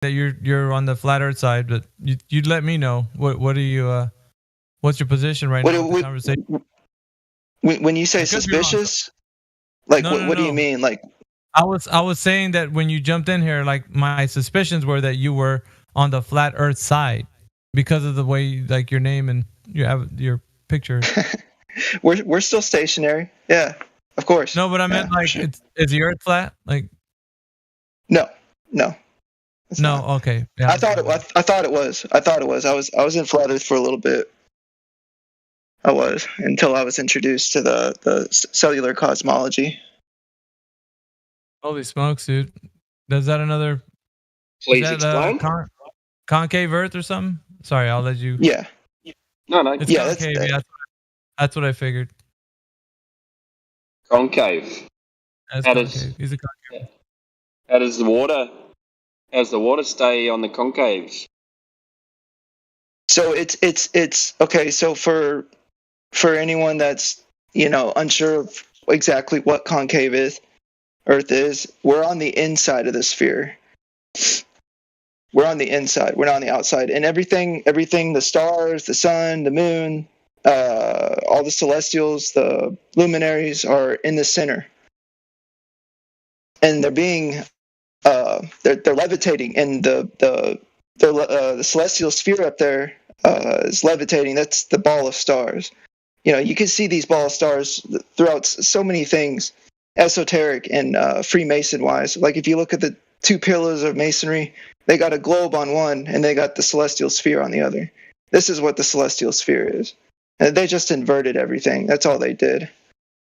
that you're on the flat Earth side, but you'd let me know what do you what's your position right now with the conversation? When you say suspicious, like no, what do you mean? Like I was saying that when you jumped in here, like my suspicions were that you were on the flat Earth side because of the way like your name and you have your picture. we're still stationary. Yeah, of course. No, but I meant like sure. Is the Earth flat? Like no. No, not. Okay. Yeah, I thought it was. I was in flat Earth for a little bit. I was until I was introduced to the cellular cosmology. Holy smokes, dude! Is that another? Please explain. Concave Earth or something? Sorry, I'll let you. Yeah. No. It's concave. That's what I figured. Concave. That's concave. He's a concave. How does the water stay on the concaves? So it's okay. So for anyone that's unsure of exactly what concave Earth is, we're on the inside of the sphere. We're on the inside. We're not on the outside. And everything, the stars, the sun, the moon, all the celestials, the luminaries are in the center. And they're being, they're levitating, and the celestial sphere up there is levitating. That's the ball of stars. You can see these ball of stars throughout so many things, esoteric and Freemason-wise. Like if you look at the two pillars of masonry, they got a globe on one, and they got the celestial sphere on the other. This is what the celestial sphere is. And they just inverted everything. That's all they did.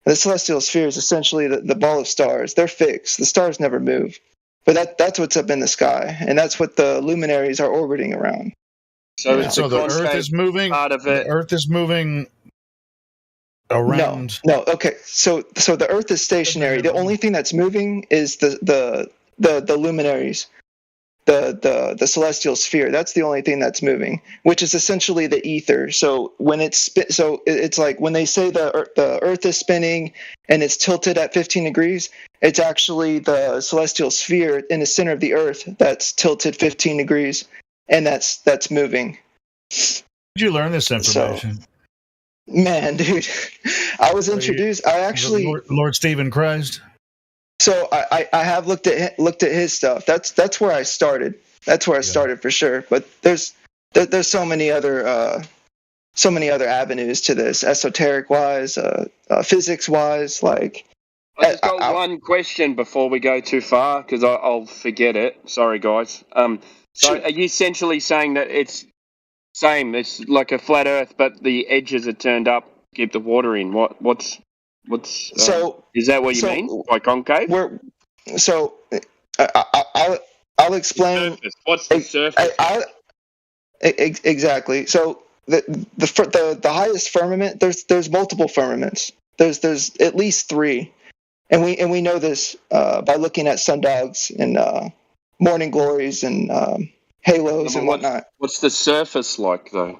The celestial sphere is essentially the ball of stars. They're fixed. The stars never move. But that's what's up in the sky, and that's what the luminaries are orbiting around. So, the Earth is moving. Part of it. The Earth is moving around. No. Okay. So the Earth is stationary. The only thing that's moving is the luminaries, the celestial sphere. That's the only thing that's moving, which is essentially the ether. So when it's like when they say the Earth is spinning and it's tilted at 15 degrees, it's actually the celestial sphere in the center of the Earth that's tilted 15 degrees, and that's moving. Did you learn this information? Man, dude, I was introduced. I actually Lord Stephen Christ. So I have looked at his stuff. That's where I started. That's where I started for sure. But there's so many other avenues to this, esoteric wise, physics wise. Like I just got one question before we go too far, because I'll forget it. Sorry, guys. So are you essentially saying that it's same? It's like a flat Earth, but the edges are turned up, keep the water in. What's is that what you mean by concave? I'll explain. What's the surface? Exactly. So the highest firmament, there's multiple firmaments. There's at least three, and we know this by looking at sundogs and morning glories and halos and whatnot. What's the surface like, though?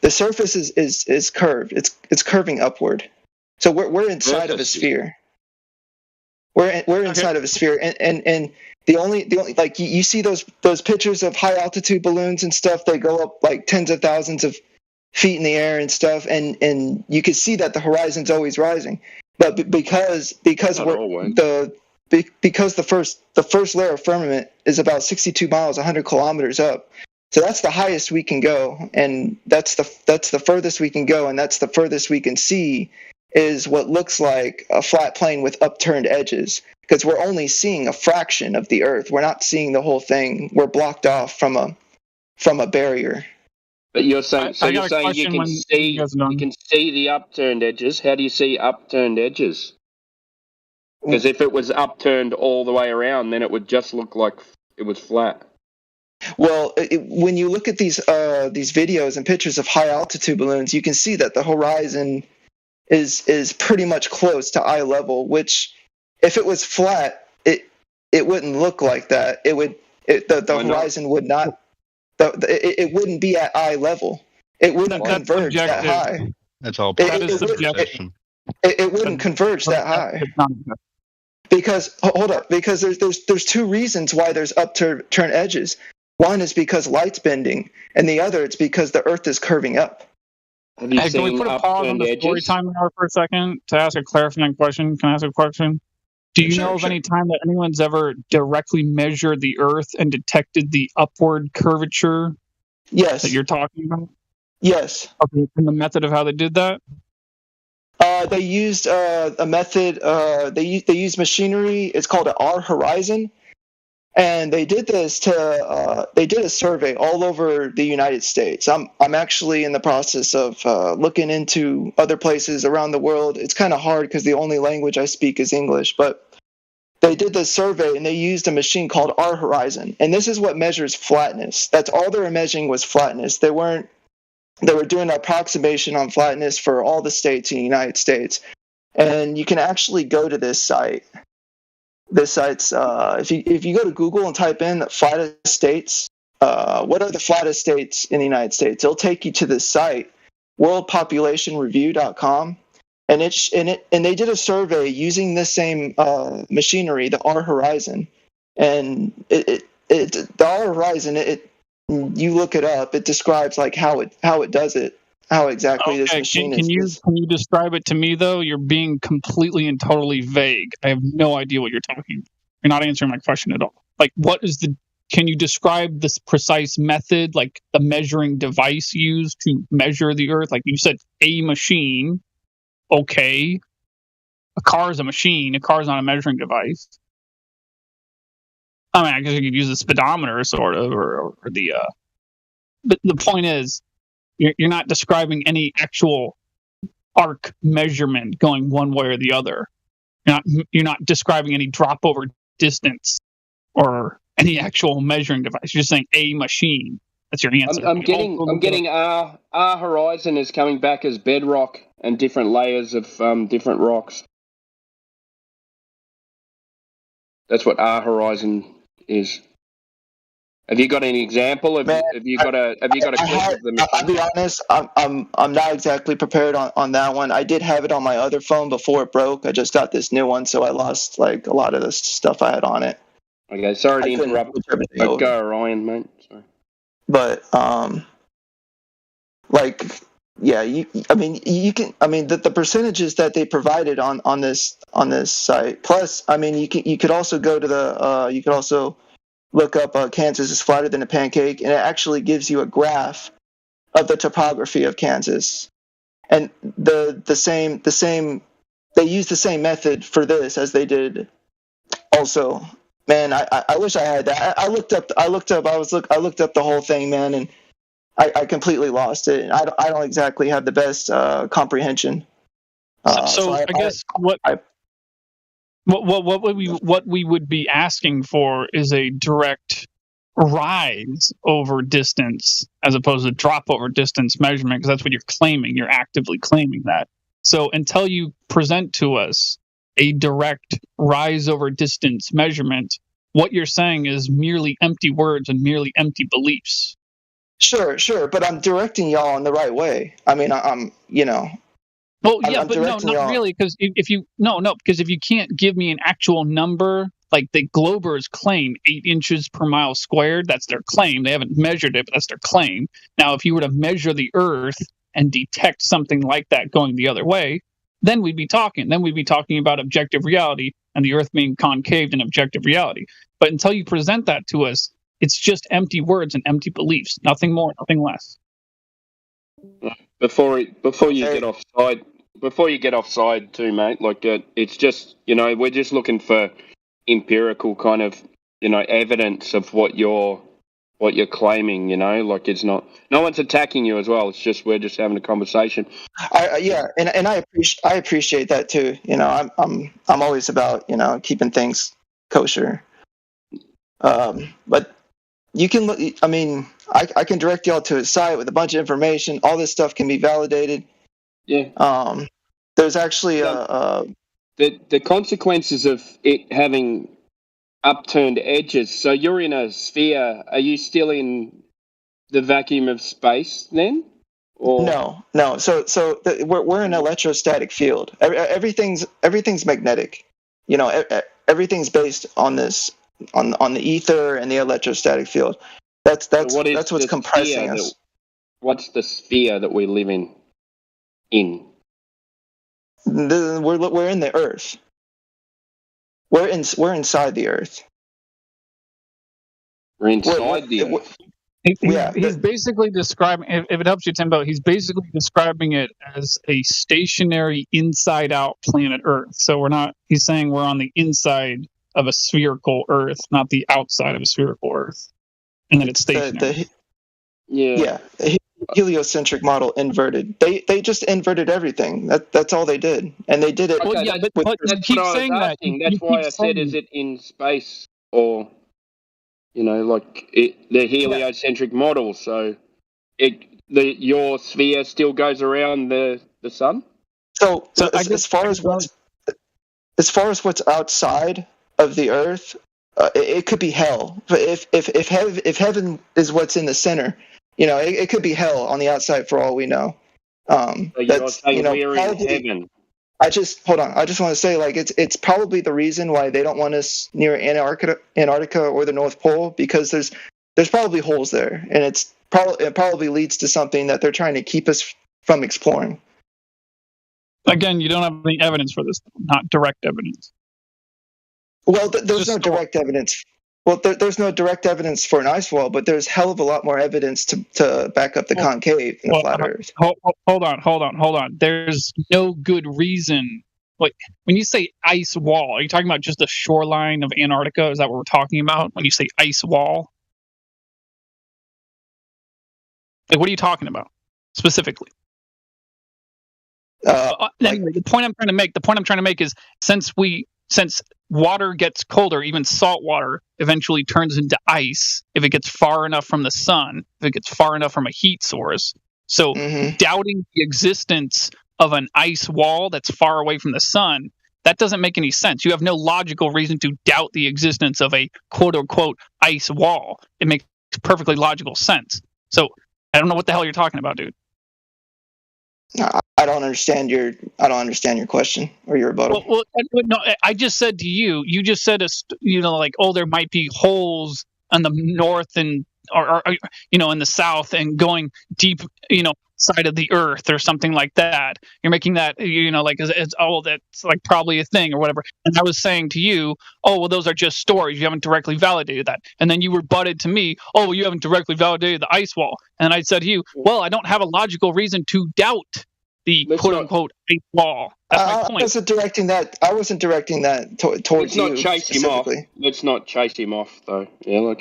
The surface is curved. It's curving upward. So we're inside of a sphere. We're inside of a sphere, and the only like you see those pictures of high altitude balloons and stuff. They go up like tens of thousands of feet in the air and stuff, and you can see that the horizon's always rising. But because the first layer of firmament is about 62 miles, 100 kilometers up. So that's the highest we can go, and that's the furthest we can go, and that's the furthest we can see is what looks like a flat plane with upturned edges, because we're only seeing a fraction of the Earth. We're not seeing the whole thing. We're blocked off from a barrier. But you're saying you can see the upturned edges. How do you see upturned edges? Because if it was upturned all the way around, then it would just look like it was flat. Well, when you look at these videos and pictures of high altitude balloons, you can see that the horizon is pretty much close to eye level. Which, if it was flat, it wouldn't look like that. The horizon would not. It wouldn't be at eye level. It wouldn't converge that high. That's all. It wouldn't converge that high. Because hold up, because there's two reasons why there's upturned edges. One is because light's bending, and the other it's because the Earth is curving up. Have you Can we put a pause on the story time hour for a second to ask a clarifying question? Can I ask a question? Do you know of any time that anyone's ever directly measured the Earth and detected the upward curvature? Yes. That you're talking about? Yes. Okay, and the method of how they did that? They used a method. They used machinery. It's called an R horizon, and they did this to. They did a survey all over the United States. I'm actually in the process of looking into other places around the world. It's kind of hard because the only language I speak is English, but they did this survey and they used a machine called R horizon, and this is what measures flatness. That's all they were measuring was flatness. They were doing an approximation on flatness for all the states in the United States. And you can actually go to this site. This site's, if you go to Google and type in flattest states, what are the flattest states in the United States? It'll take you to this site, worldpopulationreview.com. And they did a survey using this same machinery, the R horizon. And the R horizon, you look it up, it describes like how it does it, how exactly this machine is. Can you describe it to me though? You're being completely and totally vague. I have no idea what you're talking about. You're not answering my question at all. Like, can you describe this precise method, like the measuring device used to measure the Earth? Like you said, a machine. Okay. A car is a machine. A car is not a measuring device. I mean, I guess you could use a speedometer, sort of, or the. But the point is, you're not describing any actual arc measurement going one way or the other. You're not describing any drop over distance or any actual measuring device. You're just saying a machine. That's your answer. I'm getting our horizon is coming back as bedrock and different layers of different rocks. That's what our horizon is. Have you got any example? Have you got a clip of the machine? I'll be honest, I'm not exactly prepared on that one. I did have it on my other phone before it broke. I just got this new one, so I lost like a lot of the stuff I had on it. Okay, sorry to interrupt. Go, Ryan, mate. Sorry. But the percentages that they provided on this site. Plus, I mean, you could also go to you could also look up Kansas is flatter than a pancake, and it actually gives you a graph of the topography of Kansas. And the same they use the same method for this as they did also. Man, I wish I had that. I looked up the whole thing, man, and I completely lost it. I don't exactly have the best comprehension. I guess what we would be asking for is a direct rise over distance as opposed to drop over distance measurement, because that's what you're claiming. You're actively claiming that. So until you present to us a direct rise over distance measurement, what you're saying is merely empty words and merely empty beliefs. Sure, but I'm directing y'all in the right way. I mean, I'm. Well, yeah, but no, not really, because if you can't give me an actual number, like the Globers claim 8 inches per mile squared, that's their claim. They haven't measured it, but that's their claim. Now, if you were to measure the Earth and detect something like that going the other way, then we'd be talking. Then we'd be talking about objective reality and the Earth being concaved in objective reality. But until you present that to us, it's just empty words and empty beliefs. Nothing more, nothing less. Before you get offside too, mate, like it's just, we're just looking for empirical kind of, evidence of what you're claiming, like it's not, no one's attacking you as well. It's just, we're just having a conversation. And I appreciate that too. I'm always about, keeping things kosher. But you can look, I mean, I can direct y'all to a site with a bunch of information. All this stuff can be validated. Yeah. There's actually the consequences of it having upturned edges. So you're in a sphere. Are you still in the vacuum of space then? Or? No. We're in an electrostatic field. Everything's magnetic. everything's based on this, on the ether and the electrostatic field. That's what's compressing us. What's the sphere that we live in? We're in the Earth. We're inside the Earth. We're inside the Earth. He's basically describing, if it helps you, Timbo, he's basically describing it as a stationary inside-out planet Earth. So he's saying we're on the inside of a spherical Earth, not the outside of a spherical Earth. And then it's stationary. The heliocentric model inverted. They just inverted everything. That's all they did. And they did it. Okay, but keep saying that. That's why I said, is it in space or... the heliocentric model. So, your sphere still goes around the sun. So as far as what's outside of the Earth, it could be hell. But if heaven is what's in the center, it could be hell on the outside for all we know. So you're saying we're in heaven. I just want to say, it's probably the reason why they don't want us near Antarctica or the North Pole, because there's probably holes there, and it probably leads to something that they're trying to keep us from exploring. Again, you don't have any evidence for this, not direct evidence. Well, there's no direct evidence. Well, there's no direct evidence for an ice wall, but there's hell of a lot more evidence to back up the concave in the flat Earth. Hold on. There's no good reason. Like, when you say ice wall, are you talking about just the shoreline of Antarctica? Is that what we're talking about when you say ice wall? Like, what are you talking about specifically? Anyway, the point I'm trying to make is since water gets colder, even salt water eventually turns into ice if it gets far enough from the sun, if it gets far enough from a heat source. So doubting the existence of an ice wall that's far away from the sun, that doesn't make any sense. You have no logical reason to doubt the existence of a quote-unquote ice wall. It makes perfectly logical sense. So I don't know what the hell you're talking about, dude. I don't understand your question or your rebuttal. Well, no, I just said to you. You just said, there might be holes on the north and or in the south and going deep, side of the Earth or something like that. You're making that, that's like probably a thing or whatever. And I was saying to you, oh, well, those are just stories. You haven't directly validated that. And then you rebutted to me, oh, well, you haven't directly validated the ice wall. And I said to you, well, I don't have a logical reason to doubt the quote-unquote ice wall. That's my point. I wasn't directing that towards you. Let's not chase him off, though. Yeah,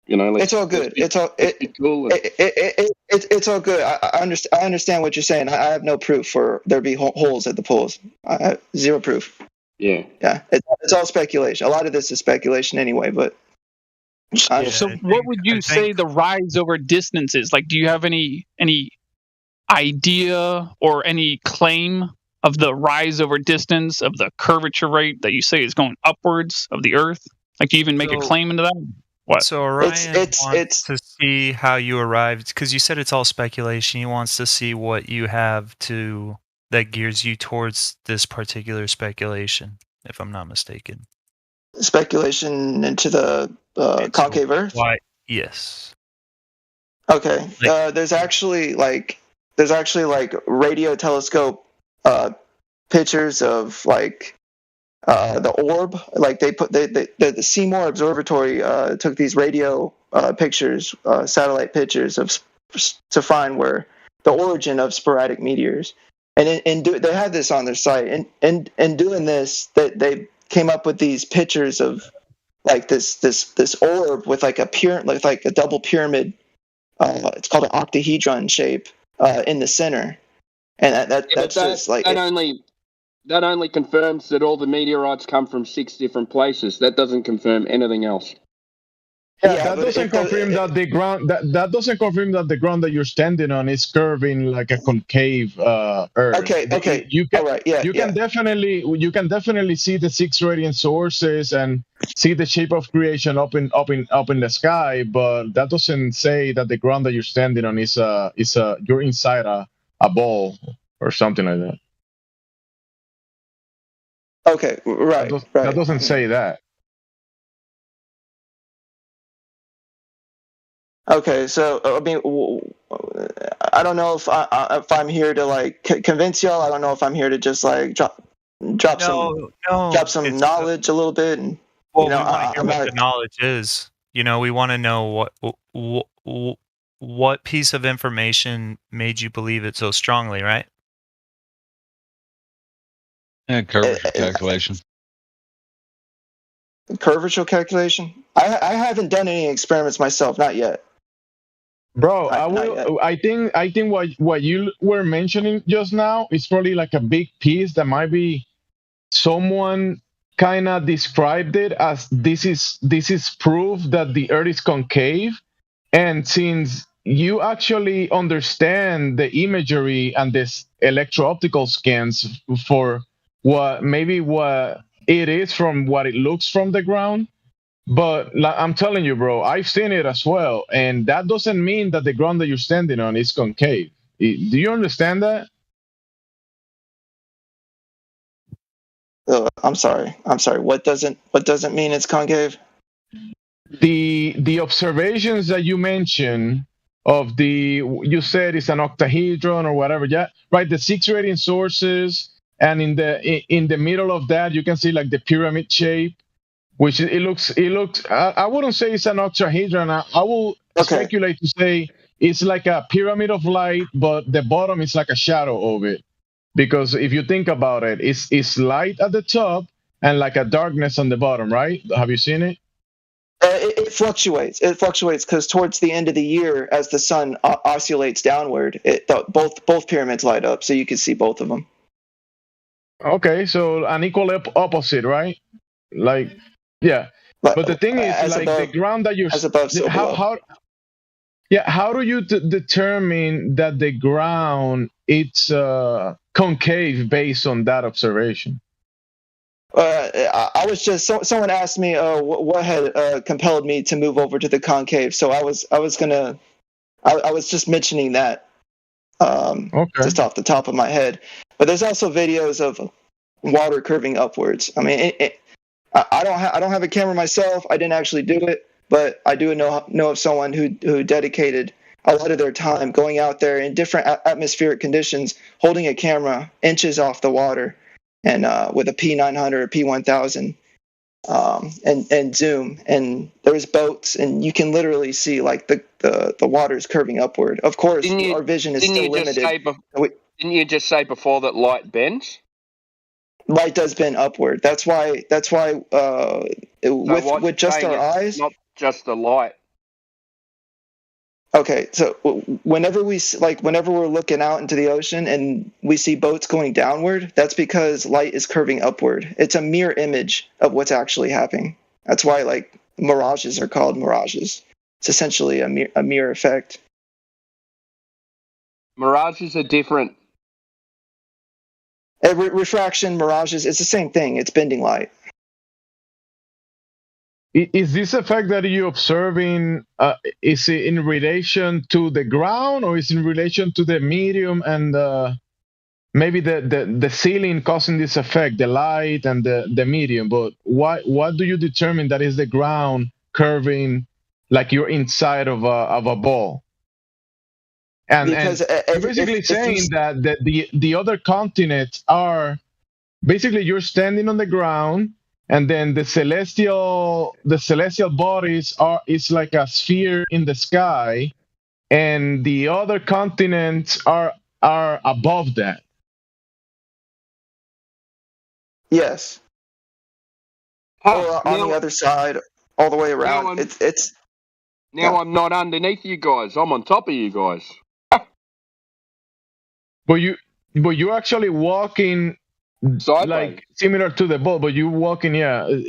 it's all good. It's all good. I understand what you're saying. I have no proof for there be holes at the poles. I have zero proof. Yeah. It's all speculation. A lot of this is speculation anyway. But so, what would you say the rise over distance is? Like, do you have any idea or any claim of the rise over distance of the curvature rate that you say is going upwards of the Earth? Like, do you even make a claim into that? What? So Orion wants to see how you arrived, because you said it's all speculation. He wants to see what you have that gears you towards this particular speculation, if I'm not mistaken. Speculation into the concave Earth? Why? Yes. Okay. There's actually radio telescope pictures of the orb. Like the Seymour Observatory took these radio pictures, satellite pictures to find where the origin of sporadic meteors. And they had this on their site. And doing this, they came up with these pictures of this orb with a double pyramid. It's called an octahedron shape in the center. And that only confirms that all the meteorites come from 6 different places. That doesn't confirm anything else. That doesn't confirm that the ground. That doesn't confirm that the ground that you're standing on is curving like a concave Earth. Okay. You can definitely see the 6 radiant sources and see the shape of creation up in the sky, but that doesn't say that the ground that you're standing on is you're inside a ball or something like that. Okay, right, right. That doesn't say that. Okay, so I mean, I don't know if I'm here to like convince y'all. I don't know if I'm here to just like drop some knowledge a little bit. And, well, we want to hear what the knowledge is. You know, we want to know what piece of information made you believe it so strongly, right? And curvature calculation. Curvature calculation? I haven't done any experiments myself, not yet. Bro, I think what you were mentioning just now is probably like a big piece that might be someone kind of described it as this is proof that the Earth is concave, and since you actually understand the imagery and this electro-optical scans for what it is from what it looks from the ground. But I'm telling you, bro, I've seen it as well, and that doesn't mean that the ground that you're standing on is concave. Do you understand that? I'm sorry. What doesn't mean it's concave? The observations that you mentioned of you said it's an octahedron or whatever, yeah, right? The 6 radiant sources, and in the middle of that you can see like the pyramid shape, which it looks. I wouldn't say it's an octahedron. I will speculate to say it's like a pyramid of light, but the bottom is like a shadow of it. Because if you think about it, it's light at the top and like a darkness on the bottom, right? Have you seen it? It fluctuates. It fluctuates because towards the end of the year, as the sun oscillates downward, both pyramids light up, so you can see both of them. Okay, so an equal opposite, right? Like, yeah. But the thing is, like, the ground that you're as above, so below. How do you determine that the ground it's concave based on that observation? I was just someone asked me what had compelled me to move over to the concave, so I was just mentioning that just off the top of my head. But there's also videos of water curving upwards. I mean, I don't have a camera myself. I didn't actually do it, but I do know of someone who dedicated a lot of their time going out there in different atmospheric conditions, holding a camera inches off the water, and with a P900 or P1000 and zoom, and there's boats, and you can literally see like the water's curving upward. Of course, our vision is still limited. Didn't you just say before that light bends? Light does bend upward. That's why with just our eyes, not just the light. Okay, so whenever we're looking out into the ocean and we see boats going downward, that's because light is curving upward. It's a mirror image of what's actually happening. That's why like mirages are called mirages. It's essentially a mirror effect. Mirages are different. Refraction, mirages, it's the same thing. It's bending light. Is this effect that you're observing, is it in relation to the ground, or is it in relation to the medium and maybe the ceiling causing this effect, the light and the medium? But what do you determine that is the ground curving like you're inside of a ball? And basically saying that the other continents are basically you're standing on the ground, and then the celestial bodies is like a sphere in the sky, and the other continents are above that. Yes. Or on the other side, all the way around. I'm not underneath you guys. I'm on top of you guys. But you're actually walking sideways, like similar to the ball, but you walking,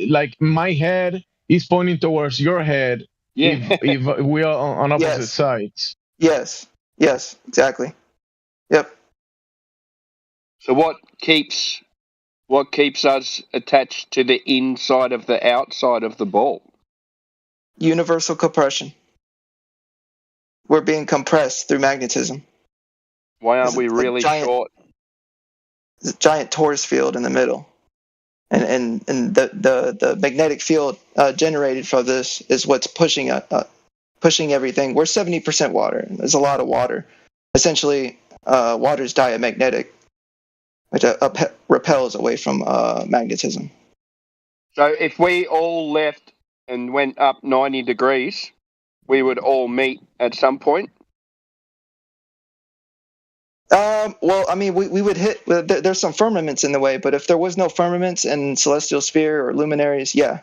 like my head is pointing towards your head. Yeah. If we are on opposite sides. Yes, exactly. Yep. So what keeps us attached to the inside of the outside of the ball? Universal compression. We're being compressed through magnetism. Why aren't we really short? There's a giant torus field in the middle. and the magnetic field generated from this is what's pushing everything. We're 70% water. There's a lot of water. Essentially, water is diamagnetic, which repels away from magnetism. So if we all left and went up 90 degrees, we would all meet at some point? Well, I mean, we would hit. There's some firmaments in the way, but if there was no firmaments and celestial sphere or luminaries, yeah.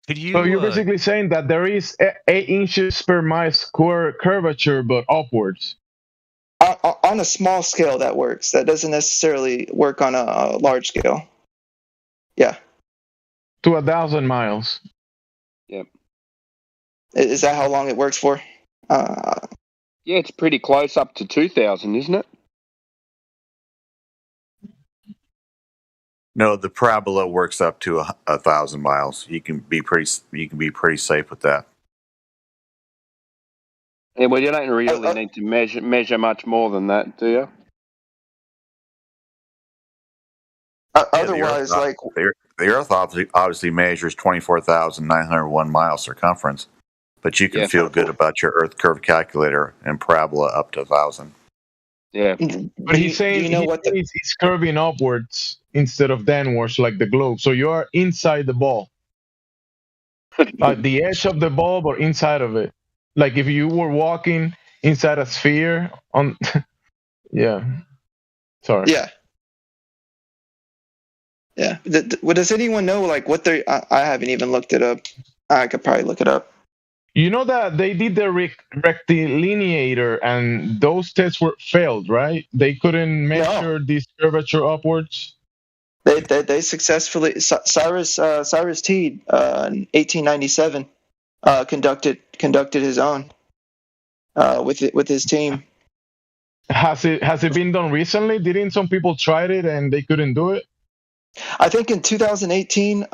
So you're basically saying that there is 8 inches per mile square curvature, but upwards. On a small scale, that works. That doesn't necessarily work on a large scale. Yeah. To 1,000 miles. Yep. Is that how long it works for? Yeah, it's pretty close up to 2,000, isn't it? No, the parabola works up to 1,000 miles. You can be pretty safe with that. Yeah, well, you don't really need to measure much more than that, do you? Otherwise, the Earth obviously measures 24,901 miles circumference, but you can feel good about your Earth curve calculator and parabola up to 1,000. Yeah, but he's saying he's curving upwards instead of downwards like the globe. So you are inside the ball, at the edge of the ball, or inside of it. Like if you were walking inside a sphere on. Yeah. Sorry. Yeah. Yeah. Does anyone know like what they? I haven't even looked it up. I could probably look it up. You know that they did the rectilineator and those tests were failed, right? They couldn't measure this curvature upwards. They successfully Cyrus Teed in 1897 conducted his own with his team. Has it been done recently? Didn't some people try it and they couldn't do it? I think in 2018.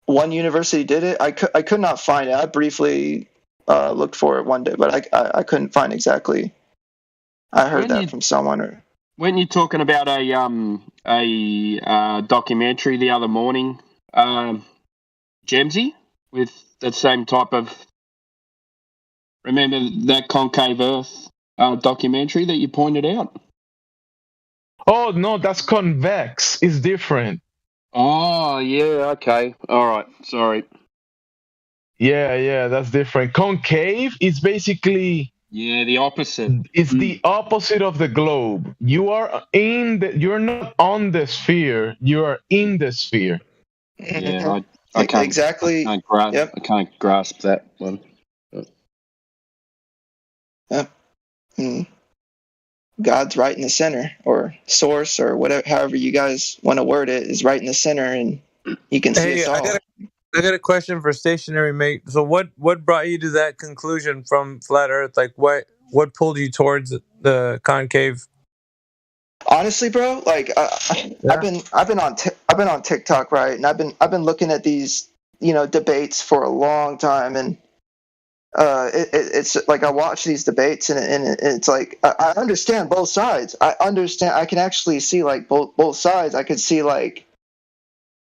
One university did it. I could not find it. I briefly looked for it one day, but I couldn't find exactly. I heard that from someone. Weren't you talking about a documentary the other morning, Gemsy, with that same type of? Remember that concave Earth documentary that you pointed out? Oh no, that's convex. It's different. Oh, yeah, okay. All right, sorry. Yeah, that's different. Concave is basically... Yeah, the opposite. It's the opposite of the globe. You're not on the sphere, you are in the sphere. Yeah, I can't... Exactly. I can't grasp that one. God's right in the center, or source, or whatever, however you guys want to word it, is right in the center, and you can see us all. I got a question for Stationary Mate. So what brought you to that conclusion from Flat Earth? Like what pulled you towards the concave? Honestly, bro, like I've been on TikTok, right, and I've been looking at these debates for a long time, and it's like I watch these debates and it's like I understand both sides. I can actually see like both sides. I could see like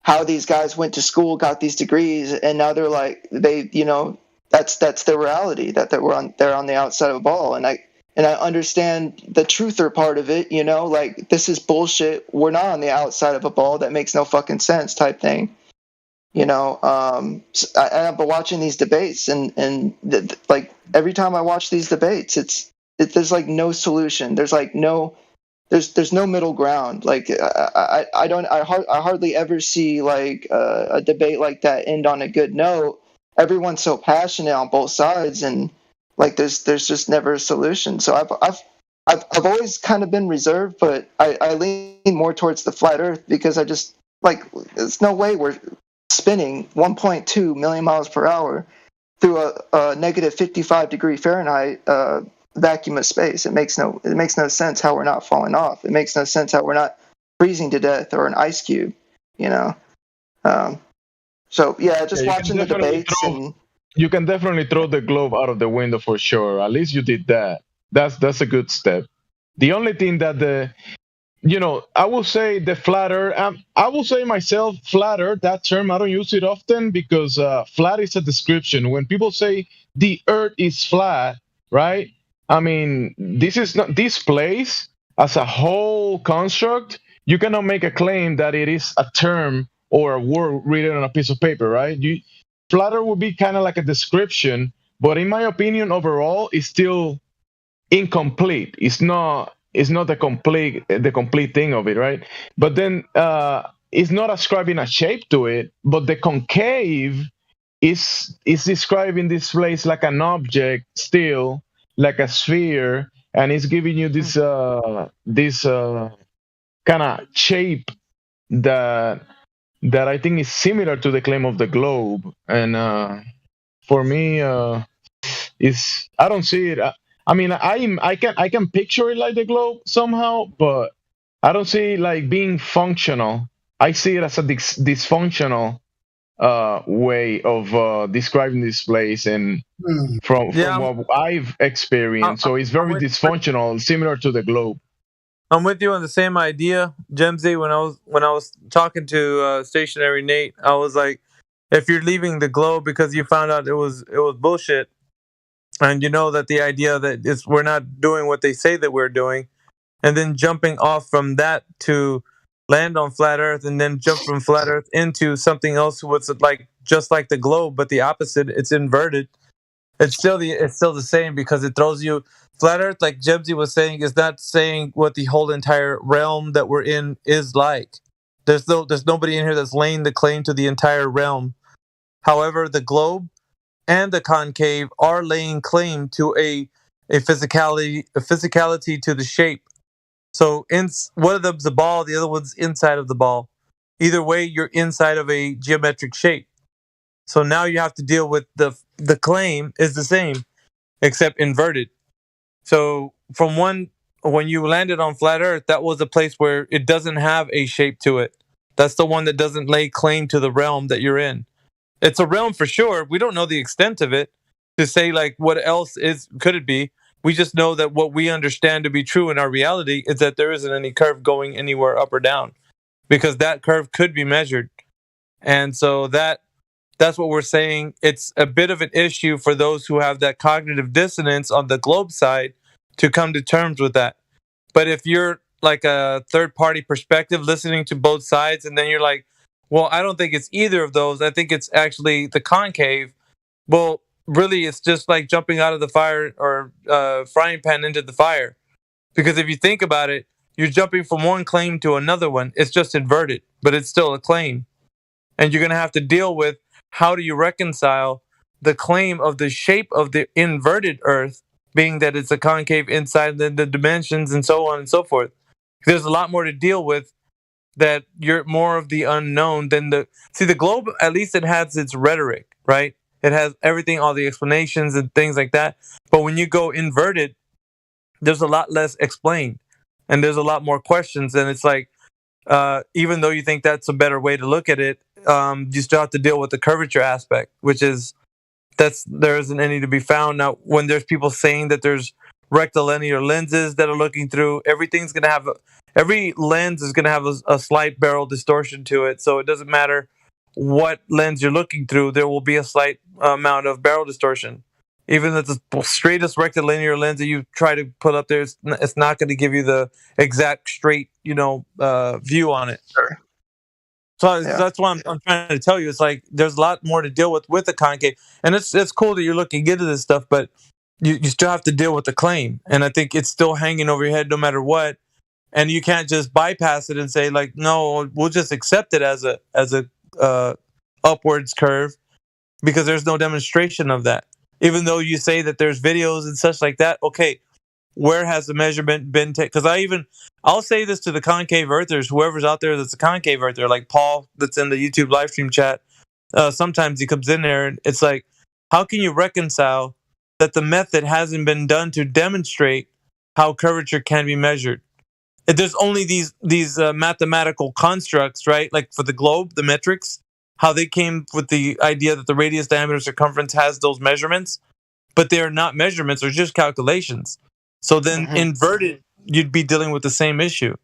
how these guys went to school, got these degrees, and now they're like that's their reality, that they're on the outside of a ball, and I understand the truther part of it. Like this is bullshit. We're not on the outside of a ball. That makes no fucking sense, type thing. I've been watching these debates, and like every time I watch these debates, there's like no solution. There's like there's no middle ground. Like I hardly ever see like a debate like that end on a good note. Everyone's so passionate on both sides, and like there's just never a solution. So I've always kind of been reserved, but I lean more towards the flat Earth because I just like there's no way we're spinning 1.2 million miles per hour through a negative 55 degree Fahrenheit vacuum of space. It makes no sense how we're not falling off. It makes no sense how we're not freezing to death or an ice cube. So yeah, just watching the debates you can definitely throw the globe out of the window for sure. At least you did that. That's a good step. The only thing that I will say the flat Earth. I will say myself flat Earth. That term I don't use it often because flat is a description. When people say the Earth is flat, right? I mean, this is not this place as a whole construct. You cannot make a claim that it is a term or a word written on a piece of paper, right? Flat Earth would be kind of like a description, but in my opinion, overall, it's still incomplete. It's not the complete thing of it, right? But then it's not ascribing a shape to it, but the concave is describing this place like an object still, like a sphere, and it's giving you this kind of shape that I think is similar to the claim of the globe. And for me, I don't see it. I mean, I can picture it like the globe somehow, but I don't see it like being functional. I see it as a dysfunctional way of describing this place, and from what I've experienced. So it's very dysfunctional, similar to the globe. I'm with you on the same idea, Gemsy. When I was talking to Stationary Nate, I was like, if you're leaving the globe because you found out it was bullshit, and you know that the idea that we're not doing what they say that we're doing, and then jumping off from that to land on flat Earth, and then jump from flat Earth into something else what's like just like the globe, but the opposite. It's inverted. It's still the same because it throws you flat Earth. Like Jebsy was saying, is not saying what the whole entire realm that we're in is like. There's nobody in here that's laying the claim to the entire realm. However, the globe and the concave are laying claim to a physicality to the shape. So one of them's the ball, the other one's inside of the ball. Either way, you're inside of a geometric shape. So now you have to deal with the claim is the same, except inverted. So when you landed on flat Earth, that was a place where it doesn't have a shape to it. That's the one that doesn't lay claim to the realm that you're in. It's a realm for sure. We don't know the extent of it to say like what else could it be. We just know that what we understand to be true in our reality is that there isn't any curve going anywhere up or down, because that curve could be measured. And so that's what we're saying. It's a bit of an issue for those who have that cognitive dissonance on the globe side to come to terms with that. But if you're like a third party perspective listening to both sides, and then you're like, well, I don't think it's either of those. I think it's actually the concave. Well, really, it's just like jumping out of the fire or frying pan into the fire. Because if you think about it, you're jumping from one claim to another one. It's just inverted, but it's still a claim. And you're going to have to deal with how do you reconcile the claim of the shape of the inverted Earth, being that it's a concave inside the dimensions and so on and so forth. There's a lot more to deal with, that you're more of the unknown than the globe. At least it has its rhetoric, right? It has everything, all the explanations and things like that. But when you go inverted, there's a lot less explained, and there's a lot more questions. And it's like, even though you think that's a better way to look at it, you still have to deal with the curvature aspect, which is there isn't any to be found. Now, when there's people saying that there's rectilinear lenses that are looking through, every lens is going to have a slight barrel distortion to it. So it doesn't matter what lens you're looking through, there will be a slight amount of barrel distortion. Even if the straightest rectilinear lens that you try to put up there, it's not going to give you the exact straight, view on it. Sure. So that's what I'm trying to tell you. It's like there's a lot more to deal with the concave, and it's cool that you're looking into this stuff, but you still have to deal with the claim, and I think it's still hanging over your head no matter what. And you can't just bypass it and say like, no, we'll just accept it as a upwards curve, because there's no demonstration of that. Even though you say that there's videos and such like that, okay, where has the measurement been taken? Because I'll say this to the concave earthers, whoever's out there that's a concave earther, like Paul that's in the YouTube live stream chat. Sometimes he comes in there and it's like, how can you reconcile that the method hasn't been done to demonstrate how curvature can be measured? There's only these mathematical constructs, right? Like for the globe, the metrics, how they came with the idea that the radius, diameter, circumference has those measurements, but they are not measurements, they're just calculations. So then inverted, you'd be dealing with the same issue.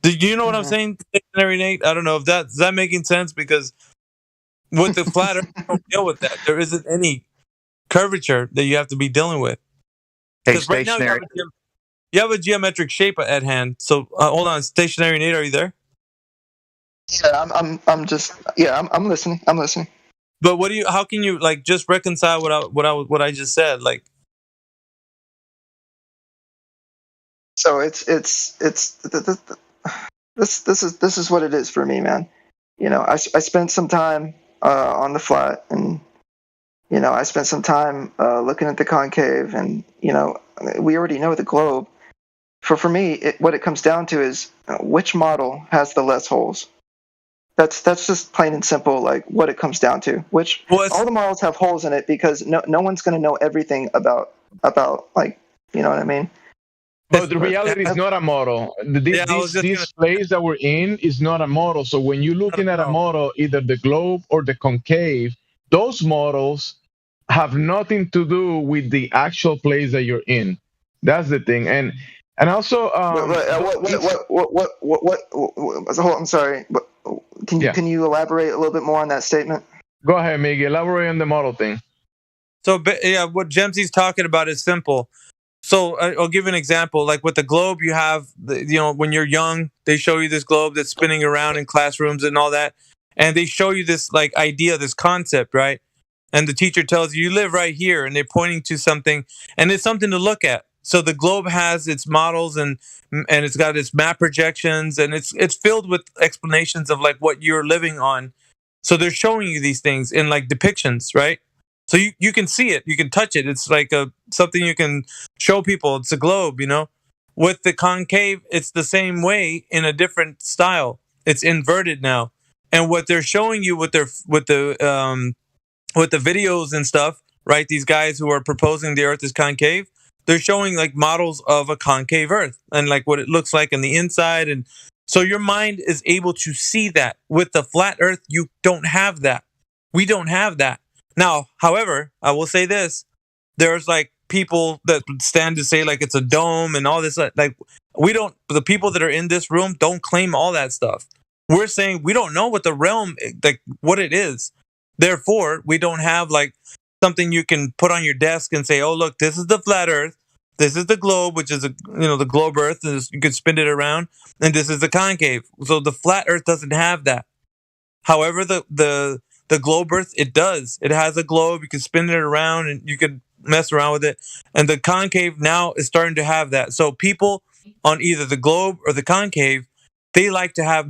Do you know what I'm saying, Stationary Nate? I don't know if is that making sense, because with the flat Earth, you don't deal with that. There isn't any curvature that you have to be dealing with. Because right now you have a geometric shape at hand. So hold on, Stationary Nate, are you there? Yeah, I'm listening. I'm listening. But how can you like just reconcile what I just said? Like, so this is what it is for me, man. You know, I spent some time on the flat, and you know, I spent some time looking at the concave, and you know, we already know the globe. For me, what it comes down to is which model has the less holes. That's just plain and simple, like what it comes down to. All the models have holes in it because no one's going to know everything about like, you know what I mean. But the reality is not a model. This place that we're in is not a model. So when you're looking at a model, either the globe or the concave, those models have nothing to do with the actual place that you're in. That's the thing. And also, I'm sorry. Can you elaborate a little bit more on that statement? Go ahead, Miguel. Elaborate on the model thing. So yeah, what Jemsy's talking about is simple. So I'll give you an example. Like with the globe, you have when you're young, they show you this globe that's spinning around in classrooms and all that, and they show you this like idea, this concept, right? And the teacher tells you live right here, and they're pointing to something, and it's something to look at. So the globe has its models and it's got its map projections, and it's filled with explanations of like what you're living on. So they're showing you these things in like depictions, right? So you can see it, you can touch it. It's like something you can show people. It's a globe, you know. With the concave, it's the same way in a different style. It's inverted now, and what they're showing you with the videos and stuff, right? These guys who are proposing the Earth is concave, they're showing like models of a concave Earth and like what it looks like on the inside, and so your mind is able to see that. With the flat Earth, you don't have that. We don't have that. Now, however, I will say this: there's like people that stand to say like it's a dome and all this. Like the people that are in this room don't claim all that stuff. We're saying we don't know what the realm, like what it is. Therefore, we don't have like something you can put on your desk and say, "Oh, look, this is the flat Earth. This is the globe, which is the globe Earth. You can spin it around, and this is the concave." So the flat Earth doesn't have that. However, the globe Earth, it does. It has a globe. You can spin it around and you can mess around with it. And the concave now is starting to have that. So people on either the globe or the concave, they like to have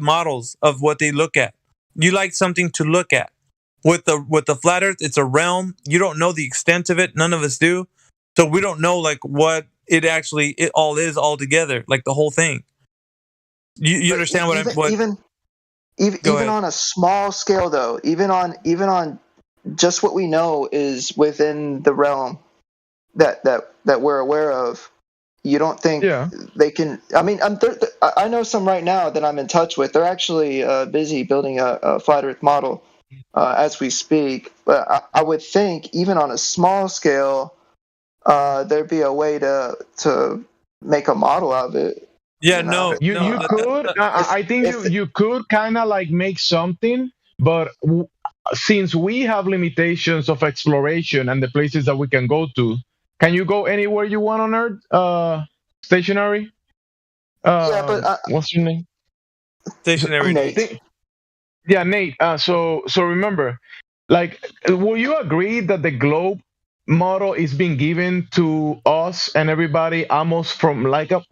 models of what they look at. You like something to look at. With the flat Earth, it's a realm. You don't know the extent of it. None of us do. So we don't know like what it all is altogether, like the whole thing. You understand even on a small scale, though, even on just what we know is within the realm that we're aware of, you don't think they can? I mean, I know some right now that I'm in touch with. They're actually busy building a flat Earth model as we speak. But I would think even on a small scale, there'd be a way to make a model of it. Yeah, you could. I think you could kind of like make something, but since we have limitations of exploration and the places that we can go to, can you go anywhere you want on Earth? Stationary. Yeah, but what's your name? Stationary Nate. Yeah, Nate. So remember, like, will you agree that the globe model is being given to us and everybody almost from like a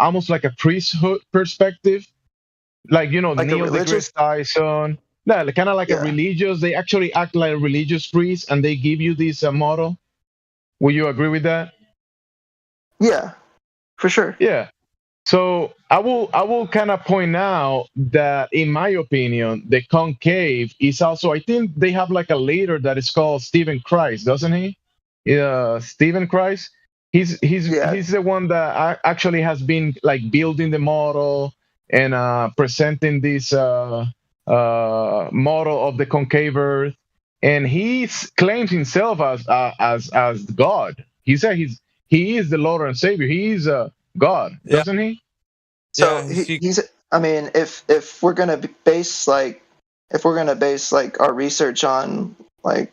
priesthood perspective, like like Neil deGrasse Tyson, kind of like a religious. They actually act like a religious priest, and they give you this model. Will you agree with that? Yeah, for sure. Yeah. So I will kind of point out that, in my opinion, the concave is also. I think they have like a leader that is called Stephen Christ, doesn't he? Stephen Christ. He's the one that actually has been like building the model and presenting this model of the concave Earth, and he claims himself as God. He said he is the Lord and Savior. He is God, doesn't he? So he's. I mean, if we're gonna base like our research on like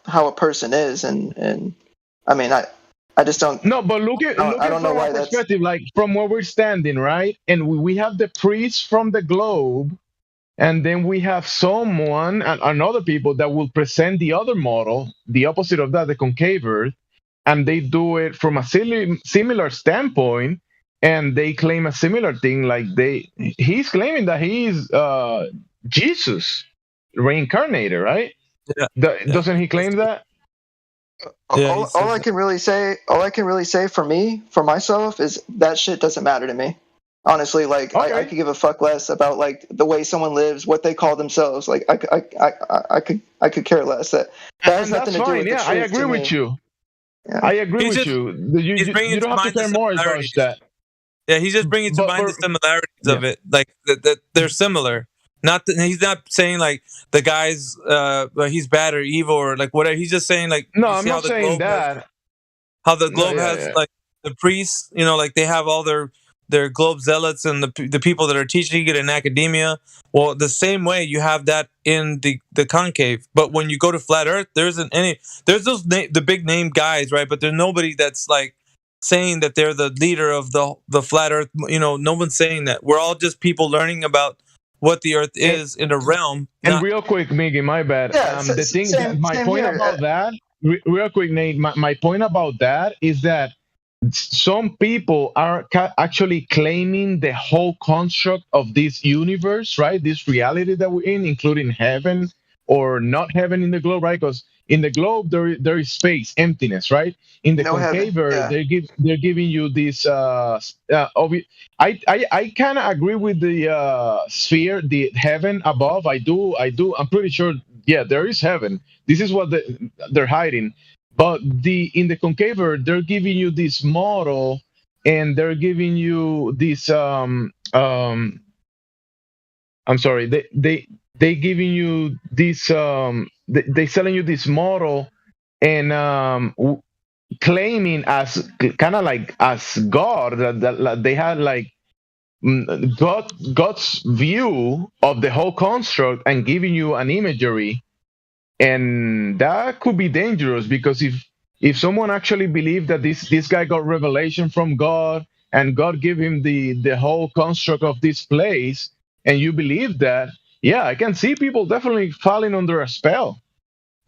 how a person is, and I mean, I just don't. No, but look at from our perspective, like from where we're standing, right? And we have the priest from the globe, and then we have someone and other people that will present the other model, the opposite of that, the concave Earth, and they do it from a similar standpoint, and they claim a similar thing. Like he's claiming that he's Jesus reincarnated, right? Yeah. Doesn't he claim that? Yeah, all I can really say for myself is that shit doesn't matter to me. Honestly, like I could give a fuck less about like the way someone lives, what they call themselves. Like I could care less. That has nothing to do with the truth. I agree with you. Yeah. I agree with you. You don't have to care more about that. Yeah, he's just bringing to mind the similarities of it. Like that they're similar. Not that he's not saying like the guy's he's bad or evil or like whatever. He's just saying like no, I'm not saying that. How the globe has like the priests, like they have all their globe zealots and the people that are teaching it in academia. Well, the same way you have that in the concave. But when you go to flat Earth, there isn't any. There's those the big name guys, right? But there's nobody that's like saying that they're the leader of the flat Earth. No one's saying that. We're all just people learning about what the Earth is in a realm. And real quick, Miggy, my bad. The thing, my point about that, real quick, Nate. My point about that is that some people are actually claiming the whole construct of this universe, right? This reality that we're in, including heaven or not heaven in the globe, right? Because in the globe there is space, emptiness, right? In the concave, they're giving you this. I kind of agree with the sphere, the heaven above. I do. I'm pretty sure. Yeah, there is heaven. This is what they're hiding. But in the concave, they're giving you this model, and they're giving you this. I'm sorry. They giving you this. They selling you this model, and claiming as kind of like as God that they had like God's view of the whole construct and giving you an imagery. And that could be dangerous because if someone actually believed that this guy got revelation from God and God gave him the whole construct of this place, and you believe that, yeah, I can see people definitely falling under a spell.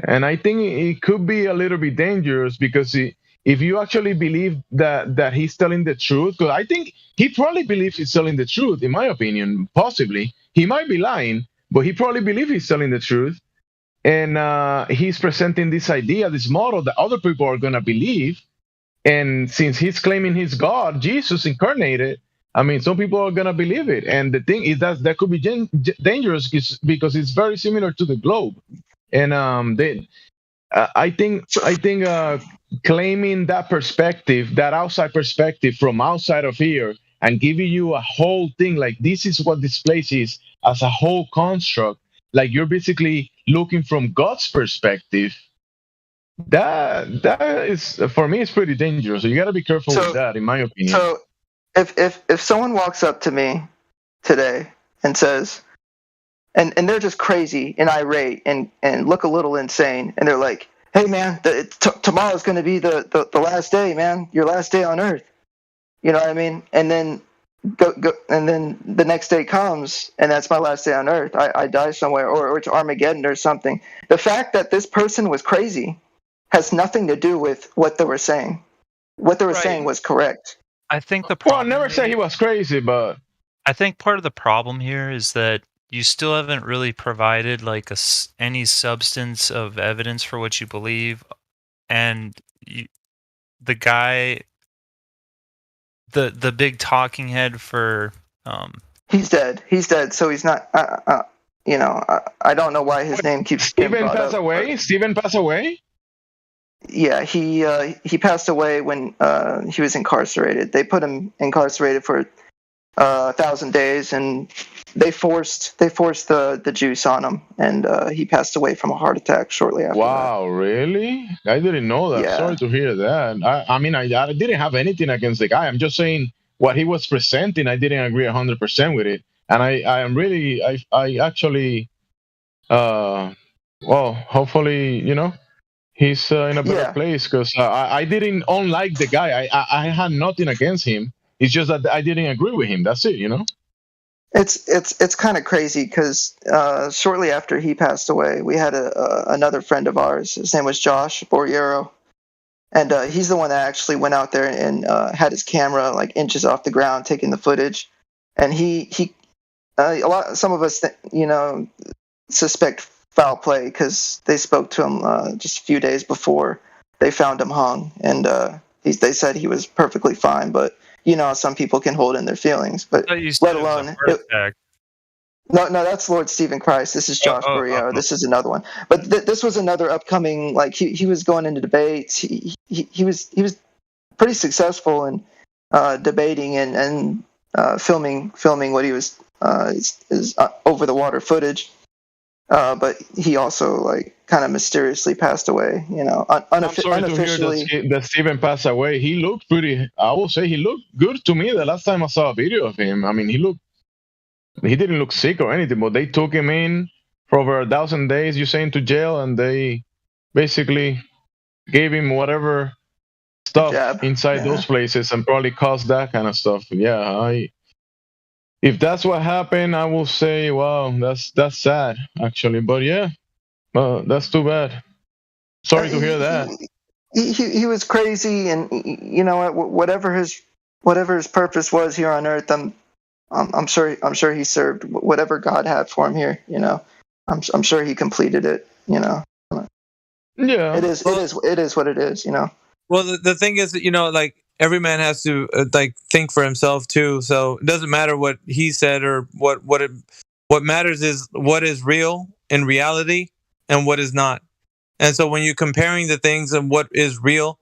And I think it could be a little bit dangerous because if you actually believe that he's telling the truth, because I think he probably believes he's telling the truth, in my opinion, possibly. He might be lying, but he probably believes he's telling the truth. And he's presenting this idea, this model that other people are going to believe. And since he's claiming he's God, Jesus incarnated, I mean, some people are going to believe it. And the thing is that could be dangerous because it's very similar to the globe. And I think claiming that perspective, that outside perspective from outside of here and giving you a whole thing, like this is what this place is as a whole construct, like you're basically looking from God's perspective, that is, for me, it's pretty dangerous. So you got to be careful with that, in my opinion. So if someone walks up to me today and says, and they're just crazy and irate and look a little insane, and they're like, "Hey man, tomorrow's going to be the last day, man. Your last day on Earth." You know what I mean? And then go, and then the next day comes, and that's my last day on Earth. I die somewhere, or it's Armageddon or something. The fact that this person was crazy has nothing to do with what they were saying. What they were saying was correct. I think the problem. Well, I never say he was crazy, but I think part of the problem here is that you still haven't really provided like any substance of evidence for what you believe, and the guy. The big talking head for he's dead. So he's not I don't know why his name keeps Stephen passed away. Stephen passed away. Yeah, he passed away when he was incarcerated. They put him incarcerated for 1,000 days, and they forced the juice on him, and he passed away from a heart attack shortly after. Wow, really? I didn't know that. Yeah. Sorry to hear that. I mean, I didn't have anything against the guy. I'm just saying what he was presenting, I didn't agree 100% with it, and I am really I actually well, hopefully, he's in a better place, because I didn't unlike the guy. I had nothing against him. It's just that I didn't agree with him. That's it, It's kind of crazy because shortly after he passed away, we had another friend of ours. His name was Josh Borriero, and he's the one that actually went out there and had his camera like inches off the ground taking the footage. And some of us suspect foul play because they spoke to him just a few days before they found him hung, and they said he was perfectly fine, but some people can hold in their feelings, but let alone no, that's Lord Stephen Christ. This is Josh Borriero. This is another one, but this was another upcoming. Like he was going into debates. He was pretty successful in debating and filming what he was is over the water footage. But he also like kind of mysteriously passed away. I'm sorry unofficially. to hear that Stephen passed away. He looked pretty. I will say he looked good to me. The last time I saw a video of him, I mean, he didn't look sick or anything. But they took him in for over 1,000 days. You saying to jail, and they basically gave him whatever stuff inside those places, and probably caused that kind of stuff. Yeah, if that's what happened, I will say, wow, that's sad, actually. But yeah, that's too bad. Sorry to hear that. He was crazy, and whatever his purpose was here on Earth, I'm sure he served whatever God had for him here. I'm sure he completed it. Yeah, it is what it is. Well, the thing is that like every man has to like think for himself too. So it doesn't matter what he said or what matters is what is real in reality and what is not. And so when you're comparing the things and what is real,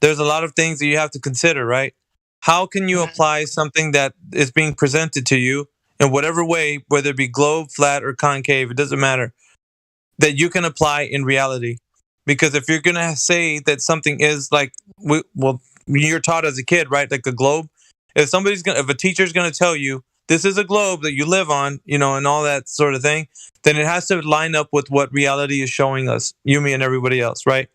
there's a lot of things that you have to consider, right? How can you apply something that is being presented to you in whatever way, whether it be globe, flat, or concave, it doesn't matter, that you can apply in reality? Because if you're going to say that something is like, well, you're taught as a kid, right? Like a globe. If a teacher's going to tell you this is a globe that you live on, and all that sort of thing, then it has to line up with what reality is showing us, you, me, and everybody else, right?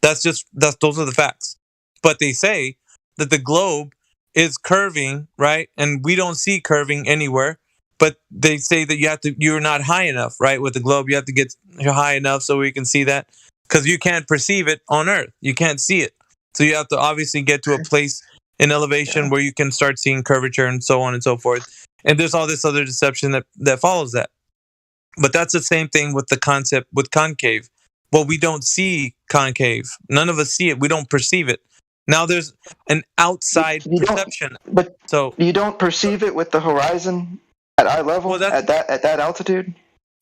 Those are the facts. But they say that the globe is curving, right? And we don't see curving anywhere. But they say that you're not high enough, right? With the globe, you have to get high enough so we can see that, because you can't perceive it on Earth. You can't see it. So you have to obviously get to a place in elevation where you can start seeing curvature and so on and so forth. And there's all this other deception that follows that. But that's the same thing with the concept with concave. Well, we don't see concave. None of us see it. We don't perceive it. Now there's an outside perception. But you don't perceive it with the horizon at eye level, at that altitude?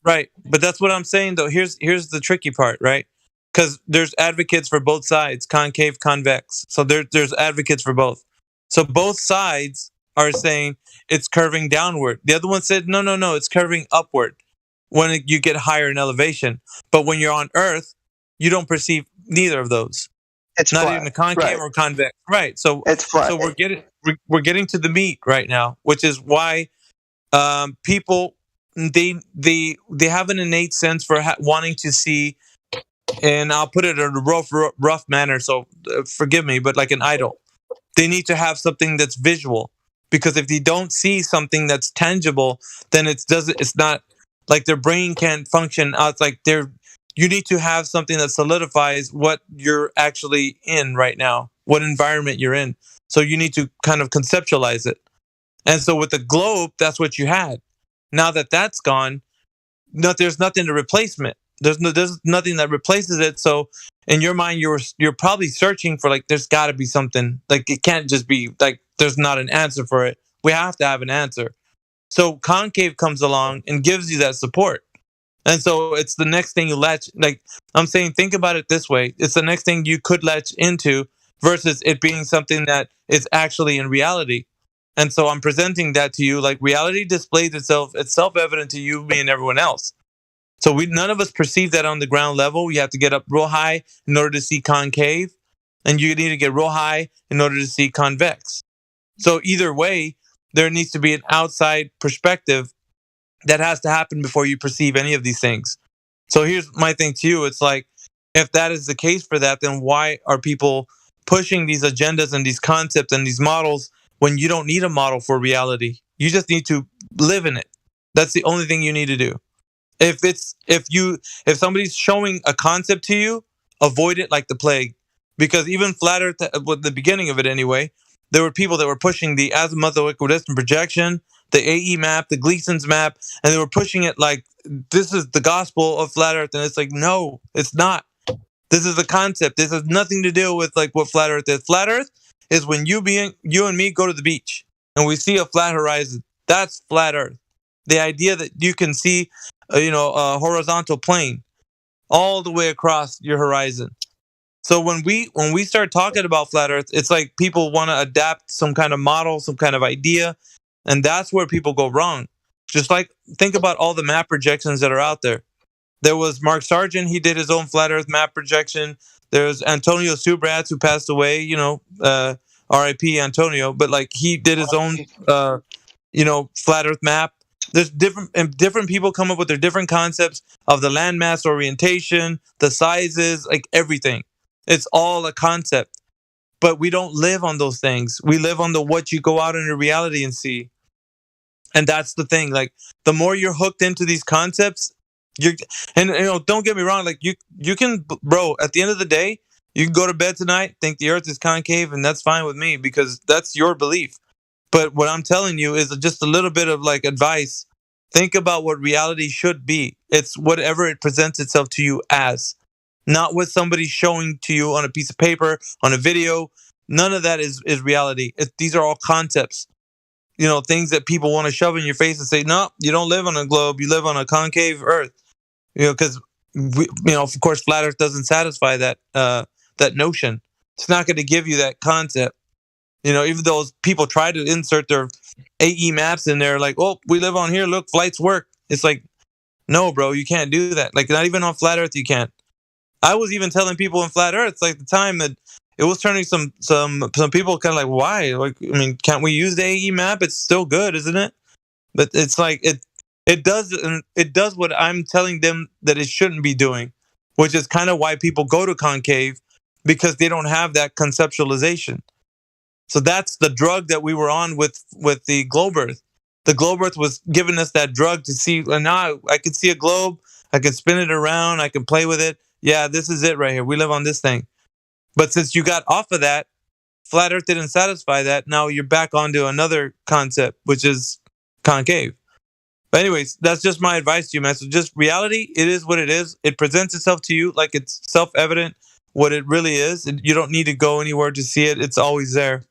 Right. But that's what I'm saying, though. Here's the tricky part, right? Because there's advocates for both sides, concave, convex. So there's advocates for both. So both sides are saying it's curving downward. The other one said, no, it's curving upward when you get higher in elevation. But when you're on Earth, you don't perceive neither of those. It's not flat. even a concave or convex. Right. So it's flat. So we're getting to the meat right now, which is why people they have an innate sense for wanting to see. And I'll put it in a rough manner, so forgive me, but like an idol. They need to have something that's visual, because if they don't see something that's tangible, then it's not like their brain can't function. It's like you need to have something that solidifies what you're actually in right now, what environment you're in. So you need to kind of conceptualize it. And so with the globe, that's what you had. Now that that's gone, there's nothing to replacement. There's nothing that replaces it. So in your mind, you're probably searching for like, there's got to be something. Like it can't just be like there's not an answer for it. We have to have an answer. So concave comes along and gives you that support. And so it's the next thing you latch. Like I'm saying, think about it this way: it's the next thing you could latch into versus it being something that is actually in reality. And so I'm presenting that to you like reality displays itself. It's self-evident to you, me, and everyone else. So none of us perceive that on the ground level. You have to get up real high in order to see concave, and you need to get real high in order to see convex. So either way, there needs to be an outside perspective that has to happen before you perceive any of these things. So here's my thing to you. It's like, if that is the case for that, then why are people pushing these agendas and these concepts and these models when you don't need a model for reality? You just need to live in it. That's the only thing you need to do. If somebody's showing a concept to you, avoid it like the plague. Because even flat Earth, with the beginning of it anyway, there were people that were pushing the azimuthal equidistant projection, the AE map, the Gleason's map, and they were pushing it like this is the gospel of flat Earth. And it's like, no, it's not. This is a concept. This has nothing to do with like what flat Earth is. Flat Earth is when you and me go to the beach and we see a flat horizon. That's flat Earth. The idea that you can see, a horizontal plane all the way across your horizon. So when we start talking about flat Earth, it's like people want to adapt some kind of model, some kind of idea, and that's where people go wrong. Just like think about all the map projections that are out there. There was Mark Sargent, he did his own flat Earth map projection. There's Antonio Subratz, who passed away, R.I.P. Antonio, but like he did his own flat Earth map. There's different people come up with their different concepts of the landmass orientation, the sizes, like everything. It's all a concept, but we don't live on those things. We live on what you go out into reality and see. And that's the thing. Like the more you're hooked into these concepts, don't get me wrong. Like you can, bro, at the end of the day, you can go to bed tonight, think the earth is concave, and that's fine with me because that's your belief. But what I'm telling you is just a little bit of like advice. Think about what reality should be. It's whatever it presents itself to you as. Not what somebody's showing to you on a piece of paper, on a video. None of that is reality. These are all concepts. Things that people want to shove in your face and say, no, you don't live on a globe. You live on a concave Earth. Because, of course, flat Earth doesn't satisfy that notion. It's not going to give you that concept. Even though people try to insert their AE maps in there, like, oh, we live on here. Look, flights work. It's like, no, bro, you can't do that. Like, not even on flat Earth, you can't. I was even telling people in flat Earth, like the time that it was turning some people kind of like, why? Like, I mean, can't we use the AE map? It's still good, isn't it? But it's like it does what I'm telling them that it shouldn't be doing, which is kind of why people go to concave, because they don't have that conceptualization. So that's the drug that we were on with the globe Earth. The globe Earth was giving us that drug to see, and now I can see a globe, I can spin it around, I can play with it. Yeah, this is it right here. We live on this thing. But since you got off of that, flat Earth didn't satisfy that. Now you're back onto another concept, which is concave. But anyways, that's just my advice to you, man. So just reality, it is what it is. It presents itself to you like it's self-evident what it really is. You don't need to go anywhere to see it. It's always there.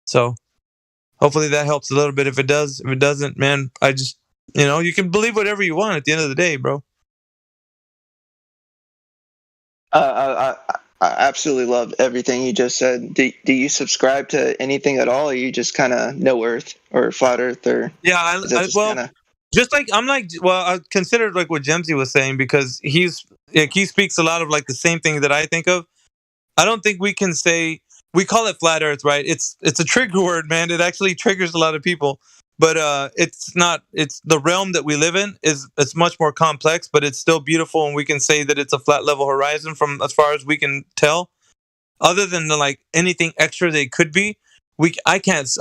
So hopefully that helps a little bit. If it does, if it doesn't, man, I just, you can believe whatever you want at the end of the day, bro. I absolutely love everything you just said. Do you subscribe to anything at all, or you just kind of know Earth or flat Earth, or yeah? Just like I considered like what Jemsy was saying, because he speaks a lot of like the same thing that I think of. I don't think we can say, we call it flat Earth, right? It's a trigger word, man. It actually triggers a lot of people. But it's not. It's the realm that we live in it's much more complex, but it's still beautiful, and we can say that it's a flat level horizon from as far as we can tell. Other than like anything extra they could be, I'm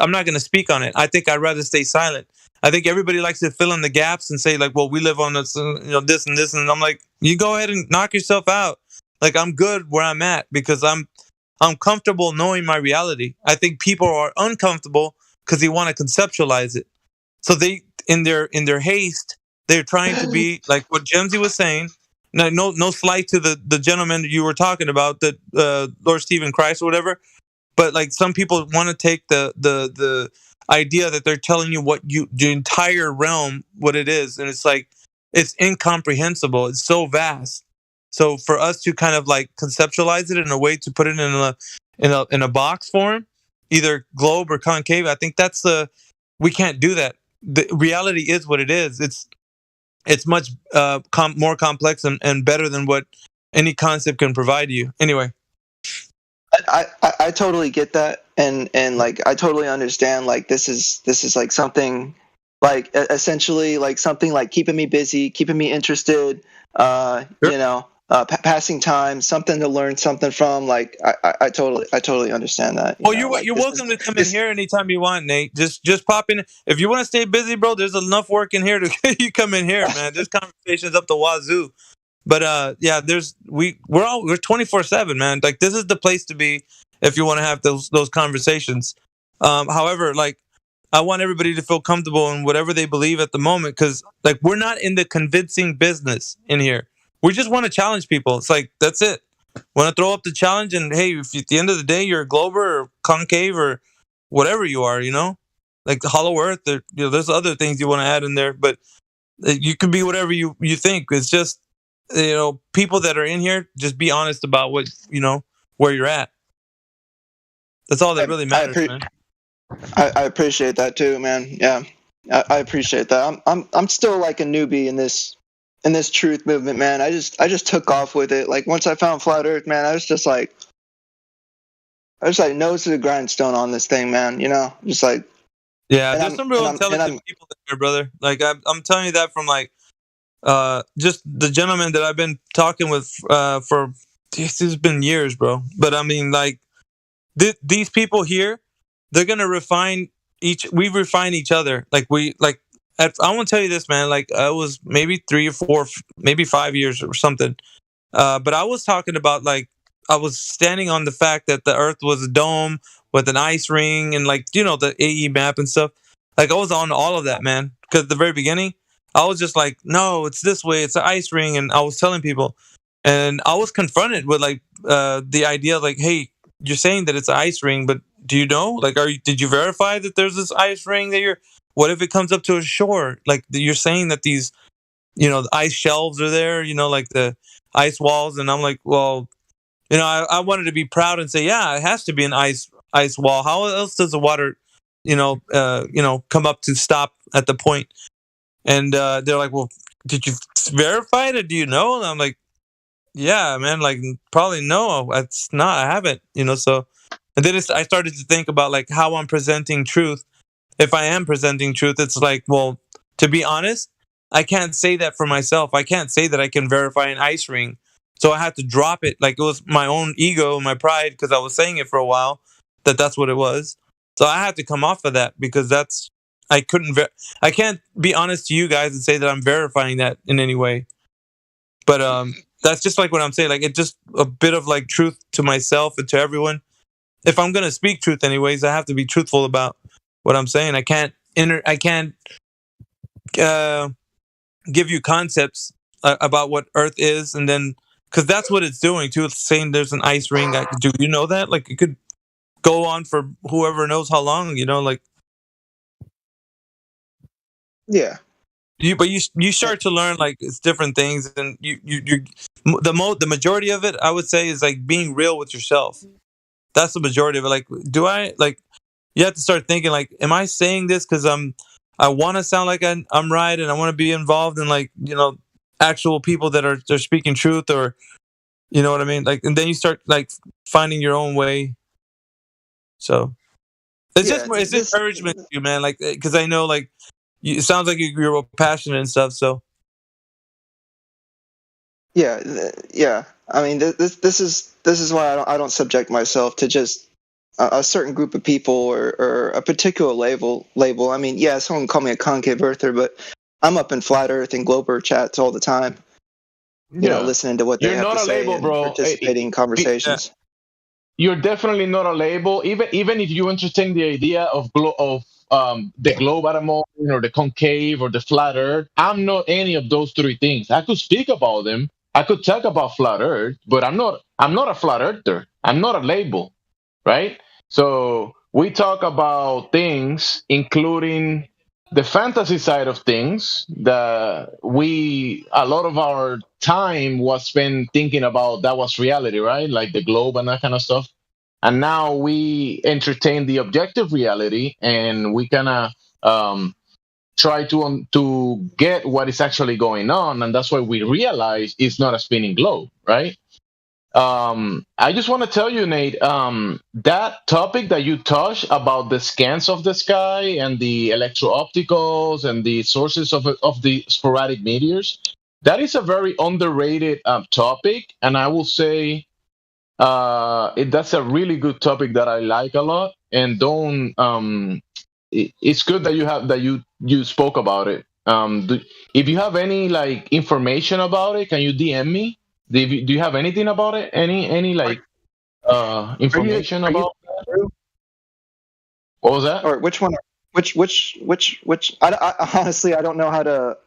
not going to speak on it. I think I'd rather stay silent. I think everybody likes to fill in the gaps and say like, well, we live on this, this and this, and I'm like, you go ahead and knock yourself out. Like I'm good where I'm at because I'm comfortable knowing my reality. I think people are uncomfortable because they want to conceptualize it. So they, in their haste, they're trying to be like what Jemsy was saying. No slight to the gentleman you were talking about, that Lord Stephen Christ or whatever. But like some people want to take the idea that they're telling you the entire realm, what it is, and it's like it's incomprehensible. It's so vast. So for us to kind of like conceptualize it in a way to put it in a box form, either globe or concave, I think we can't do that. The reality is what it is. It's much more complex and better than what any concept can provide you. Anyway, I totally get that. and like I totally understand. Like this is like something like essentially like something like keeping me busy, keeping me interested. Passing time, something to learn something from. Like I totally understand that. You're welcome to come in here anytime you want, Nate. Just pop in. If you want to stay busy, bro, there's enough work in here to you come in here, man. This conversation's up the wazoo. But yeah, we're 24/7, man. Like this is the place to be if you want to have those conversations. However, like I want everybody to feel comfortable in whatever they believe at the moment, because like we're not in the convincing business in here. We just want to challenge people. It's like that's it. Want to throw up the challenge, and hey, if at the end of the day you're a glober or concave or whatever you are, like the hollow earth, there's other things you want to add in there, but you can be whatever you think. It's just people that are in here, just be honest about what where you're at. That's all that really matters, man. I appreciate that too, man. Yeah, I appreciate that. I'm still like a newbie in this truth movement, man. I just took off with it. Like once I found flat Earth, man, I was like nose to the grindstone on this thing, man. Just like there's some real intelligent people in here, brother. Like I'm telling you that from like just the gentleman that I've been talking with for this has been years, bro. But I mean, like these people here, they're gonna refine we refine each other. Like I want to tell you this, man. Like I was maybe 3 or 4, maybe 5 years or something. But I was talking about like I was standing on the fact that the Earth was a dome with an ice ring and like the AE map and stuff. Like I was on all of that, man. Because at the very beginning, I was just like, no, it's this way. It's an ice ring, and I was telling people, and I was confronted with like the idea, like, hey, you're saying that it's an ice ring, but do you know? Like, did you verify that there's this ice ring that you're? What if it comes up to a shore? Like you're saying that these, the ice shelves are there, like the ice walls. And I'm like, well, I wanted to be proud and say, yeah, it has to be an ice wall. How else does the water, come up to stop at the point? And they're like, well, did you verify it? Or do you know? And I'm like, yeah, man, like probably no, it's not. I haven't, so. And then I started to think about like how I'm presenting truth. If I am presenting truth, it's like, well, to be honest, I can't say that for myself. I can't say that I can verify an ice ring. So I had to drop it. Like it was my own ego, my pride, because I was saying it for a while, that's what it was. So I had to come off of that because I can't be honest to you guys and say that I'm verifying that in any way. But that's just like what I'm saying. Like it's just a bit of like truth to myself and to everyone. If I'm going to speak truth anyways, I have to be truthful about what I'm saying. I can't give you concepts about what Earth is, and then because that's what it's doing too. It's saying there's an ice ring. Do you know that? Like it could go on for whoever knows how long. Like yeah. But you start to learn like it's different things, and the majority of it I would say is like being real with yourself. That's the majority of it. Like, do I like? You have to start thinking like, am I saying this because I want to sound like I'm right and I want to be involved in like actual people that are speaking truth, or you know what I mean? Like, and then you start like finding your own way. So it's just encouragement to you, man. Like, because I know like it sounds like you're passionate and stuff. So yeah. I mean, this is why I don't subject myself to just a certain group of people or a particular label. I mean, yeah, someone call me a concave earther, but I'm up in flat Earth and Glober chats all the time. Listening to what they have to say and participating in conversations. You're definitely not a label. Even if you entertain the idea of the globe at a moment, or the concave, or the flat Earth, I'm not any of those three things. I could speak about them. I could talk about flat Earth, but I'm not a flat earther. I'm not a label, right? So we talk about things, including the fantasy side of things, that a lot of our time was spent thinking about that was reality, right? Like the globe and that kind of stuff. And now we entertain the objective reality, and we kind of try to get what is actually going on, and that's why we realize it's not a spinning globe, right? I just want to tell you, Nate, that topic that you touched about the scans of the sky and the electro-opticals and the sources of the sporadic meteors, that is a very underrated topic, and I will say that's a really good topic that I like a lot. And don't it's good that you spoke about it. If you have any like information about it, can you DM me? Do you have anything about it? Any like information about that? What was that? Or which one? Which? I honestly, I don't know how to.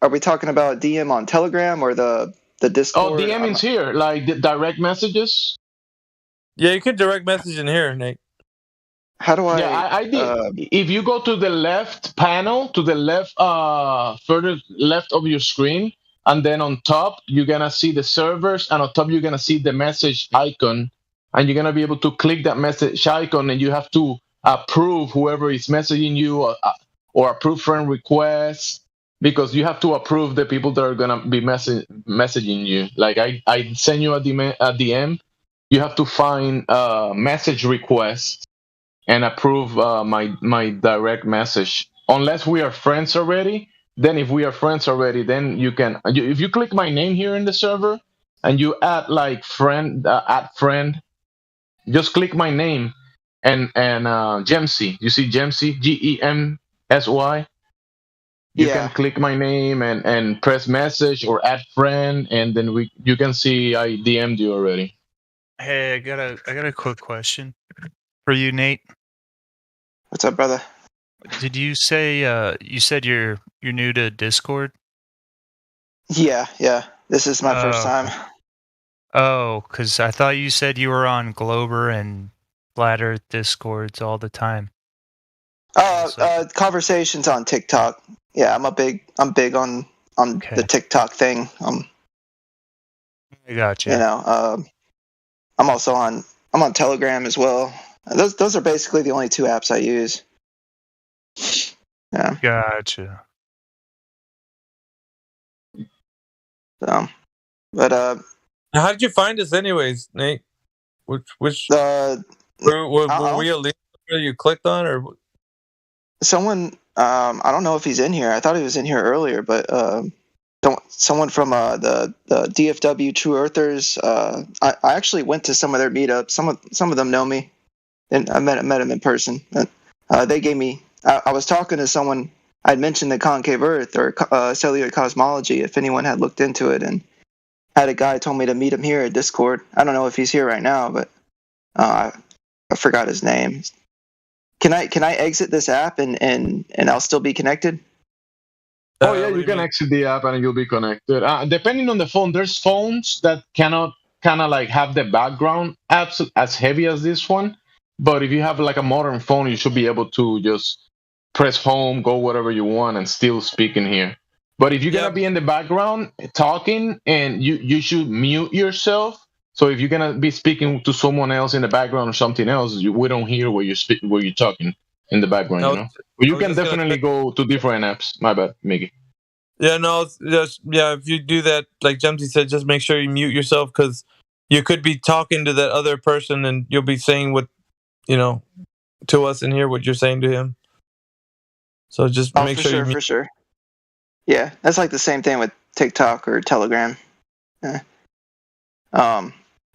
Are we talking about DM on Telegram or the Discord? Oh, DM is here, like the direct messages. Yeah, you can direct message in here, Nate. How do I? Yeah, I did. If you go to the left panel, to the left, further left of your screen, and then on top you're gonna see the servers, and on top you're gonna see the message icon, and you're gonna be able to click that message icon, and you have to approve whoever is messaging you, or approve friend requests, because you have to approve the people that are gonna be messaging you. Like I send you a DM, you have to find message requests and approve my direct message. Unless we are friends already, then if we are friends already, then you can. If you click my name here in the server and you add like friend, add friend, just click my name and Gemsy. You see Gemsy, GEMSY. You can click my name and press message or add friend, and then you can see I DM'd you already. Hey, I got a quick question for you, Nate. What's up, brother? Did you say you said you're new to Discord? Yeah. This is my first time. Oh, because I thought you said you were on Glober and Flat Earth Discords all the time. Conversations on TikTok. Yeah, I'm big on the TikTok thing. I got you. You know, I'm also on Telegram as well. Those are basically the only two apps I use. Yeah. Gotcha. So, but how did you find us, anyways, Nate? Which were we a link that you clicked on, or someone? I don't know if he's in here. I thought he was in here earlier, but someone from the DFW True Earthers. I actually went to some of their meetups. Some of them know me, and I met them in person. They gave me. I was talking to someone. I'd mentioned the concave Earth or cellular cosmology. If anyone had looked into it, and had a guy told me to meet him here at Discord. I don't know if he's here right now, but I forgot his name. Can I exit this app and I'll still be connected? Oh yeah, you can exit the app and you'll be connected. Depending on the phone, there's phones that cannot kind of like have the background apps as heavy as this one. But if you have like a modern phone, you should be able to just press home, go whatever you want, and still speak in here. But if you're gonna be in the background talking, and you should mute yourself. So if you're gonna be speaking to someone else in the background or something else, we don't hear where you're talking in the background. You know, but you can definitely go to different apps. My bad, Mickey. Yeah, no, if you do that, like Gemsy said, just make sure you mute yourself, because you could be talking to that other person and you'll be saying what, to us in here, what you're saying to him. So just make sure you mute. For sure. Yeah, that's like the same thing with TikTok or Telegram.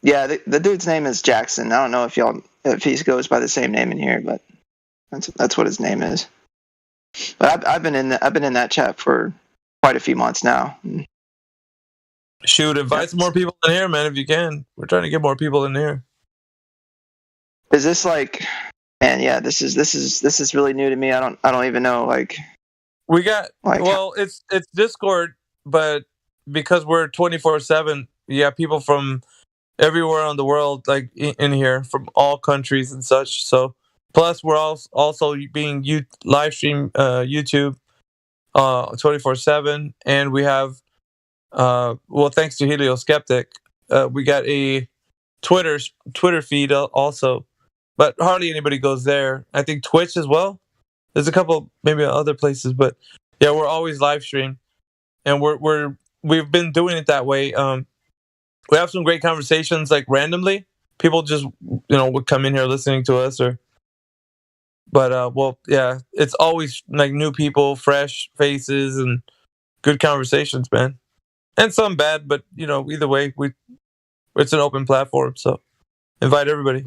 Yeah, the dude's name is Jackson. I don't know if he goes by the same name in here, but that's what his name is. But I've been in that chat for quite a few months now. Shoot, invite some more people in here, man, if you can. We're trying to get more people in here. Is this like, man? Yeah, this is really new to me. I don't even know. Like, we got it's Discord, but because we're 24/7, you have people from everywhere on the world, like in here, from all countries and such. So plus we're also being live stream YouTube 24/7, and we have thanks to Helio Skeptic, we got a Twitter feed also, but hardly anybody goes there. I think Twitch as well. There's a couple maybe other places, but yeah, we're always live stream, and we've been doing it that way. we have some great conversations, like randomly. People just would come in here listening to us, but well, yeah, it's always like new people, fresh faces, and good conversations, man. And some bad, but either way, it's an open platform, so invite everybody.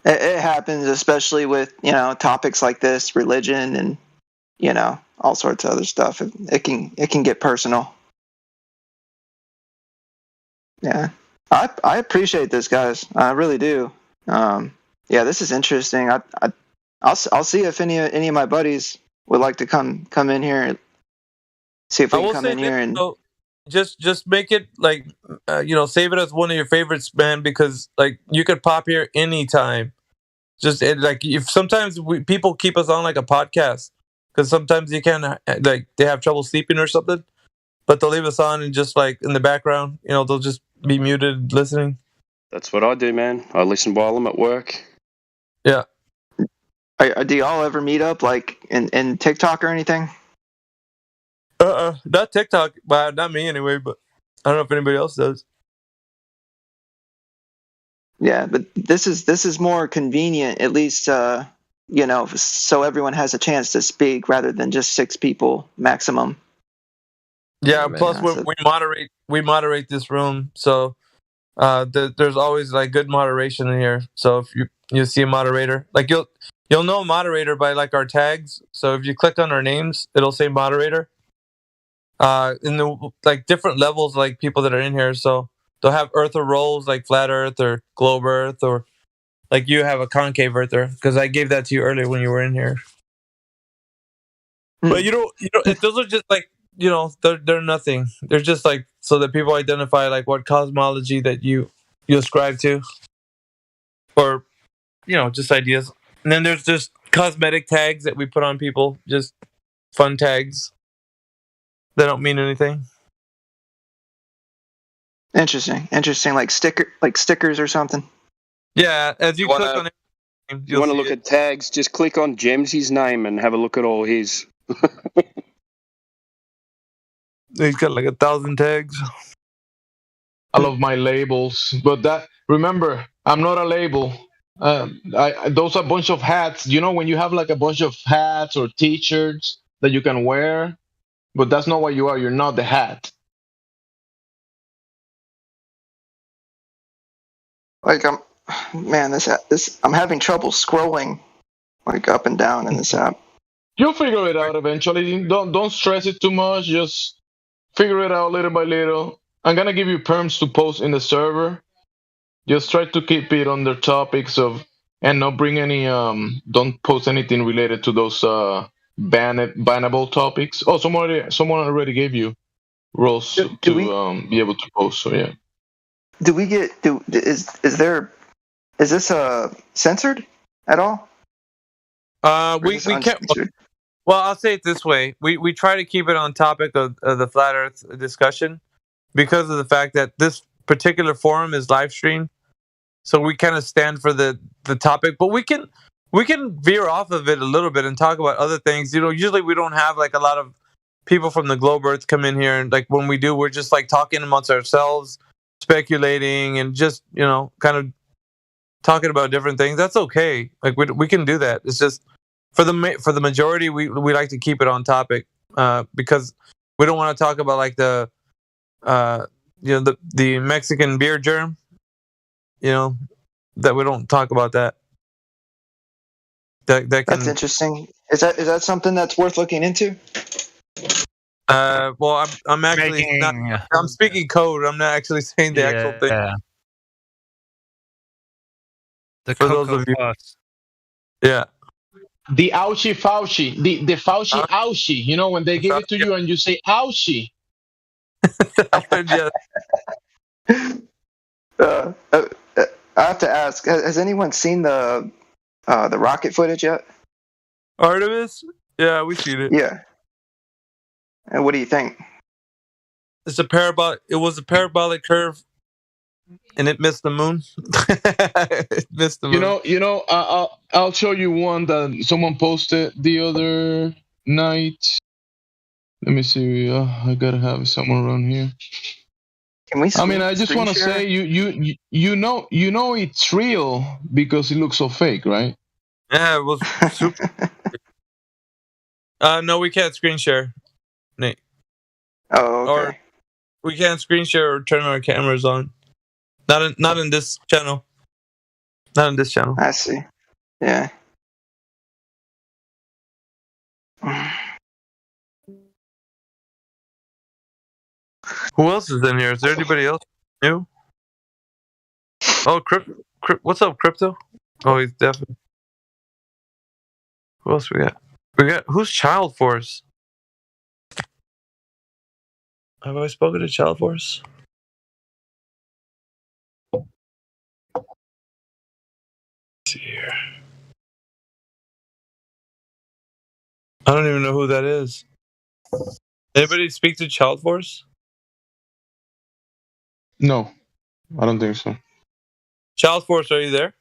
It happens, especially with topics like this, religion, and all sorts of other stuff. It can get personal. Yeah, I appreciate this, guys. I really do. Yeah, this is interesting. I'll see if any of my buddies would like to come in here and see if we can come in here and. Just make it like save it as one of your favorites, man, because like you could pop here anytime. Just like if sometimes people keep us on like a podcast because sometimes you can't, like they have trouble sleeping or something, but they'll leave us on and just like in the background, they'll just be muted listening. That's what I do, man. I listen while I'm at work. Yeah. Do y'all ever meet up like in TikTok or anything? Not TikTok, but not me anyway. But I don't know if anybody else does. Yeah, but this is more convenient, at least so everyone has a chance to speak rather than just 6 people maximum. Yeah. Plus, we moderate this room, so there's always like good moderation in here. So if you see a moderator, like you'll know a moderator by like our tags. So if you click on our names, it'll say moderator. In the like different levels, like people that are in here, so they'll have earther roles like flat earth or globe earth, or like you have a concave earther because I gave that to you earlier when you were in here. But those are just like they're nothing. They're just like so that people identify like what cosmology that you ascribe to, or just ideas. And then there's just cosmetic tags that we put on people, just fun tags. They don't mean anything. Interesting. Like stickers or something. Yeah, as you click on it, you want to look at tags, just click on Gemsy's name and have a look at all his. He's got like 1,000 tags. I love my labels, but remember, I'm not a label. Those are a bunch of hats. When you have like a bunch of hats or T-shirts that you can wear, but that's not what you are. You're not the hat. Like I'm having trouble scrolling like up and down in this app. You'll figure it out eventually. Don't stress it too much. Just figure it out little by little. I'm gonna give you perms to post in the server. Just try to keep it under topics and not bring any don't post anything related to those bannable topics. Oh, someone already gave you roles to be able to post. So yeah. Is this censored at all? We can't. Well, I'll say it this way: we try to keep it on topic of the flat Earth discussion because of the fact that this particular forum is live streamed. So we kind of stand for the topic, but we can veer off of it a little bit and talk about other things. Usually we don't have like a lot of people from the globe Earth come in here, and like when we do, we're just like talking amongst ourselves, speculating, and just kind of talking about different things. That's okay. Like we can do that. It's just for the majority, we like to keep it on topic because we don't want to talk about like the Mexican beer germ. That we don't talk about that. That's interesting. Is that something that's worth looking into? Well, I'm actually I'm speaking code. I'm not actually saying the actual thing. Yeah. The for those of you, yeah. The ouchie Fauci, the Fauci ouchie. When they give it to you and you say ouchie. I have to ask: has anyone seen the rocket footage yet? Artemis? Yeah, we've seen it. Yeah. And what do you think? It's a parabolic. It was a parabolic curve, and it missed the moon. It missed the moon. I'll show you one that someone posted the other night. Let me see. I gotta have it somewhere around here. Can we? I mean, I just want to say you know it's real because it looks so fake, right? Yeah, it was super. No, we can't screen share, Nate. Oh, okay. Or we can't screen share or turn our cameras on. Not in this channel. Not in this channel. I see. Yeah. Who else is in here? Is there anybody else new? Oh, what's up, Crypto? Oh, he's definitely. Who else we got? Who's Child Force? Have I spoken to Child Force? Let's see here. I don't even know who that is. Anybody speak to Child Force? No, I don't think so. Child Force, are you there?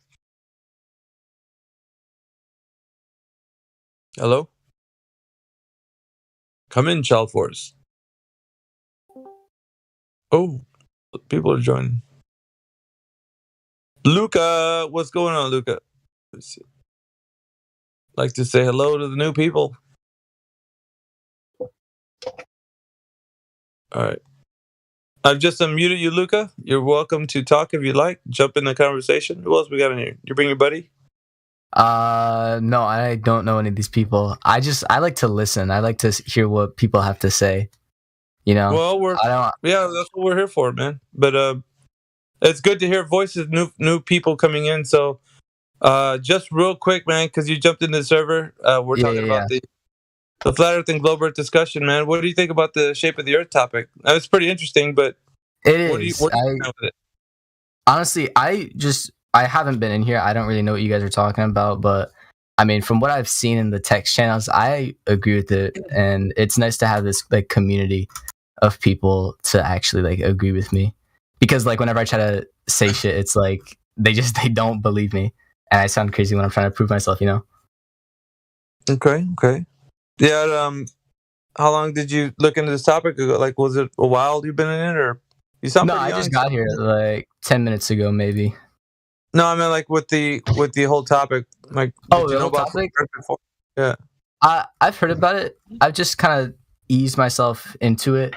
Hello? Come in, Child Force. Oh, people are joining. Luca, what's going on, Luca? Let's see. Like to say hello to the new people. All right. I've just unmuted you, Luca. You're welcome to talk if you like. Jump in the conversation. Who else we got in here? You bring your buddy? No, I don't know any of these people. I like to listen. I like to hear what people have to say. You know. Well, that's what we're here for, man. But it's good to hear voices, new people coming in. So, just real quick, man, because you jumped into the server. We're talking about the flat Earth and globe Earth discussion, man. What do you think about the shape of the Earth topic? It's pretty interesting, but it is. What do you think of it? Honestly, I haven't been in here. I don't really know what you guys are talking about, but I mean, from what I've seen in the text channels, I agree with it, and it's nice to have this like community of people to actually like agree with me. Because like whenever I try to say shit, it's like they don't believe me, and I sound crazy when I'm trying to prove myself, you know. Okay. Yeah. How long did you look into this topic? Like, was it a while you've been in it, or you sound? No, I just got here like 10 minutes ago, maybe. No, I mean like with the whole topic. Like, did you know about topic? Before? Yeah. I've heard about it. I've just kind of eased myself into it,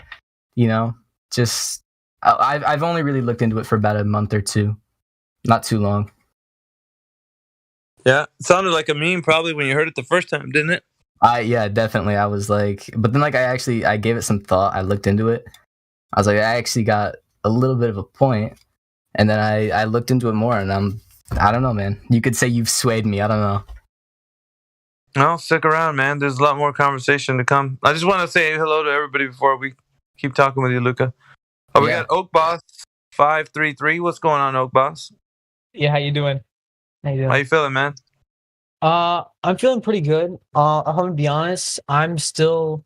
you know. Just I've only really looked into it for about a month or two, not too long. Yeah, it sounded like a meme probably when you heard it the first time, didn't it? Yeah, definitely. I was like, but then like I gave it some thought. I looked into it. I was like, I actually got a little bit of a point, and then I looked into it more, and I don't know, man. You could say you've swayed me. I don't know. No, stick around, man. There's a lot more conversation to come. I just want to say hello to everybody before we keep talking with you, Luca. We got Oak Boss 533. What's going on, Oak Boss? Yeah, how you doing? How you feeling, man? I'm feeling pretty good. I'm gonna be honest. I'm still,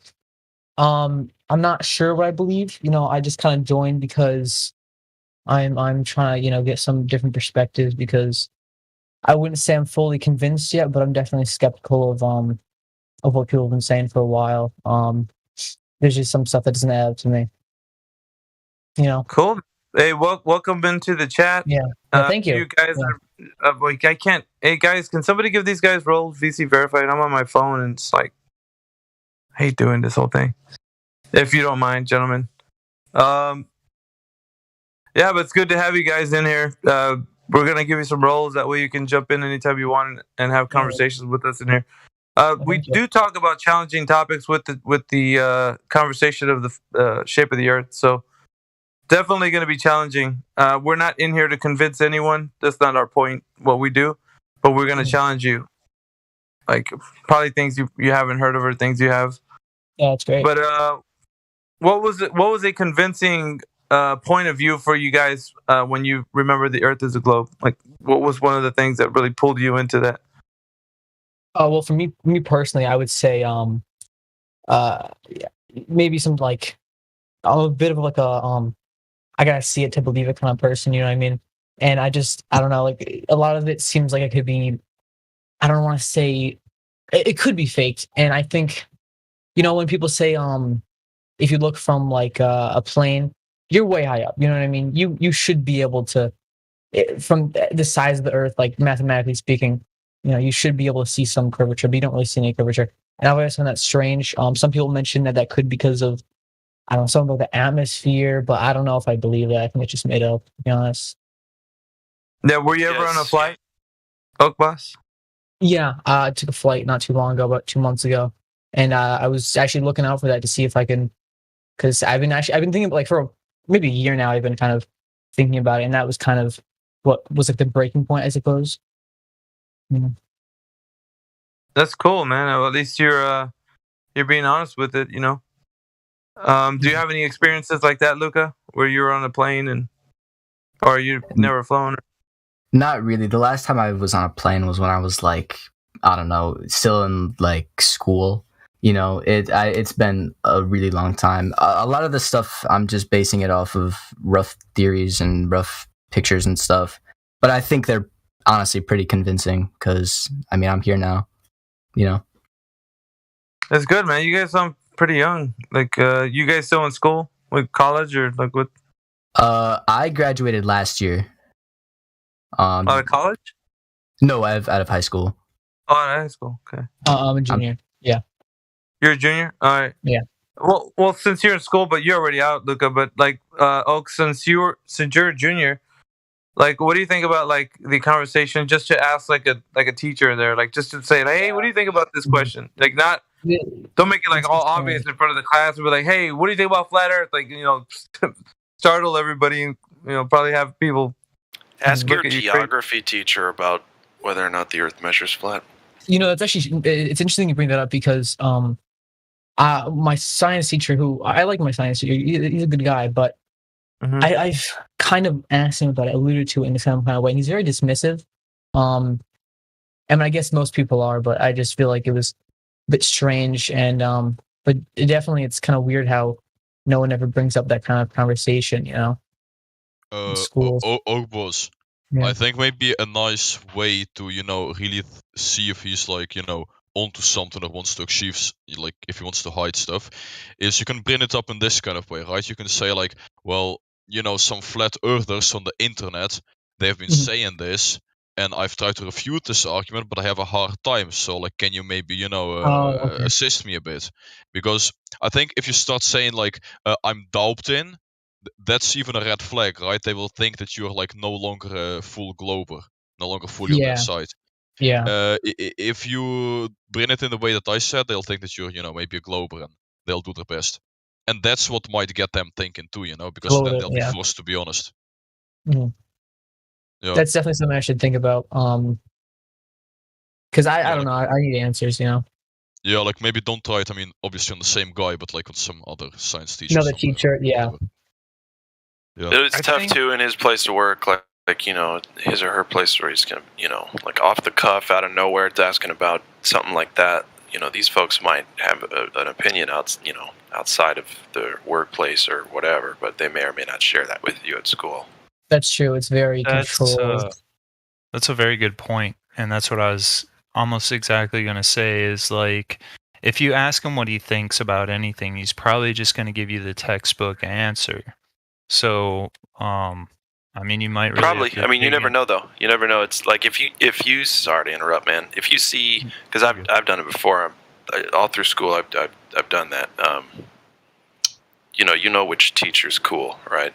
I'm not sure what I believe. You know, I just kind of joined because I'm trying to, you know, get some different perspectives because I wouldn't say I'm fully convinced yet, but I'm definitely skeptical of what people have been saying for a while. There's just some stuff that doesn't add up to me. You know. Cool. Hey, welcome into the chat. Yeah. Thank you. You guys are like, I can't. Hey guys, can somebody give these guys roles VC verified? I'm on my phone and it's like, I hate doing this whole thing. If you don't mind, gentlemen. Yeah, but it's good to have you guys in here. We're gonna give you some roles. That way you can jump in anytime you want and have conversations with us in here. We do talk about challenging topics with the conversation of the shape of the Earth. So definitely going to be challenging. We're not in here to convince anyone. That's not our point. What we do, but we're going to challenge you. Like probably things you haven't heard of or things you have. Yeah, that's great. But what was a convincing point of view for you guys when you remember the Earth as a globe? Like, what was one of the things that really pulled you into that? Well, for me personally, I would say, maybe some like, I'm a bit of like a I gotta see it to believe it kind of person. You know what I mean? And I don't know. Like a lot of it seems like it could be. I don't want to say it could be faked, and I think, you know, when people say if you look from like a plane, you're way high up. You know what I mean? You should be able to, from the size of the Earth, like mathematically speaking, you should be able to see some curvature, but you don't really see any curvature. And I've always found that strange. Some people mention that could be because of, I don't know, something about the atmosphere, but I don't know if I believe that. I think it's just made up, to be honest. Yeah, were you ever on a flight, Oak Boss? Yeah, I took a flight not too long ago, about 2 months ago, and I was actually looking out for that to see if I can, because I've been thinking, like, for maybe a year now. I've been kind of thinking about it, and that was kind of what was like the breaking point, I suppose. That's cool, man. Well, at least you're being honest with it, Do you have any experiences like that, Luca, where you were on a plane or you've never flown? Not really. The last time I was on a plane was when I was like, I don't know, still in like school. It's been a really long time. A lot of the stuff I'm just basing it off of rough theories and rough pictures and stuff. But I think they're honestly pretty convincing because, I mean, I'm here now, That's good, man. You guys sound pretty young. Like, you guys still in school, like college, or like what? I graduated last year. Out of college? No, out of high school. Oh, out of high school. Okay. I'm a junior. Yeah. You're a junior? All right. Yeah. Well, since you're in school, but you're already out, Luca. But like, Oak, since you're a junior, like, what do you think about like the conversation? Just to ask like a teacher there, like just to say, like, hey, what do you think about this question? Like, not don't make it like all obvious in front of the class. But like, hey, what do you think about flat Earth? Like, startle everybody, and probably have people. Ask your geography teacher about whether or not the Earth measures flat. That's actually, it's interesting you bring that up because my science teacher, who I like my science teacher, he's a good guy, but I've kind of asked him about it, alluded to it in some kind of way, and he's very dismissive. I mean, I guess most people are, but I just feel like it was a bit strange, and but it's kind of weird how no one ever brings up that kind of conversation, Oak Boss. Yeah. I think maybe a nice way to really see if he's like onto something or wants to achieve, like if he wants to hide stuff, is you can bring it up in this kind of way, right? You can say like, well, some flat earthers on the internet, they've been saying this, and I've tried to refute this argument, but I have a hard time. So like, can you maybe okay. assist me a bit? Because I think if you start saying like I'm doubting, that's even a red flag, right? They will think that you're like no longer a full glober, no longer fully on their side. Yeah. If you bring it in the way that I said, they'll think that you're, maybe a glober, and they'll do their best. And that's what might get them thinking too, because then they'll be forced to be honest. Mm-hmm. Yeah. That's definitely something I should think about. Because I don't know, I need answers, Yeah, like maybe don't try it. I mean, obviously on the same guy, but like on some other science teacher. Another teacher, yeah. It's tough too in his place to work, like his or her place where he's gonna, like off the cuff, out of nowhere, it's asking about something like that. These folks might have an opinion outside of their workplace or whatever, but they may or may not share that with you at school. That's true. It's very controlled. That's a very good point, and that's what I was almost exactly going to say. Is like, if you ask him what he thinks about anything, he's probably just going to give you the textbook answer. So, I mean, you might really probably. I mean, you never know, though. You never know. It's like if you sorry to interrupt, man. If you see, because I've done it before. All through school, I've done that. You know which teacher's cool, right?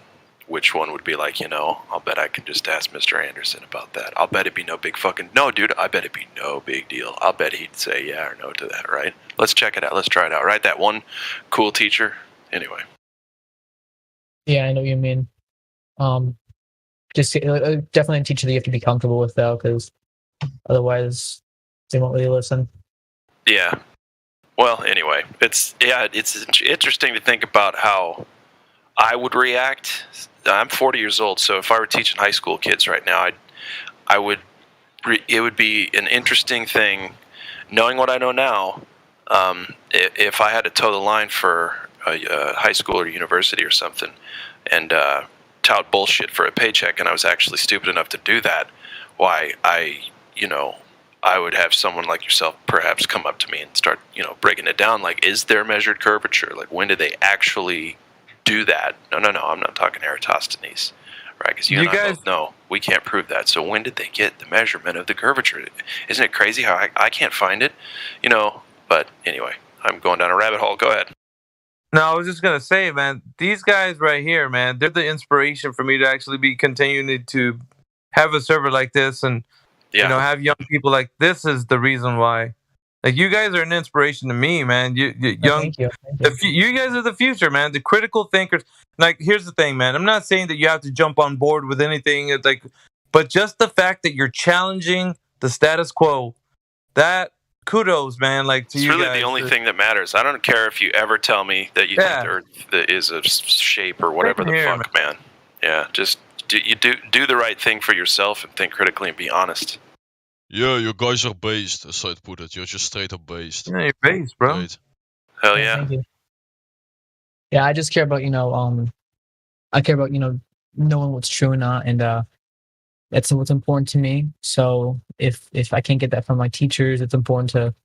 Which one would be like, I'll bet I can just ask Mr. Anderson about that. I'll bet it'd be no big fucking no, dude. I bet it'd be no big deal. I'll bet he'd say yeah or no to that, right? Let's check it out. Let's try it out, right? That one cool teacher. Anyway. Yeah, I know what you mean. Just definitely a teacher that you have to be comfortable with, though, because otherwise they won't really listen. Yeah. Well, anyway, it's interesting to think about how I would react. I'm 40 years old, so if I were teaching high school kids right now, it would be an interesting thing, knowing what I know now. If I had to toe the line for a high school or university or something, and tout bullshit for a paycheck, and I was actually stupid enough to do that, why I would have someone like yourself perhaps come up to me and start, breaking it down. Like, is there measured curvature? Like, when do they actually do that. No, I'm not talking Eratosthenes, right? Because you and I both know we can't prove that. So when did they get the measurement of the curvature? Isn't it crazy how I can't find it? But anyway, I'm going down a rabbit hole. Go ahead. No, I was just gonna say, man, these guys right here, man, they're the inspiration for me to actually be continuing to have a server like this, and have young people like this is the reason why. Like, you guys are an inspiration to me, man. You young, thank you. You guys are the future, man. The critical thinkers. Like, here's the thing, man. I'm not saying that you have to jump on board with anything. It's like, but just the fact that you're challenging the status quo, that. Kudos, man. Like, to it's you really guys. The only thing that matters. I don't care if you ever tell me that you think the Earth is a shape or whatever the fuck, man. Yeah, just do the right thing for yourself and think critically and be honest. Yeah, you guys are based, as I'd put it. You're just straight up based. Yeah, you're based, bro. Right. Hell yeah. Thank you. Yeah, I just care about I care about knowing what's true or not, and that's what's important to me. So if I can't get that from my teachers, it's important to,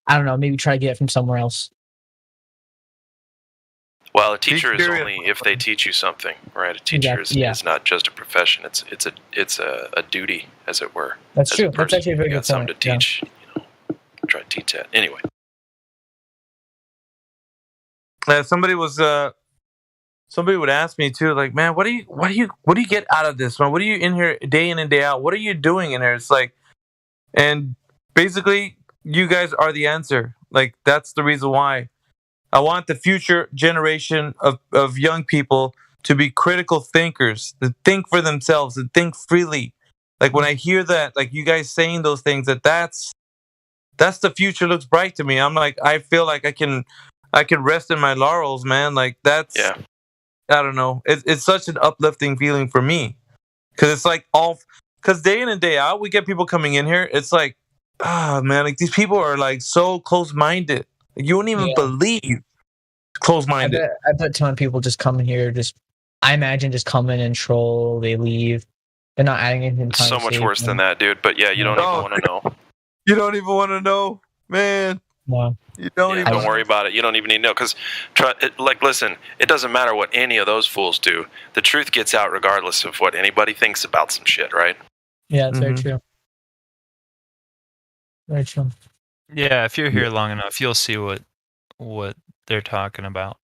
I don't know, maybe try to get it from somewhere else. Well, a teacher is only if they teach you something, right? A teacher is not just a profession; it's a duty, as it were. That's true. That's actually a very good point. Something to teach. Try to teach that anyway. Somebody would ask me too, like, man, what do you get out of this, man? What are you in here day in and day out? What are you doing in here? It's like, and basically, you guys are the answer. Like, that's the reason why I want the future generation of young people to be critical thinkers, to think for themselves, to think freely. Like, when I hear that, like, you guys saying those things, that's the future looks bright to me. I'm like, I feel like I can rest in my laurels, man. Like, that's. Yeah. I don't know. It's such an uplifting feeling for me, because it's like because day in and day out we get people coming in here. It's like, man, like, these people are like so close-minded. You won't even believe close-minded. I bet a ton of people just come in here. I imagine just come in and troll. They leave. They're not adding anything. It's so much worse than that, dude. But yeah, you don't even want to know. You don't even want to know, man. No. You don't even. Don't worry about it. You don't even need to know, because, listen, it doesn't matter what any of those fools do. The truth gets out regardless of what anybody thinks about some shit, right? Yeah, it's very true. Very true. Yeah, if you're here long enough, you'll see what they're talking about.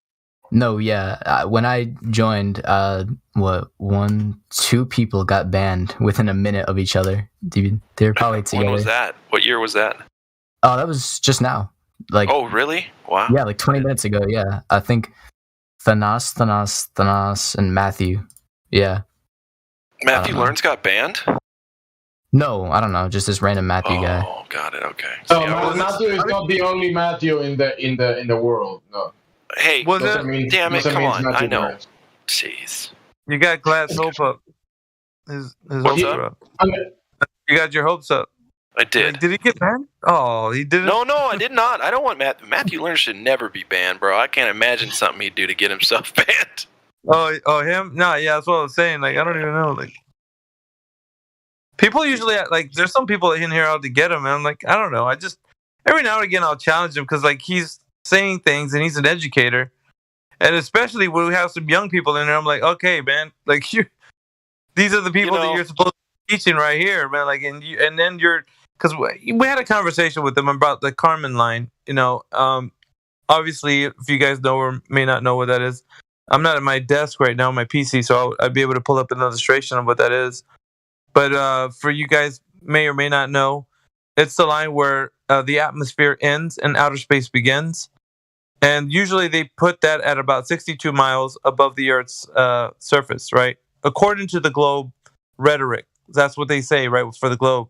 No, yeah. When I joined, 2 people got banned within a minute of each other. Dude, they were probably together. When was that? What year was that? Oh, that was just now. Like, oh, really? Wow. Yeah, like 20 minutes ago. Yeah, I think Thanos, and Matthew. Yeah. Matthew Learns got banned? No, I don't know. Just this random Matthew guy. Oh, got it. Okay. So Matthew is not the only Matthew in the world. No. Hey, damn it! Come on, I know. Jeez. You got Glad's hope up. His hopes are up. You got your hopes up. I did. Did he get banned? Oh, he didn't. No, I did not. I don't want Matthew Learns should never be banned, bro. I can't imagine something he'd do to get himself banned. Oh, him? No, yeah, that's what I was saying. Like, I don't even know. Like, people usually, like, there's some people in here out to get him, and I'm like, I don't know. I just, every now and again, I'll challenge him, because, like, he's saying things, and he's an educator. And especially when we have some young people in there, I'm like, okay, man, like, these are the people that you're supposed to be teaching right here, man. Like, and then you're, because we had a conversation with them about the Kármán line. Obviously, if you guys know or may not know what that is, I'm not at my desk right now on my PC, so I'd be able to pull up an illustration of what that is. But for you guys may or may not know, it's the line where the atmosphere ends and outer space begins. And usually they put that at about 62 miles above the Earth's surface, right? According to the globe rhetoric. That's what they say, right, for the globe.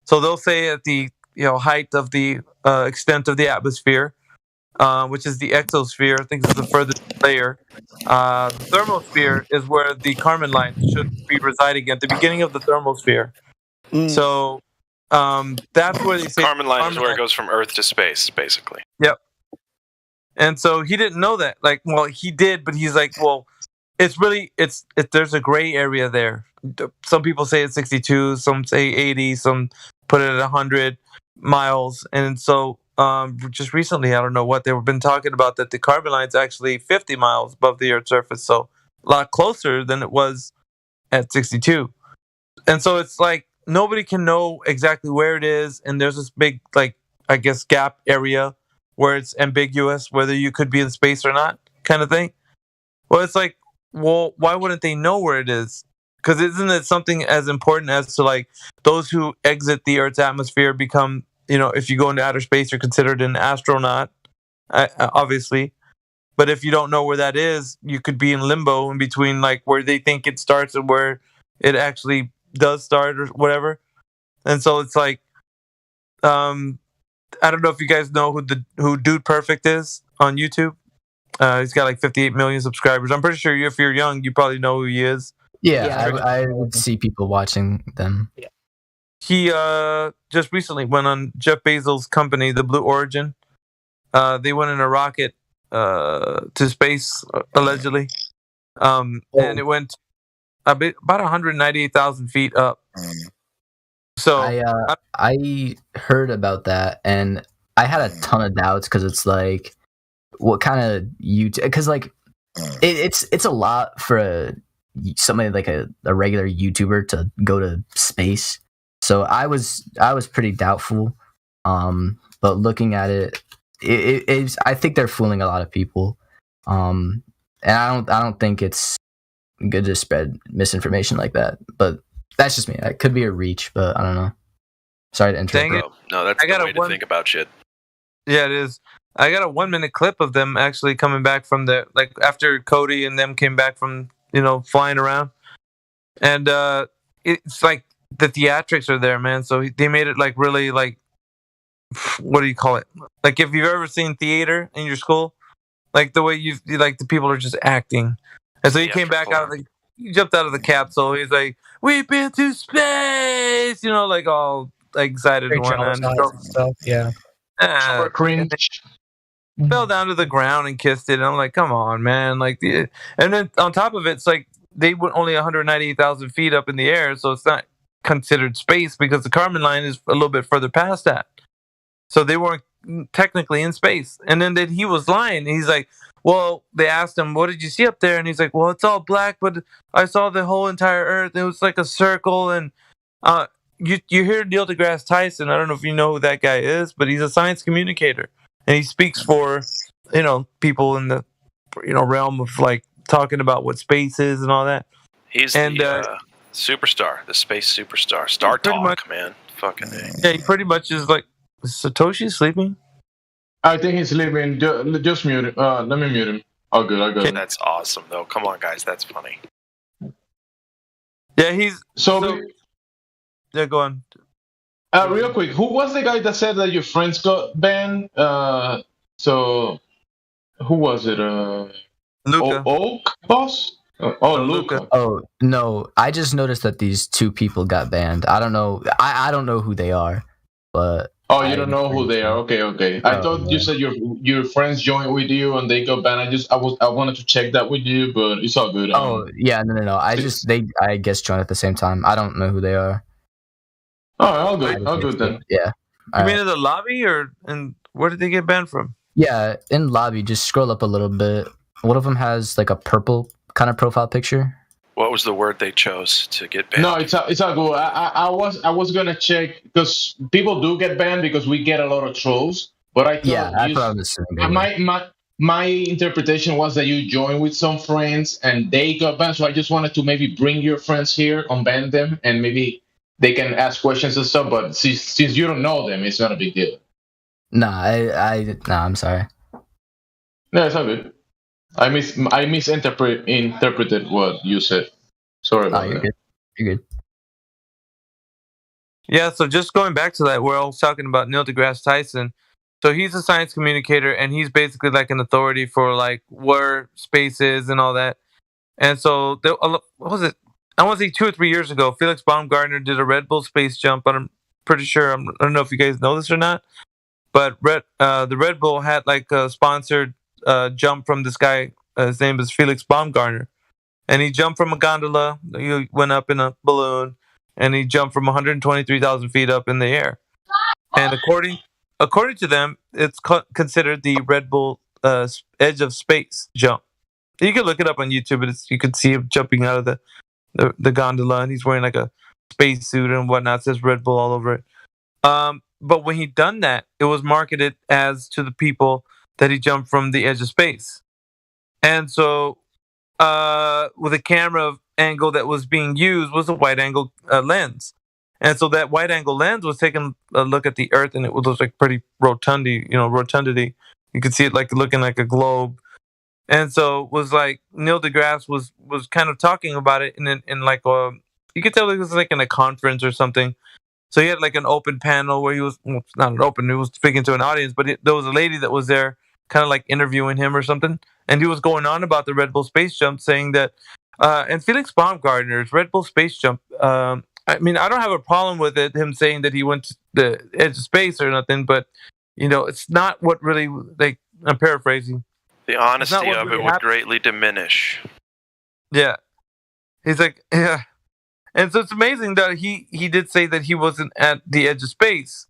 So they'll say at the height of the extent of the atmosphere, which is the exosphere, I think is the furthest layer. The thermosphere is where the Kármán line should be residing at the beginning of the thermosphere. So that's where they say Kármán line is where it goes from Earth to space, basically. Yep. And so he didn't know that. Like, well, he did, but he's like, well, it's really there's a gray area there. Some people say it's 62, some say 80, some put it at 100 miles. And so just recently, I don't know what they've been talking about, that the carbon line's actually 50 miles above the Earth's surface, so a lot closer than it was at 62. And so it's like nobody can know exactly where it is, and there's this big, like, I guess, gap area where it's ambiguous whether you could be in space or not, kind of thing. Well, it's like, well, why wouldn't they know where it is? Because isn't it something as important as to, like, those who exit the Earth's atmosphere become, if you go into outer space, you're considered an astronaut, obviously. But if you don't know where that is, you could be in limbo in between, like, where they think it starts and where it actually does start or whatever. And so it's like, I don't know if you guys know who Dude Perfect is on YouTube. He's got like 58 million subscribers. I'm pretty sure if you're young, you probably know who he is. Yeah, I would see people watching them. Yeah. He just recently went on Jeff Bezos' company, the Blue Origin. They went in a rocket to space, allegedly. And it went about 198,000 feet up. So I heard about that, and I had a ton of doubts because it's like, what kind of YouTube? Because like, it's a lot for somebody like a regular YouTuber to go to space. So I was pretty doubtful. But looking at it, I think they're fooling a lot of people. And I don't think it's good to spread misinformation like that. But that's just me. It could be a reach, but I don't know. Sorry to interrupt. No, that's the way to think about shit. Yeah, it is. I got a 1-minute clip of them actually coming back from like after Cody and them came back from, flying around. And it's like the theatrics are there, man. So they made it like really like, what do you call it? Like if you've ever seen theater in your school, like the way you like the people are just acting. And so he came back he jumped out of the capsule. He's like, "We've been to space," like all like excited and whatnot. Stuff, yeah. Fell down to the ground and kissed it. And I'm like, come on, man. Like, and then on top of it, it's like they went only 198,000 feet up in the air, so it's not considered space because the carbon line is a little bit further past that. So they weren't technically in space. And then he was lying. He's like, well, they asked him, what did you see up there? And he's like, well, it's all black, but I saw the whole entire Earth. It was like a circle. And you hear Neil deGrasse Tyson. I don't know if you know who that guy is, but he's a science communicator. And he speaks for, people in the, realm of like talking about what space is and all that. He's the superstar, the space superstar. Star Talk, man. Fucking A. Yeah, he pretty much is like, is Satoshi sleeping? I think he's sleeping. Just mute him. Let me mute him. All good. Okay, that's awesome, though. Come on, guys. That's funny. Yeah, he's... Yeah, go on. Real quick, who was the guy that said that your friends got banned? So, who was it? Luca. Oak Boss? Luca. Oh, no. I just noticed that these two people got banned. I don't know. I don't know who they are, but... Oh, you don't know who they are? Okay. I thought you said your friends joined with you and they got banned. I wanted to check that with you, but it's all good. Oh, yeah, no. I guess joined at the same time. I don't know who they are. Oh, all good then. Yeah. You mean in the lobby and where did they get banned from? Yeah, in lobby. Just scroll up a little bit. One of them has like a purple kind of profile picture. What was the word they chose to get banned? No, it's all good. I was gonna check because people do get banned because we get a lot of trolls. But I thought that's what I was assuming. My interpretation was that you joined with some friends and they got banned. So I just wanted to maybe bring your friends here, unban them, and maybe they can ask questions and stuff. But since you don't know them, it's not a big deal. I'm sorry. No, it's all good. I misinterpreted what you said. Sorry about that. You're good. Yeah, so just going back to that, we're all talking about Neil deGrasse Tyson. So he's a science communicator, and he's basically like an authority for like where space is and all that. And so, what was it? I want to say 2 or 3 years ago, Felix Baumgartner did a Red Bull space jump. I'm pretty sure, I don't know if you guys know this or not, but the Red Bull had like a sponsored jump from this guy. His name is Felix Baumgartner. And he jumped from a gondola. He went up in a balloon. And he jumped from 123,000 feet up in the air. And according according to them, it's considered the Red Bull Edge of Space jump. You can look it up on YouTube. You can see him jumping out of the gondola, and he's wearing like a space suit and whatnot. It says Red Bull all over it. But when he done that, it was marketed as to the people that he jumped from the edge of space. And so, with a camera angle that was being used was a wide angle lens. And so that wide angle lens was taking a look at the Earth, and it was like pretty rotundity. You could see it like looking like a globe. And so it was like Neil deGrasse was kind of talking about it in like you could tell it was like in a conference or something. So he had like an open panel where he was not an open, he was speaking to an audience, but there was a lady that was there kind of like interviewing him or something. And he was going on about the Red Bull space jump, saying that, and Felix Baumgartner's Red Bull space jump, I mean, I don't have a problem with it, him saying that he went to the edge of space or nothing, but, it's not what really, like, I'm paraphrasing. The honesty of it would greatly diminish. Yeah. He's like, yeah. And so it's amazing that he did say that he wasn't at the edge of space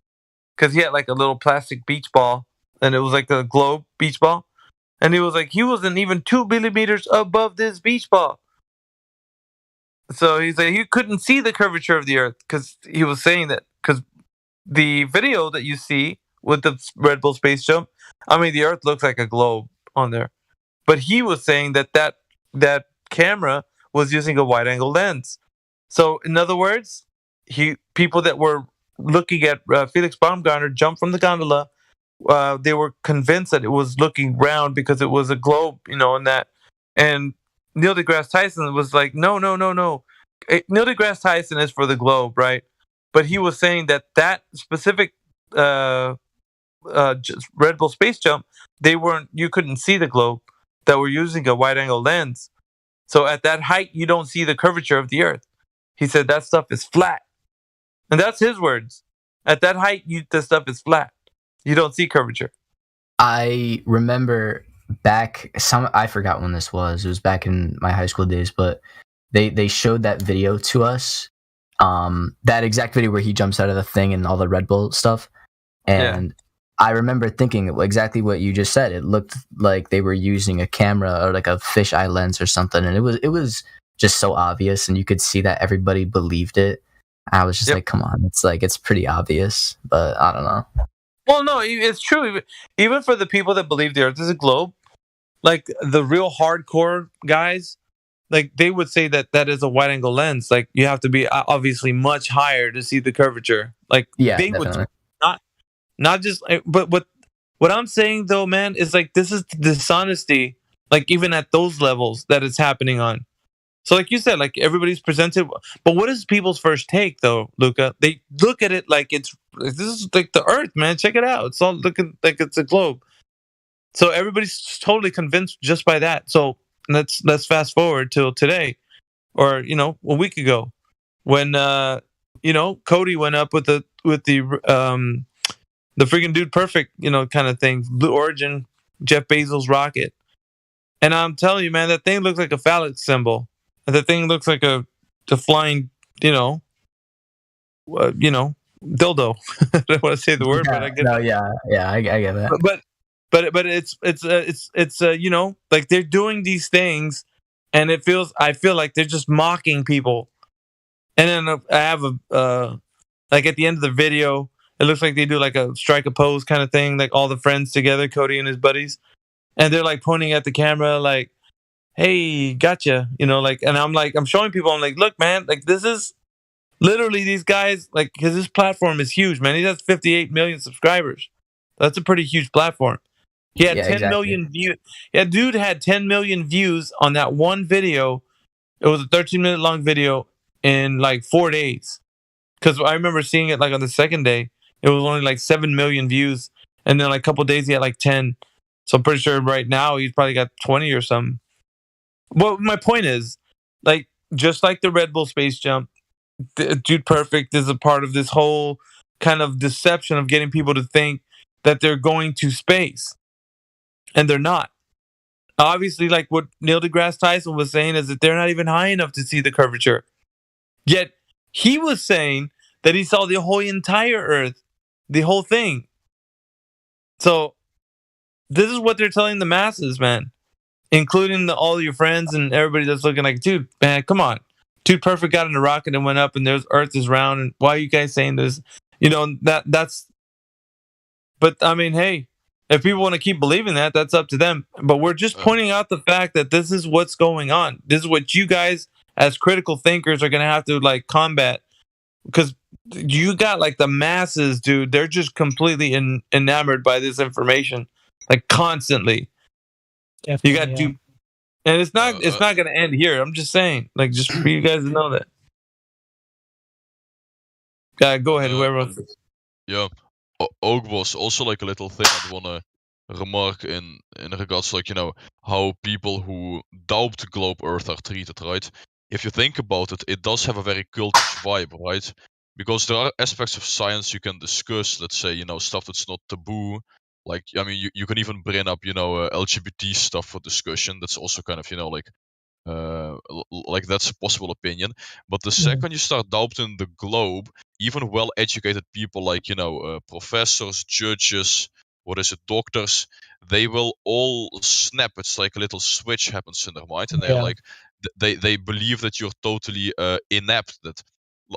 because he had like a little plastic beach ball, and it was like a globe beach ball. And he was like, he wasn't even 2 millimeters above this beach ball. So he's like, he couldn't see the curvature of the Earth because he was saying that because the video that you see with the Red Bull space jump, I mean, the Earth looks like a globe on there. But he was saying that camera was using a wide angle lens. So in other words, people that were looking at Felix Baumgartner jump from the gondola, they were convinced that it was looking round because it was a globe, and that. And Neil deGrasse Tyson was like, no. Neil deGrasse Tyson is for the globe, right? But he was saying that specific Red Bull space jump, you couldn't see the globe, that were using a wide angle lens. So at that height, you don't see the curvature of the Earth. He said that stuff is flat. And that's his words. At that height, the stuff is flat. You don't see curvature. I remember I forgot when this was. It was back in my high school days, but they showed that video to us. That exact video where he jumps out of the thing and all the Red Bull stuff. And I remember thinking exactly what you just said. It looked like they were using a camera or like a fisheye lens or something, and it was just so obvious, and you could see that everybody believed it. I was just like, come on, it's pretty obvious, but I don't know. Well, no, it's true. Even for the people that believe the Earth is a globe, like the real hardcore guys, like they would say that is a wide angle lens. Like you have to be obviously much higher to see the curvature. Like they definitely would not just. But what I'm saying though, man, is like this is dishonesty. Like even at those levels that it's happening on. So like you said, like everybody's presented, but what is people's first take though, Luca? They look at it like this is like the Earth, man. Check it out. It's all looking like it's a globe. So everybody's totally convinced just by that. So let's fast forward till today, or a week ago, when Cody went up with the freaking Dude Perfect, kind of thing, Blue Origin, Jeff Bezos rocket, and I'm telling you, man, that thing looks like a phallic symbol. The thing looks like a flying, dildo. I don't want to say the word, but I get. No, I get that. But it's like they're doing these things, and I feel like they're just mocking people. And then I have like at the end of the video, it looks like they do like a strike a pose kind of thing, like all the friends together, Cody and his buddies, and they're like pointing at the camera, like, hey, gotcha, and I'm showing people, I'm like, look, man, like this is literally these guys, like, because this platform is huge, man. He has 58 million subscribers. That's a pretty huge platform. He had 10 million views. Yeah, dude had 10 million views on that one video. It was a 13-minute long video in like 4 days. Because I remember seeing it like on the second day, it was only like 7 million views, and then like a couple days he had like 10. So I'm pretty sure right now he's probably got 20 or something. Well, my point is, like, just like the Red Bull space jump, Dude Perfect is a part of this whole kind of deception of getting people to think that they're going to space, and they're not. Obviously, like what Neil deGrasse Tyson was saying is that they're not even high enough to see the curvature. Yet he was saying that he saw the whole entire Earth, the whole thing. So this is what they're telling the masses, man, including all your friends and everybody that's looking like, dude, man, come on. Dude Perfect got in a rocket and went up, and there's Earth is round. And why are you guys saying this? You know, that's. But I mean, hey, if people want to keep believing that, that's up to them. But we're just pointing out the fact that this is what's going on. This is what you guys, as critical thinkers, are gonna have to like combat, because you got like the masses, dude. They're just completely enamored by this information, like constantly. Definitely, you got to, and it's not going to end here. I'm just saying, like, just for you guys to know that. Go ahead, whoever else. Yeah, Oak was also like a little thing I'd wanna remark in regards to, like, you know, how people who doubt globe Earth are treated, right? If you think about it, it does have a very cultish vibe, right? Because there are aspects of science you can discuss, let's say, you know, stuff that's not taboo. Like, I mean, you can even bring up, you know, LGBT stuff for discussion. That's also kind of, you know, like that's a possible opinion. But the second you start doubting the globe, even well-educated people like, you know, professors, judges, doctors, they will all snap. It's like a little switch happens in their mind, and they're like, they believe that you're totally inept. That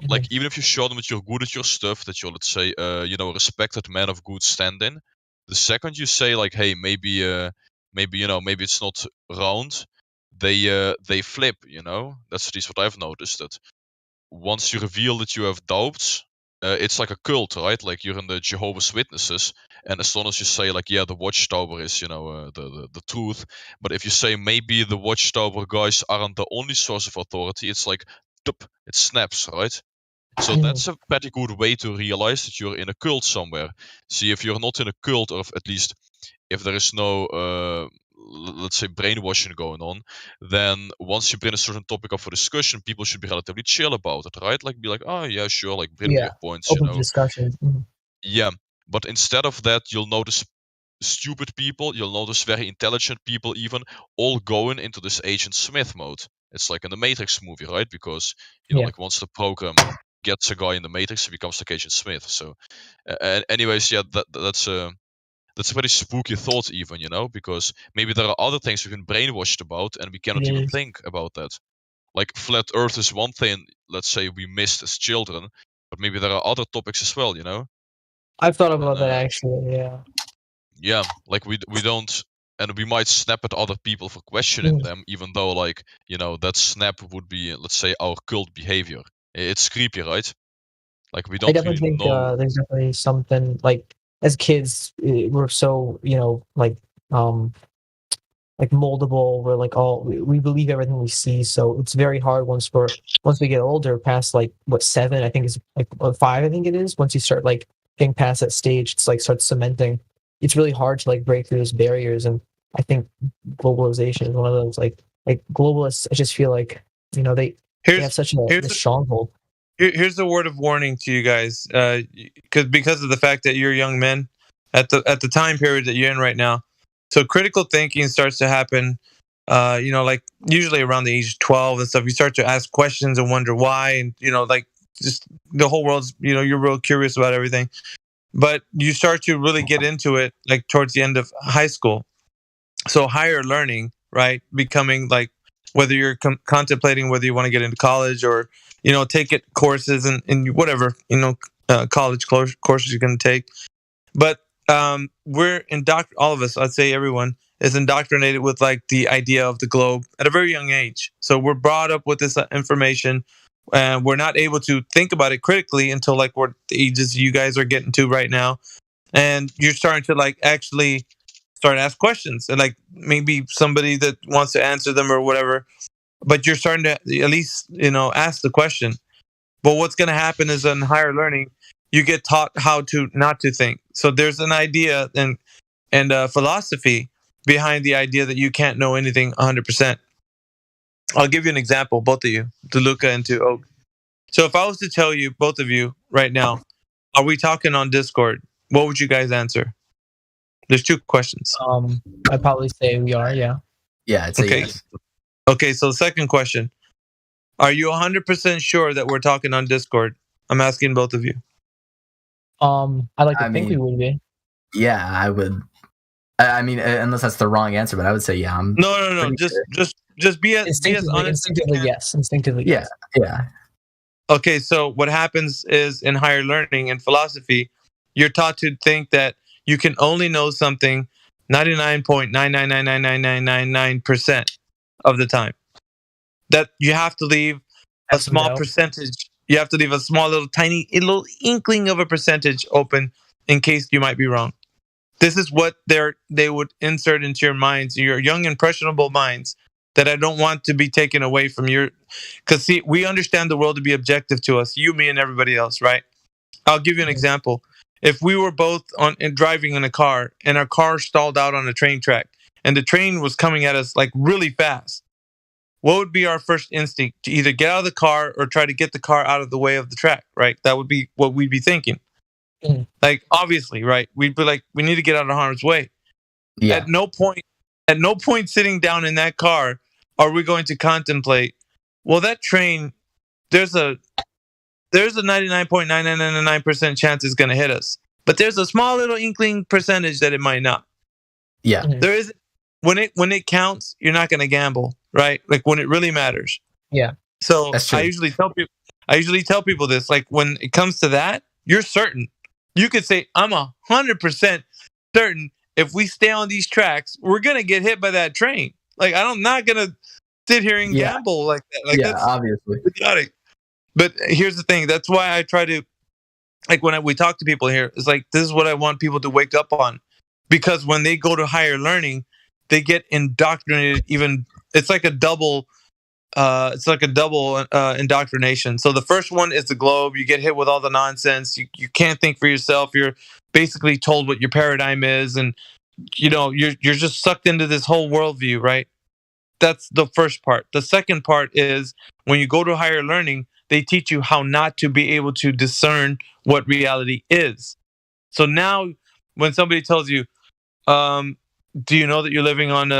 like, even if you show them that you're good at your stuff, that you're, let's say, you know, a respected man of good standing, the second you say like, hey, maybe you know, maybe it's not round, they flip, you know. That's at least what I've noticed, that once you reveal that you have doubts, it's like a cult, right? Like, you're in the Jehovah's Witnesses, and as long as you say like, yeah, the Watchtower is, you know, the truth, but if you say maybe the Watchtower guys aren't the only source of authority, it's like, it snaps, right? So that's a pretty good way to realize that you're in a cult somewhere. See, if you're not in a cult, or at least if there is no let's say brainwashing going on, then once you bring a certain topic up for discussion, people should be relatively chill about it, right? Like, be like, oh yeah, sure, like, bring your points, open you know. discussion. Yeah, but instead of that, you'll notice stupid people, you'll notice very intelligent people even, all going into this Agent Smith mode. It's like in the Matrix movie, right? Because, you know, like, once the program gets a guy in the Matrix, he becomes like Agent Smith. So anyways, yeah, that's a very spooky thought even, you know, because maybe there are other things we've been brainwashed about and we cannot even think about that. Like, flat Earth is one thing, let's say, we missed as children, but maybe there are other topics as well, you know. I've thought about that actually. Yeah, like, we don't, and we might snap at other people for questioning them, even though, like, you know, that snap would be, let's say, our cult behavior. It's creepy, right? Like, we I don't definitely really think know. there's definitely something, like, as kids, we're so, you know, like moldable. We're like, all we believe everything we see. So it's very hard once we get older, past like what 7, I think is like 5, I think it is. Once you start like getting past that stage, it's like starts cementing. It's really hard to like break through those barriers. And I think globalization is one of those like globalists. I just feel like, you know, they have such a stronghold. Here's the word of warning to you guys, because of the fact that you're young men at the time period that you're in right now. So critical thinking starts to happen, you know, like usually around the age of 12 and stuff. You start to ask questions and wonder why, and, you know, like, just the whole world's, you know, you're real curious about everything. But you start to really get into it like towards the end of high school. So higher learning, right, becoming like, whether you're contemplating whether you want to get into college or, you know, take it courses and whatever, you know, college courses you're going to take. But we're all of us, I'd say everyone, is indoctrinated with like the idea of the globe at a very young age. So we're brought up with this information, and we're not able to think about it critically until like what the ages you guys are getting to right now. And you're starting to like actually start to ask questions, and like maybe somebody that wants to answer them or whatever, but you're starting to at least, you know, ask the question. But what's going to happen is in higher learning, you get taught how to not to think. So there's an idea and philosophy behind the idea that you can't know anything 100%. I'll give you an example, both of you, to Luca and to Oak. So if I was to tell you, both of you right now, are we talking on Discord? What would you guys answer? There's 2 questions. I'd probably say we are, yeah. Yeah, I'd say okay. Yes. Okay, so the second question. Are you 100% sure that we're talking on Discord? I'm asking both of you. I like to think we would be. Yeah, I would. I mean, unless that's the wrong answer, but I would say yeah. No. Just be as honest. Instinctively, yes. Instinctively, yes. Yeah. Okay, so what happens is in higher learning and philosophy, you're taught to think that you can only know something 99.9999999% of the time. That you have to leave a small percentage. You have to leave a small little tiny little inkling of a percentage open in case you might be wrong. This is what they would insert into your minds, your young impressionable minds, that I don't want to be taken away from your, because see, we understand the world to be objective to us, you, me, and everybody else, right? I'll give you an example. If we were both driving in a car and our car stalled out on a train track and the train was coming at us like really fast, what would be our first instinct? To either get out of the car or try to get the car out of the way of the track, right? That would be what we'd be thinking. Like, obviously, right? We'd be like, we need to get out of harm's way. Yeah. At no point sitting down in that car are we going to contemplate, well, that train, there's a 99.9999% chance it's going to hit us, but there's a small little inkling percentage that it might not. Yeah. There is, when it counts, you're not going to gamble, right? Like when it really matters. Yeah. So I usually tell people this, like when it comes to that, you're certain. You could say, I'm 100% certain if we stay on these tracks, we're going to get hit by that train. Like, I'm not going to sit here and gamble like that. Like, that's obviously idiotic. But here's the thing. That's why I try to, like, when we talk to people here, it's like, this is what I want people to wake up on. Because when they go to higher learning, they get indoctrinated it's like a double indoctrination. So the first one is the globe. You get hit with all the nonsense. You can't think for yourself. You're basically told what your paradigm is, and you're just sucked into this whole worldview, right? That's the first part. The second part is when you go to higher learning, they teach you how not to be able to discern what reality is. So now when somebody tells you, do you know that you're living on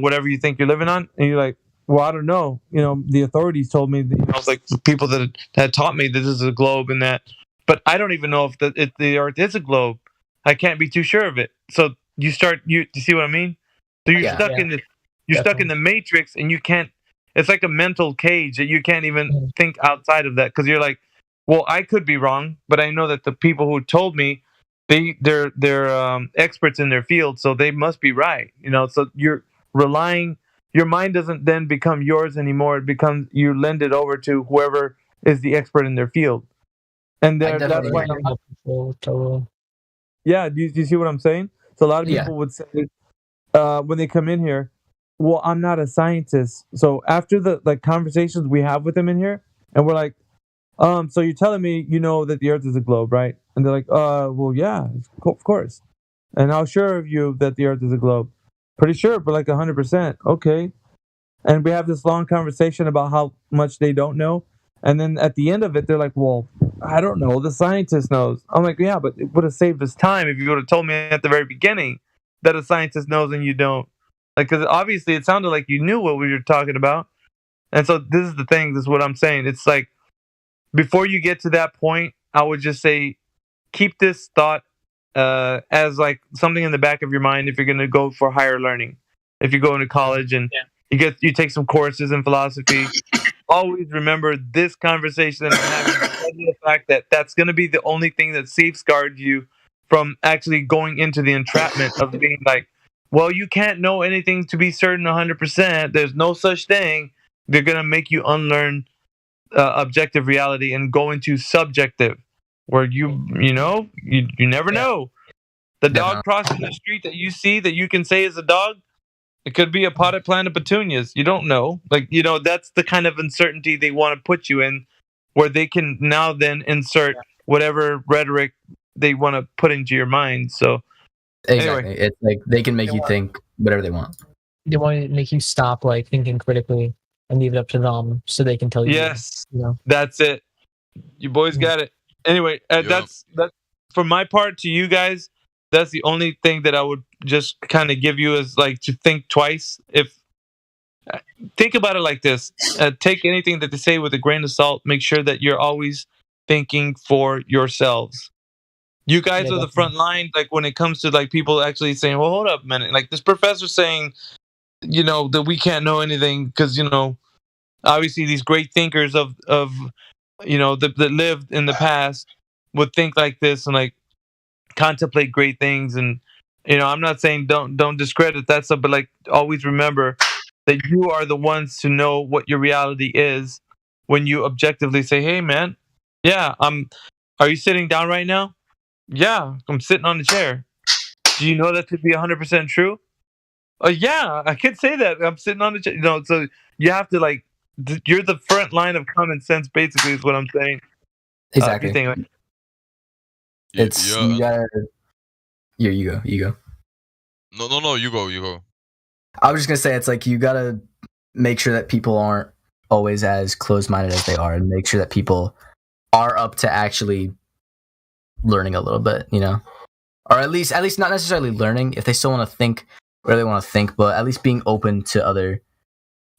whatever you think you're living on? And you're like, well, I don't know. The authorities told me, it's like the people that had taught me that this is a globe and that, but I don't even know if the Earth is a globe. I can't be too sure of it. So you see what I mean? So you're stuck in this. You're stuck in the matrix, and you can't. It's like a mental cage that you can't even think outside of that, because you're like, well, I could be wrong, but I know that the people who told me, they're experts in their field, so they must be right. So you're relying. Your mind doesn't then become yours anymore. It becomes, you lend it over to whoever is the expert in their field, and that's why. Yeah, do you see what I'm saying? So a lot of people would say when they come in here, well, I'm not a scientist. So after the conversations we have with them in here, and we're like, so you're telling me that the Earth is a globe, right? And they're like, well, yeah, of course. And how sure of you that the Earth is a globe? Pretty sure, but like 100%. Okay. And we have this long conversation about how much they don't know. And then at the end of it, they're like, well, I don't know. The scientist knows. I'm like, yeah, but it would have saved us time if you would have told me at the very beginning that a scientist knows and you don't. Like, because obviously it sounded like you knew what we were talking about. And so this is the thing. This is what I'm saying. It's like, before you get to that point, I would just say, keep this thought as like something in the back of your mind if you're going to go for higher learning. If you go into college and you take some courses in philosophy, always remember this conversation that I'm having, the fact that that's going to be the only thing that safeguards you from actually going into the entrapment of being like, well, you can't know anything to be certain 100%. There's no such thing. They're going to make you unlearn objective reality and go into subjective, where you never know. The dog crossing the street that you see that you can say is a dog, it could be a potted plant of petunias. You don't know. Like, that's the kind of uncertainty they want to put you in, where they can now then insert whatever rhetoric they want to put into your mind. So exactly. Anyway. It's like they can make you think whatever they want. They want to make you stop thinking critically and leave it up to them so they can tell you. Yes, that's it. You boys got it. Anyway, that's for my part. To you guys, that's the only thing that I would just kind of give you is like to think twice. Think about it like this. Take anything that they say with a grain of salt. Make sure that you're always thinking for yourselves. You guys are the front line, like when it comes to like people actually saying, "Well, hold up a minute." Like this professor saying, that we can't know anything because obviously these great thinkers of that lived in the past would think like this and like contemplate great things. And I'm not saying don't discredit that stuff, but like always remember that you are the ones to know what your reality is when you objectively say, "Hey, man, yeah, Are you sitting down right now? Yeah, I'm sitting on the chair. Do you know that to be 100% true? Yeah, I could say that. I'm sitting on the chair. So you have to like, you're the front line of common sense. Basically, is what I'm saying. Exactly. It's you gotta. Yeah, you go. No, you go. I was just gonna say it's like you gotta make sure that people aren't always as closed-minded as they are, and make sure that people are up to actually learning a little bit, or at least not necessarily learning if they still want to think where they want to think, but at least being open to other.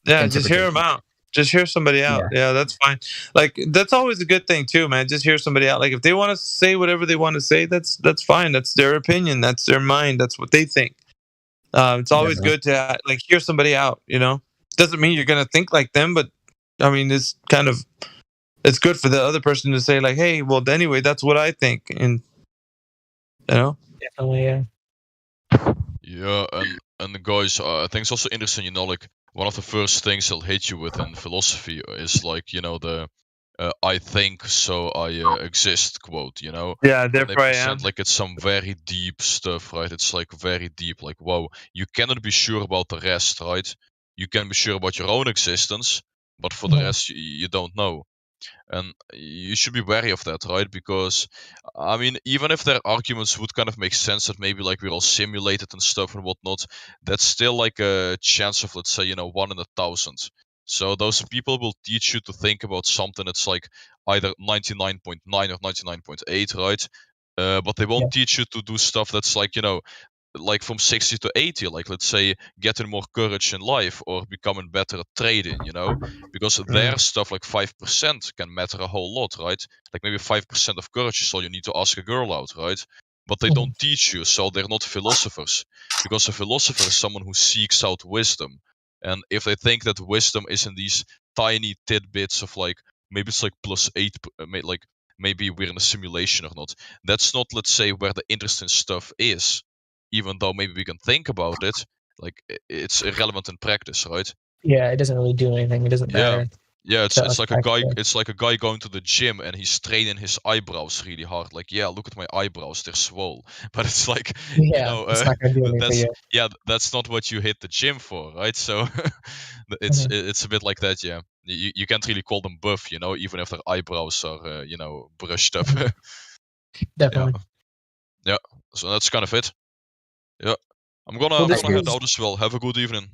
Yeah, just hear them out. Just hear somebody out. Yeah, that's fine. Like that's always a good thing too, man. Just hear somebody out. Like if they want to say whatever they want to say, that's fine. That's their opinion. That's their mind. That's what they think. It's always good to like hear somebody out. Doesn't mean you're gonna think like them, but I mean it's good for the other person to say like, hey, well anyway, that's what I think, and Definitely, yeah. Yeah, and guys, I think it's also interesting. Like one of the first things they'll hit you with in philosophy is like the "I think so I exist" quote. Yeah, therefore I am. Like it's some very deep stuff, right? It's like very deep. Like wow, you cannot be sure about the rest, right? You can be sure about your own existence, but for the rest, you don't know. And you should be wary of that, right? Because I mean, even if their arguments would kind of make sense that maybe like we're all simulated and stuff and whatnot, that's still like a chance of, let's say, 1 in 1,000. So those people will teach you to think about something that's like either 99.9 or 99.8, right? But they won't teach you to do stuff that's like like from 60 to 80, like let's say getting more courage in life or becoming better at trading, because their stuff like 5% can matter a whole lot, right? Like maybe 5% of courage is all you need to ask a girl out, right? But they don't teach you, so they're not philosophers, because a philosopher is someone who seeks out wisdom. And if they think that wisdom is in these tiny tidbits of like maybe it's like +8, like maybe we're in a simulation or not, that's not, let's say, where the interesting stuff is. Even though maybe we can think about it, like it's irrelevant in practice, right? Yeah, it doesn't really do anything. It doesn't matter. Yeah, it's like a guy. It's like a guy going to the gym and he's training his eyebrows really hard. Like, yeah, look at my eyebrows; they're swole. But it's like, it's not gonna do anything for you. That's not what you hit the gym for, right? So it's a bit like that. Yeah, you can't really call them buff, even if their eyebrows are brushed up. Definitely. Yeah. So that's kind of it. Yeah, I'm gonna head out as well. Have a good evening.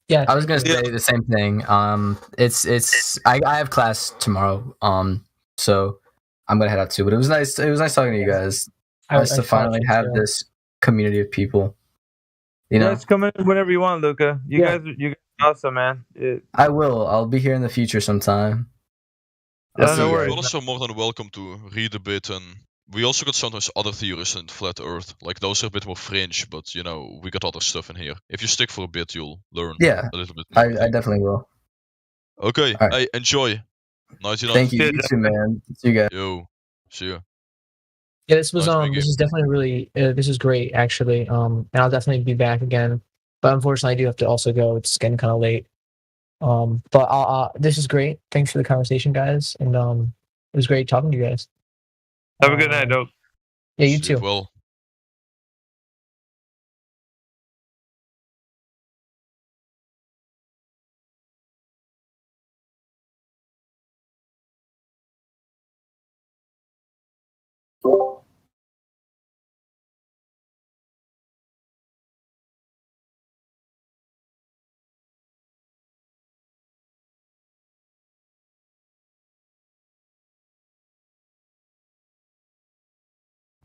Yeah, I was gonna say the same thing. I have class tomorrow. So I'm gonna head out too. But it was nice. It was nice talking to you guys. Nice to finally have this community of people. Let's come in whenever you want, Luca. You guys are awesome, man. I will. I'll be here in the future sometime. Yeah, no worries. You're also more than welcome to read a bit, and we also got sometimes other theories in Flat Earth. Like those are a bit more fringe, but we got other stuff in here. If you stick for a bit, you'll learn a little bit more. I definitely will. Okay, right. Hey, enjoy. 99. Thank you. You too, man. See you guys. Yo, see ya. Yeah, this was this is definitely really this is great actually. And I'll definitely be back again. But unfortunately, I do have to also go. It's getting kind of late. But this is great. Thanks for the conversation, guys, and it was great talking to you guys. Have a good night, Dope. Yeah, you too. Well.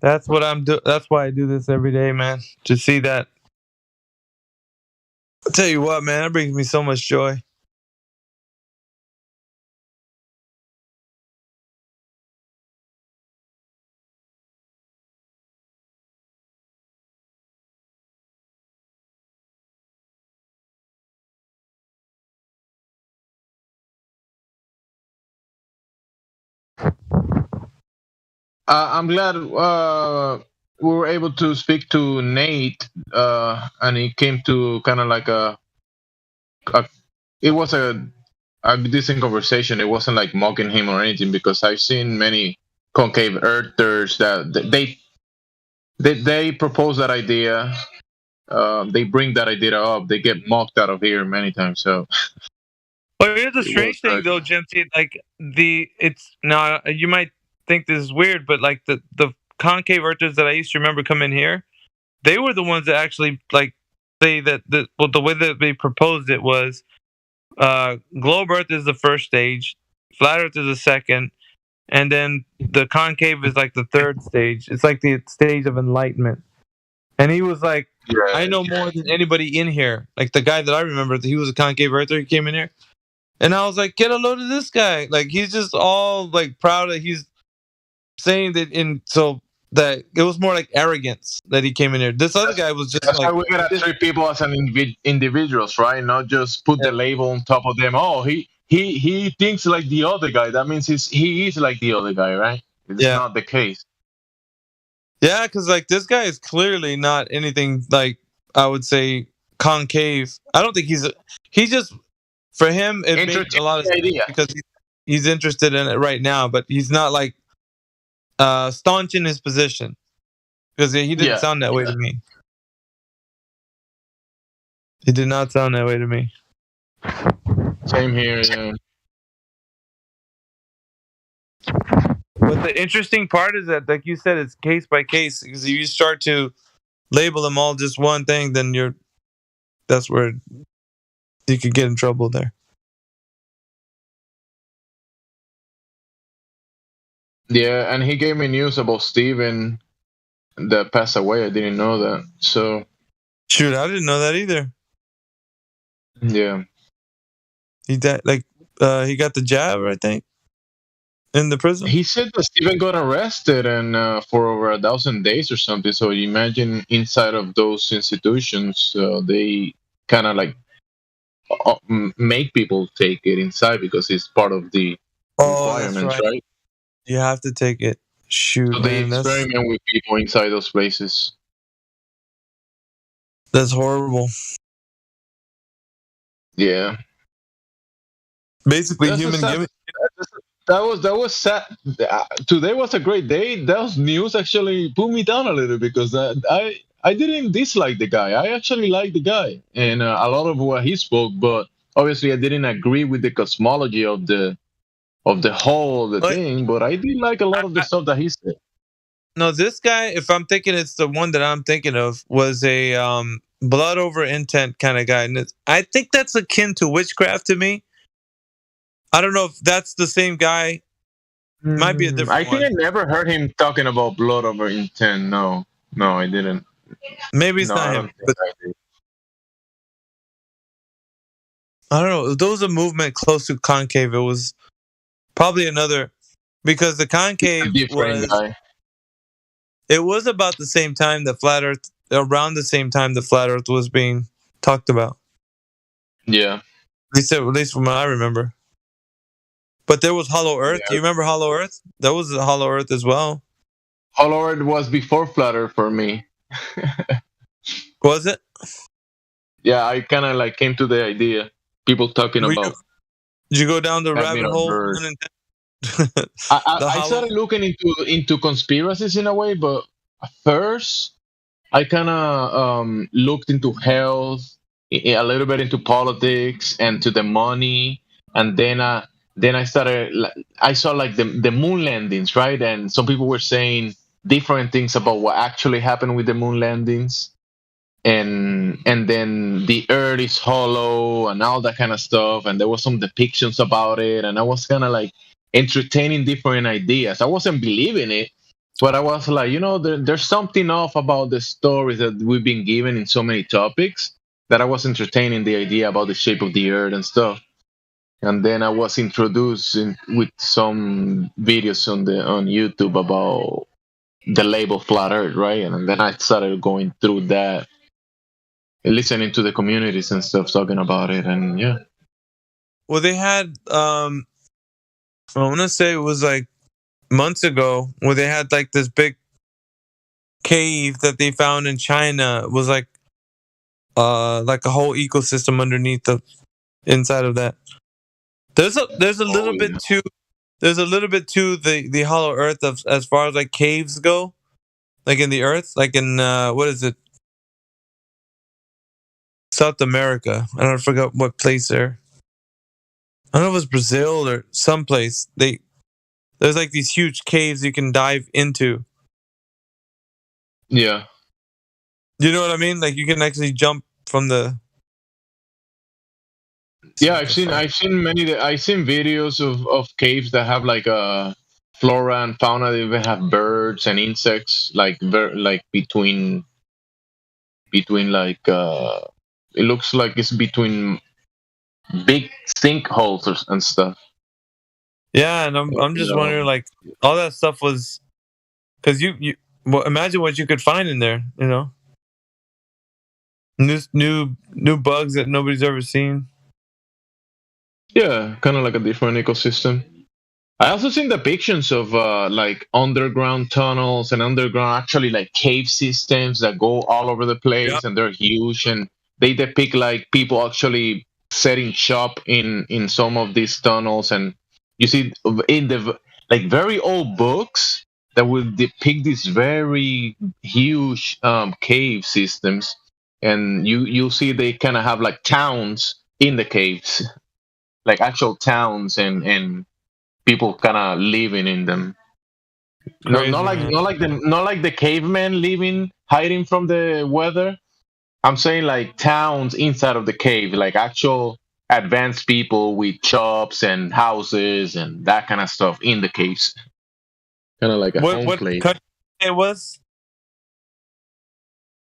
That's what I'm doing. That's why I do this every day, man. To see that. I'll tell you what, man, that brings me so much joy. I'm glad we were able to speak to Nate, and he came to kind of like it was a decent conversation. It wasn't like mocking him or anything, because I've seen many concave earthers that they propose that idea. They bring that idea up. They get mocked out of here many times. So, well, here's the strange thing, though, Jimsy. Like it's now you might think this is weird, but like the concave earthers that I used to remember coming here, they were the ones that actually like say that the way that they proposed it was, globe Earth is the first stage, flat Earth is the second, and then the concave is like the third stage. It's like the stage of enlightenment. And he was like, I know more than anybody in here. Like the guy that I remember, he was a concave earther. He came in here. And I was like, get a load of this guy. Like, he's just all like proud that he's saying that so that it was more like arrogance that he came in here. This other guy was just that's like, why we gotta treat people as individuals, right? Not just put the label on top of them. Oh, he thinks like the other guy. That means he is like the other guy, right? It's not the case. Yeah, because like this guy is clearly not anything like, I would say, concave. I don't think he just, for him it makes a lot of sense because he's interested in it right now, but he's not like staunch in his position, because he didn't sound that way to me. He did not sound that way to me. Same here. Yeah. But the interesting part is that, like you said, it's case by case. Because if you start to label them all just one thing, then that's where you could get in trouble there. Yeah, and he gave me news about Steven that passed away. I didn't know that. So, shoot, I didn't know that either. Yeah, he died. Like, he got the jab, I think, in the prison. He said that Steven got arrested and for over 1,000 days or something. So you imagine inside of those institutions, they kind of like make people take it inside because it's part of the requirements, right? You have to take it. Shoot, so they experiment with people inside those places. That's horrible. Yeah. Basically, human gimmick. That was sad. Today was a great day. Those news actually put me down a little because I didn't dislike the guy. I actually liked the guy and a lot of what he spoke, but obviously I didn't agree with the cosmology of the whole thing. But I did like a lot of the stuff that he said. No, this guy, if I'm thinking it's the one that I'm thinking of, was a blood over intent kind of guy, and I think that's akin to witchcraft to me. I don't know if that's the same guy. Might be a different I think I never heard him talking about blood over intent. No, I didn't. Maybe it's not him. But I don't know. There was a movement close to concave. It was probably another, because the concave was guy. It was about the same time that flat Earth, around the same time the flat Earth was being talked about. Yeah, at least from what I remember. But there was Hollow Earth. Yeah. Do you remember Hollow Earth? That was Hollow Earth as well. Hollow Earth was before Flat Earth for me. Was it? Yeah, I kind of like came to the idea. People talking about. Did you go down the rabbit hole? I started looking into conspiracies in a way, but first I kind of looked into health, a little bit into politics, and to the money, and then I started. I saw like the moon landings, right? And some people were saying different things about what actually happened with the moon landings, and then the Earth is hollow and all that kind of stuff. And there was some depictions about it, and I was kind of like entertaining different ideas. I wasn't believing it, but I was like, there's something off about the stories that we've been given in so many topics that I was entertaining the idea about the shape of the Earth and stuff. And then I was introduced with some videos on YouTube about the label Flat Earth, right? And then I started going through that, listening to the communities and stuff talking about it, and yeah. Well, they had I want to say it was like months ago where they had like this big cave that they found in China. It was like a whole ecosystem underneath the inside of that. There's a little bit to the hollow earth of as far as like caves go, like in the earth, like in what is it? South America. I don't forget what place there. I don't know if it was Brazil or someplace. There's like these huge caves you can dive into. Yeah. You know what I mean? Like you can actually jump from the. Yeah, I've seen videos of caves that have like flora and fauna. They even have birds and insects, like between like it looks like it's between big sinkholes and stuff. Yeah, and I'm just wondering, like, all that stuff was because well, imagine what you could find in there, you know, new bugs that nobody's ever seen. Yeah, kind of like a different ecosystem. I also seen depictions of like underground tunnels and underground actually like cave systems that go all over the place, and they're huge, and they depict like people actually setting shop in some of these tunnels, and you see in the like very old books that will depict these very huge cave systems, and you see they kind of have like towns in the caves, like actual towns and people kind of living in them. Crazy, not like the cavemen living hiding from the weather. I'm saying like towns inside of the cave, like actual advanced people with shops and houses and that kind of stuff in the caves. Kind of like a home place. What it was?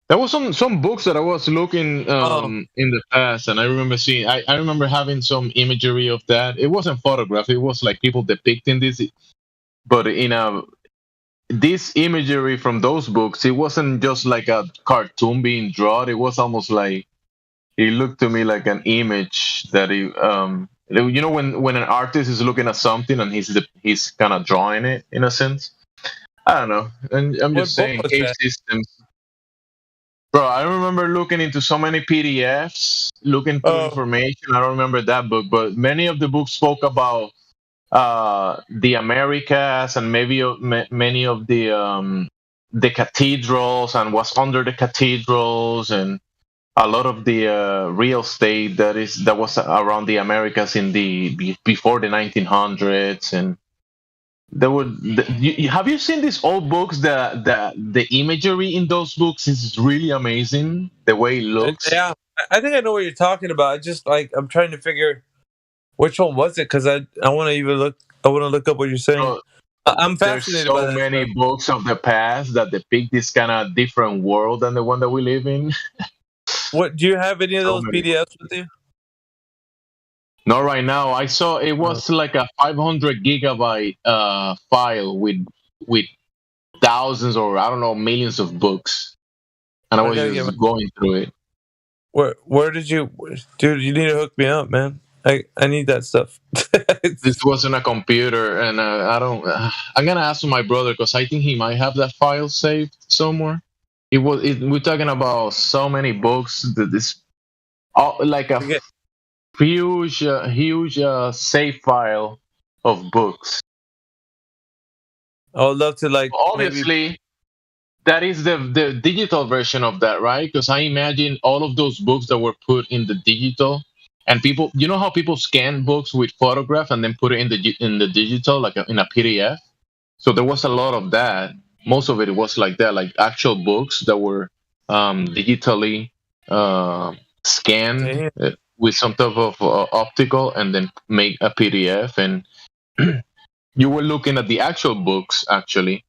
There was some books that I was looking in the past, and I remember seeing. I remember having some imagery of that. It wasn't photographed; it was like people depicting this. But this imagery from those books, it wasn't just like a cartoon being drawn. It was almost like it looked to me like an image that you know when an artist is looking at something and he's kind of drawing it in a sense. I don't know, and I'm just saying cave systems. Bro, I remember looking into so many PDFs, looking for information. I don't remember that book, but many of the books spoke about the Americas and maybe many of the cathedrals and what's under the cathedrals and a lot of the real estate that was around the Americas in before the 1900s, and have you seen these old books? The imagery in those books is really amazing. The way it looks. Yeah, I think I know what you're talking about. I just like I'm trying to figure which one was it because I want to even look. I want to look up what you're saying. I'm fascinated by that. There's so many books of the past that depict this kind of different world than the one that we live in. What do you have any of those PDFs with you? Not right now. I saw it was like a 500 gigabyte file with thousands or I don't know millions of books, and I was just going through it. Where did you, dude? You need to hook me up, man. I need that stuff. This wasn't a computer, and I don't. I'm gonna ask my brother because I think he might have that file saved somewhere. We're talking about so many books that like a huge save file of books. I would love to like. Obviously, that is the digital version of that, right? Because I imagine all of those books that were put in the digital, and people, you know how people scan books with photograph and then put it in the digital, like in a PDF. So there was a lot of that. Most of it was like that, like actual books that were digitally scanned with some type of optical, and then make a PDF, and you were looking at the actual books actually,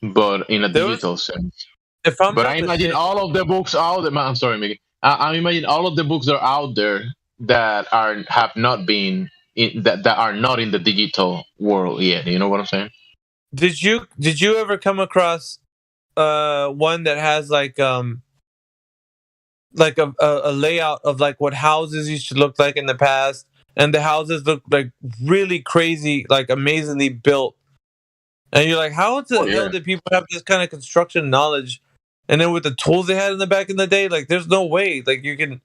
but in a digital sense. But I imagine all of the books out there. I'm sorry, Mickey. I imagine all of the books that are out there that have not been that are not in the digital world yet. You know what I'm saying? Did you ever come across one that has like a layout of like what houses used to look like in the past, and the houses look like really crazy, like amazingly built, And you're like, how the hell did people have this kind of construction knowledge? And then with the tools they had in the back in the day, like there's no way like you can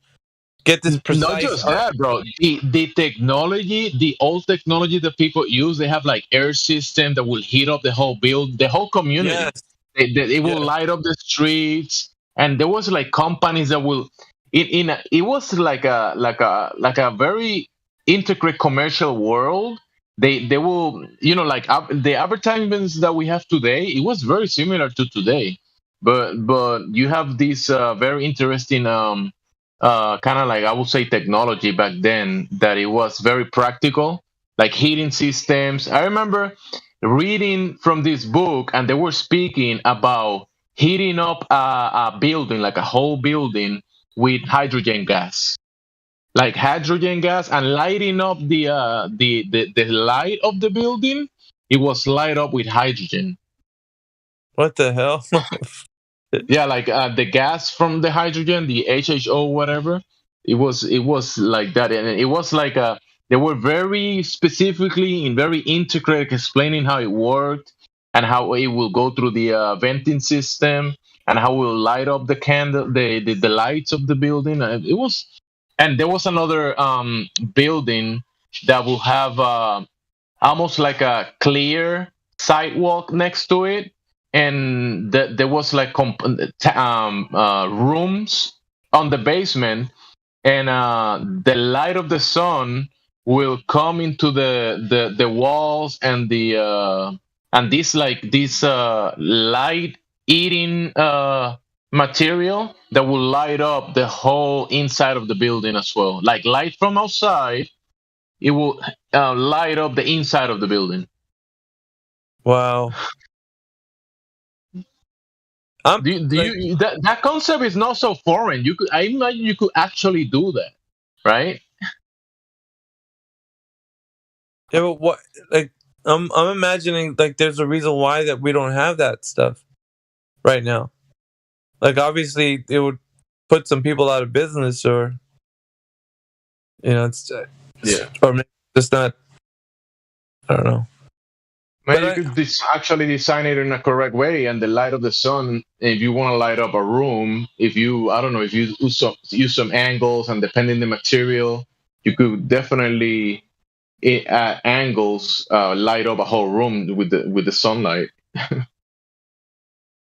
get this precise. Not just that, bro. The technology, the old technology that people use, they have like air system that will heat up the whole the whole community. Yes. It will light up the streets, and there was like companies that will. It was like a very intricate commercial world. They will, you know, like the advertisements that we have today. It was very similar to today, but you have this very interesting kind of like I would say technology back then that it was very practical, like heating systems. I remember reading from this book, and they were speaking about heating up a building, like a whole building, with hydrogen gas, like hydrogen gas, and lighting up the light of the building. It was light up with hydrogen. What the hell? Yeah, like the gas from the hydrogen, the HHO, whatever. It was like that, and it was like they were very specifically and very integrated, explaining how it worked and how it will go through the venting system and how it will light up the candle, the lights of the building. And it was, and there was another building that will have almost like a clear sidewalk next to it, and there was like rooms on the basement, and the light of the sun will come into the walls and this light eating material that will light up the whole inside of the building as well. Like light from outside, it will light up the inside of the building. Wow. That concept is not so foreign. I imagine you could actually do that, right? Yeah, but what? Like, I'm imagining like there's a reason why that we don't have that stuff right now. Like, obviously, it would put some people out of business, or it's or maybe just not. I don't know. Maybe you could actually design it in a correct way, and the light of the sun. If you want to light up a room, if you use some angles, and depending the material, you could definitely at angles light up a whole room with the sunlight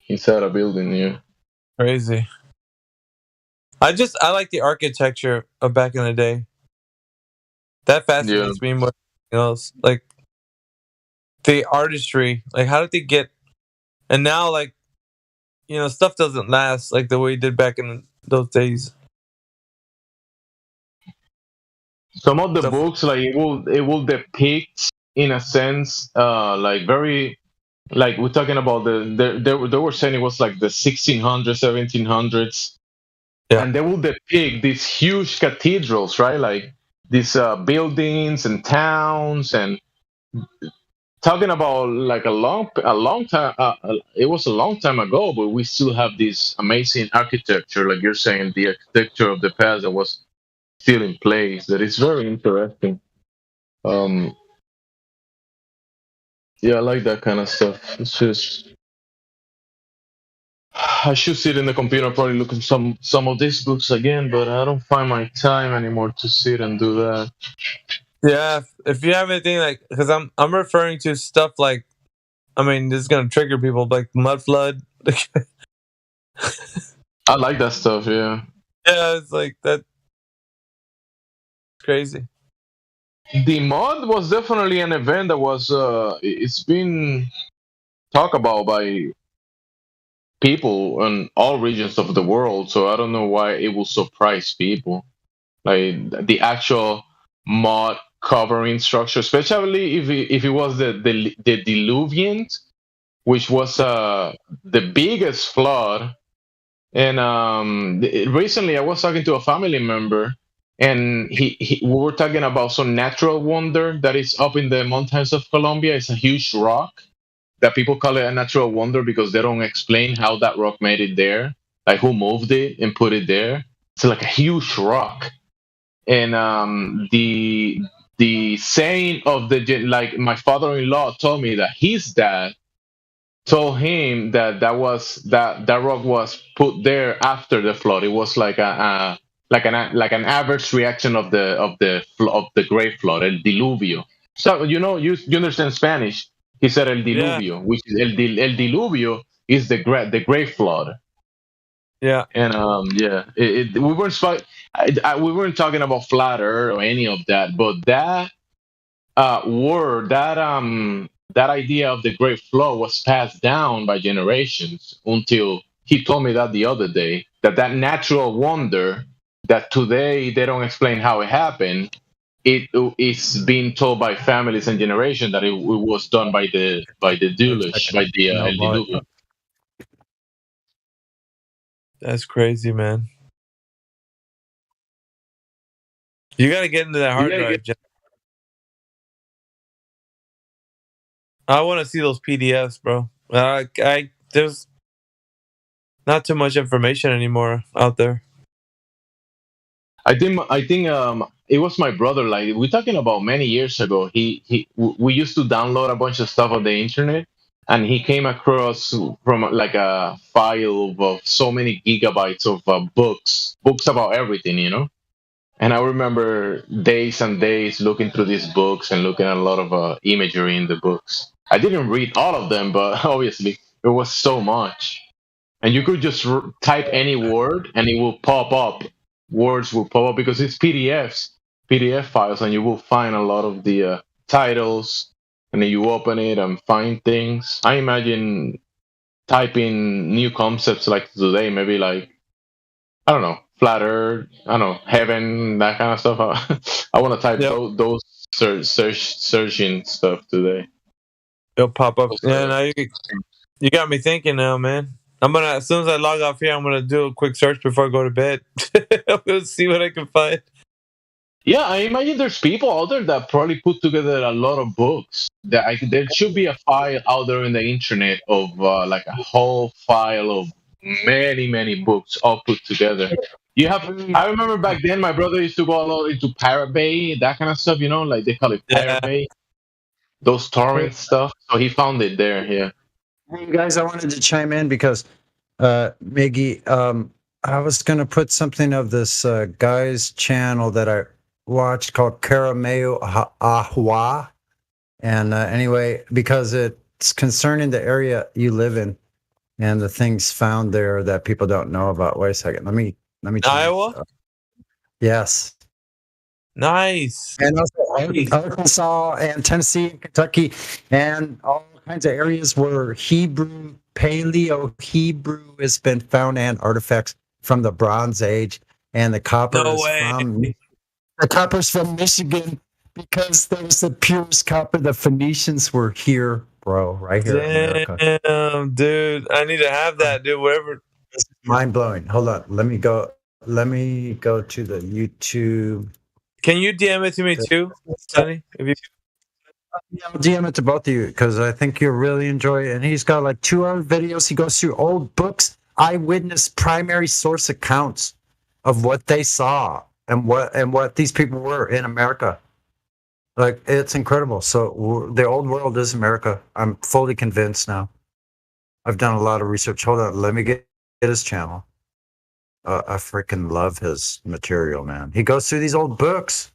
inside a building. Yeah, crazy. I like the architecture of back in the day. That fascinates me more than anything else. Like the artistry, like how did they get? And now, like stuff doesn't last like the way it did back in those days. Some of the books, like it will depict in a sense, like very, like we're talking about they were saying it was like the 1600s, 1700s, and they will depict these huge cathedrals, right? Like these buildings and towns, and talking about like a long time. It was a long time ago, but we still have this amazing architecture, like you're saying, the architecture of the past that was still in place. That is very interesting. Yeah, I like that kind of stuff. It's just I should sit in the computer probably look at some of these books again, but I don't find my time anymore to sit and do that. Yeah, if you have anything like, because I'm referring to stuff like, I mean, this is gonna trigger people, like Mud Flood. I like that stuff. Yeah. Yeah, it's like that. Crazy. The mod was definitely an event that was it's been talked about by people in all regions of the world, so I don't know why it will surprise people. Like the actual mod covering structure, especially if it was the Diluvian, which was the biggest flood. And recently I was talking to a family member, and we were talking about some natural wonder that is up in the mountains of Colombia. It's a huge rock that people call it a natural wonder because they don't explain how that rock made it there, like who moved it and put it there. It's like a huge rock, and the saying of like my father-in-law told me that his dad told him that that rock was put there after the flood. It was like an average reaction of the Great Flood, el diluvio. So you understand Spanish. He said el diluvio, which is el diluvio is the Great Flood. Yeah. And we weren't talking about flat Earth or any of that, but that word that idea of the Great Flood was passed down by generations until he told me that the other day that natural wonder that today they don't explain how it happened. It's being told by families and generations that it was done by the deluge, by the El Diluvio. That's crazy, man. You gotta get into that hard drive, Jeff. I want to see those PDFs, bro. There's not too much information anymore out there. I think it was my brother. Like we're talking about many years ago. We used to download a bunch of stuff on the internet, and he came across from like a file of so many gigabytes of books about everything, And I remember days and days looking through these books and looking at a lot of imagery in the books. I didn't read all of them, but obviously it was so much. And you could just type any word and it will pop up. Words will pop up because it's PDF files, and you will find a lot of the titles. And then you open it and find things. I imagine typing new concepts like today, maybe like, I don't know, flat Earth, I don't know, heaven, that kind of stuff. I want to type those searching stuff today. It'll pop up. Yeah, now you got me thinking now, man. As soon as I log off here, I'm gonna do a quick search before I go to bed. I'm gonna see what I can find. Yeah, I imagine there's people out there that probably put together a lot of books. There should be a file out there in the internet of like a whole file of many books all put together. I remember back then my brother used to go a lot into Pirate Bay, that kind of stuff, like they call it Pirate Bay. Those torrent stuff. So he found it there, yeah. Hey guys, I wanted to chime in because Miggy, I was gonna put something of this guy's channel that I watched called Carameo Ahua. And anyway, because it's concerning the area you live in and the things found there that people don't know about. Wait a second. Let me Iowa? Yes. Nice. And also Arkansas and Tennessee and Kentucky and all kinds of areas where Paleo Hebrew has been found, and artifacts from the Bronze Age, and the copper's from Michigan, because there was the purest copper. The Phoenicians were here, bro, right here in America. Damn, dude. I need to have that, dude. Whatever. This is mind blowing. Hold on. Let me go to the YouTube. Can you DM it to me too, Sonny? I'll DM it to both of you because I think you'll really enjoy it. And he's got like 2-hour videos. He goes through old books, eyewitness, primary source accounts of what they saw and what these people were in America. Like, it's incredible. So the old world is America. I'm fully convinced now. I've done a lot of research. Hold on, let me get his channel. I freaking love his material, man. He goes through these old books.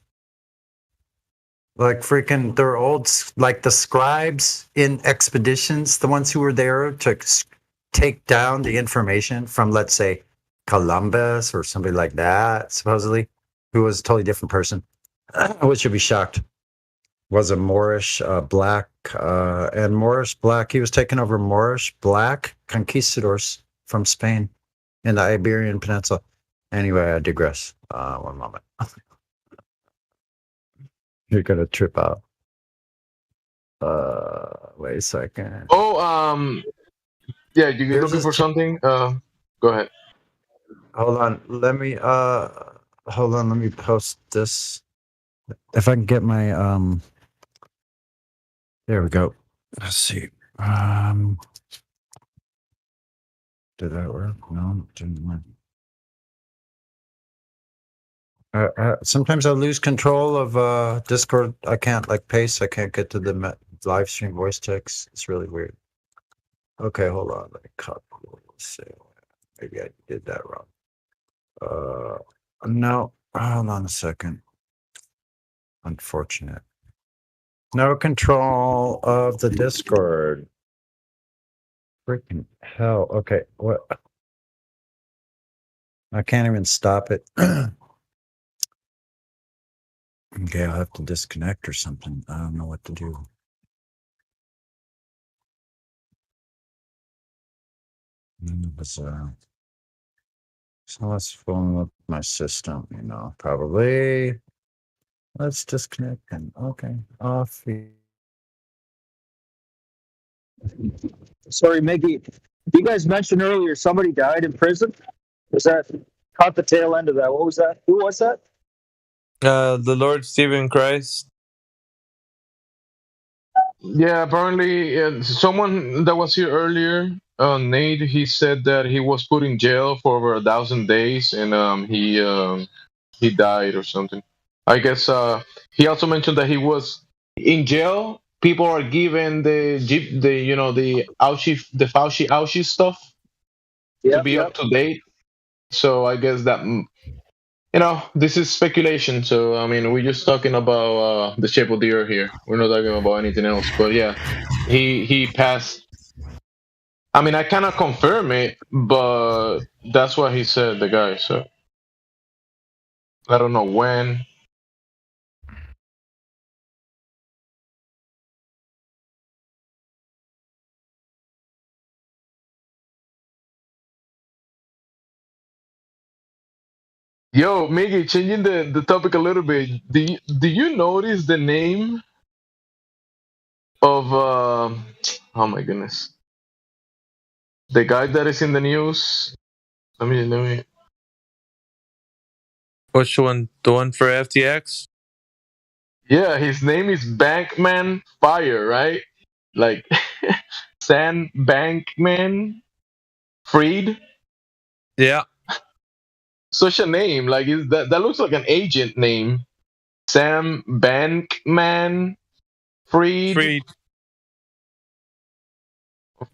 Like freaking, they're old, like the scribes in expeditions, the ones who were there to take down the information from, let's say, Columbus or somebody like that, supposedly, who was a totally different person. I would be shocked. Was a Moorish black, and Moorish black, he was taking over Moorish black conquistadors from Spain in the Iberian Peninsula. Anyway, I digress. One moment. You're gonna trip out. Wait a second. Oh, yeah, you're looking for something? Go ahead. Hold on. Let me post this. If I can get my there we go. Let's see. Did that work? No, it didn't work. Sometimes I lose control of Discord. I can't like paste. I can't get to the live stream voice text. It's really weird. Okay, hold on. Let me copy. Let's see. Maybe I did that wrong. No. Hold on a second. Unfortunate. No control of the Discord. Freaking hell. Okay, what? I can't even stop it. Okay, I'll have to disconnect or something. I don't know what to do. Bizarre. So let's phone up my system, probably. Let's disconnect and okay, off. Sorry, Mickey. You guys mentioned earlier somebody died in prison. Was that caught the tail end of that? What was that? Who was that? The Lord Stephen Christ. Yeah, apparently someone that was here earlier, Nate, he said that he was put in jail for over 1,000 days, and he died or something. I guess he also mentioned that he was in jail. People are given the Fauci stuff to be up to date. So I guess that this is speculation. So I mean, we're just talking about the shape of the earth here. We're not talking about anything else. But yeah, he passed. I mean, I cannot confirm it, but that's what he said, the guy. So I don't know when. Yo, Miggy, changing the topic a little bit. Do you notice the name of oh my goodness, the guy that is in the news? Let me. Which one? The one for FTX? Yeah, his name is Bankman Fire, right? Like Sam Bankman Fried. Yeah. Such a name, like that looks like an agent name. Sam Bankman Fried.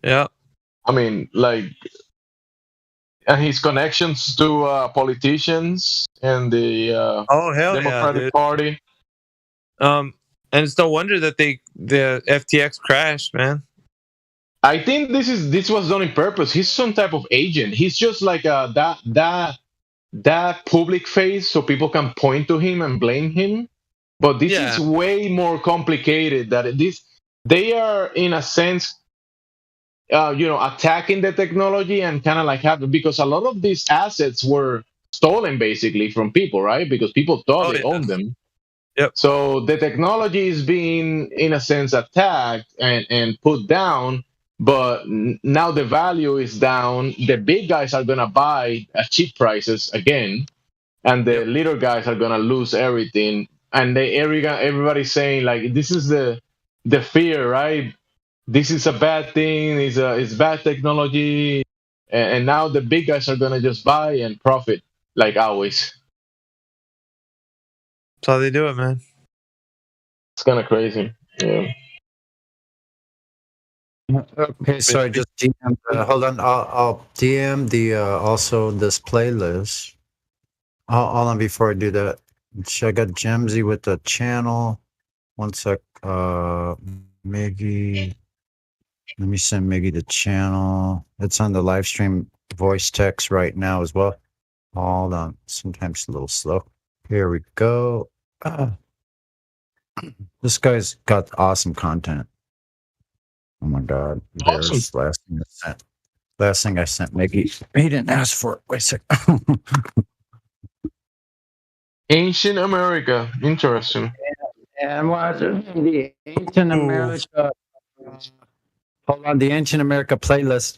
Yeah. I mean, like, and his connections to politicians and the Democratic Party. And it's no wonder that the FTX crashed, man. I think this was done on purpose. He's some type of agent. He's just like that public face, so people can point to him and blame him. But this is way more complicated. They are in a sense, attacking the technology and kind of like because a lot of these assets were stolen basically from people, right? Because people thought they owned them. Yep. So the technology is being, in a sense, attacked and put down. But now the value is down. The big guys are gonna buy at cheap prices again, and the little guys are gonna lose everything. And everybody's saying like this is the fear, right? This is a bad thing. It's bad technology, and now the big guys are gonna just buy and profit like always. That's how they do it, man. It's kind of crazy. Yeah. Okay, so I just DM. Hold on, I'll DM the also this playlist. Hold on before I do that. I got Gemsy with the channel. One sec. Miggy. Let me send Miggy the channel. It's on the live stream voice text right now as well. Hold on. Sometimes it's a little slow. Here we go. This guy's got awesome content. Oh my God. There's awesome. Last thing I sent Miggy. He didn't ask for it. Wait a second. Ancient America. Interesting. And what the Ancient America. Hold on, the Ancient America playlist.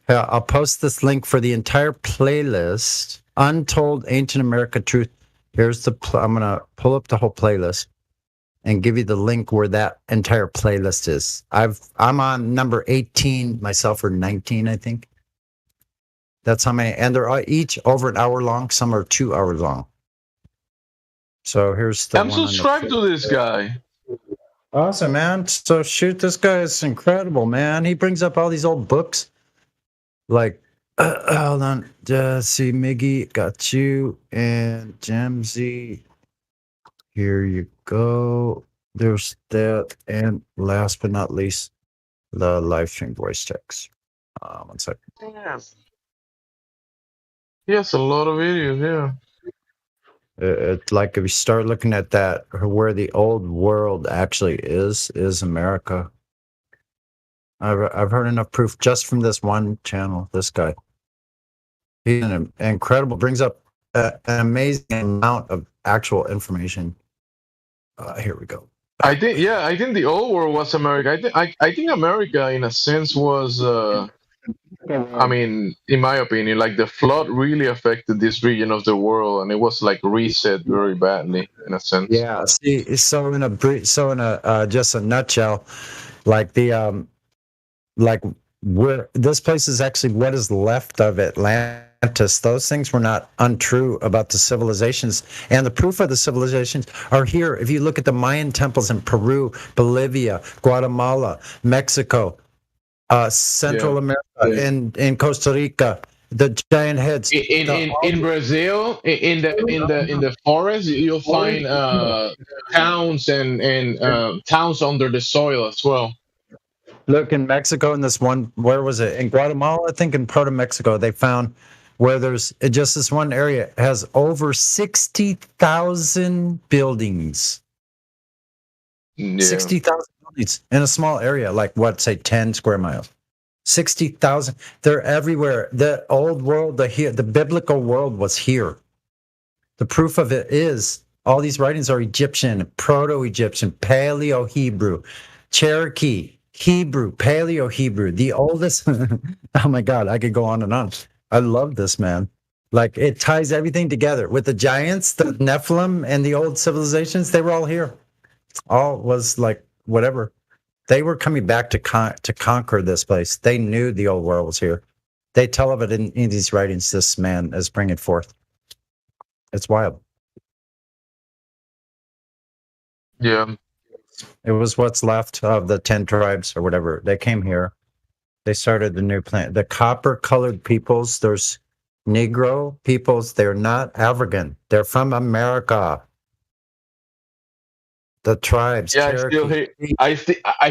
I'll post this link for the entire playlist. Untold Ancient America Truth. Here's I'm gonna pull up the whole playlist and give you the link where that entire playlist is. I'm on number 18 myself, or 19, I think. That's how many, and they're each over an hour long. Some are 2 hours long. So here's the I'm one subscribed to this guy. Awesome, man. So shoot, this guy is incredible, man. He brings up all these old books. Like, hold on. See, Miggy, got you. And Jamsey. Here you go. There's that. And last but not least, the live stream voice text. 1 second. Damn. Yes, a lot of videos, yeah. It's like if you start looking at that, where the old world actually is America. I've heard enough proof just from this one channel. This guy, he's an incredible, brings up an amazing amount of actual information. Here we go. I think the old world was America. I think America, in a sense, was. I mean, in my opinion, like the flood really affected this region of the world, and it was like reset very badly, in a sense. Yeah. See, so in a just a nutshell, like the like where this place is actually what is left of Atlantis. Those things were not untrue about the civilizations, and the proof of the civilizations are here. If you look at the Mayan temples in Peru, Bolivia, Guatemala, Mexico, Central America, in Costa Rica, the giant heads. In Brazil, in the forest, you'll find towns and towns under the soil as well. Look, in Mexico, in this one, where was it? In Guatemala, I think, in part of Mexico, they found where there's just this one area has over 60,000 buildings. Yeah. 60,000 buildings in a small area, like what, say 10 square miles. 60,000. They're everywhere. The old world, the biblical world was here. The proof of it is all these writings are Egyptian, Proto-Egyptian, Paleo-Hebrew, Cherokee, Hebrew, Paleo-Hebrew, the oldest. Oh my God, I could go on and on. I love this, man. Like it ties everything together with the giants, the Nephilim, and the old civilizations. They were all here. All was like whatever. They were coming back to conquer this place. They knew the old world was here. They tell of it in these writings. This man is bringing forth. It's wild. Yeah. It was what's left of the 10 tribes or whatever. They came here. They started the new planet. The copper-colored peoples, there's Negro peoples. They're not African. They're from America. The tribes. Yeah, Cherokee. I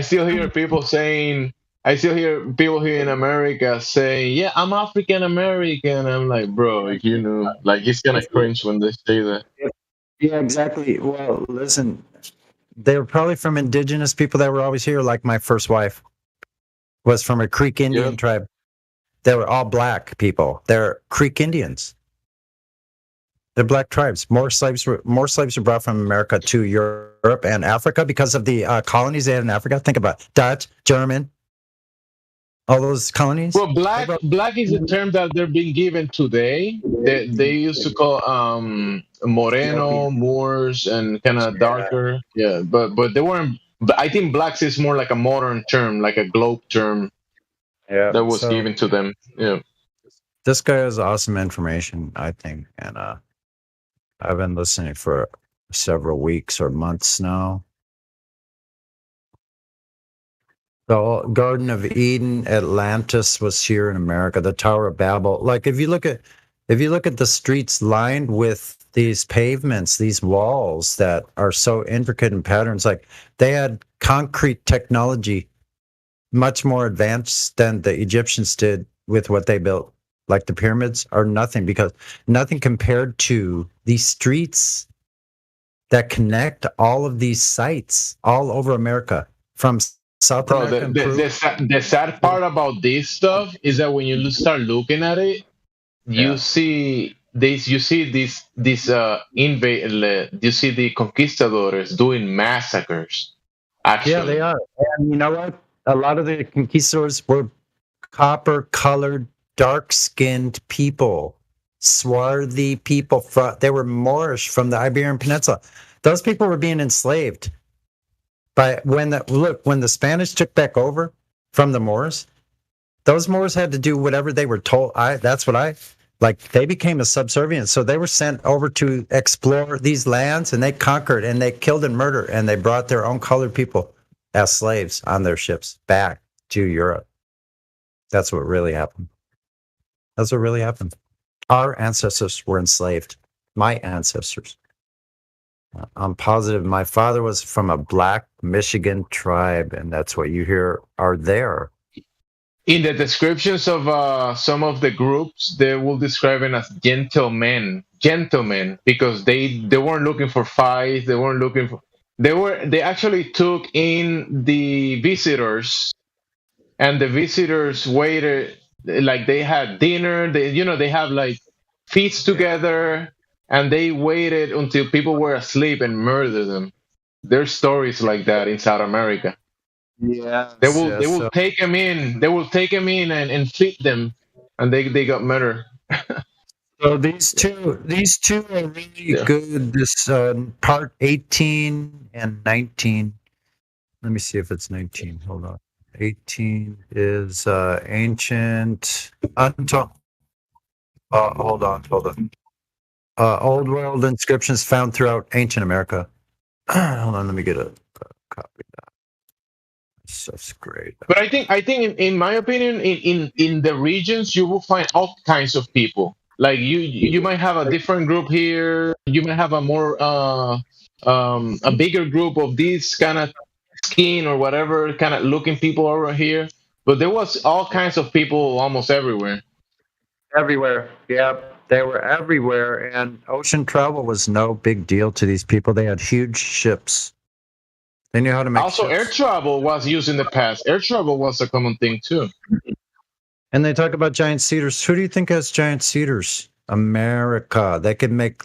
still hear people saying. I still hear people here in America saying, "Yeah, I'm African American." I'm like, bro, if you knew, like, it's kind of cringe when they say that. Yeah, exactly. Well, listen, they were probably from indigenous people that were always here. Like my first wife was from a Creek Indian tribe. They were all black people. They're Creek Indians. They're black tribes. More slaves were brought from America to Europe and Africa because of the colonies they had in Africa. Think about it. Dutch, German, all those colonies. Well, black is a term that they're being given today. They used to call Moreno, Moors, and kind of darker. Yeah, but they weren't. But I think blacks is more like a modern term, like a globe term. Yeah, that was given to them. Yeah. This guy has awesome information, I think, and I've been listening for several weeks or months now. The Garden of Eden, Atlantis was here in America. The Tower of Babel. Like if you look at the streets lined with these pavements, these walls that are so intricate in patterns, like they had concrete technology much more advanced than the Egyptians did with what they built. Like the pyramids are nothing compared to these streets that connect all of these sites all over America from South America. The sad part about this stuff is that when you start looking at it, you see this. You see you see the conquistadores doing massacres. Actually, yeah, they are. And you know what? A lot of the conquistadors were copper-colored, dark-skinned people, swarthy people. They were Moorish from the Iberian Peninsula. Those people were being enslaved. But when the Spanish took back over from the Moors, those Moors had to do whatever they were told. That's what Like they became a subservient. So they were sent over to explore these lands, and they conquered and they killed and murdered, and they brought their own colored people as slaves on their ships back to Europe. That's what really happened. That's what really happened. Our ancestors were enslaved. My ancestors. I'm positive my father was from a black Michigan tribe, and that's what you hear are there. In the descriptions of some of the groups, they will describe it as gentlemen, because they weren't looking for fights. They weren't looking for. They actually took in the visitors, and the visitors waited. Like they had dinner. They have like feasts together. And they waited until people were asleep and murdered them. There's stories like that in South America. Yeah, they will take them in. They will take them in and feed them, and they got murdered. So these two are really good. This part 18 and 19. Let me see if it's 19. Hold on. 18 is ancient. Hold on. Old world inscriptions found throughout ancient America. Hold on, let me get a copy of that. That's great. But I think in my opinion, in the regions you will find all kinds of people. Like you might have a different group here. You might have a more a bigger group of these kind of skin or whatever kind of looking people over here. But there was all kinds of people almost everywhere. Everywhere, yeah. They were everywhere, and ocean travel was no big deal to these people. They had huge ships. They knew how to make Also, ships. air travel was used in the past. Air travel was a common thing, too. And they talk about giant cedars. Who do you think has giant cedars? America. They could make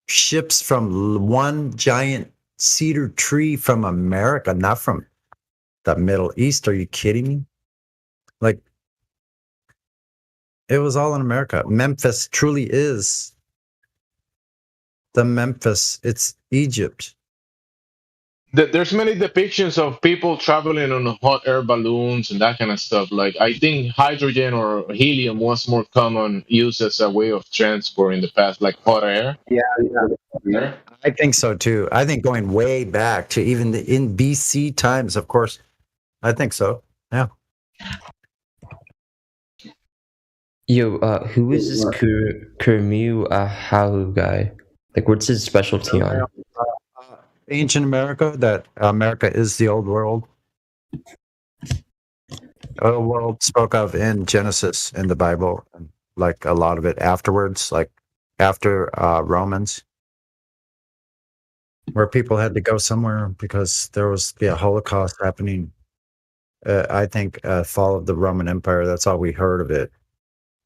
ships from one giant cedar tree from America, not from the Middle East. Are you kidding me? Like, it was all in America. Memphis truly is the Memphis. It's Egypt. There's many depictions of people traveling on hot air balloons and that kind of stuff. Like I think hydrogen or helium was more common used as a way of transport in the past, like hot air. Yeah. I think so too. I think going way back to even in BC times, of course. I think so. Yeah. Yo, who is this Kurmu Ahahu guy? Like, what's his specialty on? Ancient America, that America is the old world. Old world spoke of in Genesis in the Bible, and like a lot of it afterwards, like after Romans, where people had to go somewhere because there was the Holocaust happening. I think fall of the Roman Empire. That's all we heard of it.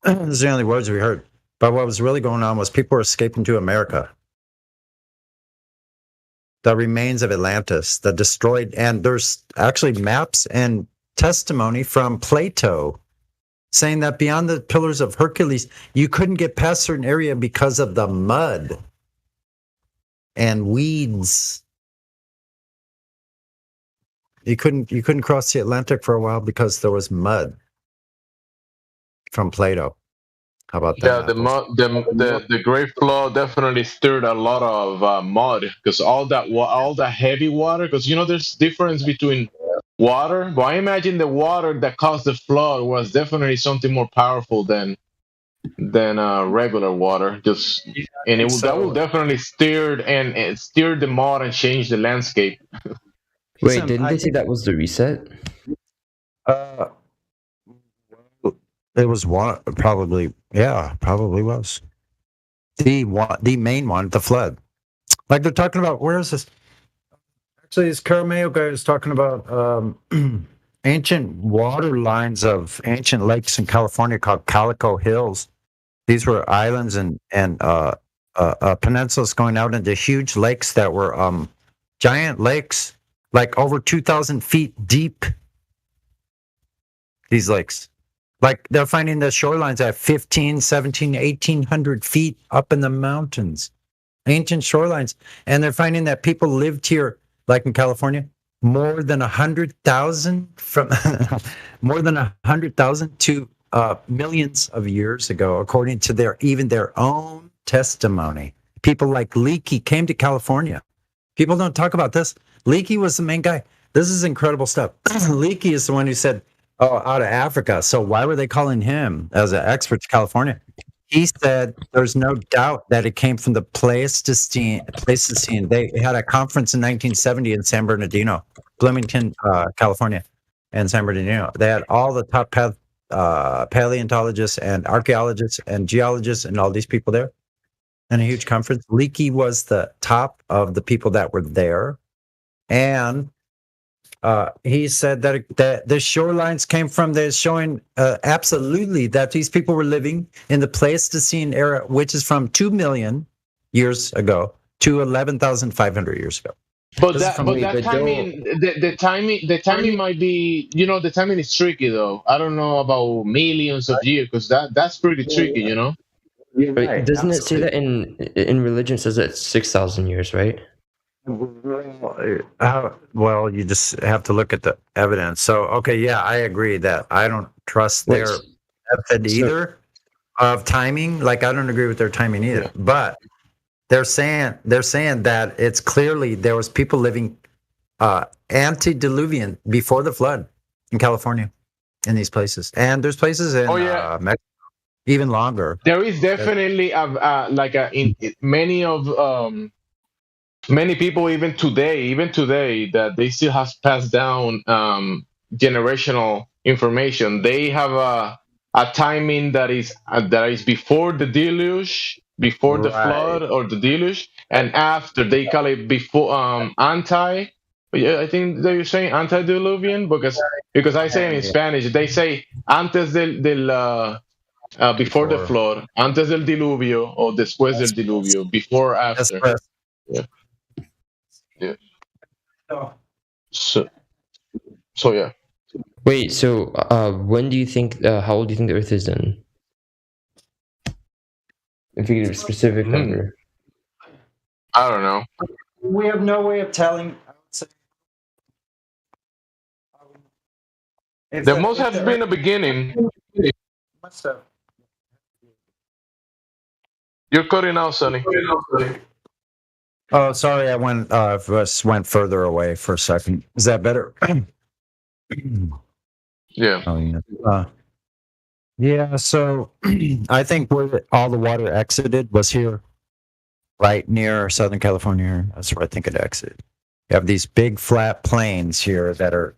Those are the only words we heard. But what was really going on was people were escaping to America. The remains of Atlantis, the destroyed, and there's actually maps and testimony from Plato saying that beyond the Pillars of Hercules, you couldn't get past a certain area because of the mud and weeds. You couldn't cross the Atlantic for a while because there was mud. From Plato. How about that? Yeah, the Great Flood definitely stirred a lot of mud because all that heavy water. Because there's difference between water, but I imagine the water that caused the flood was definitely something more powerful than regular water. That will definitely steer the mud and change the landscape. Wait, didn't they say that was the reset? It was one, probably. Yeah, probably was the main one, the flood. Like they're talking about. Where is this? Actually, this Carameo guy is talking about ancient water lines of ancient lakes in California called Calico Hills. These were islands and peninsulas going out into huge lakes that were giant lakes, like over 2,000 feet deep. These lakes. Like they're finding the shorelines at 15, 17, 1,800 feet up in the mountains, ancient shorelines. And they're finding that people lived here, like in California, more than 100,000 from more than 100,000 to millions of years ago, according to their own testimony. People like Leakey came to California. People don't talk about this. Leakey was the main guy. This is incredible stuff. Leakey is the one who said, "Oh, out of Africa." So why were they calling him as an expert to California? He said there's no doubt that it came from the Pleistocene. They had a conference in 1970 in San Bernardino, Bloomington, California, and San Bernardino. They had all the top paleontologists and archaeologists and geologists and all these people there in a huge conference. Leakey was the top of the people that were there. And he said that the shorelines came from this, showing absolutely that these people were living in the Pleistocene era, which is from 2 million years ago to 11,500 years ago. But that timing, the timing might be, the timing is tricky though. I don't know about millions of years because that's pretty tricky, Right. Doesn't it say that in religion? It says that it's 6,000 years, right? Well, you just have to look at the evidence. So, okay, yeah, I agree that I don't trust their method either of timing. Like, I don't agree with their timing either. Yeah. But they're saying that it's clearly there was people living antediluvian before the flood in California, in these places, and there's places in Mexico even longer. There is definitely many people even today that they still have passed down generational information. They have a timing that is before the deluge, before the flood or the deluge, and after. They call it before I think they're saying antediluvian because I say in Spanish they say antes del before the flood, antes del diluvio or después del diluvio, before or after. Yeah. Yeah. So yeah. Wait, so when do you think? How old do you think the Earth is then? If you give a specific number. I don't know. We have no way of telling. There must have been a beginning. You're cutting out, Sonny. Oh, sorry, I went further away for a second. Is that better? Yeah. Oh, yeah. Yeah. So I think where all the water exited was here, right near Southern California. That's where I think it exited. You have these big flat plains here that are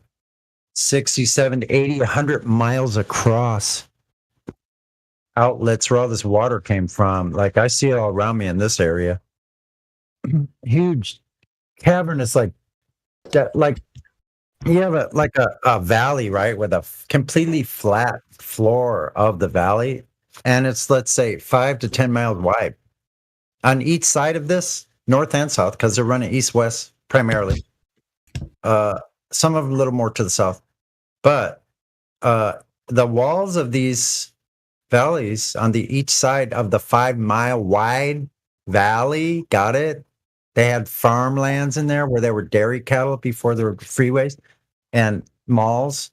60, 70, 80, 100 miles across. Outlets where all this water came from. Like I see it all around me in this area. Huge cavernous, like that, like you have a valley, right, with a completely flat floor of the valley, and it's, let's say, 5 to 10 miles wide on each side of this, north and south, because they're running east-west primarily. Some of them a little more to the south, but the walls of these valleys on each side of the 5-mile wide valley, got it? They had farmlands in there where there were dairy cattle before there were freeways, and malls,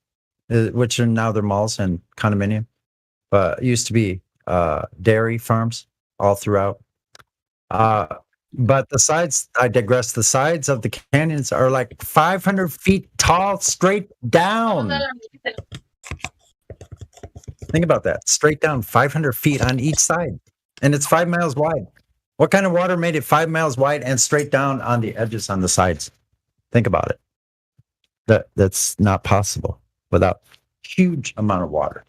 which are now they're malls and condominium, but it used to be dairy farms all throughout. But the sides, I digress, the sides of the canyons are like 500 feet tall, straight down. Think about that. Straight down 500 feet on each side. And it's 5 miles wide. What kind of water made it 5 miles wide and straight down on the edges on the sides? Think about it. That's not possible without huge amount of water.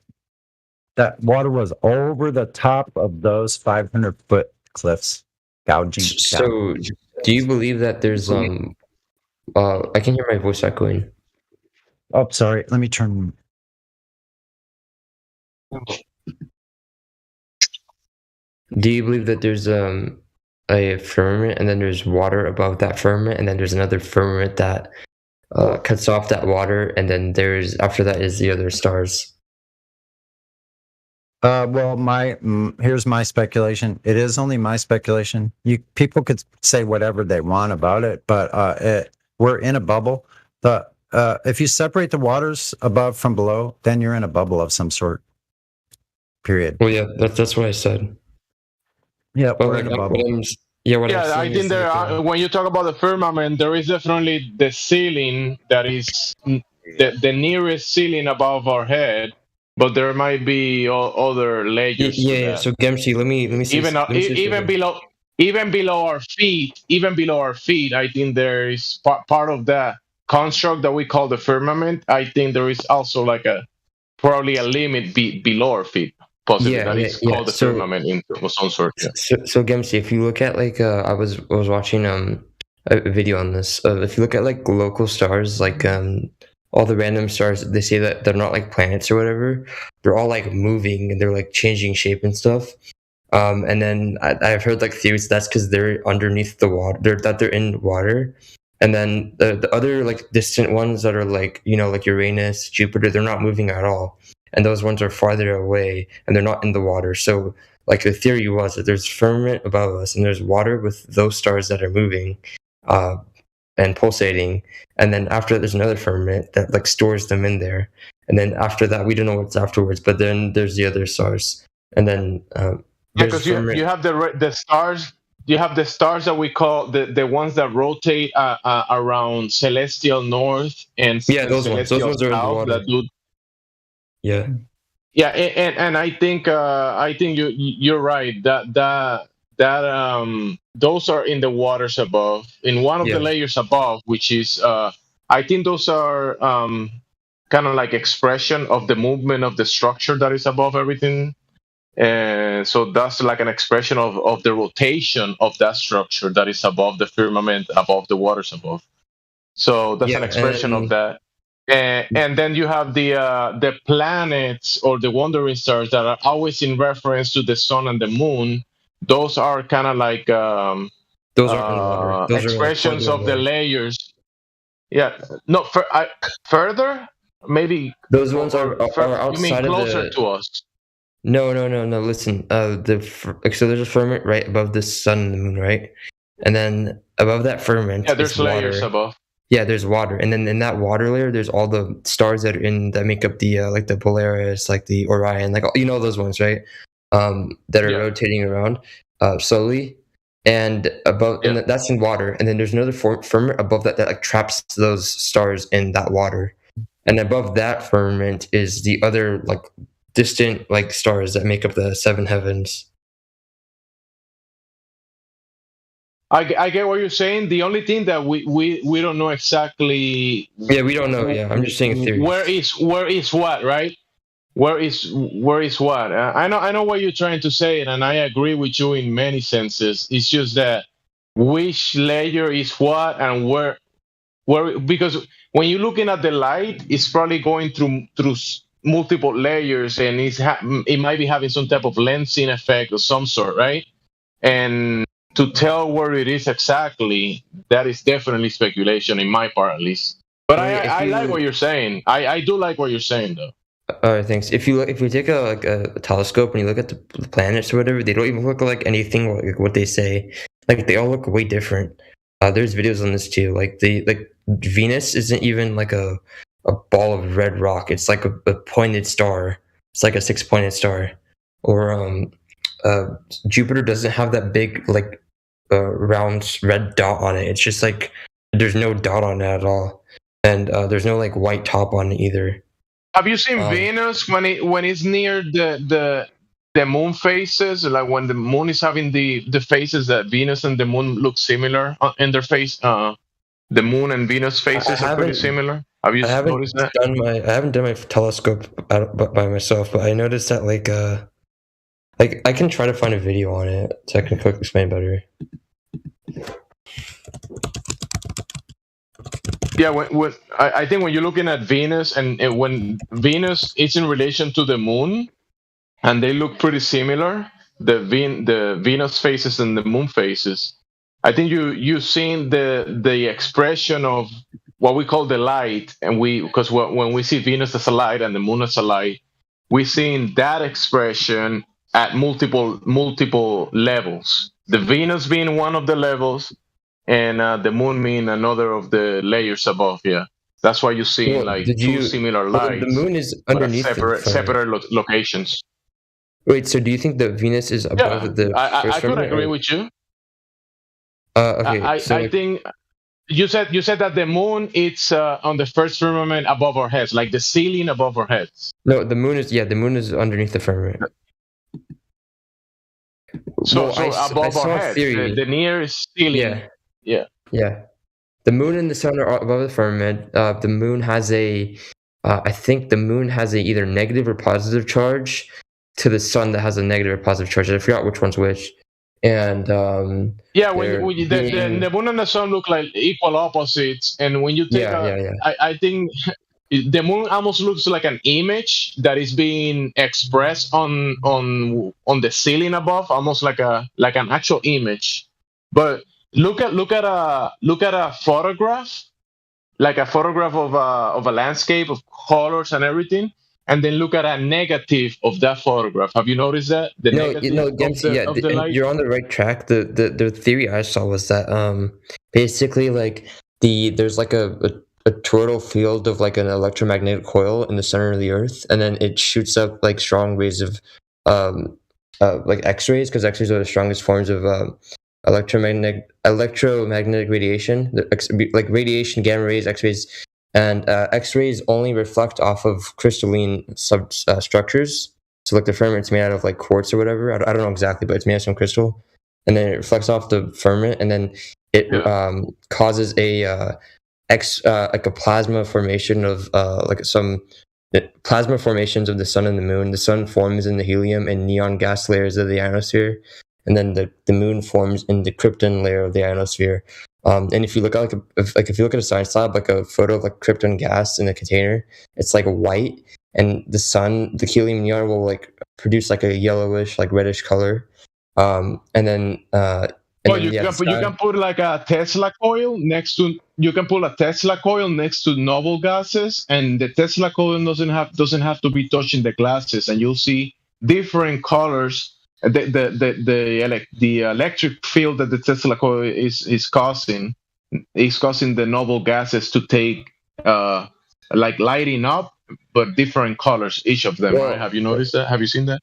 That water was over the top of those 500-foot cliffs, gouging. So, do you believe that there's I can hear my voice echoing. Oh, sorry. Let me turn. Do you believe that there's a firmament and then there's water above that firmament and then there's another firmament that cuts off that water and then there's after that is the other stars? Well, here's my speculation. It is only my speculation. People could say whatever they want about it, but we're in a bubble. If you separate the waters above from below, then you're in a bubble of some sort. Period. Well, yeah, that's what I said. Yeah, but like, I think there are. When you talk about the firmament, there is definitely the ceiling that is the nearest ceiling above our head, but there might be other layers. Yeah. So Gemshi, let me see. Even below our feet, I think there is part of that construct that we call the firmament. I think there is also like probably a limit below our feet. Possibly that is called the firmament in some sort. Yeah. So Gemsi, if you look at like I was watching a video on this. If you look at like local stars, like all the random stars, they say that they're not like planets or whatever. They're all like moving and they're like changing shape and stuff. And then I've heard like theories that's because they're underneath the water, they're in water. And then the other like distant ones that are like, you know, like Uranus, Jupiter, they're not moving at all. And those ones are farther away and they're not in the water. So like the theory was that there's firmament above us and there's water with those stars that are moving and pulsating. And then after there's another firmament that like stores them in there. And then after that, we don't know what's afterwards, but then there's the other stars. And then because you have the stars. You have the stars that we call the ones that rotate around celestial north and those ones are in the water. That do, yeah, and I think you're right that those are in the waters above, in one of the layers above, which is I think those are kind of like expression of the movement of the structure that is above everything. And so that's like an expression of the rotation of that structure that is above the firmament, above the waters above. So that's an expression of that. And then you have the planets or the wandering stars that are always in reference to the sun and the moon. Those are kind of like those are expressions of the layers. Yeah, no, further maybe those ones are outside you mean closer to us. No. Listen, so there's a firmament right above the sun and the moon, right? And then above that firmament, there's layers above. Yeah, there's water, and then in that water layer, there's all the stars that make up the like the Polaris, like the Orion, like you know those ones, right? That are rotating around slowly, and above, and that's in water. And then there's another firmament above that like traps those stars in that water, and above that firmament is the other like distant like stars that make up the seven heavens. I get what you're saying. The only thing that we don't know exactly. Yeah, we don't know. Yeah, I'm just saying a theory. Where is what, right? Where is what? I know what you're trying to say, and I agree with you in many senses. It's just that which layer is what and where because when you're looking at the light, it's probably going through multiple layers, and it might be having some type of lensing effect of some sort, right? And to tell where it is exactly, that is definitely speculation in my part, at least. But I like what you're saying. I do like what you're saying, though. All right, thanks. If you take a telescope and you look at the planets or whatever, they don't even look like anything like what they say. Like they all look way different. There's videos on this too. Like Venus isn't even like a ball of red rock. It's like a pointed star. It's like a 6-pointed star. Or Jupiter doesn't have that big like round red dot on it. It's just like there's no dot on it at all, and there's no like white top on it either. Have you seen Venus when it's near the moon faces? Like when the moon is having the faces that Venus and the moon look similar in their face. The moon and Venus faces are pretty similar. Have you noticed that? I haven't done my telescope by myself, but I noticed that like I can try to find a video on it so I can explain better. Yeah, I think when you're looking at Venus and when Venus is in relation to the moon, and they look pretty similar, the Venus faces and the moon faces. I think you've seen the expression of what we call the light, and because when we see Venus as a light and the moon as a light, we're seeing that expression at multiple levels. The Venus being one of the levels, and the moon being another of the layers above. Yeah, that's why you're seeing two similar lights. The moon is underneath separate locations. Wait, so do you think that Venus is above the first I could firmament? agree with you. Okay, I think you said that the moon it's on the first firmament above our heads, like the ceiling above our heads. No, the moon is underneath the firmament. So above our heads, the nearest ceiling. Yeah. The moon and the sun are above the firmament. The moon has I think the moon has a either negative or positive charge to the sun that has a negative or positive charge. I forgot which one's which. And when the moon and the sun look like equal opposites, and when you take I think the moon almost looks like an image that is being expressed on the ceiling above, almost like an actual image. But look at a photograph, like a photograph of a landscape of colors and everything, and then look at a negative of that photograph. Have you noticed that? Of the light? You're on the right track. The theory I saw was that basically like there's like a toroidal field of like an electromagnetic coil in the center of the Earth, and then it shoots up like strong rays of like X-rays, because X-rays are the strongest forms of electromagnetic radiation, like radiation, gamma rays, X-rays, and X-rays only reflect off of crystalline structures. So like the firmament's made out of like quartz or whatever. I don't know exactly, but it's made out of some crystal, and then it reflects off the firmament, and then it causes a like a plasma formation of like some plasma formations of the sun and the moon. The sun forms in the helium and neon gas layers of the ionosphere, and then the moon forms in the krypton layer of the ionosphere. And if you look at if you look at a science lab, like a photo of like krypton gas in a container, it's like white, and the sun, the helium neon will like produce like a yellowish, like reddish color. And then you can put like a Tesla coil next to. You can put a Tesla coil next to noble gases, and the Tesla coil doesn't have to be touching the glasses, and you'll see different colors. The electric field that the Tesla coil is causing the noble gases to take like lighting up, but different colors, each of them. Right? Have you noticed that? Have you seen that?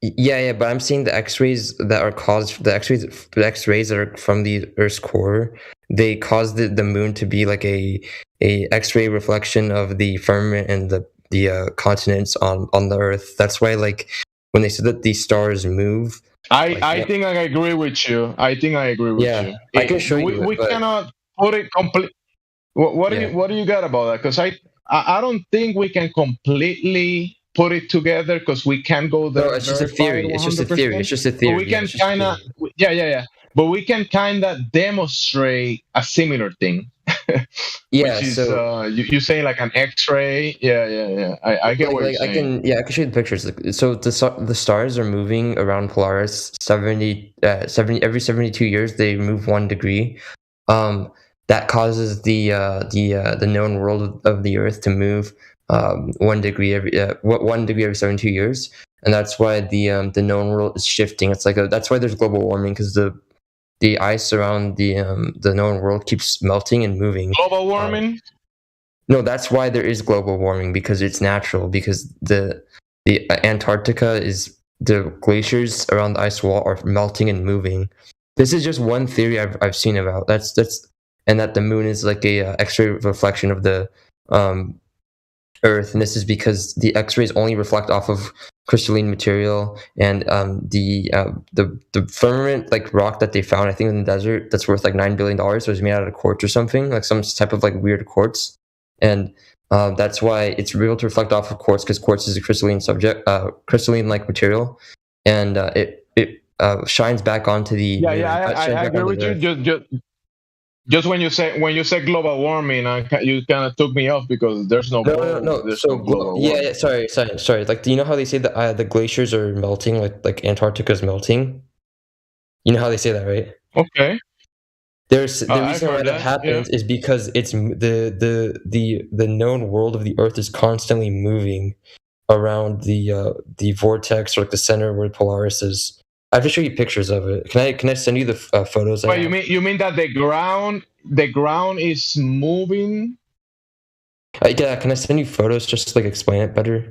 Yeah, but I'm seeing the X-rays that are caused. The X-rays that are from the Earth's core. They cause the moon to be like a X-ray reflection of the firmament and the continents on the Earth. That's why, like, when they said that these stars move. I think I agree with you. I can show you. We cannot put it complete. What do you got about that? Because I don't think we can completely put it together, because we can't go there. No, it's just a theory. It's just a theory. But we can kind of But we can kind of demonstrate a similar thing. Yeah, which is, so you say like an X-ray. Yeah. I get what you're saying. I can show you the pictures. So the stars are moving around Polaris 70 every 72 years. They move 1 degree. That causes the known world of the Earth to move 1 degree every 72 years, and that's why the known world is shifting. It's like that's why there's global warming, because the ice around the known world keeps melting and moving. Global warming? No, that's why there is global warming, because it's natural. Because the Antarctica is, the glaciers around the ice wall are melting and moving. This is just one theory I've seen about. That's and that the moon is like a X-ray reflection of the Earth, and this is because the X-rays only reflect off of crystalline material, and the firmament, like rock that they found, I think in the desert, that's worth like $9 billion, was made out of quartz or something, like some type of like weird quartz, and that's why it's able to reflect off of quartz, because quartz is a crystalline like material, and it shines back onto the. I agree with you. Just when you say global warming, you kind of took me off, because there's no. No. So global warming. Sorry. Like, do you know how they say that the glaciers are melting, like Antarctica is melting? You know how they say that, right? Okay. The reason why that happens is because it's the known world of the Earth is constantly moving around the vortex, or like the center where Polaris is. I have to show you pictures of it. Can I send you the photos? Wait, you mean that the ground is moving? Yeah, can I send you photos just to like explain it better?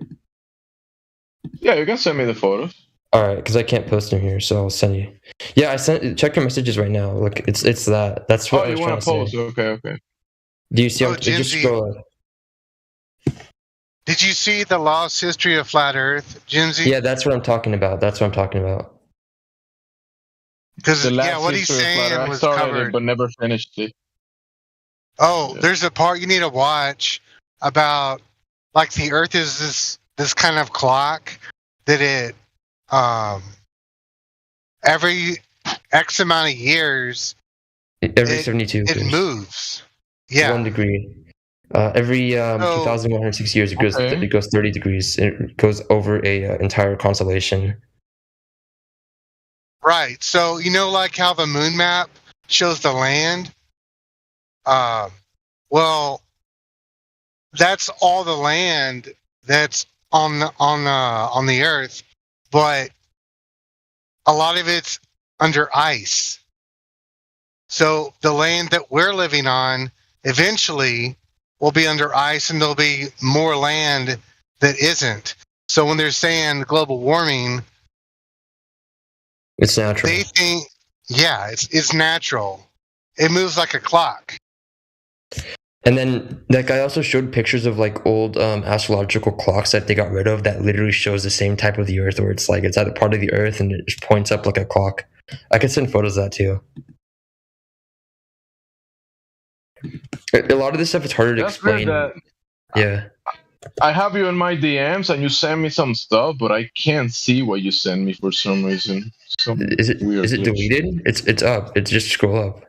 Yeah, you can send me the photos. All right, because I can't post them here, so I'll send you. Yeah, I sent. Check your messages right now. Look, it's that. That's what I was trying to say. Post? Okay. Do you see? Just scroll up. Did you see the Lost History of Flat Earth, Jimsy? Yeah, that's what I'm talking about. Because what he's saying was covered, but never finished it. Oh, there's a part you need to watch about, like, the Earth is this kind of clock that it every X amount of years, every 72 it moves. Yeah, 1 degree. Every 2,106 years, it goes 30 degrees. It goes over a entire constellation. Right. So like how the moon map shows the land. Well, that's all the land that's on the Earth, but a lot of it's under ice. So the land that we're living on eventually will be under ice, and there'll be more land that isn't. So when they're saying global warming, it's natural. They think, it's natural. It moves like a clock. And then that guy also showed pictures of like old astrological clocks that they got rid of that literally shows the same type of the Earth, where it's like it's at a part of the Earth and it just points up like a clock. I could send photos of that too. A lot of this stuff is harder to explain. Yeah. I have you in my DMs and you send me some stuff, but I can't see what you send me for some reason. Is it deleted? It's up. It's just scroll up.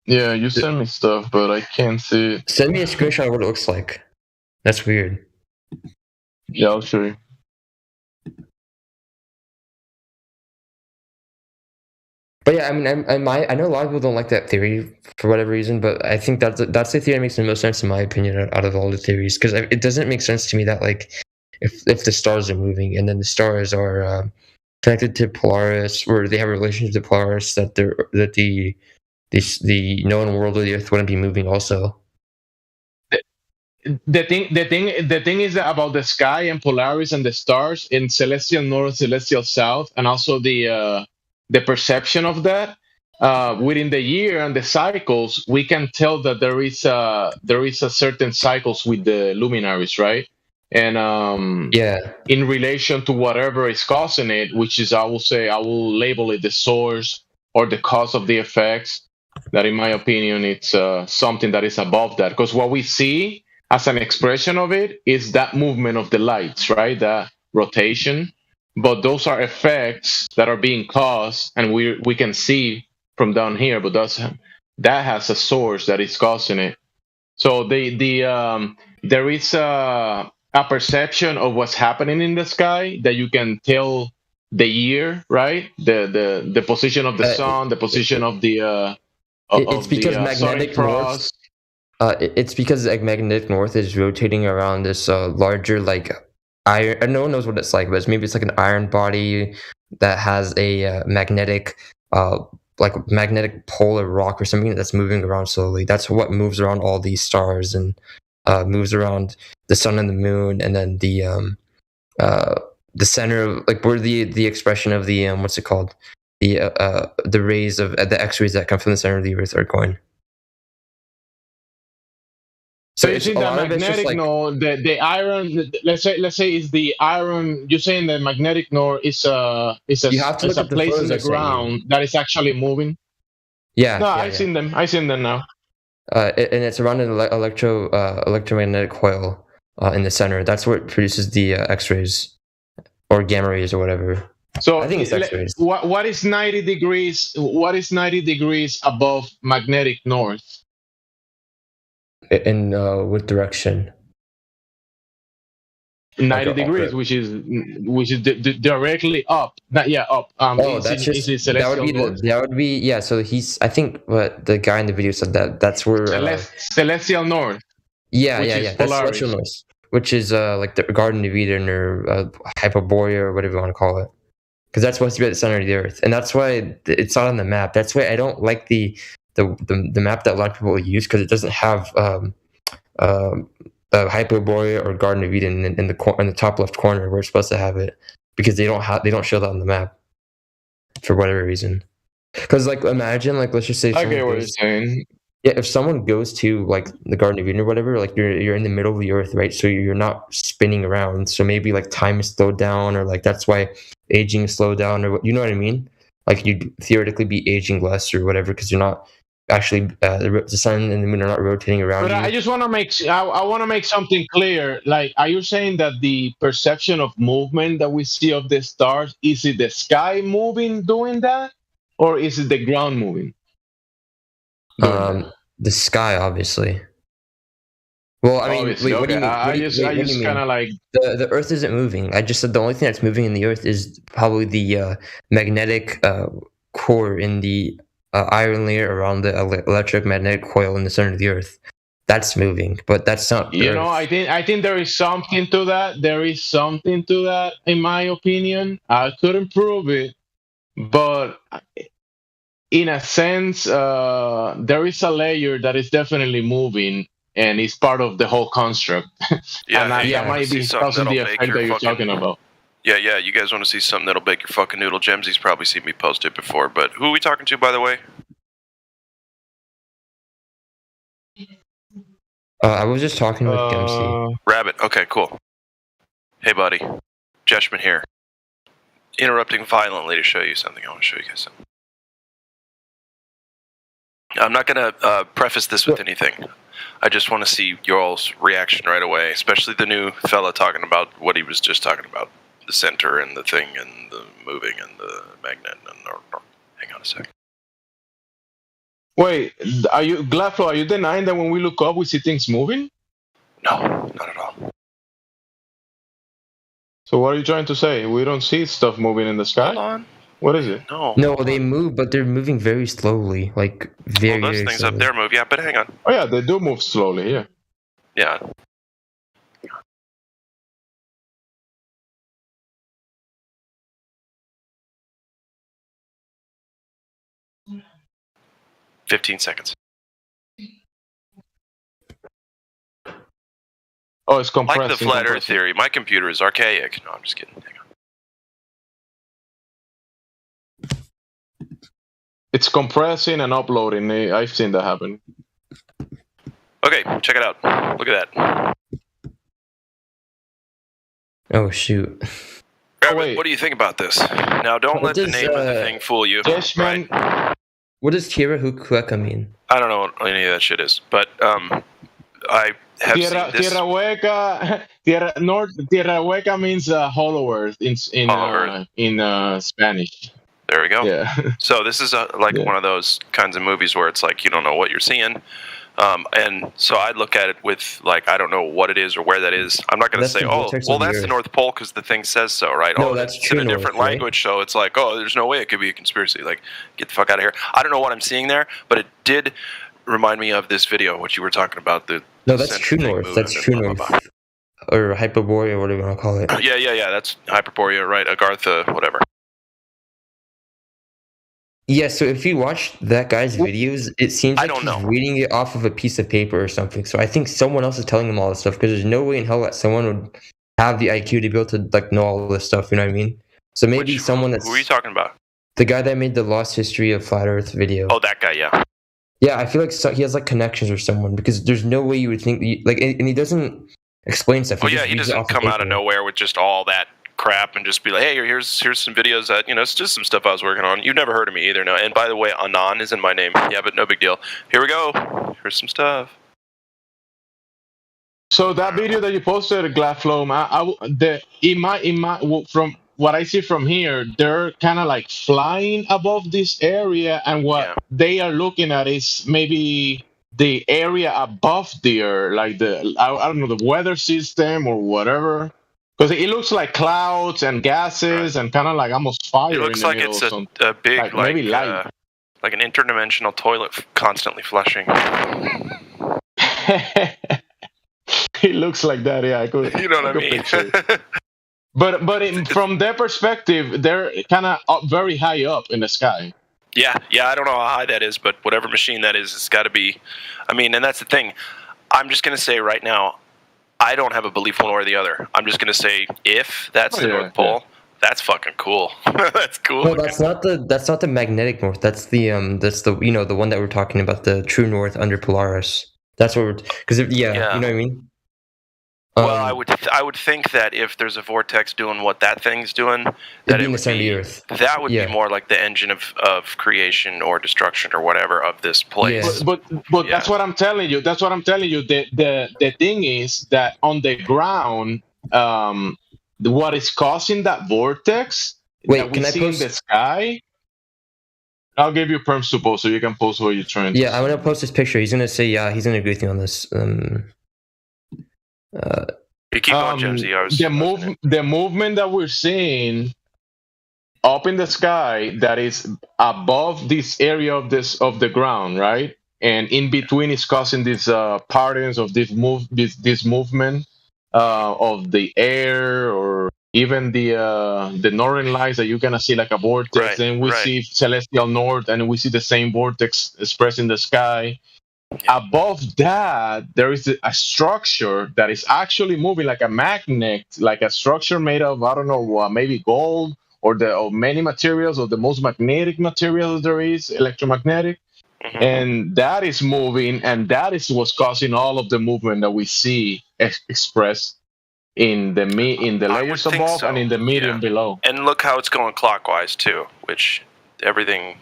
Yeah, you send me stuff, but I can't see it. Send me a screenshot of what it looks like. That's weird. Yeah, I'll show you. But yeah, I mean, I know a lot of people don't like that theory for whatever reason, but I think that's the theory that makes the most sense in my opinion out of all the theories, because it doesn't make sense to me that like if the stars are moving and then the stars are connected to Polaris, or they have a relationship to Polaris, that the known world of the Earth wouldn't be moving also. The thing is that about the sky and Polaris and the stars in celestial north, celestial south, and also the perception of that within the year and the cycles, we can tell that there is a certain cycles with the luminaries, right? And in relation to whatever is causing it, which is I will label it the source or the cause of the effects. That, in my opinion, it's something that is above that, because what we see as an expression of it is that movement of the lights, right? That rotation. But those are effects that are being caused, and we can see from down here. But that has a source that is causing it. So there is a perception of what's happening in the sky that you can tell the year, right? The position of the sun, the position of the it's because magnetic north. It's because magnetic north is rotating around this larger like iron. No one knows what it's like, but maybe it's like an iron body that has a magnetic polar rock or something that's moving around slowly. That's what moves around all these stars and moves around the sun and the moon, and then the center of like where the expression of the what's it called, the rays of the X-rays that come from the center of the Earth are going. So you see the magnetic north, the iron. Let's say is the iron. You're saying the magnetic north is a place in the ground that is actually moving. Yeah. No, I've seen them. I've seen them now. And it's around an electromagnetic coil in the center. That's what produces the X-rays or gamma rays or whatever. So I think it's X-rays. What is 90 degrees? What is 90 degrees above magnetic north? In what direction? 90 degrees, which is directly up. Up. That would be yeah. So I think what the guy in the video said that's where celestial north. Yeah. That's celestial north, which is like the Garden of Eden or Hyperborea or whatever you want to call it, because that's supposed to be at the center of the Earth, and that's why it's not on the map. That's why I don't like the map that a lot of people use, because it doesn't have Hyperborea or Garden of Eden in the top left corner where it's supposed to have it, because they don't show that on the map for whatever reason. Because like imagine like let's just say I get what you're saying. Yeah, if someone goes to like the Garden of Eden or whatever, like you're in the middle of the earth, right? So you're not spinning around. So maybe like time is slowed down, or like that's why aging is slowed down, or you know what I mean? Like you'd theoretically be aging less or whatever because you're not actually the sun and the moon are not rotating around But you. I just want to make I want to make something clear. Like, are you saying that the perception of movement that we see of the stars, is it the sky moving doing that, or is it the ground moving? The sky, obviously. Well, I mean, Obviously, wait, what do you mean? I just kind of like the Earth isn't moving. I just said the only thing that's moving in the Earth is probably the magnetic core in the iron layer around the electromagnetic coil in the center of the Earth. That's moving, but that's not. You know, I think there is something to that. There is something to that, in my opinion. I couldn't prove it, but in a sense, there is a layer that is definitely moving, and it's part of the whole construct. Yeah, and that might be causing the effect that you're talking about. Yeah, you guys want to see something that'll bake your fucking noodle? Gemsy's probably seen me post it before, but who are we talking to, by the way? I was just talking with Gemsy. Rabbit, okay, cool. Hey, buddy. Jeshman here. Interrupting violently to show you something. I want to show you guys something. I'm not going to preface this with anything. I just want to see your all's reaction right away, especially the new fella talking about what he was just talking about. The center and the thing and the moving and the magnet. Hang on a second. Wait, Gladflow, are you denying that when we look up, we see things moving? No, not at all. So what are you trying to say? We don't see stuff moving in the sky? Hold on. What is it? No, they move, but they're moving very slowly. Like, very, those very things slowly. up there move, yeah, but hang on. Oh, yeah, they do move slowly, yeah. Yeah. $15 seconds. Oh, it's compressed. Like the flat Earth theory, my computer is archaic. No, I'm just kidding. Hang on. It's compressing and uploading. I've seen that happen. Okay, check it out. Look at that. Oh, shoot. Rabbit, what do you think about this? Now, don't let the name of the thing fool you. Right? What does Tierra Hueca mean? I don't know what any of that shit is, but I have seen this. Tierra Hueca, Tierra Hueca means hollow earth in Spanish. There we go. Yeah. So this is one of those kinds of movies where it's like you don't know what you're seeing. And so I look at it with like I don't know what it is or where that is. I'm not going to say, oh, well, that's the North Pole because the thing says so, right? No, oh, that's it's in a different language, so it's like, oh, there's no way it could be a conspiracy. Like, get the fuck out of here. I don't know what I'm seeing there, but it did remind me of this video, what you were talking about. No, that's True North. That's True North. Or Hyperborea, whatever you want to call it. Yeah. That's Hyperborea, right? Agartha, whatever. Yeah, so if you watch that guy's videos, it seems like he's reading it off of a piece of paper or something. So I think someone else is telling him all this stuff because there's no way in hell that someone would have the IQ to be able to like know all this stuff. You know what I mean? So maybe someone that's who are you talking about? The guy that made the Lost History of Flat Earth video. Oh, that guy, yeah. Yeah, I feel like he has like connections with someone because there's no way you would think and he doesn't explain stuff. Oh yeah, he doesn't come out of nowhere with just all that crap and just be like, hey, here's some videos that it's just some stuff I was working on. You've never heard of me either, no. And by the way, Anan is in my name. Yeah, but no big deal. Here we go. Here's some stuff. So that video that you posted, Gladflow, from what I see from here, they're kind of like flying above this area, and what they are looking at is maybe the area above there, like I don't know, the weather system or whatever. Because it looks like clouds and gases and kind of like almost fire. It looks in the like middle it's a big, maybe light. Like an interdimensional toilet constantly flushing. It looks like that, yeah. I could. You know what I mean? But from their perspective, they're kind of very high up in the sky. Yeah. I don't know how high that is, but whatever machine that is, it's got to be. I mean, and that's the thing. I'm just gonna say right now. I don't have a belief one way or the other. I'm just going to say if that's the North Pole, that's fucking cool. That's cool. No, that's not the magnetic north. That's the the one that we're talking about, the true north under Polaris. That's what we're because you know what I mean. Well, I would think that if there's a vortex doing what that thing's doing, that it would be Earth. That would be more like the engine of creation or destruction or whatever of this place. But that's what I'm telling you. That's what I'm telling you. The thing is that on the ground, what is causing that vortex that we see in the sky? I'll give you perms to post so you can post what you're trying to say. I'm gonna post this picture. He's gonna say he's gonna agree with me on this. You keep going, Jimsy. The movement that we're seeing up in the sky that is above this area of the ground, right? And in between is causing these patterns of this movement of the air, or even the northern lights that you're gonna see like a vortex. And we see celestial north, and we see the same vortex expressed in the sky. Above that, there is a structure that is actually moving like a magnet, like a structure made of, I don't know, maybe gold or many materials, or the most magnetic materials there is, electromagnetic. And that is moving, and that is what's causing all of the movement that we see expressed in the layers above and in the medium below. And look how it's going clockwise too, which everything...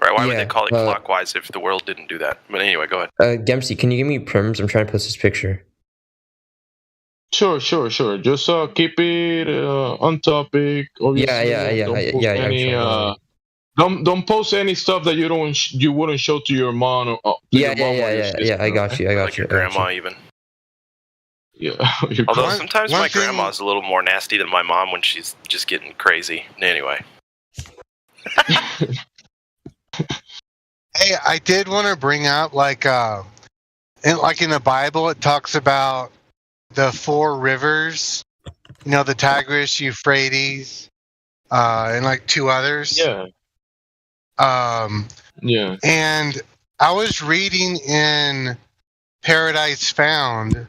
Right? Why would they call it clockwise if the world didn't do that? But anyway, go ahead. Dempsey, can you give me perms? I'm trying to post this picture. Sure. Just keep it on topic. Obviously. Don't post any stuff that you wouldn't show to your mom. Or your mom I got you. Like your grandma, even. Yeah. Although sometimes my grandma's a little more nasty than my mom when she's just getting crazy. Anyway. Hey, I did want to bring up, like in the Bible, it talks about the 4 rivers. You know, the Tigris, Euphrates, and like 2 others. Yeah. And I was reading in Paradise Found. You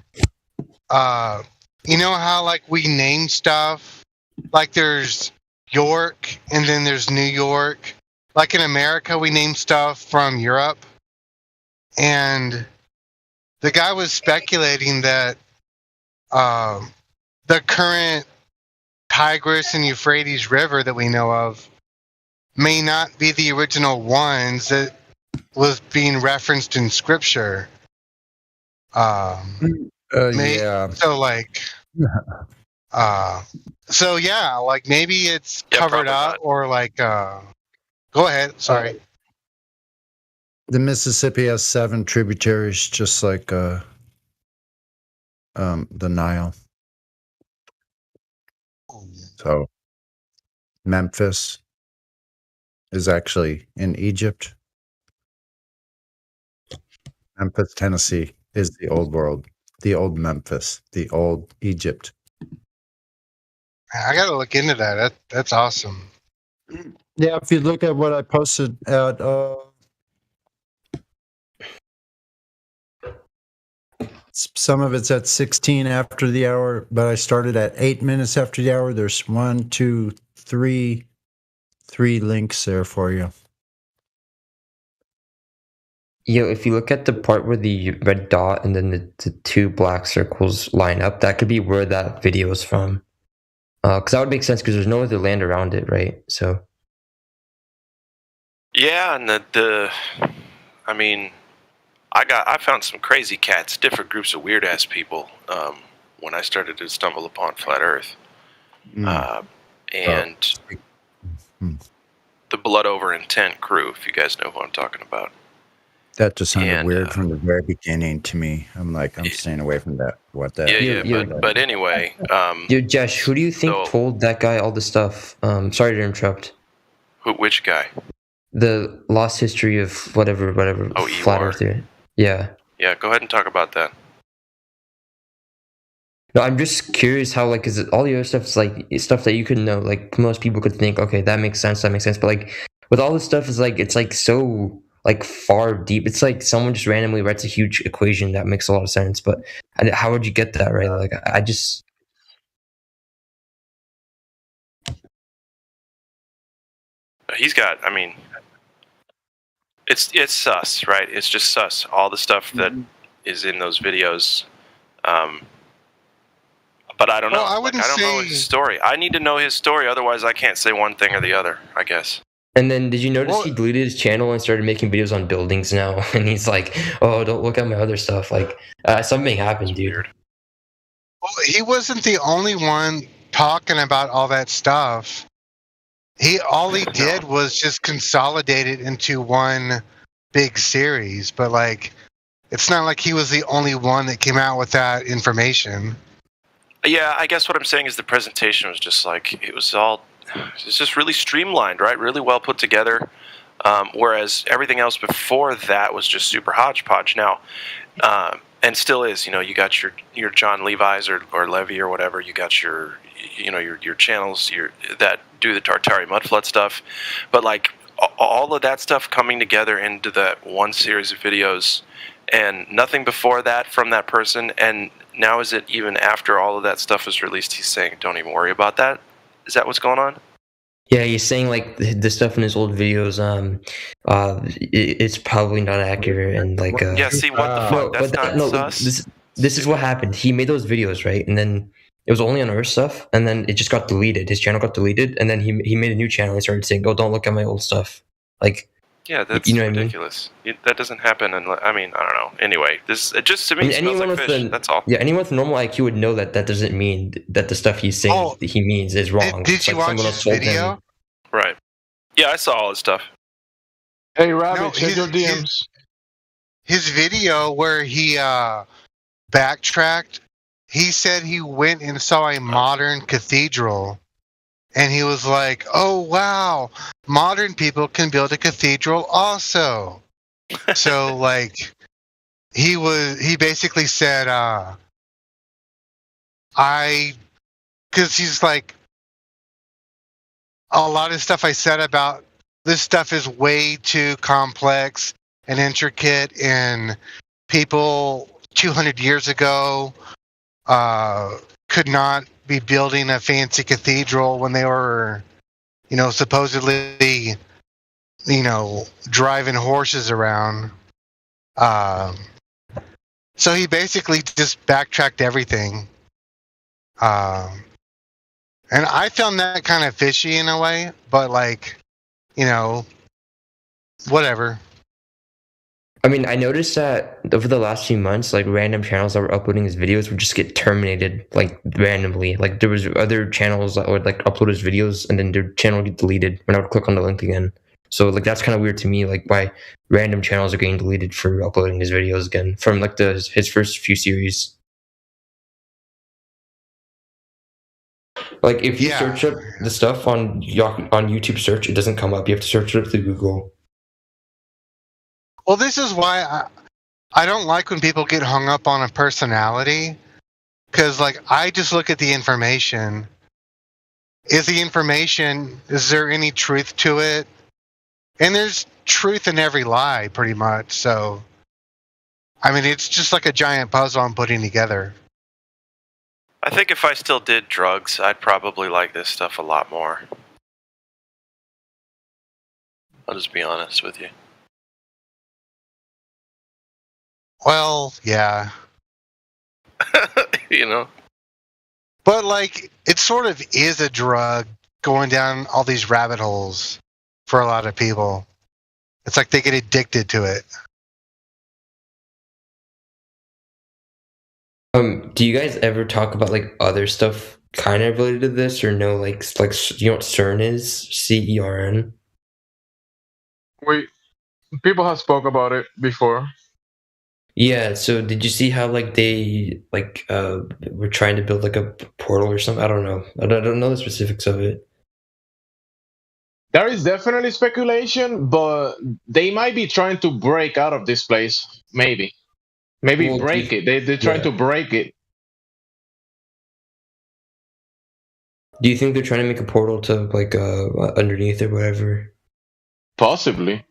know how like we name stuff? Like there's York, and then there's New York. Like in America, we name stuff from Europe. And the guy was speculating that the current Tigris and Euphrates River that we know of may not be the original ones that was being referenced in Scripture. Yeah. So like maybe it's covered up or like... Go ahead. Sorry. The Mississippi has 7 tributaries, just like the Nile. So Memphis is actually in Egypt. Memphis, Tennessee is the old world, the old Memphis, the old Egypt. I got to look into that. That's awesome. Yeah, if you look at what I posted at some of it's at 16 after the hour, but I started at 8 minutes after the hour. There's 1, 2, 3 links there for you. Yo, if you look at the part where the red dot and then the 2 black circles line up, that could be where that video is from. Because that would make sense because there's no other land around it, right? So. Yeah, and I mean, I found some crazy cats, different groups of weird ass people when I started to stumble upon Flat Earth, and the Blood Over Intent crew. If you guys know who I'm talking about. That just sounded weird from the very beginning to me. I'm staying away from that. What that? But anyway, yo, Josh, who do you think told that guy all the stuff? Sorry to interrupt. Which guy? The lost history of whatever. Oh, Flat Earth theory. Yeah. Yeah, go ahead and talk about that. No, I'm just curious how, like, is it all the other stuff is like stuff that you could know, like most people could think, okay, that makes sense, but like with all this stuff is like it's like so like far deep. It's like someone just randomly writes a huge equation that makes a lot of sense. But how would you get that right? Like I just. He's got. I mean, it's sus, right? It's just sus. All the stuff that is in those videos. But I don't know. I wouldn't I don't know his story. I need to know his story. Otherwise, I can't say one thing or the other, I guess. And then did you notice he deleted his channel and started making videos on buildings now? And he's like, oh, don't look at my other stuff. Like, something happened, dude. Well, he wasn't the only one talking about all that stuff. All he did was just consolidate it into one big series. But, like, it's not like he was the only one that came out with that information. Yeah, I guess what I'm saying is the presentation was just like, it's just really streamlined, right? Really well put together. Whereas everything else before that was just super hodgepodge. Now, and still is, you got your John Levi's or Levy or whatever. You got your channels that do the Tartari Mudflood stuff. But like all of that stuff coming together into that one series of videos and nothing before that from that person. And now is it even after all of that stuff was released, he's saying, don't even worry about that? Is that what's going on? Yeah, he's saying like the stuff in his old videos, it's probably not accurate and like. Yeah, see what the fuck? That's not sus. This is what happened. He made those videos, right, and then it was only on Earth stuff, and then it just got deleted. His channel got deleted, and then he made a new channel and started saying, "Oh, don't look at my old stuff." Like. Yeah, that's ridiculous. I mean? That doesn't happen. I don't know. Anyway, it just to me smells like fish. That's all. Yeah, anyone with normal IQ would know that doesn't mean that the stuff he's saying he means is wrong. Did you watch his video? Right. Yeah, I saw all his stuff. Hey, Robbie, check your DMs. His video where he backtracked, he said he went and saw a modern cathedral. And he was like, oh, wow, modern people can build a cathedral also. So, like, he basically said, because he's like, a lot of stuff I said about this stuff is way too complex and intricate, and people 200 years ago could not be building a fancy cathedral when they were, supposedly, driving horses around. So he basically just backtracked everything. And I found that kind of fishy in a way, but whatever. I mean, I noticed that over the last few months, like random channels that were uploading his videos would just get terminated, like randomly. Like there was other channels that would like upload his videos and then their channel would get deleted when I would click on the link again. So like that's kind of weird to me, like why random channels are getting deleted for uploading his videos again from like his first few series. Like if you search up the stuff on YouTube search, it doesn't come up. You have to search it up through Google. Well, this is why I don't like when people get hung up on a personality, because like I just look at the information. Is there any truth to it? And there's truth in every lie, pretty much. So, I mean, it's just like a giant puzzle I'm putting together. I think if I still did drugs, I'd probably like this stuff a lot more. I'll just be honest with you. Well, yeah. But, like, it sort of is a drug going down all these rabbit holes for a lot of people. It's like they get addicted to it. Do you guys ever talk about, like, other stuff kind of related to this, or no? Like you know what CERN is? CERN? People have spoke about it before. Yeah, so did you see how like they were trying to build like a portal or something? I don't know. I don't know the specifics of it. There is definitely speculation, but they might be trying to break out of this place. Maybe break it. They're trying to break it. Do you think they're trying to make a portal to like underneath or whatever? Possibly.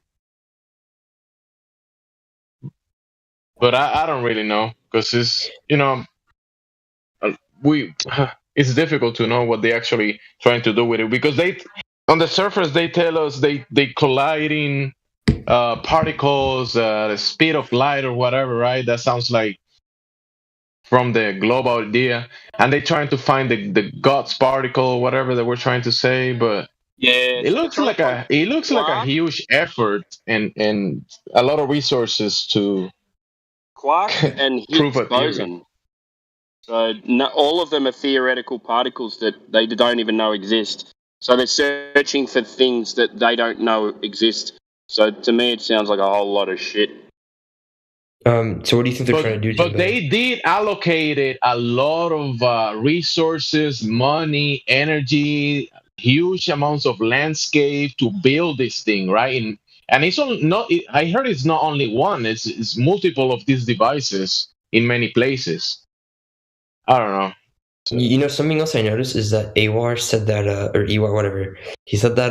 but I don't really know because it's it's difficult to know what they actually trying to do with it because they on the surface they tell us they colliding particles, the speed of light or whatever, right? That sounds like from the global idea, and they're trying to find the God's particle, whatever they were trying to say, but it looks like a huge effort and a lot of resources to quark and Higgs boson. So all of them are theoretical particles that they don't even know exist. So they're searching for things that they don't know exist. So to me, it sounds like a whole lot of shit. So what do you think they're trying to do? But they did allocate a lot of resources, money, energy, huge amounts of landscape to build this thing, right? And it's not. I heard it's not only one. It's multiple of these devices in many places. I don't know. Something else I noticed is that Awar said that, or Ewar, whatever, he said that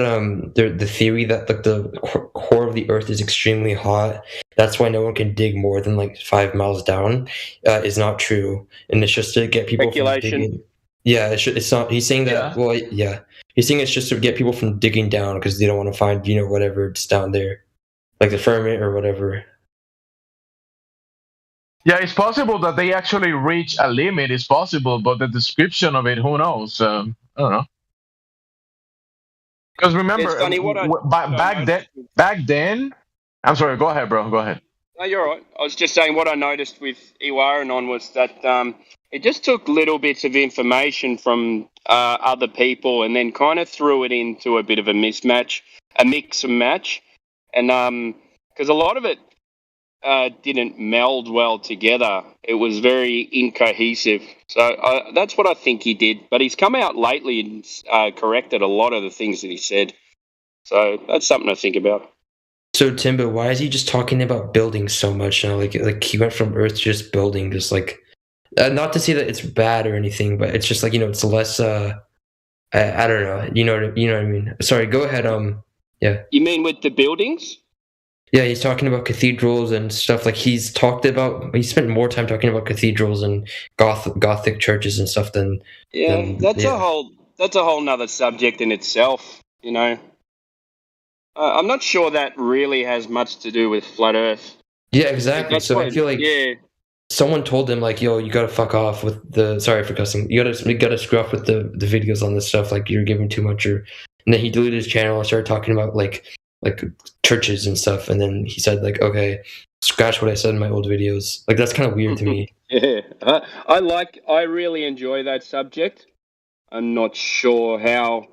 the theory that like the core of the Earth is extremely hot, that's why no one can dig more than like 5 miles down, is not true, and it's just to get people from digging. Yeah, it's not. He's saying that. Yeah. Well, yeah, he's saying it's just to get people from digging down because they don't want to find whatever's down there, like the firmament or whatever. Yeah, it's possible that they actually reach a limit. It's possible, but the description of it, who knows? I don't know. Because remember, back then. I'm sorry. Go ahead, bro. Go ahead. No, you're all right. I was just saying what I noticed with Iwaranon was that it just took little bits of information from other people and then kind of threw it into a bit of a mix and match, and because a lot of it didn't meld well together. It was very incohesive. So that's what I think he did. But he's come out lately and corrected a lot of the things that he said. So that's something to think about. So Timbo, why is he just talking about building so much now? Like he went from Earth to just building, just like not to say that it's bad or anything, but it's just like it's less. I don't know. You know what I mean? Sorry, go ahead. Yeah. You mean with the buildings? Yeah, he's talking about cathedrals and stuff. Like he spent more time talking about cathedrals and Gothic churches and stuff than. Yeah, that's a whole nother subject in itself. I'm not sure that really has much to do with flat Earth. Yeah, exactly. So I feel like someone told him like, "Yo, you gotta fuck off with the." Sorry for cussing. You gotta screw off with the videos on this stuff. Like you're giving too much. And then he deleted his channel and started talking about like churches and stuff, and then he said like, okay, scratch what I said in my old videos. Like that's kind of weird to me. Yeah, I really enjoy that subject. I'm not sure how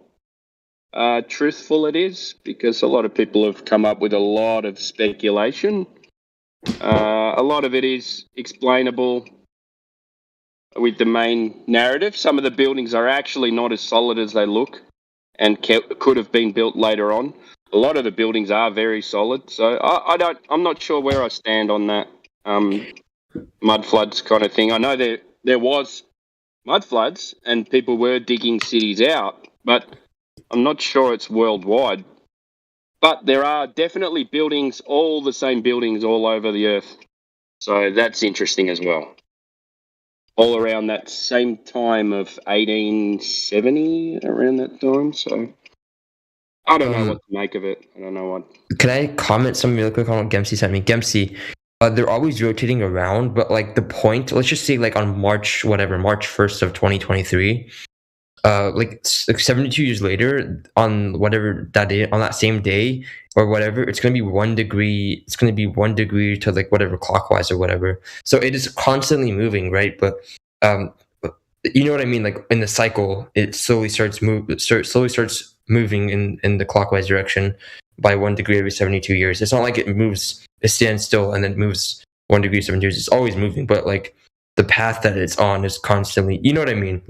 truthful it is because a lot of people have come up with a lot of speculation. A lot of it is explainable with the main narrative. Some of the buildings are actually not as solid as they look and could have been built later on. A lot of the buildings are very solid, so I'm not sure where I stand on that mud floods kind of thing. I know there was mud floods and people were digging cities out, but I'm not sure it's worldwide. But there are definitely buildings, all the same buildings all over the Earth, so that's interesting as well. All around that same time of 1870, around that time, so. I don't know what to make of it. I don't know what. Can I comment something real quick on what Gemsy sent me? Gemsy, they're always rotating around, but like the point, let's just say like on March 1st of 2023, like 72 years later, on whatever that day, on that same day or whatever, it's going to be 1 degree. It's going to be 1 degree to like whatever clockwise or whatever. So it is constantly moving, right? But you know what I mean? Like in the cycle, it slowly starts moving in the clockwise direction by 1 degree every 72 years. It's not like it stands still and then it moves 1 degree 7 years. It's always moving, but like the path that it's on is constantly. You know what I mean?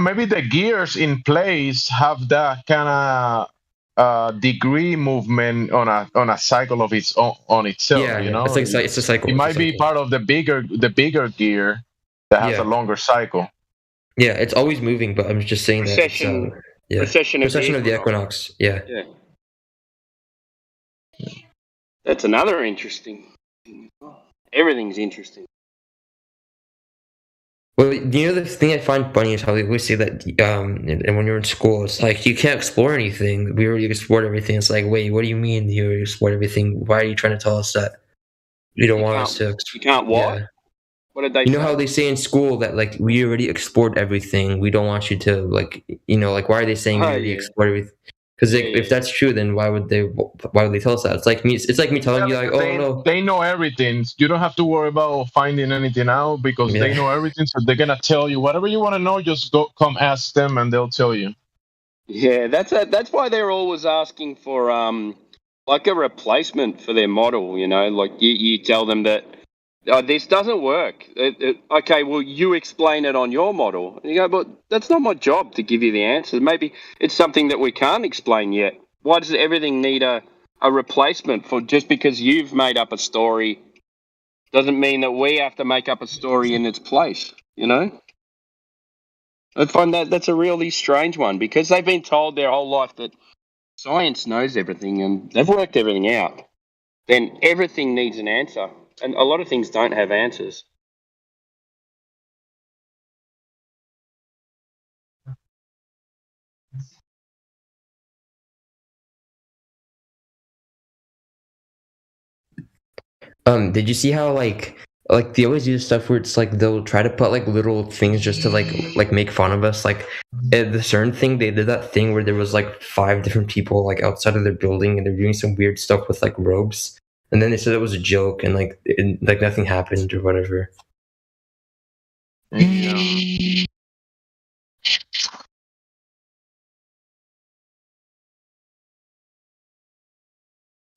Maybe the gears in place have that kind of degree movement on a cycle of its own on itself. Yeah, it's a cycle. It might be part of the bigger gear that has a longer cycle. Yeah, it's always moving, but I'm just saying precession that precession of the equinox. Yeah. That's another interesting thing. Everything's interesting. Well, the thing I find funny is how they always say that, and when you're in school, it's like, you can't explore anything. We already explored everything. It's like, wait, what do you mean you already explored everything? Why are you trying to tell us that you don't want us to? You can't what? Yeah. What did they You know say? how they say in school that, like, we already explored everything. We don't want you to, like, like, why are they saying we already explored everything? Because if that's true, then why would they tell us that? It's like me telling you, like, oh no, they know everything. You don't have to worry about finding anything out because they know everything. So they're gonna tell you whatever you want to know. Just come ask them, and they'll tell you. Yeah, that's why they're always asking for like a replacement for their model. You know, like you tell them that this doesn't work. Okay, well, you explain it on your model. And you go, but that's not my job to give you the answer. Maybe it's something that we can't explain yet. Why does everything need a replacement for just because you've made up a story? Doesn't mean that we have to make up a story in its place, you know? I find that's a really strange one because they've been told their whole life that science knows everything and they've worked everything out. Then everything needs an answer. And a lot of things don't have answers. Did you see how like they always do stuff where it's like they'll try to put like little things just to like make fun of us? Like at the CERN thing, they did that thing where there was like 5 different people like outside of their building and they're doing some weird stuff with like robes, and then they said it was a joke and like nothing happened or whatever. Yeah.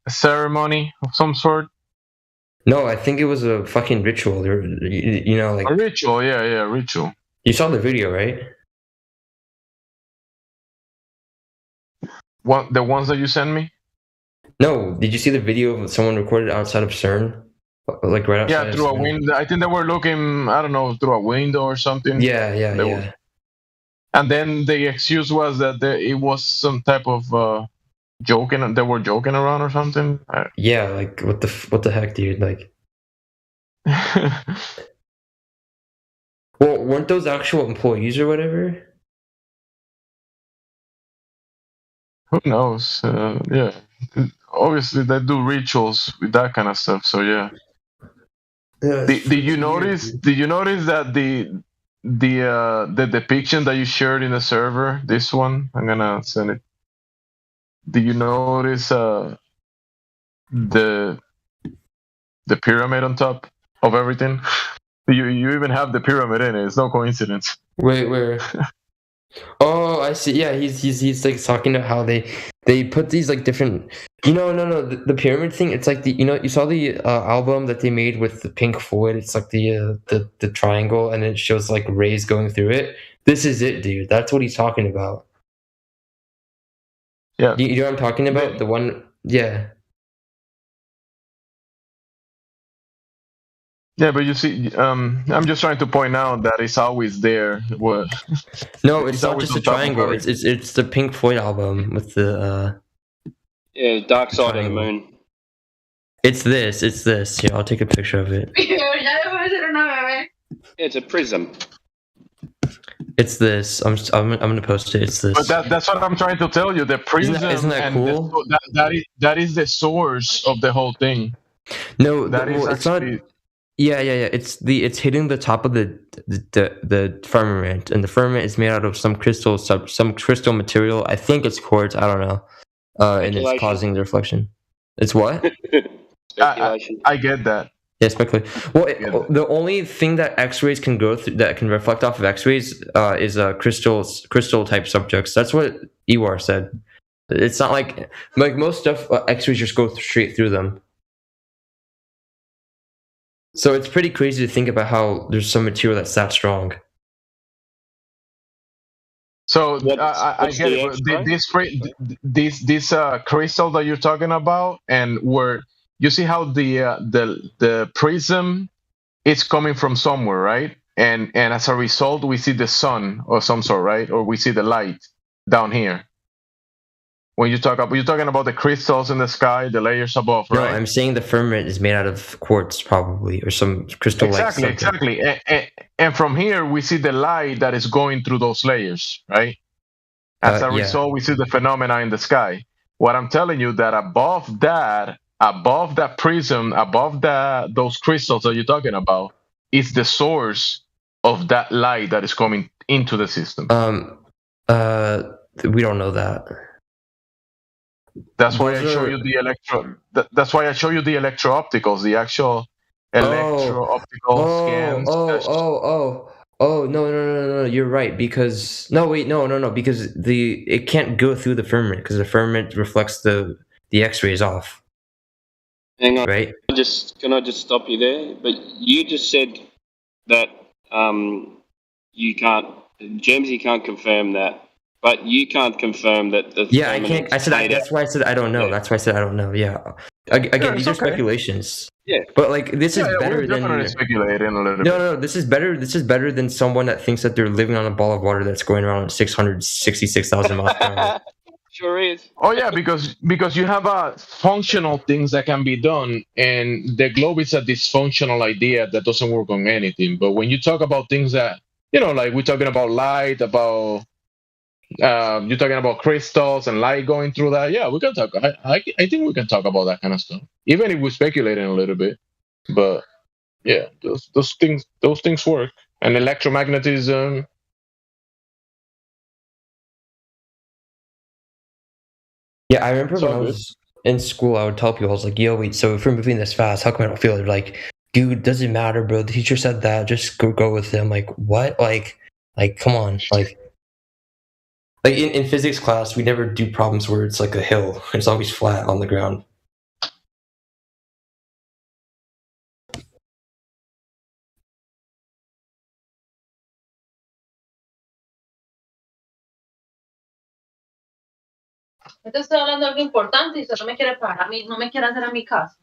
A ceremony of some sort. No, I think it was a fucking ritual. You know, like a ritual. Yeah, ritual. You saw the video, right? What, the ones that you sent me? No, did you see the video of someone recorded outside of CERN, like right outside? Yeah, through a window. I think they were looking, I don't know, through a window or something. Yeah. And then the excuse was that it was some type of joking. They were joking around or something. Yeah, like what the heck, dude? Like, well, weren't those actual employees or whatever? Who knows? Yeah, obviously they do rituals with that kind of stuff. So yeah. Did you notice? Did you notice that the depiction that you shared in the server? This one, I'm gonna send it. Did you notice the pyramid on top of everything? You even have the pyramid in it. It's no coincidence. Wait, where? Oh, I see. Yeah, he's like talking about how they put these like different. No, the pyramid thing. It's like you saw the album that they made with the Pink Floyd. It's like the triangle, and it shows like rays going through it. This is it, dude. That's what he's talking about. Yeah, you know what I'm talking about? The one, yeah. Yeah, but you see, I'm just trying to point out that it's always there. What? No, it's not just a triangle. It's the Pink Floyd album with the. Yeah, Dark Side of the Moon. It's this. Here, I'll take a picture of it. It's a prism. It's this. I'm gonna post it. It's this. But that's what I'm trying to tell you. The prism. Isn't that cool? That is the source of the whole thing. No, it's not. Yeah. It's hitting the top of the firmament, and the firmament is made out of some crystal material. I think it's quartz. I don't know. And it's causing the reflection. It's what? I get that. Yeah, speculate. Well, the only thing that X-rays can go through, that can reflect off of X-rays, is crystal type subjects. That's what Ewar said. It's not like most stuff. X-rays just go straight through them. So it's pretty crazy to think about how there's some material that's that strong. So I get it. This crystal that you're talking about, and where you see how the prism is coming from somewhere, right? And as a result, we see the sun or some sort, right? Or we see the light down here. When you're talking about the crystals in the sky, the layers above, right? No, I'm saying the firmament is made out of quartz, probably, or some crystal. Exactly. And from here, we see the light that is going through those layers, right? As a result, we see the phenomena in the sky. What I'm telling you that above that prism, above those crystals that you're talking about, is the source of that light that is coming into the system. We don't know that. That's why I show you the That's why I show you the electro-opticals, the actual electro-optical scans. No, you're right, because because it can't go through the firmament because the firmament reflects the X-rays off. Hang on, right? Can I just stop you there? But you just said that you can't, Jamesy can't confirm that, but you can't confirm that the I can't. That's why I said I don't know. That's why I said I don't know. Yeah. Again, these are speculations. Yeah. But like this is better we're than speculating a little bit. No, this is better. This is better than someone that thinks that they're living on a ball of water that's going around at 666,000 miles per hour. Sure is. Oh yeah, because you have functional things that can be done, and the globe is a dysfunctional idea that doesn't work on anything. But when you talk about things that like we're talking about light, about you're talking about crystals and light going through that. Yeah, we can talk. I think we can talk about that kind of stuff, even if we're speculating a little bit. But yeah, those things work. And electromagnetism. Yeah, I remember when I was in school, I would tell people, I was like, "Yo, wait, so if we're moving this fast, how come I don't feel it?" They're like, "Dude, doesn't matter, bro. The teacher said that. Just go with them." Like, what? Like, come on, like in physics class, we never do problems where it's like a hill. It's always flat on the ground. Yo te estoy hablando de algo importante y usted no me quiere pagar a mí, no me quiere hacer a mi caso.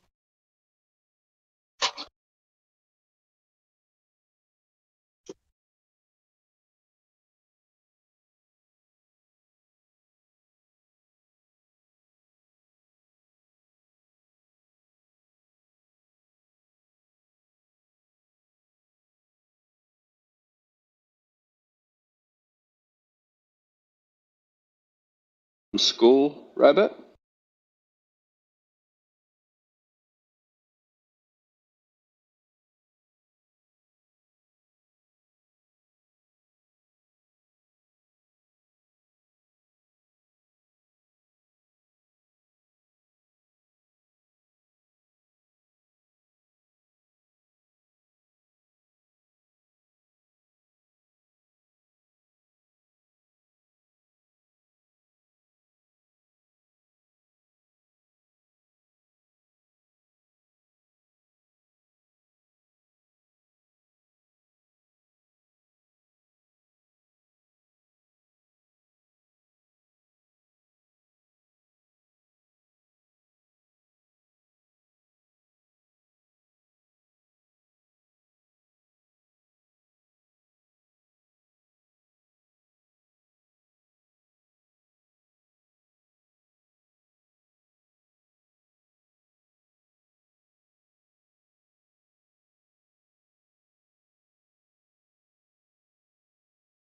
School, Rabbit?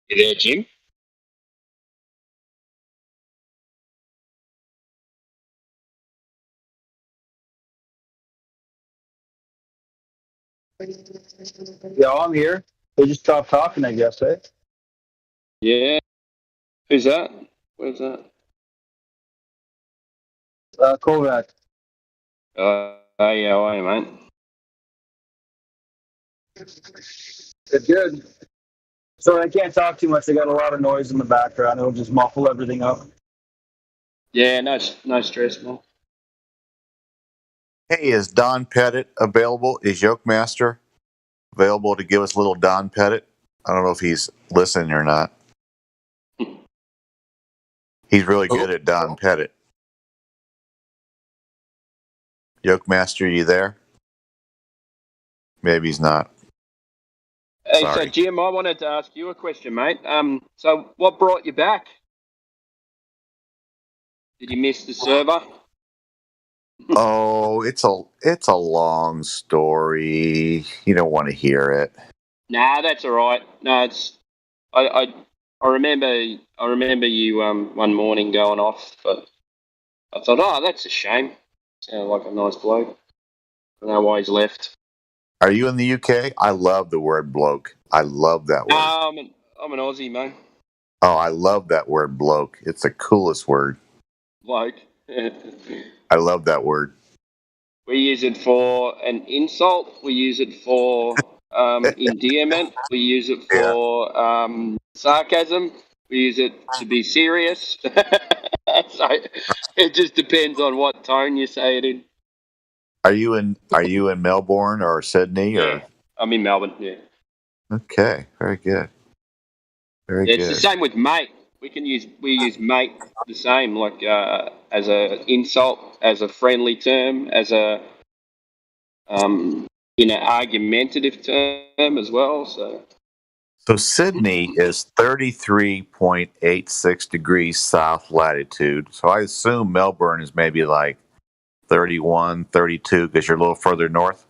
You there, Jim? Yeah, I'm here. They just stopped talking, I guess, eh? Yeah. Who's that? Where's that? Kovac. Yeah, how are you, mate? It's good. Sorry, I can't talk too much. I got a lot of noise in the background. It'll just muffle everything up. Yeah, no stress, man. Hey, is Don Pettit available? Is Yokemaster available to give us a little Don Pettit? I don't know if he's listening or not. He's really good at Don Pettit. Yokemaster, you there? Maybe he's not. Hey, Sorry. so Jim, I wanted to ask you a question, mate. So what brought you back? Did you miss the server? Oh, it's a long story. You don't want to hear it. Nah, that's all right. No, it's I remember you one morning going off, but I thought, oh, that's a shame. Sounded like a nice bloke. I don't know why he's left. Are you in the UK? I love the word bloke. I love that word. I'm an Aussie, man. Oh, I love that word bloke. It's the coolest word. Bloke. I love that word. We use it for an insult. We use it for endearment. We use it for sarcasm. We use it to be serious. So it just depends on what tone you say it in. Are you in Melbourne or Sydney? Yeah, or? I'm in Melbourne. Yeah. Okay, very good. Very good. It's the same with mate. We use mate the same, like as a insult, as a friendly term, as a in an argumentative term as well. So Sydney is 33.86 degrees south latitude. So I assume Melbourne is maybe like 31, 32 because you're a little further north.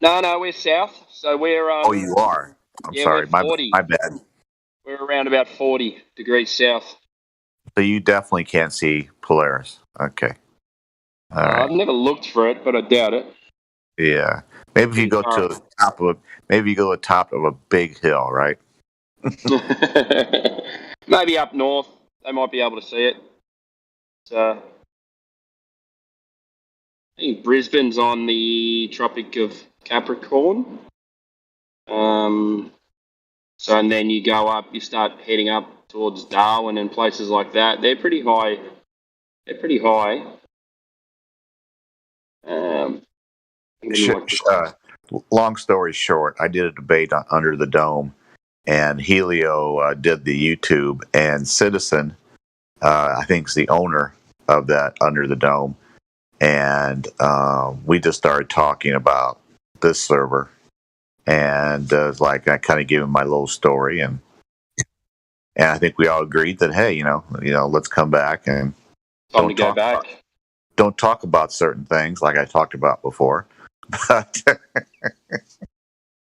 No, we're south. So we're. Oh, you are. I'm sorry. My bad. We're around about 40 degrees south. So you definitely can't see Polaris. Okay. All right. I've never looked for it, but I doubt it. Yeah. Maybe if you go to the top of the top of a big hill, right? Maybe up north, they might be able to see it. So I think Brisbane's on the Tropic of Capricorn. So and then you go up, you start heading up towards Darwin and places like that. They're pretty high. Long story short, I did a debate on Under the Dome, and Helio did the YouTube, and Citizen, I think, is the owner of that Under the Dome, and we just started talking about this server, and like I kind of gave him my little story, and I think we all agreed that hey, let's come back and don't talk about certain things like I talked about before. But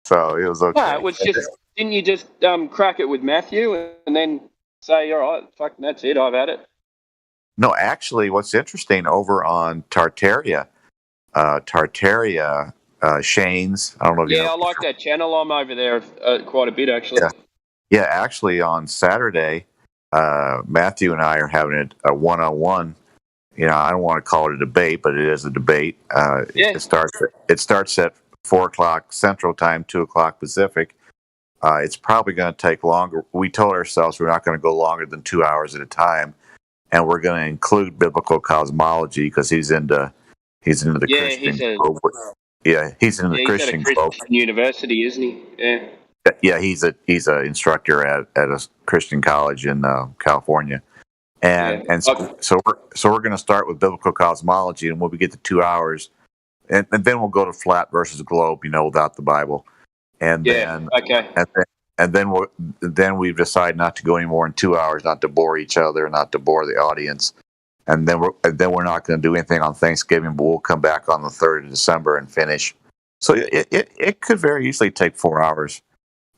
so it was okay. No, it was just, didn't you just crack it with Matthew and then say, all right, fuck, that's it, I've had it? No, actually, what's interesting over on Tartaria, Shane's, I don't know if you know. Yeah, I like that channel. I'm over there quite a bit, actually. Yeah, actually, on Saturday, Matthew and I are having a one-on-one. I don't want to call it a debate, but it is a debate. It starts at 4:00 Central Time, 2:00 Pacific. It's probably going to take longer. We told ourselves we're not going to go longer than 2 hours at a time, and we're going to include biblical cosmology because he's into the Christian. He's into the Christian globe. University, isn't he? Yeah. Yeah, he's a instructor at a Christian college in California. And so we're going to start with biblical cosmology, and when we get to 2 hours, and then we'll go to flat versus globe, without the Bible, and then we've decided not to go any more than 2 hours, not to bore each other, not to bore the audience, and then we're not going to do anything on Thanksgiving, but we'll come back on the 3rd of December and finish. So it could very easily take 4 hours.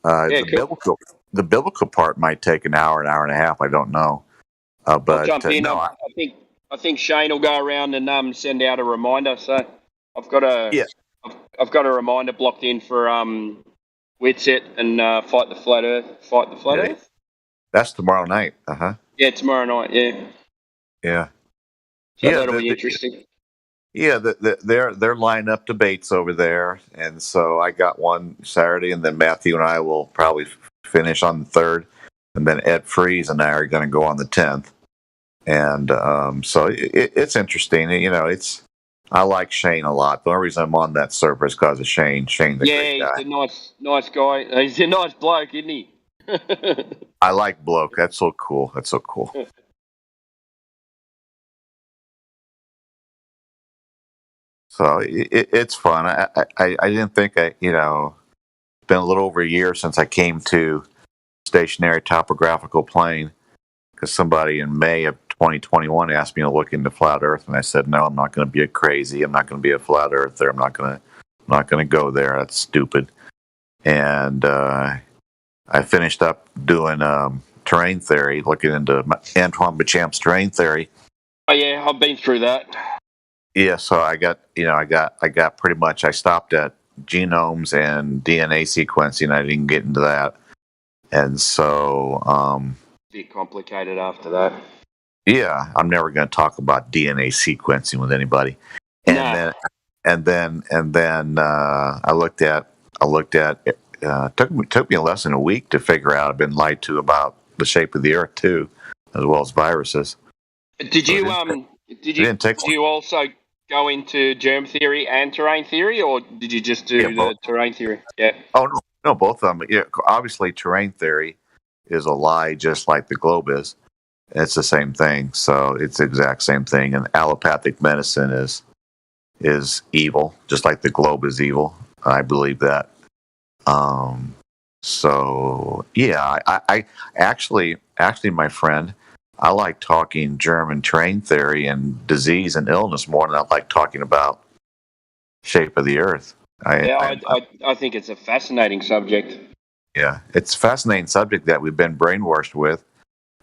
The biblical part might take an hour and a half. I don't know. But I'll jump in. No, I think Shane will go around and send out a reminder. So I've got a reminder blocked in for Witsit and Fight the Flat Earth. Earth. That's tomorrow night. Yeah, tomorrow night. Yeah. Yeah. So that'll be interesting. Yeah, they're lining up debates over there, and so I got one Saturday, and then Matthew and I will probably finish on the 3rd, and then Ed Freeze and I are going to go on the 10th. And so it's interesting. I like Shane a lot. The only reason I'm on that server is because of Shane. Shane, the great guy. He's a nice guy. He's a nice bloke, isn't he? I like bloke. That's so cool. So it's fun. I didn't think it's been a little over a year since I came to stationary topographical plane because somebody in May of 2021 asked me to look into flat Earth, and I said, no, I'm not going to be a crazy. I'm not going to be a flat earther. I'm not going to go there. That's stupid. And I finished up doing terrain theory, looking into Antoine Béchamp's terrain theory. Oh yeah, I've been through that. Yeah, so I got pretty much. I stopped at genomes and DNA sequencing. I didn't get into that, and so a bit complicated after that. Yeah, I'm never going to talk about DNA sequencing with anybody. And then I looked at. Took me less than a week to figure out I've been lied to about the shape of the Earth too, as well as viruses. Did you also go into germ theory and terrain theory, or did you just do the terrain theory? Yeah. Oh no, both of them. Yeah, obviously terrain theory is a lie, just like the globe is. It's the same thing, so it's the exact same thing. And allopathic medicine is evil, just like the globe is evil. I believe that. So yeah, I actually, my friend, I like talking germ and terrain theory and disease and illness more than I like talking about shape of the Earth. I think it's a fascinating subject. Yeah, it's a fascinating subject that we've been brainwashed with,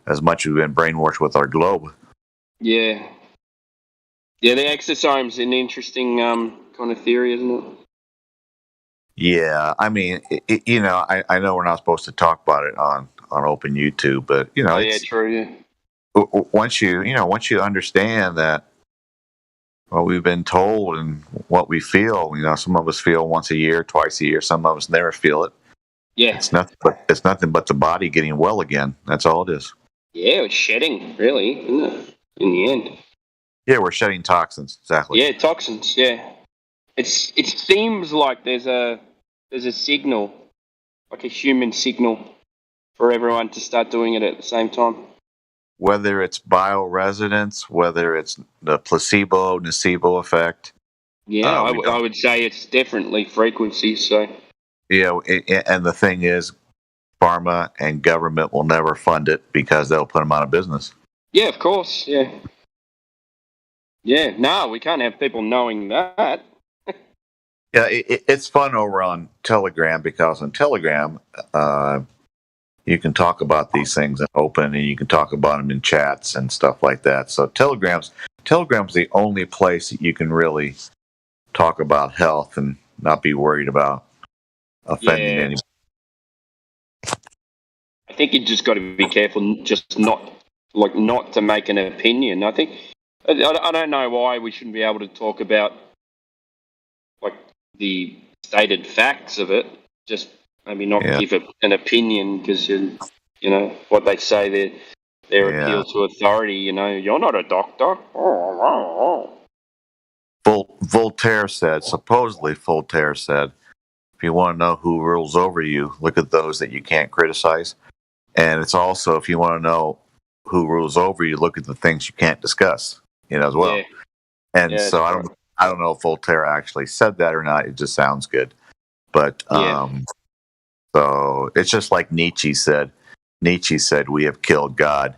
as much as we've been brainwashed with our globe. Yeah. Yeah, the exosome's an interesting kind of theory, isn't it? Yeah, I mean, I know we're not supposed to talk about it on open YouTube, but it's true. Yeah. Once you understand that what we've been told and what we feel, some of us feel once a year, twice a year, some of us never feel it. Yeah, it's nothing but the body getting well again. That's all it is. Yeah, it's shedding, really, isn't it? In the end. Yeah, we're shedding toxins. Exactly. Yeah, toxins. Yeah. It seems like there's a signal, like a human signal, for everyone to start doing it at the same time. Whether it's bioresonance, whether it's the placebo-nocebo effect. Yeah, I would say it's definitely frequency. So. Yeah, and the thing is, pharma and government will never fund it because they'll put them out of business. Yeah, of course. Yeah. Yeah. No, we can't have people knowing that. Yeah, it's fun over on Telegram, because on Telegram, you can talk about these things in open, and you can talk about them in chats and stuff like that. So Telegram's the only place that you can really talk about health and not be worried about offending anybody. I think you just got to be careful, just not to make an opinion. I don't know why we shouldn't be able to talk about like the stated facts of it. Just maybe not give it an opinion, because what they say, their appeal to authority. You're not a doctor. Voltaire said, if you want to know who rules over you, look at those that you can't criticize. And it's also, if you want to know who rules over you, look at the things you can't discuss, as well. Yeah. And so I don't know if Voltaire actually said that or not. It just sounds good. But so it's just like Nietzsche said. Nietzsche said, "We have killed God."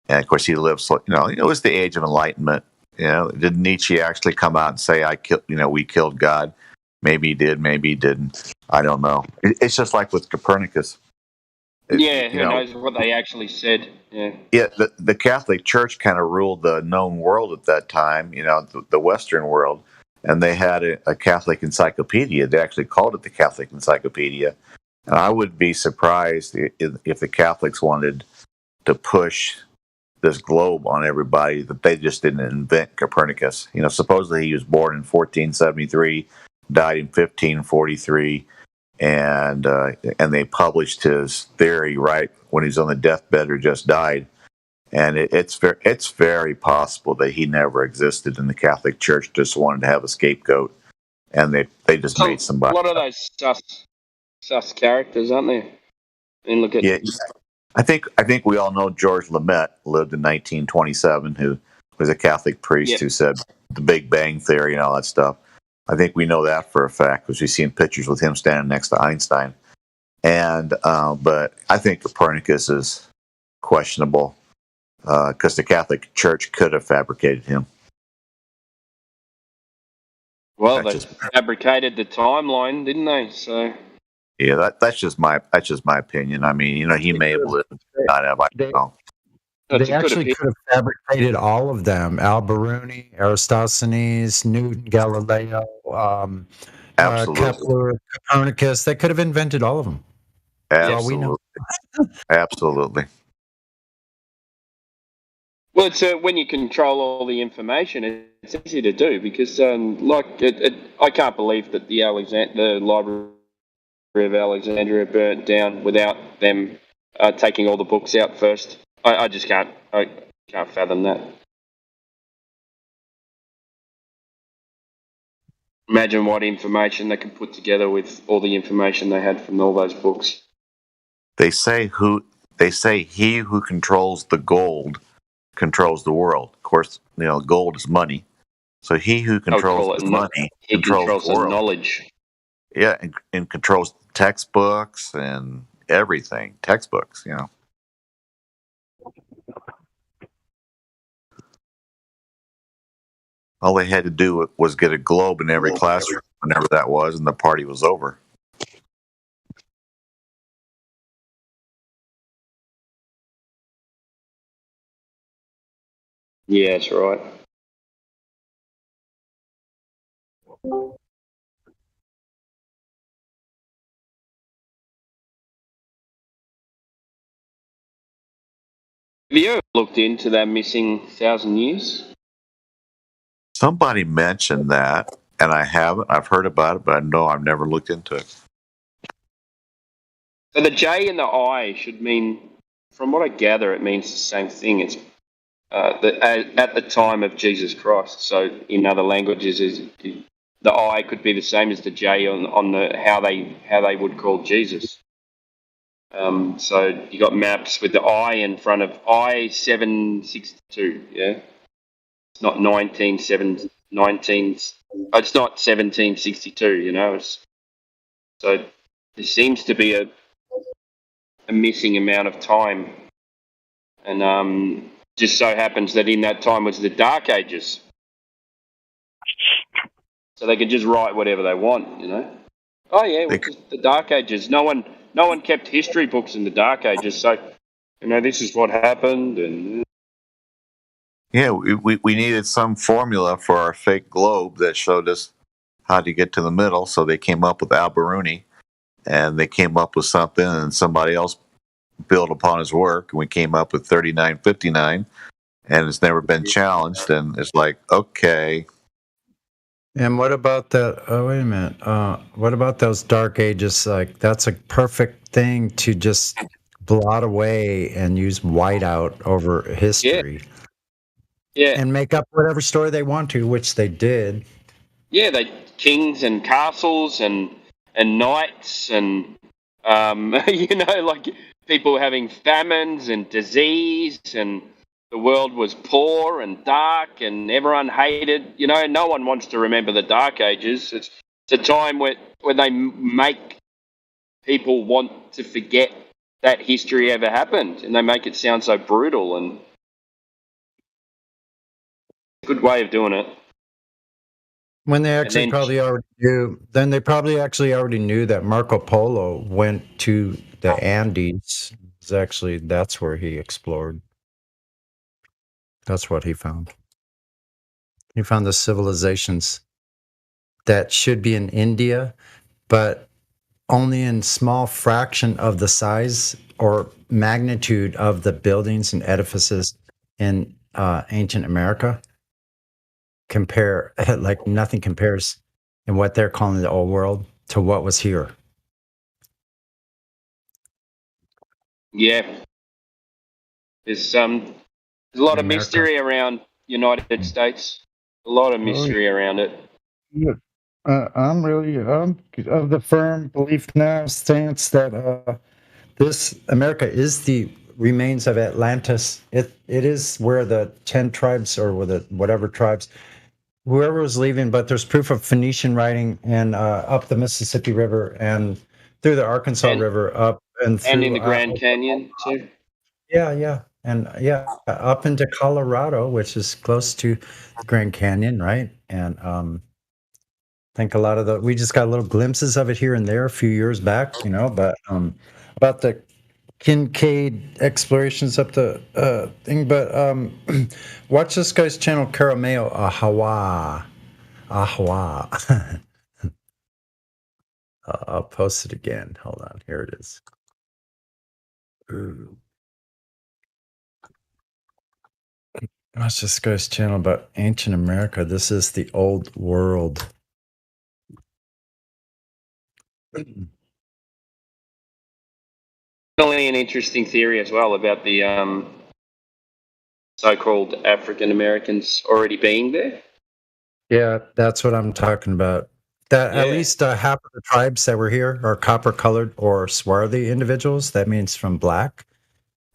And of course, he lives. It was the age of enlightenment. Did Nietzsche actually come out and say, we killed God"? Maybe he did. Maybe he didn't. I don't know. It's just like with Copernicus. Who knows what they actually said? Yeah. Yeah. The Catholic Church kind of ruled the known world at that time. The Western world, and they had a Catholic encyclopedia. They actually called it the Catholic Encyclopedia. And I would be surprised if the Catholics wanted to push this globe on everybody, that they just didn't invent Copernicus. Supposedly he was born in 1473, died in 1543, and they published his theory right when he's on the deathbed or just died. And it's very possible that he never existed, and the Catholic Church just wanted to have a scapegoat, and they just made somebody. A lot of those sus characters, aren't they? Look at I think we all know George Lemaitre lived in 1927, who was a Catholic priest who said the Big Bang Theory and all that stuff. I think we know that for a fact, because we've seen pictures with him standing next to Einstein. And but I think Copernicus is questionable. because the Catholic Church could have fabricated him. Well, they fabricated the timeline, didn't they? So yeah, that's just my opinion. I mean, he may have lived, not have. I don't know. They actually could have fabricated all of them: Al-Biruni, Eratosthenes, Newton, Galileo, Kepler, Copernicus. They could have invented all of them. Absolutely. We know. Absolutely. Well, it's when you control all the information, it's easy to do because, I can't believe that the Library of Alexandria burnt down without them taking all the books out first. I just can't. I can't fathom that. Imagine what information they could put together with all the information they had from all those books. They say he who controls the gold controls the world. Of course, gold is money. So he who controls the money controls the world. Knowledge. Yeah, and controls textbooks and everything. Textbooks, All they had to do was get a globe in every classroom, whenever that was, and the party was over. Yeah, that's right. Have you ever looked into that missing 1,000 years? Somebody mentioned that, and I haven't. I've heard about it, but no, I've never looked into it. So the J and the I should mean, from what I gather, it means the same thing. It's at the time of Jesus Christ. So in other languages, the I could be the same as the J on the how they would call Jesus. So you got maps with the I in front of I-762. Yeah, it's not 1762. It's not 1762. So there seems to be a missing amount of time, and just so happens that in that time was the Dark Ages, so they could just write whatever they want. Oh yeah, just the Dark Ages. No one kept history books in the Dark Ages, so this is what happened. And yeah, we needed some formula for our fake globe that showed us how to get to the middle. So they came up with Al-Biruni, and they came up with something, and somebody else built upon his work, and we came up with 3959, and it's never been challenged. And it's like, okay. And what about that? Oh, wait a minute. What about those Dark Ages? Like, that's a perfect thing to just blot away and use whiteout over history. Yeah. And make up whatever story they want to, which they did. Yeah, they kings and castles and knights and like people having famines and disease, and the world was poor and dark and everyone hated. No one wants to remember the Dark Ages. It's a time where they make people want to forget that history ever happened, and they make it sound so brutal, and a good way of doing it. When they actually probably already knew, then they probably actually already knew that Marco Polo went to the Andes. That's where he explored. That's what he found. He found the civilizations that should be in India, but only in small fraction of the size or magnitude of the buildings and edifices in ancient America. Like nothing compares in what they're calling the old world to what was here. Yeah. There's a lot of mystery around United States. A lot of mystery around it. Yeah. I'm really of the firm belief now stance that this America is the remains of Atlantis. It is where the 10 tribes or whatever tribes, whoever was leaving, but there's proof of Phoenician writing and up the Mississippi River and through the Arkansas River up and through, in the Grand Canyon too. Yeah. And yeah, up into Colorado, which is close to the Grand Canyon, right? And I think a lot of we just got little glimpses of it here and there a few years back, but about the Kincaid explorations up the thing. But watch this guy's channel, Carameo Ahawa. Ahawa. I'll post it again. Hold on. Here it is. Ooh. Watch this guy's channel about ancient America. This is the old world. Definitely an interesting theory as well about the so-called African Americans already being there. Yeah, that's what I'm talking about. That at least half of the tribes that were here are copper-colored or swarthy individuals. That means from black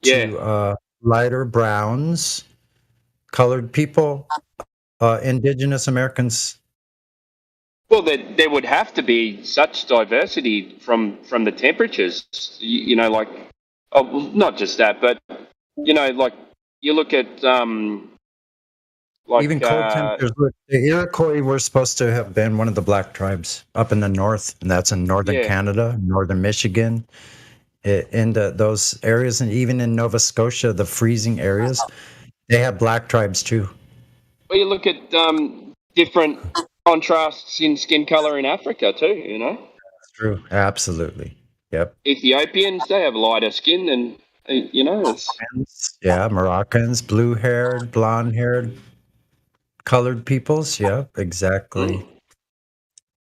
to lighter browns, colored people, indigenous Americans. Well, there would have to be such diversity from the temperatures. Like, well, not just that, but like you look at like even cold temperatures. Look, the Iroquois were supposed to have been one of the black tribes up in the north, and that's in northern Canada, northern Michigan, in those areas, and even in Nova Scotia, the freezing areas, they have black tribes too. Well, you look at different contrasts in skin color in Africa too. That's true. Absolutely. Yep. Ethiopians, they have lighter skin than Yeah, Moroccans, blue-haired, blonde-haired, colored peoples. Yep, exactly.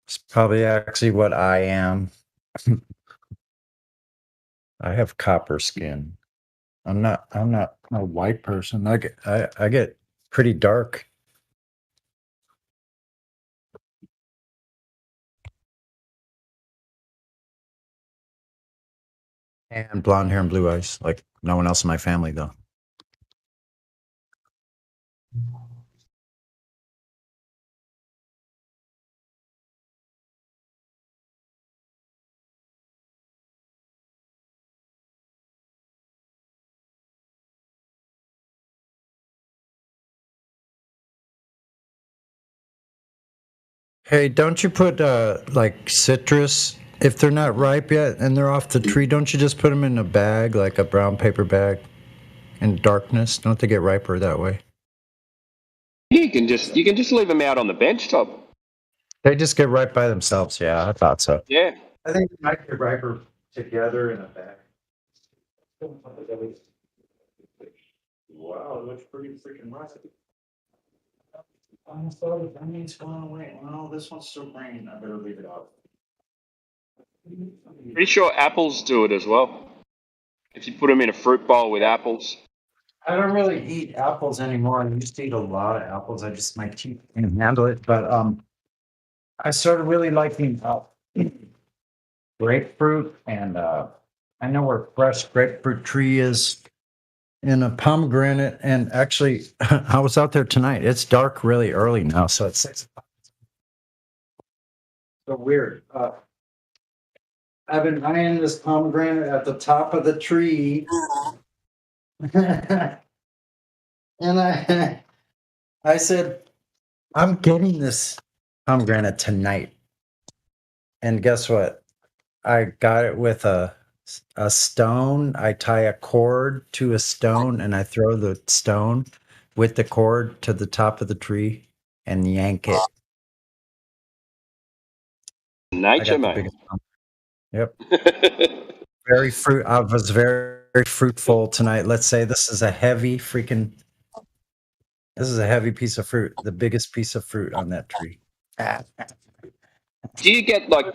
It's probably actually what I am. I have copper skin. I'm not a white person. I get pretty dark. And blonde hair and blue eyes, like no one else in my family, though. Hey, don't you put like citrus if they're not ripe yet and they're off the tree? Don't you just put them in a bag, like a brown paper bag, in darkness? Don't they get riper that way? You can just leave them out on the bench top. They just get ripe by themselves. Yeah, I thought so. Yeah. I think they might get riper together in a bag. Wow, it looks pretty freaking ripe. That means going away. Well, this one's still green. I better leave it out. Pretty sure apples do it as well. If you put them in a fruit bowl with apples. I don't really eat apples anymore. I used to eat a lot of apples. I just my teeth can't handle it. But I started really liking grapefruit, and I know where fresh grapefruit tree is in a pomegranate. And actually, I was out there tonight. It's dark really early now, so it's 6 o'clock. So weird. I've been eyeing this pomegranate at the top of the tree. And I said, I'm getting this pomegranate tonight. And guess what? I got it with a stone. I tie a cord to a stone and I throw the stone with the cord to the top of the tree and yank it. Nature, mate. Yep. Very fruit. I was very, very fruitful tonight. Let's say this is a heavy piece of fruit. The biggest piece of fruit on that tree. Do you get like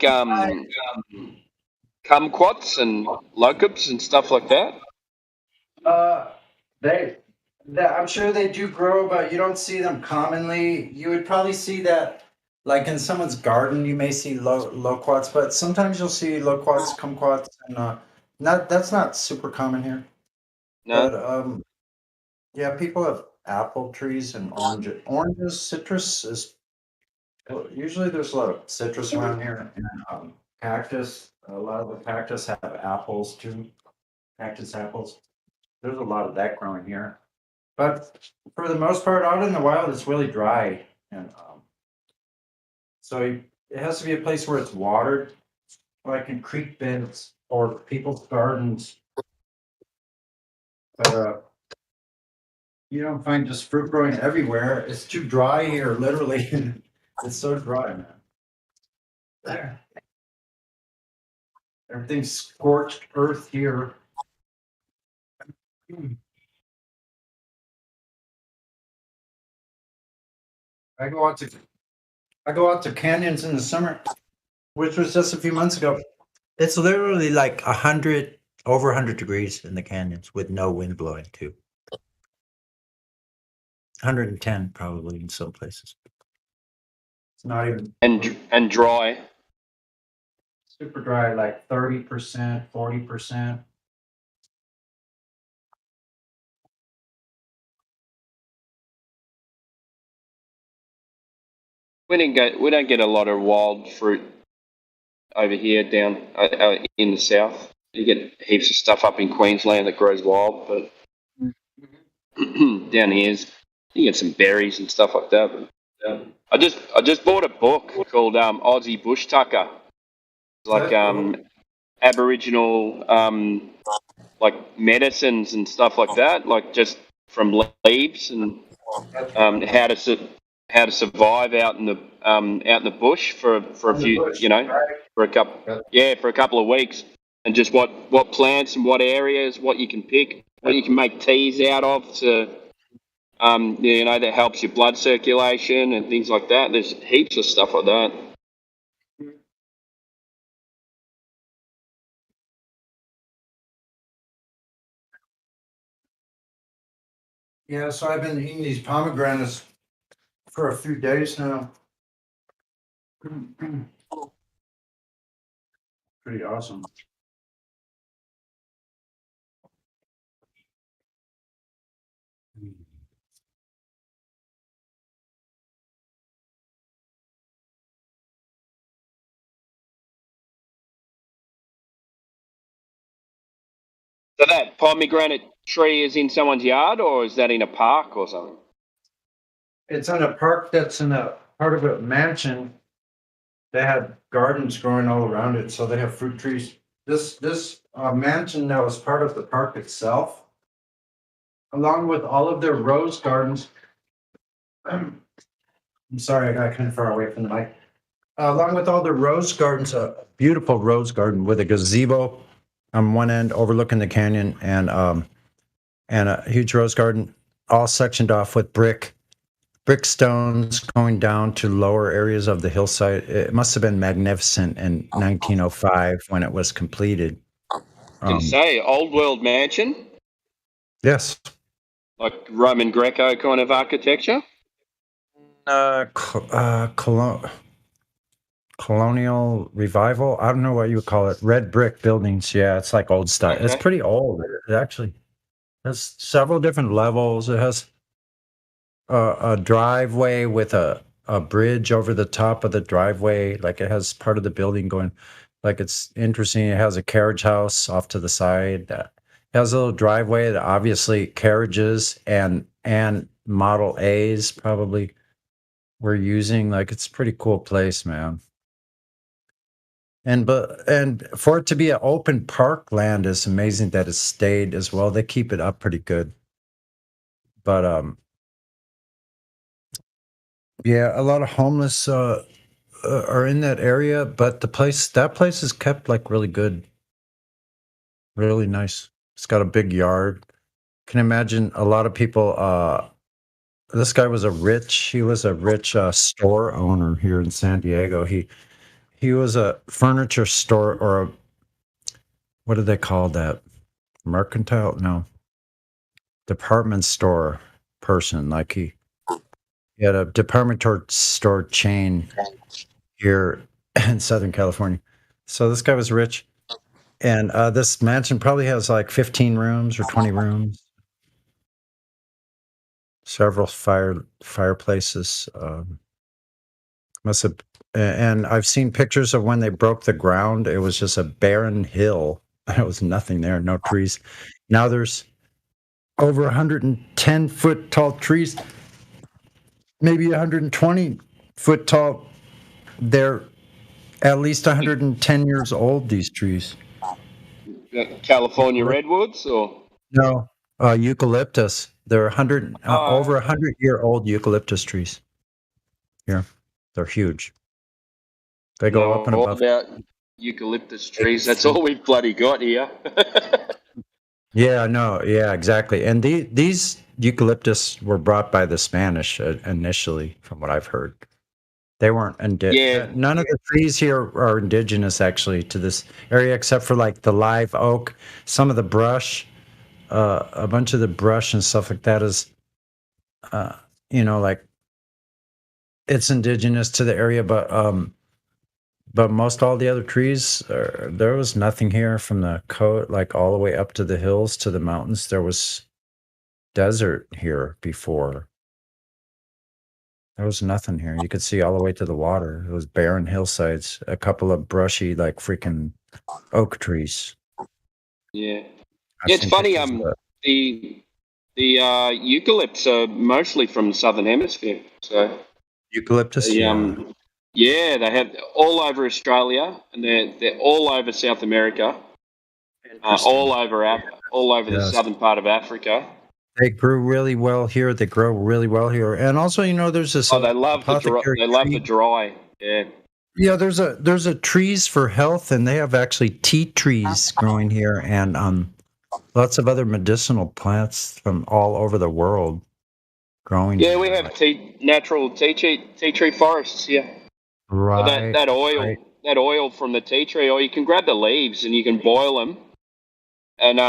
kumquats and locust and stuff like that? I'm sure they do grow, but you don't see them commonly. You would probably see that, like in someone's garden, you may see loquats, but sometimes you'll see loquats, kumquats, and that's not super common here. No. But yeah, people have apple trees and oranges. Citrus is usually there's a lot of citrus around here, and cactus. A lot of the cactus have apples too. Cactus apples. There's a lot of that growing here. But for the most part, out in the wild, it's really dry. And so it has to be a place where it's watered, like in creek beds or people's gardens. But you don't find just fruit growing everywhere. It's too dry here, literally. It's so dry, man. There. Everything's scorched earth here. I go out to canyons in the summer, which was just a few months ago. It's literally like over 100 degrees in the canyons with no wind blowing too. 110 probably in some places. It's not even and dry. Super dry, like 30%, 40%. We don't get a lot of wild fruit over here down in the south. You get heaps of stuff up in Queensland that grows wild, but down here you get some berries and stuff like that. But, I just bought a book called Aussie Bush Tucker, like Aboriginal like medicines and stuff like that, like just from leaves and how to survive out in the bush for a few, for a couple of weeks, and just what plants and what areas, what you can pick, what you can make teas out of to that helps your blood circulation and things like that. There's heaps of stuff like that. Yeah, so I've been eating these pomegranates for a few days now. Pretty awesome. So that pomegranate tree is in someone's yard, or is that in a park or something? It's in a park that's in a part of a mansion. They had gardens growing all around it, so they have fruit trees. This mansion now is part of the park itself, along with all of their rose gardens. I'm sorry, I got kind of far away from the mic. Along with all the rose gardens, a beautiful rose garden with a gazebo on one end overlooking the canyon, and a huge rose garden, all sectioned off with brick stones going down to lower areas of the hillside. It must have been magnificent in 1905 when it was completed. Can say old world mansion? Yes. Like Roman Greco kind of architecture? Colonial revival. I don't know what you would call it. Red brick buildings. Yeah, it's like old style. Okay. It's pretty old. It actually has several different levels. It has a driveway with a bridge over the top of the driveway. Like it has part of the building going. Like it's interesting. It has a carriage house off to the side. It has a little driveway that obviously carriages and Model A's probably were using. Like it's a pretty cool place, man. And for it to be an open parkland is amazing that it stayed as well. They keep it up pretty good. But yeah, a lot of homeless are in that area, but that place is kept like really good, really nice. It's got a big yard. Can imagine a lot of people. This guy was a rich store owner here in San Diego. He was a furniture store, or what do they call that? Mercantile? No. Department store person. Like he had a department store chain here in Southern California. So this guy was rich. And this mansion probably has like 15 rooms or 20 rooms. Several fireplaces. Must have. And I've seen pictures of when they broke the ground. It was just a barren hill. There was nothing there, no trees. Now there's over 110 foot tall trees, maybe 120 foot tall. They're at least 110 years old, these trees. California redwoods or? No, eucalyptus. They're over 100-year-old eucalyptus trees. Yeah, they're huge. They go up and all above. About eucalyptus trees. That's all we've bloody got here. Yeah, no, yeah, exactly. And these eucalyptus were brought by the Spanish initially, from what I've heard. They weren't indigenous. Yeah. None of the trees here are indigenous, actually, to this area, except for like the live oak, some of the brush, a bunch of the brush and stuff like that is, like it's indigenous to the area, but most all the other trees, there was nothing here from the coast, like all the way up to the hills to the mountains. There was desert here before. There was nothing here. You could see all the way to the water. It was barren hillsides, a couple of brushy, like freaking oak trees. Yeah. It's funny. The eucalypts are mostly from the southern hemisphere. So eucalyptus. Yeah, they have all over Australia, and they're all over South America, all over the southern part of Africa. They grew really well here. They grow really well here, and also, there's this. Oh, they love the dry. Yeah. Yeah, there's a trees for health, and they have actually tea trees growing here, and lots of other medicinal plants from all over the world growing. Yeah, we have natural tea tree forests here. Right. So that oil from the tea tree, or you can grab the leaves and you can boil them. And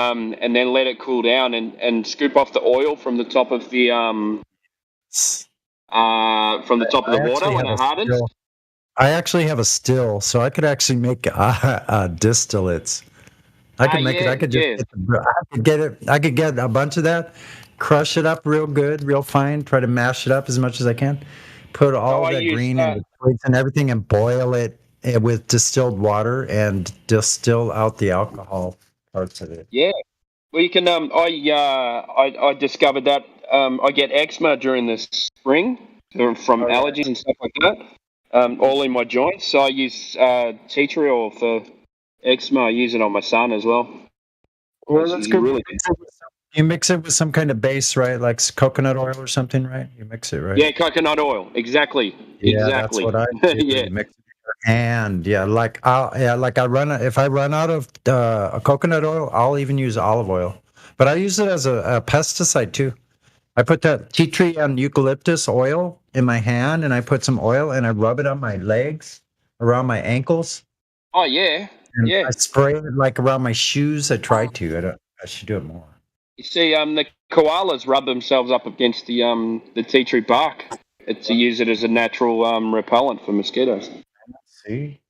then let it cool down and scoop off the oil from the top of the water when it hardens. I actually have a still, so I could actually make distillates. I could make it. I could just get it. I could get a bunch of that, crush it up real good, real fine. Try to mash it up as much as I can. Put all that green and the twigs and everything, and boil it with distilled water and distill out the alcohol parts of it. Yeah, well, you can. I discovered that I get eczema during the spring from allergies and stuff like that, all in my joints. So I use tea tree oil for eczema. I use it on my son as well. Well, that's good. Really good. You mix it with some kind of base, right? Like coconut oil or something, right? You mix it, right? Yeah, coconut oil. Exactly. Yeah, exactly. That's what I do. Yeah. Mix it. And if I run out of coconut oil, I'll even use olive oil. But I use it as a pesticide too. I put that tea tree and eucalyptus oil in my hand, and I put some oil and I rub it on my legs, around my ankles. Oh yeah, and I spray it like around my shoes. I try to. I should do it more. You see, the koalas rub themselves up against the tea tree bark to use it as a natural repellent for mosquitoes. See,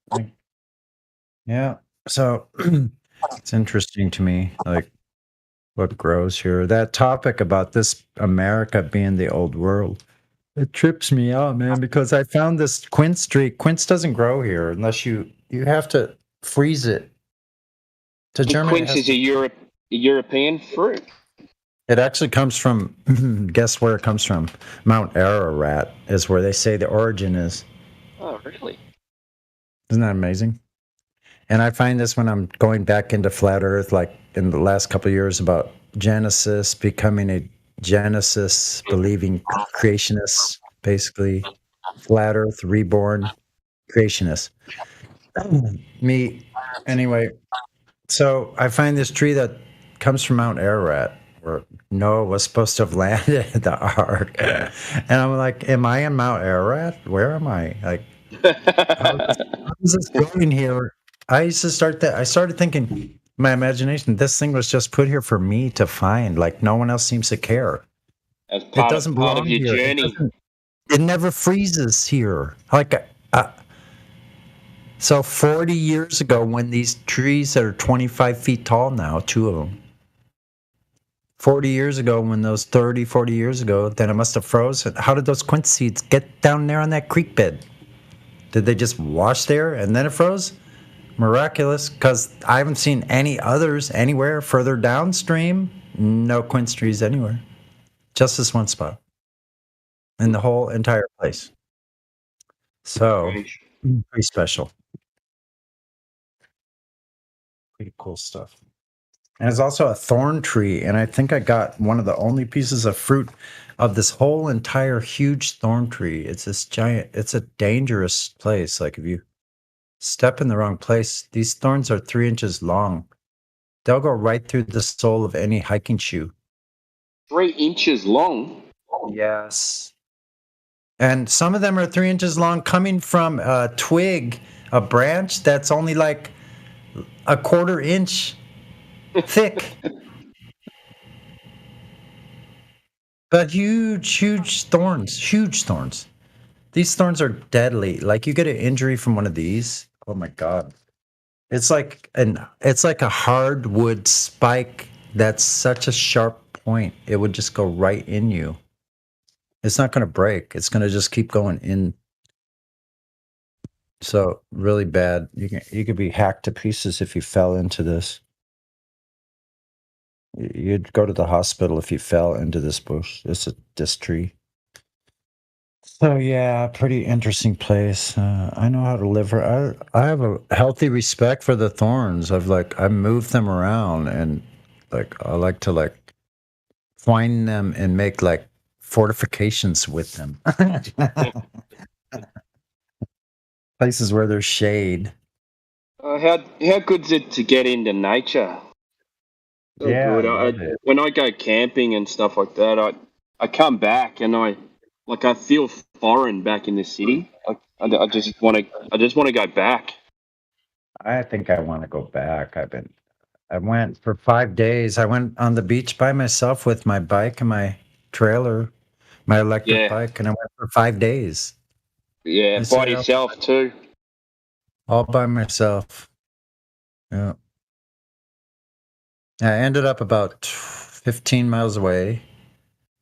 yeah. So it's interesting to me, like what grows here. That topic about this America being the old world, it trips me out, man. Because I found this quince tree. Quince doesn't grow here unless you have to freeze it to germinate. Quince is a European fruit. It actually comes from. Guess where it comes from? Mount Ararat is where they say the origin is. Oh, really? Isn't that amazing? And I find this when I'm going back into flat Earth, like in the last couple of years, about Genesis, becoming a Genesis believing creationist, basically flat Earth reborn creationist. Me, anyway. So I find this tree that comes from Mount Ararat, where Noah was supposed to have landed the ark, and I'm like, am I in Mount Ararat? Where am I? Like. How is this going here? I started thinking, my imagination, this thing was just put here for me to find. Like no one else seems to care. As part of your here. journey. It never freezes here. Like, so 40 years ago, when these trees that are 25 feet tall now, two of them, 40 years ago, when those 40 years ago, then it must have frozen. How did those quince seeds get down there on that creek bed? Did they just wash there and then it froze? Miraculous, because I haven't seen any others anywhere further downstream no quince trees anywhere. Just this one spot in the whole entire place. So pretty special. Pretty cool stuff. And there's also a thorn tree, and I think I got one of the only pieces of fruit of this whole entire huge thorn tree. It's this giant, it's a dangerous place. Like if you step in the wrong place, these thorns are 3 inches long. They'll go right through the sole of any hiking shoe. 3 inches long? Yes. And some of them are 3 inches long coming from a twig, a branch that's only like a 1/4 inch thick. But huge thorns. These thorns are deadly. Like you get an injury from one of these. Oh my God. It's like a hardwood spike that's such a sharp point. It would just go right in you. It's not going to break. It's going to just keep going in. So really bad. You could be hacked to pieces if you fell into this. You'd go to the hospital if you fell into this bush. This tree. So yeah, pretty interesting place. I know how to live here. I have a healthy respect for the thorns. I moved them around, and like I like to like find them and make like fortifications with them. Places where there's shade. How good's it to get into nature? So Yeah, good. When I go camping and stuff like that, I come back and I feel foreign back in the city. I just want to go back. I think I want to go back. I went for 5 days. I went on the beach by myself with my bike and my trailer, my electric bike, and I went for 5 days. Yeah, by yourself too. All by myself. Yeah. I ended up about 15 miles away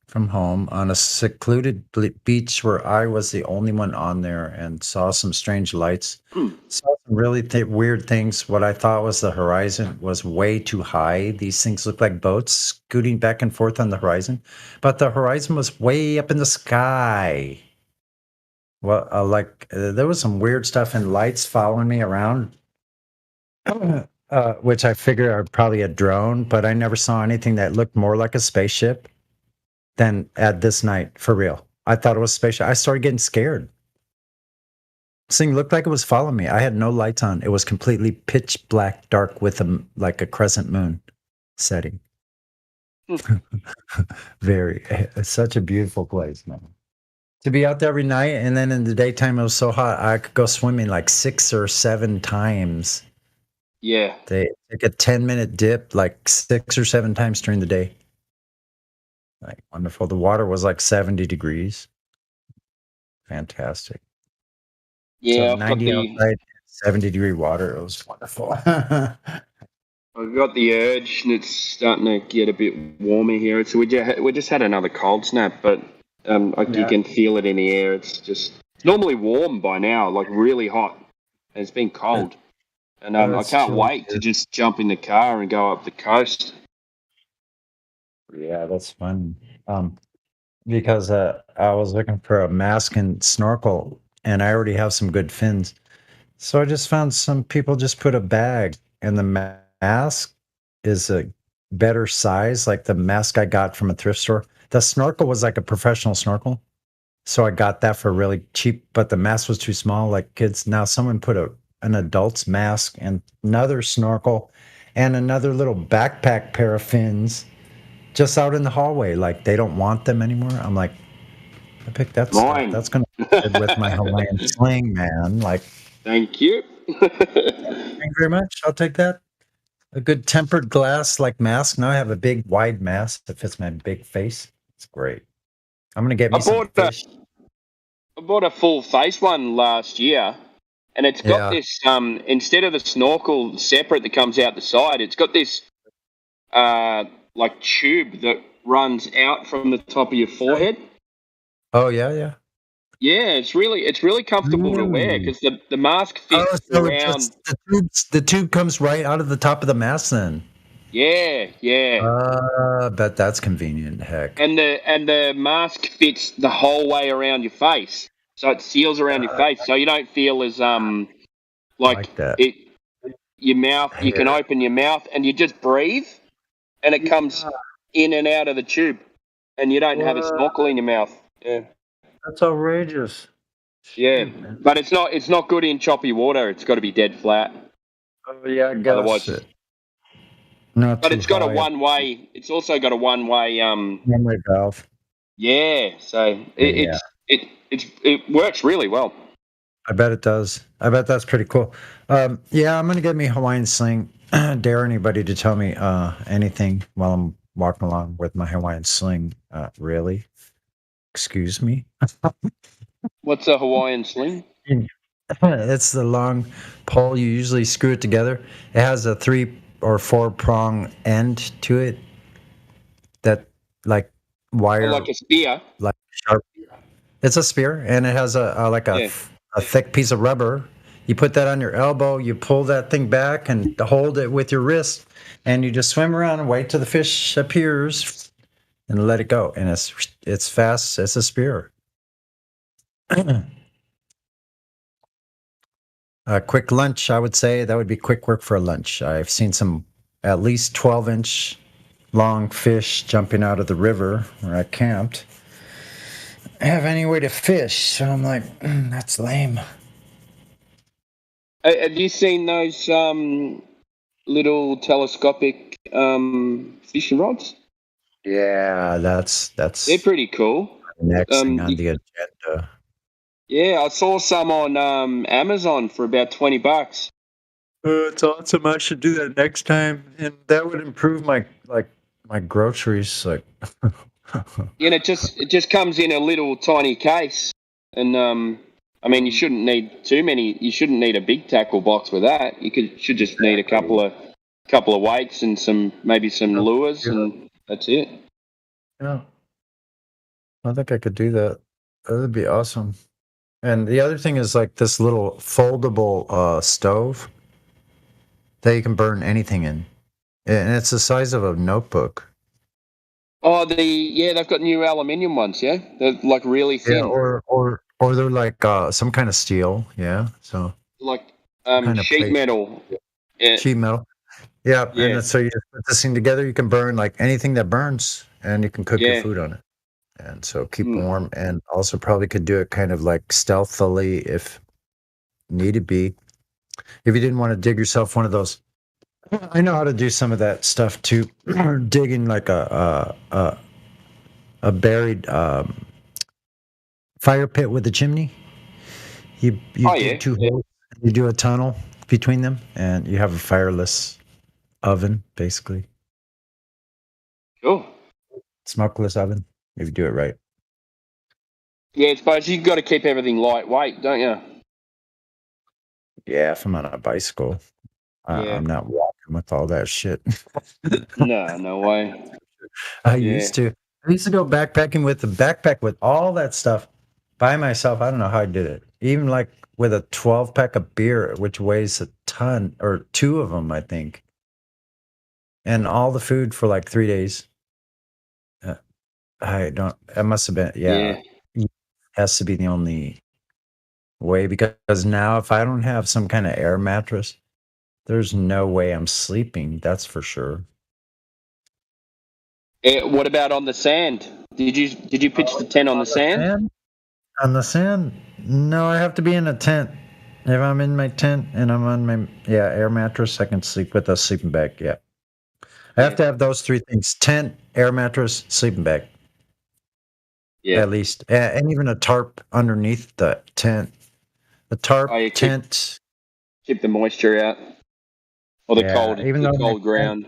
from home on a secluded beach where I was the only one on there, and saw some strange lights. Saw some really weird things. What I thought was the horizon was way too high. These things looked like boats scooting back and forth on the horizon, but the horizon was way up in the sky. Well, there was some weird stuff and lights following me around, which I figured are probably a drone, but I never saw anything that looked more like a spaceship than at this night, for real. I thought it was a spaceship. I started getting scared. This thing looked like it was following me. I had no lights on. It was completely pitch black, dark with like a crescent moon setting. It's such a beautiful place, man. To be out there every night, and then in the daytime it was so hot I could go swimming like 6 or 7 times. Yeah. They take a 10-minute dip like 6 or 7 times during the day. Like wonderful. The water was like 70 degrees. Fantastic. Yeah, so 90 outside, 70-degree water. It was wonderful. I've got the urge, and it's starting to get a bit warmer here. So we just had another cold snap, but you can feel it in the air. It's just normally warm by now, like really hot. And it's been cold. And I can't wait to just jump in the car and go up the coast. Yeah, that's fun. Because I was looking for a mask and snorkel, and I already have some good fins. So I just found some people just put a bag, and the mask is a better size, like the mask I got from a thrift store. The snorkel was like a professional snorkel, so I got that for really cheap, but the mask was too small, like kids. Now someone put an adult's mask and another snorkel and another little backpack pair of fins just out in the hallway. Like they don't want them anymore. I'm like, I picked that stuff. That's going to be good with my Hawaiian sling, man. Like, thank you. Thank you very much. I'll take that. A good tempered glass like mask. Now I have a big wide mask that fits my big face. It's great. I'm going to get me some fish. I bought a full face one last year, and it's got this, instead of the snorkel separate that comes out the side, it's got this like tube that runs out from the top of your forehead. Oh, yeah. Yeah, it's really comfortable to wear because the mask fits around. The tube comes right out of the top of the mask then. Yeah, yeah. Bet that's convenient. Heck. And the mask fits the whole way around your face, so it seals around your face, so you don't feel as like that. Your mouth. You can open your mouth and you just breathe, and it comes in and out of the tube, and you don't have a snorkel in your mouth. Yeah, that's outrageous. Yeah, but it's not good in choppy water. It's got to be dead flat. Oh yeah, I guess. Otherwise, but it's got a one way. It's also got a one way. One-way valve. Yeah, so it works really well. I bet it does. I bet that's pretty cool. Yeah, I'm gonna get me Hawaiian sling. Dare anybody to tell me anything while I'm walking along with my Hawaiian sling? Really? Excuse me. What's a Hawaiian sling? It's the long pole. You usually screw it together. It has a 3 or 4 prong end to it. That like wire, like a spear, like sharp. It's a spear, and it has a thick piece of rubber. You put that on your elbow. You pull that thing back and hold it with your wrist, and you just swim around and wait till the fish appears, and let it go. And it's fast. It's a spear. A quick lunch, I would say that would be quick work for a lunch. I've seen some at least 12-inch long fish jumping out of the river where I camped. I have any way to fish, so I'm like, that's lame. Have you seen those little telescopic fishing rods? Yeah, that's they're pretty cool. Next thing on the agenda. Yeah, I saw some on Amazon for about $20. It's awesome. I should do that next time, and that would improve my groceries. Like, it just comes in a little tiny case, and I mean, you shouldn't need too many. You shouldn't need a big tackle box with that. You should just need a couple of weights and maybe some lures, and that's it. Yeah, I think I could do that. That would be awesome. And the other thing is like this little foldable stove that you can burn anything in, and it's the size of a notebook. Oh, they've got new aluminium ones. Yeah, they're like really thin. Yeah, or they're like some kind of steel. Yeah, so like sheet metal. Yeah. Sheet metal. Yeah, and so you just put this thing together. You can burn like anything that burns, and you can cook your food on it. And so keep warm, and also probably could do it kind of like stealthily if needed be. If you didn't want to dig yourself one of those, I know how to do some of that stuff too. Digging like a buried fire pit with a chimney. You dig 2 holes, you do a tunnel between them, and you have a fireless oven, basically. Cool. Smokeless oven. If you do it right. Yeah, I suppose you've got to keep everything lightweight, don't you? Yeah, if I'm on a bicycle, I'm not walking with all that shit. No way. I used to go backpacking with the backpack with all that stuff by myself. I don't know how I did it. Even like with a 12-pack of beer, which weighs a ton, or 2 of them, I think. And all the food for like 3 days. It must have been, it has to be the only way, because now if I don't have some kind of air mattress, there's no way I'm sleeping. That's for sure. What about on the sand? Did you pitch the tent on the sand? On the sand? No, I have to be in a tent. If I'm in my tent and I'm on my air mattress, I can sleep with a sleeping bag. Yeah. I have to have those 3 things: tent, air mattress, sleeping bag. Yeah. At least. And even a tarp underneath the tent. The tarp, tent. Keep the moisture out. Or the cold ground.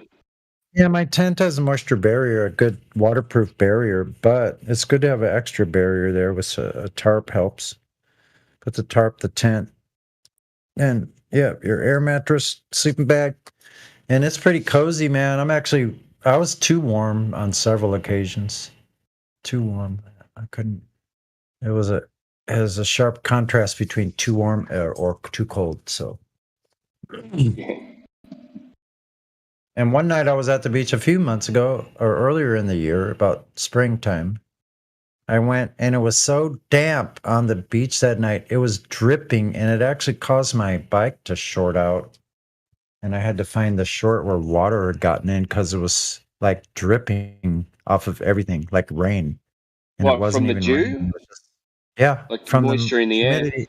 Yeah, my tent has a moisture barrier, a good waterproof barrier, but it's good to have an extra barrier there with a tarp helps. Put the tarp, the tent, and your air mattress, sleeping bag. And it's pretty cozy, man. I was too warm on several occasions. Too warm. I couldn't. It has a sharp contrast between too warm or too cold. So, And one night I was at the beach a few months ago, or earlier in the year, about springtime. I went and it was so damp on the beach that night. It was dripping and it actually caused my bike to short out. And I had to find the short where water had gotten in because it was like dripping off of everything, like rain. And it wasn't from the even dew? raining. Yeah, Like from moisture in the air? humidity.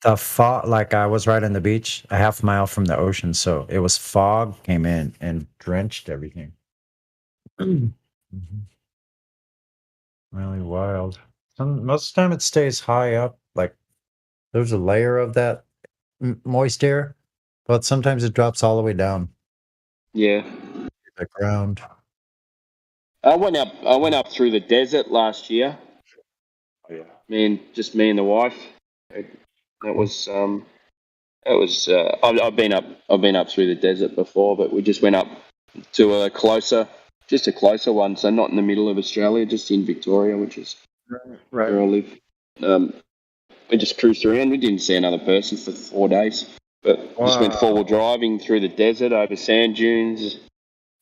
The fog, like I was right on the beach, a half mile from the ocean, so it was fog came in and drenched everything. Really wild. Most of the time it stays high up, like there's a layer of that moist air, but sometimes it drops all the way down Yeah. to the ground. I went up through the desert last year. Oh yeah. Me and the wife. That was I've been up through the desert before, but we just went up to a closer one, so not in the middle of Australia, just in Victoria, which is where I live. We just cruised around. We didn't see another person for 4 days, but just went four-wheel driving through the desert, over sand dunes,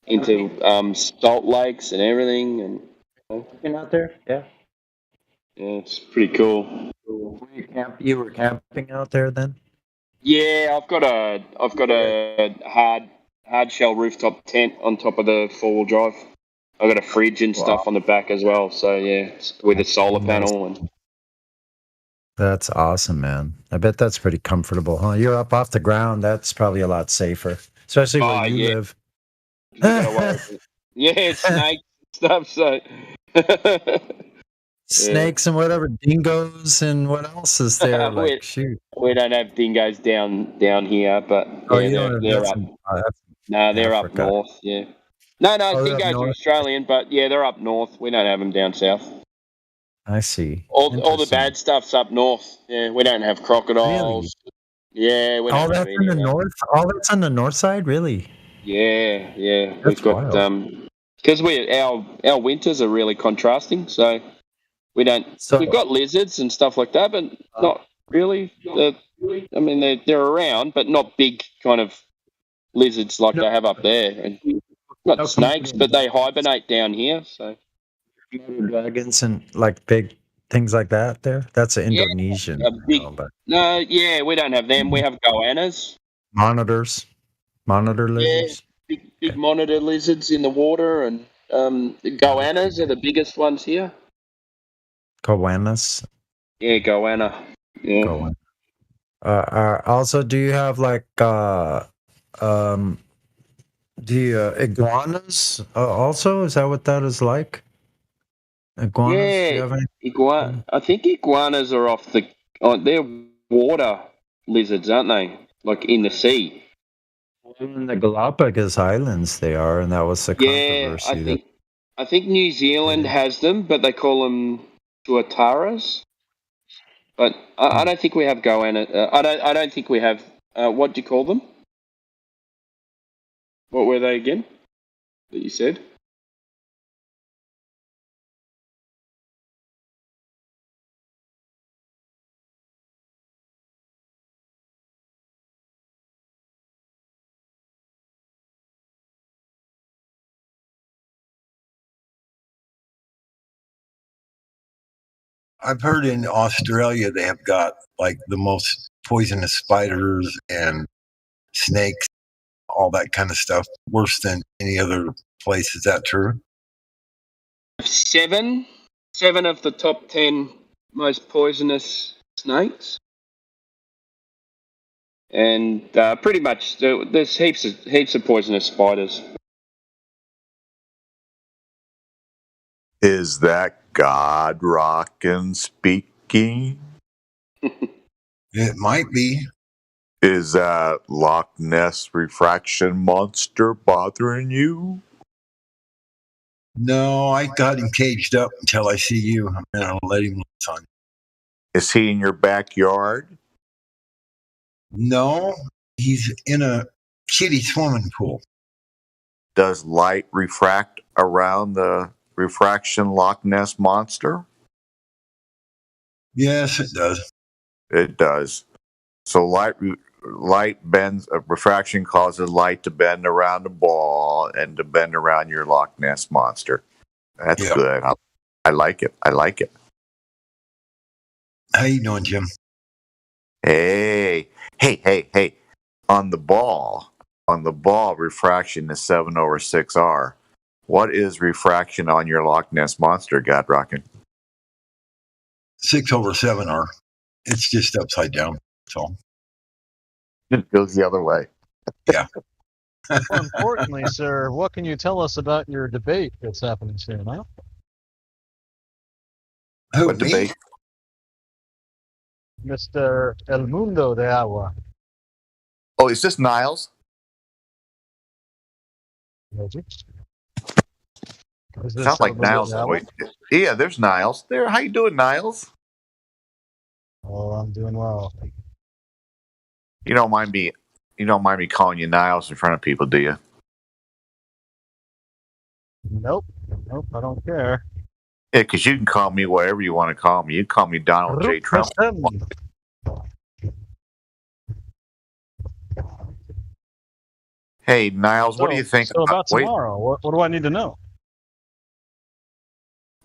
into salt lakes and everything. And been out there, yeah. Yeah, it's pretty cool. You were camping out there then? Yeah, I've got a hard shell rooftop tent on top of the 4-wheel drive. I've got a fridge and stuff on the back as well. So yeah, with a solar panel and. That's awesome, man. I bet that's pretty comfortable, huh? You're up off the ground. That's probably a lot safer, especially where you live. Yeah, snakes and stuff. So. Snakes and whatever, dingoes and what else is there? Like, shoot. We don't have dingoes down here, but they're up. No, they're up north. Yeah. No, dingoes are Australian, but yeah, they're up north. We don't have them down south. I see. All the bad stuff's up north. Yeah, we don't have crocodiles. Really? Yeah, we don't all that's in the north. All that's on the north side, really. Yeah. That's we've got because our winters are really contrasting, so. We don't. We've got lizards and stuff like that, but not really. I mean, they're around, but not big kind of lizards like they have up there. And not snakes, but they hibernate down here. So dragons and like big things like that. That's an Indonesian. No, we don't have them. We have goannas. Monitor lizards. Yeah, big monitor lizards in the water, and the goannas are the biggest ones here. Goannas. Yeah, goanna. Yeah. Also, do you have like iguanas? Also, is that what that is like? Iguanas? Yeah, I think iguanas are they're water lizards, aren't they? Like in the sea. In the Galapagos Islands, they are, and that was the controversy. I think New Zealand has them, but they call them tuataras, but I don't think we have goanna. I don't think we have. What do you call them? What were they again? That you said? I've heard in Australia they have got like the most poisonous spiders and snakes, all that kind of stuff, worse than any other place. Is that true? 7 of the top 10 most poisonous snakes, and pretty much there's heaps of poisonous spiders. Is that God rockin' speaking? It might be. Is that Loch Ness refraction monster bothering you? No, I got him caged up until I see you. I'm gonna let him loose on you. Is he in your backyard? No, he's in a kiddie swimming pool. Does light refract around the refraction Loch Ness monster? Yes, it does. It does. So light light bends. Refraction causes light to bend around the ball and to bend around your Loch Ness monster. That's good. I like it. I like it. How you doing, Jim? Hey. On the ball, refraction is 7/6R. What is refraction on your Loch Ness monster, God Rockin'? 6/7R. It's just upside down. That's all. It goes the other way. Yeah. More importantly, sir, what can you tell us about your debate that's happening soon, huh? What debate? Mr. El Mundo de Agua. Oh, is this Niles? Is this Sounds like El Mundo Niles. de Agua? Wait, yeah, there's Niles. There. How you doing, Niles? Oh, I'm doing well. You don't mind me calling you Niles in front of people, do you? Nope, I don't care. Yeah, because you can call me whatever you want to call me. You can call me Donald J. Trump. Hey, Niles, what do you think about tomorrow? What do I need to know?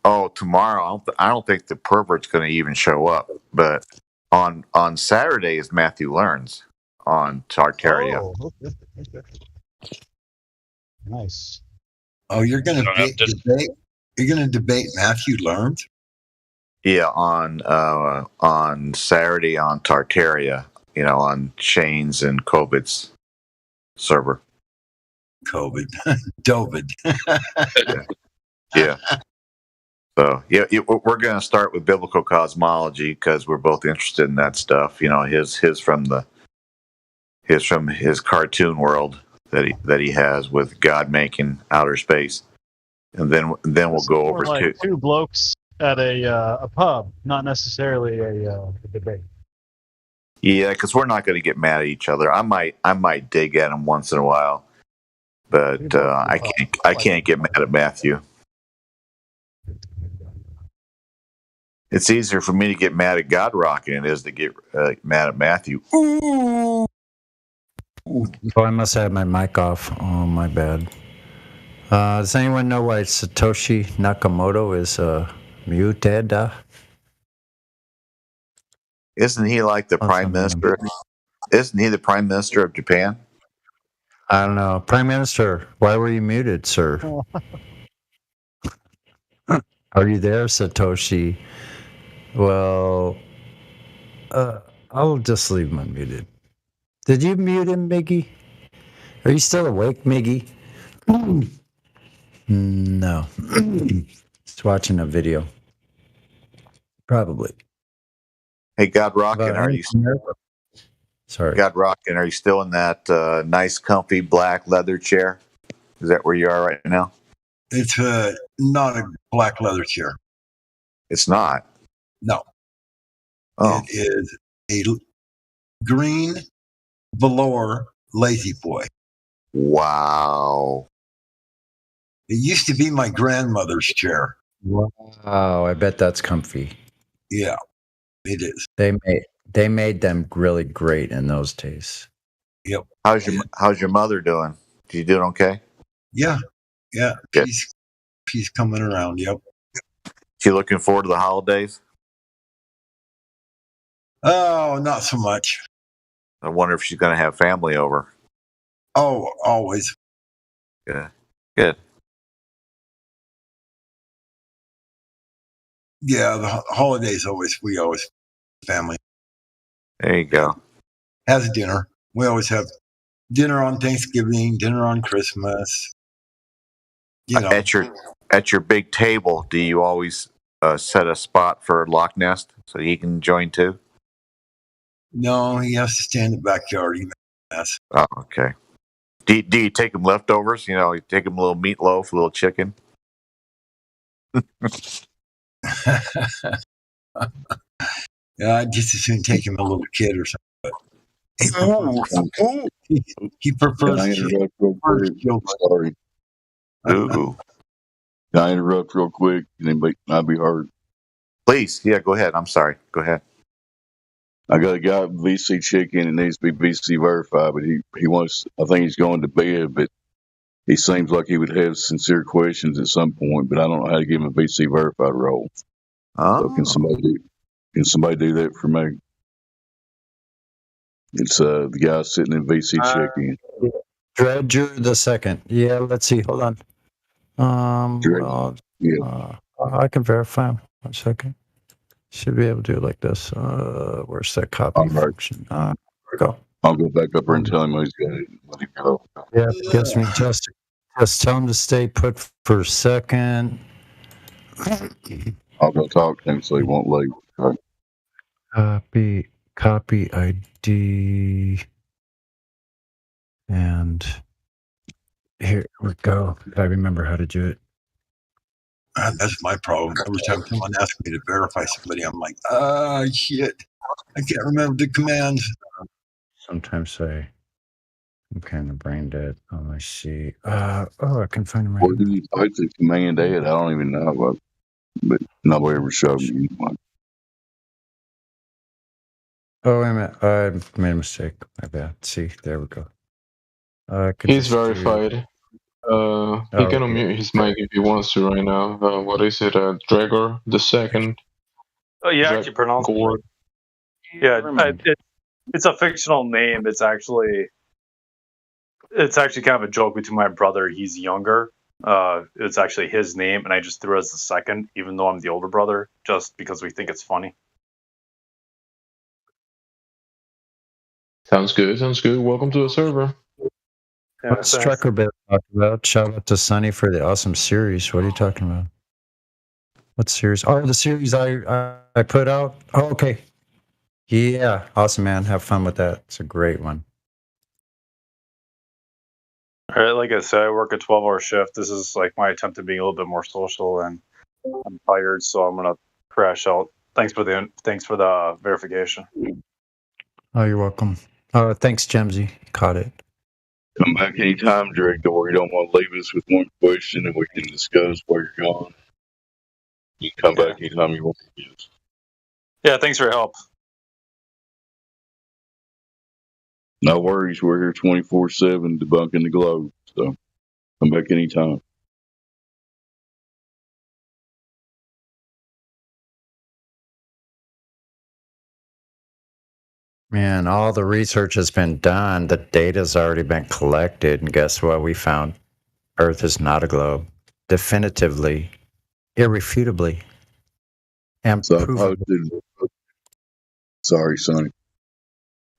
Oh, tomorrow, I don't think the pervert's going to even show up. But on Saturday is Matthew Learns on Tartaria. Oh, okay. Nice. Oh, you're going to debate? You're going to debate Matthew Learns? Yeah, on Saturday on Tartaria, on Shane's and COVID's server. COVID. Dovid. Yeah. So we're going to start with biblical cosmology because we're both interested in that stuff. His from his cartoon world that he has with God making outer space, and then we'll go over to two blokes at a pub, not necessarily a debate. Yeah, because we're not going to get mad at each other. I might dig at him once in a while, but I can't get mad at Matthew. It's easier for me to get mad at God Rockin' than it is to get mad at Matthew. Ooh. Oh, I must have my mic off. Oh, my bad. Does anyone know why Satoshi Nakamoto is muted? Isn't he like the prime minister? Isn't he the prime minister of Japan? I don't know. Prime Minister, why were you muted, sir? Are you there, Satoshi? Well, I'll just leave him unmuted. Did you mute him, Miggy? Are you still awake, Miggy? No. Just watching a video. Probably. Hey, God Rockin', are you? Sorry. God Rockin', are you still in that nice, comfy black leather chair? Is that where you are right now? It's not a black leather chair. It's not? No. Oh. It is a green velour lazy boy. Wow. It used to be my grandmother's chair. Wow, I bet that's comfy. Yeah, it is. They made them really great in those days. Yep. How's your mother doing? She doing okay? Yeah. Good. She's coming around. Yep. She looking forward to the holidays? Oh, not so much. I wonder if she's going to have family over. Oh, always. Yeah. Good. Yeah, the holidays we always family. There you go. Has dinner. We always have dinner on Thanksgiving, dinner on Christmas. At your big table, do you always set a spot for Loch Ness so he can join too? No, he has to stay in the backyard. Mess. Oh, okay. Do you take him leftovers? You take him a little meatloaf, a little chicken. Yeah, I'd just as soon take him a little kid or something. He prefers. Can I interrupt real quick? Sorry. Ooh. Can I interrupt real quick? Can anybody not be hard? Please, yeah, go ahead. I'm sorry. Go ahead. I got a guy at VC Chicken and needs to be VC verified, but he wants. I think he's going to bed, but he seems like he would have sincere questions at some point. But I don't know how to give him a VC verified role. So can somebody do that for me? It's the guy sitting in VC Chicken. Dredger the second. Yeah, let's see. Hold on. I can verify him. 1 second. Should be able to do it like this. Where's that copy function? There we go. I'll go back up there and tell him he's got it. Let him go. Yeah, gives me just tell him to stay put for a second. I'll go talk to him so he won't leave. Okay. Copy ID. And here we go. I remember how to do it. That's my problem. Every time someone asks me to verify somebody, I'm like, shit. I can't remember the commands. Sometimes I'm kind of brain dead. Oh, I see. I can find him right Where do you type the command ad? I don't even know what, but nobody ever showed me. Oh, wait a minute. I made a mistake. My bad. See, there we go. He's verified. He can unmute his mic if he wants to right now. What is it? Dregor the second. Oh, you actually pronounce it. Yeah, it's a fictional name. It's actually kind of a joke between my brother. He's younger. It's actually his name, and I just threw it as the second, even though I'm the older brother, just because we think it's funny. Sounds good. Welcome to the server. Yeah, What's Trucker Bit talking about? Shout out to Sonny for the awesome series. What are you talking about? What series? Oh, the series I put out. Oh, okay. Yeah, awesome, man. Have fun with that. It's a great one. All right, like I said, I work a 12-hour shift. This is like my attempt at being a little bit more social, and I'm tired, so I'm gonna crash out. Thanks for the verification. Oh, you're welcome. Thanks, Gemsy. Caught it. Come back anytime, Director, where you don't want to leave us with one question and we can discuss where you're going. You can come back anytime you want to. Yeah, thanks for your help. No worries, we're here 24/7 debunking the globe, so come back anytime. Man, all the research has been done. The data's already been collected, and guess what? We found Earth is not a globe. Definitively, irrefutably, and provably. Sorry, Sonny.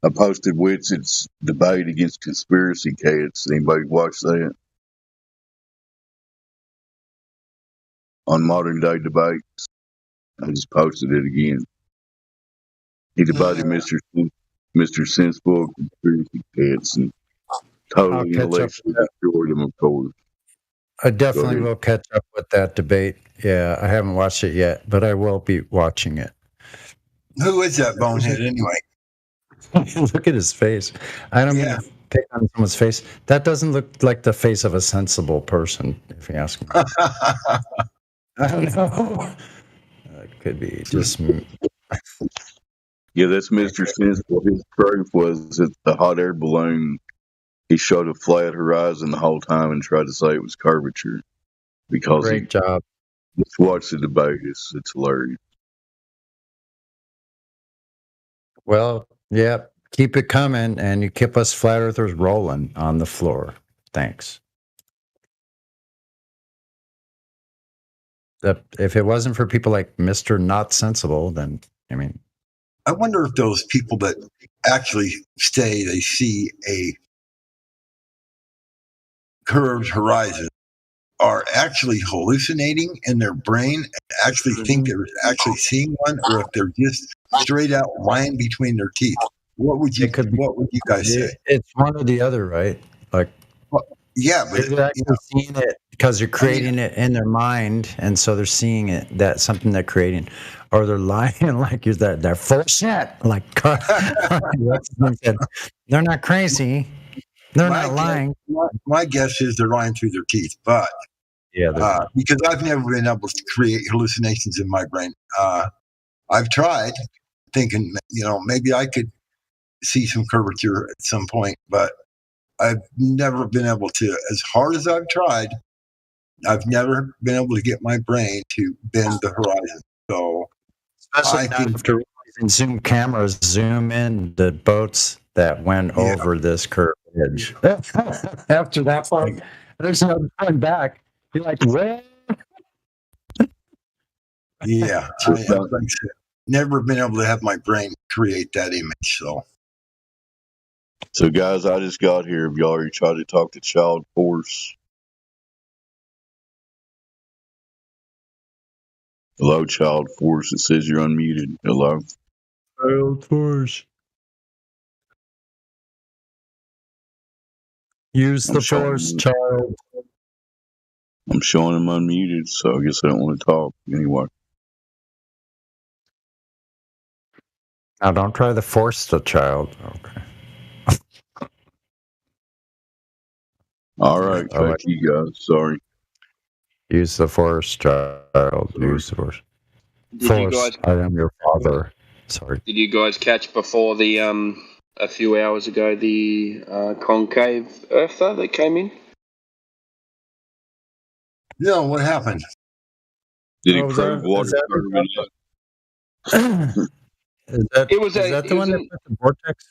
I posted Witzett's debate against conspiracy cats. Anybody watch that? On Modern Day Debates. I just posted it again. He debated Mr. Sensible conspiracy cats and totally intellectually destroyed him, of course. I definitely will catch up with that debate. Yeah, I haven't watched it yet, but I will be watching it. Who is that bonehead anyway? Look at his face. I don't mean to pick on someone's face. That doesn't look like the face of a sensible person, if you ask me. I don't know. It could be just... Yeah, that's Mr. Sensible. His proof was that the hot air balloon, he showed a flat horizon the whole time and tried to say it was curvature. Because Great job. Just watch the debate. It's hilarious. Well, yeah, keep it coming, and you keep us flat earthers rolling on the floor. Thanks. If it wasn't for people like Mr. Not Sensible, then, I mean... I wonder if those people that actually say they see a curved horizon are actually hallucinating in their brain and actually think they're actually seeing one, or if they're just straight out lying between their teeth. What would you guys say? It's one or the other, right? Like, yeah, but they're actually seeing it because they're creating it in their mind, and so they're seeing it. That's something they're creating, or they're lying like you're that. They're full of shit. Like they're not crazy. They're not lying. My guess is they're lying through their teeth, but because I've never been able to create hallucinations in my brain. I've tried. thinking, maybe I could see some curvature at some point, but I've never been able to, as hard as I've tried, I've never been able to get my brain to bend the horizon. So especially after realizing zoom cameras zoom in the boats that went over this curved edge. After that part, there's no going back. You're like, what? Yeah, never been able to have my brain create that image. So, guys, I just got here. Have y'all already tried to talk to Child Force? Hello, Child Force. It says you're unmuted. Hello. Child Force. Use the Force, child. I'm showing him unmuted, so I guess I don't want to talk anyway. Now, don't try to force the child. Okay. All right, thank you guys. Sorry. Use the Force, child. Use the Force. Did Force, you guys? I am your father. Sorry. Did you guys catch before the a few hours ago the concave earther that came in? No, what happened? Did he prove water? Is that the one that put the vortex?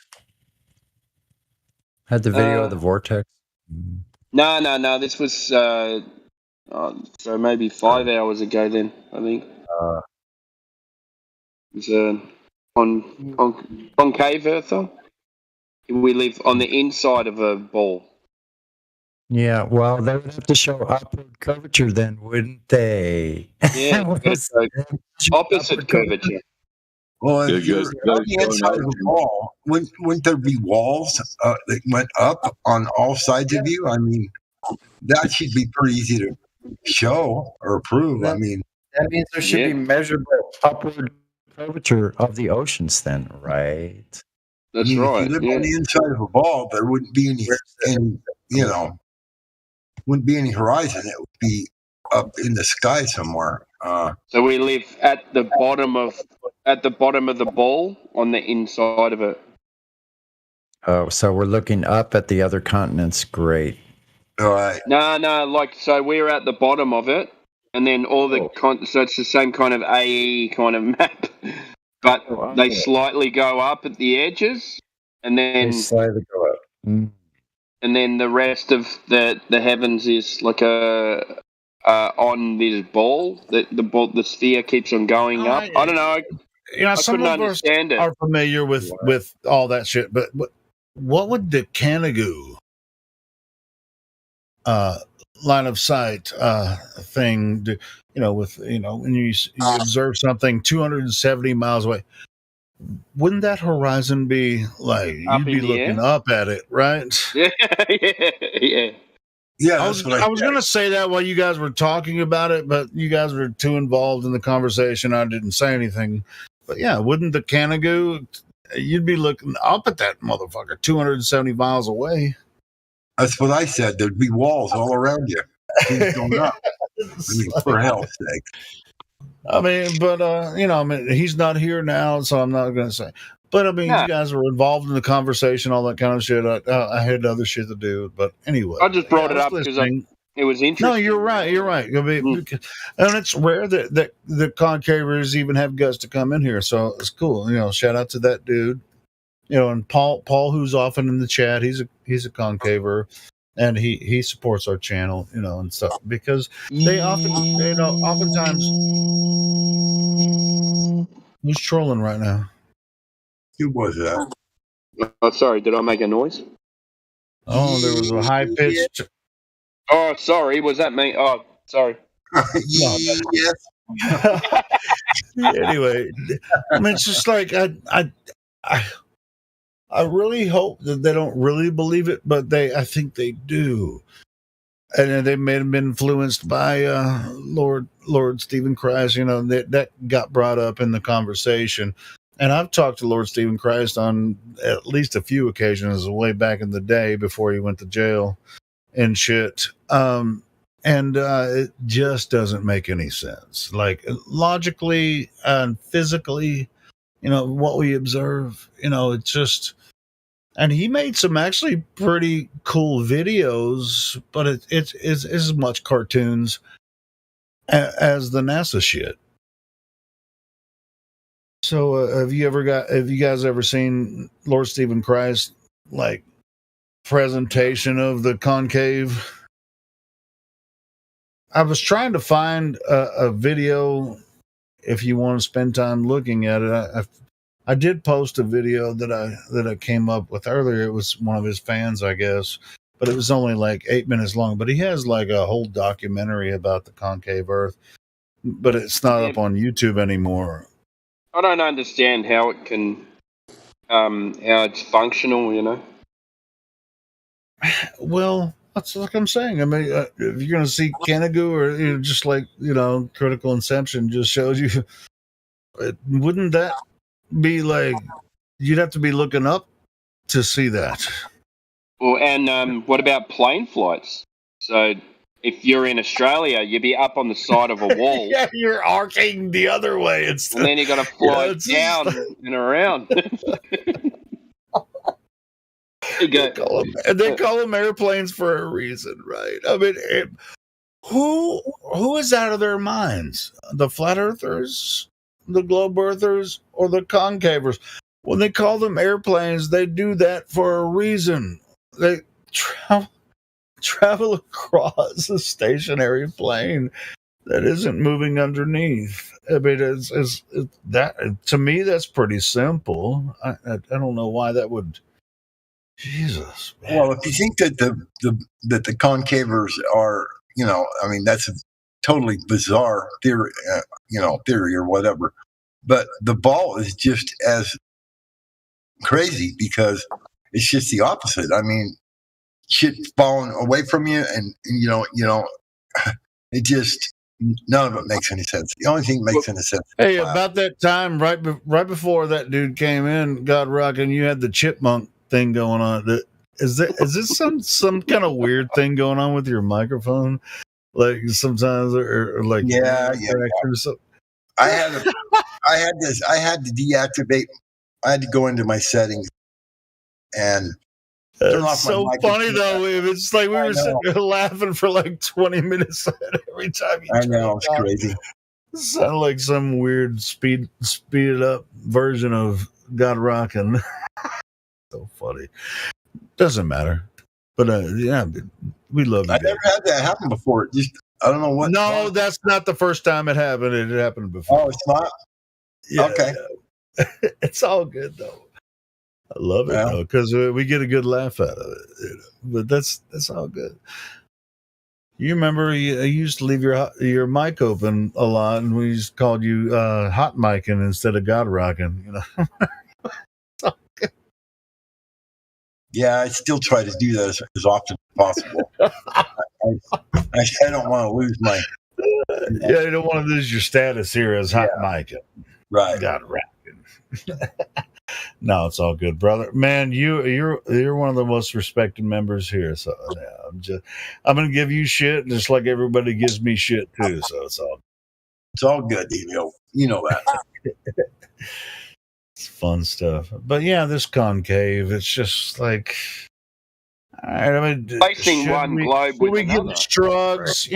Had the video of the vortex? No. This was so maybe 5 hours ago. Then I think it was concave earther. We live on the inside of a ball. Yeah, well, they would have to show upward curvature then, wouldn't they? Yeah, opposite curvature. Well, if you're on the inside of a ball, wouldn't there be walls that went up on all sides of you? I mean, that should be pretty easy to show or prove. That means there should be measurable upward curvature of the oceans then, right? That's right. If you live on the inside of a ball, there wouldn't be any wouldn't be any horizon. It would be up in the sky somewhere. So we live at the bottom of the ball on the inside of it. Oh, so we're looking up at the other continents. Great. All right. No. So we're at the bottom of it, and then all the so it's the same kind of AE kind of map, but they slightly go up at the edges, and then they slightly go up. And then the rest of the heavens is like on this ball. The sphere keeps on going up. I don't know. I some couldn't of us understand it. are familiar with all that shit, but what would the Canigou line of sight thing do? When you observe something 270 miles away, wouldn't that horizon be like you'd be looking up at it, right? Yeah. I was going to say that while you guys were talking about it, but you guys were too involved in the conversation. I didn't say anything. But yeah, wouldn't the Canigou? You'd be looking up at that motherfucker 270 miles away. That's what I said. There'd be walls all around you. Going up. For hell's sake. I mean, but he's not here now, so I'm not going to say. But I mean, you guys were involved in the conversation, all that kind of shit. I had other shit to do, but anyway, I just brought it up because it was interesting. No, you're right. I mean, and it's rare that the concavers even have guts to come in here, so it's cool. Shout out to that dude. And Paul, who's often in the chat, he's a concaver. And he supports our channel, and stuff because they oftentimes. Who's trolling right now? Who was that? Oh, sorry. Did I make a noise? Oh, there was a high pitched. Oh, sorry. Was that me? Oh, sorry. Yes. Anyway, I mean, it's just like I really hope that they don't really believe it, but I think they do. And they may have been influenced by Lord Stephen Christ, that got brought up in the conversation. And I've talked to Lord Stephen Christ on at least a few occasions way back in the day before he went to jail and shit. It just doesn't make any sense. Like logically and physically, what we observe. It's just, and he made some actually pretty cool videos, but it's as much cartoons as the NASA shit. So have you guys ever seen Lord Stephen Christ like presentation of the concave? I was trying to find a video if you want to spend time looking at it. I did post a video that I came up with earlier. It was one of his fans, I guess, but it was only like 8 minutes long. But he has like a whole documentary about the concave Earth, but it's not up on YouTube anymore. I don't understand how it can, how it's functional. Well, that's like I'm saying. I mean, if you're going to see Kenegu or just like Critical Inception just shows you, wouldn't that be like you'd have to be looking up to see that? Well, and what about plane flights? So if you're in Australia, you'd be up on the side of a wall. Yeah, you're arcing the other way. And then you got to fly down and around. They call them airplanes for a reason, right? I mean, who is out of their minds? The flat earthers, the globe earthers, or the concavers? When they call them airplanes, they do that for a reason. They travel across a stationary plane that isn't moving underneath. I mean, it's that to me that's pretty simple. I don't know why that would. Jesus. Man. Well, if you think that the concavers are, I mean, that's a totally bizarre theory, theory or whatever. But the ball is just as crazy because it's just the opposite. I mean, shit falling away from you, and it just none of it makes any sense. The only thing that makes any sense. Hey, about that time, right before that dude came in, God rocking, you had the chipmunk thing going on. Is this some kind of weird thing going on with your microphone? Like sometimes or like yeah. Or something? I had to deactivate. I had to go into my settings and turn off my mic. So funny though. It's like we were sitting there laughing for like 20 minutes every time. I know, it's crazy. It sounded like some weird speeded up version of God rocking. So funny. Doesn't matter. But yeah, we love you. I never had that happen before. I don't know what. No, that's not the first time it happened. It happened before. Oh, it's not? Yeah, okay. Yeah. It's all good though. I love it though, because we get a good laugh out of it. But that's all good. You remember you used to leave your mic open a lot, and we just called you hot micing instead of God rocking. Yeah, I still try to do that as often as possible. I don't want to lose my. Yeah, you don't want to lose your status here as hot micing. Right. God rocking. No, it's all good, brother. Man, you're one of the most respected members here. So yeah, I'm gonna give you shit just like everybody gives me shit too. So it's all good, you know that. It's fun stuff. But yeah, this concave, it's just like all right, I mean, placing one globe with we another. give drugs,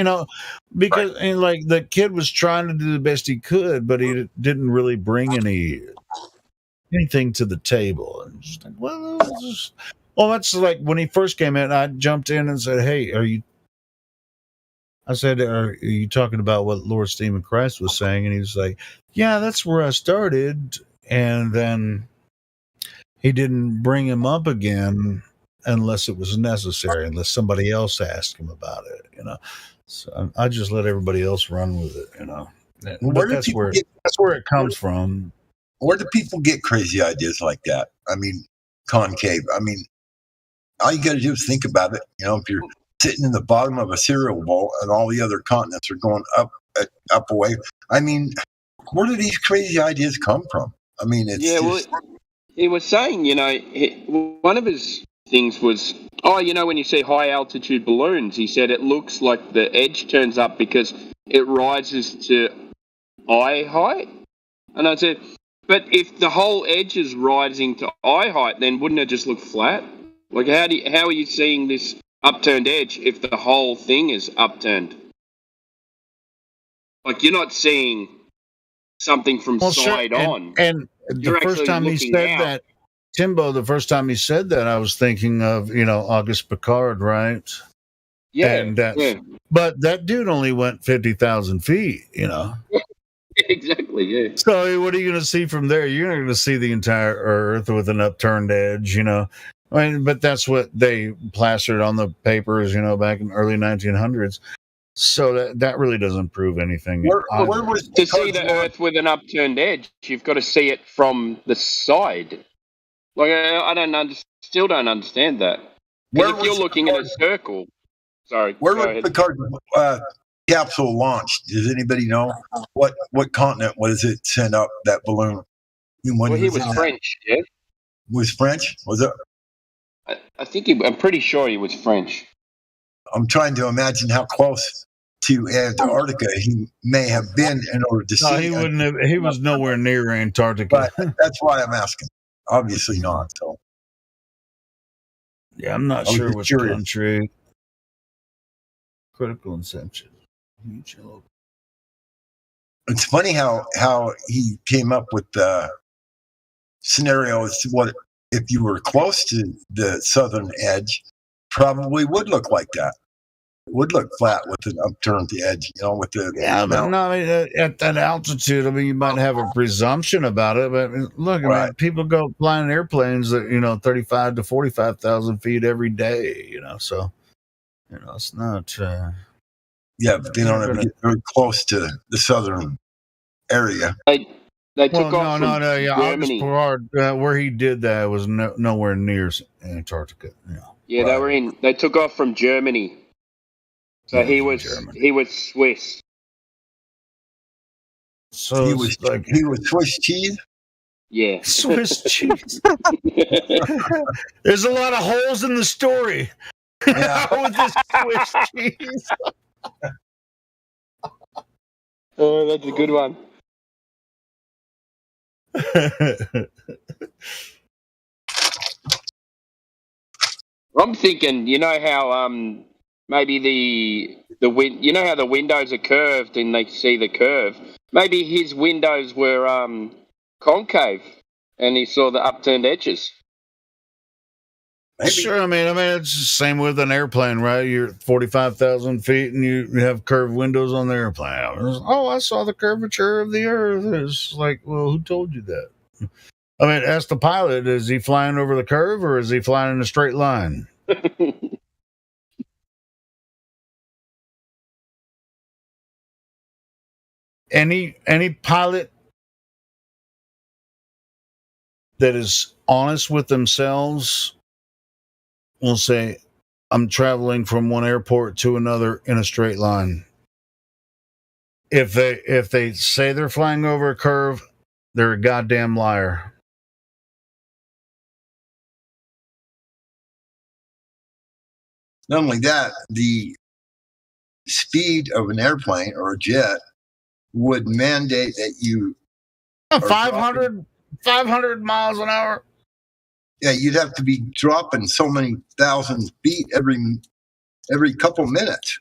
because and like the kid was trying to do the best he could, but he didn't really bring anything to the table. And just like, well, that's like when he first came in, I jumped in and said, "Hey, are you talking about what Lord Stephen Christ was saying?" And he was like, "Yeah, that's where I started." And then he didn't bring him up again unless it was necessary, unless somebody else asked him about it, So I just let everybody else run with it, But that's where it comes from. Where do people get crazy ideas like that? I mean, concave. I mean, all you got to do is think about it. If you're sitting in the bottom of a cereal bowl and all the other continents are going up away. I mean, where do these crazy ideas come from? I mean, it's well, he was saying, one of his things was, when you see high altitude balloons, he said it looks like the edge turns up because it rises to eye height. And I said, But if the whole edge is rising to eye height, then wouldn't it just look flat? Like how are you seeing this upturned edge if the whole thing is upturned? Like you're not seeing something from side on. And the first time he said that, Timbo, the first time he said that, I was thinking of, August Picard, right? Yeah. And but that dude only went 50,000 feet, Exactly, yeah. So what are you going to see from there? You're not going to see the entire Earth with an upturned edge, but that's what they plastered on the papers, back in the early 1900s. So that really doesn't prove anything. Where was to see the Earth with an upturned edge, you've got to see it from the side. Like I still don't understand that. Because if you're looking at a circle, sorry. Where was Picard's capsule launched? Does anybody know what continent was it sent up that balloon? He was French. Yeah. Was French? Was it? I think I'm pretty sure he was French. I'm trying to imagine how close to Antarctica he may have been in order to see. He wouldn't have. He was nowhere near Antarctica. But that's why I'm asking. Obviously not. So. Yeah, I'm not sure which country. Critical inception. It's funny how he came up with the scenario as to what if you were close to the southern edge, probably would look like that. It would look flat with an upturned edge, with the but no, at that altitude, you might have a presumption about it, but look, people go flying airplanes that 35 to 45,000 feet every day, so it's not. Yeah, but they don't ever get very close to the southern area. They took off from Germany. August Picard, where he did that was nowhere near Antarctica. Yeah, they took off from Germany. So he was Swiss. So he was Swiss cheese. Yeah, Swiss cheese. There's a lot of holes in the story. Yeah. With this Swiss cheese. Oh, that's a good one. I'm thinking, how maybe the how the windows are curved and they see the curve. Maybe his windows were concave and he saw the upturned edges. Maybe. Sure, it's the same with an airplane, right? You're at 45,000 feet and you have curved windows on the airplane. I saw the curvature of the Earth. It's like, well, who told you that? Ask the pilot, is he flying over the curve or is he flying in a straight line? Any pilot that is honest with themselves will say, I'm traveling from one airport to another in a straight line. If they say they're flying over a curve, they're a goddamn liar. Not only that, the speed of an airplane or a jet would mandate that you 500 miles an hour. Yeah, you'd have to be dropping so many thousand feet every couple minutes.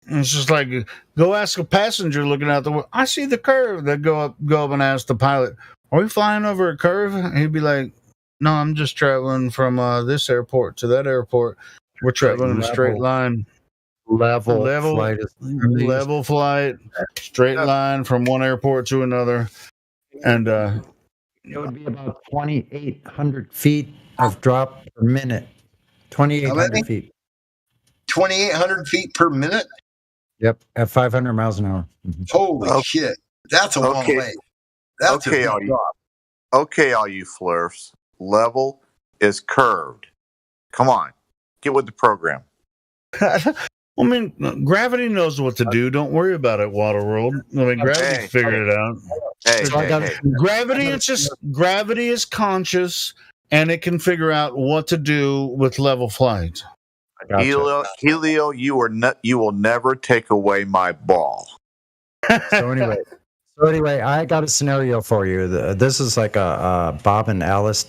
It's just like, go ask a passenger looking out the window. I see the curve. They go up and ask the pilot, are we flying over a curve? And he'd be like, no, I'm just traveling from this airport to that airport. We're traveling in a straight line. Level flight, straight line from one airport to another. And it would be about 2,800 feet of drop per minute. 2,800 feet. 2,800 feet per minute? Yep, at 500 miles an hour. Mm-hmm. Holy shit. That's a long way. That's a big drop. Okay, all you flurfs. Level is curved. Come on. Get with the program. Gravity knows what to do. Don't worry about it, Waterworld. Gravity figured it out. Gravity is conscious, and it can figure out what to do with level flight. Helio, you will never take away my ball. So anyway, So anyway, I got a scenario for you. This is like a Bob and Alice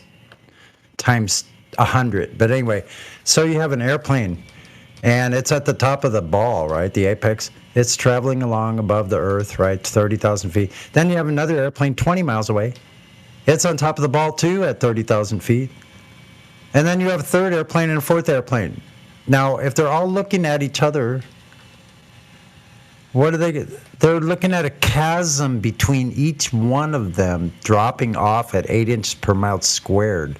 times 100. But anyway, so you have an airplane, and it's at the top of the ball, right? The apex. It's traveling along above the Earth, right? 30,000 feet. Then you have another airplane 20 miles away. It's on top of the ball too at 30,000 feet. And then you have a third airplane and a fourth airplane. Now, if they're all looking at each other, what are they? They're looking at a chasm between each one of them dropping off at 8 inches per mile squared.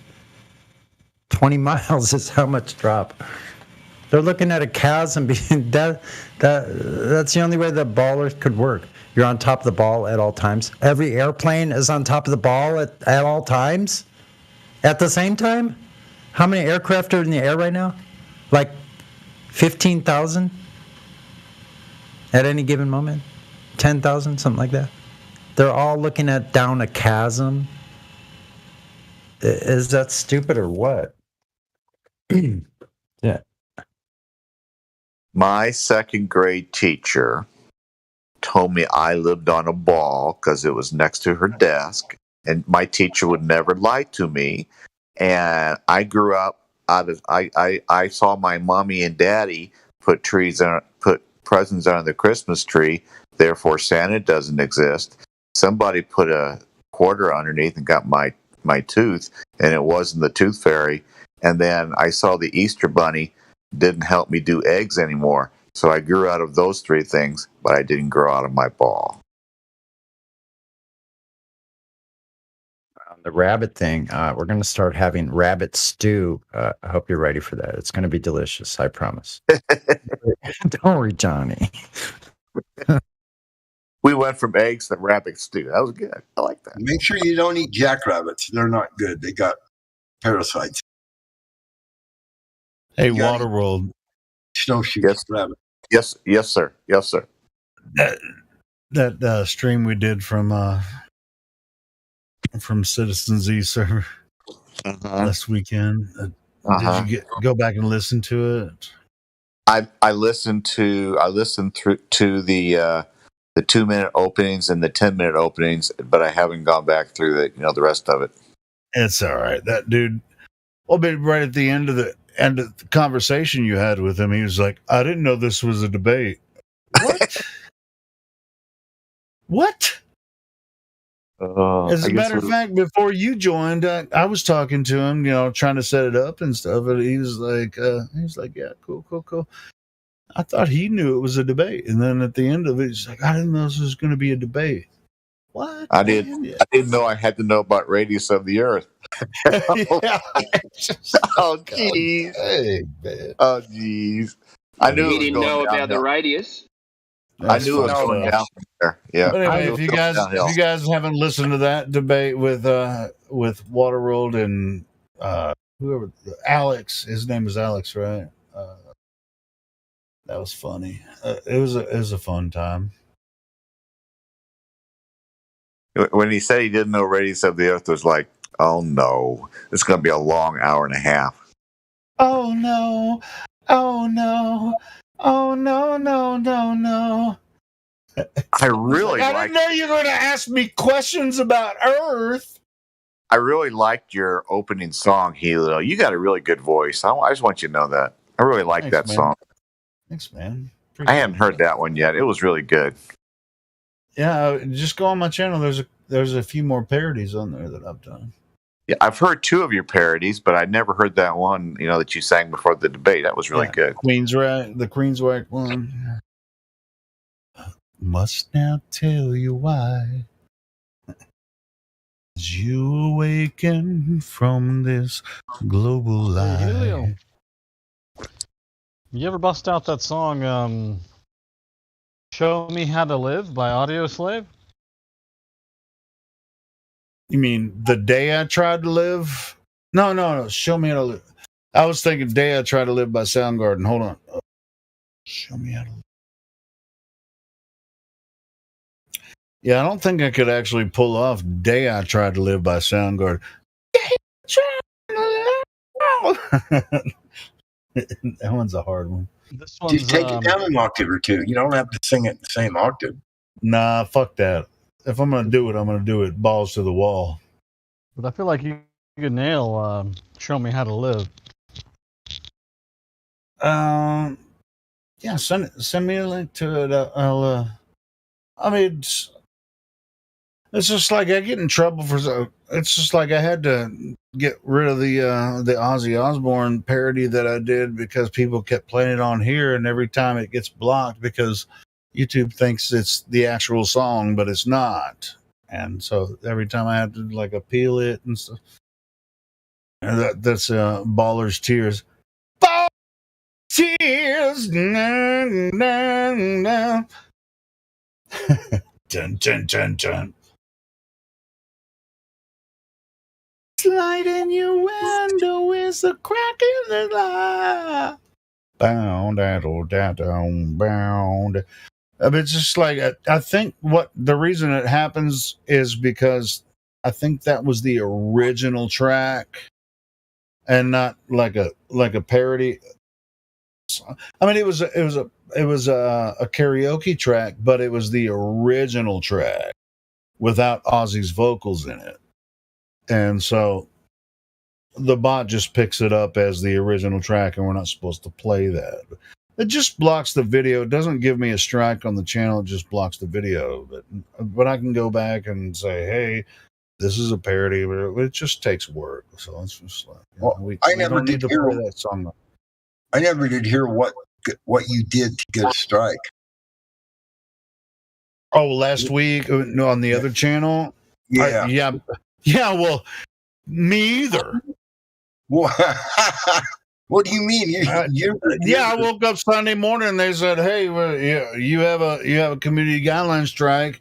20 miles is how much drop. They're looking at a chasm. That's the only way the baller could work. You're on top of the ball at all times. Every airplane is on top of the ball at all times? At the same time? How many aircraft are in the air right now? Like 15,000? At any given moment? 10,000, something like that? They're all looking at down a chasm? Is that stupid or what? Yeah. My second grade teacher told me I lived on a ball because it was next to her desk, and my teacher would never lie to me. And I grew up I saw my mommy and daddy put presents under the Christmas tree. Therefore, Santa doesn't exist. Somebody put a quarter underneath and got my tooth, and it wasn't the tooth fairy. And then I saw the Easter bunny didn't help me do eggs anymore. So I grew out of those three things, but I didn't grow out of my ball. On the rabbit thing, we're going to start having rabbit stew. I hope you're ready for that. It's going to be delicious, I promise. Don't worry, Johnny. We went from eggs to rabbit stew. That was good. I like that. Make sure you don't eat jackrabbits. They're not good. They got parasites. Hey, Waterworld. Snowshoe rabbit. Yes, sir. Yes, sir. That stream we did from Citizen Z server last weekend. Did you go back and listen to it? I listened through to the 2-minute openings and the 10-minute openings, but I haven't gone back through the rest of it. It's all right. That dude. Well, but right at the end of the conversation you had with him, he was like, "I didn't know this was a debate." What? What? As a matter of fact, before you joined, I was talking to him, trying to set it up and stuff, and he was like, "Yeah, cool." I thought he knew it was a debate, and then at the end of it, he's like, "I didn't know this was going to be a debate." What? I didn't know I had to know about radius of the Earth. Oh jeez. Oh jeez. I knew he didn't know about the radius. I knew it was going down there. Yeah. But anyway, if you guys haven't listened to that debate with Waterworld and whoever, Alex, his name is Alex, right? That was funny. It was a fun time. When he said he didn't know radius of the Earth, was like, oh no, it's going to be a long hour and a half. Oh no! Oh no! Oh no! I really I didn't know you were going to ask me questions about Earth. I really liked your opening song, Hilo. You got a really good voice. I just want you to know that. I really like that song. Thanks, man. I hadn't heard that one yet. It was really good. Yeah, just go on my channel. There's a few more parodies on there that I've done. Yeah, I've heard 2 of your parodies, but I never heard that one, that you sang before the debate. That was really good. The Queenswhack one. Must now tell you why. As you awaken from this global lie. Helio. You ever bust out that song, Show Me How to Live by Audio Slave? You mean The Day I Tried to Live? No. Show Me How to Live. I was thinking Day I Tried to Live by Soundgarden. Hold on. Show Me How to Live. Yeah, I don't think I could actually pull off Day I Tried to Live by Soundgarden. That one's a hard one. This Just take it down an octave or two. You don't have to sing it in the same octave. Nah, fuck that. if I'm gonna do it, I'm gonna do it balls to the wall. But I feel like you could nail Show Me How to Live. Yeah, send me a link to it. I mean, it's just like I get in trouble for. It's just like I had to get rid of the Ozzy Osbourne parody that I did because people kept playing it on here, and every time it gets blocked because YouTube thinks it's the actual song, but it's not. And so every time I have to like appeal it and stuff. And that's Baller's Tears. Ball Tears. Na, na, na. Dun, dun, dun, dun. Light in your window is a crack in the light. Bound, bound. It's just like I think what the reason it happens is because I think that was the original track, and not like a parody. I mean, it was a karaoke track, but it was the original track without Ozzy's vocals in it. And so the bot just picks it up as the original track, and we're not supposed to play that. It just blocks the video. It doesn't give me a strike on the channel. It just blocks the video. But I can go back and say, hey, this is a parody. But it just takes work. So it's just like, I never did hear that song. I never did hear what you did to get a strike. Oh, last week on the other channel? Yeah. Yeah, well, me either. What do you mean? I woke up Sunday morning and they said, hey, you have a community guideline strike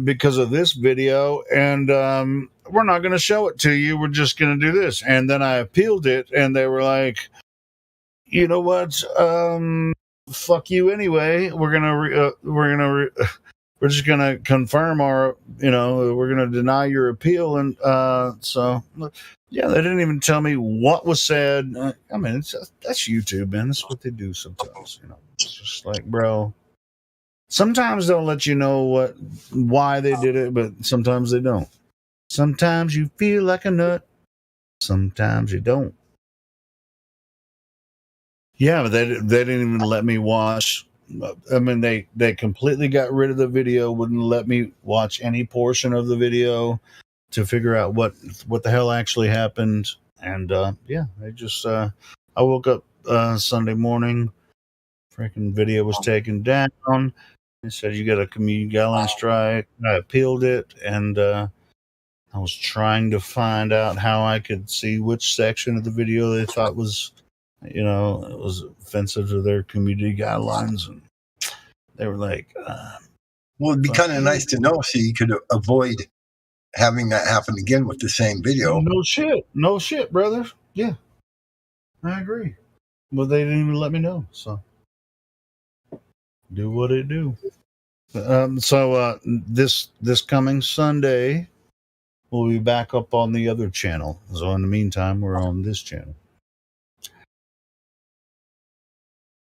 because of this video, and we're not going to show it to you. We're just going to do this. And then I appealed it, and they were like, you know what? Fuck you anyway. We're just going to confirm we're going to deny your appeal. And so, yeah, they didn't even tell me what was said. I mean, that's YouTube, man. That's what they do sometimes. It's just like, bro, sometimes they'll let you know why they did it, but sometimes they don't. Sometimes you feel like a nut. Sometimes you don't. Yeah, but they didn't even let me watch. I mean, they completely got rid of the video, wouldn't let me watch any portion of the video to figure out what the hell actually happened. And they just I woke up Sunday morning, freaking video was taken down. They said you got a community guideline strike. I appealed it, and I was trying to find out how I could see which section of the video they thought was, it was offensive to their community guidelines, and they were like, well, it'd be kind of nice to know so you could avoid having that happen again with the same video. No shit, brother. Yeah, I agree. But they didn't even let me know, so do what it do. So this coming Sunday, we'll be back up on the other channel. So in the meantime, we're on this channel.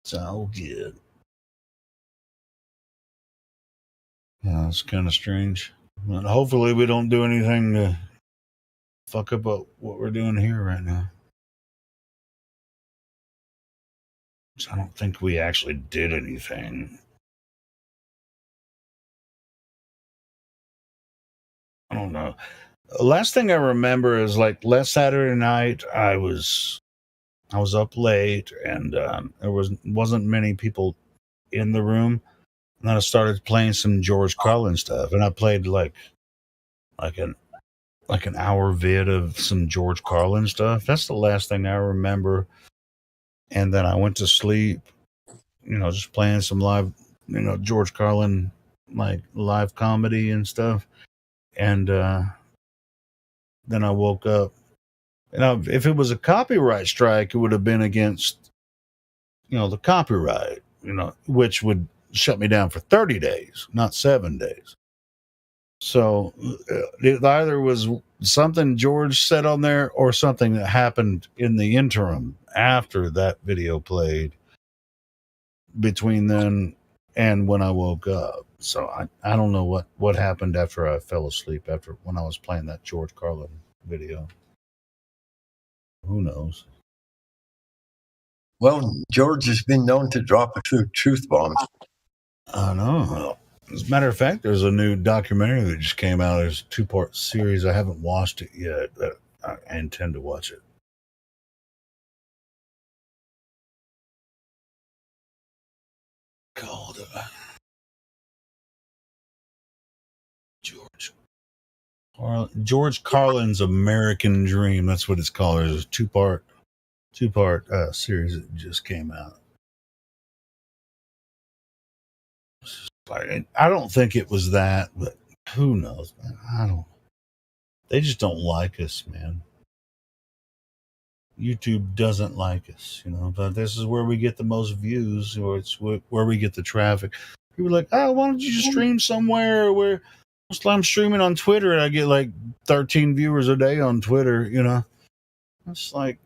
It's all good. Yeah, it's kind of strange. But hopefully we don't do anything to fuck up what we're doing here right now. So I don't think we actually did anything. I don't know. The last thing I remember is like last Saturday night, I was up late, and there wasn't many people in the room. And then I started playing some George Carlin stuff, and I played like an hour vid of some George Carlin stuff. That's the last thing I remember. And then I went to sleep, just playing some live, George Carlin, like live comedy and stuff. And then I woke up. And if it was a copyright strike, it would have been against, the copyright, which would shut me down for 30 days, not 7 days. So it either was something George said on there or something that happened in the interim after that video played. Between then and when I woke up. So I don't know what happened after I fell asleep after when I was playing that George Carlin video. Who knows? Well, George has been known to drop a few truth bombs. I know. As a matter of fact, there's a new documentary that just came out. There's a 2-part series. I haven't watched it yet, but I intend to watch it. Called George Carlin's American Dream. That's what it's called. There's a two-part series that just came out. I don't think it was that, but who knows, man? I don't. They just don't like us, man. YouTube doesn't like us, but this is where we get the most views, or it's where we get the traffic. People are like, oh, why don't you just stream somewhere where I'm streaming on Twitter and I get like 13 viewers a day on Twitter, It's like,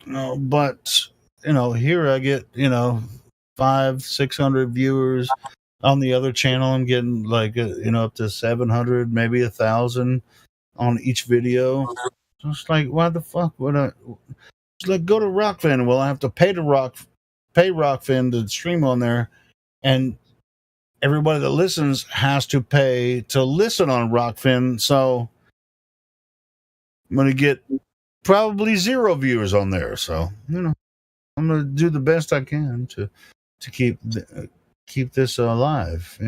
no, but, here I get, 500-600 viewers. On the other channel, I'm getting like, up to 700, maybe 1,000 on each video. So it's like, why the fuck would I? It's like, go to Rockfin. Well, I have to pay Rockfin to stream on there, and everybody that listens has to pay to listen on Rockfin. So I'm gonna get probably 0 viewers on there. So I'm gonna do the best I can to keep this alive.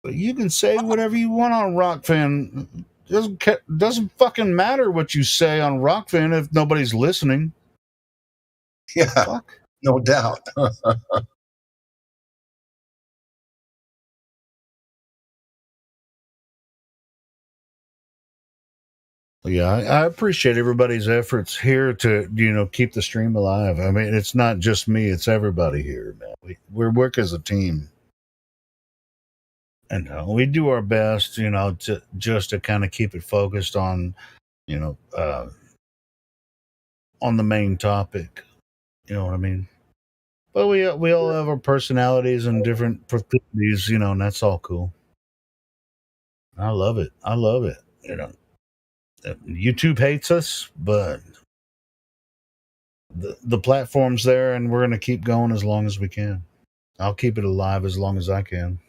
But you can say whatever you want on Rockfin. Doesn't fucking matter what you say on Rockfin if nobody's listening. Yeah, fuck? No doubt. Yeah, I appreciate everybody's efforts here to keep the stream alive. I mean, it's not just me; it's everybody here, man. We work as a team, and we do our best, to kind of keep it focused on, on the main topic. You know what I mean? But we all have our personalities and different proclivities, and that's all cool. I love it. YouTube hates us, but the platform's there, and we're going to keep going as long as we can. I'll keep it alive as long as I can.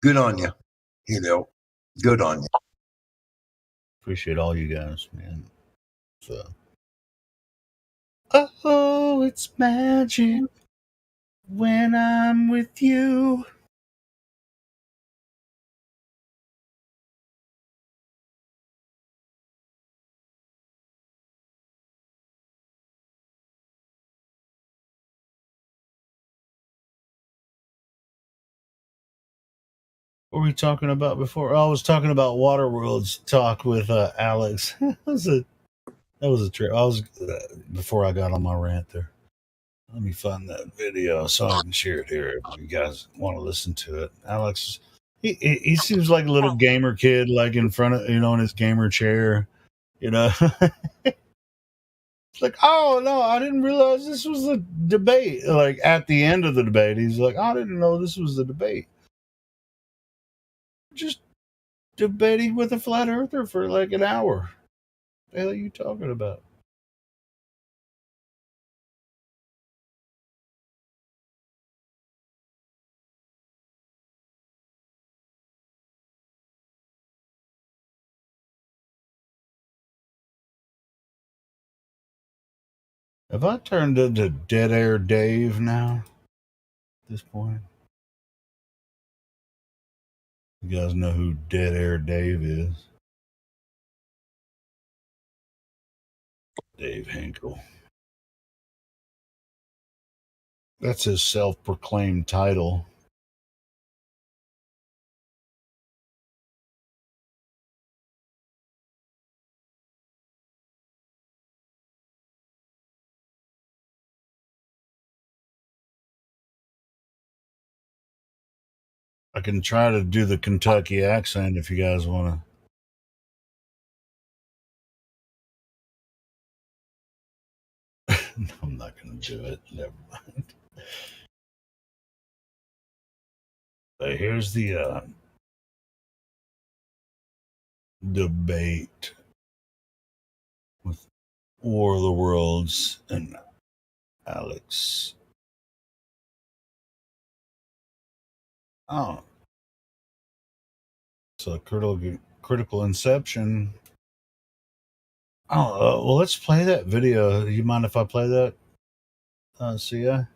Good on you. Good on you. Appreciate all you guys, man. So. Oh, it's magic when I'm with you. What were we talking about before? Oh, I was talking about Waterworld's talk with Alex. that was a trip. I was before I got on my rant there. Let me find that video so I can share it here if you guys want to listen to it. Alex, he seems like a little gamer kid, like in front of in his gamer chair. It's like, oh no, I didn't realize this was a debate. Like at the end of the debate, he's like, I didn't know this was the debate. Just debating with a flat earther for like an hour. What the hell are you talking about? Have I turned into Dead Air Dave now? At this point, you guys know who Dead Air Dave is? Dave Hinkle. That's his self-proclaimed title. I can try to do the Kentucky accent if you guys want to. No, I'm not going to do it. Never mind. But here's the debate with War of the Worlds and Alex. Oh. So critical inception. Oh, well, let's play that video. You mind if I play that? Sia?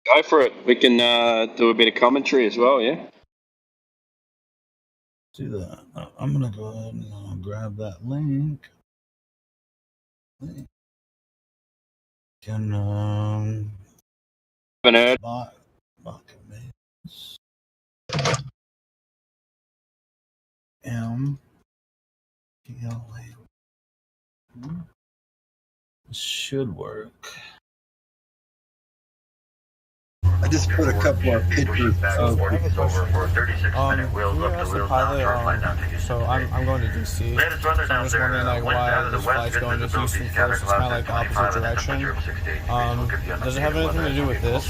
Go for it. We can do a bit of commentary as well, yeah? See that? I'm going to go ahead and grab that link. Can Haven't heard. Should work. I just put a couple of pictures of. Pilot, so I'm going to DC. So I'm just wondering like why this flight's going to Houston first. It's kind of like the opposite direction. Does it have anything to do with this?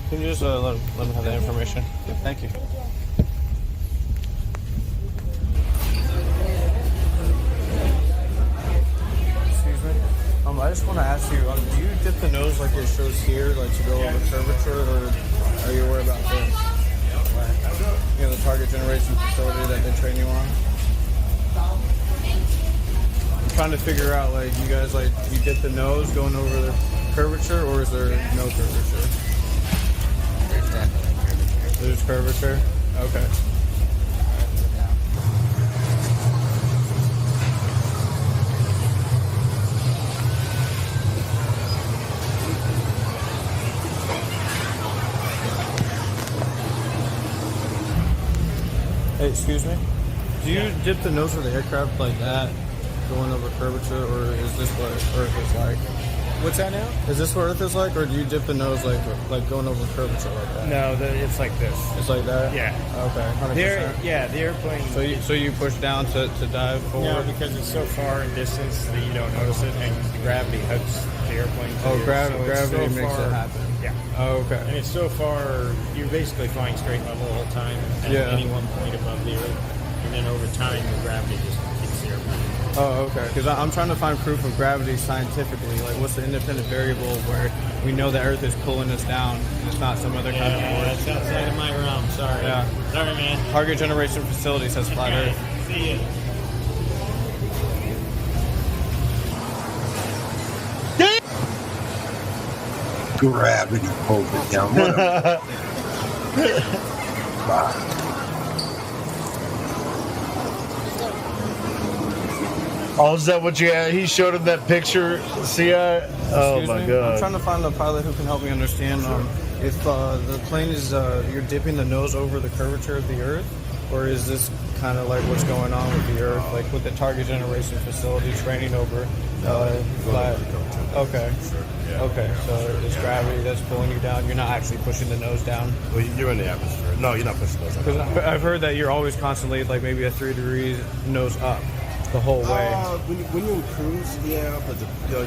Can you just let me have that information? Thank you. I just want to ask you, do you dip the nose like it shows here, like to go over curvature, or are you worried about this? You know, the target generation facility that they train you on? I'm trying to figure out, like, you guys, like, you dip the nose going over the curvature, or is there no curvature? There's definitely curvature. There's curvature? Okay. Hey, excuse me? Do you dip the nose of the aircraft like that, going over curvature, or is this what Earth is like? What's that now? Is this what Earth is like, or do you dip the nose like going over curvature like that? No, it's like this. It's like that? Yeah. Okay, 100%. The airplane... So you push down to dive forward? No, because it's so far in distance that you don't notice it, and the gravity hugs the airplane. Gravity makes it happen. Yeah. Oh, okay. And it's so far, you're basically flying straight level the whole time at any one point above the Earth. And then over time, the gravity just keeps the airplane. Oh, okay. Because I'm trying to find proof of gravity scientifically. Like, what's the independent variable where we know the Earth is pulling us down and it's not some other kind of force? That's outside of my realm. Sorry. Yeah. Sorry, man. Target Generation Facility says flat Earth. See ya. Gravity pulled it down. Oh, is that what you had? He showed him that picture. See, oh my God! I'm trying to find a pilot who can help me understand if the plane is you're dipping the nose over the curvature of the Earth, or is this kind of like what's going on with the Earth, like with the Target Generation Facility training over flat? Okay. Okay, so it's gravity that's pulling you down. You're not actually pushing the nose down. Well, you're in the atmosphere. No, you're not pushing the nose down. Because I've heard that you're always constantly like maybe a 3 degrees nose up the whole way. When you're in cruise, yeah, but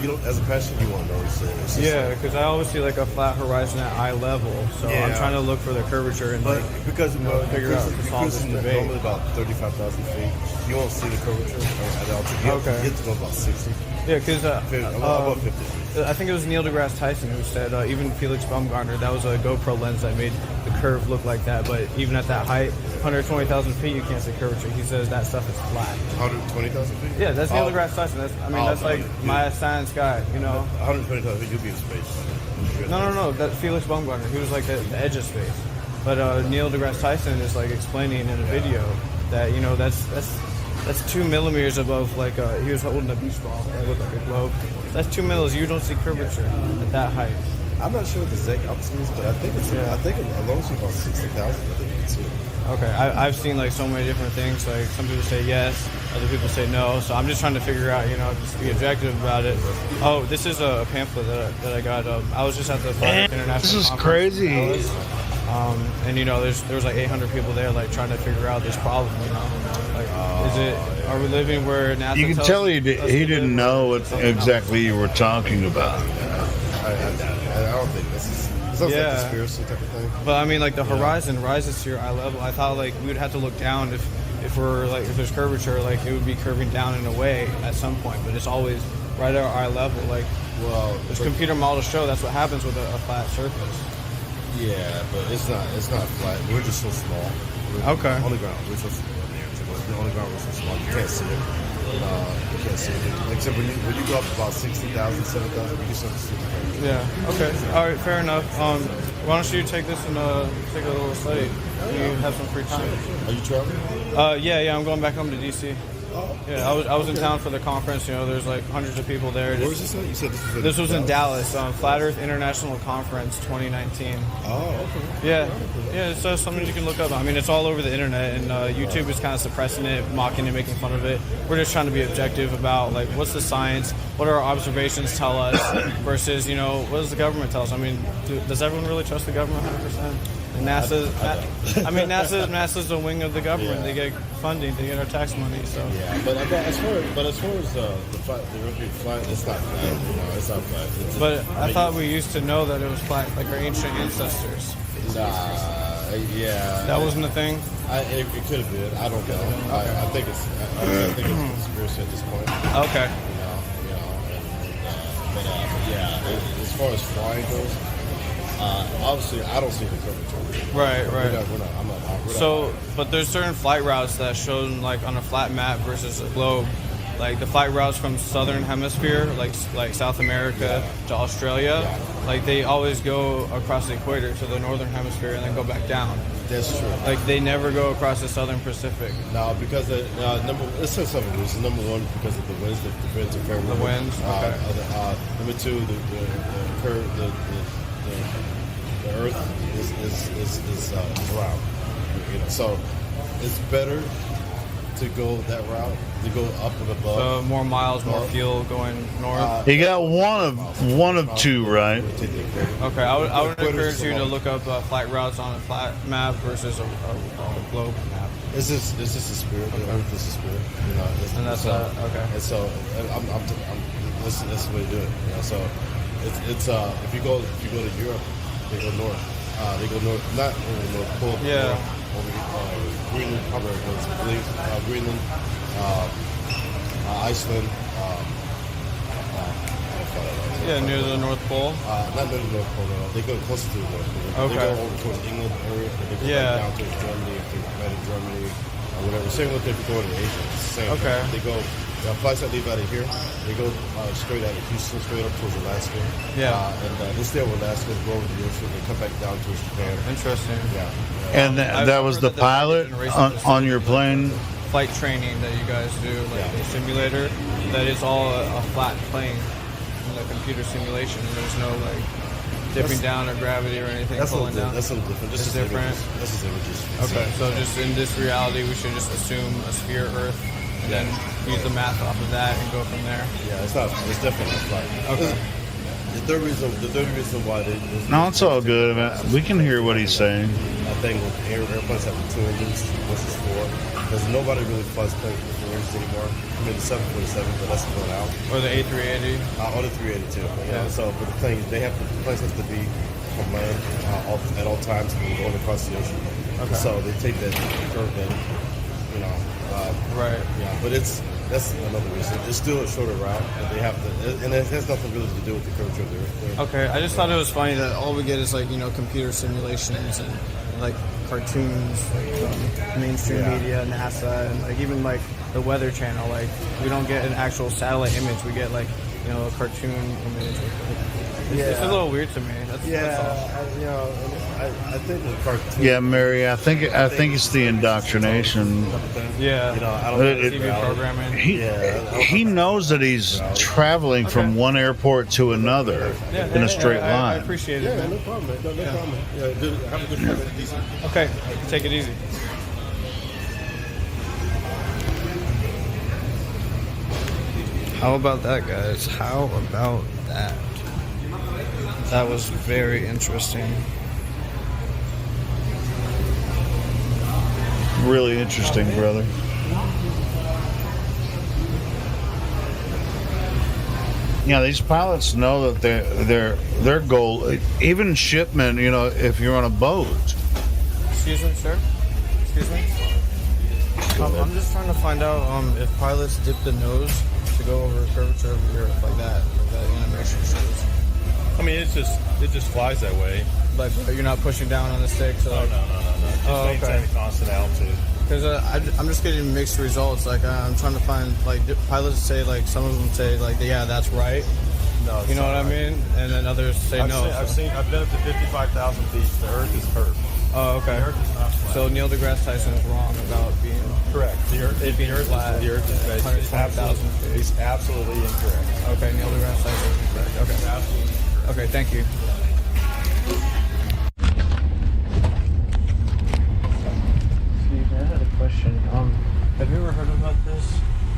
you don't. As a passenger, you won't notice it. Yeah, because I always see like a flat horizon at eye level, so I'm trying to look for the curvature and because figure out to solve this debate. Normally about 35,000 feet, you won't see the curvature at altitude. Okay. You get to go about 60. Yeah, because about 50. I think it was Neil deGrasse Tyson who said even Felix Baumgartner, that was a GoPro lens that made the curve look like that, but even at that height, 120,000 feet, you can't see curvature. He says that stuff is flat. 120,000 feet? Yeah, that's Neil deGrasse Tyson. That's like my science guy, you know. 120,000 feet, you'll be in space. No. That's Felix Baumgartner. He was like the edge of space. But Neil deGrasse Tyson is like explaining in a video that, you know, that's 2 millimeters above, like, he was holding a beach ball that looked like a globe. That's 2 mils. You don't see curvature at that height. I'm not sure what the exact altitude is, but I think as long as you about 60,000, I think you can see it. Okay, I've seen like so many different things. Like some people say yes, other people say no. So I'm just trying to figure out, just be objective about it. Oh, this is a pamphlet that I got. I was just at the International. This is Conference crazy. in Dallas. And there was like 800 people there, like trying to figure out this problem. Like, are we living where NASA? You can tell he didn't know what exactly you were talking about. I don't think this is. Sounds like conspiracy type of thing. But I mean, like the horizon rises to your eye level. I thought like we would have to look down if there's curvature, like it would be curving down in a way at some point. But it's always right at our eye level. Like, there's computer models show that's what happens with a flat surface. Yeah, but it's not flat. We're just so small. Okay. On the ground, we're so small. On the ground, we're so small. You can't see it. You can't see it. Except when you go up about 60,000, 70,000, you can start to see it. Yeah. Okay. All right. Fair enough. Why don't you take this and take a little study? You have some free time. Are you traveling? Yeah. I'm going back home to DC. Yeah, I was in town for the conference. There's like hundreds of people there. Where was this at? You said this was in Dallas. Flat Earth International Conference 2019. Oh, okay. Yeah. It's something you can look up. I mean, it's all over the internet, and YouTube is kind of suppressing it, mocking it, making fun of it. We're just trying to be objective about like what's the science, what our observations tell us, versus what does the government tell us? I mean, does everyone really trust the government 100%? And NASA's the wing of the government. Yeah. They get funding, they get our tax money. So but as far as the flat, it's not flat. It's not flat. But I thought we used to know that it was flat, like our ancient ancestors. Yeah. That wasn't a thing. It could have been. I don't know. I think it's a conspiracy at this point. Okay. But as far as flying goes. Obviously, I don't see the curvature. Right. We're not, but there's certain flight routes that shown like on a flat map versus a globe. Like the flight routes from southern hemisphere, like South America to Australia, like they always go across the equator to the northern hemisphere and then go back down. That's true. Like they never go across the southern Pacific. No, because let's say several reasons. Number one, because of the winds, the interference. The winds. Okay. Number two, the Earth is round. So it's better to go that route, to go up and above. So more miles, more fuel going north. You got one of two, right? Okay, I would encourage you to look up flight routes on a flat map versus a globe map. It's just a spirit. The Earth is a spirit. And that's okay. And so that's the way to do it. So it's if you go to Europe, they go north. Not over the North Pole. Yeah. Over Greenland, Greenland, Iceland. Near the North Pole. Not near the North Pole. No. They go closer to the North Pole. Okay. They go over towards England area. They go back down towards Germany, if they're right in Germany, or whatever. Same with if you go to Asia. It's the same. Okay. They go. Flights that leave out of here, they go straight out of Houston, straight up towards Alaska. Yeah. And they stay over Alaska, go over the ocean, they come back down towards Japan. Interesting. Yeah. And that was the pilot on your plane? Flight training that you guys do, like a simulator, that is all a flat plane in the computer simulation. There's no like dipping down or gravity or anything pulling down. That's a little different. This is different. This is images. Okay, so just in this reality, we should just assume a sphere Earth. And then use the math off of that and go from there. Yeah, it's definitely not flat. Okay. The third reason why they. No, it's all good. We can hear what he's saying. I think with airplanes having 2 engines versus 4, because nobody really flies planes with 4 engines anymore. I mean, the 747, but that's going out. Or the A380. Or the 380 too. Yeah. So, but the planes have to be from land at all times when going across the ocean. Okay. So they take that curve in, right. Yeah, but that's another reason. It's still a shorter route, but they have to, and it has nothing really to do with the curvature of the Earth. Okay, I just thought it was funny that all we get is like computer simulations and like cartoons from mainstream media, NASA, and like even like the Weather Channel. Like we don't get an actual satellite image. We get like a cartoon image. It's a little weird to me. That's all. I think the cartoon. Yeah, Mary. I think it's the indoctrination. Yeah. You know, I don't It- know TV programming. He knows that he's traveling from one airport to another in a straight I line. appreciate it. Yeah, man. no problem, man. No problem. Yeah, good, have a good trip. Easy. Okay, take it easy. How about that, guys? How about that? That was very interesting. Really interesting, brother. Yeah, these pilots know that their goal, even shipment. You know, if you're on a boat. Excuse me, sir. Excuse me. I'm just trying to find out if pilots dip the nose to go over a curvature of the Earth like that animation shows. I mean, it just flies that way. Like you're not pushing down on the stick. So No. Just maintain a constant altitude. Because I'm just getting mixed results. Like I'm trying to find like pilots say like some of them say like yeah that's right. No, you know what I mean? And then others say no. I've been up to 55,000 feet. The Earth is curved. Oh, okay. The Earth is not flat. So Neil deGrasse Tyson is wrong about being correct. The Earth is flat. The Earth is basically 120,000 feet. He's absolutely incorrect. Okay, Neil deGrasse Tyson is correct. Okay, absolutely incorrect. Okay, thank you. Steve, I had a question. Have you ever heard about this?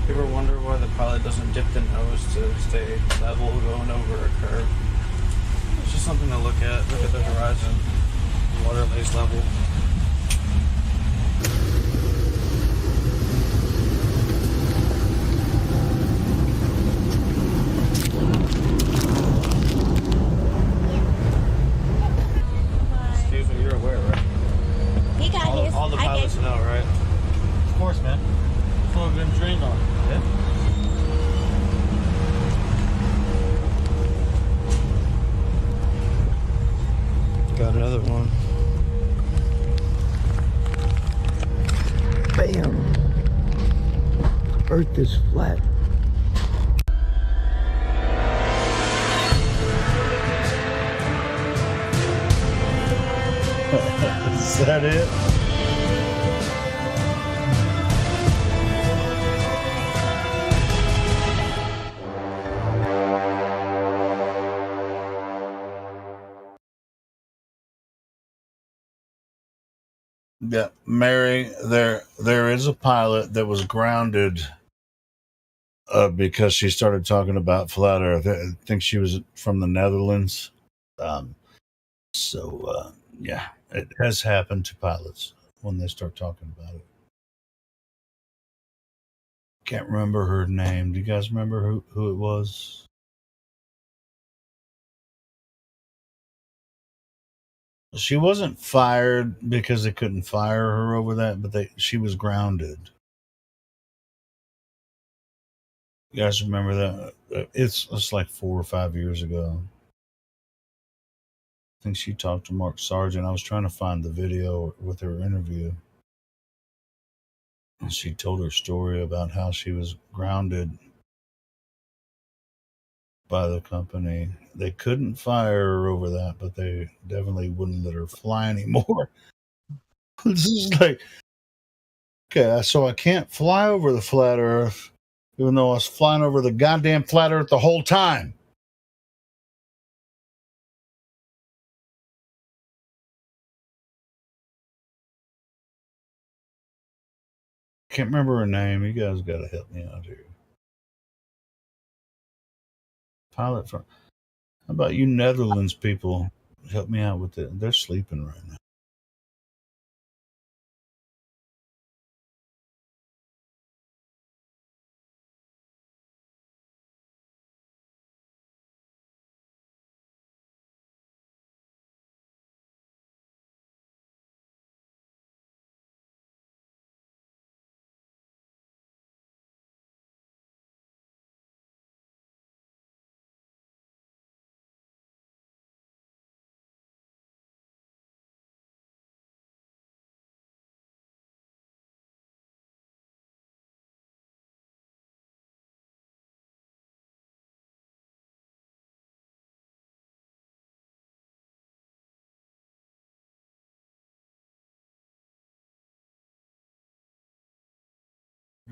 You ever wonder why the pilot doesn't dip the nose to stay level going over a curve? It's just something to look at. Look at the horizon. Water lays level. Excuse me, you're aware, right? He got his. All the I pilots gave- know, right? Of course, man. That's what I've been trained on. Yeah. Got another one. Bam. Earth is flat. Is that it? Yeah, Mary, there is a pilot that was grounded because she started talking about flat Earth. I think she was from the Netherlands. Yeah, it has happened to pilots when they start talking about it. Can't remember her name. Do you guys remember who it was? She wasn't fired because they couldn't fire her over that, but she was grounded. You guys remember that? It's like 4 or 5 years ago. I think she talked to Mark Sargent. I was trying to find the video with her interview. And she told her story about how she was grounded by the company. They couldn't fire her over that, but they definitely wouldn't let her fly anymore. This is like, okay, so I can't fly over the flat Earth, even though I was flying over the goddamn flat Earth the whole time. Can't remember her name. You guys got to help me out here. Pilot from. How about you Netherlands people? Help me out with it. They're sleeping right now.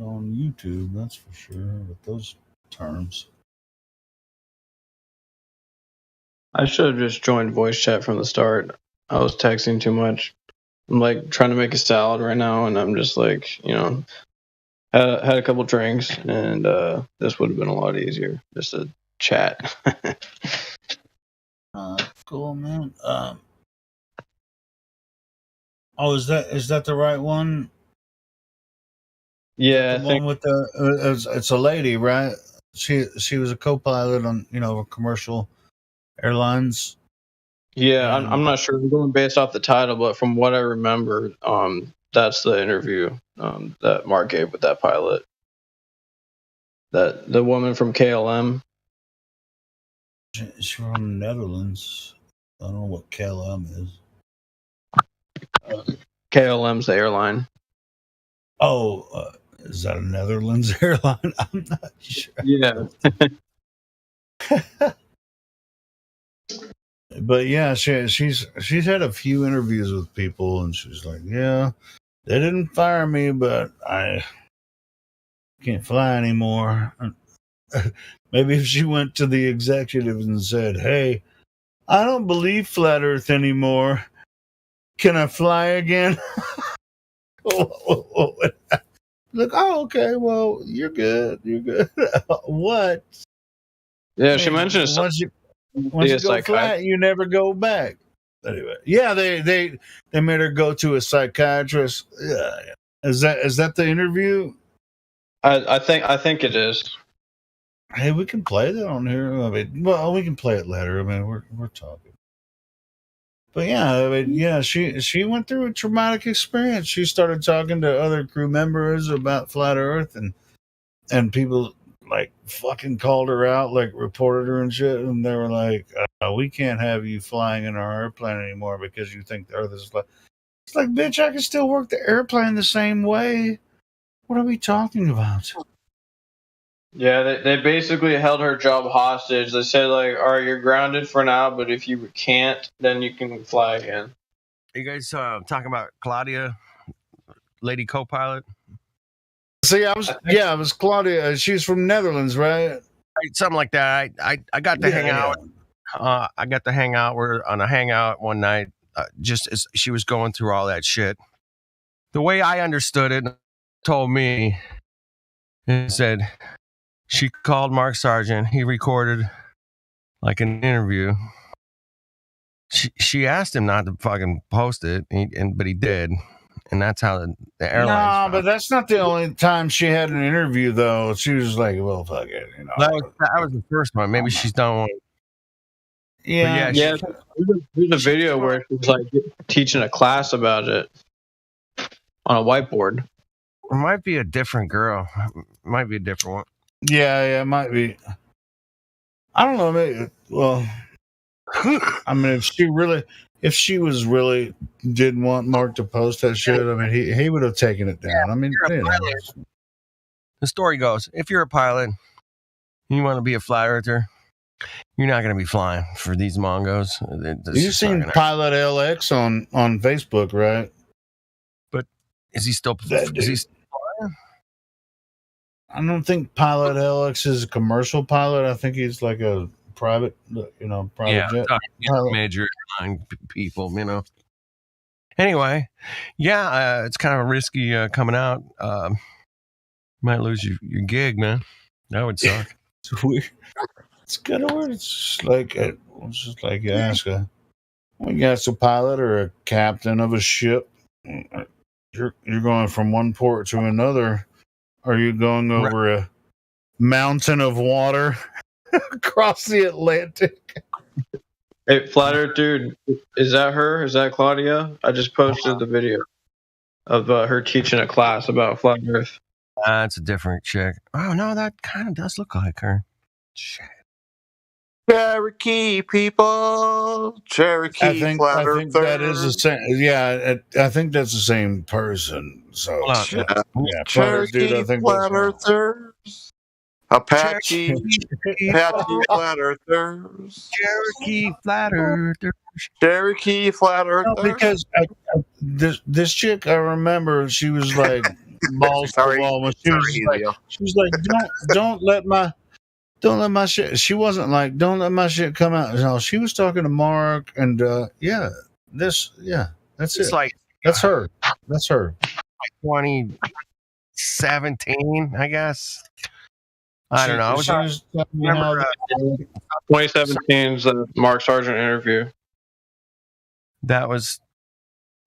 on YouTube, that's for sure, with those terms. I should have just joined voice chat from the start. I was texting too much. I'm like trying to make a salad right now, and I'm just like, had a couple drinks, and this would have been a lot easier just to chat. Cool, man. Is that the right one? Yeah, the one with the it's a lady, right? She was a co-pilot on a commercial airlines. Yeah, I'm not sure. I'm going based off the title, but from what I remember, that's the interview that Mark gave with that pilot. That the woman from KLM. She's from the Netherlands. I don't know what KLM is. KLM's the airline. Oh, is that a Netherlands airline? I'm not sure. Yeah. But yeah, she's had a few interviews with people, and she's like, yeah, they didn't fire me, but I can't fly anymore. Maybe if she went to the executives and said, hey, I don't believe flat Earth anymore. Can I fly again? Look, oh, okay, well, you're good. You're good. What? Yeah, she mentioned once you go flat, you never go back. Anyway, yeah, they made her go to a psychiatrist. Yeah. Is that the interview? I think it is. Hey, we can play that on here. I mean, well, we can play it later. I mean, we're talking. But yeah, I mean, yeah, she went through a traumatic experience. She started talking to other crew members about flat Earth, and people like fucking called her out, like reported her and shit, and they were like, "We can't have you flying in our airplane anymore because you think the Earth is flat." It's like, bitch, I can still work the airplane the same way. What are we talking about? Yeah, they basically held her job hostage. They said, like, all right, you're grounded for now, but if you can't, then you can fly again. Are you guys talking about Claudia, lady co-pilot? See, it was Claudia. She's from Netherlands, right? Something like that. I got to hang out. I got to hang out. We're on a hangout one night, just as she was going through all that shit. The way I understood it, told me, and said, she called Mark Sargent. He recorded like an interview. She asked him not to fucking post it, but he did, and that's how the airline. No, but that's not the only time she had an interview, though. She was like, "Well, fuck it," That was the first one. Maybe she's done one. Yeah. There's a video where she's like teaching a class about it on a whiteboard. It might be a different girl. It might be a different one. Yeah, it might be. I don't know. Maybe, well, I mean, if she was really didn't want Mark to post that shit, I mean, he would have taken it down. I mean, the story goes: if you're a pilot, you want to be a flat earther, you're not going to be flying for these Mongos. You've seen Pilot LX on Facebook, right? But is he still? I don't think Pilot LX is a commercial pilot. I think he's like a private jet. Major airline people, Anyway, it's kind of risky coming out. Might lose your gig, man. That would suck. It's weird. It's kind of weird. It's just like you ask a pilot or a captain of a ship. You're going from one port to another. Are you going over a mountain of water across the Atlantic? Hey, Flat Earth dude, is that her? Is that Claudia? I just posted the video of her teaching a class about Flat Earth. That's a different chick. Oh, no, that kind of does look like her. Shit. Cherokee people. Cherokee I think that is the same. Yeah, I think that's the same person. So, Cherokee dude, I think flat earthers. Apache flat earthers. Cherokee flat earthers. Cherokee flat earthers. No, because this chick, I remember, she was like balls to the Sorry. wall when she was Sorry, like, Helio. don't let my shit. She wasn't like, don't let my shit come out. No, she was talking to Mark, and that's It's it. like That's her. That's her. 2017, I guess. I don't know. I was She was talking remember, how 2017's the Mark Sargent interview. that was,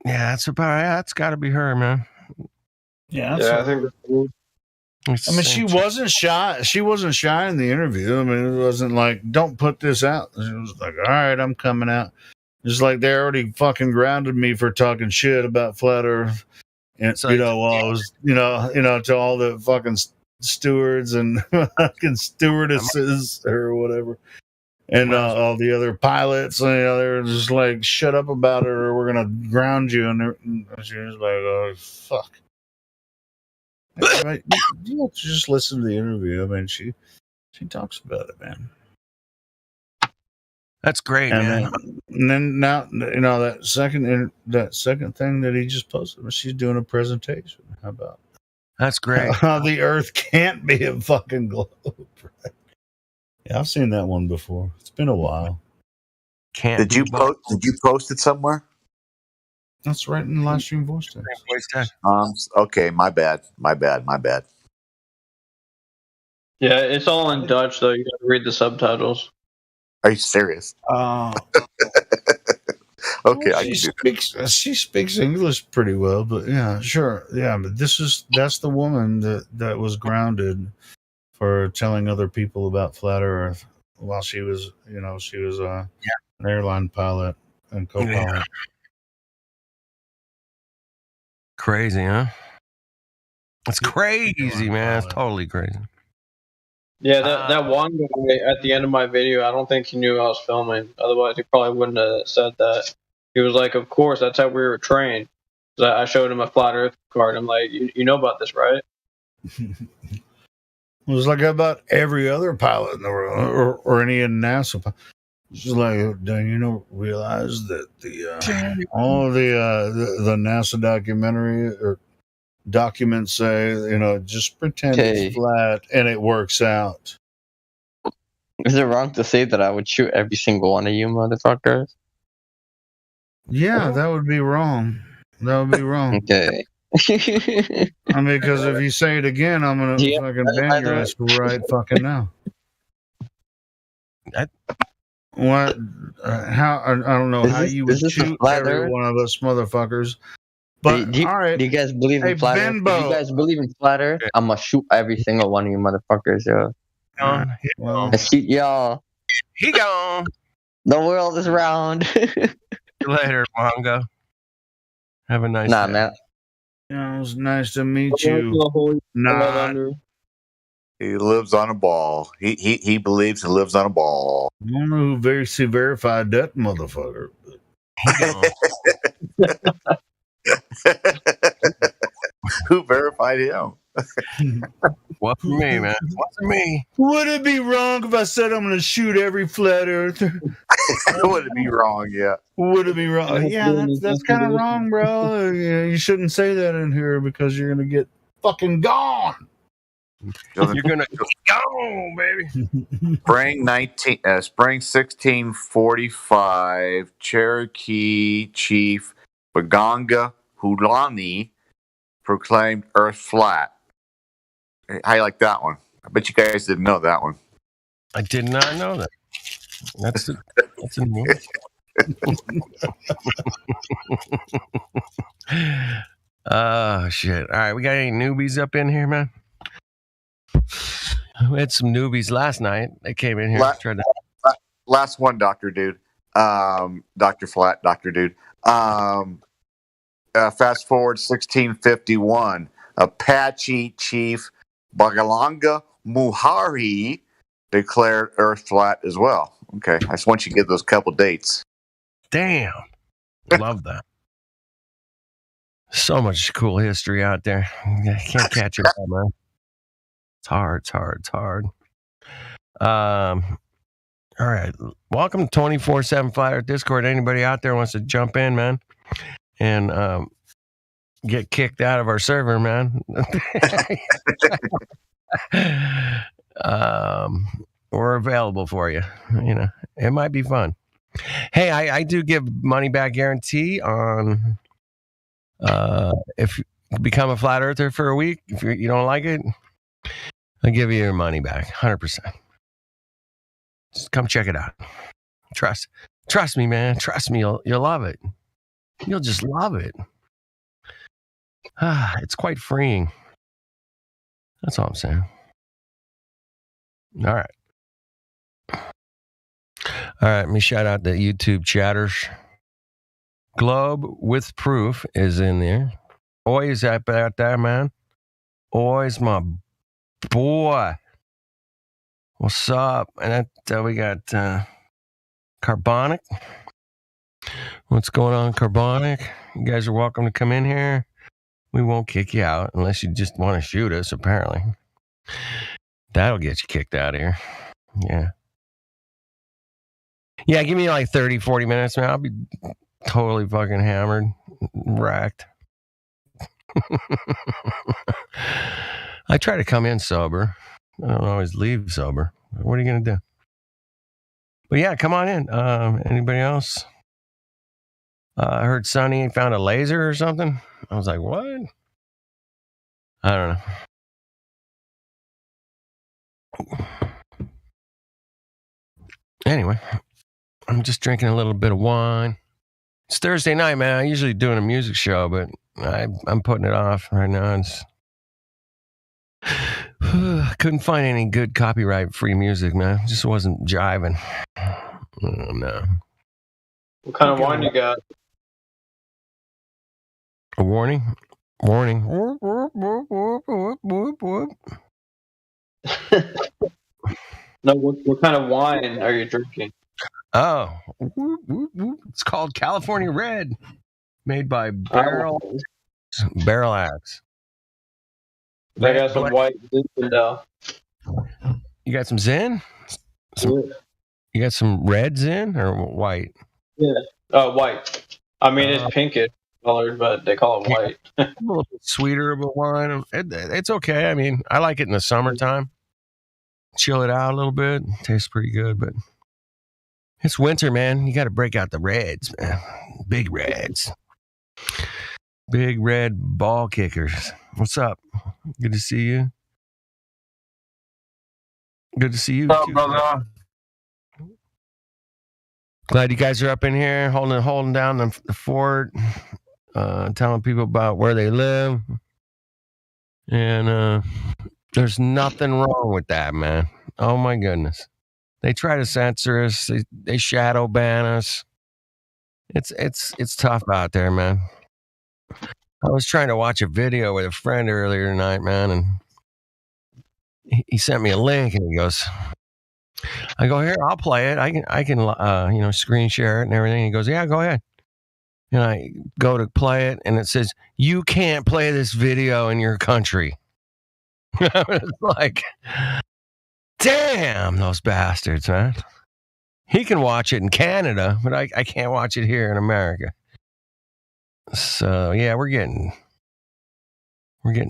yeah, that's about, yeah, that's got to be her, man. yeah, Yeah, I think. It's I mean, the she same chick. wasn't shy. She wasn't shy in the interview. I mean, it wasn't like, don't put this out. She was like, all right, I'm coming out. Just like they already fucking grounded me for talking shit about flat Earth, and like, while I was, to all the fucking stewards and fucking stewardesses or whatever, and all the other pilots, and they're just like, shut up about it, or we're gonna ground you. And she was like, oh fuck. Right? You have to just listen to the interview. I mean, she talks about it, man. That's great, man. And then now, that second thing that he just posted, she's doing a presentation. How about that's great? How the Earth can't be a fucking globe. Right? Yeah, I've seen that one before. It's been a while. Did you post it somewhere? That's right in the live stream voice text. Okay, my bad. Yeah, it's all in Dutch though. You got to read the subtitles. Are you serious? Okay, I can do that. She speaks English pretty well, but yeah, sure, yeah. But that's the woman that was grounded for telling other people about flat Earth while she was an airline pilot and co-pilot. Yeah. Crazy, huh? It's crazy, man. It's totally crazy. Yeah, that one guy at the end of my video, I don't think he knew I was filming. Otherwise, he probably wouldn't have said that. He was like, "Of course, that's how we were trained." So I showed him a flat Earth card. I'm like, "You know about this, right?" It was like about every other pilot in the world, or any in NASA. It's just like, do you realize that all the NASA documentary or documents say, just pretend it's flat and it works out. Is it wrong to say that I would shoot every single one of you motherfuckers? Yeah, that would be wrong. That would be wrong. Okay. I mean, because if you say it again, I'm gonna fucking ban your ass right fucking now. What? How? I don't know how you would shoot every one of us motherfuckers. But do all right, you guys believe in flat Earth? If you guys believe in flat Earth, I'm gonna shoot every single one of you motherfuckers, yo. I shoot y'all. He gone. The world is round. Later, Mongo. Have a nice day. Man. Yeah, it was nice to meet you. He lives on a ball. He believes he lives on a ball. I don't know who verified that motherfucker. Who verified him? What for me, man? What for me? Would it be wrong if I said I'm going to shoot every flat earther? Would it be wrong? Yeah. Would it be wrong? Yeah, that's kind of wrong, bro. You shouldn't say that in here because you're going to get fucking gone. You're going to get gone, baby. Spring 1645, Cherokee chief Baganga Hulani proclaimed Earth flat. How you like that one? I bet you guys didn't know that one. I did not know that. That's a new Oh, shit. All right, we got any newbies up in here, man? We had some newbies last night. They came in here. Last one, Dr. Dude. Dr. Flat, Dr. Dude. Fast forward 1651. Apache chief Bagalanga Muhari declared Earth flat as well. Okay, I just want you to get those couple dates. Damn. Love that. So much cool history out there. I can't catch it all, man. It's hard. All right. Welcome to 24/7 Flat Earth Discord. Anybody out there wants to jump in, man, and get kicked out of our server, man. We're available for you. You know, it might be fun. Hey, I do give money back guarantee on if you become a flat earther for a week. If you don't like it, I'll give you your money back, 100%. Just come check it out. Trust me, man. Trust me, you'll love it. You'll just love it. It's quite freeing. That's all I'm saying. All right. Let me shout out the YouTube chatters. Globe with Proof is in there. Always up out there, man. Always my boy. What's up? And we got Carbonic. What's going on, Carbonic? You guys are welcome to come in here. We won't kick you out unless you just want to shoot us, apparently. That'll get you kicked out of here. Yeah, give me like 30, 40 minutes, man. I'll be totally fucking hammered, wrecked. I try to come in sober. I don't always leave sober. What are you going to do? But yeah, come on in. Anybody else? I heard Sonny found a laser or something. I was like, what? I don't know. Anyway, I'm just drinking a little bit of wine. It's Thursday night, man. I'm usually doing a music show, but I'm putting it off right now. Couldn't find any good copyright-free music, man. Just wasn't jiving. No. What kind of wine you got? A warning? Warning. No, what kind of wine are you drinking? Oh, it's called California Red, made by Barrel Axe. I got some white Zinfandel. You got some Zin? You got some red Zin or white? Yeah, white. I mean, it's pinkish colored, but they call it white. A little bit sweeter of a wine. It's okay. I mean, I like it in the summertime. Chill it out a little bit. Tastes pretty good, but it's winter, man. You got to break out the reds, man. Big reds. Big red ball kickers. What's up? Good to see you. Good to see you. What's up, brother? Glad you guys are up in here holding down the fort, telling people about where they live. And there's nothing wrong with that, man. Oh my goodness. They try to censor us. They shadow ban us. It's tough out there, man. I was trying to watch a video with a friend earlier tonight, man, and he sent me a link, and he goes, I go, here, I'll play it. I can screen share it and everything. He goes, yeah, go ahead. And I go to play it, and it says, you can't play this video in your country. It's like, damn, those bastards, man. He can watch it in Canada, but I can't watch it here in America. So yeah, we're getting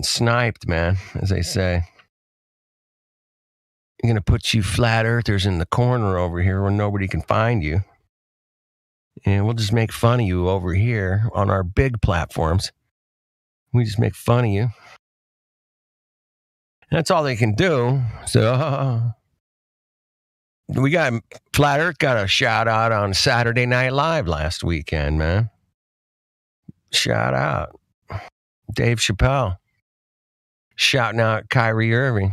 sniped, man, as they say. I'm gonna put you flat earthers in the corner over here where nobody can find you, and we'll just make fun of you over here on our big platforms. We just make fun of you. That's all they can do. So we got Flat Earth got a shout out on Saturday Night Live last weekend, man. Shout out Dave Chappelle shouting out Kyrie Irving.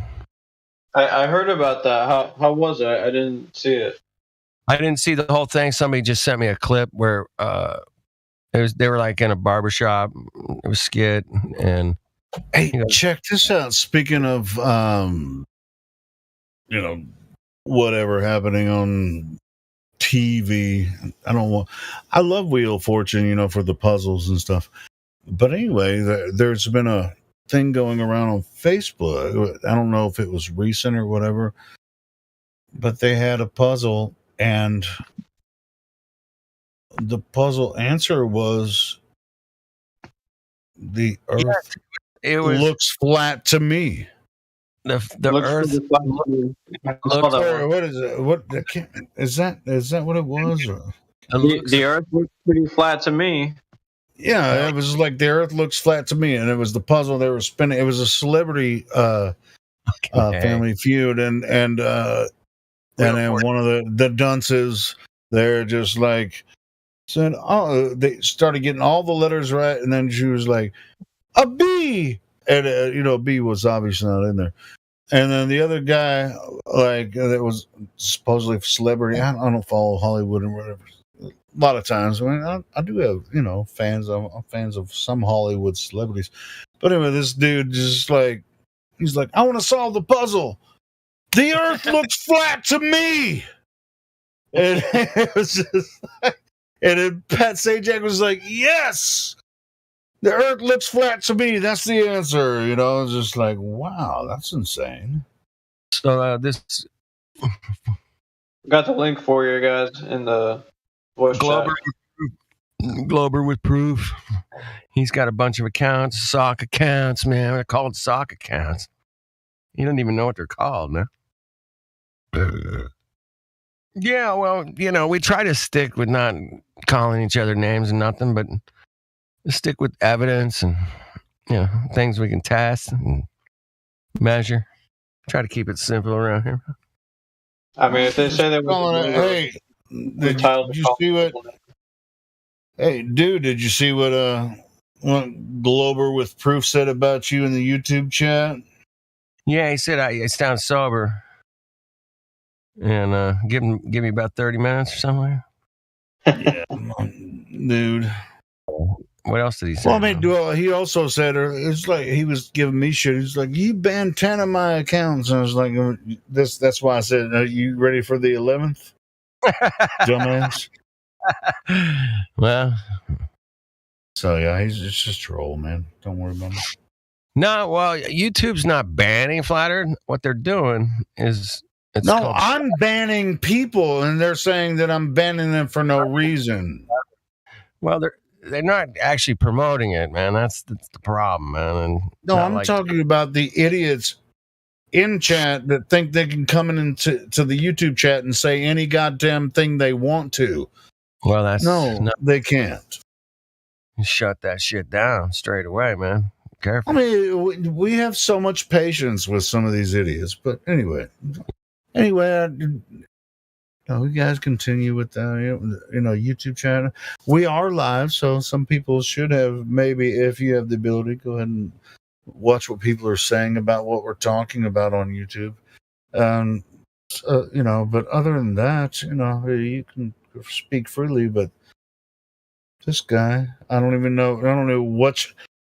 I heard about that. How was it? I didn't see it. I didn't see the whole thing. Somebody just sent me a clip where they were like in a barbershop. It was skit, and hey, check this out. Speaking of whatever happening on TV. I love Wheel of Fortune, for the puzzles and stuff. But anyway, there's been a thing going around on Facebook. I don't know if it was recent or whatever, but they had a puzzle, and the puzzle answer was The Earth looks flat to me. The Looks Earth. pretty flat to me. I saw that Or one. what is it? What is that? Is that what it was? Or? The Earth looks pretty flat to me. Yeah, it was like the Earth looks flat to me, and it was the puzzle they were spinning. It was a celebrity Family Feud, and then one of the dunces, they're just like said, oh, they started getting all the letters right, and then she was like, a B, and B was obviously not in there. And then the other guy, like that was supposedly a celebrity. I don't follow Hollywood and whatever. A lot of times, I do have fans. I'm fans of some Hollywood celebrities, but anyway, this dude just like he's like, I want to solve the puzzle. The Earth looks flat to me, and it was just, and then Pat Sajak was like, yes. The Earth looks flat to me. That's the answer. It's just like, wow, that's insane. So this got the link for you guys in the voice chat. Glober with proof. He's got a bunch of accounts, sock accounts, man. They're called sock accounts. You don't even know what they're called, man. Yeah, well, we try to stick with not calling each other names and nothing, but stick with evidence and things we can test and measure. Try to keep it simple around here. I mean, if they say they hey, did you see what? Hey, dude, did you see what Glober with proof said about you in the YouTube chat? Yeah, he said I sound sober, and give me about 30 minutes or something. Yeah, dude. What else did he say? Well, I mean, he also said it's like he was giving me shit. He's like, you banned 10 of my accounts. And I was like, that's why I said, are you ready for the 11th? Dumbass. Well. So, yeah, it's just a troll, man. Don't worry about it. No, well, YouTube's not banning Flatter. What they're doing is... I'm banning people, and they're saying that I'm banning them for no reason. Well, they're not actually promoting it, man. That's the problem, man. And no, I'm talking about the idiots in chat that think they can come into the YouTube chat and say any goddamn thing they want to. Well, they can't. Shut that shit down straight away, man. Careful. I mean, we have so much patience with some of these idiots, but anyway, you guys continue with the YouTube channel. We are live, so some people should have, maybe if you have the ability, go ahead and watch what people are saying about what we're talking about on YouTube. But other than that, you can speak freely. But this guy, I don't know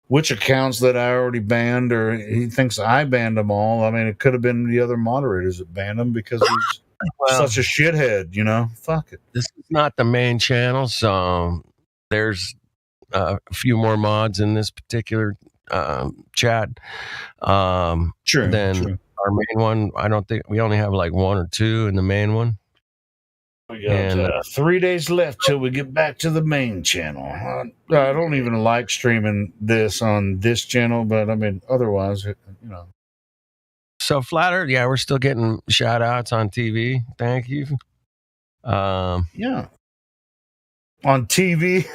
which accounts that I already banned, or he thinks I banned them all. I mean, it could have been the other moderators that banned him because he's such a shithead, Fuck it. This is not the main channel, so there's a few more mods in this particular chat. True. Our main one, I don't think we only have like one or two in the main one. We got 3 days left till we get back to the main channel. I don't even like streaming this on this channel, but I mean, otherwise, So Flatter, yeah, we're still getting shout outs on TV. Thank you. Yeah. On TV.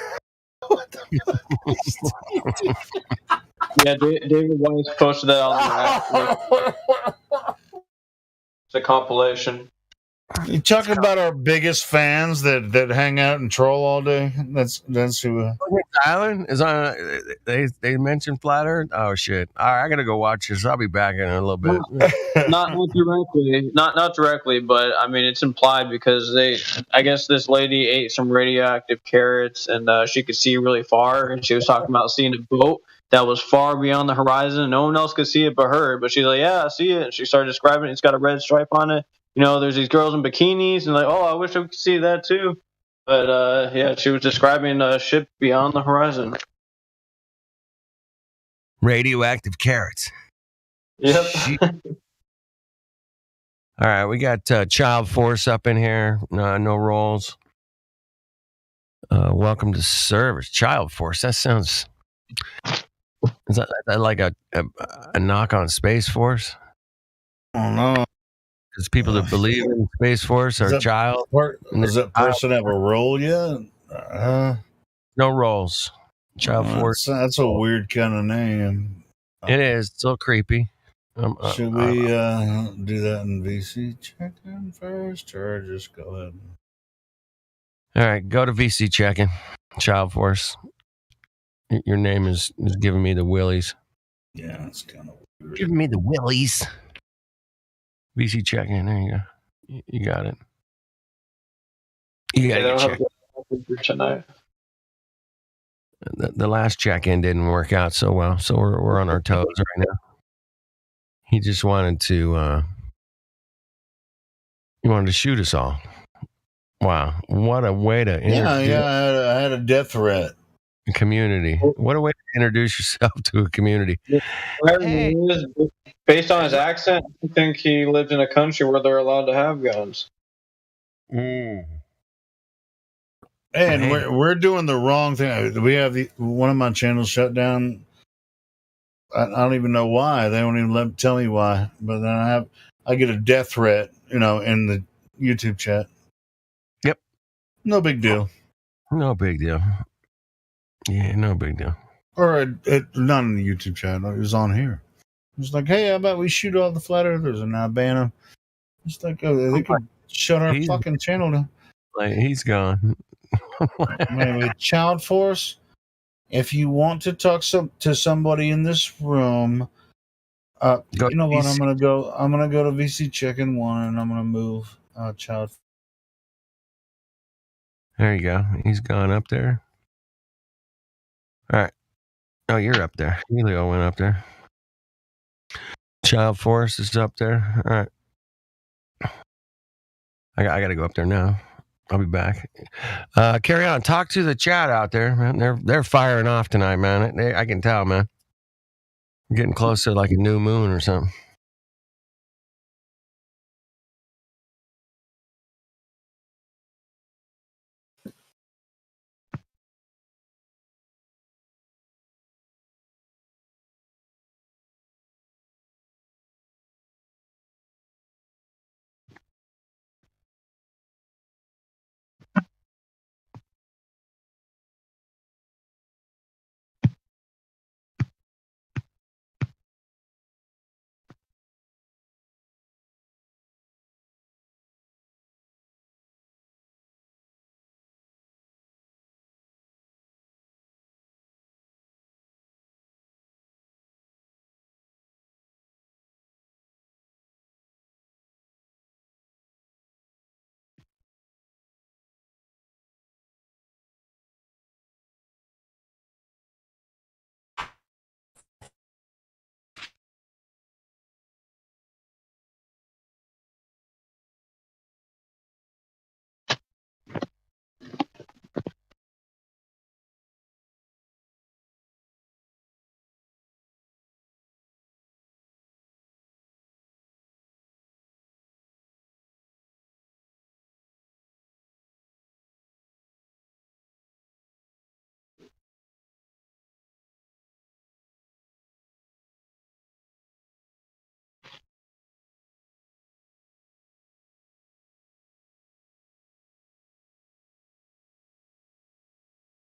Yeah, David Weiss posted that on the It's a compilation. You talking about our biggest fans that hang out and troll all day? That's who. Island is on. They mentioned Flatter. Oh shit! All right, I gotta go watch this. I'll be back in a little bit. Not directly, but I mean it's implied because I guess this lady ate some radioactive carrots and she could see really far, and she was talking about seeing a boat that was far beyond the horizon, and no one else could see it but her. But she's like, yeah, I see it. And she started describing it. It's got a red stripe on it. There's these girls in bikinis, and like, oh, I wish I could see that too. But yeah, she was describing a ship beyond the horizon. Radioactive carrots. Yep. All right, we got Child Force up in here. No rolls. Welcome to service. Child Force. That sounds Is that like a knock on Space Force? I don't know. Because people that believe in Space Force are child. Does that person have a role yet? No roles. Child Force. That's a weird kind of name. It is. It's a little creepy. Should we do that in VC check-in first, or just go ahead? All right, go to VC check-in. Child Force. Your name is giving me the willies. Yeah, it's kind of weird. Giving me the willies. VC check-in. There you go. You got it. You got to check tonight. The last check-in didn't work out so well, so we're on our toes right now. He just wanted to shoot us all. Wow, what a way to introduce I had a death threat. A community. What a way to introduce yourself to a community. Hey. Based on his accent, I think he lived in a country where they're allowed to have guns. And we're doing the wrong thing. We have one of my channels shut down. I don't even know why. They don't even tell me why. But then I get a death threat, in the YouTube chat. Yep. No big deal. No big deal. Yeah, no big deal. Or not in the YouTube chat. It was on here. It was like, hey, how about we shoot all the flat earthers and now ban them? It's like, they could shut our fucking channel down. Like, he's gone. Anyway, Child Force, if you want to talk to somebody in this room, you know what? I'm gonna go to VC check-in 1 and I'm gonna move Child. There you go. He's gone up there. All right. Oh, you're up there. Helio went up there. Child Force is up there. All right. I got to go up there now. I'll be back. Carry on. Talk to the chat out there, man. They're firing off tonight, man. I can tell, man. We're getting close to like a new moon or something.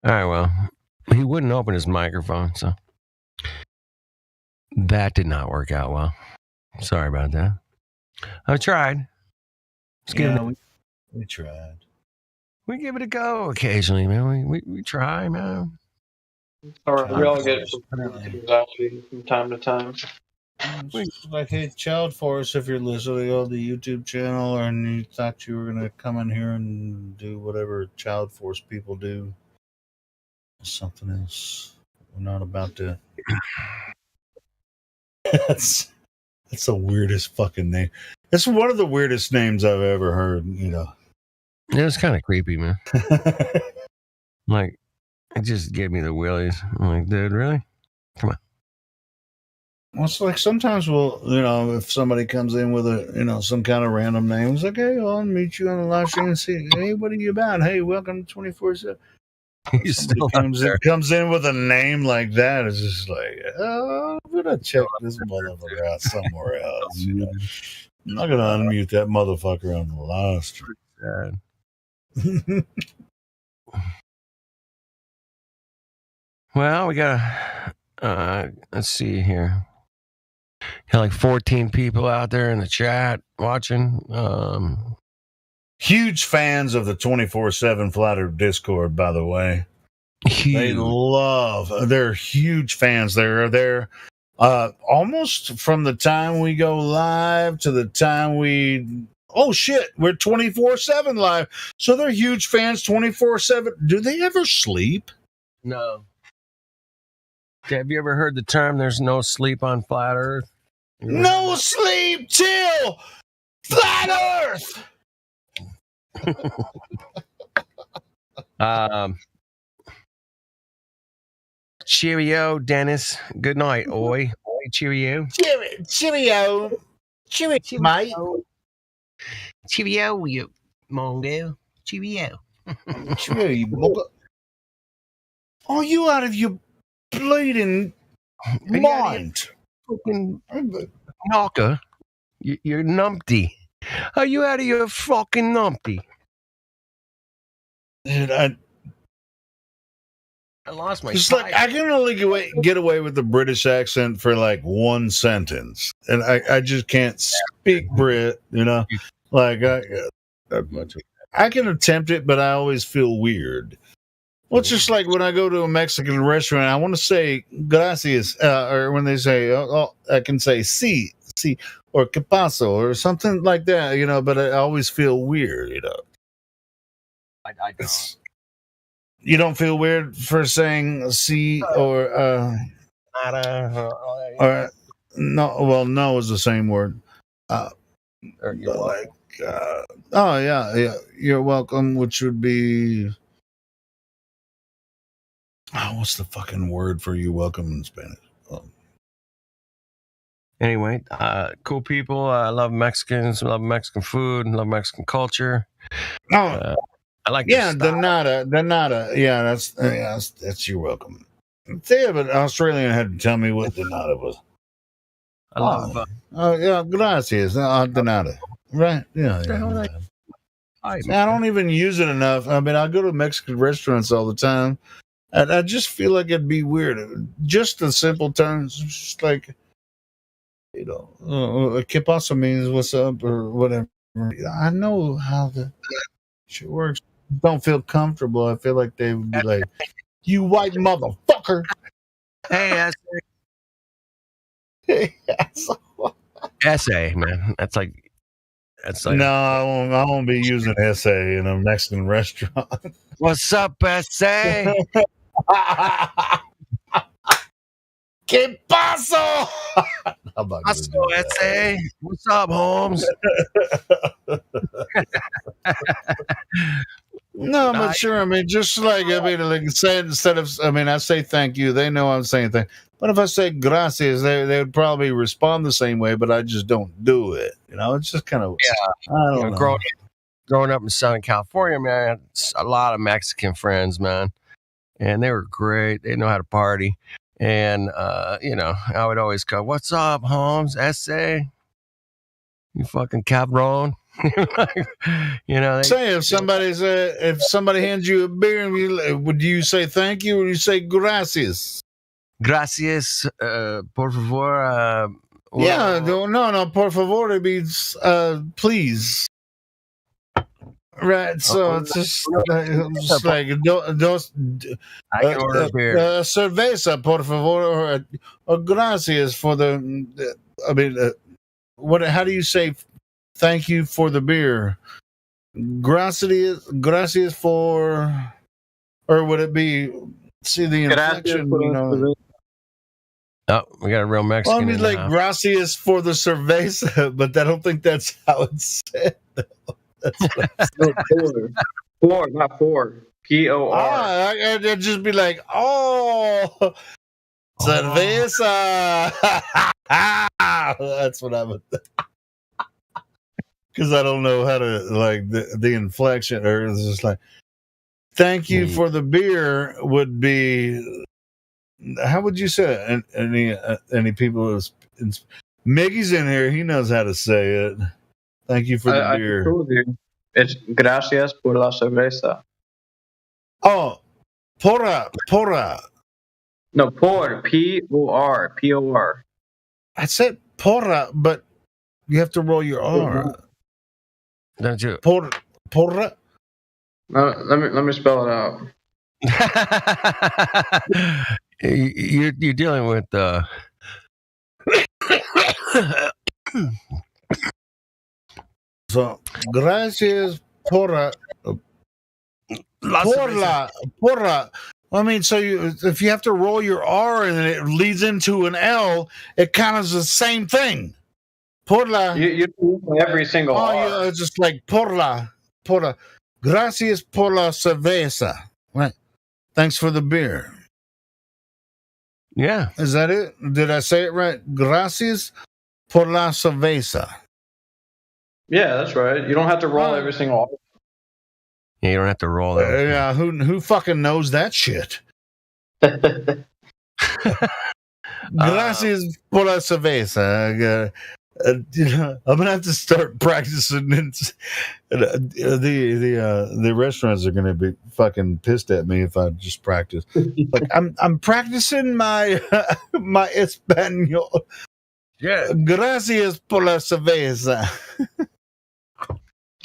All right, well, he wouldn't open his microphone, so that did not work out well. Sorry about that. I tried. We tried. We give it a go occasionally, man. We try, man. Or we all get anxiety from time to time. Like, hey, Child Force, if you're listening on the YouTube channel and you thought you were going to come in here and do whatever Child Force people do, something else. We're not about to. That's the weirdest fucking name. It's one of the weirdest names I've ever heard, Yeah, it's kind of creepy, man. Like, it just gave me the willies. I'm like, dude, really? Come on. Well, it's like sometimes if somebody comes in with a, some kind of random name, it's like, hey, I'll meet you on the live stream and see, hey, what are you about? Hey, welcome to 24/7. He's still comes in with a name like that. It's just like, I'm gonna check this motherfucker out somewhere else. You know? I'm not gonna unmute that motherfucker on the live stream. Well, we got let's see here. Got like 14 people out there in the chat watching. Huge fans of the 24/7 Flat Earth Discord, by the way. They're huge fans. They're there almost from the time we go live to the time we're 24/7 live. So they're huge fans 24/7. Do they ever sleep? No. Have you ever heard the term "there's no sleep on Flat Earth"? No sleep till Flat Earth. Cheerio, Dennis. Good night, oi. Cheerio. Cheerio. Cheerio, mate. Cheerio, you mongo. Cheerio. Cheerio, you mongo. Are you out of your bleeding mind? Fucking knocker. You're numpty. Are you out of your fucking numpty? Dude, I lost my. It's like I can only get away with the British accent for like one sentence, and I just can't speak Brit. You know, like I can attempt it, but I always feel weird. Well, it's just like when I go to a Mexican restaurant, I want to say gracias, or when they say, I can say sí, or que paso, or something like that, you know, but I always feel weird, you know. I don't. You don't feel weird for saying sí or no? Well, no is the same word. You're welcome, which would be. What's the fucking word for you welcome in Spanish? Anyway, cool people. I love Mexicans. Love Mexican food. Love Mexican culture. I like. The nada. Yeah, that's you're welcome. Yeah, but an Australian had to tell me what the nada was. I love. Gracias. The nada. Right? Yeah. I don't even use it enough. I mean, I go to Mexican restaurants all the time. And I just feel like it'd be weird. Just the simple terms, just like, you know, que pasa means what's up or whatever. I know how the shit works. Don't feel comfortable. I feel like they would be like, you white motherfucker. Hey, essay, man. That's like. No, I won't be using essay in a Mexican restaurant. What's up, essay? ¿Qué pasó? Essay. What's up, Holmes? No, but sure. I mean, just like say instead of. I mean, I say thank you. They know I'm saying thank. But if I say gracias, they would probably respond the same way. But I just don't do it. You know, it's just kind of. Yeah. I don't know. Growing up in Southern California, man, I had a lot of Mexican friends, man, and they were great. They know how to party, and you know, I would always go, "What's up, Holmes? Essay, you fucking cabron." You know, say if somebody hands you a beer, would you say thank you or would you say gracias? Gracias, por favor. No, por favor. It means please. Right, so it's just like dos I can order a beer. Cerveza, por favor, or gracias for the. I mean, what? How do you say thank you for the beer? Gracias for, or would it be? See the inflection, you know. Oh, we got a real Mexican. Well, I mean, like gracias for the cerveza, but I don't think that's how it's said. Four, not four. POR. I'd just be like, cerveza. That's what I would. Because I don't know how to like the inflection, or it's just like, thank you for the beer would be, how would you say it? Any people Miggy's in here, he knows how to say it. Thank you for the beer. I told you. It's gracias por la cerveza. Oh, porra. No, por, P-O-R, P-O-R. I said porra, but you have to roll your R. Don't you? Porra. Let me spell it out. You're dealing with So gracias porra. Porra. I mean, so if you have to roll your R and it leads into an L, it kind of is the same thing. Porla. You every single R. Yeah, it's just like porla. Gracias por la cerveza. Right. Thanks for the beer. Yeah. Is that it? Did I say it right? Gracias por la cerveza. Yeah, that's right. You don't have to roll every single R. Yeah, you don't have to roll that. Yeah, who fucking knows that shit? Gracias por la cerveza. I'm gonna have to start practicing. The restaurants are gonna be fucking pissed at me if I just practice. Like I'm practicing my Espanol. Yeah. Gracias por la cerveza.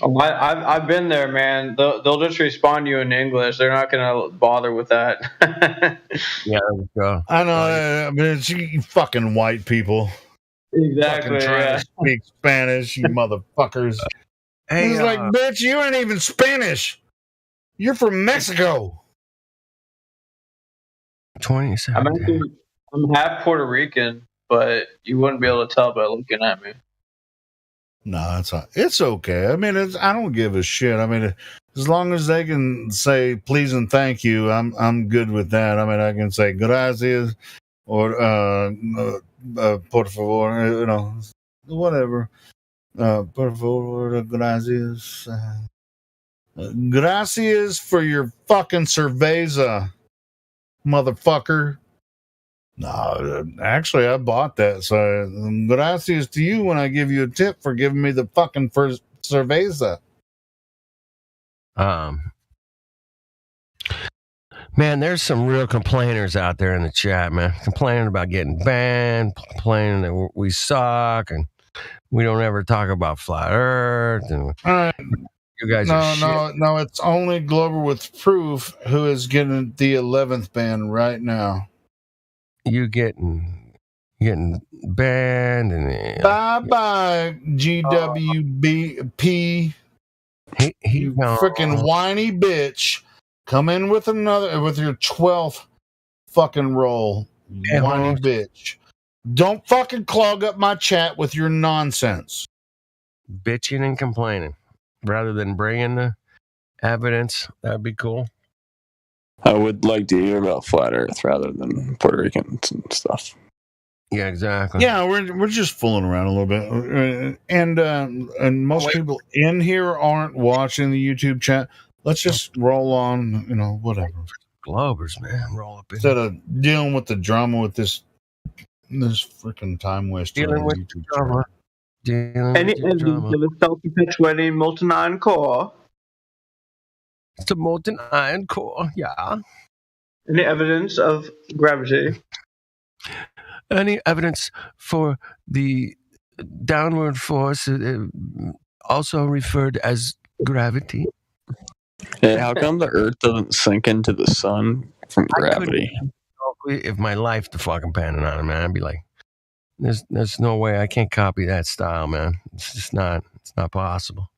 Oh, I've been there, man. They'll just respond to you in English. They're not gonna bother with that. Yeah, I know. I mean, it's you fucking white people. Exactly. Fucking trying to speak Spanish, you motherfuckers. Hey, He's like, bitch, you ain't even Spanish. You're from Mexico. 27. I'm half Puerto but you wouldn't be able to tell by looking at me. No, it's okay. I mean, I don't give a shit. I mean, as long as they can say please and thank you, I'm good with that. I mean, I can say gracias or por favor, you know, whatever. Por favor, gracias. Gracias for your fucking cerveza, motherfucker. No, actually, I bought that. So, gracias to you when I give you a tip for giving me the fucking first cerveza. Man, there's some real complainers out there in the chat, man. Complaining about getting banned, complaining that we suck, and we don't ever talk about flat Earth. And you guys are shit. No, it's only Glover with Proof who is getting the 11th ban right now. You getting banned and bye GWBP. You freaking whiny bitch. Come in with your 12th fucking roll. Whiny bitch. Don't fucking clog up my chat with your nonsense. Bitching and complaining rather than bringing the evidence. That'd be cool. I would like to hear about flat Earth rather than Puerto Ricans and stuff. Yeah, exactly. Yeah, we're just fooling around a little bit, and most people in here aren't watching the YouTube chat. Let's just roll on, you know, whatever. Globers, man, roll up instead of dealing with the drama with this freaking time waster. Dealing with YouTube drama. Any evidence of a self-perpetuating molten iron core? It's a molten iron core, yeah. Any evidence of gravity? Any evidence for the downward force, also referred as gravity? Hey, how come the Earth doesn't sink into the sun from gravity? If my life fucking depended on it, man, I'd be like, there's no way I can't copy that style, man. It's not possible.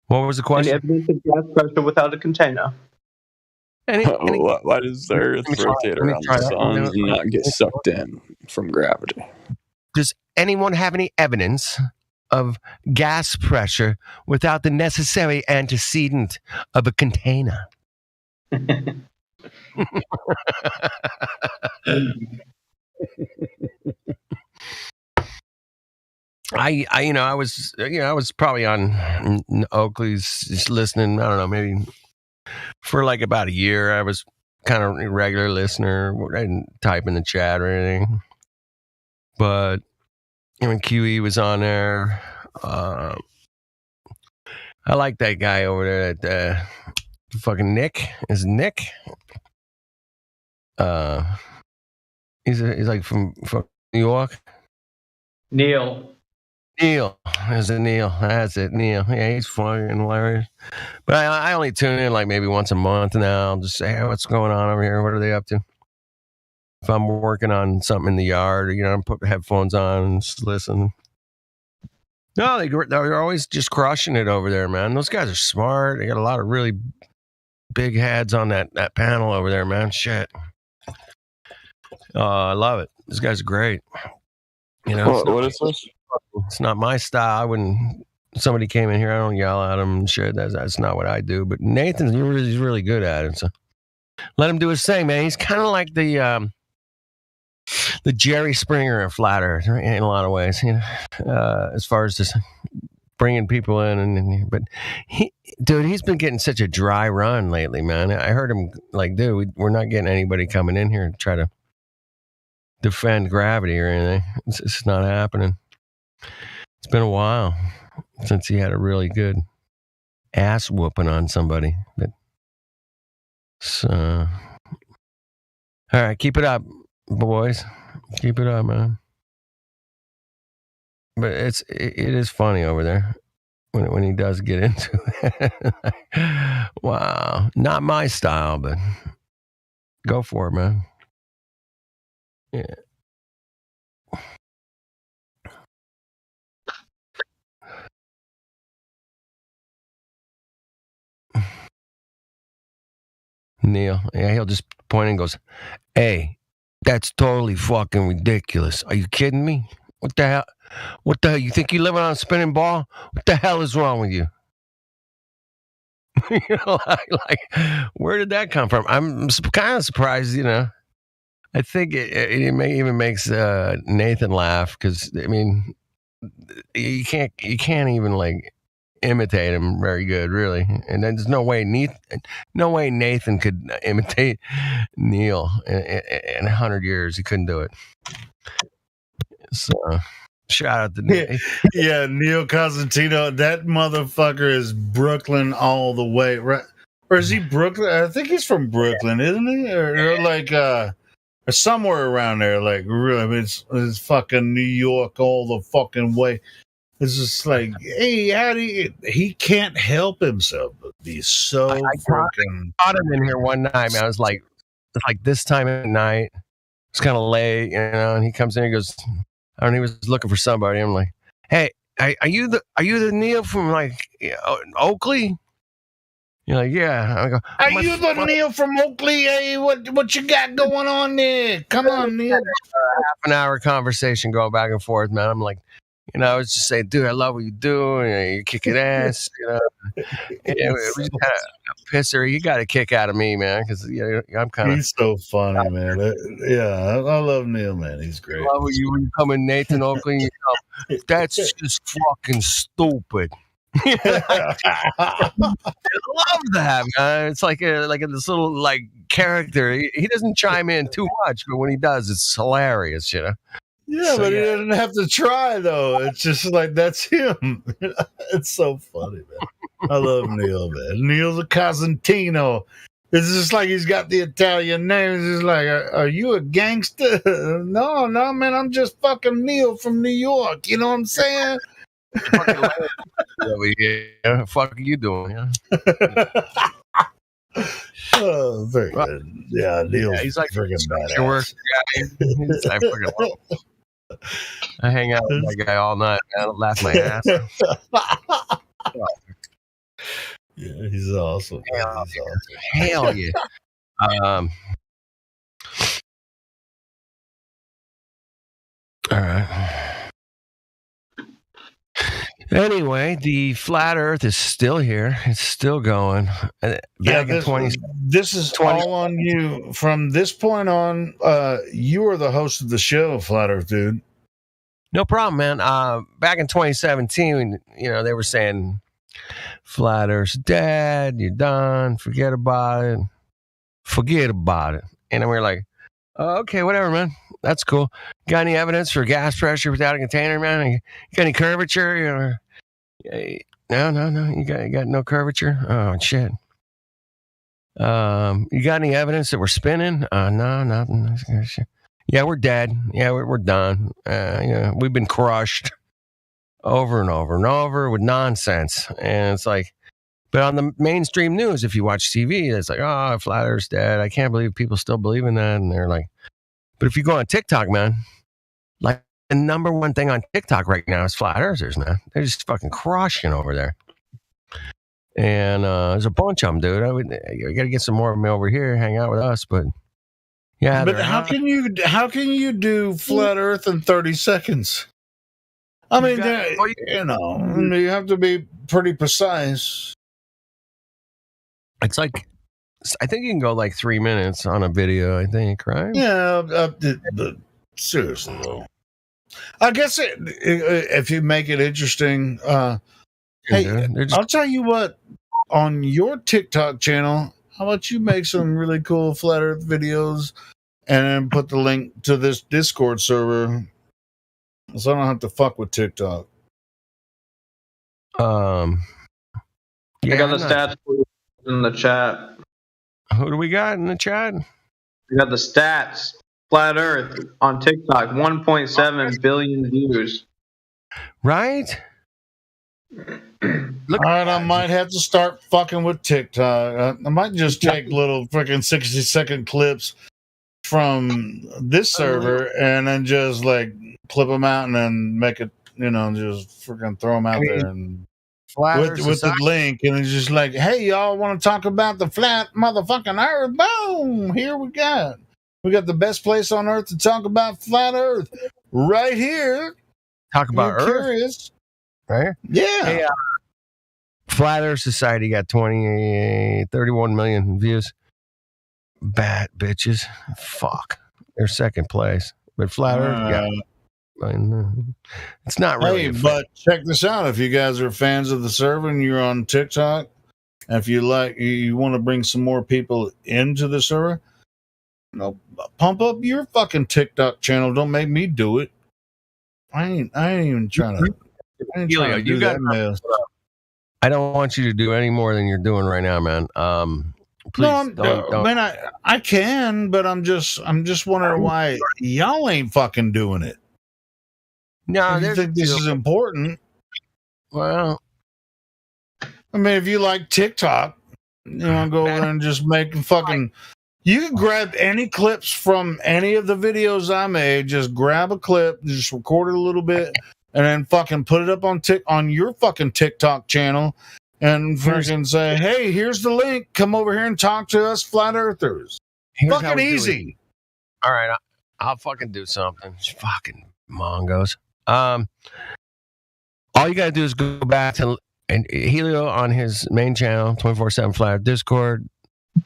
What was the question? Any evidence of gas pressure without a container? Why does the Earth rotate around the sun and not get sucked in from gravity? Does anyone have any evidence of gas pressure without the necessary antecedent of a container? I was probably on Oakley's just listening. I don't know, maybe for like about a year. I was kind of a regular listener. I didn't type in the chat or anything. But when QE was on there, I like that guy over there. That fucking Nick. Is Nick? He's like from New York. Neil. There's a Neil. That's it, Neil. Yeah, he's fucking hilarious. But I only tune in like maybe once a month now. I'll just say, hey, what's going on over here? What are they up to? If I'm working on something in the yard, or, I'm putting headphones on and just listen. No, they're always just crushing it over there, man. Those guys are smart. They got a lot of really big heads on that panel over there, man. Shit. I love it. These guys are great. What is this? It's not my style. When somebody came in here, I don't yell at them and shit. That's not what I do. But Nathan's really good at it. So let him do his thing, man. He's kind of like the Jerry Springer of Flat Earth, right? In a lot of ways, as far as just bringing people in. But he's been getting such a dry run lately, man. I heard him like, dude, we're not getting anybody coming in here to try to defend gravity or anything. It's not happening. It's been a while since he had a really good ass whooping on somebody. So, all right, keep it up, boys. Keep it up, man. But it is funny over there when he does get into it. Wow, not my style, but go for it, man. Yeah. Neil, yeah, he'll just point and goes, "Hey, that's totally fucking ridiculous. Are you kidding me? What the hell? What the hell? You think you're living on a spinning ball? What the hell is wrong with you?" like, where did that come from? I'm kind of surprised, I think it even makes Nathan laugh because you can't even like imitate him very good, really. And then there's no way Nathan could imitate Neil in 100 years. He couldn't do it. So shout out to Neil. Yeah, Neil Cosentino. That motherfucker is Brooklyn all the way, right? Or is he Brooklyn? I think he's from Brooklyn, isn't he? Or like or somewhere around there. Like really, it's fucking New York all the fucking way. It's just like, hey, he can't help himself but be so freaking. I caught him in here one night, man. I was like, it's like this time at night. It's kind of late, and he comes in and he goes, he was looking for somebody. I'm like, hey, are you the Neil from like Oakley? You're like, yeah. I go, are you the Neil from Oakley? Hey, what you got going on there? Come on, Neil. Half an hour conversation going back and forth, man. I'm like, I was just saying, dude, I love what you do. You're kicking ass. We just had a pisser. You got a kick out of me, man, because I'm kind of. He's so funny, man. I love Neil, man. He's great. I love when you come in, Nathan Oakley. And you go, that's just fucking stupid. I love that, man. It's like this little like character. He doesn't chime in too much, but when he does, it's hilarious, Yeah, so, but he doesn't have to try, though. It's just like, that's him. It's so funny, man. I love Neil, man. Neil Cosentino. It's just like he's got the Italian name. It's just like, are you a gangster? No, man, I'm just fucking Neil from New York. You know what I'm saying? Yeah, fuck are you doing? Oh, very good. Yeah, Neil's he's like freaking badass. I freaking love him. I hang out with that guy all night. I laugh my ass. Yeah, he's awesome. Hell yeah. All right. Anyway, the flat Earth is still here. It's still going. This is all on you. From this point on, you are the host of the show, Flat Earth Dude. No problem, man. Back in 2017, they were saying Flat Earth's dead. You're done. Forget about it. Forget about it. And then we're like, oh, okay, whatever, man. That's cool. Got any evidence for gas pressure without a container, man? You got any curvature? No. You got no curvature? Oh, shit. You got any evidence that we're spinning? No, nothing. Yeah, we're dead. Yeah, we're done. We've been crushed over and over and over with nonsense. And it's like, but on the mainstream news, if you watch TV, it's like, oh, Flat Earth's dead. I can't believe people still believe in that. And they're like, but if you go on TikTok, man, like the number one thing on TikTok right now is Flat Earthers, man. They're just fucking crushing over there. And there's a bunch of them, dude. I got to get some more of them over here, hang out with us. But yeah, but how can you do Flat Earth in 30 seconds? I mean, you have to be pretty precise. It's like, I think you can go like 3 minutes on a video, I think, right? Yeah, but seriously though, I guess if you make it interesting, hey, I'll tell you what, on your TikTok channel, how about you make some really cool Flat Earth videos and then put the link to this Discord server so I don't have to fuck with TikTok. I got the stats in the chat. Who do we got in the chat? We got the stats. Flat Earth on TikTok, 1.7 billion views. Right? All right, I might have to start fucking with TikTok. I might just take little freaking 60-second clips from this server and then just like clip them out and then make it, just freaking throw them out there and with the link. And it's just like, hey, y'all want to talk about the flat motherfucking Earth? Boom! Here we got the best place on Earth to talk about Flat Earth right here. Talk about Earth. Curious. Right? Yeah. Hey, Flat Earth Society got 31 million views. Bad bitches. Fuck. They're second place. But Flat Earth it's not really. Hey, but check this out. If you guys are fans of the server and you're on TikTok, and if you want to bring some more people into the server, pump up your fucking TikTok channel. Don't make me do it. I ain't even trying to. You got mess. I don't want you to do any more than you're doing right now, man. Please don't. Man, I can, but I'm just wondering why y'all ain't fucking doing it. No, you think this is important? Well, I mean, if you like TikTok, you want to go over and just make fucking. You can grab any clips from any of the videos I made. Just grab a clip, just record it a little bit, and then fucking put it up on your fucking TikTok channel, and freaking say, "Hey, here's the link. Come over here and talk to us, Flat Earthers." Fucking easy. All right, I'll fucking do something. Fucking Mongos. All you gotta do is go back to Helio on his main channel, 24/7 Flat Earth Discord.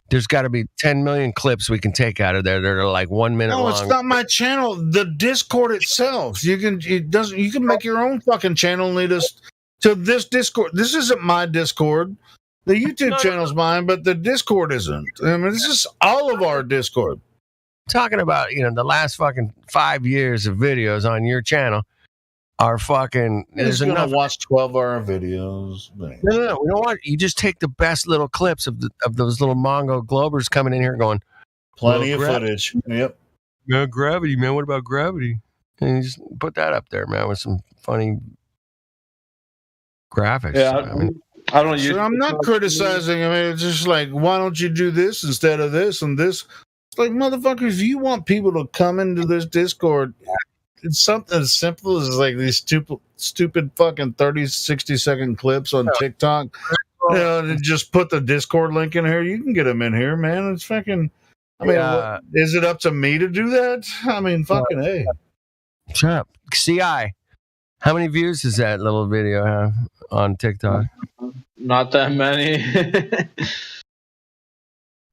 There's got to be 10 million clips we can take out of there that are like 1 minute long. No, it's not my channel. The Discord itself. You can make your own fucking channel and lead us to this Discord. This isn't my Discord. The YouTube channel's mine, but the Discord isn't. I mean, this is all of our Discord. Talking about, the last fucking 5 years of videos on your channel are fucking. There's enough to watch 12-hour videos. No. We don't want. You just take the best little clips of those little Mongo Globers coming in here going. Plenty of footage. Yep. Yeah, gravity, man. What about gravity? And you just put that up there, man, with some funny graphics. Yeah, I don't use. Sure, I'm not criticizing. I mean, it's just like, why don't you do this instead of this and this? It's like, motherfuckers, you want people to come into this Discord. It's something as simple as like these stupid fucking 30, 60-second clips on TikTok. And just put the Discord link in here. You can get them in here, man. It's fucking. I mean, is it up to me to do that? I mean, fucking hey. Shut up. CI. How many views does that little video have on TikTok? Not that many.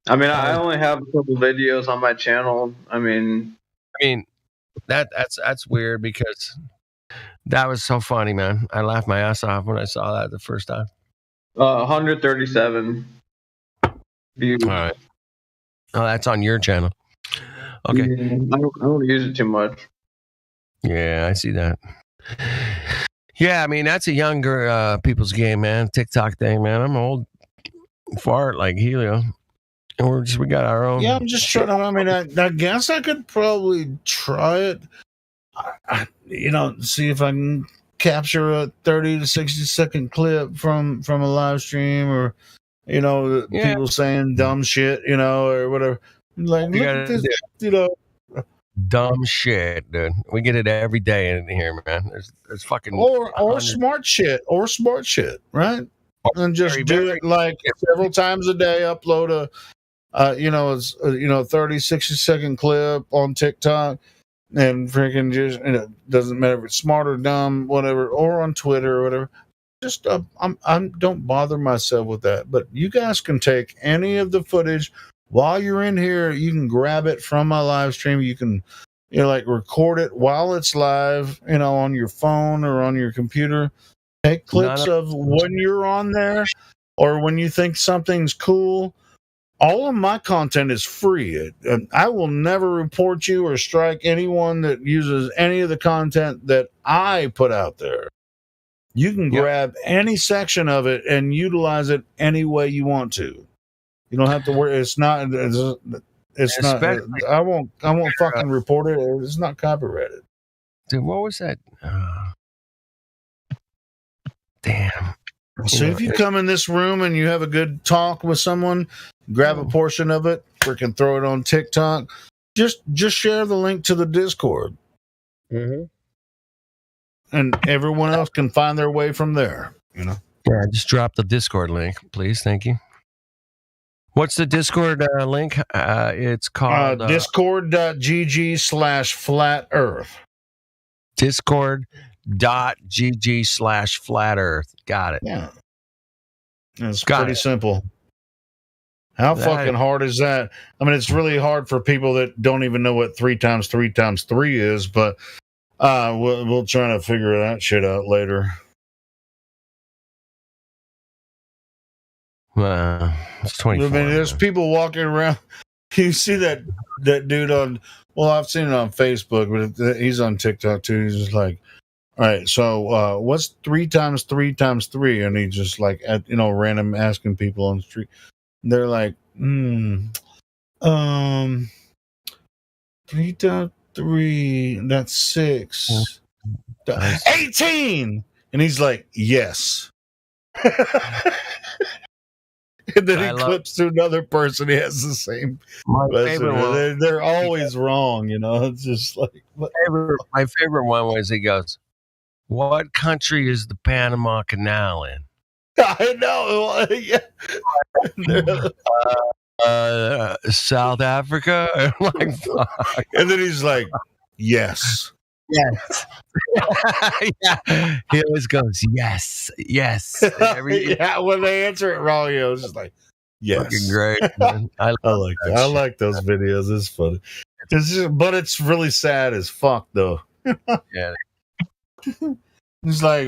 I mean, I only have a couple videos on my channel. I mean, that's weird because that was so funny, man. I laughed my ass off when I saw that the first time. 137 views. All right. Oh, that's on your channel. Okay. Yeah, I don't use it too much. Yeah, I see that. Yeah, I mean that's a younger people's game, man. TikTok thing, man. I'm old fart like Helio, and we got our own. Yeah, I'm just trying. I mean, I guess I could probably try it. See if I can capture a 30 to 60-second clip from a live stream, or people saying dumb shit, or whatever. Like, look at this, dumb shit, dude. We get it every day in here, man. There's fucking or smart shit, right? And just do it like several times a day. Upload a 30, 60-second clip on TikTok, and freaking just doesn't matter if it's smart or dumb, whatever, or on Twitter or whatever. Just I don't bother myself with that. But you guys can take any of the footage while you're in here. You can grab it from my live stream. You can record it while it's live, on your phone or on your computer. Take clips of when you're on there or when you think something's cool. All of my content is free. I will never report you or strike anyone that uses any of the content that I put out there. You can grab any section of it and utilize it any way you want to. You don't have to worry. It's not. I won't fucking report it. It's not copyrighted. Dude, what was that? Damn. So if you come in this room and you have a good talk with someone, grab a portion of it, freaking throw it on TikTok. Just share the link to the Discord. Mm-hmm. And everyone else can find their way from there. Yeah, just drop the Discord link, please. Thank you. What's the Discord link? It's called discord.gg/flat earth. Discord.gg/flat earth. Got it. Yeah. It's pretty simple. How fucking hard is that? I mean, it's really hard for people that don't even know what 3 times 3 times 3 is, but we'll try to figure that shit out later. It's 24. I mean, there's people walking around. You see that dude on? Well, I've seen it on Facebook, but he's on TikTok too. He's just like, all right, so what's 3 times 3 times 3? And he just like random asking people on the street. They're like, 3 times 3, that's 6. 18. And he's like, yes. And then he clips to another person. He has the same. They're always wrong, It's just like my favorite one was he goes, "What country is the Panama Canal in?" I know. Yeah. South Africa. Like, fuck. And then he's like, yes. Yes. Yeah. He always goes, yes. Yeah, when they answer it wrong, it's just like, yes. Fucking great. Man. I like that. I like those videos. It's funny. But it's really sad as fuck, though. Yeah. It's like,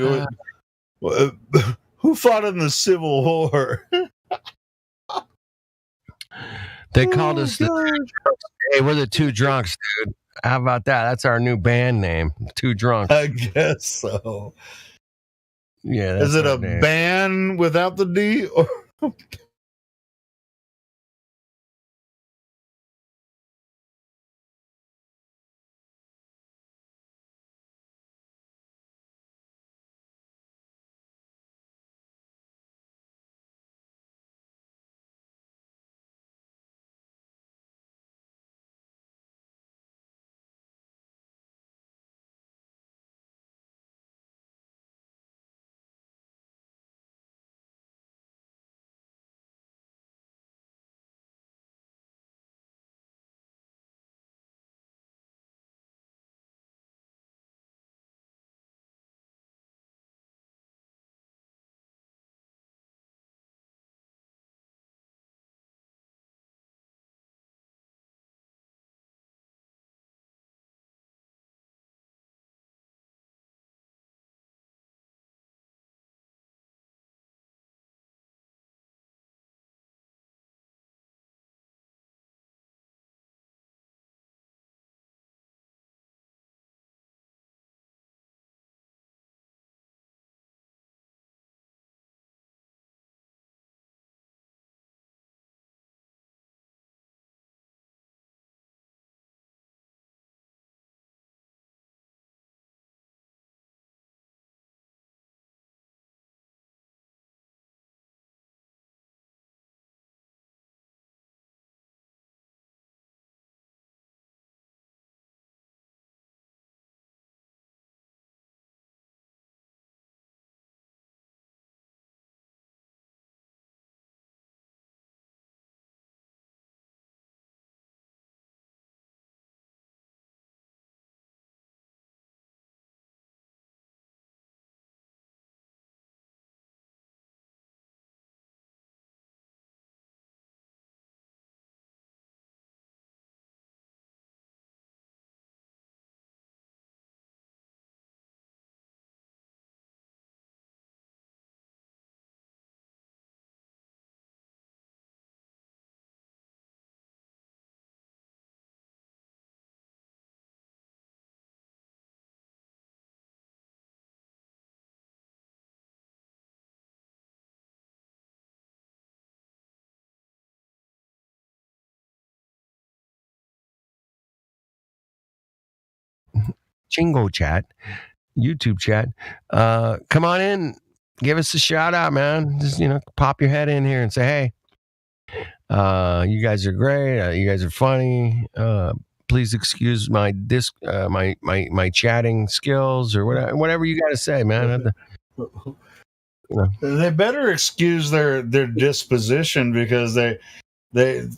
who fought in the Civil War? They called us the 2 drunks. Hey, we're the 2 drunks, dude. How about that? That's our new band name, 2 Drunks. I guess so. Yeah. Is it a band without the D? Or Chingo chat, YouTube chat. Come on in, give us a shout out, man. Just pop your head in here and say, hey, you guys are great. You guys are funny. Please excuse my my chatting skills or whatever you got to say, man. They better excuse their disposition, because they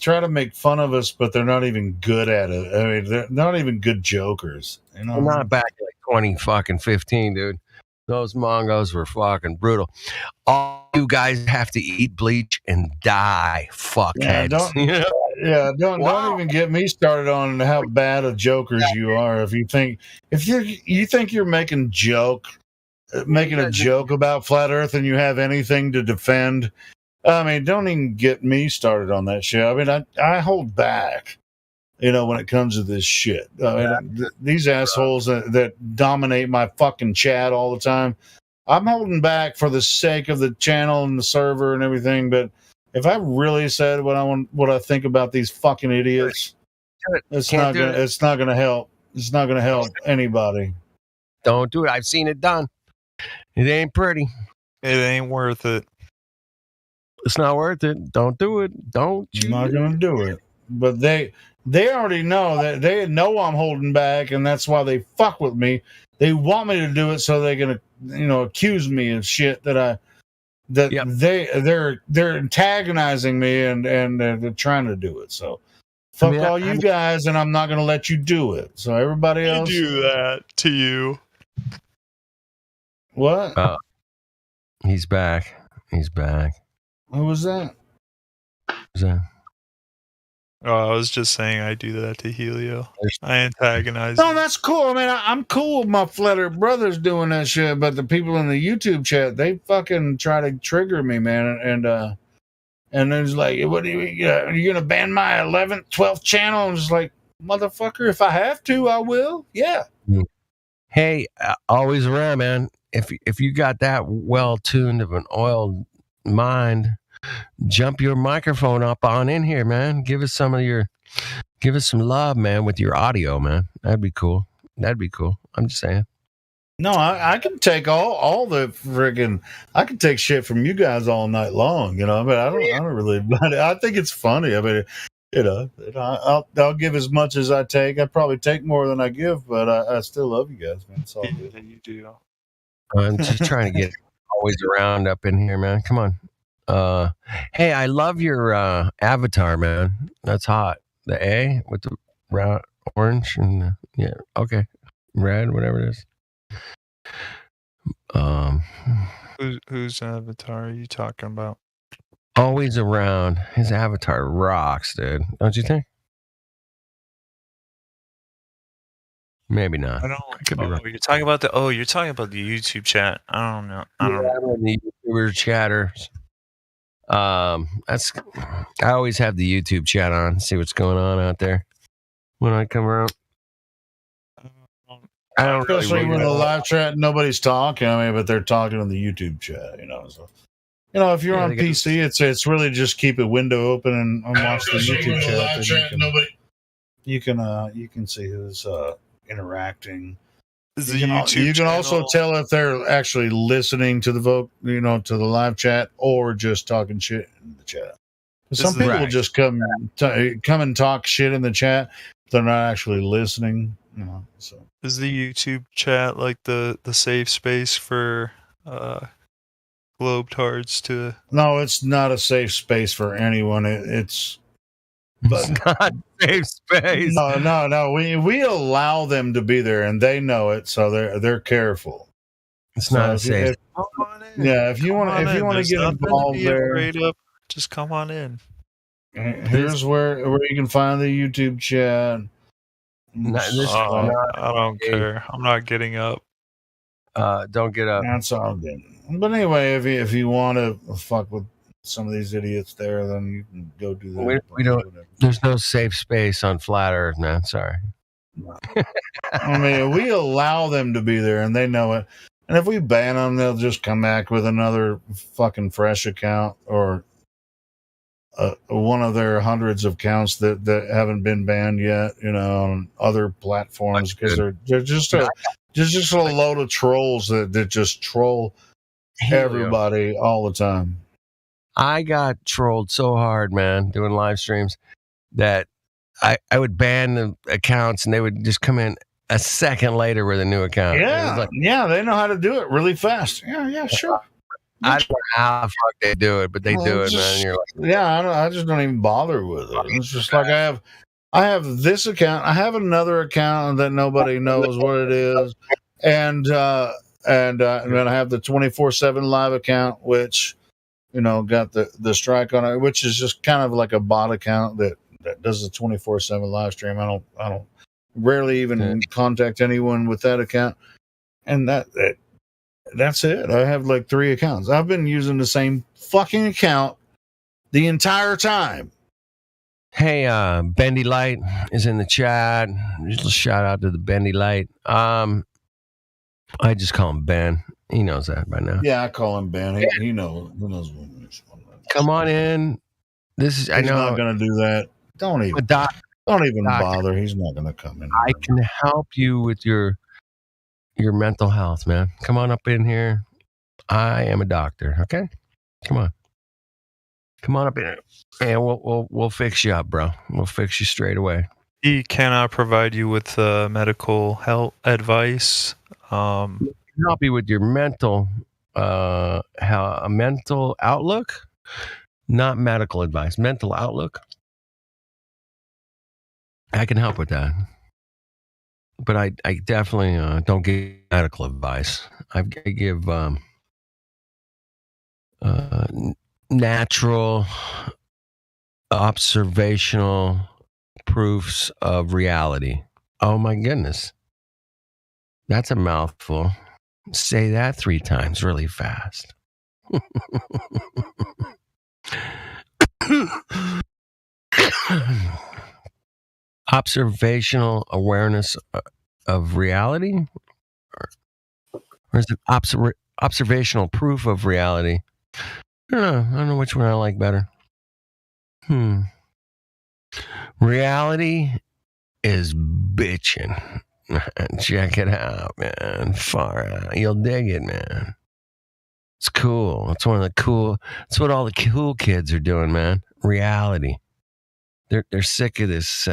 try to make fun of us, but they're not even good at it. I mean, they're not even good jokers. Well, not back in like 2015, dude. Those Mongos were fucking brutal. All you guys have to eat bleach and die, fuckheads. Don't even get me started on how bad of jokers you are. If you think you're making a joke about flat Earth and you have anything to defend, I mean, don't even get me started on that shit. I mean, I hold back, when it comes to this shit. I mean, these assholes that dominate my fucking chat all the time, I'm holding back for the sake of the channel and the server and everything. But if I really said what I think about these fucking idiots, it's not gonna help. It's not gonna help anybody. Don't do it. I've seen it done. It ain't pretty. It ain't worth it. It's not worth it. Don't do it. Don't you? I'm not gonna do it. But they already know that. They know I'm holding back, and that's why they fuck with me. They want me to do it so they can, accuse me of shit they're antagonizing me and they're trying to do it. So fuck all you guys, and I'm not gonna let you do it. So everybody else do that to you. What? He's back. He's back. What was that? Who's that? Oh, I was just saying I do that to Helio. I antagonize. No, that's cool. I mean, I'm cool with my Flat Earth brothers doing that shit, but the people in the YouTube chat, they fucking try to trigger me, man. And it's like, what are you gonna ban my 11th, 12th channel? And it's like, motherfucker, if I have to, I will. Yeah. Hey, always around, man. If you got that well tuned of an oiled mind, jump your microphone up on in here, man. Give us some love, man, with your audio, man. That'd be cool. I'm just saying. No, I can take all the friggin'. I can take shit from you guys all night long, but I don't really. But I think it's funny. I mean, I'll give as much as I take. I probably take more than I give, but I still love you guys, man. It's all good. Yeah, you do. I'm just trying to get always around up in here, man. Come on. Hey, I love your avatar, man. That's hot. The A with the round orange and okay, red, whatever it is. Whose avatar are you talking about? Always around. His avatar rocks, dude. Don't you think? Maybe not. I don't. Could be wrong. You're talking about the YouTube chat. I don't know. The YouTuber chatters. I always have the YouTube chat on. See what's going on out there when I come around. I don't Especially when the live chat, nobody's talking. I mean, but they're talking on the YouTube chat. So if you're on PC, it's really just keep a window open and watch the YouTube chat. You can see who's interacting. You can also tell if they're actually listening to the to the live chat or just talking shit in the chat. Some people just come and talk shit in the chat. They're not actually listening. So is the YouTube chat like the safe space for globetards to? No, it's not a safe space for anyone. It's not safe space. No. We allow them to be there, and they know it, so they're careful. It's not safe. If you want to get involved there, just come on in. Here's where you can find the YouTube chat. I don't care. I'm not getting up. Don't get up. That's all good. But anyway, if you want to fuck with some of these idiots there, then you can go do that. We don't. There's no safe space on Flat Earth, man. Sorry. I mean, we allow them to be there, and they know it. And if we ban them, they'll just come back with another fucking fresh account, or one of their hundreds of accounts that haven't been banned yet, on other platforms, because they're just a load of trolls that just troll everybody all the time. I got trolled so hard, man, doing live streams that I would ban the accounts and they would just come in a second later with a new account. Yeah, they know how to do it really fast. Yeah, sure. I don't know how the fuck they do it, but they do it, man. You're like, I just don't even bother with it. It's just like I have this account. I have another account that nobody knows what it is, and then I have the 24/7 live account, which got the strike on it, which is just kind of like a bot account that does the 24/7 live stream. I don't rarely even contact anyone with that account, and that's it. I have like 3 accounts. I've been using the same fucking account the entire time. Hey, Bendy Light is in the chat. Just a shout out to the Bendy Light. I just call him Ben. He knows that by now. Yeah, I call him Ben. He knows. He knows what it is. Come on in. He's not going to do that. Don't even bother. He's not going to come in. I can help you with your mental health, man. Come on up in here. I am a doctor. Okay, come on up in here, and we'll fix you up, bro. We'll fix you straight away. He cannot provide you with medical health advice. Help you with your mental mental outlook, not medical advice. Mental outlook. I can help with that. But I definitely don't give medical advice. I give natural, observational proofs of reality. Oh my goodness. That's a mouthful. Say that 3 times really fast. Observational awareness of reality, or is it observational proof of reality? I don't know which one I like better. Reality is bitching. Check it out, man. Far out. You'll dig it, man. It's cool. It's one of the cool. It's what all the cool kids are doing, man. Reality. They're sick of this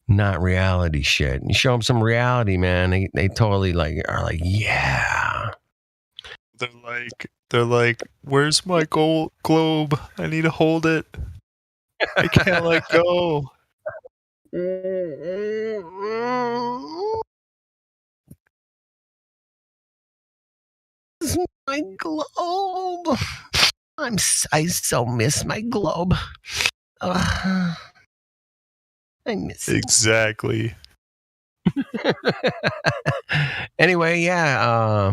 not reality shit. You show them some reality, man. They totally are like, yeah. They're like, where's my gold globe? I need to hold it. I can't let go. This is my globe. I so miss my globe. I miss it. Exactly. Anyway, yeah.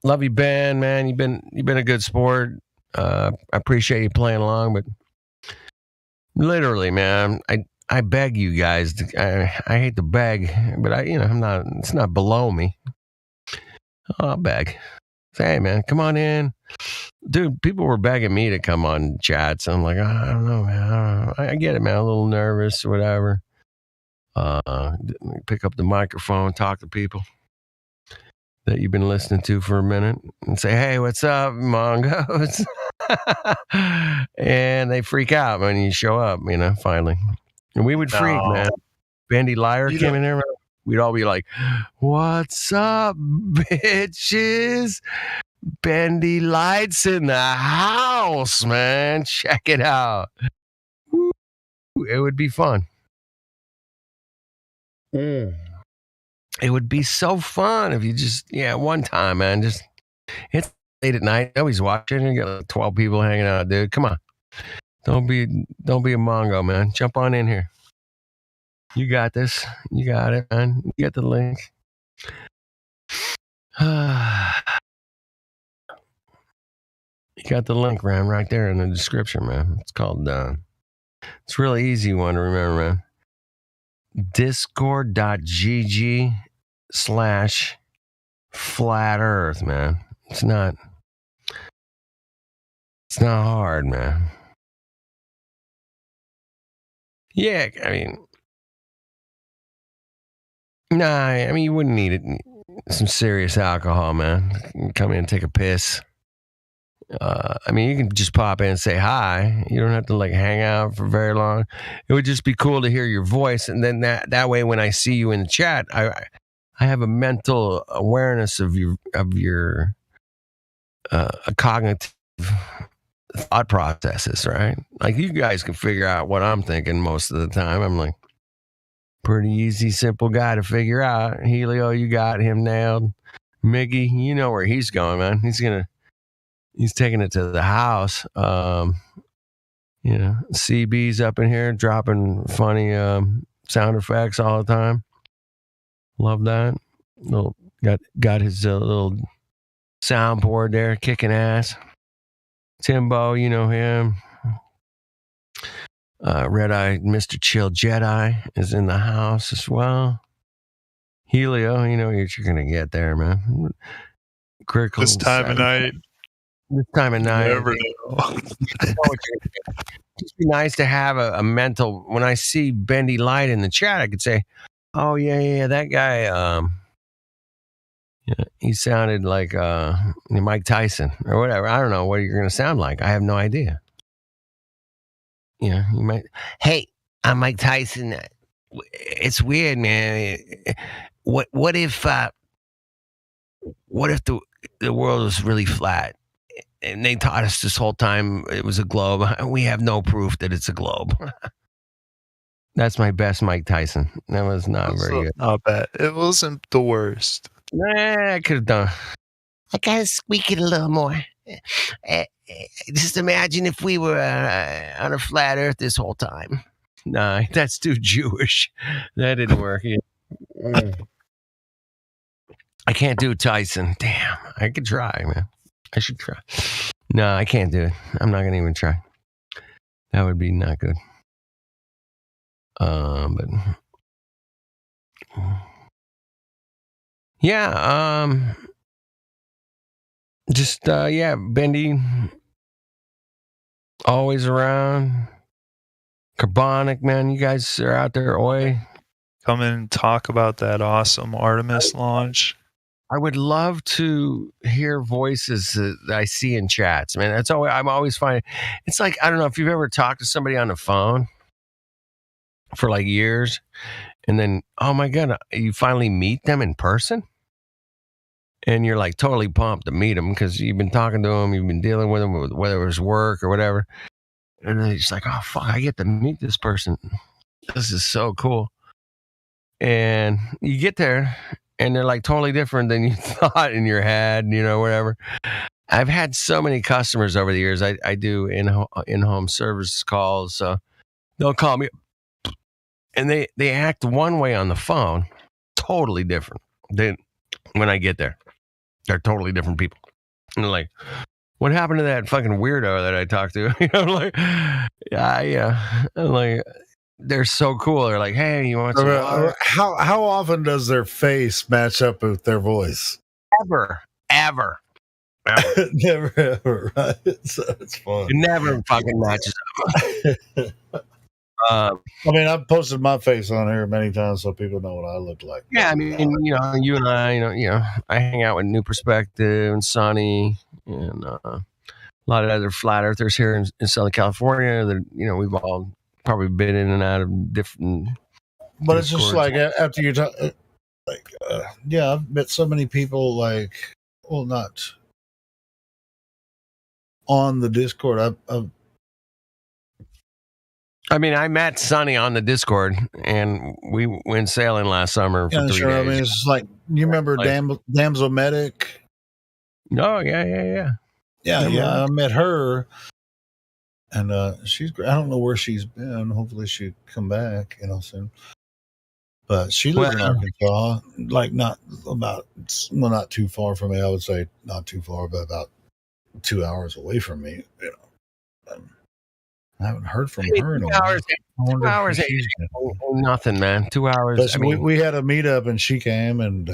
Love you, Ben, man. You've been a good sport. I appreciate you playing along, but literally, man, I beg you guys. I hate to beg, but I'm not. It's not below me. I'll beg. Say, hey, man, come on in, dude. People were begging me to come on chats. I'm like, I don't know, man. I get it, man. A little nervous or whatever. Pick up the microphone, talk to people that you've been listening to for a minute, and say, hey, what's up, Mongos? And they freak out when you show up. Finally. And we would freak, man. Bendy Liar came in there. We'd all be like, what's up, bitches? Bendy Light's in the house, man. Check it out. It would be fun. It would be so fun if you just, one time, man. Just, it's late at night. Nobody's watching. You got like 12 people hanging out, dude. Come on. Don't be a Mongo, man. Jump on in here. You got this. You got it, man. You get the link. You got the link, man, right there in the description, man. It's called, it's a really easy one to remember, man. Discord.gg/flat earth, man. It's not hard, man. Yeah, I mean, nah, I mean, you wouldn't need it. Some serious alcohol, man. You can come in and take a piss. I mean, you can just pop in and say hi. You don't have to like hang out for very long. It would just be cool to hear your voice, and then that way, when I see you in the chat, I have a mental awareness of your cognitive thought processes, right? Like you guys can figure out what I'm thinking most of the time. I'm like, pretty easy, simple guy to figure out. Helio, you got him nailed. Miggy, you know where he's going, man. He's taking it to the house. CB's up in here dropping funny sound effects all the time. Love that. Got his little soundboard there, kicking ass. Timbo, you know him. Red Eye, Mr. Chill Jedi is in the house as well. Helio, you know what you're gonna get there, man. Critical This time of night. This time of night. Never know. Just be nice to have a mental. When I see Bendy Light in the chat, I could say, "Oh yeah, that guy. He sounded like Mike Tyson or whatever. I don't know what you're gonna sound like. I have no idea. You might. Hey, I'm Mike Tyson. It's weird, man. What if the world was really flat? And they taught us this whole time it was a globe. We have no proof that it's a globe. That's my best Mike Tyson. That was not very good. Not bad. It wasn't the worst. I could have done. I gotta squeak it a little more. Just imagine if we were on a flat Earth this whole time. Nah, that's too Jewish. That didn't work. I can't do Tyson. Damn, I could try, man. I should try. No, I can't do it. I'm not gonna even try. That would be not good. But yeah, Bendy, always around. Carbonic, man, you guys are out there, oi. Come in and talk about that awesome Artemis launch. I would love to hear voices that I see in chats, man. I'm always finding, it's like, I don't know if you've ever talked to somebody on the phone for like years, and then, oh my God, you finally meet them in person? And you're like totally pumped to meet them because you've been talking to them, you've been dealing with them, whether it was work or whatever. And then you're just like, oh, fuck, I get to meet this person. This is so cool. And you get there, and they're like totally different than you thought in your head, whatever. I've had so many customers over the years. I do in-home service calls. So they'll call me, and they act one way on the phone, totally different than when I get there. They're totally different people. And they're like, what happened to that fucking weirdo that I talked to? I'm like, yeah. I'm like, they're so cool. They're like, hey, you want some water? How often does their face match up with their voice? Ever. Never ever, right? So it's fun. It never fucking matches up. I mean, I've posted my face on here many times so people know what I look like. Yeah, I mean, you and I, I hang out with New Perspective and Sonny and a lot of other flat earthers here in Southern California that, we've all probably been in and out of different. But it's just like after you talk, I've met so many people not on the Discord. I met Sonny on the Discord, and we went sailing last summer for 3 days. I mean, it's like, you remember Damsel Medic? Oh, yeah. Yeah, I met her, and she's great. I don't know where she's been. Hopefully she'll come back, soon. But she lives in Arkansas, not too far from me. I would say not too far, but about 2 hours away from me. I haven't heard from her in a while. 2 hours ain't nothing, man. 2 hours. But we had a meetup, and she came, and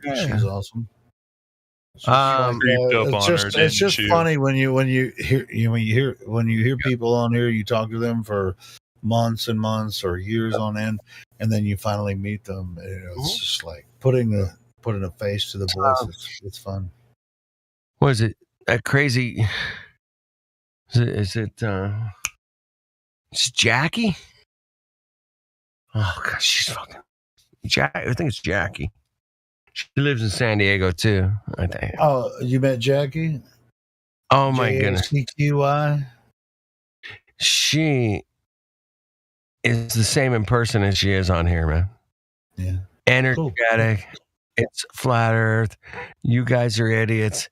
she's awesome. It's just funny when you hear people on here. You talk to them for months and months or years on end, and then you finally meet them. It's just like putting a face to the voice. It's fun. What is it? That crazy? Is it it's Jackie? Oh gosh, she's fucking I think it's Jackie. She lives in San Diego too, I think. Oh, you met Jackie? Oh my goodness. JACQI? She is the same in person as she is on here, man. Yeah. Energetic. Cool. It's flat earth. You guys are idiots.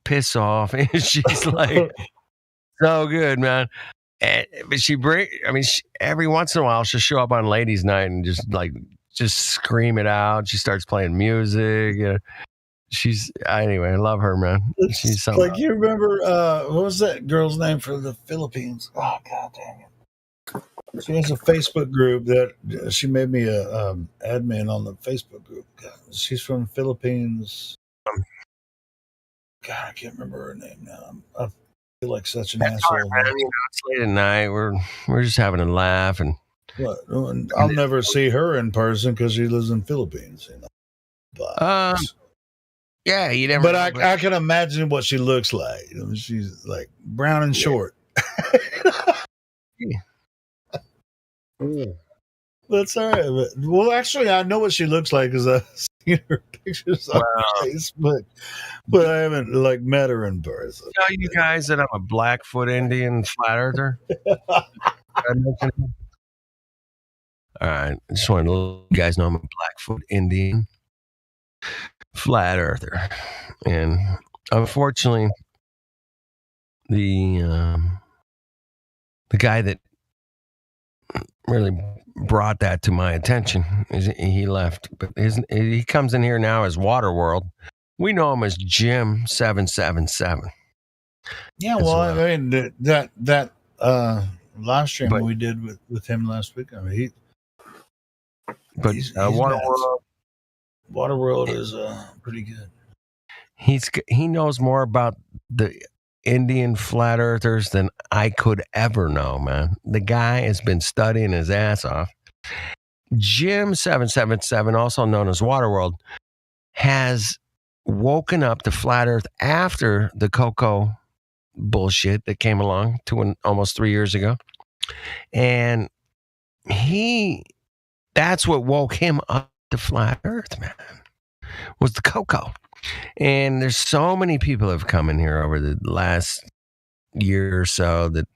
Piss off. And she's like so good, man. But every once in a while she'll show up on ladies' night and just scream it out. She starts playing music. Anyway, I love her, man. She's something. Like, you remember what was that girl's name for the Philippines? Oh god dang it. She has a Facebook group that she made me a admin on the Facebook group. God, she's from the Philippines. God, I can't remember her name now. I feel like such an asshole. Right, it's late at night. We're just having a laugh, and what? I'll never see her in person because she lives in the Philippines. But yeah, you never. But I can imagine what she looks like. She's like brown and short. That's all right. Well, actually, I know what she looks like because I've seen her pictures on Facebook, but I haven't met her in person. Tell you guys that I'm a Blackfoot Indian flat earther. All right, I just want to let you guys know I'm a Blackfoot Indian flat earther, and unfortunately, the guy that really brought that to my attention he left, but he comes in here now as Waterworld. We know him as Jim 777. Yeah, well, I mean that live stream we did with him last week. I mean, he's Waterworld is pretty good. He knows more about the Indian flat earthers than I could ever know, man. The guy has been studying his ass off. Jim 777, also known as Waterworld, has woken up to flat earth after the cocoa bullshit that came along almost 3 years ago. And that's what woke him up to flat earth, man, was the cocoa. And there's so many people have come in here over the last year or so that,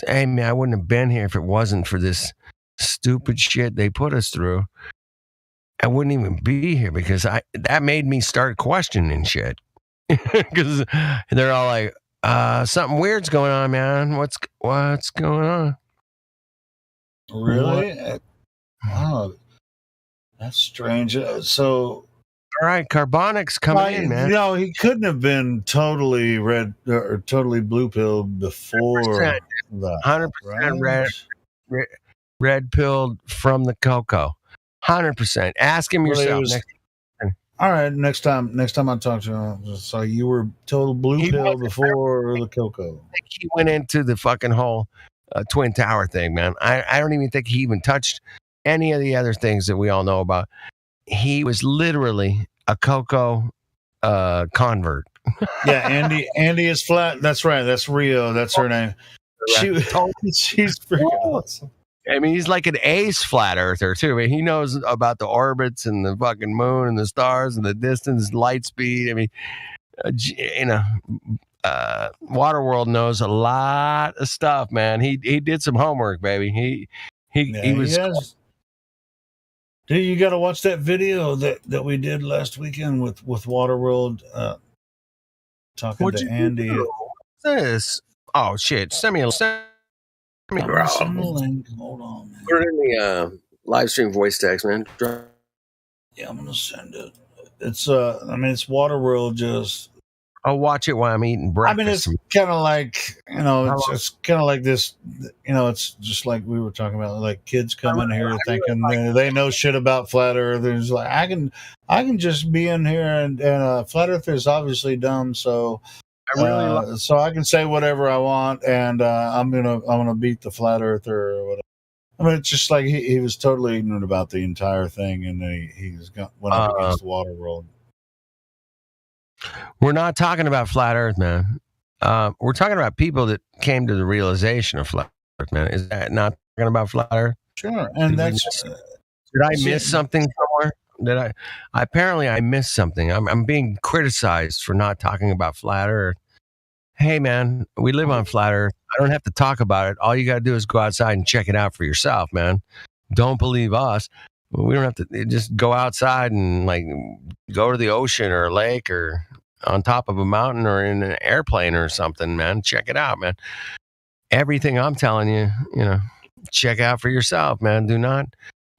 hey man, I wouldn't have been here if it wasn't for this stupid shit they put us through. I wouldn't even be here because that made me start questioning shit. Because they're all like, something weird's going on, man. What's going on? Really? Wow, that's strange. So. All right, Carbonics coming in, man. No, he couldn't have been totally red or totally blue pilled before 100%, that. 100% red pilled from the cocoa. 100%. Ask him yourself. All right, next time I talk to him, so you were total blue pill before the cocoa. I think he went into the fucking whole Twin Tower thing, man. I don't even think he even touched any of the other things that we all know about. He was literally a cocoa convert. Yeah, Andy is flat. That's right. That's Rio. That's her name. She's freaking awesome. I mean, he's like an ace flat earther too. I mean, he knows about the orbits and the fucking moon and the stars and the distance, light speed. I mean, Waterworld knows a lot of stuff, man. He did some homework, baby. He was. Dude, you got to watch that video that we did last weekend with Waterworld talking to Andy. What's this? Oh shit! Send me a link. Hold on, man. Put it in the live stream voice text, man. Yeah, I'm gonna send it. It's it's Waterworld. Just I'll watch it while I'm eating breakfast. I mean, it's kind of like it's kind of like this. It's just like we were talking about, like kids come in here thinking they know shit about flat earthers. Like I can just be in here and flat earthers obviously dumb, so so I can say whatever I want, and I'm gonna beat the flat earther or whatever. I mean, it's just like he was totally ignorant about the entire thing, and went up against Waterworld. We're not talking about flat Earth, man. We're talking about people that came to the realization of flat Earth, man. Is that not talking about flat Earth? Sure, and did I miss something somewhere? Apparently I missed something. I'm being criticized for not talking about flat Earth. Hey, man, we live on flat Earth. I don't have to talk about it. All you got to do is go outside and check it out for yourself, man. Don't believe us. We don't have to just go outside and like go to the ocean or a lake or on top of a mountain or in an airplane or something, man. Check it out, man. Everything I'm telling you, check out for yourself, man. Do not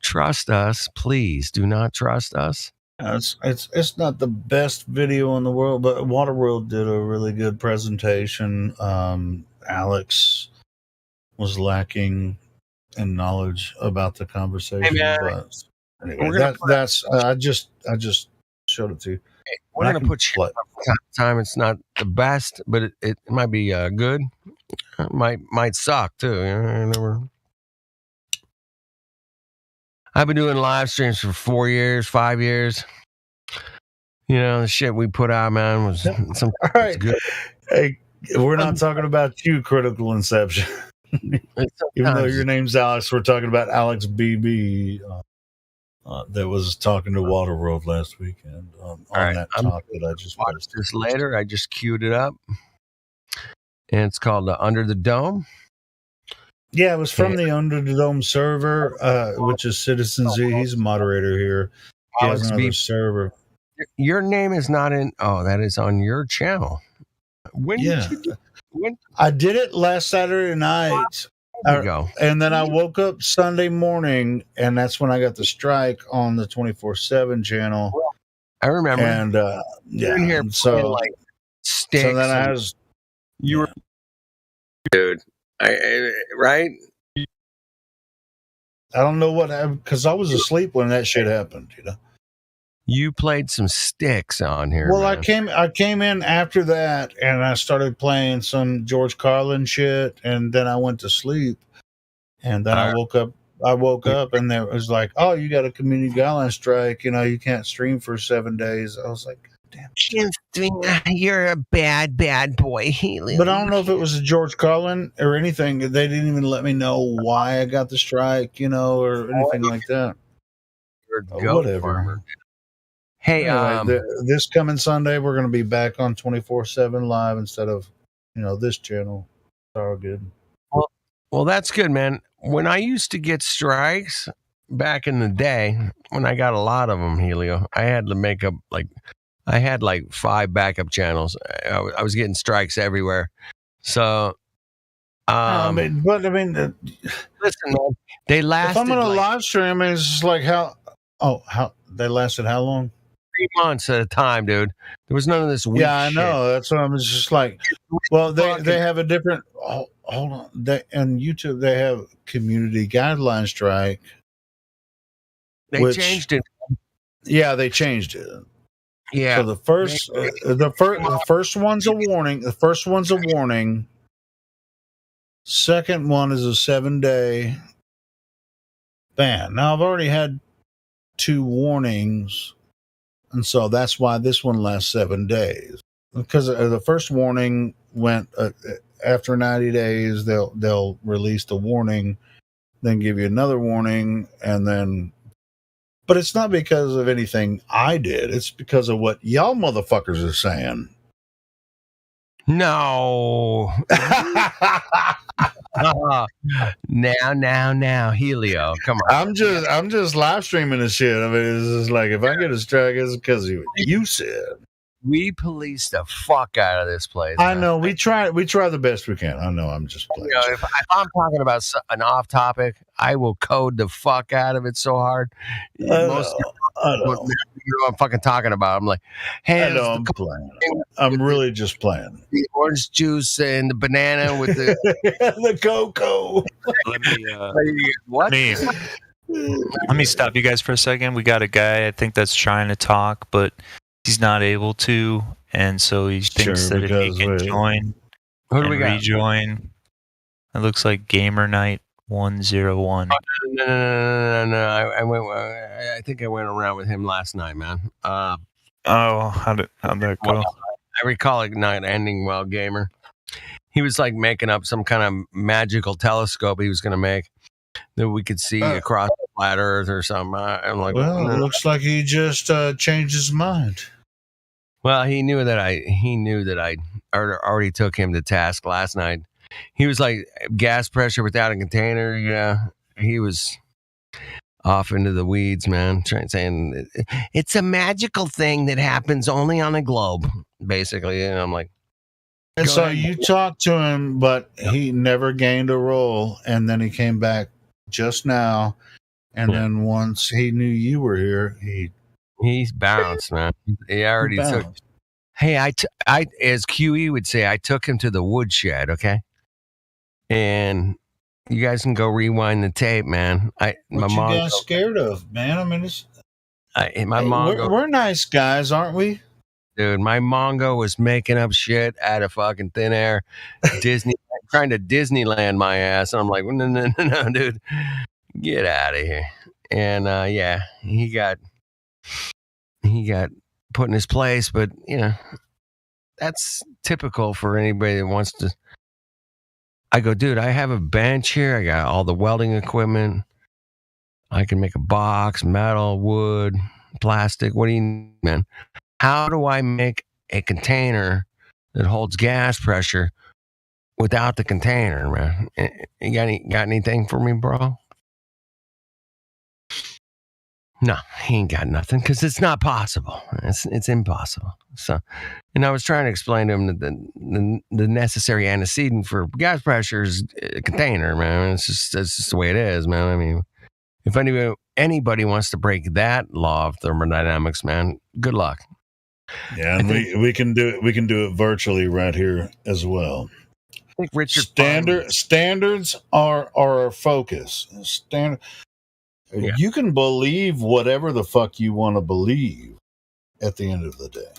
trust us. Please do not trust us. It's not the best video in the world, but Waterworld did a really good presentation. Alex was lacking in knowledge about the conversation. Hey, man, but anyway, I just showed it to you. We're gonna put you up from time. It's not the best, but it might be good. It might suck too. I've been doing live streams for 4 years, 5 years. The shit we put out, man, was some all right. good. Hey, we're not talking about you, Critical Inception. Even though your name's Alex, we're talking about Alex BB that was talking to Waterworld last weekend on that talk that I just watched this later. I just queued it up, and it's called Under the Dome. Yeah, it was from the Under the Dome server, which is Citizen Z. He's a moderator here. He has another server. Your name is not in. Oh, that is on your channel. When did you do? I did it last Saturday night. There you go. And then I woke up Sunday morning, and that's when I got the strike on the 24/7 channel. I remember. And you're in here so like sticks. So then I was. You were, dude. Right? I don't know what happened because I was asleep when that shit happened. You played some sticks on here. Well, man. I came in after that, and I started playing some George Carlin shit, and then I went to sleep, and then I woke up. And there was like, "Oh, you got a community guideline strike. You can't stream for 7 days." I was like, "Damn, you're a bad boy." But I don't know if it was a George Carlin or anything. They didn't even let me know why I got the strike, or anything like that. Whatever. Farmer. Hey, anyway, this coming Sunday, we're going to be back on 24/7 live instead of, this channel. It's all good. Well, that's good, man. When I used to get strikes back in the day, when I got a lot of them, Helio, I had to make up I had 5 backup channels. I was getting strikes everywhere. So, listen, man, they lasted. If I'm going to live stream, it's just like how they lasted how long? 3 months at a time, dude. There was none of this weird I know. That's what I'm just like. Well, they have a different. Hold on. On YouTube, they have community guideline strike. They changed it. Yeah, they changed it. Yeah. So the first one's a warning. The first one's a warning. Second one is a 7-day ban. Now I've already had 2 warnings, and so that's why this one lasts 7 days. Because the first warning went after 90 days, they'll release the warning, then give you another warning, and then. But it's not because of anything I did. It's because of what y'all motherfuckers are saying. No. Now, Helio, come on. I'm just live streaming this shit. I mean, it's just like if I get a strike, it's because of what you said. We police the fuck out of this place. I know. We try the best we can. I know. I'm just playing. If I'm talking about an off topic, I will code the fuck out of it so hard. I know. I'm fucking talking about. I'm like, hey, I know, I'm playing. I'm really just playing. The orange juice and the banana with the the cocoa. Let me stop you guys for a second. We got a guy I think that's trying to talk, but he's not able to, and so he thinks that if he can join Who do we and got? rejoin, it looks like Gamer Night 101. No. I think I went around with him last night, man. How'd that go? I recall it not ending well, Gamer. He was like making up some kind of magical telescope he was going to make that we could see across the flat Earth or something. I'm like, Well, no. it looks like he just changed his mind. Well, he knew that I already took him to task last night. He was like, gas pressure without a container. Yeah, he was off into the weeds, man. Saying it's a magical thing that happens only on a globe, basically. And I'm like, and so you talked to him, but he never gained a role, and then he came back just now, and then once he knew you were here, he's bounced, man. He already took. Hey, I as QE would say, I took him to the woodshed, okay? And you guys can go rewind the tape, man. What you guys scared of, man? I mean, we're nice guys, aren't we? Dude, my Mongo was making up shit out of fucking thin air. Disney trying to Disneyland my ass. And I'm like, no, dude. Get out of here. And yeah, he got put in his place, but you know, that's typical for anybody that wants to. I go, dude, I have a bench here. I got all the welding equipment. I can make a box, metal, wood, plastic. What do you need, man? How do I make a container that holds gas pressure without the container, man? You got anything for me, bro? No, he ain't got nothing because it's not possible. It's impossible. So, and I was trying to explain to him that the necessary antecedent for gas pressure is a container, man. That's just the way it is, man. I mean, if anybody wants to break that law of thermodynamics, man, good luck. Yeah, and we can do it. We can do it virtually right here as well. I think Richard standards are our focus. Yeah. You can believe whatever the fuck you want to believe at the end of the day.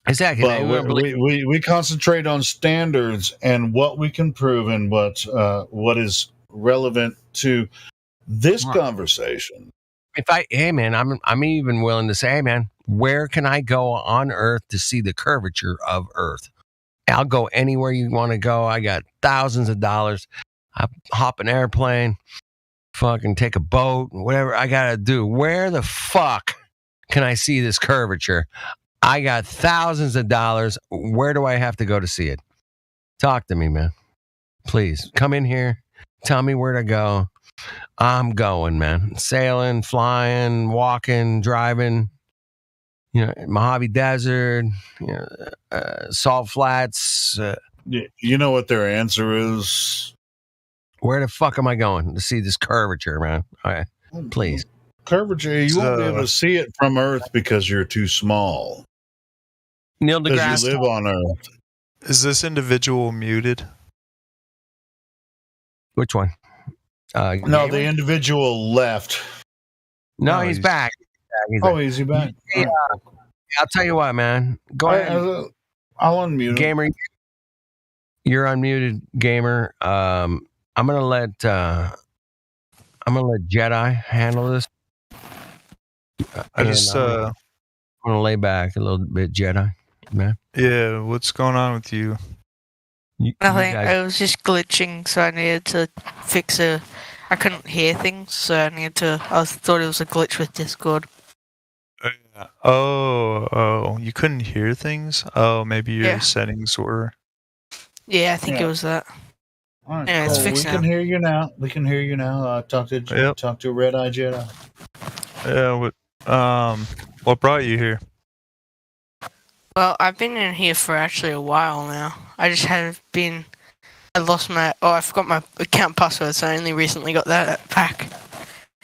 Exactly. But we concentrate on standards and what we can prove and what is relevant to this conversation. Hey man, I'm even willing to say, hey man, where can I go on Earth to see the curvature of Earth? I'll go anywhere you want to go. I got thousands of dollars. I hop an airplane. Fucking take a boat, whatever I gotta do. Where the fuck can I see this curvature? I got thousands of dollars. Where do I have to go to see it? Talk to me, man. Please come in here. Tell me where to go. I'm going, man. Sailing, flying, walking, driving. You know, Mojave Desert. You know, Salt Flats. You know what their answer is? Where the fuck am I going to see this curvature, man? All right, please. Curvature, you won't be able to see it from Earth because you're too small. Neil deGrasse. Because you live on Earth. Is this individual muted? Which one? No, the individual left. No, he's back. Is he back? Yeah. I'll tell you what, man. Go ahead. I'll unmute Gamer. him. You're unmuted, Gamer. I'm gonna let Jedi handle this. I'm gonna lay back a little bit, Jedi, man. Yeah, what's going on with you? Nothing. I was just glitching, so I needed to fix I couldn't hear things, so I needed to. I thought it was a glitch with Discord. Oh, you couldn't hear things? Oh, maybe your settings were. Yeah, I think it was that. All right, yeah, it's fixed now. We can hear you now. Talk to Red Eye Jedi. Yeah. What brought you here? Well, I've been in here for actually a while now. I just have been. I lost my. I forgot my account password, so I only recently got that back.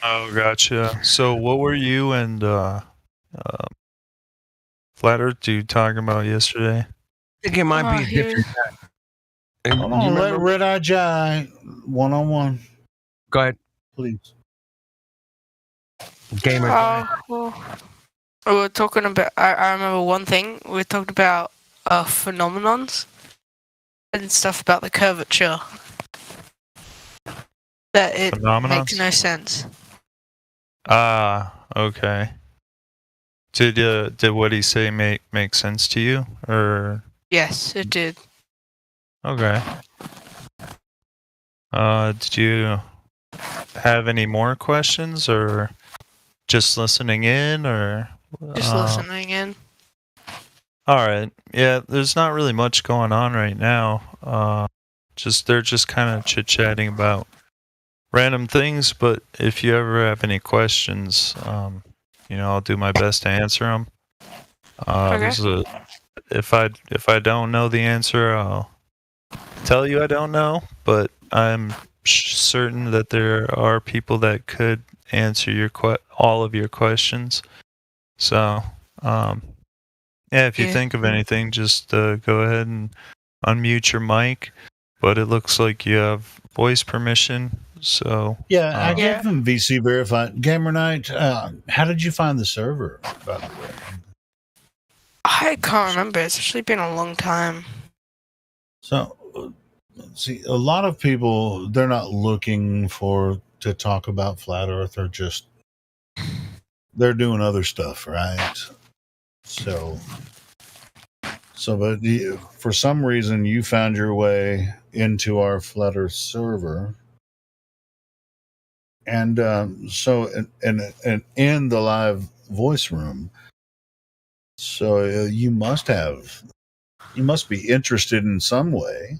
Oh, gotcha. So, what were you and Flat Earth dude talking about yesterday? I think it might be a different. Hold on, let Red Eye Jai 1-on-1. Go ahead, please. Gamer. Well, We were talking about. I remember one thing. We talked about phenomenons and stuff about the curvature. That it makes no sense. Okay. Did what he say make sense to you, or? Yes, it did. Okay. Did you have any more questions, or just listening in, or? Just listening in. All right. Yeah, there's not really much going on right now. They're just kind of chit-chatting about random things, but if you ever have any questions, I'll do my best to answer them. Okay. If I don't know the answer, I'll tell you I don't know, but I'm certain that there are people that could answer all of your questions. So, if you think of anything, just go ahead and unmute your mic. But it looks like you have voice permission. So I gave him VC verified. Gamer Night, how did you find the server, by the way? I can't remember. It's actually been a long time. So, see, a lot of people, they're not looking to talk about Flat Earth. They're doing other stuff, right? But for some reason, you found your way into our Flat Earth server. And so in the live voice room, so you must be interested in some way.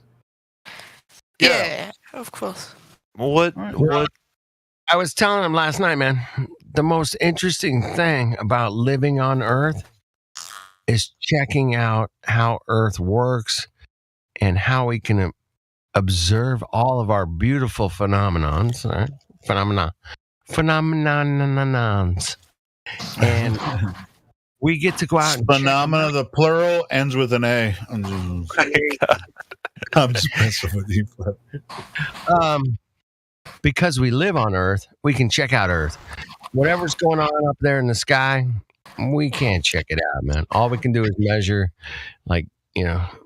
Yeah, of course. What I was telling him last night, man, the most interesting thing about living on Earth is checking out how Earth works and how we can observe all of our beautiful phenomenons, right? Phenomenons. And we get to go out and phenomena, the plural ends with an A. I'm just messing with you. Because we live on Earth, we can check out Earth. Whatever's going on up there in the sky, we can't check it out, man. All we can do is measure,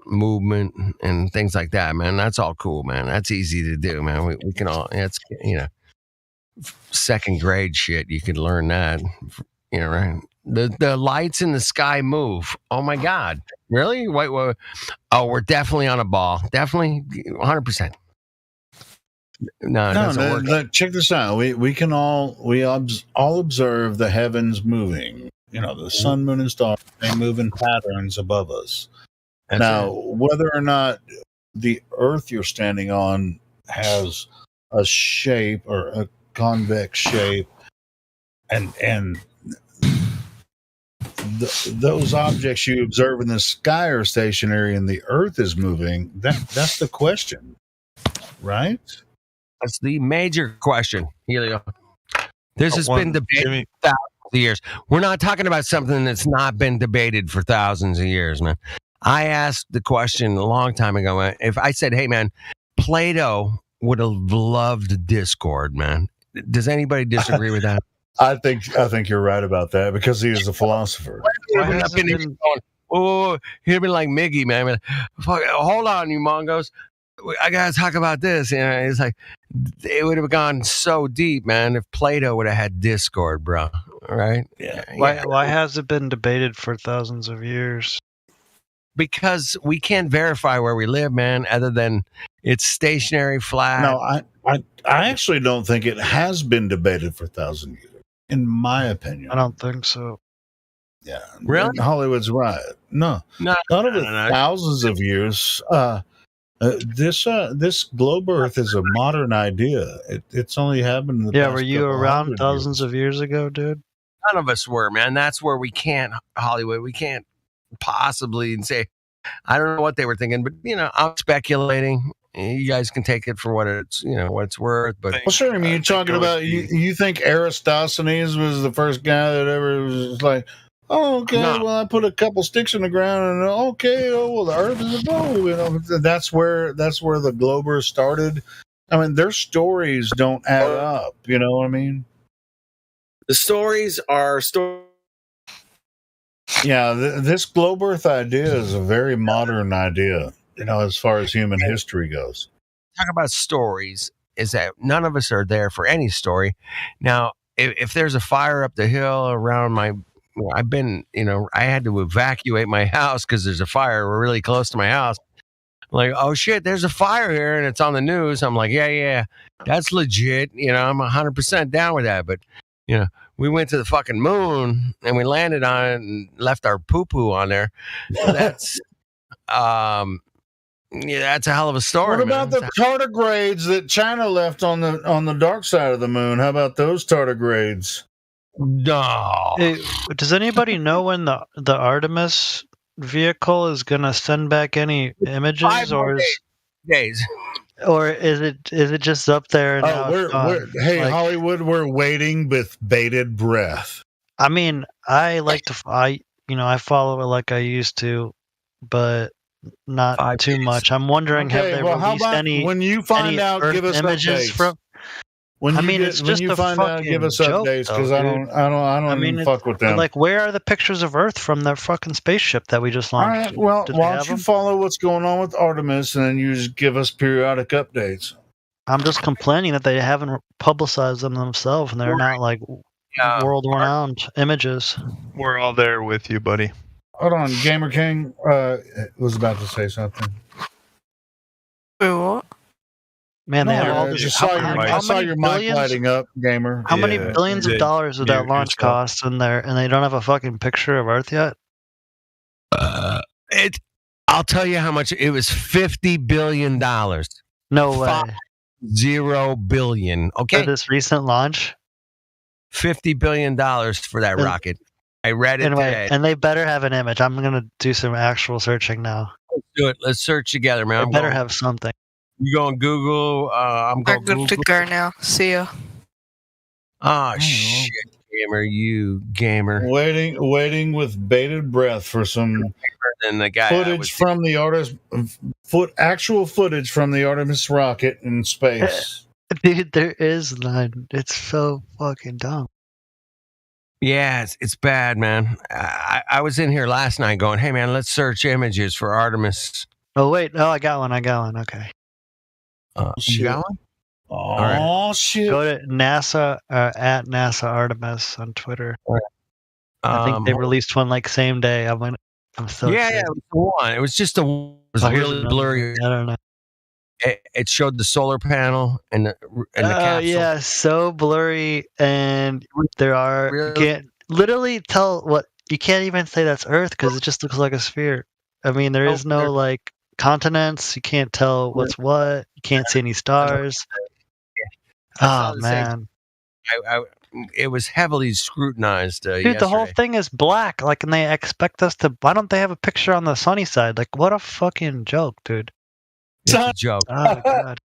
movement and things like that, man. That's all cool, man. That's easy to do, man. We can all, it's, second grade shit. You can learn that, right? The lights in the sky move. Oh my God. Really? Wait, we're definitely on a ball. Definitely 100%. No, it doesn't work. Check this out. We can all observe the heavens moving. The sun, moon, and stars, they move in patterns above us. Whether or not the Earth you're standing on has a shape or a convex shape, and those objects you observe in the sky are stationary and the Earth is moving, that's the question, right? That's the major question, Helio. This has been debated for thousands of years. We're not talking about something that's not been debated for thousands of years, man. I asked the question a long time ago. If I said, hey, man, Plato would have loved Discord, man. Does anybody disagree with that? I think you're right about that because he is a philosopher. He'd been like Miggy, man. Fuck, hold on, you Mongos. I gotta talk about this. It's like it would have gone so deep, man, if Plato would have had Discord, bro. Right? Yeah. Why has it been debated for thousands of years? Because we can't verify where we live, man, other than it's stationary, flat. No, I actually don't think it has been debated for 1,000 years, in my opinion. I don't think so. Yeah. Really? Hollywood's right. No. Not over thousands of years. This globe Earth is a modern idea. It's only happened in the past were you around thousands of years ago, dude? None of us were, man. That's where we can't, Hollywood. We can't possibly say, I don't know what they were thinking, but I'm speculating. You guys can take it for what it's, what it's worth. But well, sure. I mean, you're talking about you think Aristophanes was the first guy that ever was like, oh, okay. No. Well, I put a couple sticks in the ground, and okay. Oh, well, the Earth is a globe. That's where the globers started. I mean, their stories don't add up. You know what I mean? The stories are stories. Yeah, this globe Earth idea is a very modern idea, as far as human history goes. Talk about stories is that none of us are there for any story. Now, if there's a fire up the hill around I've been, I had to evacuate my house because there's a fire. We're really close to my house. Like, oh shit, there's a fire here and it's on the news. I'm like, yeah, that's legit. I'm 100% down with that. But, we went to the fucking moon and we landed on it and left our poo-poo on there. So that's, that's a hell of a story. What about the tardigrades that China left on the dark side of the moon? How about those tardigrades? No. Hey, does anybody know when the Artemis vehicle is gonna send back any images, 5 or days? Or is it just up there? Hey, Hollywood, we're waiting with bated breath. I mean, I follow it like I used to, but not too much. I'm wondering, have they released any? When you find out, give us images updates. from. It's just a fucking give us joke, updates, because though, I don't even fuck with them. Like, where are the pictures of Earth from the fucking spaceship that we just All launched? right, well, Did they why have don't you them? follow what's going on with Artemis, and then you just give us periodic updates? I'm just complaining that they haven't publicized them themselves, and they're not like world-renowned images. We're all there with you, buddy. Hold on, Gamer King was about to say something. What? Man, they have all I these. just saw your mic lighting up, Gamer. How many billions of dollars did that launch cost in there, and they don't have a fucking picture of Earth yet? I'll tell you how much it was. $50 billion. No way. 0 billion. Okay. For this recent launch, $50 billion for that rocket. I read it today. And they better have an image. I'm gonna do some actual searching now. Let's do it. Let's search together, man. They better have something. You go on Google. I'm going Google. Good to go now. See ya. Oh shit, gamer! You gamer. Waiting with bated breath for some footage from the actual footage from the Artemis rocket in space. Dude, there is none. It's so fucking dumb. Yeah, it's bad, man. I was in here last night going, hey, man, let's search images for Artemis. Oh, wait. Oh, I got one. Okay. You got one? Oh, shit. Go to NASA, at NASA Artemis on Twitter. Right. I think they released one like same day. I'm so yeah, it was the one. It was just really blurry. I don't know. It showed the solar panel and the capsule. Yeah, so blurry, and you can't literally tell what. You can't even say that's Earth because it just looks like a sphere. I mean, there is no like continents. You can't tell what's what. You can't see any stars. Oh man, it was heavily scrutinized. Dude, yesterday. The whole thing is black. Like, and they expect us to. Why don't they have a picture on the sunny side? Like, what a fucking joke, dude. It's a joke. Oh god.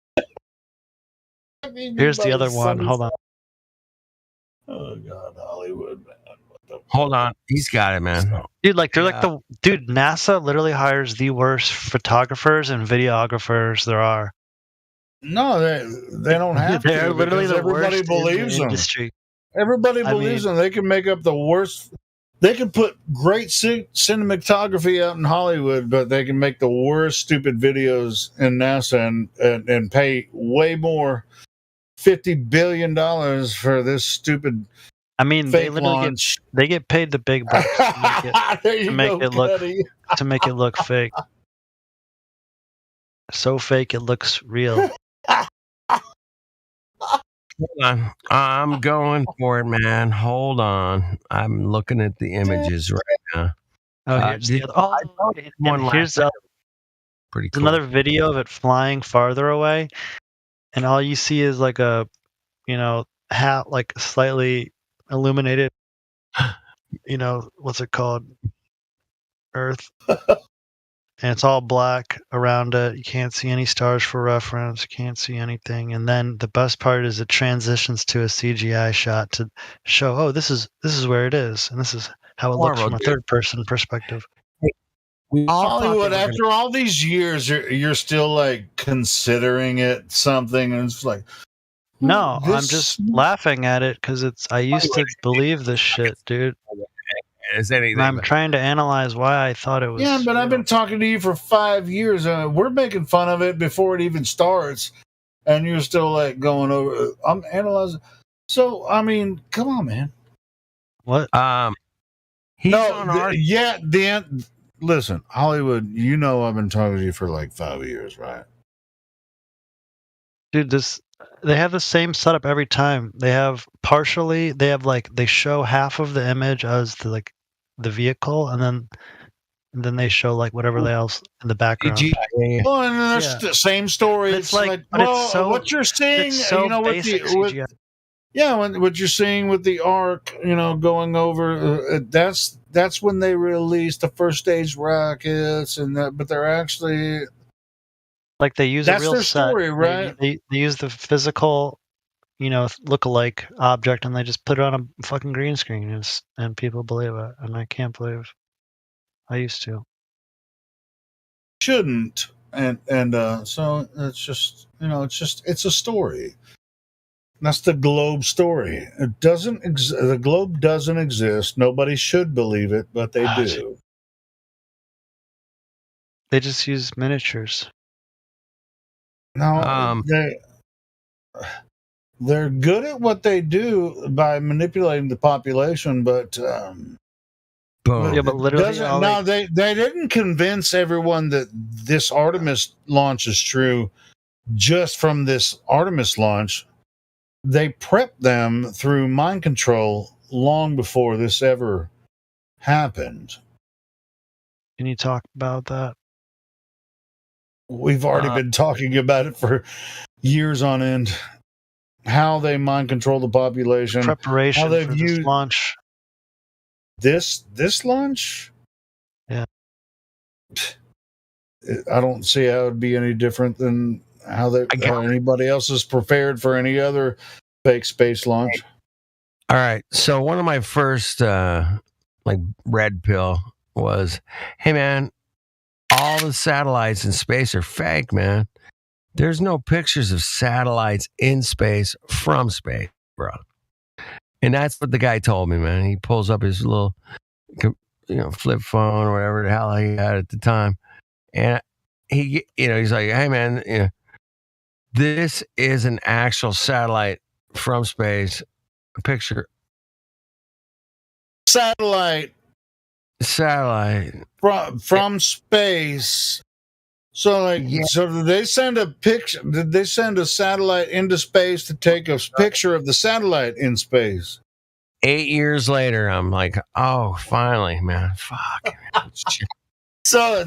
Here's the other one. Hold on. Oh god, Hollywood, man. Hold on, he's got it, man. Dude, like they're like dude. NASA literally hires the worst photographers and videographers there are. No, they don't have They're to. literally the Everybody worst believes in the them. industry. Everybody believes them. They can make up the worst. They can put great cinematography out in Hollywood, but they can make the worst stupid videos in NASA and pay way more, $50 billion for this stupid. I mean, they literally launch. they get paid the big bucks to make it look fake. So fake it looks real. Hold on. I'm going for it, man. Hold on. I'm looking at the images right now. Oh, here's the other. Here's pretty cool. Another video of it flying farther away, and all you see is like a, hat, like slightly illuminated. What's it called? Earth. And it's all black around it. You can't see any stars for reference. You can't see anything. And then the best part is it transitions to a CGI shot to show, oh, this is where it is, and this is how it looks from a third-person perspective. Hollywood, after all these years, you're still like considering it something, and it's like, no, I'm just laughing at it because I used to believe this shit, dude. as anything. And I'm trying to analyze why I thought it was. Yeah, but I've been talking to you for 5 years. We're making fun of it before it even starts, and you're still like going over. I'm analyzing. So I mean, come on, man. What? He's no, on our. Dan. Listen, Hollywood. You know, I've been talking to you for like 5 years, right? Dude, they have the same setup every time. They have they show half of the image as the vehicle, and then they show like whatever else in the background. Well, and there's the same story. It's like well, what you're seeing, so you know, with basic the CGI. what you're seeing with the Ark, you know, going over. That's when they released the first stage rockets, and that. But they're actually. Like they use That's a real their set. story, right? They use the physical, look-alike object, and they just put it on a fucking green screen, and people believe it. And I can't believe I used to. Shouldn't and so it's just it's a story. That's the Globe story. It doesn't. The Globe doesn't exist. Nobody should believe it, but they do. They just use miniatures. No, they're good at what they do by manipulating the population, but boom. Yeah, but literally, they didn't convince everyone that this Artemis launch is true just from this Artemis launch. They prepped them through mind control long before this ever happened. Can you talk about that? We've already been talking about it for years on end. How they mind control the population. Preparation how they've for used this launch. This launch? Yeah. I don't see how it'd be any different than how anybody else is prepared for any other fake space launch. All right. So one of my first red pill was, hey man, all the satellites in space are fake, man. There's no pictures of satellites in space from space, bro. And that's what the guy told me, man. He pulls up his little, flip phone or whatever the hell he had at the time. And he's like, hey man, this is an actual satellite from space. A picture. Satellite from space. So so did they send a picture? Did they send a satellite into space to take a picture of the satellite in space? 8 years later, I'm like, oh, finally, man, fuck. So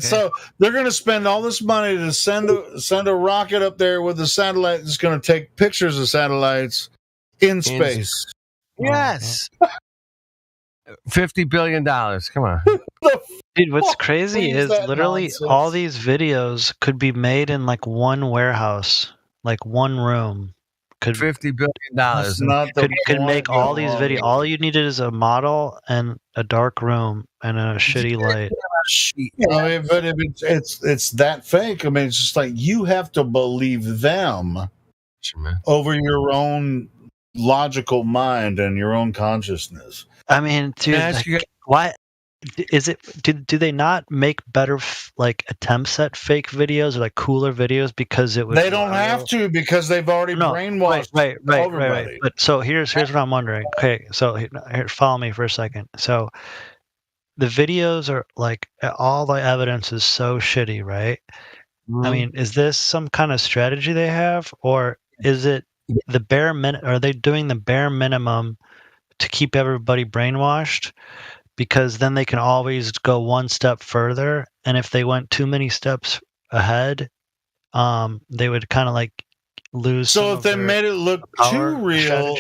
they're going to spend all this money to send a rocket up there with a satellite that's going to take pictures of satellites in space. Yes. $50 billion. Come on. Dude, what's crazy is literally all these videos could be made in like one warehouse, like one room. Could $50 billion. Could make all these videos. All you needed is a model and a dark room and a shitty light. I mean, but if it's that fake. I mean, it's just like you have to believe them over your own logical mind and your own consciousness. I mean, dude, why is it? Do they not make better attempts at fake videos or like cooler videos because it was? They don't have to because they've already brainwashed everybody. Right. But so here's what I'm wondering. Okay, so here, follow me for a second. So the videos are like all the evidence is so shitty, right? I mean, is this some kind of strategy they have, or is it the bare minimum? Are they doing the bare minimum to keep everybody brainwashed? Because then they can always go one step further, and if they went too many steps ahead, they would kind of like lose. So if they made it look too real,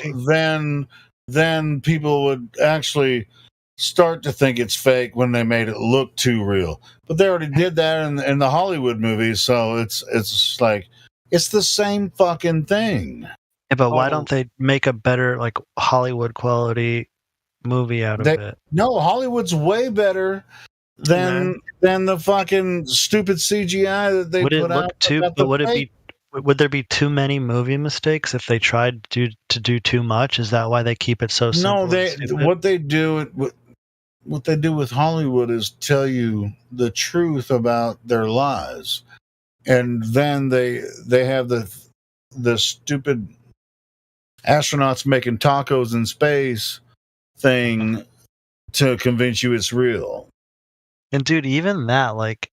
then people would actually start to think it's fake when they made it look too real. But they already did that in the Hollywood movies, so it's like it's the same fucking thing. Yeah, but why don't they make a better like Hollywood quality movie out of it? No, Hollywood's way better than the fucking stupid CGI that they put out. Would there be too many movie mistakes if they tried to do too much? Is that why they keep it so simple? No, what they do what they do with Hollywood is tell you the truth about their lies, and then they have the stupid astronauts making tacos in space thing to convince you it's real. And dude, even that, like,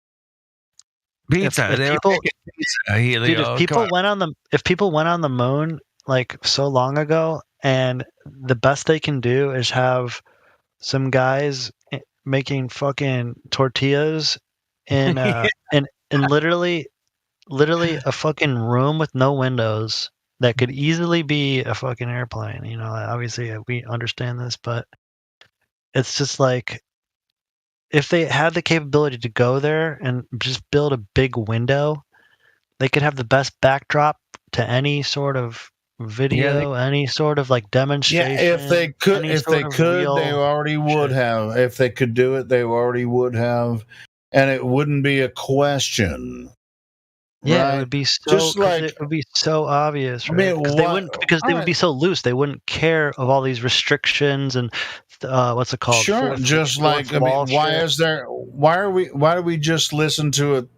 pizza. If people went on the moon like so long ago, and the best they can do is have some guys making fucking tortillas in literally a fucking room with no windows that could easily be a fucking airplane. You know, obviously we understand this, but it's just like, if they had the capability to go there and just build a big window, they could have the best backdrop to any sort of video, any sort of like demonstration. Yeah, if they could, they already would have. If they could do it, they already would have, and it wouldn't be a question. Yeah, right? it would be so. Just like it would be so obvious, right? I mean, Because they would be so loose. They wouldn't care of all these restrictions and what's it called? Sure, just like, I mean, why do we just listen to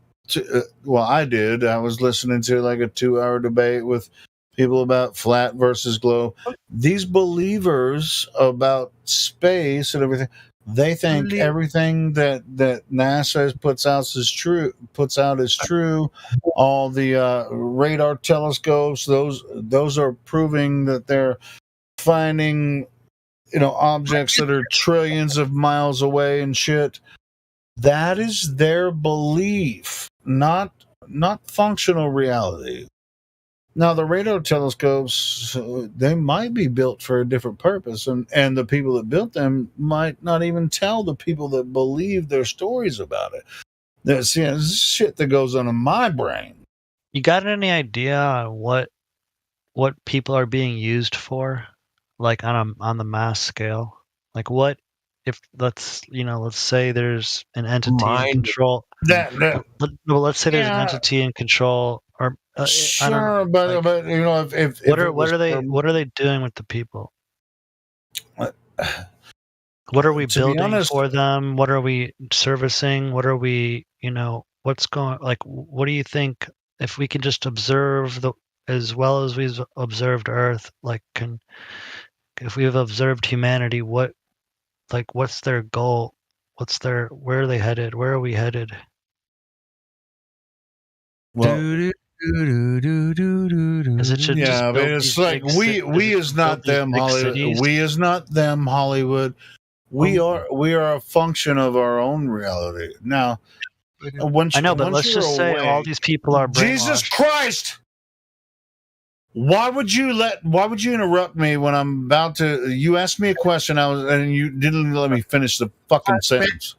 well, I did. I was listening to like a 2-hour debate with people about flat versus globe. These believers about space and everything, they think everything that NASA puts out is true. All the radar telescopes, those are proving that they're finding, objects that are trillions of miles away and shit. That is their belief, not functional reality. Now, the radar telescopes, they might be built for a different purpose, and the people that built them might not even tell the people that believe their stories about it. That's shit that goes on in my brain. You got any idea on what people are being used for, like on the mass scale? Like, what if let's say there's an entity in control. Let's say there's an entity in control, or sure, but if what are they doing with the people? What are we building for them? What are we servicing? What are we, what's going, like, what do you think, if we can just observe as well as we've observed Earth, like, if we've observed humanity, what's their goal? Where are they headed? Where are we headed? Well, is it just I mean, it's like we is not them, Hollywood. We is not them, Hollywood. We are a function of our own reality. Now, I know, but let's just say all these people are brainwashed. Jesus Christ! Why would you interrupt me when I'm about to? You asked me a question, and you didn't let me finish the fucking sentence.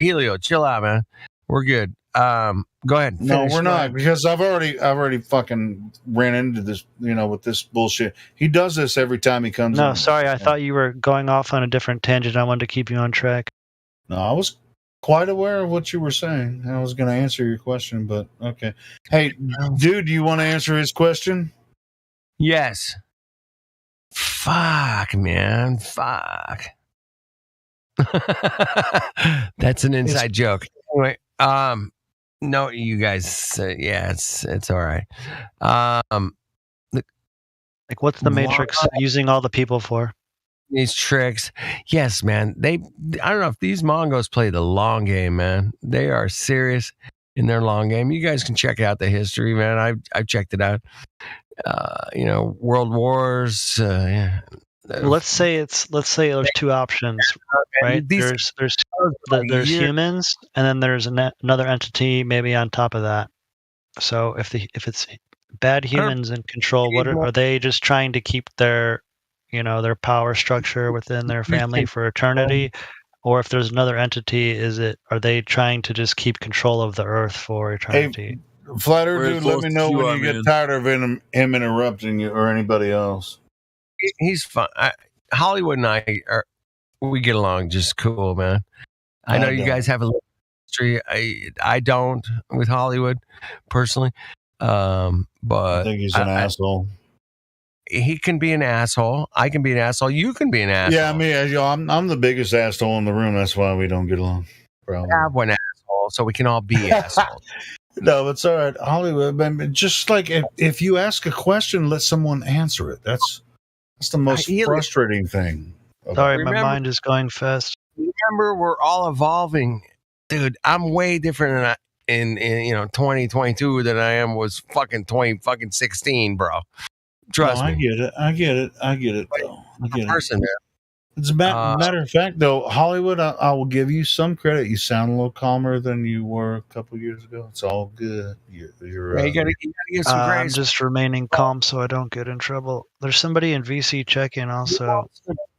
Helio, chill out, man. We're good. Go ahead. No, we're not, because I've already fucking ran into this, with this bullshit. He does this every time he comes. No, sorry, I thought you were going off on a different tangent. I wanted to keep you on track. No, I was quite aware of what you were saying. I was going to answer your question, but okay. Hey, dude, do you want to answer his question? Yes. Fuck, man. Fuck. That's an inside joke. Anyway, no, you guys, yeah, it's all right. Like, what's the Matrix using all the people for? These tricks. Yes, man. I don't know if these Mongos play the long game, man. They are serious in their long game. You guys can check out the history, man. I've checked it out. World Wars. Yeah. Let's say there's two options, right? There's humans, and then there's another entity maybe on top of that. So if it's bad humans in control, what are they just trying to keep their power structure within their family for eternity? Or if there's another entity, are they trying to just keep control of the Earth for eternity? Hey, Flat Earth dude, let me know when you get tired of him interrupting you or anybody else. He's fun. Hollywood and we get along just cool, man. I know you guys have a little history. I don't with Hollywood personally, but I think he's an asshole. he can be an asshole. I can be an asshole. You can be an asshole. Yeah, I mean, I'm the biggest asshole in the room. That's why we don't get along. Probably. Have one asshole, so we can all be assholes. No, it's all right. Hollywood, man, just like if you ask a question, let someone answer it. That's the most frustrating thing. Sorry, my mind is going fast. Remember, we're all evolving, dude. I'm way different in 2022 than I was fucking 2016, bro. Trust me. I get it. Though. I get person, it. As a matter of fact, though, Hollywood, I will give you some credit. You sound a little calmer than you were a couple years ago. It's all good. You gotta get some grace. I'm just remaining calm so I don't get in trouble. There's somebody in VC check-in also.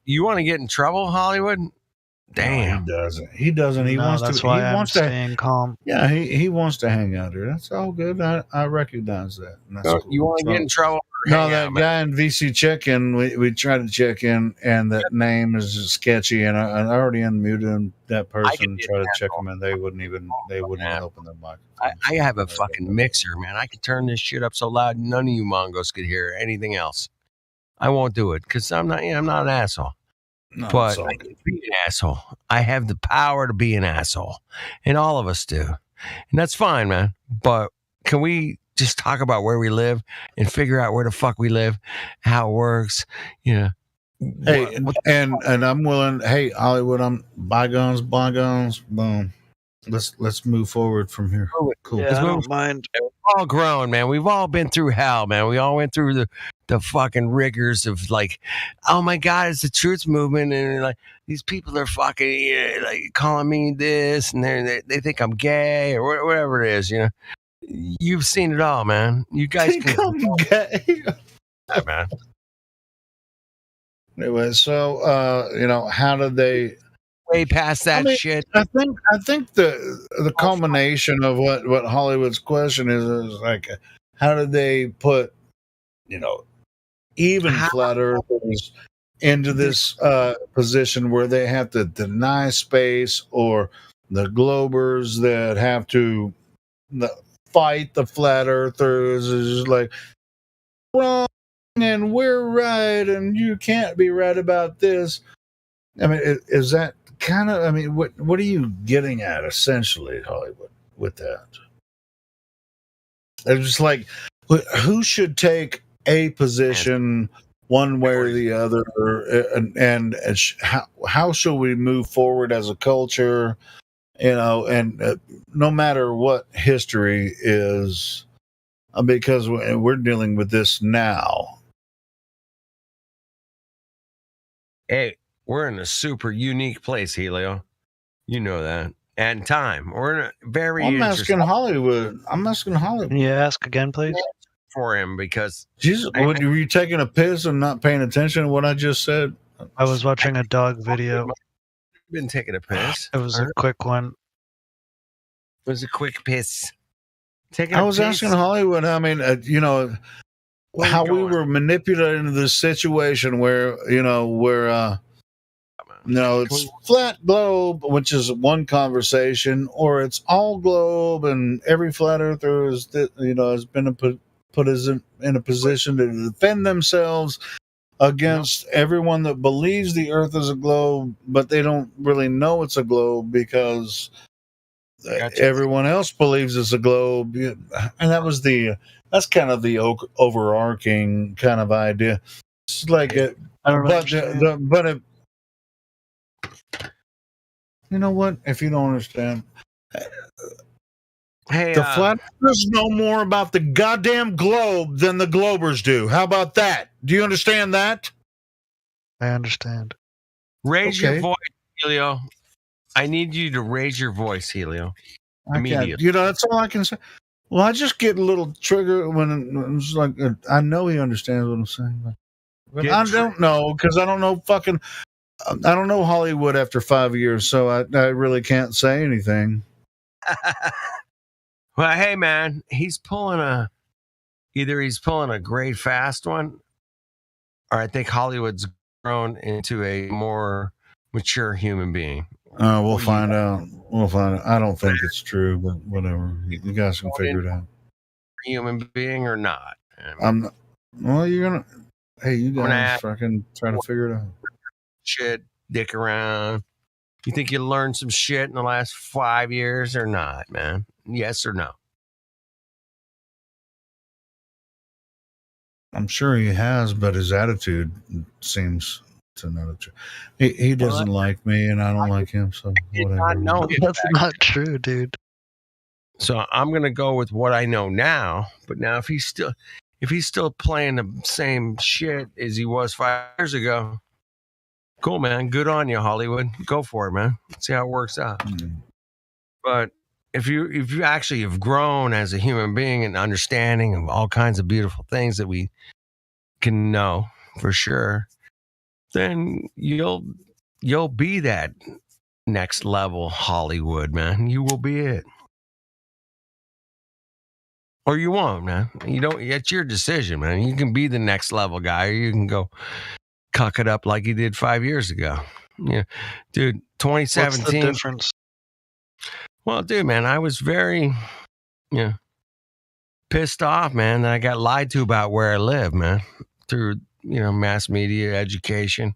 You want to get in trouble, Hollywood? Damn. No, he doesn't. He wants that's to. Why he I'm wants staying calm. Yeah, he wants to hang out here. That's all good. I recognize that. And that's cool. You want to get in trouble? No, that guy in VC check-in, we tried to check in, and that name is sketchy, and I already unmuted that person, tried to check them, and they wouldn't even open their mic. I have a fucking mixer, man. I could turn this shit up so loud none of you Mongos could hear anything else. I won't do it because I'm not an asshole. No, but I can be an asshole. I have the power to be an asshole, and all of us do, and that's fine, man. But can we just talk about where we live and figure out where the fuck we live, how it works? Hey, and I'm willing. Hey, Hollywood, I'm bygones. Boom. Let's move forward from here. Cool. Yeah, I don't mind. We're all grown, man. We've all been through hell, man. We all went through the fucking rigors of like, oh my God, it's the truth movement, and like these people are fucking like calling me this, and they think I'm gay or whatever it is, You've seen it all, man. You guys think I'm gay, man. Anyway, so how did they? Way past that shit. I think the culmination of what Hollywood's question is like, how did they put, even flat earthers into this position where they have to deny space, or the globers that have to fight the flat earthers is just like wrong and we're right and you can't be right about this. I mean, is that kind of, what are you getting at essentially, Hollywood, with that? It's just like, who should take a position one way or the other, and how should we move forward as a culture, and no matter what history is, because we're dealing with this now. Hey, we're in a super unique place, Helio. You know that. And time. We're in a very I'm asking Hollywood. Can you ask again, please? For him, because Jesus, were you taking a piss and not paying attention to what I just said? I was watching a dog video. You've been taking a piss. It was a quick one. It was a quick piss. I was asking Hollywood. I mean, how we were manipulated into this situation where it's flat globe, which is one conversation, or it's all globe, and every flat earther has been put in a position to defend themselves against everyone that believes the earth is a globe, but they don't really know it's a globe because everyone else believes it's a globe. And that's kind of the overarching kind of idea. It's like it, but you know what? If you don't understand, the flat earthers know more about the goddamn globe than the globers do. How about that? Do you understand that? I understand. Raise your voice, Helio. I need you to raise your voice, Helio. Immediately. That's all I can say. Well, I just get a little triggered when it's like, I know he understands what I'm saying. But I don't know, because I don't know Hollywood after 5 years, so I really can't say anything. Well, hey, man, he's pulling a great fast one, or I think Hollywood's grown into a more mature human being. We'll find out. I don't think it's true, but whatever. You guys can figure it out. Human being or not? Well, you're gonna. Hey, you I'm gonna guys ask fucking trying to figure it out. shit, dick around. You think you learned some shit in the last 5 years or not, man? Yes or no? I'm sure he has, but his attitude seems to not have changed. He doesn't like me, and I don't like him, so whatever. know him That's back not true, dude. So I'm gonna go with what I know now. But now, if he's still playing the same shit as he was 5 years ago, cool, man. Good on you, Hollywood. Go for it, man. Let's see how it works out. But if you actually have grown as a human being and understanding of all kinds of beautiful things that we can know for sure, then you'll be that next level Hollywood, man. You will be it. Or you won't, man. You don't. It's your decision, man. You can be the next level guy, or you can go cuck it up like you did 5 years ago. Yeah, dude. 2017. What's the difference? Well, dude, man, I was very, pissed off, man, that I got lied to about where I live, man, through mass media, education,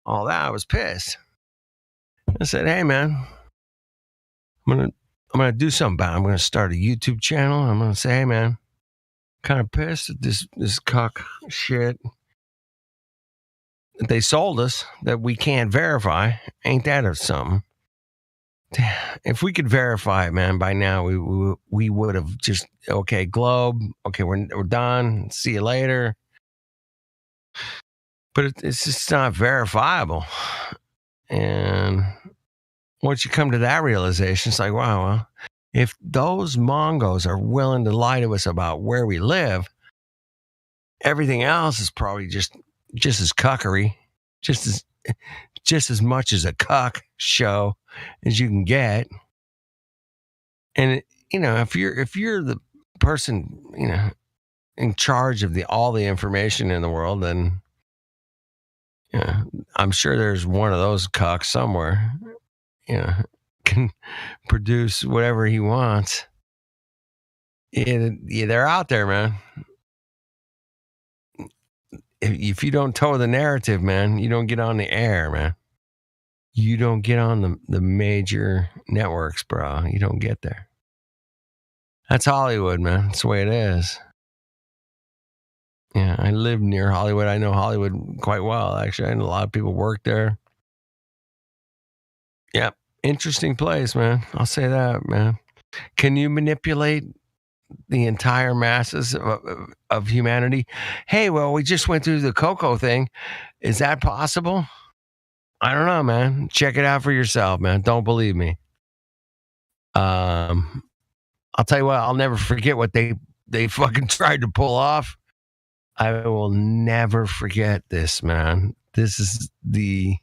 all that. I was pissed. I said, hey, man, I'm gonna do something about it. I'm gonna start a YouTube channel. I'm gonna say, hey, man, kind of pissed at this cuck shit that they sold us that we can't verify. Ain't that something? If we could verify it, man, by now we would have just, okay, Globe, okay, we're done. See you later. But it's just not verifiable. And once you come to that realization, it's like, wow, well, if those Mongos are willing to lie to us about where we live, everything else is probably just as cuckery, just as much as a cuck show as you can get. And if you're the person in charge of all the information in the world, then I'm sure there's one of those cucks somewhere can produce whatever he wants. They're out there, man. If you don't toe the narrative, man, you don't get on the air, man. You don't get on the major networks, bro. You don't get there. That's Hollywood, man. That's the way it is. Yeah, I live near Hollywood. I know Hollywood quite well, actually. I know a lot of people work there. Yep. Interesting place, man. I'll say that, man. Can you manipulate the entire masses of humanity? Hey, well, we just went through the Coco thing. Is that possible? I don't know, man. Check it out for yourself, man. Don't believe me. I'll tell you what, I'll never forget what they fucking tried to pull off. I will never forget this, man. This is the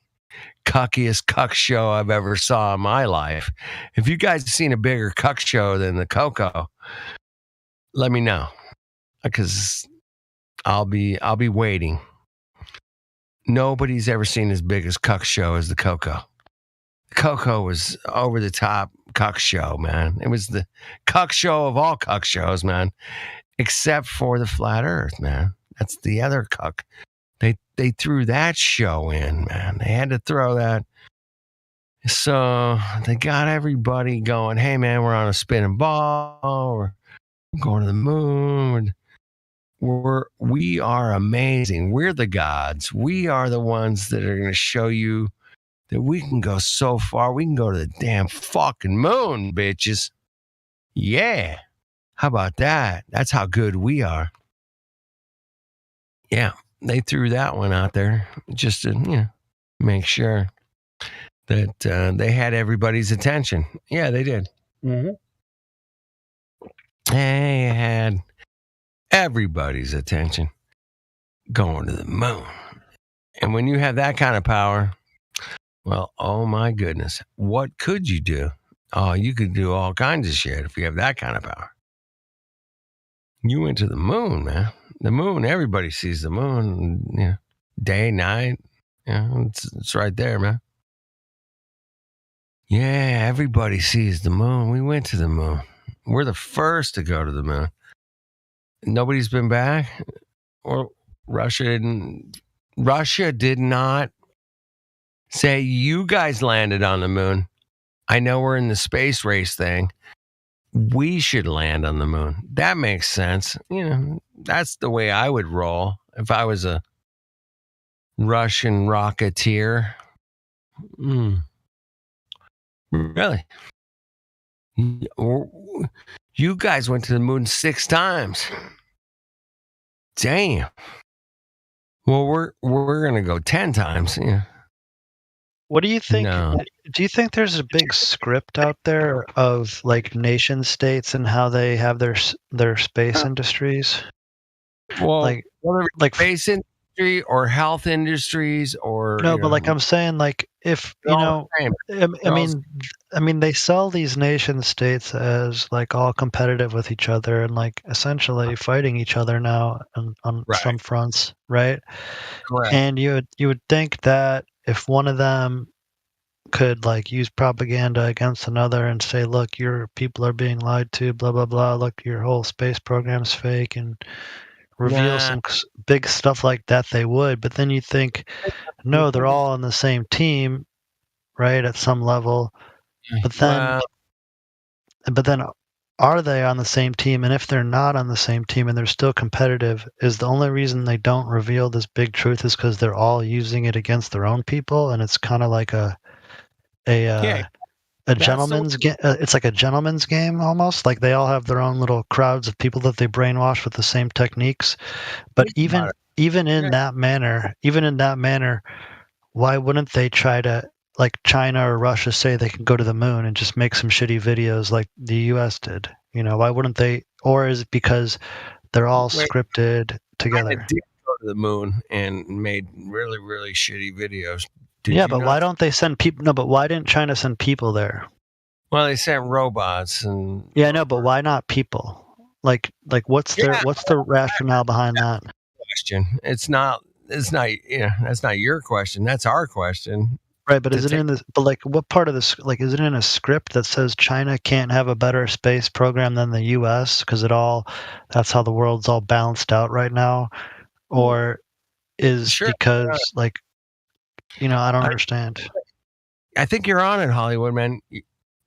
cuckiest cuck show I've ever saw in my life. If you guys have seen a bigger cuck show than the Coco, let me know, because I'll be waiting. Nobody's ever seen as big as cuck show as the Coco. The Coco was over the top cuck show, man. It was the cuck show of all cuck shows, man, except for the Flat Earth, man. That's the other cuck. They threw that show in, man. They had to throw that. So they got everybody going, hey, man, we're on a spinning ball. We're going to the moon. We are amazing. We're the gods. We are the ones that are going to show you that we can go so far. We can go to the damn fucking moon, bitches. Yeah. How about that? That's how good we are. Yeah. They threw that one out there just to, make sure that they had everybody's attention. Yeah, they did. Mm-hmm. They had everybody's attention going to the moon. And when you have that kind of power, well, oh my goodness, what could you do? Oh, you could do all kinds of shit if you have that kind of power. You went to the moon, man. The moon, everybody sees the moon, day, night. It's right there, man. Yeah, everybody sees the moon. We went to the moon. We're the first to go to the moon. Nobody's been back? Or Russia did not say you guys landed on the moon. I know we're in the space race thing. We should land on the moon. That makes sense. That's the way I would roll if I was a Russian rocketeer. Really? You guys went to the moon 6 times. Damn. Well, we're gonna go 10 times. Yeah. What do you think? No. Do you think there's a big script out there of like nation states and how they have their space industries? Well, like space industry or health industries or no, but like I'm saying, like if I mean, they sell these nation states as like all competitive with each other and like essentially fighting each other now on some fronts, right? Correct. And you would think that if one of them could like use propaganda against another and say, look, your people are being lied to, blah blah blah, look, your whole space program's fake, and reveal some big stuff like that, they would. But then you think, no, they're all on the same team, right, at some level. But then are they on the same team? And if they're not on the same team and they're still competitive, is the only reason they don't reveal this big truth is because they're all using it against their own people, and it's kind of like a gentleman's game. It's like a gentleman's game almost. Like they all have their own little crowds of people that they brainwash with the same techniques. But even in that manner, why wouldn't they try to, like China or Russia, say they can go to the moon and just make some shitty videos like the U.S. did? Why wouldn't they? Or is it because they're all scripted together? China did go to the moon and made really, really shitty videos. But why don't they send people? No, but why didn't China send people there? Well, they sent robots and. Yeah, no, but why not people? Like what's the rationale behind that? Question. It's not. That's not your question. That's our question. Right, but is it in this? But like, what part of this? Like, is it in a script that says China can't have a better space program than the U.S. because that's how the world's all balanced out right now, or is because like. I don't understand. I think you're on it, Hollywood, man.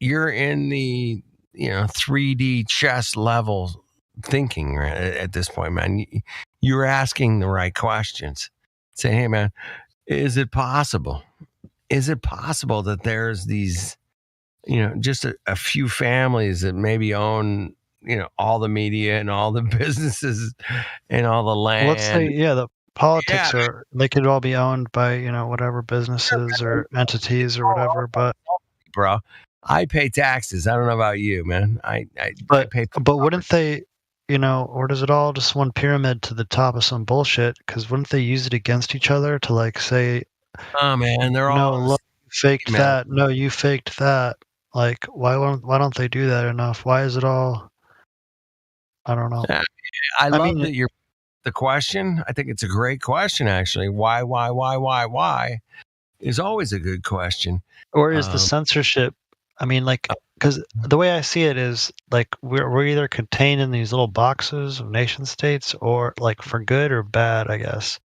You're in the 3D chess level thinking right at this point, man. You're asking the right questions. Say, hey, man, is it possible? Is it possible that there's these, just a few families that maybe own, all the media and all the businesses and all the land? Let's say, the politics they could all be owned by whatever businesses or entities or whatever. But bro, I pay taxes. I don't know about you, man. I pay. But wouldn't they? Or does it all just one pyramid to the top of some bullshit? Because wouldn't they use it against each other to like say, "Oh man, they're all look, you faked that. No, you faked that." Like, why don't they do that enough? Why is it all? I don't know. I love that you're. The question, I think it's a great question, actually. Why is always a good question. Or is the censorship? I mean, like, because the way I see it is like we're either contained in these little boxes of nation states, or like for good or bad, I guess.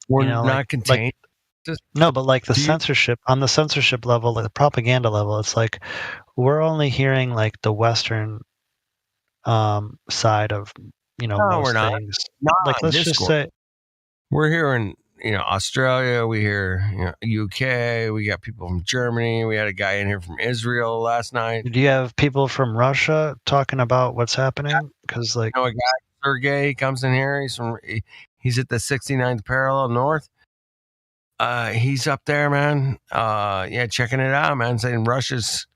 We're not contained. No, but like the censorship on the censorship level, like the propaganda level, it's like we're only hearing like the Western side of. No, most we're not. things. Like, let's just say we're hearing, Australia, we hear, UK, we got people from Germany, we had a guy in here from Israel last night. Do you have people from Russia talking about what's happening? Because like, a guy, Sergey, comes in here. He's at the 69th parallel north. He's up there, man. Checking it out, man. Saying Russia's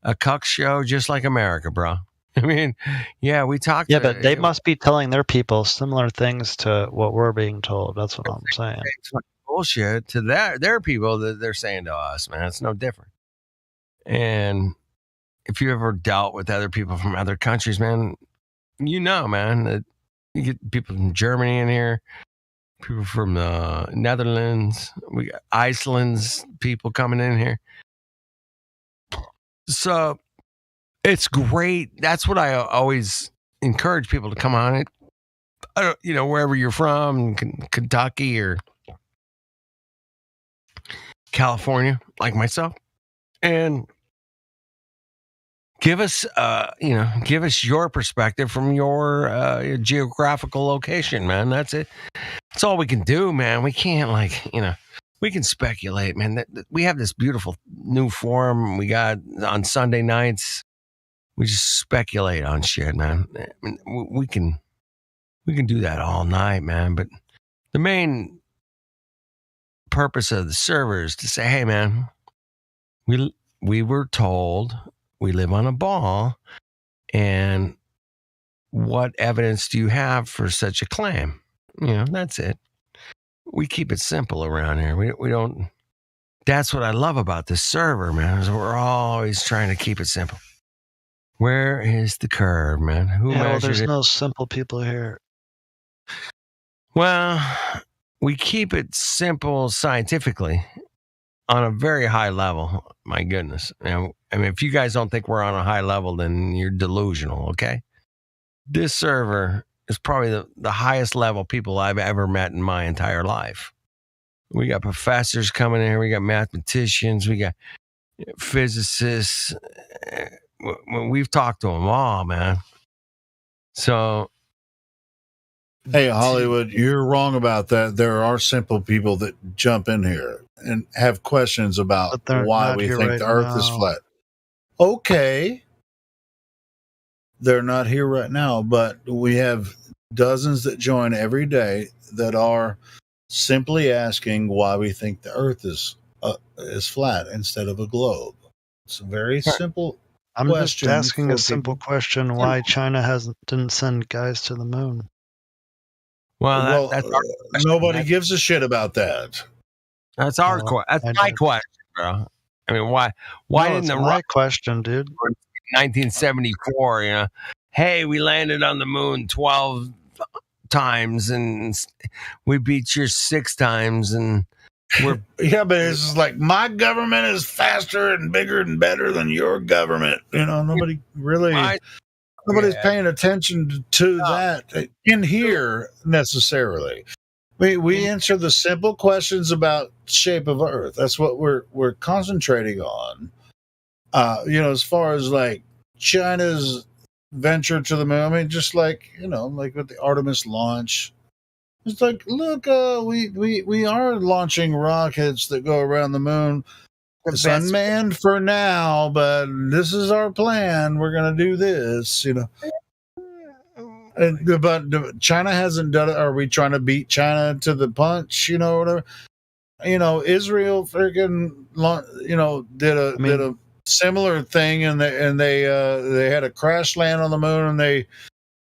a cuck show just like America, bro. I mean, we talked. Yeah, but they must be telling their people similar things to what we're being told. That's what I'm saying. It's bullshit to their people that they're saying to us, man. It's no different. And if you ever dealt with other people from other countries, man, man, that you get people from Germany in here, people from the Netherlands, we got Iceland's people coming in here. So. It's great. That's what I always encourage people to come on it. wherever you're from, Kentucky or California, like myself, and give us your perspective from your geographical location, man. That's it. That's all we can do, man. We can't we can speculate, man. We have this beautiful new forum we got on Sunday nights. We just speculate on shit, man. I mean, we can do that all night, man. But the main purpose of the server is to say, hey, man, we were told we live on a ball, and what evidence do you have for such a claim? That's it. We keep it simple around here. We don't. That's what I love about this server, man. Is we're always trying to keep it simple. Where is the curve, man? There's no simple people here. Well, we keep it simple scientifically on a very high level. My goodness. I mean, if you guys don't think we're on a high level, then you're delusional, okay? This server is probably the highest level people I've ever met in my entire life. We got professors coming in here. We got mathematicians. We got physicists. We've talked to them all, man. So, hey, Hollywood, you're wrong about that. There are simple people that jump in here and have questions about why we think the Earth is flat. Okay. They're not here right now, but we have dozens that join every day that are simply asking why we think the Earth is flat instead of a globe. It's a very simple I'm question. just asking a simple question: why China didn't send guys to the moon? Well, nobody gives a shit about that. That's our question. That's my question, bro. I mean, why didn't the my question, dude? 1974, hey, we landed on the moon 12 times and we beat you 6 times, and we're but it's just like, my government is faster and bigger and better than your government. Nobody really, nobody's paying attention to that in here necessarily. We answer the simple questions about shape of Earth. That's what we're concentrating on. As far as like China's venture to the moon, I mean, just like like with the Artemis launch, it's like, look, we are launching rockets that go around the moon. It's unmanned for now, but this is our plan. We're gonna do this, But China hasn't done it. Are we trying to beat China to the punch? Whatever. Israel freaking, did a similar thing, and they had a crash land on the moon, and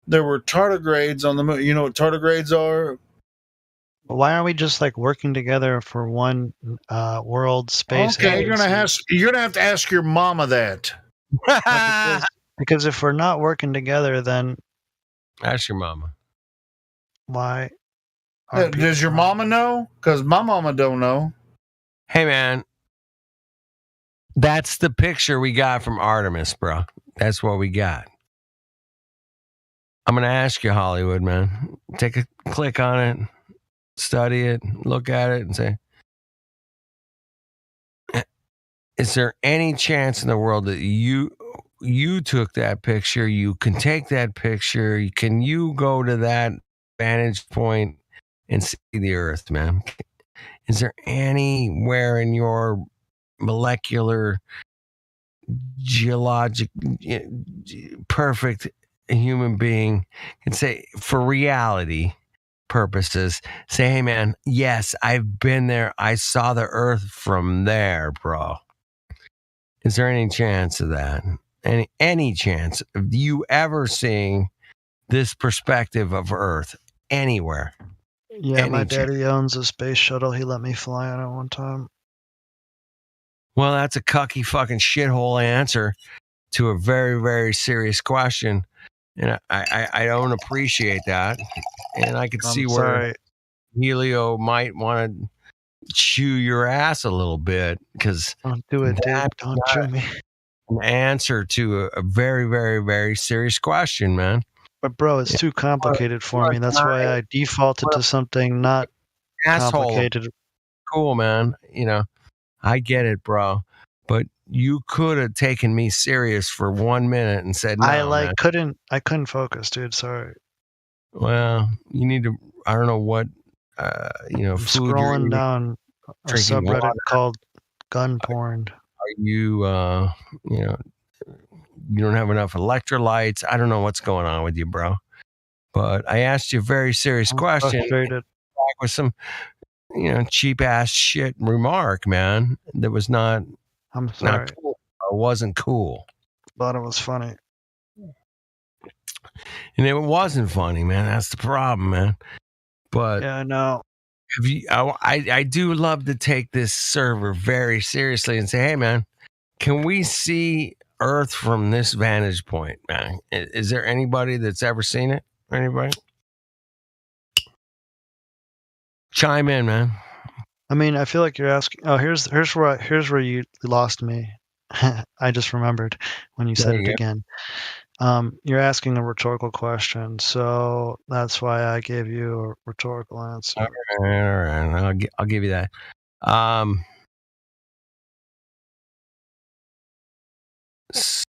there were tardigrades on the moon. You know what tardigrades are? Why aren't we just like working together for one world space? Okay, you're gonna have to ask your mama that. because if we're not working together, then ask your mama. Why? Does your mama know? Because my mama don't know. Hey, man, that's the picture we got from Artemis, bro. That's what we got. I'm gonna ask you, Hollywood, man. Take a click on it. Study it, look at it, and say, is there any chance in the world that you took that picture? You can take that picture. Can you go to that vantage point and see the Earth, man? Is there anywhere in your molecular, geologic, perfect human being can say, for reality purposes, say, hey, man, yes, I've been there. I saw the Earth from there, bro. Is there any chance of that? Any chance of you ever seeing this perspective of Earth anywhere? Yeah, my daddy owns a space shuttle. He let me fly on it one time. Well, that's a cucky fucking shithole answer to a very, very serious question. And I don't appreciate that. And I could see where Helio might want to chew your ass a little bit, because don't do it, dude. Don't chew me. An answer to a very, very, very serious question, man. But bro, it's too complicated for me. That's why I defaulted to something not complicated. Cool, man. I get it, bro. But you could have taken me serious for 1 minute and said no. I couldn't focus, dude. Sorry. Well, you need to. I don't know what. I'm food scrolling down a subreddit water. called gun porn. Are you? You don't have enough electrolytes. I don't know what's going on with you, bro. But I asked you a very serious question. Frustrated. Back with some, cheap ass shit remark, man. That was not. I'm sorry. Not cool. It wasn't cool. Thought it was funny. And it wasn't funny, man. That's the problem, man. But yeah, I know. I do love to take this server very seriously and say, hey, man, can we see Earth from this vantage point, man? Is there anybody that's ever seen it? Anybody? Chime in, man. I mean, I feel like you're asking. Oh, here's where you lost me. I just remembered when you said it again. You're asking a rhetorical question, so that's why I gave you a rhetorical answer. All right. I'll give you that.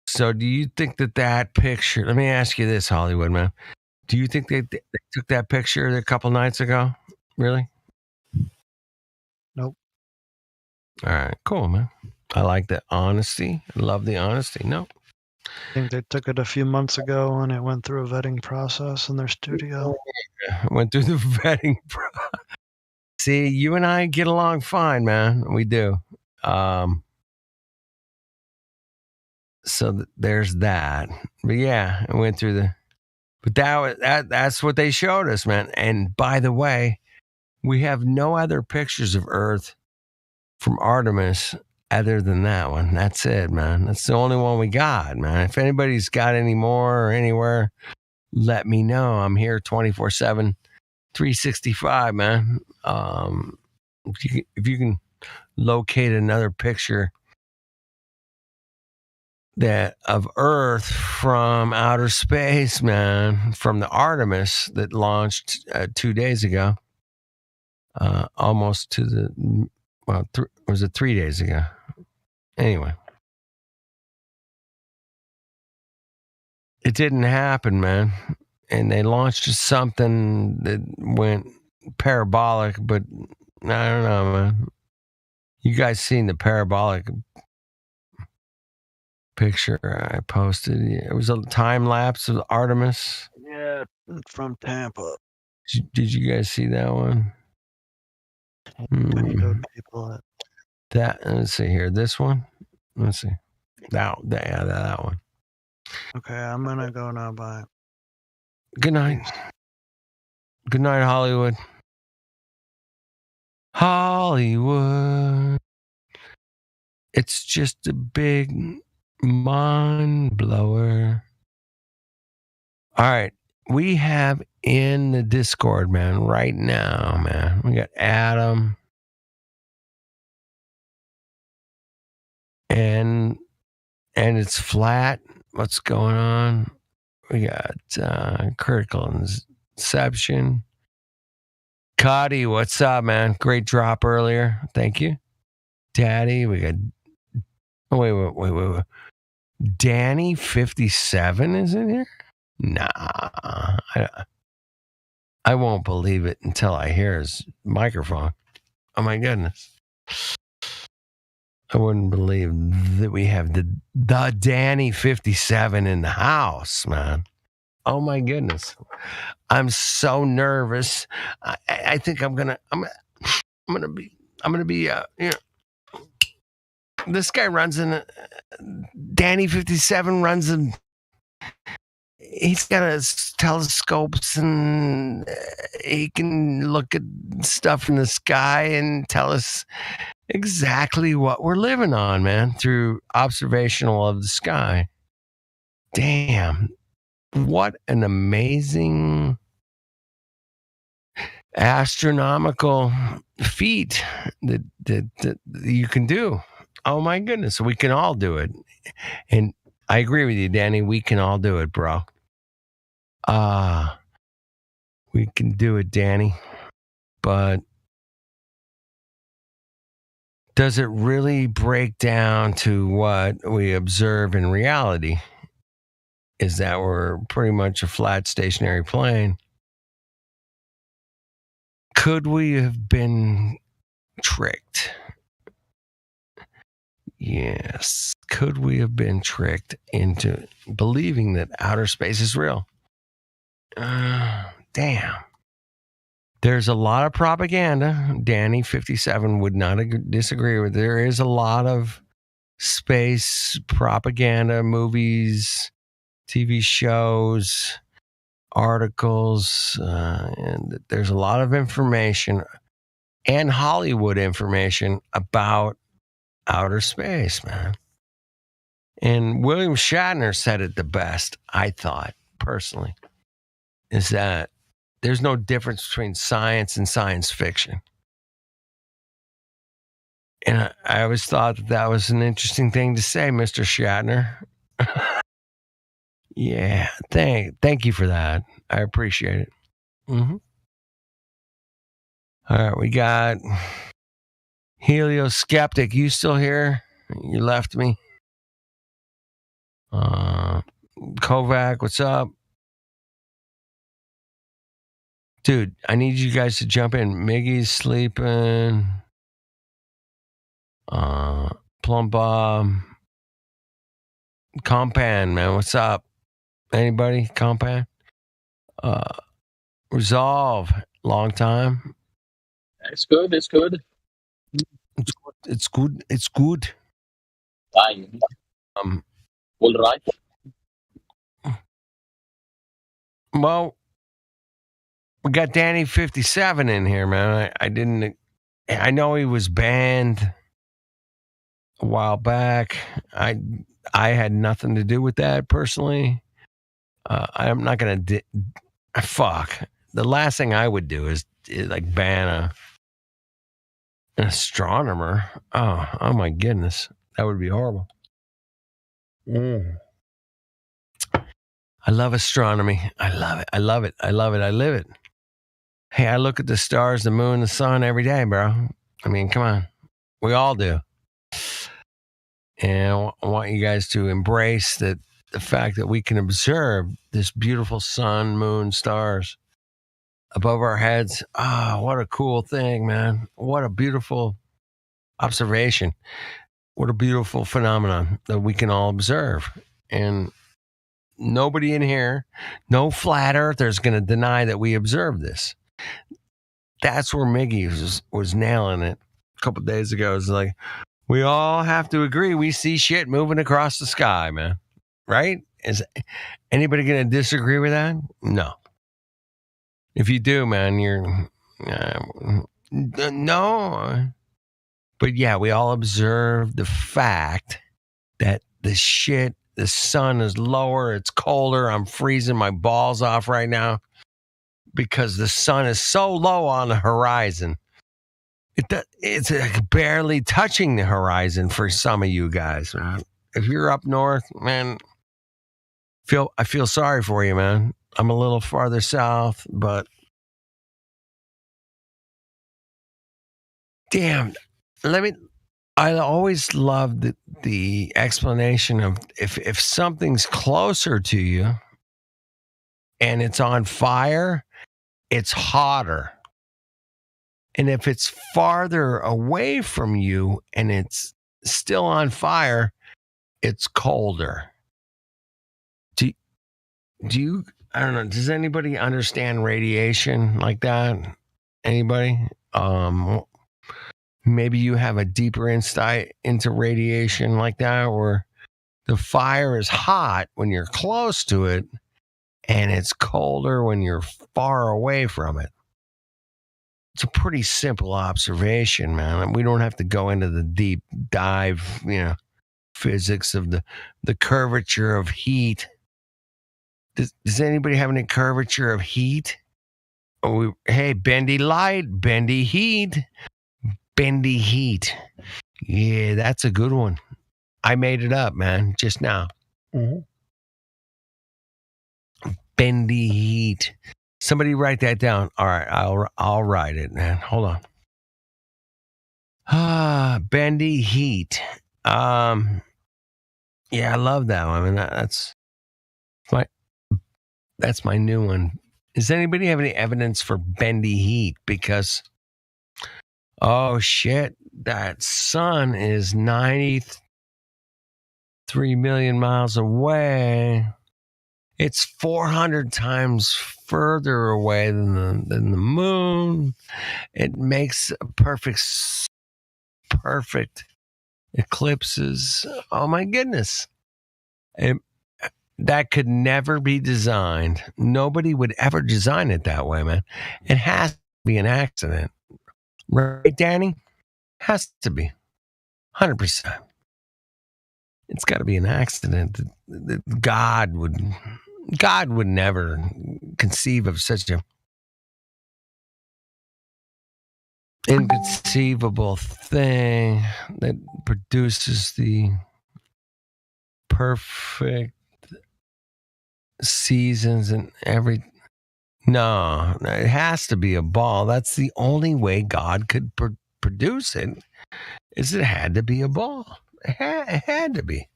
So do you think that picture, let me ask you this, Hollywood, man. Do you think they took that picture a couple nights ago? Really? Nope. All right, cool, man. I like the honesty. I love the honesty. No. I think they took it a few months ago and it went through a vetting process in their studio. Went through the vetting process. See, you and I get along fine, man. We do. So there's that. But yeah, I went through but that's what they showed us, man. And by the way, we have no other pictures of Earth from Artemis other than that one. That's it, man. That's the only one we got, man. If anybody's got any more or anywhere, let me know. I'm here 24/7, 365, man. If you can locate another picture of Earth from outer space, man, from the Artemis that launched 2 days ago, almost to was it 3 days ago? Anyway, it didn't happen, man. And they launched something that went parabolic, but I don't know, man. You guys seen the parabolic picture I posted? It was a time lapse of Artemis. Yeah, from Tampa. Did you guys see that one? Let's see here. This one. Let's see. That one. Okay, I'm gonna go now. Bye. Good night. Good night, Hollywood. Hollywood. It's just a big mind blower. All right. We have in the Discord, man, right now, man. We got Adam. And it's flat. What's going on? We got Critical Inception. Cuddy, what's up, man? Great drop earlier. Thank you. Daddy, we got... Oh, wait. Danny 57 is in here? Nah. I won't believe it until I hear his microphone. Oh, my goodness. I wouldn't believe that we have the Danny 57 in the house, man. Oh my goodness. I'm so nervous. I think I'm gonna be this guy runs in Danny 57 runs in. He's got his telescopes and he can look at stuff in the sky and tell us exactly what we're living on, man, through observational of the sky. Damn. What an amazing astronomical feat that you can do. Oh my goodness. We can all do it. And I agree with you, Danny. We can all do it, bro. We can do it, Danny. But does it really break down to what we observe in reality? Is that we're pretty much a flat stationary plane? Could we have been tricked? Yes. Could we have been tricked into believing that outer space is real? Damn. There's a lot of propaganda. Danny 57 would not disagree with. There is a lot of space propaganda, movies, TV shows, articles, and there's a lot of information and Hollywood information about outer space, man. And William Shatner said it the best, I thought, personally, is that there's no difference between science and science fiction. And I always thought that was an interesting thing to say, Mr. Shatner. Yeah, thank you for that. I appreciate it. Mm-hmm. All right, we got Helioskeptic. You still here? You left me. Kovac, what's up? Dude, I need you guys to jump in. Miggy's sleeping. Plum Bob. Compan, man, what's up? Anybody? Compan? Resolve. Long time. It's good. It's good. It's good. It's good. Fine. All right. Well, we got Danny 57 in here, man. I know he was banned a while back. I had nothing to do with that personally. I'm not gonna fuck. The last thing I would do is like ban an astronomer. Oh my goodness, that would be horrible. I love astronomy. I love it. I love it. I love it. I live it. Hey, I look at the stars, the moon, the sun every day, bro. I mean, come on. We all do. And I want you guys to embrace the fact that we can observe this beautiful sun, moon, stars above our heads. What a cool thing, man. What a beautiful observation. What a beautiful phenomenon that we can all observe. And nobody in here, no flat earthers going to deny that we observe this. That's where Miggy was nailing it a couple days ago. It's like, we all have to agree we see shit moving across the sky, man. Right? Is anybody going to disagree with that? No. If you do, man, you're... no. But yeah, we all observe the fact that the sun is lower, it's colder, I'm freezing my balls off right now because the sun is so low on the horizon. It's like barely touching the horizon for some of you guys, man. If you're up north, man, I feel sorry for you, man. I'm a little farther south, but damn, I always loved the explanation of if something's closer to you and it's on fire, it's hotter. And if it's farther away from you and it's still on fire, it's colder. Do you, I don't know, does anybody understand radiation like that? Anybody? Maybe you have a deeper insight into radiation like that, where the fire is hot when you're close to it and it's colder when you're far away from it. It's a pretty simple observation, man. We don't have to go into the deep dive, physics of the curvature of heat. Does anybody have any curvature of heat? Hey, bendy light, bendy heat. Bendy heat. Yeah, that's a good one. I made it up, man, just now. Mm-hmm. bendy heat. Somebody write that down. All right, I'll write it, man. Hold on. Bendy heat. Yeah, I love that one. I mean, that's my new one. Does anybody have any evidence for bendy heat? Because, oh shit, that sun is 93 million miles away. It's 400 times further away than the moon. It makes perfect eclipses. Oh my goodness. That could never be designed. Nobody would ever design it that way, man. It has to be an accident. Right, Danny? Has to be. 100%. It's got to be an accident. God would never conceive of such a inconceivable thing that produces the perfect seasons and every. No, it has to be a ball. That's the only way God could produce it. Is it had to be a ball? It had to be.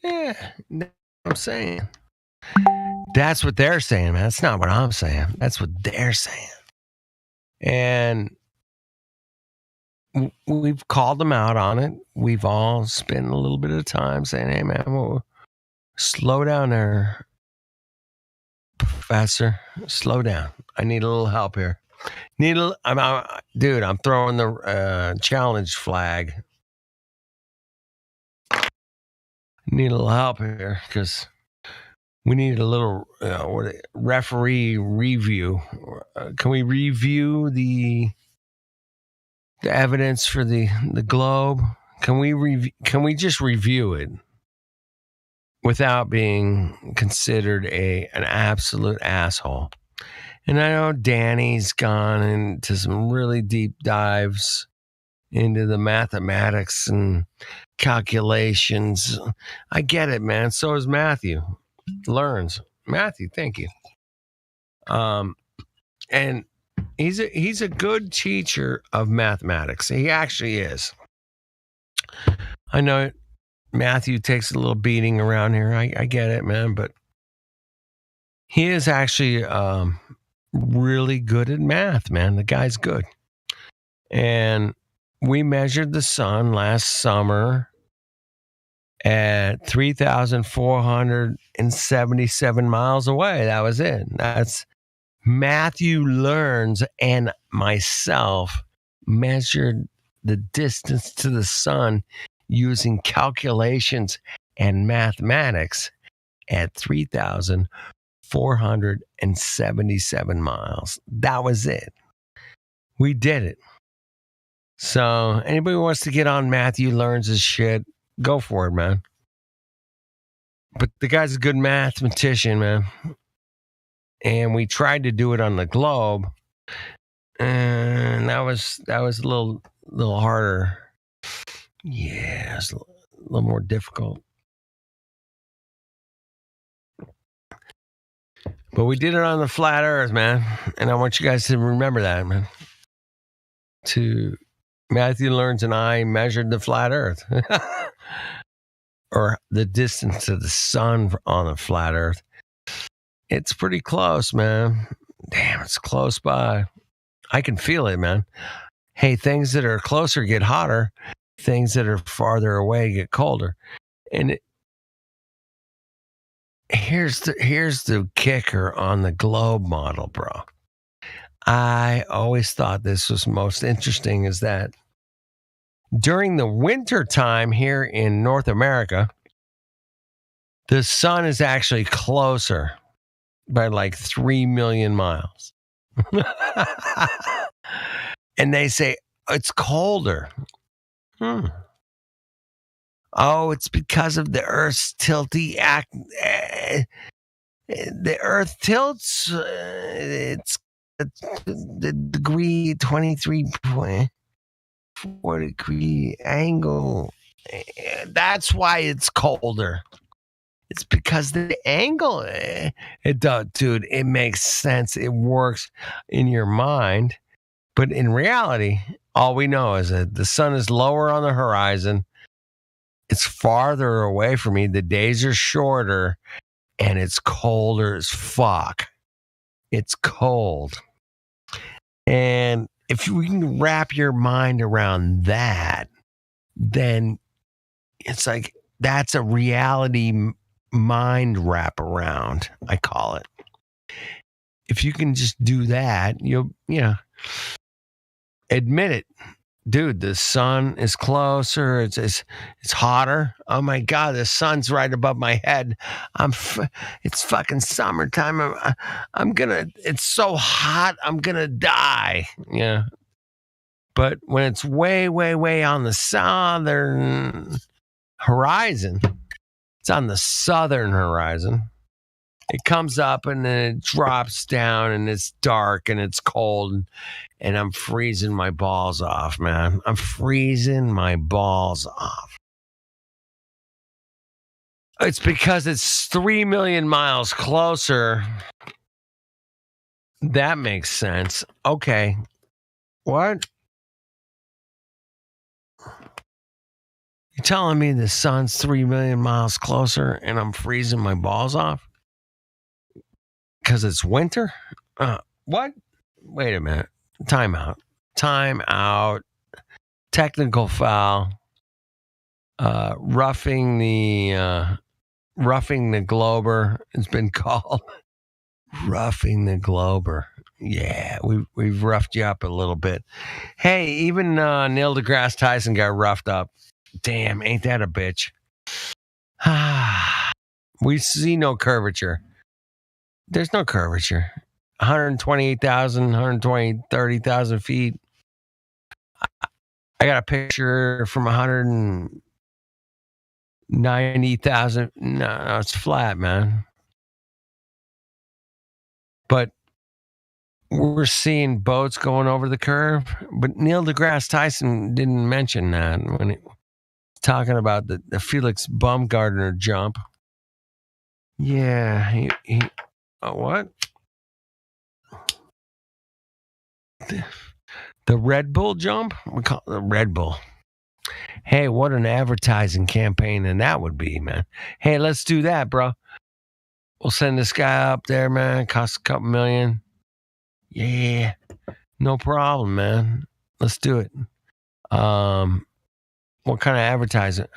Yeah, that's what I'm saying. That's what they're saying, man. That's not what I'm saying. That's what they're saying. And we've called them out on it. We've all spent a little bit of time saying, hey, man, well, slow down there, Professor. Slow down. I need a little help here. Dude, I'm throwing the challenge flag. Need a little help here because we need a little referee review. Can we review the evidence for the globe? Can we just review it without being considered an absolute asshole? And I know Danny's gone into some really deep dives into the mathematics and calculations. I get it, man. So is Matthew. Learns. Matthew, thank you. And he's a good teacher of mathematics. He actually is. I know Matthew takes a little beating around here. I get it, man, but he is actually really good at math, man. The guy's good. And we measured the sun last summer at 3,477 miles away. That was it. That's Matthew Learns and myself measured the distance to the sun using calculations and mathematics at 3,477 miles. That was it. We did it. So anybody who wants to get on Matthew Learns his shit, go for it, man. But the guy's a good mathematician, man. And we tried to do it on the globe, and that was a little harder. Yeah, it's a little more difficult. But we did it on the flat Earth, man. And I want you guys to remember that, man. Matthew Learns and I measured the flat Earth. Or the distance to the sun on the flat Earth. It's pretty close, man. Damn, it's close by. I can feel it, man. Hey, things that are closer get hotter. Things that are farther away get colder. And here's the kicker on the globe model, bro. I always thought this was most interesting is that during the winter time here in North America, the sun is actually closer by like 3 million miles. And they say it's colder. Oh, it's because of the Earth's tilty act. The Earth tilts. It's the degree 23.4 degree angle. That's why it's colder. It's because because the angle, it does, dude. It makes sense. It works in your mind, but in reality, all we know is that the sun is lower on the horizon. It's farther away from me. The days are shorter, and it's colder as fuck. It's cold, and if you can wrap your mind around that, then it's like that's a reality mind wraparound, I call it. If you can just do that, you'll admit it. Dude, the sun is closer. It's hotter. Oh my God, the sun's right above my head. It's fucking summertime. It's so hot. I'm gonna die. Yeah. But when it's way, way, way on the southern horizon, it's on the southern horizon. It comes up and then it drops down and it's dark and it's cold and I'm freezing my balls off, man. I'm freezing my balls off. It's because it's 3 million miles closer. That makes sense. Okay. What? You're telling me the sun's 3 million miles closer and I'm freezing my balls off? Because it's winter? What? Wait a minute. Time out. Technical foul. Roughing the Glober. It's been called roughing the Glober. Yeah, we've roughed you up a little bit. Hey, even Neil deGrasse Tyson got roughed up. Damn, ain't that a bitch? We see no curvature. There's no curvature. 128,000, 30,000 feet. I got a picture from 190,000. No, it's flat, man. But we're seeing boats going over the curve. But Neil deGrasse Tyson didn't mention that when he was talking about the Felix Baumgartner jump. Yeah, he what? The Red Bull jump? We call it the Red Bull. Hey, what an advertising campaign and that would be, man. Hey, let's do that, bro. We'll send this guy up there, man. Costs a couple million. Yeah, no problem, man. Let's do it. What kind of advertising?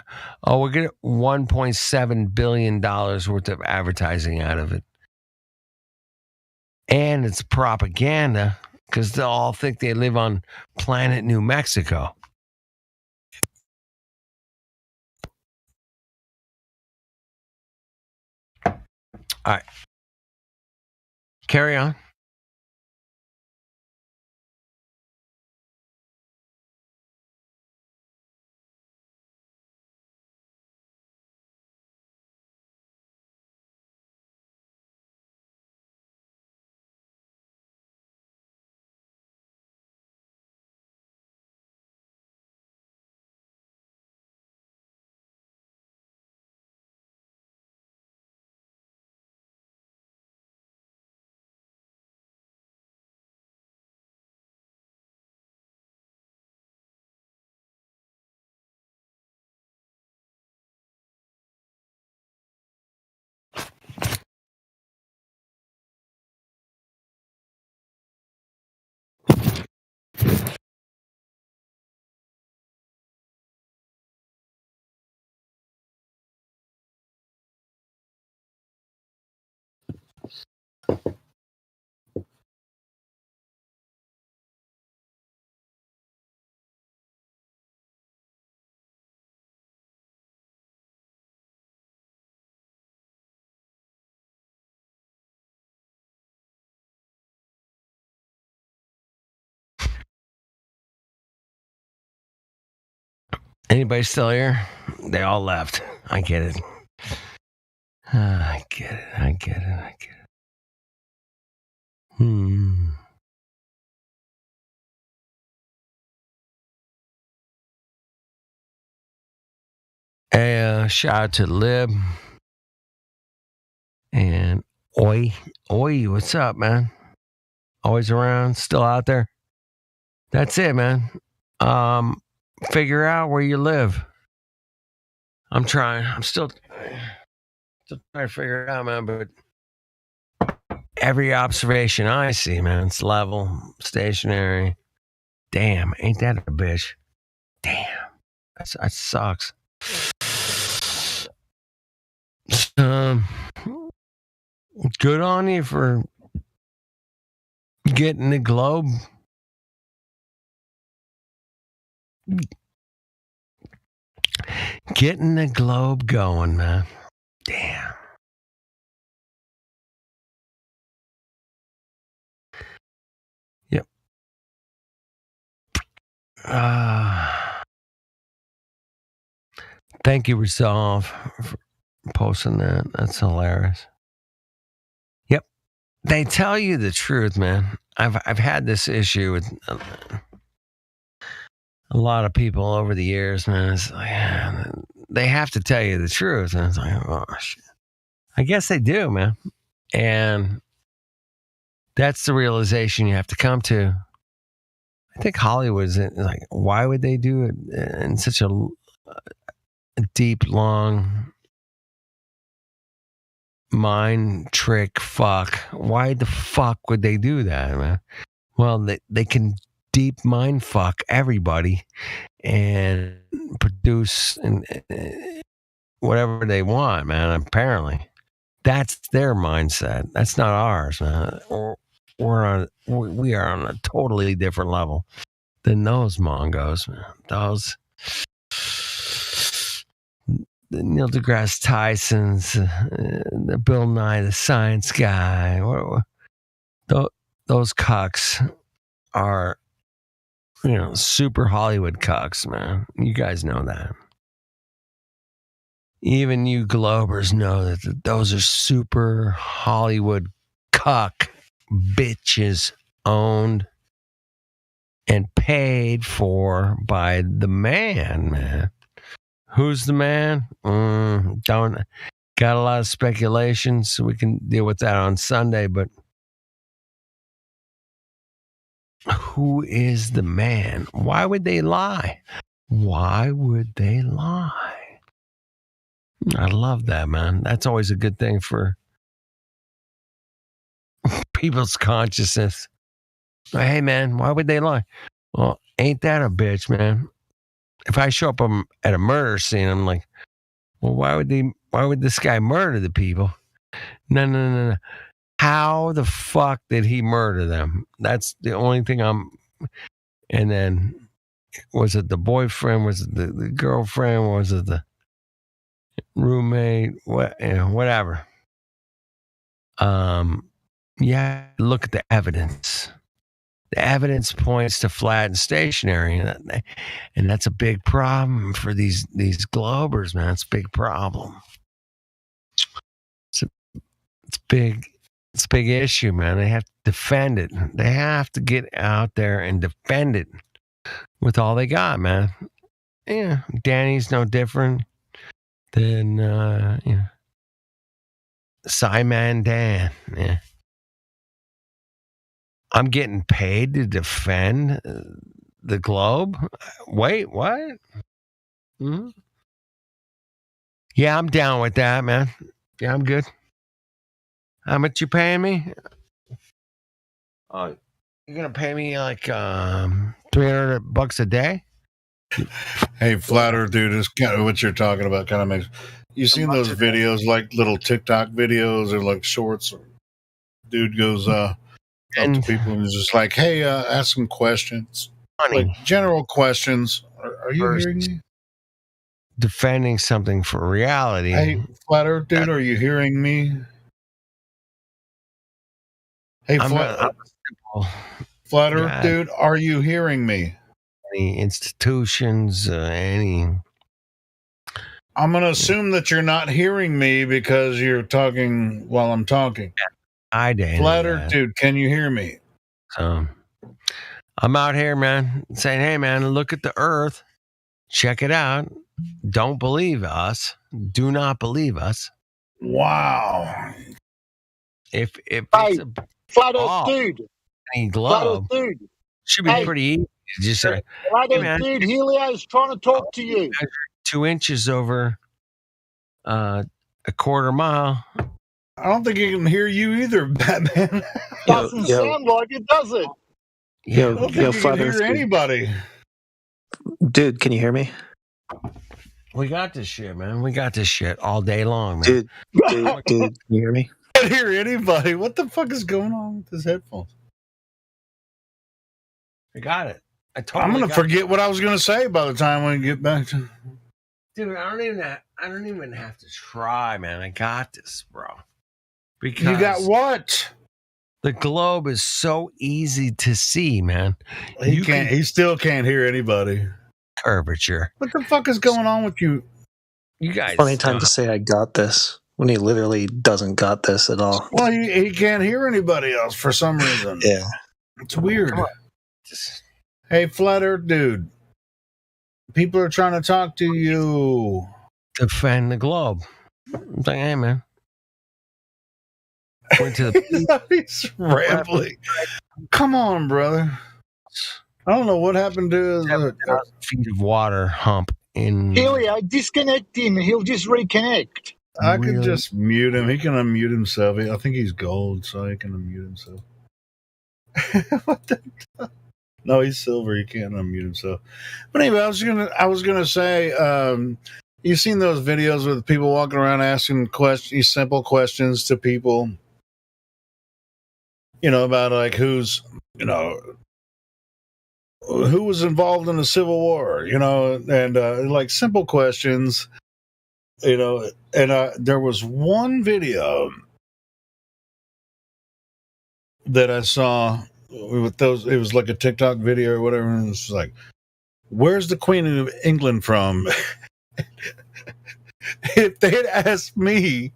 Oh, we're getting $1.7 billion worth of advertising out of it. And it's propaganda because they'll all think they live on planet New Mexico. All right. Carry on. Anybody still here? They all left. I get it. I get it. Hey, shout out to Lib. And Oi, what's up, man? Always around, still out there. That's it, man. Figure out where you live. I'm trying. I'm still trying to figure it out, man. But every observation I see, man, it's level, stationary. Damn, ain't that a bitch? Damn, that sucks. Good on you for getting the globe. Getting the globe going, man. Damn. Yep. Thank you, Resolve, for posting that. That's hilarious. Yep. They tell you the truth, man. I've had this issue with a lot of people over the years, man. It's like, they have to tell you the truth. And it's like, oh, shit. I guess they do, man. And that's the realization you have to come to. I think Hollywood's like, why would they do it in such a deep, long mind trick? Fuck. Why the fuck would they do that, man? Well, they can deep mind fuck everybody and produce whatever they want, man. Apparently, that's their mindset. That's not ours, man. We are on a totally different level than those Mongos, man. Those the Neil deGrasse Tysons, the Bill Nye the Science Guy. Those cucks are, super Hollywood cucks, man. You guys know that. Even you Globers know that those are super Hollywood cuck bitches, owned and paid for by the man. Who's the man? Don't got a lot of speculation, so we can deal with that on Sunday, but who is the man? Why would they lie? Why would they lie? I love that, man. That's always a good thing for people's consciousness. Hey, man, why would they lie? Well, ain't that a bitch, man? If I show up at a murder scene, I'm like, well, why would this guy murder the people? No. How the fuck did he murder them? That's the only thing and then, was it the boyfriend? Was it the girlfriend? Was it the roommate? Whatever. Yeah, look at the evidence. The evidence points to flat and stationary, and that's a big problem for these Globers, man. It's a big problem. It's a big issue, man. They have to defend it. They have to get out there and defend it with all they got, man. Yeah, Danny's no different than Simon Dan. Yeah. I'm getting paid to defend the globe? Wait, what? Mm-hmm. Yeah, I'm down with that, man. Yeah, I'm good. How much you paying me? You're gonna pay me like $300 a day? Hey, Flat Earth dude, is kind of what you're talking about. Kind of makes you seen those videos, like little TikTok videos or like shorts. Dude goes up to people and is just like, "Hey, ask some questions, like general questions." Are you hearing me? Defending something for reality. Hey, Flat Earth dude, are you hearing me? Hey, Flat Earth dude, are you hearing me? Any institutions, any... I'm going to assume that you're not hearing me because you're talking while I'm talking. I did. Flat Earth dude, can you hear me? So, I'm out here, man, saying, hey, man, look at the Earth. Check it out. Don't believe us. Do not believe us. Wow. If Hey, it's a flat Earth ball, dude. any Flat Earth globe, dude. should be Hey, pretty easy to just say, flat hey Earth man, dude, Helio's trying to talk to you. 2 inches over a quarter mile. I don't think he can hear you either, Batman. Doesn't sound like it, does it? I don't think he can Flat hear Earth dude. anybody. Dude, can you hear me? We got this shit, man. We got this shit all day long, man. Dude, can you hear me? I can't hear anybody. What the fuck is going on with his headphones? I got it. I'm gonna forget what I was gonna say by the time we get back to. Dude, I don't even have to try, man. I got this, bro. Because You got what? the globe is so easy to see, man. He still can't hear anybody. Curvature. What the fuck is going on with you? You guys. Funny time to say I got this when he literally doesn't got this at all. Well, he can't hear anybody else for some reason. Yeah. It's weird. Hey, Flat Earth dude. People are trying to talk to you. Defend the globe. I'm saying, hey, man. Went to the He's rambling. Come on, brother. I don't know what happened to his 7,000 feet of water hump in. Helio, disconnect him. He'll just reconnect. I could just mute him. He can unmute himself. I think he's gold, so he can unmute himself. What the? No, he's silver. He can't unmute himself. But anyway, I was gonna say, you've seen those videos with people walking around asking questions, simple questions to people. About like who was involved in the Civil War, and like simple questions, and there was one video that I saw with those, it was like a TikTok video or whatever, and it was like, where's the Queen of England from? If they had asked me,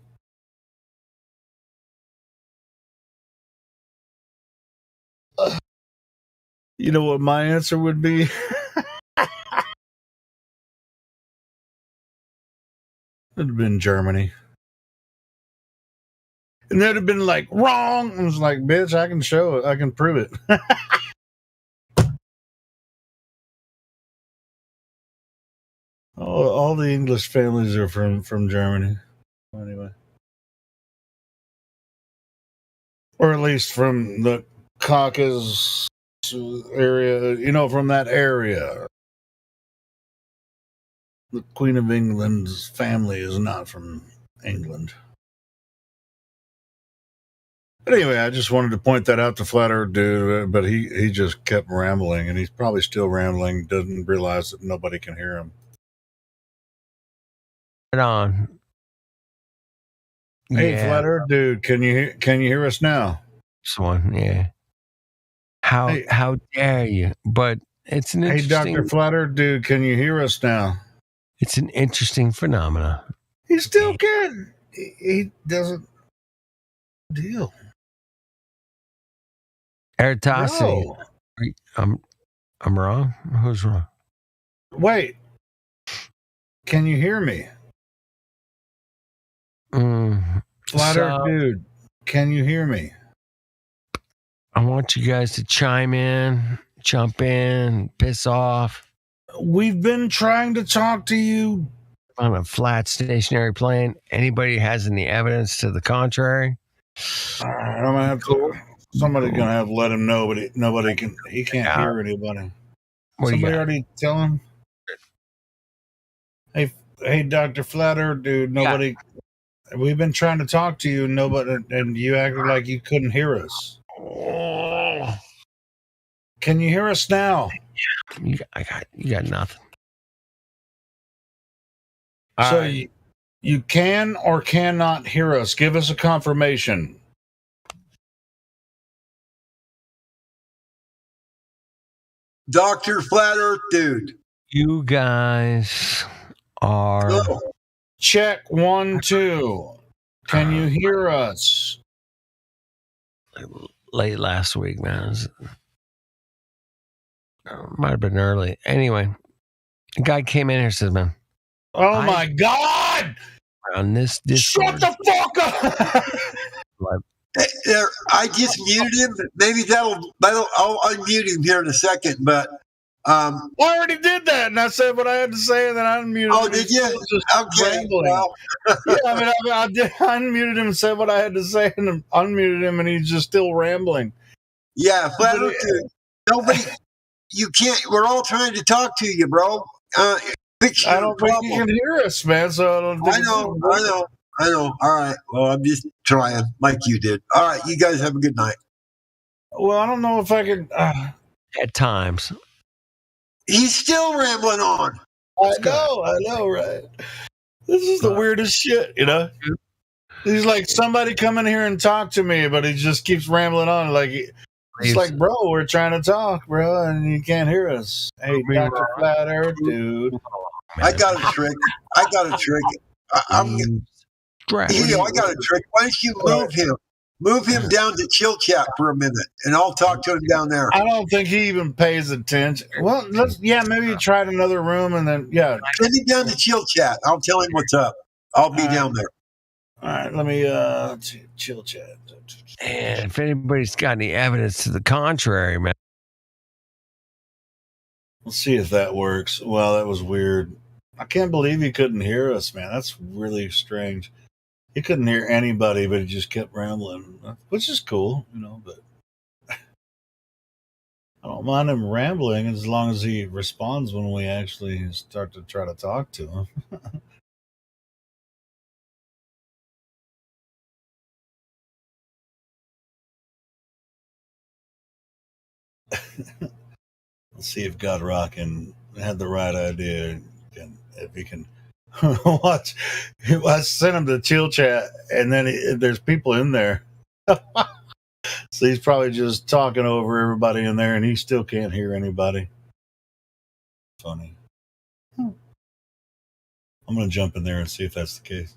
you know what my answer would be? It'd have been Germany. And they'd have been like, wrong. I was like, bitch, I can show it. I can prove it. all the English families are from Germany. Anyway. Or at least from the Caucasus area, from that area. The Queen of England's family is not from England. But anyway, I just wanted to point that out to Flat Earth dude, but he just kept rambling, and he's probably still rambling, doesn't realize that nobody can hear him. Right on. Hey, Flat Earth dude, can you hear us now? This one, yeah. How dare you? But it's an interesting. Hey, Dr. Flat Earth dude, can you hear us now? It's an interesting phenomenon. He still can. He doesn't deal. Eratosity. No. I'm wrong? Who's wrong? Wait. Can you hear me? Flat Earth dude, can you hear me? I want you guys to chime in, jump in, piss off. We've been trying to talk to you on a flat stationary plane. Anybody has any evidence to the contrary? I'm gonna have to. Somebody's gonna have to let him know, but nobody can. He can't hear anybody. Somebody already tell him. Hey, Dr. Flat Earth dude. Nobody. Yeah. We've been trying to talk to you. Nobody, and you acted like you couldn't hear us. Oh. Can you hear us now? You got nothing. So you can or cannot hear us. Give us a confirmation. Dr. Flat Earth dude. You guys are. Go. Check 1, 2. Can you hear us? Late last week, man. Might have been early. Anyway, a guy came in here and says, man. Oh my God! On this Discord. Shut the fuck up! There, I just muted him. Maybe I'll unmute him here in a second. But I already did that, and I said what I had to say, and then I unmuted him. Oh, did you? Okay. Well. Yeah, I did. I unmuted him and said what I had to say, and unmuted him, and he's just still rambling. Yeah, Flat Earth Dude. Nobody. You can't. We're all trying to talk to you, bro. Fix your I don't think you can hear us, man. So I don't. Think I know. All right. Well, I'm just trying, like you did. All right. You guys have a good night. Well, I don't know if I could. At times. He's still rambling on. I know, right? This is the weirdest shit, you know? He's like, somebody come in here and talk to me, but he just keeps rambling on. Like, it's like, bro, we're trying to talk, bro, and you can't hear us. Hey, Dr. Flat Earth, dude. I got a trick. I got a trick. I got a trick. Why don't you move him? Move him down to chill chat for a minute, and I'll talk to him down there. I don't think he even pays attention. Well, maybe you tried another room, and then send him down to chill chat. I'll tell him what's up. I'll be down there. All right, let me chill chat. And if anybody's got any evidence to the contrary, man. Let's see if that works. Well, that was weird. I can't believe he couldn't hear us, man. That's really strange. He couldn't hear anybody, but he just kept rambling, which is cool, you know, but I don't mind him rambling as long as he responds when we actually start to try to talk to him. Let's see if God Rockin' had the right idea. If he can watch. I sent him to chill chat, and then there's people in there. So he's probably just talking over everybody in there, and he still can't hear anybody. Funny. I'm going to jump in there and see if that's the case.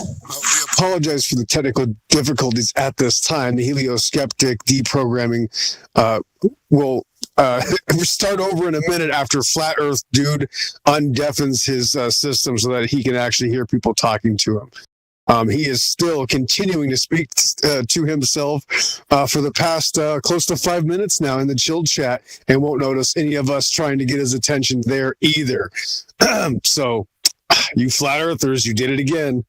We apologize for the technical difficulties at this time. The Helioskeptic deprogramming will start over in a minute after Flat Earth Dude undeafens his system so that he can actually hear people talking to him. He is still continuing to speak to himself for the past close to 5 minutes now in the chill chat, and won't notice any of us trying to get his attention there either. So, you Flat Earthers, you did it again.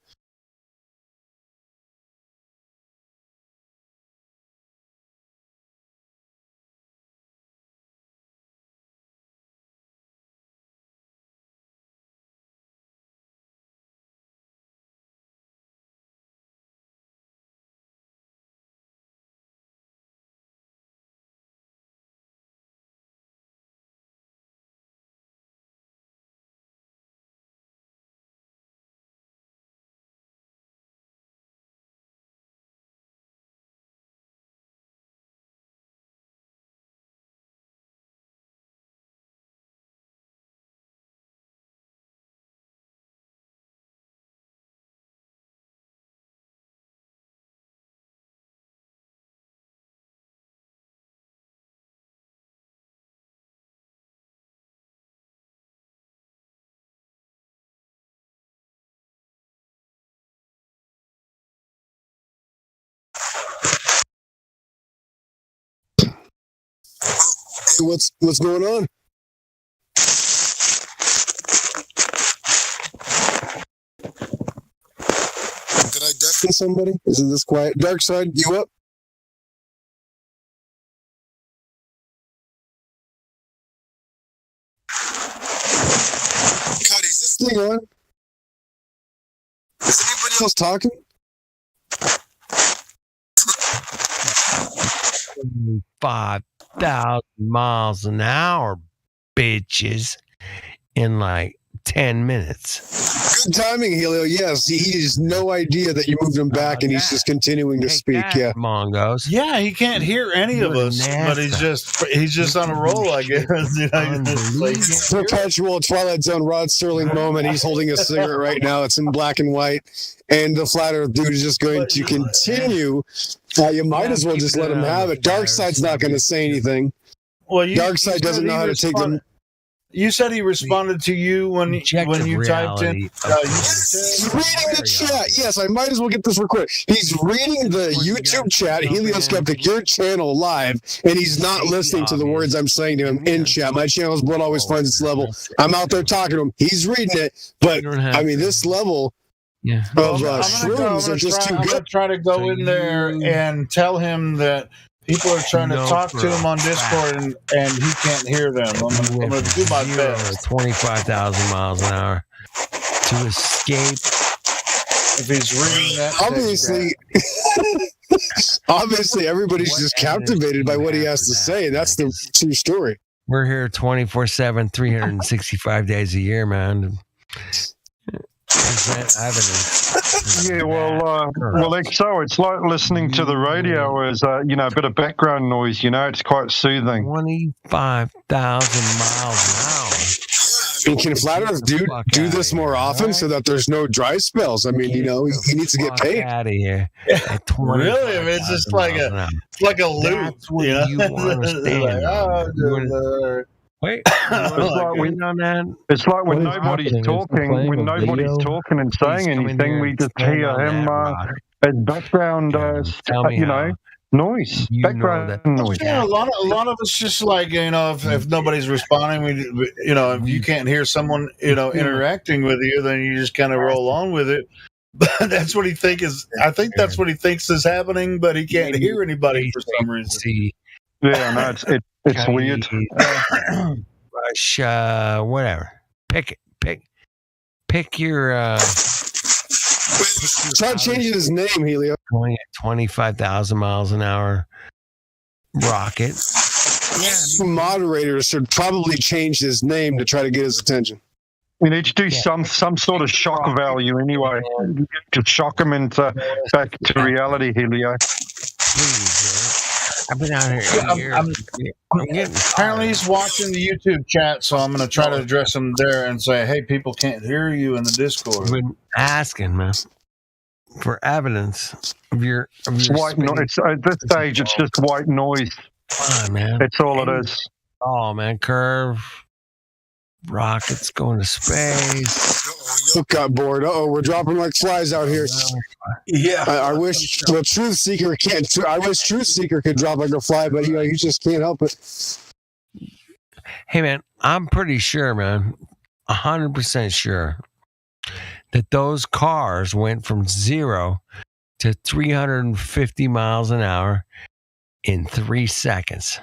Hey, what's going on? Did I deafen somebody? Isn't this quiet? Dark Side, you up? God, is this thing on? Is anybody else talking? 5,000 miles an hour, bitches, in like 10 minutes. Good timing, Helio. Yes, he has no idea that you moved him back, and he's just continuing to speak. Yeah, Mongos. Yeah, he can't hear any of us, but he's just on a roll, I guess. You know, just like, perpetual Twilight Zone Rod Serling moment. He's holding a cigarette right now. It's in black and white, and the Flat Earth Dude is just going to continue. You might as well just let him have it. Dark Side's not going to say anything. Well, Dark Side doesn't know how to take them. You said he responded to you when you typed in. He's reading the chat. Yes, I might as well get this recorded. He's reading the YouTube chat, Helioskeptic, your channel live, and he's not listening to the words I'm saying to him in chat. My channel is Blood Always Finds Its Level. I'm out there talking to him. He's reading it, but I mean, this level of shrooms are just too good. I'm going to try to go in there and tell him that people are trying to talk to him on Discord, and he can't hear them. I'm going to do my best. 25,000 miles an hour to escape. If he's reading that, obviously, everybody's just captivated by what he has to say. That's the true story. We're here 24/7, 365 days a year, man. Present evidence. Yeah, well, XO, it's like listening to the radio as a bit of background noise. It's quite soothing. 25,000 miles an hour. And can Flat Earth do this more often so that there's no dry spells? I mean, he needs to get paid. Out of here. Really? I mean, it's just like a loop. That's what you understand. Wait, it's like when nobody's talking and saying anything, we just hear him as background, noise. Background noise. Yeah, a lot of us just like if nobody's responding, if you can't hear someone interacting with you, then you just kind of roll on with it. But that's what he thinks that's what he thinks is happening, but he can't hear anybody for some reason. Yeah, no, it's weird. Russia, whatever. Pick your. Try changing his name, Helio. Going at 25,000 miles an hour rocket. Moderators should probably change his name to try to get his attention. We need to do some sort of shock value anyway to shock him into back to reality, Helio. I've been out here. Apparently, he's watching the YouTube chat, so I'm going to try to address him there and say, "Hey, people can't hear you in the Discord." I've been asking, man. for evidence of your white noise. At this stage, it's just white noise. Come on, man. It's all it is. Oh man, curve. Rockets going to space. Look, got bored. We're dropping like flies out here. Yeah. I wish the Truth Seeker can't. I wish Truth Seeker could drop like a fly, but he just can't help it. Hey man, I'm pretty sure, man, 100% sure that those cars went from 0 to 350 miles an hour in 3 seconds.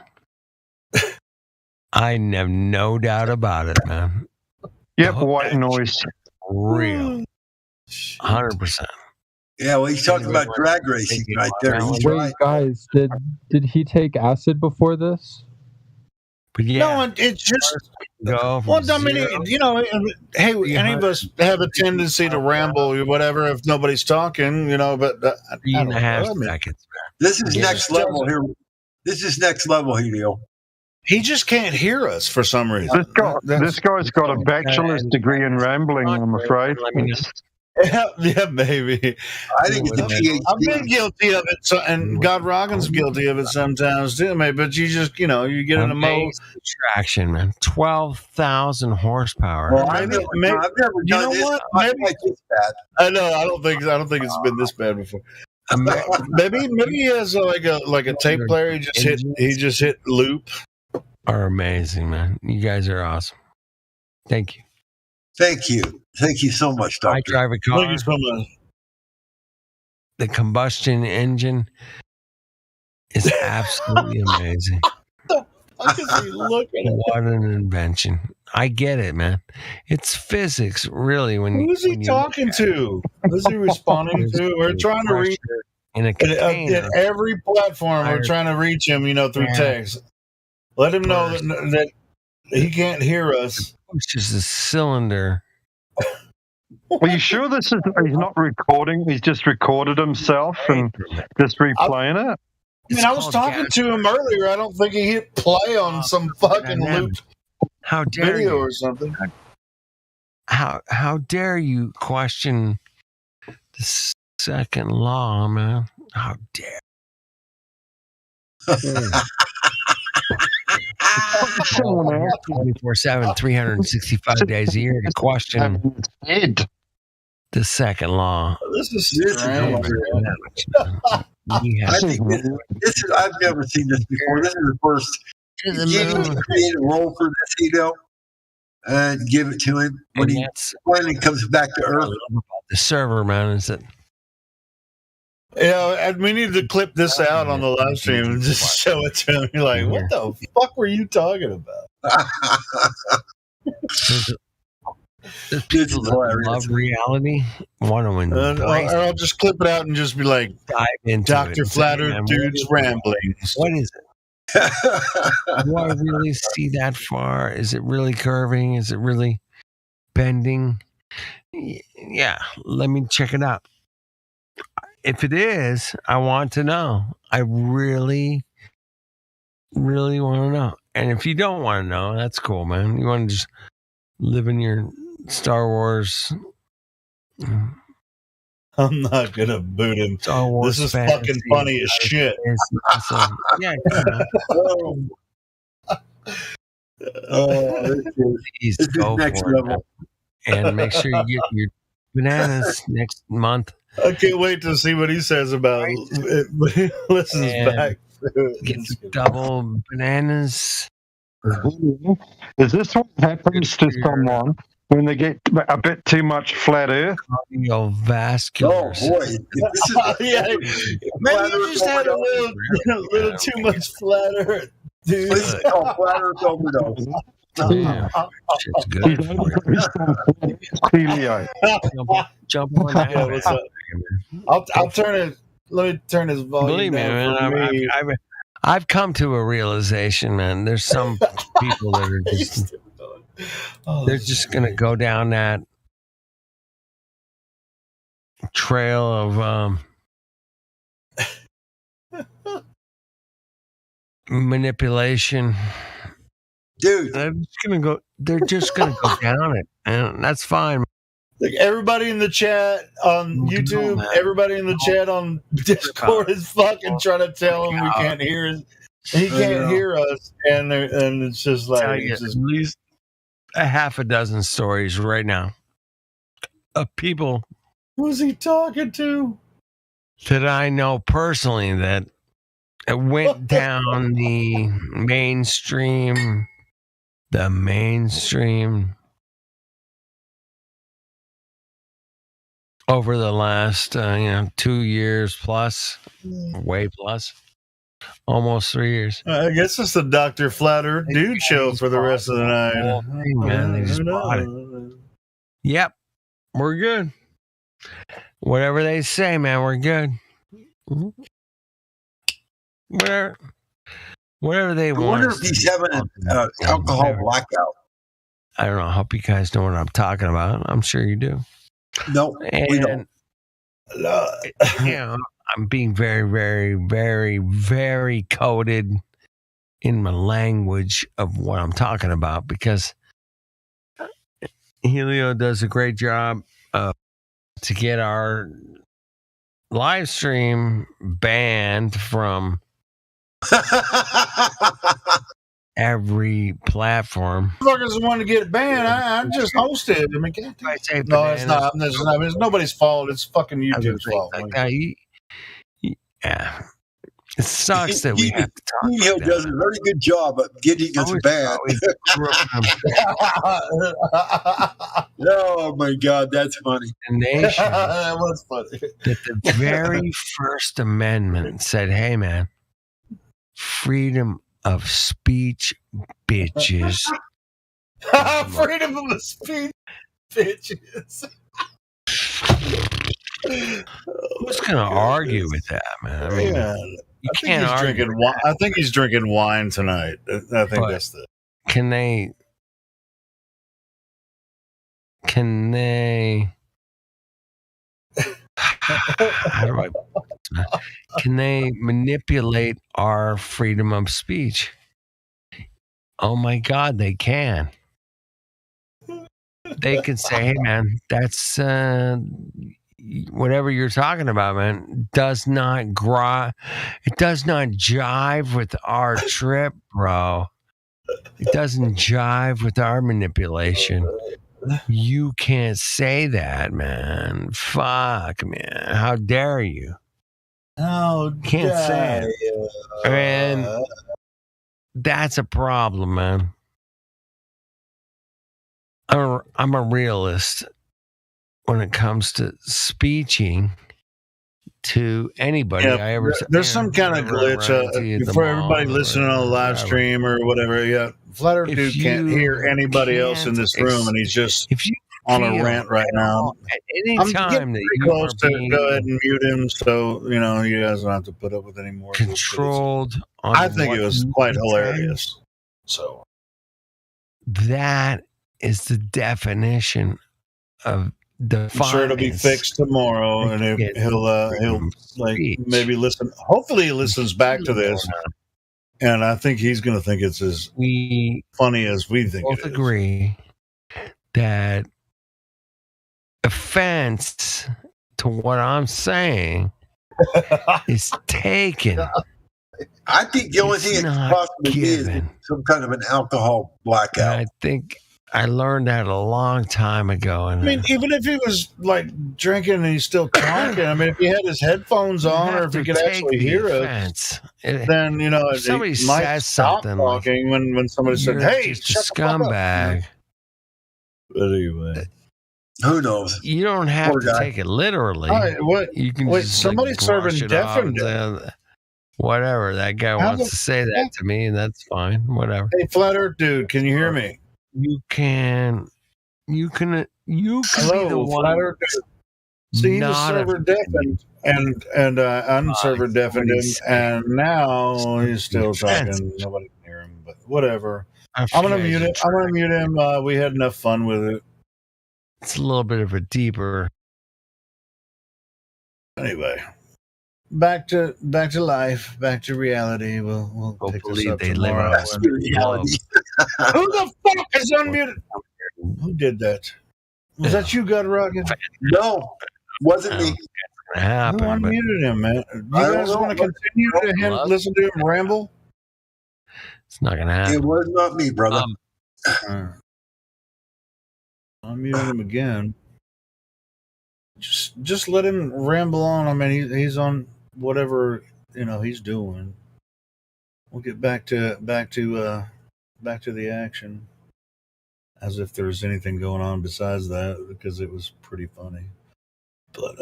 I have no doubt about it, man. Yep, white noise. Real. 100%. Yeah, well, he's talking about drag racing right there. He's Wait, right. guys, did he take acid before this? But yeah, No, it's just. Go Well, I mean, hey, any of us have a tendency to ramble or whatever if nobody's talking, but 3.5 seconds. This is next level here. This is next level, Helio. He just can't hear us for some reason. This guy's got a bachelor's degree in rambling, I'm afraid. Yeah, maybe. I think it's a PhD. I've been guilty of it, and God Roggan's guilty of it sometimes too, mate. But you just, you get in a mode. Traction, man. 12,000 horsepower. Well, I've never you know what? Maybe it's bad. I know. I don't think it's been this bad before. Maybe he has like a tape player. He just hit loop. Are amazing, man. You guys are awesome. Thank you. Thank you. Thank you so much, Doctor. I drive a car. Thank you so much. The combustion engine is absolutely amazing. Look at it. What an invention. I get it, man. It's physics, really. Who's he talking to? Who's he responding to? We're trying to reach in a container. At every platform. We're trying to reach him, through text. Let him know that he can't hear us. It's just a cylinder. Are you sure he's not recording? He's just recorded himself and just replaying it? I mean, I was talking to him earlier. I don't think he hit play on some fucking looped video or something. How dare you question the second law, man? How dare 24/7, 365 days a year to question the second law. This is strange. I've never seen this before. This is the first. You need to create a role for this, and give it to him when he finally comes back to Earth. The server, man, is it? And we need to clip this out on the live stream and just show it to him. You're like, what the fuck were you talking about? There's people that love reality, want to embrace or I'll just clip it out and just be like, dive into Dr. Flatter Dude's ramblings. What is it? Do I really see that far? Is it really curving? Is it really bending? Yeah, let me check it out. If it is, I want to know. I really, really want to know. And if you don't want to know, that's cool, man. You want to just live in your Star Wars. I'm not going to boot him. Star Wars this is fucking funny as shit. Yeah. This is go next for level. It, and make sure you get your bananas next month. I can't wait to see what he says about it when he listens back. Get double bananas. Is this what happens to someone when they get a bit too much flat earth? Cardiovascular. Oh boy! This is Yeah, maybe you just had a little too much flat earth, dude. This is called flat earth overdose. Shit's good. Jump on that. Yeah, what's up? I'll turn it. Let me turn his volume Believe me, down. man. I've come to a realization, man. There's some people that are just they're just gonna go down that trail of manipulation. Dude, They're just gonna go down it, and that's fine. Like everybody in the chat on YouTube, everybody in the chat on Discord is fucking trying to tell him we can't hear his, he can't hear us, and it's just like at least a half a dozen stories right now of people. Who's he talking to? That I know personally that went down the mainstream over the last 2 years plus, way plus, almost 3 years. I guess it's the Dr. Flat Earth Dude show for the rest of the night. Man, they just bought it. Yep, we're good. Whatever they say, man, we're good. Whatever they want. I wonder if he's having an alcohol blackout. I don't know. I hope you guys know what I'm talking about. I'm sure you do. No, we don't. I'm being very, very, very, very coded in my language of what I'm talking about because Helio does a great job to get our live stream banned from every platform. Motherfuckers want to get banned. I just hosted. I mean, no, it's not. It's nobody's fault. It's fucking YouTube's fault. Yeah. It sucks that we have to talk He about does a very good job at getting us banned. Oh my God, that's funny. The nation That was funny. that the very First Amendment said, hey, man, freedom of speech, bitches. Freedom of speech, bitches. Who's going to argue with that, man? I mean, you can't he's argue. drinking wine. I think he's drinking wine tonight. I think that's the. Can they? How do I? Can they manipulate our freedom of speech? Oh my God, they can. They can say, "Hey, man, that's whatever you're talking about, man. Does not It does not jive with our trip, bro. It doesn't jive with our manipulation. You can't say that, man. Fuck, man. How dare you? Can't say it. And that's a problem, man. I'm a realist when it comes to speeching to anybody I ever. There's some kind of glitch for everybody listening on the live stream or whatever. Yeah, Flat Earth Dude can't hear anybody else in this room, and he's just on a rant right now. At any I'm time getting that pretty you close are to being go ahead and mute him, so you guys don't have to put up with any more controlled. On I think it was what quite you hilarious. So that is the definition of I'm sure it'll be fixed tomorrow, and he'll like maybe listen. Hopefully, he listens back to this, and I think he's going to think it's as funny as we think. Both agree that offense to what I'm saying is taken. I think the only thing it could possibly be is some kind of an alcohol blackout. I think I learned that a long time ago. And I mean, even if he was like drinking and he's still talking, I mean, if he had his headphones on or if he could actually hear us, then if somebody he might says stop something talking when somebody said, you're "Hey, just a shut the fuck up." scumbag. But anyway, who knows? You don't have Poor to guy. take it literally. All right, what? You can Wait, just somebody's brush serving it deaf off and and deaf. say, whatever, that guy wants to say that to me, and that's fine. Whatever. Hey, Flat Earth Dude, can you hear me? You can be the Hello, one. Flat Earth Dude. See, he was not server deafened and unserver deafened him, and now he's still talking. Nobody can hear him, but whatever. I'm gonna mute it. I'm gonna mute him. We had enough fun with it. It's a little bit of a deeper. Anyway, back to life, back to reality. We'll pick this up they live tomorrow. on Who the fuck is unmuted? Who did that? Was that you, God Rocket? No, wasn't me. Who Happen, but unmuted him, man? Do you I don't guys know. want to continue to listen to him ramble? it's not gonna happen. It was not me, brother. Unmute him again. Just let him ramble on. I mean, he's on whatever he's doing. We'll get back to the action, as if there's anything going on besides that, because it was pretty funny. But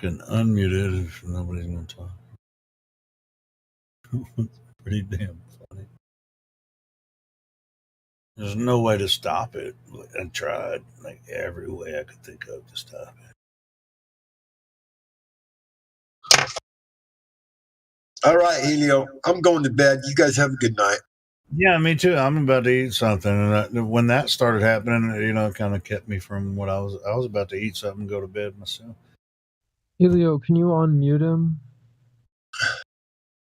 can unmute it if nobody's going to talk. It's pretty damn funny. There's no way to stop it. I tried like every way I could think of to stop it. All right, Helio, I'm going to bed. You guys have a good night. Yeah, me too. I'm about to eat something, and when that started happening, it kind of kept me from what I was about to eat something and go to bed myself. Helio, can you unmute him?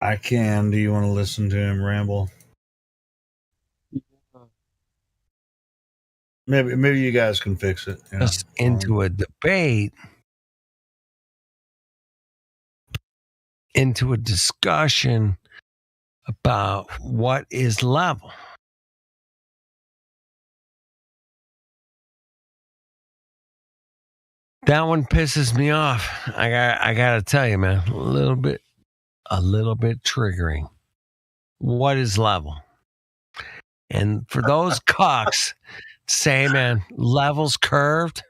I can. Do you want to listen to him ramble? Maybe you guys can fix it. Just into a debate, into a discussion about what is level. That one pisses me off. I gotta tell you, man, a little bit triggering. What is level? And for those cocks say, man, level's curved.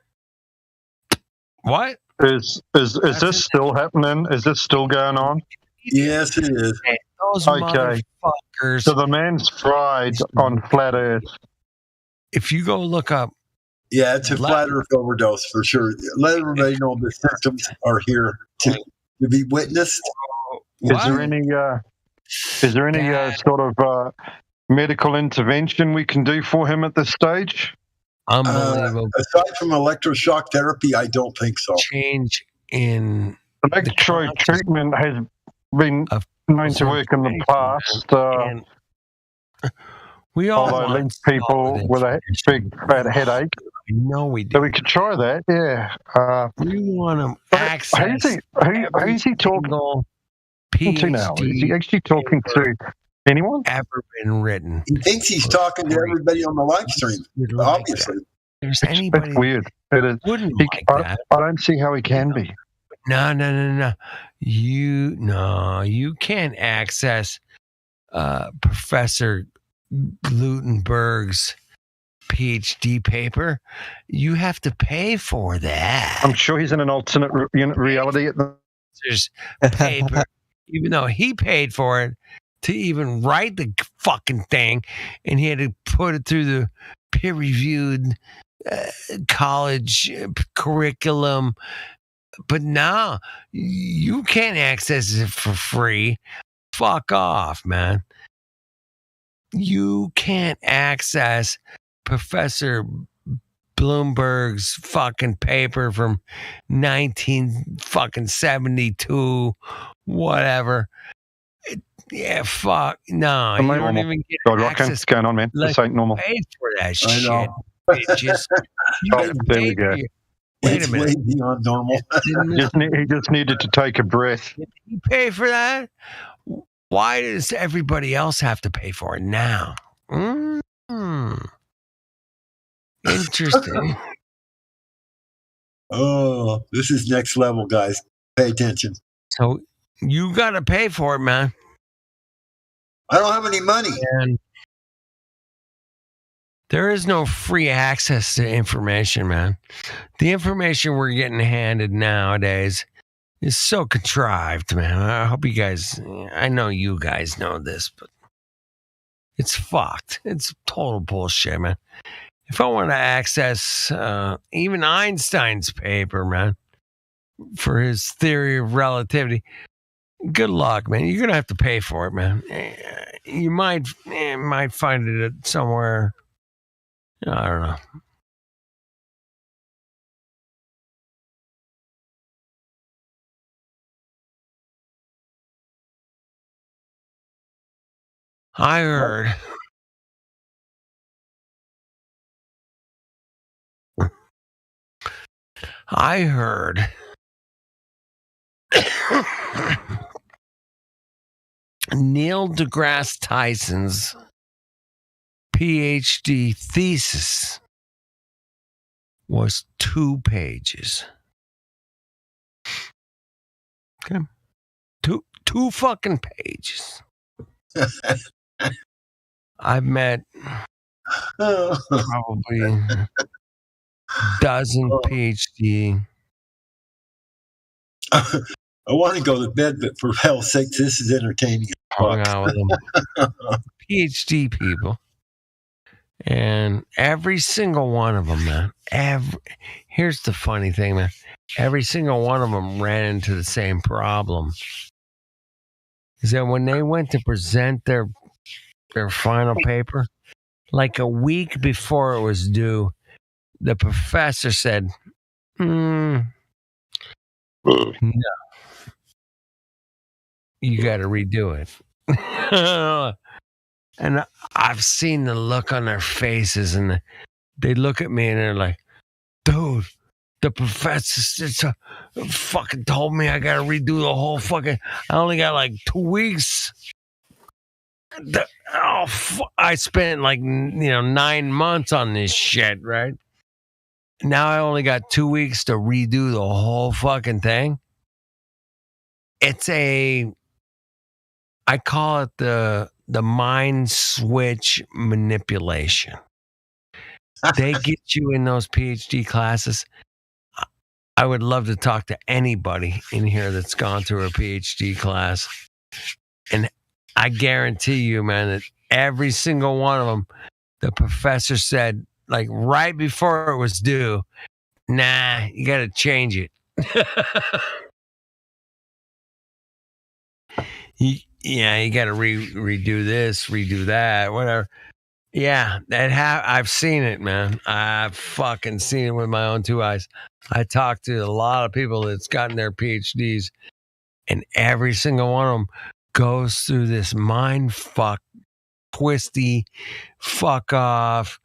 What? Is this still happening? Is this still going on? Yes, it is. Those okay. motherfuckers. So the man's fried on flat Earth. If you go look up. Yeah, it's a flat Earth overdose for sure. Let everybody know the symptoms are here to be witnessed. Is there any sort of medical intervention we can do for him at this stage? Unbelievable. Aside from electroshock therapy, I don't think so. Change in electrode treatment has been known to work in the past. We all although leaves people with a big fat headache. No, we do. So we could try that. Yeah. We want to access. Who's he talking to now? Is he actually talking to anyone? Ever been written? He thinks he's talking to everybody on the live stream. Obviously, there's anybody. It's weird. It is. Wouldn't like that. I don't see how he can be. No. You can't access Professor Glutenberg's PhD paper. You have to pay for that. I'm sure he's in an alternate reality at the. There's paper, even though he paid for it to even write the fucking thing, and he had to put it through the peer-reviewed college curriculum. But now you can't access it for free. Fuck off, man. You can't access Professor Bloomberg's fucking paper from 1972, whatever. Yeah, fuck. No, you don't even get access. What's going on, man? This ain't normal. Pay for that shit. I know. There we go. Wait a minute. Way beyond normal. He just needed to take a breath. Did he pay for that? Why does everybody else have to pay for it now? Interesting. Oh, this is next level, guys. Pay attention. So you got to pay for it, man. I don't have any money. And there is no free access to information, man. The information we're getting handed nowadays is so contrived, man. I hope you guys, I know you guys know this, but it's fucked. It's total bullshit, man. If I want to access even Einstein's paper, man, for his theory of relativity, good luck, man. You're going to have to pay for it, man. you might find it somewhere. I don't know. I heard. Neil deGrasse Tyson's PhD thesis was 2 pages. Okay. Two fucking pages. I've met probably a dozen PhD. I want to go to bed, but for hell's sake, this is entertaining. Hung out with them. PhD people. And every single one of them, man. Here's the funny thing, man. Every single one of them ran into the same problem. Is that when they went to present their final paper, like a week before it was due, the professor said, no. You got to redo it. And I've seen the look on their faces, and they look at me and they're like, dude, the professor fucking told me I got to redo the whole fucking, I only got like 2 weeks. I spent like, 9 months on this shit, right? Now I only got 2 weeks to redo the whole fucking thing. I call it the mind switch manipulation. They get you in those PhD classes. I would love to talk to anybody in here that's gone through a PhD class. And I guarantee you, man, that every single one of them, the professor said, like right before it was due, nah, you got to change it. You got to redo this, redo that, whatever. Yeah, I've seen it, man. I've fucking seen it with my own 2 eyes. I talked to a lot of people that's gotten their PhDs, and every single one of them goes through this mind fuck, twisty, fuck off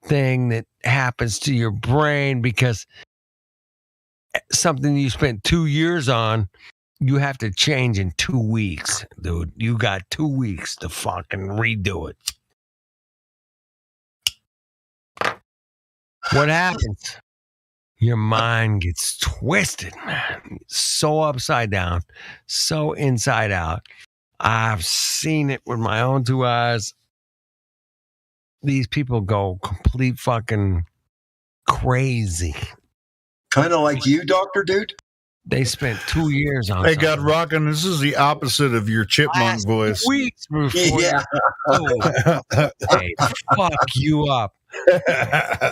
thing that happens to your brain because something you spent 2 years on, you have to change in 2 weeks, dude. You got 2 weeks to fucking redo it. What happens? Your mind gets twisted, man. So upside down, so inside out. I've seen it with my own 2 eyes. These people go complete fucking crazy. Kind of like you, Dr. Dude? They spent 2 years on Hey, God Rockin', this is the opposite of your chipmunk voice. Weeks before hey, fuck you up.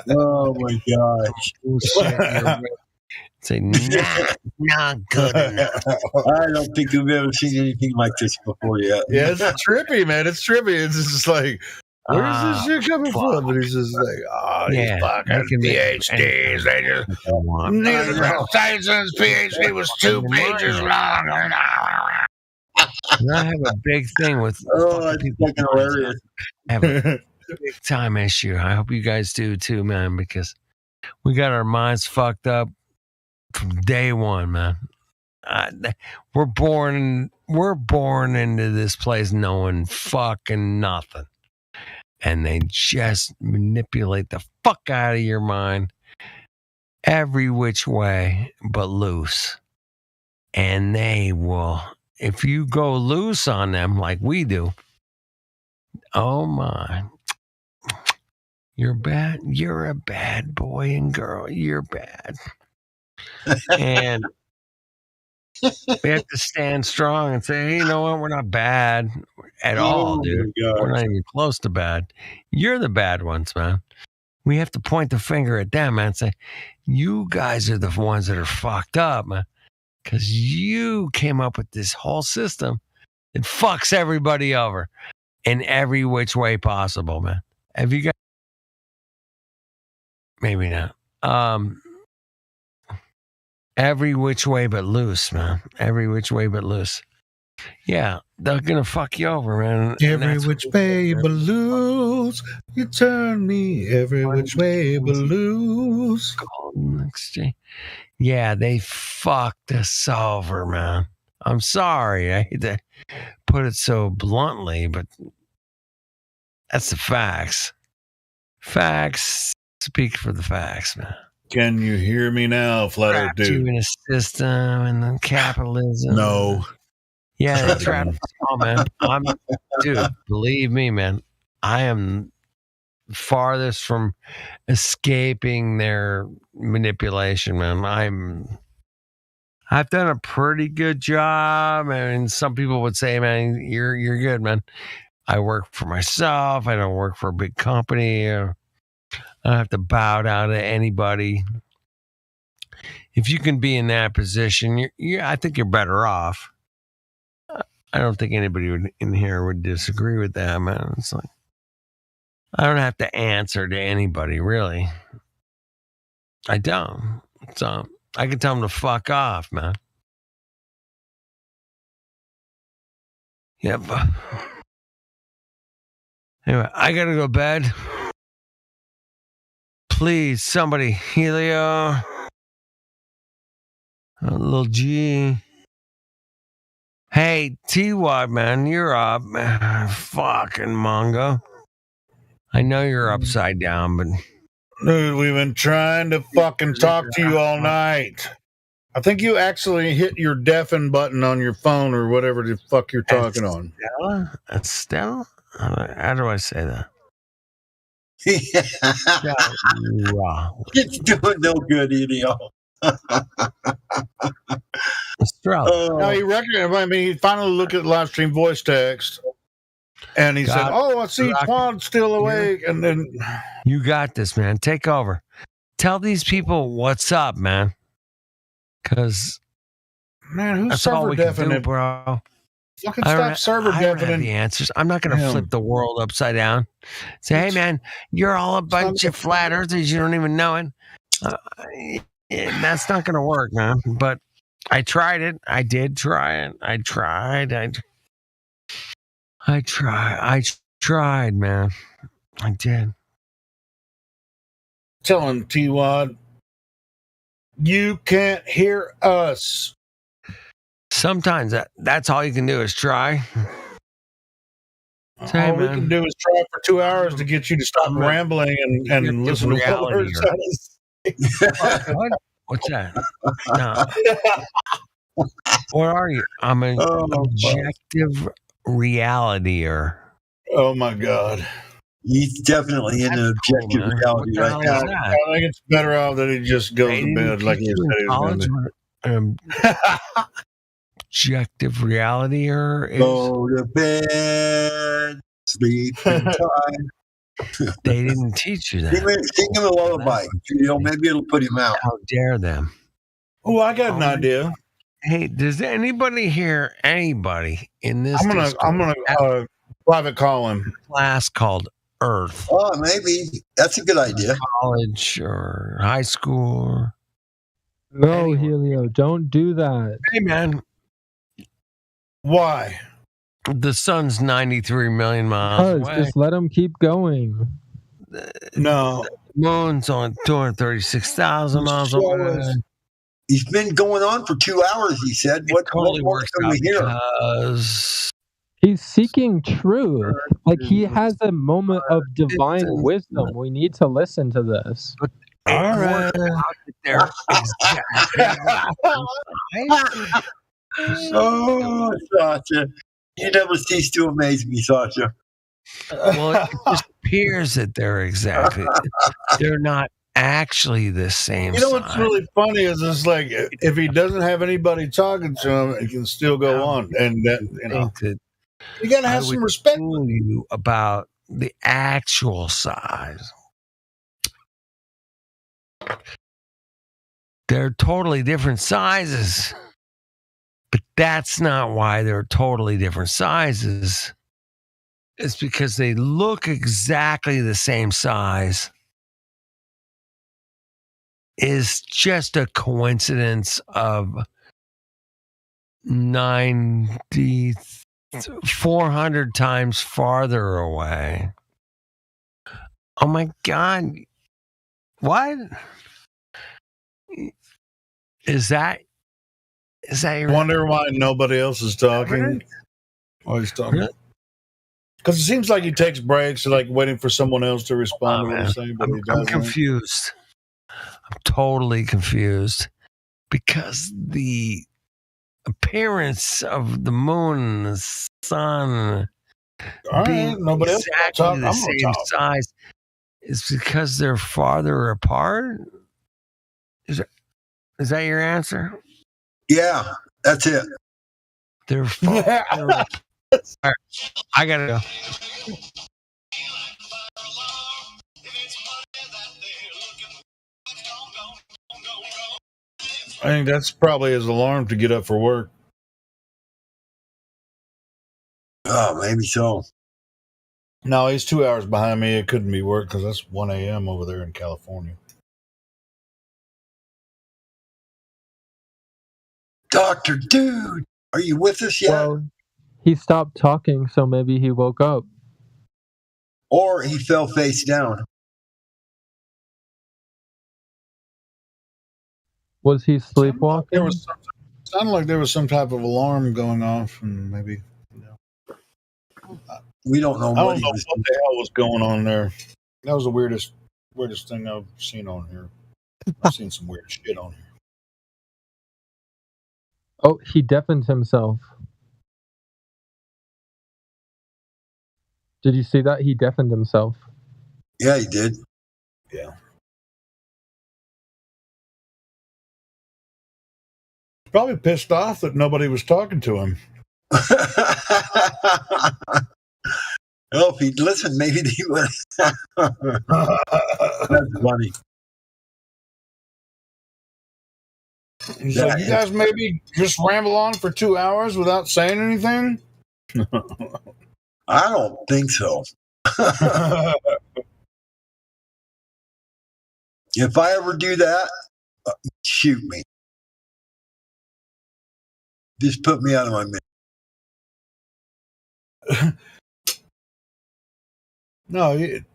Oh my gosh. Say, not good enough. I don't think you've ever seen anything like this before yet. Yeah, it's trippy, man. It's trippy. It's just like, where's this shit coming from? And he's just like, these fucking PhDs. They just, Neil deGrasse Tyson's PhD was 2 pages long. I have a big thing with that's fucking hilarious. I have a big time issue. I hope you guys do too, man, because we got our minds fucked up from day one, man. We're born into this place knowing fucking nothing. And they just manipulate the fuck out of your mind every which way but loose. And they will, if you go loose on them like we do, oh my, you're bad. You're a bad boy and girl. You're bad. And we have to stand strong and say, hey, you know what? We're not bad at all, dude. We're not even close to bad. You're the bad ones, man. We have to point the finger at them, man, and say, you guys are the ones that are fucked up, man. Because you came up with this whole system that fucks everybody over. in every which way possible, man. Have you got? Maybe not. Every which way but loose, man. Every which way but loose. Yeah, they're gonna fuck you over, man. Every which way but loose, you turn me every which way but loose. Yeah, they fucked us over, man. I'm sorry. I hate to put it so bluntly, but that's the facts. Facts speak for the facts, man. Can you hear me now, Flat Earth Trapped you dude? in a system and then capitalism. No. Yeah, they trapped us all, man. Dude, believe me, man. I am farthest from escaping their manipulation, man. I've done a pretty good job. I mean, some people would say, man, you're good, man. I work for myself. I don't work for a big company. I don't have to bow down to anybody. If you can be in that position, I think you're better off. I don't think anybody in here would disagree with that, man. It's like, I don't have to answer to anybody, really. I don't. So I can tell them to fuck off, man. Yep. Anyway, I gotta go to bed. Please, somebody, Helio. A little G. Hey, T-Wad, man, you're up. Fucking Mongo. I know you're upside down, but... Dude, we've been trying to fucking talk to you all night. I think you actually hit your deafen button on your phone or whatever the fuck you're talking on. Estelle? How do I say that? It's doing no good, Elio. No, he recognized. I mean, he finally looked at live stream voice text, and he said, "Oh, I see Quad's still awake." And then you got this, man. Take over. Tell these people what's up, man. Because man, who's that's all server we can do, deafening, bro. Fucking stop server I don't have deafening. the answers. I'm not going to flip the world upside down. Say, hey, man, you're all a bunch of flat earthers. You don't even know it. That's not going to work, man. But I tried it. I did try it. I tried, man. I did. Tell him, T-Wad, you can't hear us. Sometimes that's all you can do is try. All we can do is try for 2 hours to get you to stop rambling and listen to what we're saying. What's that? No. What are you? I'm an objective realityer. Oh my God. He's definitely in an objective reality right now. I think it's better off that he just goes to bed like he said he was going to. Objective realityer is go to bed, sleep in time. They didn't teach you that. Sing him a lullaby. You know, maybe it'll put him out. How dare them? Oh, I got an idea. Hey, does anybody hear anybody in this? I'm gonna private call him. Class called Earth. Oh, maybe that's a good idea. College or high school. No, Helio, don't do that. Hey, man. Why? The sun's 93 million miles away. Just let him keep going. No. The moon's only 236,000 miles away. He's been going on for 2 hours, he said. What more can we hear? He's seeking truth. Like he has a moment of divine wisdom. We need to listen to this. All right. Oh, Sasha. You never cease to amaze me, Sasha. Well, it just appears that they're not actually the same. You know what's really funny is it's like if he doesn't have anybody talking to him, it can still go on. And that, you gotta have some respect. You about the actual size. They're totally different sizes. But that's not why they're totally different sizes. it's because they look exactly the same size is just a coincidence of 400 times farther away. Oh my God. What? Is that your... Wonder why nobody else is talking? Oh, he's talking. Because it seems like he takes breaks, like waiting for someone else to respond to what he's saying. But I'm confused. I'm totally confused because the appearance of the moon and the sun being nobody else exactly the same size is because they're farther apart. Is that your answer? Yeah, that's it. They're far. All right, I gotta go. I think that's probably his alarm to get up for work. Oh, maybe so. No, he's 2 hours behind me. It couldn't be work because that's 1 a.m. over there in California. Dr. Dude, are you with us yet? Well, he stopped talking, so maybe he woke up. Or he fell face down. Was he sleepwalking? Sounded like there was some type of alarm going off, and maybe. We don't know. I don't know what the hell was going on there. That was the weirdest thing I've seen on here. I've seen some weird shit on here. Oh, he deafened himself. Did you see that? He deafened himself. Yeah, he did. Yeah. Probably pissed off that nobody was talking to him. Well, if he'd listened, maybe he would. That's funny. He's like, you guys maybe just ramble on for 2 hours without saying anything? I don't think so. If I ever do that, shoot me. Just put me out of my misery. No, I'm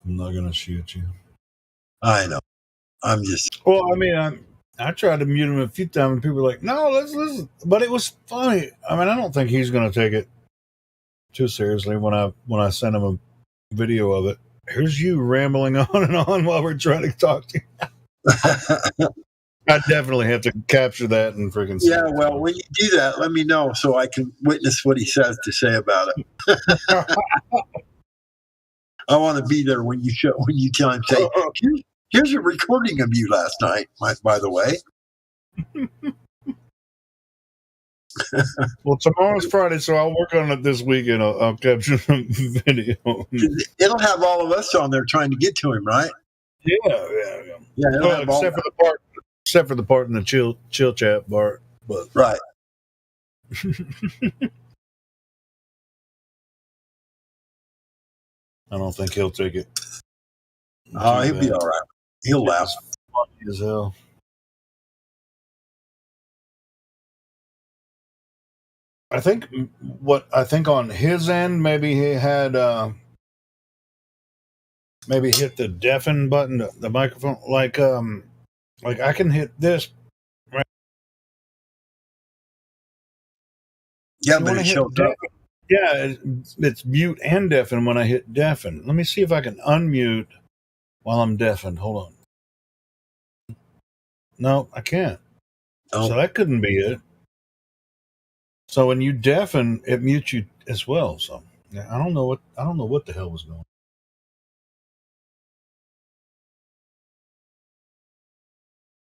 not going to shoot you. I know. I'm just. Well, I mean, I tried to mute him a few times, and people were like, no, let's listen. But it was funny. I mean, I don't think he's going to take it too seriously when I send him a video of it. Here's you rambling on and on while we're trying to talk to you. I definitely have to capture that and freaking. Yeah, well, when you do that, let me know so I can witness what he says to say about it. I want to be there when you tell him, say, here's a recording of you last night, by the way. Well, tomorrow's Friday, so I'll work on it this weekend. I'll capture some video. It'll have all of us on there trying to get to him, right? Yeah. Well, except for the part in the chill chat part, but right. I don't think he'll take it. Oh, he'll be all right. He'll laugh. Funny as hell. I think on his end, maybe he had maybe hit the deafen button, the microphone, like I can hit this. Right? Yeah, but it shows up. Yeah, it's mute and deafen when I hit deafen. Let me see if I can unmute while I'm deafened. Hold on. No, I can't. Oh. So that couldn't be it. So when you deafen, it mutes you as well. So yeah, I don't know what the hell was going on.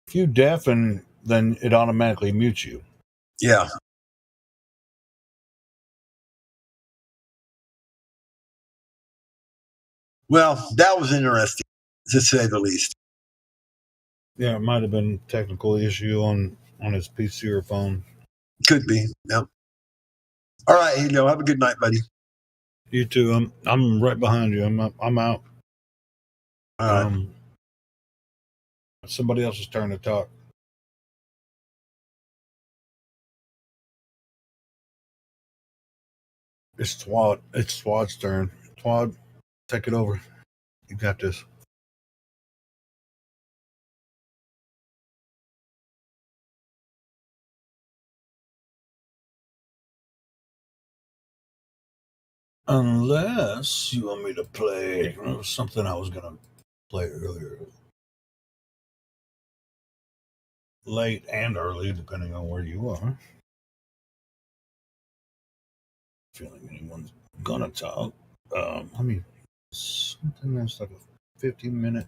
If you deafen, then it automatically mutes you. Yeah. Well, that was interesting, to say the least. Yeah, it might have been a technical issue on his PC or phone. Could be. Yep. All right, Helio, have a good night, buddy. You too. I'm right behind you. I'm out. Somebody else's turn to talk. It's Twad. It's Twad's turn. Twad, take it over. You got this. Unless you want me to play something I was going to play earlier. Late and early, depending on where you are. Feeling anyone's going to talk. Something that's like a 15-minute.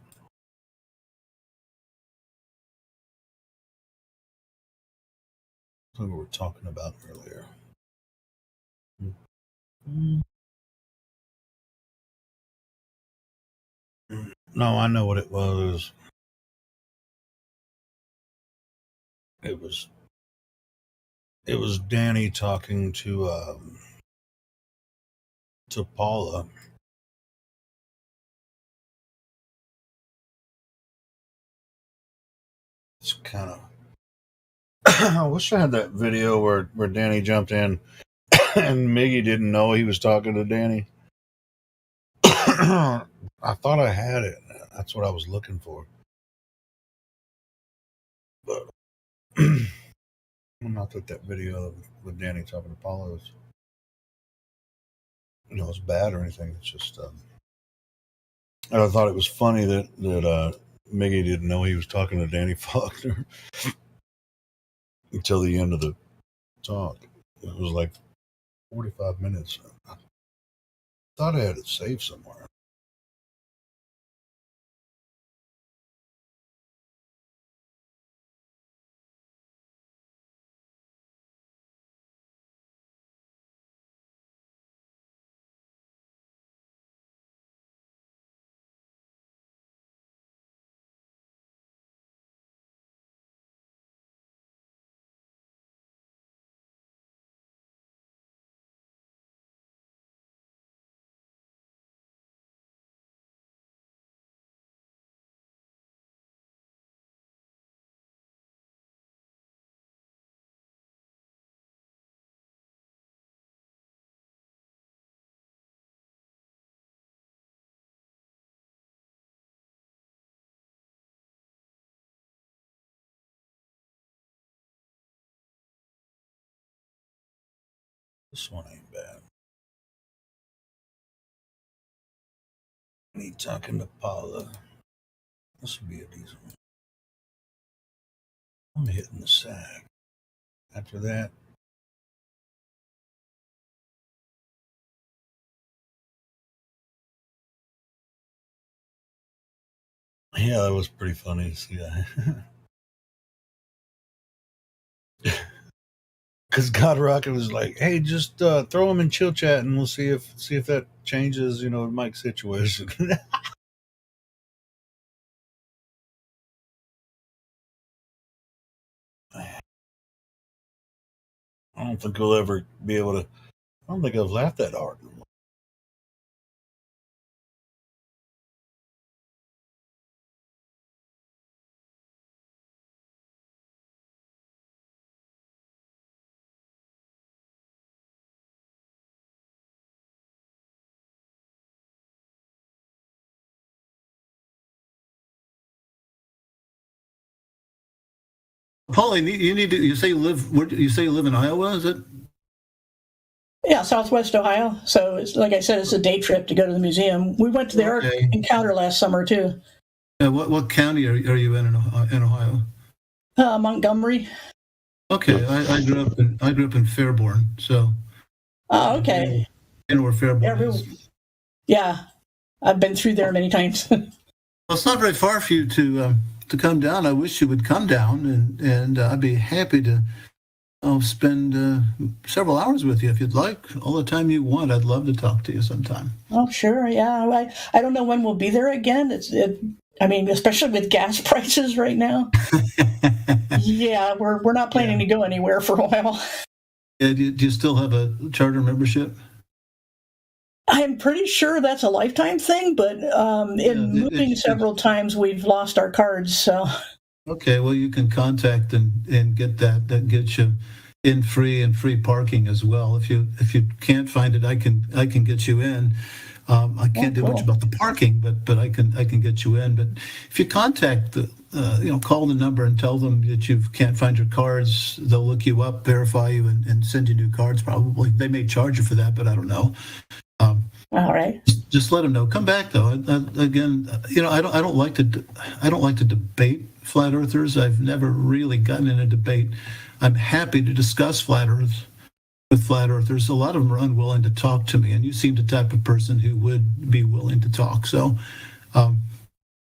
Something we were talking about earlier. No, I know what it was. It was Danny talking to Paula. It's kind of. I wish I had that video where Danny jumped in and Miggy didn't know he was talking to Danny. I thought I had it. That's what I was looking for. But not that video with Danny talking to Paula is, it's bad or anything. It's just I thought it was funny that Miggy didn't know he was talking to Danny Faulkner until the end of the talk. It was like 45 minutes. I thought I had it saved somewhere. This one ain't bad. Me talking to Paula. This would be a decent one. I'm hitting the sack. After that, yeah, that was pretty funny to see that. Because God Rocket was like, "Hey, just throw him in chill chat, and we'll see if that changes, Mike's situation." I don't think he'll ever be able to. I don't think I've laughed that hard. Paulie, you need to. You say you live. Where you say you live in Iowa? Is it? Yeah, Southwest Ohio. So it's like I said, it's a day trip to go to the museum. We went to the Art Encounter last summer too. What county are you in Ohio? Montgomery. Okay, I grew up in Fairborn. So. Oh, okay. I know where Fairborn is. Yeah, I've been through there many times. Well, it's not very far for you to come down. I wish you would come down, and I'd be happy to spend several hours with you if you'd like. All the time you want. I'd love to talk to you sometime. Oh, sure. Yeah. I don't know when we'll be there again. Especially with gas prices right now. Yeah, we're not planning to go anywhere for a while. Do you still have a charter membership? I'm pretty sure that's a lifetime thing, but in moving several times, we've lost our cards. So, okay, well, you can contact and get that. That gets you in free parking as well. If you can't find it, I can get you in. I can't do much about the parking, but I can get you in. But if you contact the call the number and tell them that you can't find your cards, they'll look you up, verify you, and send you new cards. Probably they may charge you for that, but I don't know. All right. Just let them know. Come back though. Again, I don't like to debate flat earthers. I've never really gotten in a debate. I'm happy to discuss flat earth with flat earthers. A lot of them are unwilling to talk to me, and you seem the type of person who would be willing to talk. So,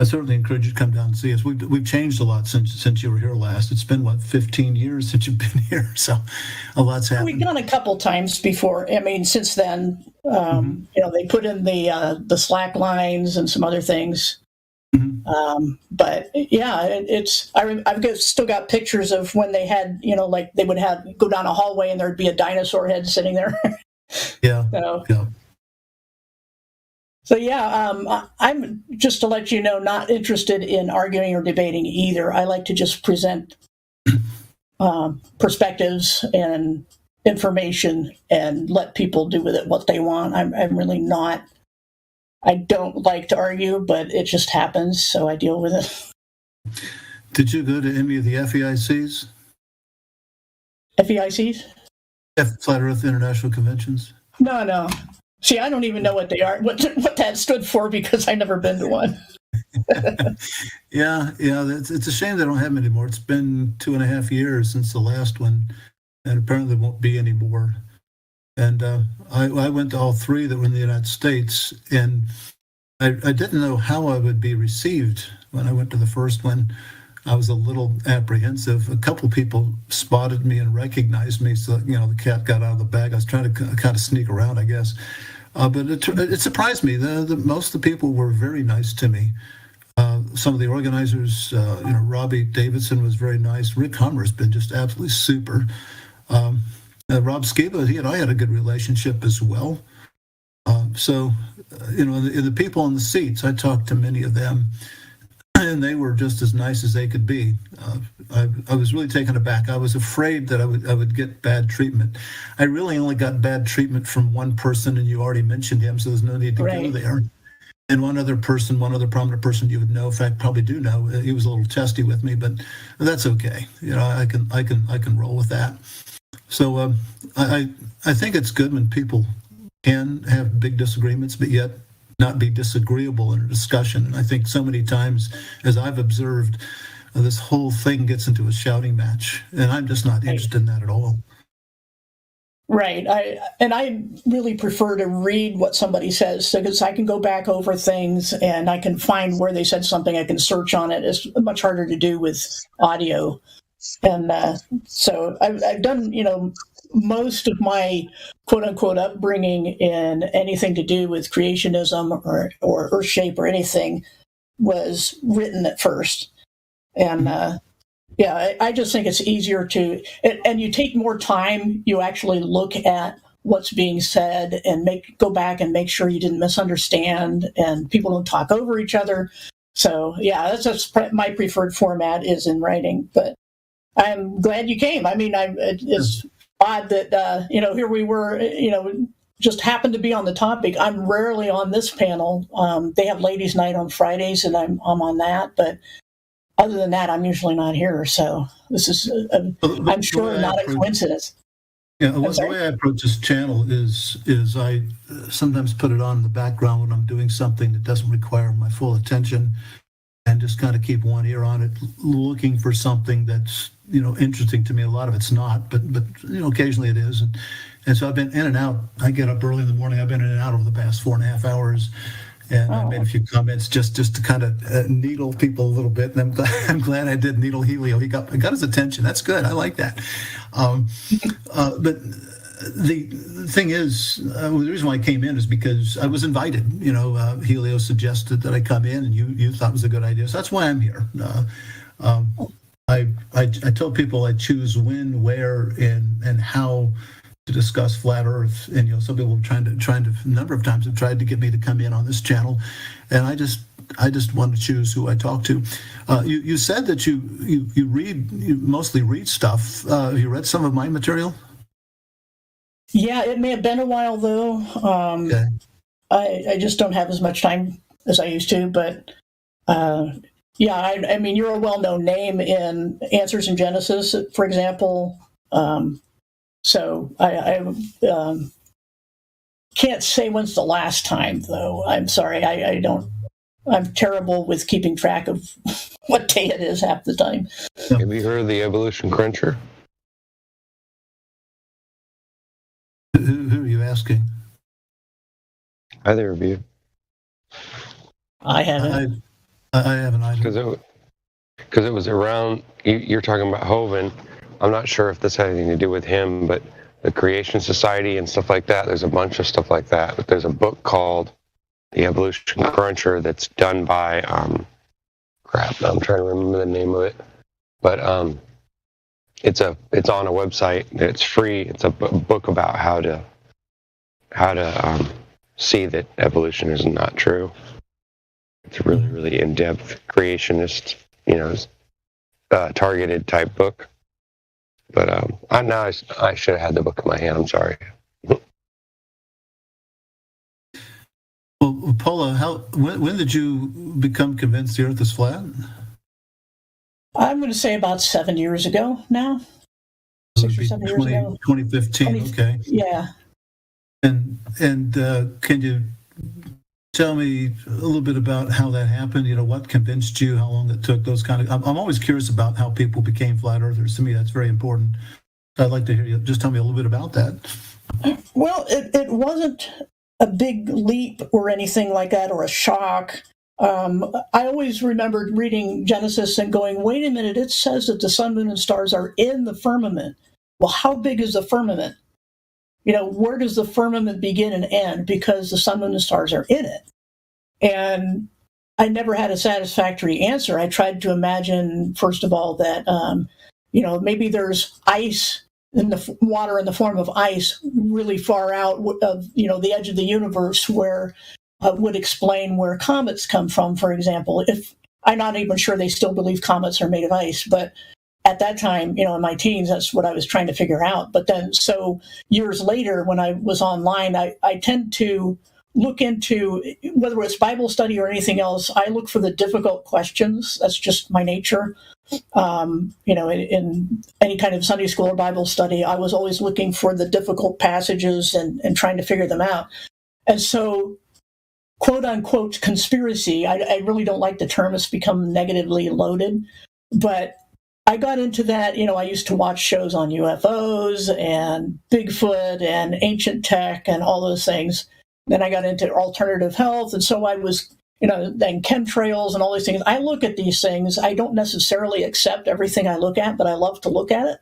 I certainly encourage you to come down and see us. We've changed a lot since you were here last. It's been 15 years since you've been here, so a lot's happened. We've gone a couple times before. I mean, since then, they put in the Slack lines and some other things. But yeah, I've still got pictures of when they had, like they would go down a hallway and there'd be a dinosaur head sitting there. Yeah. So yeah, I'm just to let you know, not interested in arguing or debating either. I like to just present perspectives and information and let people do with it what they want. I'm really not. I don't like to argue, but it just happens, so I deal with it. Did you go to any of the FEICs? FEICs? Flat Earth International Conventions? No. See, I don't even know what they are, what that stood for, because I've never been to one. Yeah, it's a shame they don't have them anymore. It's been 2.5 years since the last one, and apparently there won't be any more. And I went to all three that were in the United States, and I didn't know how I would be received when I went to the first one. I was a little apprehensive. A couple people spotted me and recognized me, so the cat got out of the bag. I was trying to kind of sneak around, I guess. But it surprised me. Most of the people were very nice to me. Some of the organizers, Robbie Davidson was very nice. Rick Hummer has been just absolutely super. Rob Skiba, he and I had a good relationship as well. So, in the people in the seats, I talked to many of them, and they were just as nice as they could be. I was really taken aback. I was afraid that I would get bad treatment. I really only got bad treatment from one person, and you already mentioned him, so there's no need to go there. And one other prominent person you would know, in fact, probably do know. He was a little testy with me, but that's okay. I can roll with that. So I think it's good when people can have big disagreements, but yet not be disagreeable in a discussion. And I think so many times, as I've observed, this whole thing gets into a shouting match, and I'm just not interested in that at all. Right. I really prefer to read what somebody says, because I can go back over things and I can find where they said something. I can search on it. It's much harder to do with audio. And so I've done, most of my quote unquote upbringing in anything to do with creationism or Earthshape or anything was written at first. And I just think it's easier to, and you take more time, you actually look at what's being said and go back and make sure you didn't misunderstand and people don't talk over each other. So that's my preferred format is in writing, but I'm glad you came. I mean, it's odd that, here we were, just happened to be on the topic. I'm rarely on this panel. They have ladies' night on Fridays, and I'm on that. But other than that, I'm usually not here. So this is, I'm sure, not a coincidence. Yeah, the way I approach this channel is I sometimes put it on in the background when I'm doing something that doesn't require my full attention, and just kind of keep one ear on it, looking for something that's interesting to me. A lot of it's not, but occasionally it is. And so I've been in and out. I get up early in the morning. I've been in and out over the past 4.5 hours, and I made a few comments just to kind of needle people a little bit. And I'm glad I did needle Helio. I got his attention. That's good. I like that. But the thing is, the reason why I came in is because I was invited. Helio suggested that I come in, and you thought it was a good idea. So that's why I'm here. I tell people I choose when, where, and how to discuss flat Earth. And some people trying to a number of times have tried to get me to come in on this channel, and I just want to choose who I talk to. You said that you mostly read stuff. Have you read some of my material? Yeah, it may have been a while though. Okay. I just don't have as much time as I used to, but yeah, I mean, you're a well-known name in Answers in Genesis, for example. So I can't say when's the last time, though. I'm sorry, I don't. I'm terrible with keeping track of what day it is half the time. Have you heard of the Evolution Cruncher? Who are you asking? Either of you. I haven't. I haven't either. Because it was around, you're talking about Hovind. I'm not sure if this had anything to do with him, but the Creation Society and stuff like that, there's a bunch of stuff like that. But there's a book called The Evolution Cruncher that's done by, crap, I'm trying to remember the name of it. But it's on a website. It's free. It's a book about how to see that evolution is not true. It's a really, really in-depth creationist, targeted type book. But I should have had the book in my hand. I'm sorry. Well, Paula, when did you become convinced the Earth is flat? I'm going to say about 7 years ago now. 6 or 7 years ago. 2015. Okay. Yeah. And can you tell me a little bit about how that happened? What convinced you? How long it took? Those kind of. I'm always curious about how people became flat earthers. To me, that's very important. I'd like to hear you. Just tell me a little bit about that. Well, it wasn't a big leap or anything like that, or a shock. I always remembered reading Genesis and going, "Wait a minute! It says that the sun, moon, and stars are in the firmament. Well, how big is the firmament? Where does the firmament begin and end? Because the sun, moon, and stars are in it." And I never had a satisfactory answer. I tried to imagine, first of all, that, maybe there's ice in the water in the form of ice really far out of, the edge of the universe where would explain where comets come from, for example. If I'm not even sure they still believe comets are made of ice, but at that time, in my teens, that's what I was trying to figure out. But then, so years later, when I was online, I tend to look into, whether it's Bible study or anything else, I look for the difficult questions. That's just my nature. In any kind of Sunday school or Bible study, I was always looking for the difficult passages and trying to figure them out. And so, quote unquote, conspiracy, I really don't like the term. It's become negatively loaded. But I got into that, I used to watch shows on UFOs and Bigfoot and ancient tech and all those things. Then I got into alternative health. And so I was, then chemtrails and all these things. I look at these things. I don't necessarily accept everything I look at, but I love to look at it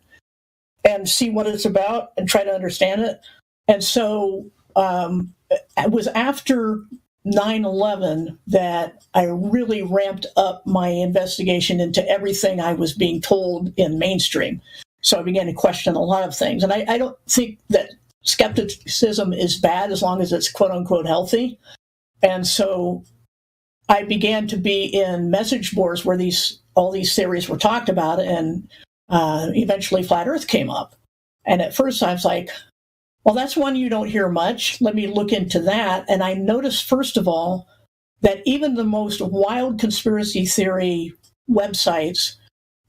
and see what it's about and try to understand it. And so it was after 9/11 that I really ramped up my investigation into everything I was being told in mainstream. So I began to question a lot of things. And I don't think that skepticism is bad as long as it's quote unquote healthy. And so I began to be in message boards where all these theories were talked about, and eventually Flat Earth came up. And at first I was like, well, that's one you don't hear much. Let me look into that. And I noticed, first of all, that even the most wild conspiracy theory websites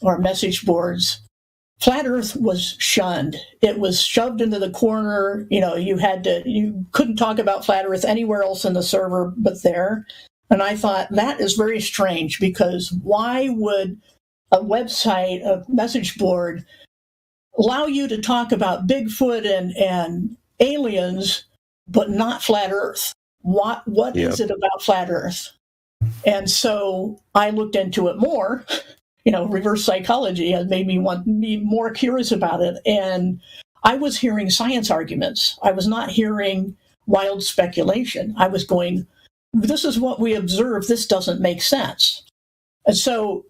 or message boards, Flat Earth was shunned. It was shoved into the corner. You couldn't talk about Flat Earth anywhere else in the server but there. And I thought that is very strange, because why would a website, a message board, allow you to talk about Bigfoot and aliens, but not Flat Earth? What is it about Flat Earth? And so I looked into it more. Reverse psychology has made me want to be more curious about it. And I was hearing science arguments. I was not hearing wild speculation. I was going, this is what we observe. This doesn't make sense. And so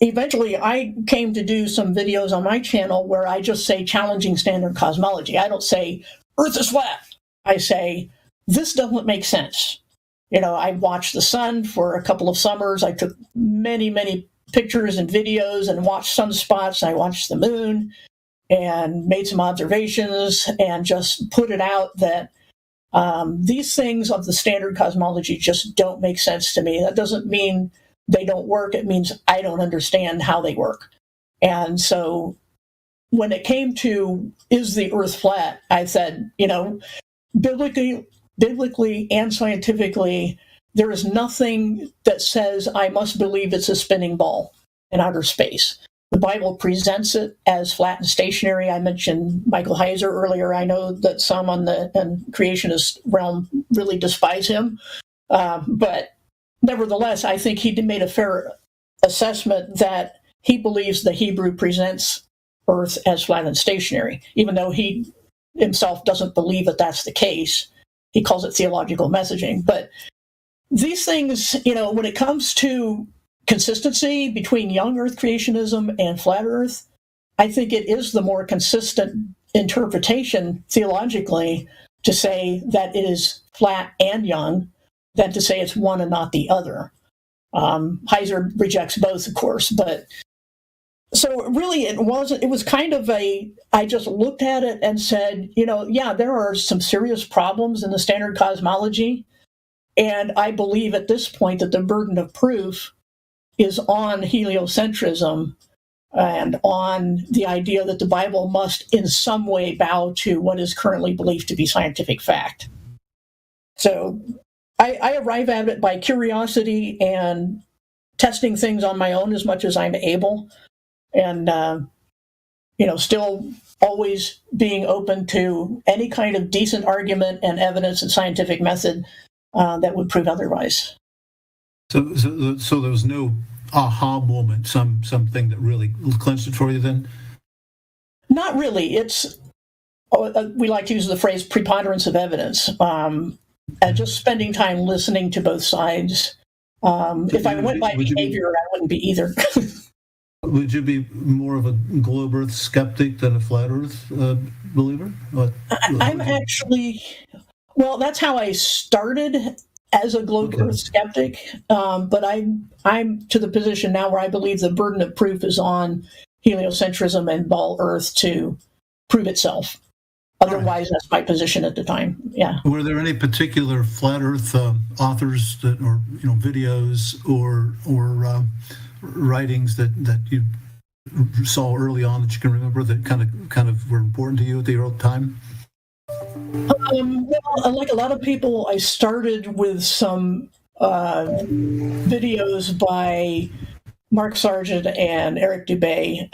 eventually I came to do some videos on my channel where I just say challenging standard cosmology. I don't say Earth is flat. I say this doesn't make sense. I watched the sun for a couple of summers. I took many pictures and videos and watched sunspots. I watched the moon and made some observations and just put it out that these things of the standard cosmology just don't make sense to me. That doesn't mean they don't work. It means I don't understand how they work. And so when it came to, is the Earth flat? I said, biblically and scientifically, there is nothing that says I must believe it's a spinning ball in outer space. The Bible presents it as flat and stationary. I mentioned Michael Heiser earlier. I know that some on the creationist realm really despise him. But nevertheless, I think he made a fair assessment that he believes the Hebrew presents Earth as flat and stationary, even though he himself doesn't believe that that's the case. He calls it theological messaging. But these things, when it comes to consistency between young Earth creationism and flat Earth, I think it is the more consistent interpretation theologically to say that it is flat and young than to say it's one and not the other. Heiser rejects both, of course, but so really it was kind of I just looked at it and said, there are some serious problems in the standard cosmology. And I believe at this point that the burden of proof is on heliocentrism and on the idea that the Bible must in some way bow to what is currently believed to be scientific fact. So I arrive at it by curiosity and testing things on my own as much as I'm able. And, still always being open to any kind of decent argument and evidence and scientific method that would prove otherwise. So there was no aha moment, something that really clinched it for you then? Not really. It's we like to use the phrase preponderance of evidence, and just spending time listening to both sides. If I went by behavior, I wouldn't be either. Would you be more of a globe Earth skeptic than a flat Earth believer? I'm actually, that's how I started as a globe Earth skeptic. But I'm to the position now where I believe the burden of proof is on heliocentrism and ball Earth to prove itself. Otherwise, that's my position at the time. Yeah. Were there any particular flat Earth authors that, or videos, or writings that you saw early on that you can remember that kind of were important to you at the early time? Like a lot of people, I started with some videos by Mark Sargent and Eric Dubay.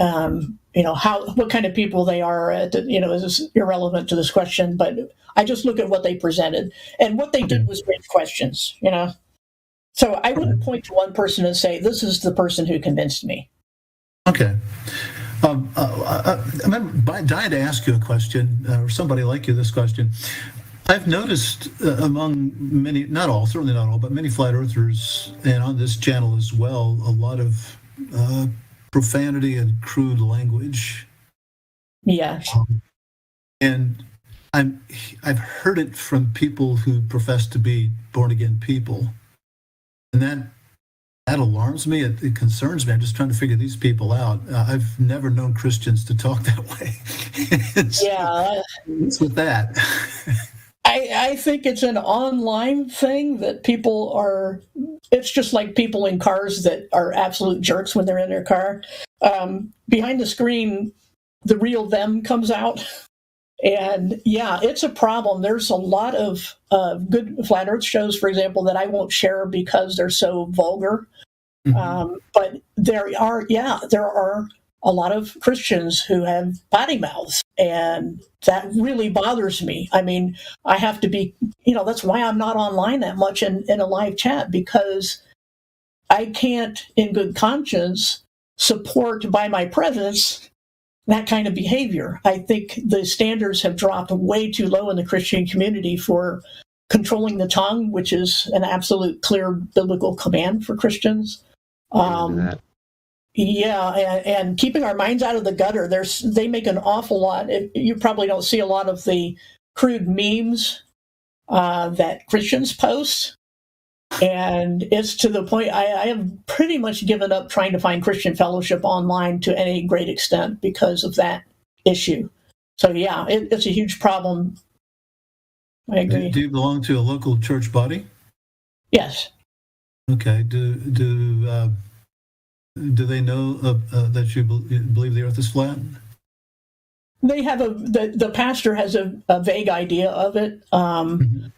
What kind of people they are, is irrelevant to this question, but I just look at what they presented. And what they did was raise questions, So I wouldn't point to one person and say, this is the person who convinced me. Okay. I'm dying to ask you a question, or somebody like you this question. I've noticed among many, not all, certainly not all, but many flat earthers, and on this channel as well, a lot of profanity and crude language. Yeah. And I've heard it from people who profess to be born-again people. And that alarms me. It concerns me. I'm just trying to figure these people out. I've never known Christians to talk that way. What's with that? I think it's an online thing that people are. It's just like people in cars that are absolute jerks when they're in their car. Behind the screen, the real them comes out. And it's a problem. There's a lot of good flat Earth shows, for example, that I won't share because they're so vulgar. Mm-hmm. But there are a lot of Christians who have potty mouths, and that really bothers me. I mean, I have to be, that's why I'm not online that much in a live chat, because I can't, in good conscience, support by my presence that kind of behavior. I think the standards have dropped way too low in the Christian community for controlling the tongue, which is an absolute clear biblical command for Christians. Yeah, and keeping our minds out of the gutter. They make an awful lot. You probably don't see a lot of the crude memes that Christians post. And it's to the point I have pretty much given up trying to find Christian fellowship online to any great extent because of that issue. So yeah, it's a huge problem. I agree. Do you belong to a local church body? Yes. Okay. Do they know that you believe the Earth is flat? They have the pastor has a vague idea of it, and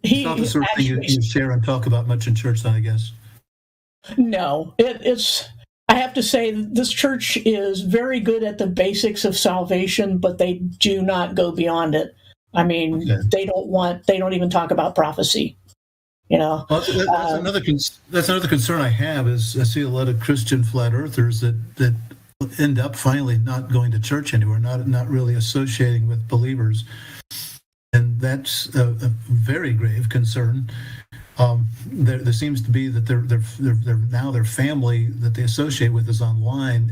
It's not the sort of thing you share and talk about much in church, then, I guess. No, it's. I have to say, this church is very good at the basics of salvation, but they do not go beyond it. I mean, they don't even talk about prophecy. Well, that's another concern I have. Is I see a lot of Christian flat earthers that end up finally not going to church anymore, not really associating with believers, and that's a very grave concern. There seems to be that their family that they associate with is online,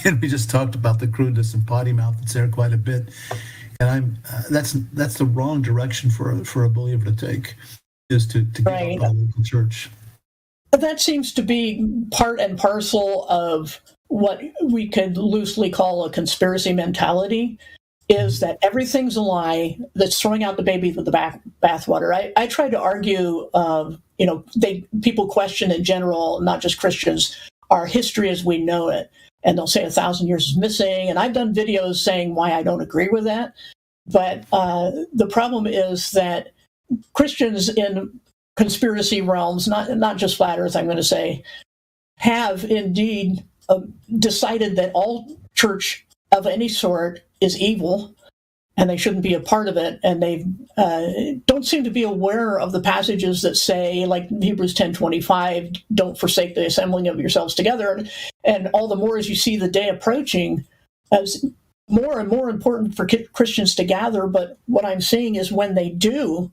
and we just talked about the crudeness and potty mouth that's there quite a bit, and that's the wrong direction for a believer to take, is to give up a local church. That seems to be part and parcel of what we could loosely call a conspiracy mentality. Is that everything's a lie that's throwing out the baby with the bathwater. I try to argue, people question in general, not just Christians, our history as we know it. And they'll say 1,000 years is missing. And I've done videos saying why I don't agree with that. But the problem is that Christians in conspiracy realms, not just flat earth, I'm going to say, have indeed decided that all church of any sort is evil, and they shouldn't be a part of it. And they don't seem to be aware of the passages that say, like Hebrews 10:25, don't forsake the assembling of yourselves together. And all the more as you see the day approaching, as more and more important for Christians to gather. But what I'm seeing is when they do,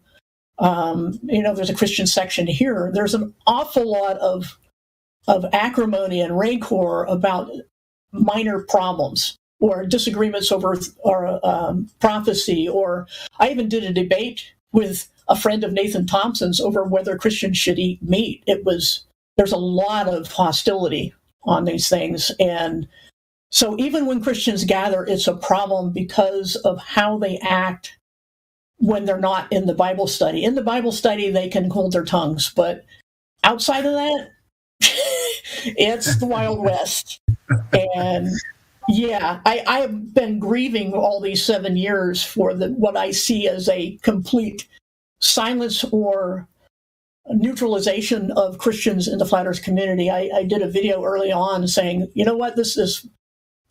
there's a Christian section here, there's an awful lot of acrimony and rancor about minor problems, or disagreements over prophecy, or I even did a debate with a friend of Nathan Thompson's over whether Christians should eat meat. There's a lot of hostility on these things. And so even when Christians gather, it's a problem because of how they act when they're not in the Bible study. In the Bible study, they can hold their tongues, but outside of that, it's the Wild West. And yeah, I have been grieving all these 7 years for what I see as a complete silence or neutralization of Christians in the Flat Earth community. I did a video early on saying, you know what, this is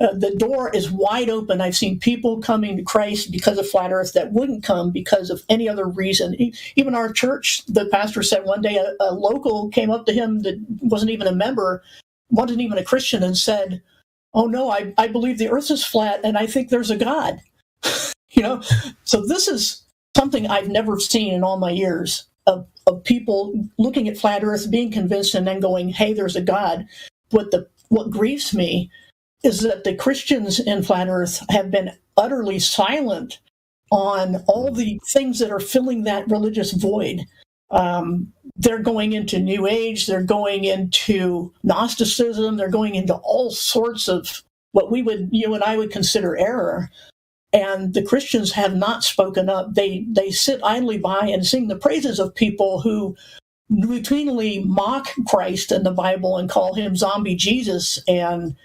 the door is wide open. I've seen people coming to Christ because of Flat Earth that wouldn't come because of any other reason. Even our church, the pastor said one day a local came up to him that wasn't even a member, wasn't even a Christian, and said, oh no, I believe the earth is flat and I think there's a God. So this is something I've never seen in all my years of people looking at flat earth, being convinced, and then going, hey, there's a God. What grieves me is that the Christians in flat earth have been utterly silent on all the things that are filling that religious void. They're going into New Age, they're going into Gnosticism, they're going into all sorts of what you and I would consider error. And the Christians have not spoken up. They sit idly by and sing the praises of people who routinely mock Christ and the Bible and call him zombie Jesus, and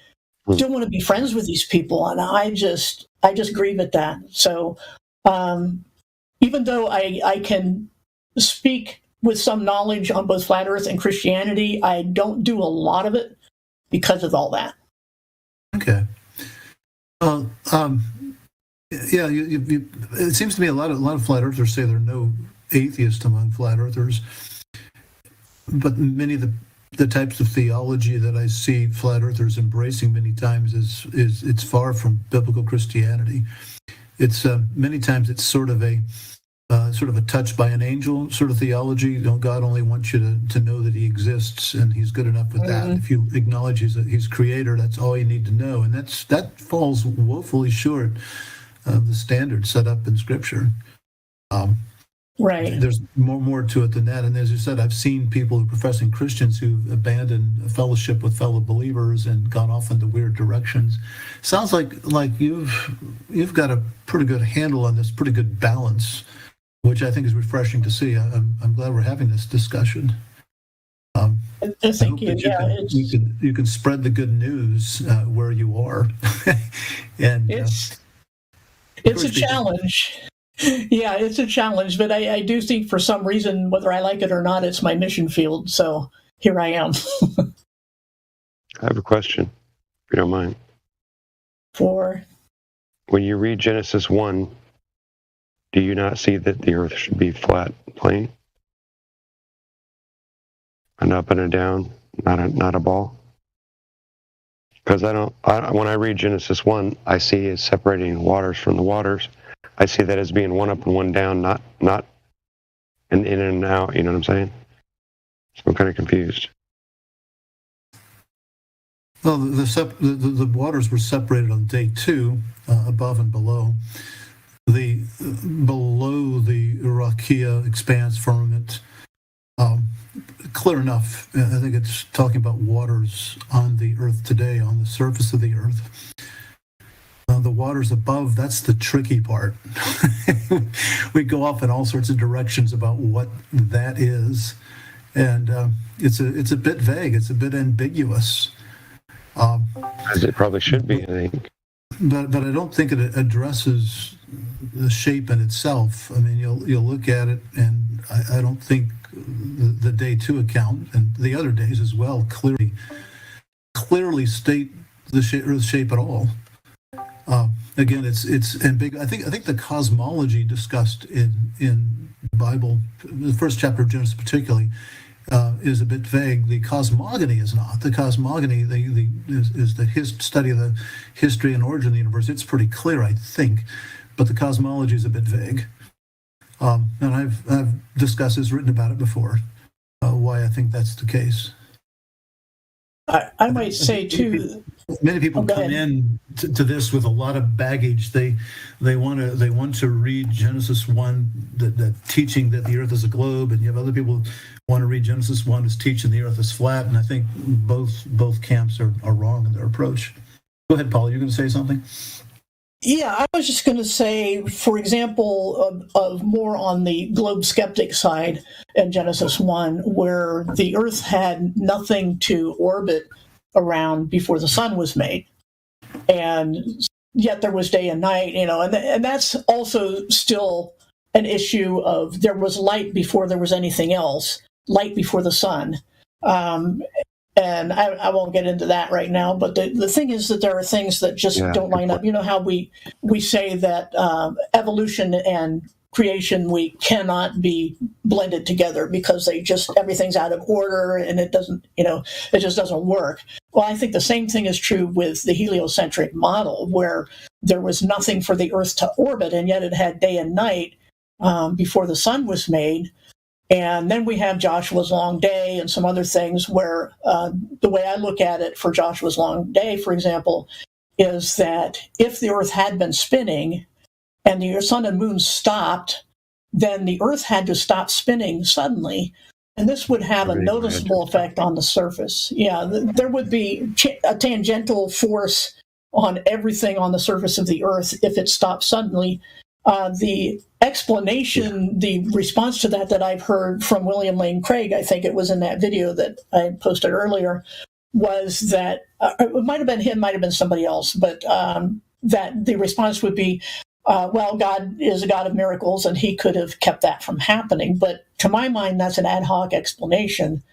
still want to be friends with these people. And I just grieve at that. So even though I can speak with some knowledge on both flat earth and Christianity, I don't do a lot of it because of all that. Okay. Well, yeah, it seems to me a lot of flat earthers say there are no atheists among flat earthers, but many of the types of theology that I see flat earthers embracing many times is it's far from biblical Christianity. It's many times it's sort of a sort of a touch by an angel sort of theology. God only wants you to know that he exists, and he's good enough with that. If you acknowledge he's creator, that's all you need to know. And that falls woefully short of the standard set up in Scripture. Right. There's more to it than that. And as you said, I've seen people who are professing Christians who've abandoned a fellowship with fellow believers and gone off into weird directions. Sounds like you've got a pretty good handle on this, pretty good balance, which I think is refreshing to see. I'm glad we're having this discussion. Thank you. You can spread the good news where you are, and it's a challenge. Yeah, it's a challenge, but I do think for some reason, whether I like it or not, it's my mission field. So here I am. I have a question, if you don't mind. When you read Genesis 1, do you not see that the earth should be flat, plain? An up and a down, not a ball? Because when I read Genesis 1, I see it separating waters from the waters. I see that as being one up and one down, not an in and out, you know what I'm saying? So I'm kind of confused. Well, the waters were separated on day 2, above and below. Below the Rakia expanse firmament, clear enough. I think it's talking about waters on the earth today, on the surface of the earth. The waters above, that's the tricky part. We go off in all sorts of directions about what that is, and it's a bit vague. It's a bit ambiguous. As it probably should be, I think. But I don't think it addresses the shape in itself. I mean, you'll look at it, and I don't think the day 2 account and the other days as well clearly state the shape at all. Again, it's ambiguous. I think the cosmology discussed in the Bible, the first chapter of Genesis particularly, is a bit vague. The cosmogony is not. The cosmogony is the study of the history and origin of the universe. It's pretty clear, I think, but the cosmology is a bit vague. And I've discussed this, written about it before, why I think that's the case. I might say too. Many people come in to this with a lot of baggage. They want to read Genesis 1, that teaching that the Earth is a globe, and you have other people who want to read Genesis 1 as teaching the Earth is flat. And I think both camps are wrong in their approach. Go ahead, Paul. You're going to say something? Yeah, I was just going to say, for example, of more on the globe skeptic side in Genesis 1, where the Earth had nothing to orbit around before the sun was made. And yet there was day and night, and that's also still an issue of there was light before there was anything else, light before the sun. And I won't get into that right now, but the thing is that there are things that just don't line up. You know how we say that evolution and creation, we cannot be blended together because everything's out of order and it just doesn't work. Well, I think the same thing is true with the heliocentric model, where there was nothing for the Earth to orbit, and yet it had day and night before the sun was made. And then we have Joshua's long day and some other things where the way I look at it for Joshua's long day, for example, is that if the Earth had been spinning and the sun and moon stopped, then the Earth had to stop spinning suddenly. And this would have a noticeable effect on the surface. Yeah, there would be a tangential force on everything on the surface of the Earth if it stopped suddenly. The explanation, the response to that I've heard from William Lane Craig, I think it was in that video that I posted earlier, was that it might have been him, might have been somebody else, but that the response would be, well, God is a God of miracles and he could have kept that from happening. But to my mind, that's an ad hoc explanation.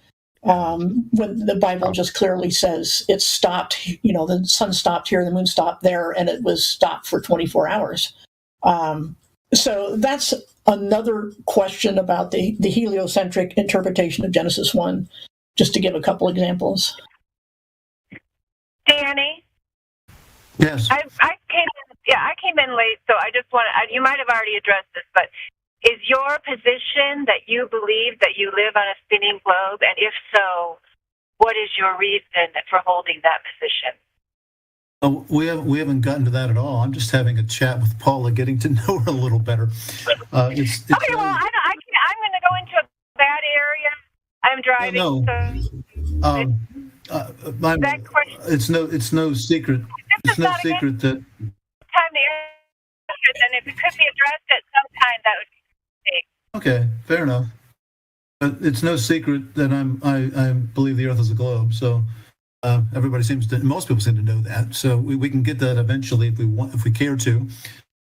When the Bible just clearly says it stopped, the sun stopped here, the moon stopped there, and it was stopped for 24 hours. So that's another question about the heliocentric interpretation of Genesis 1, just to give a couple examples. Danny? Yes. I came in late, so I just want you might have already addressed this, but is your position that you believe that you live on a spinning globe? And if so, what is your reason for holding that position? Oh, we haven't gotten to that at all. I'm just having a chat with Paula, getting to know her a little better. Okay, well, I'm going to go into a bad area. I'm driving. That question. It's no secret. It's no secret that. Time to answer it, and if it could be addressed at some time, that would be great. Okay, fair enough. But it's no secret that I believe the Earth is a globe. So most people seem to know that. So we can get that eventually if we care to.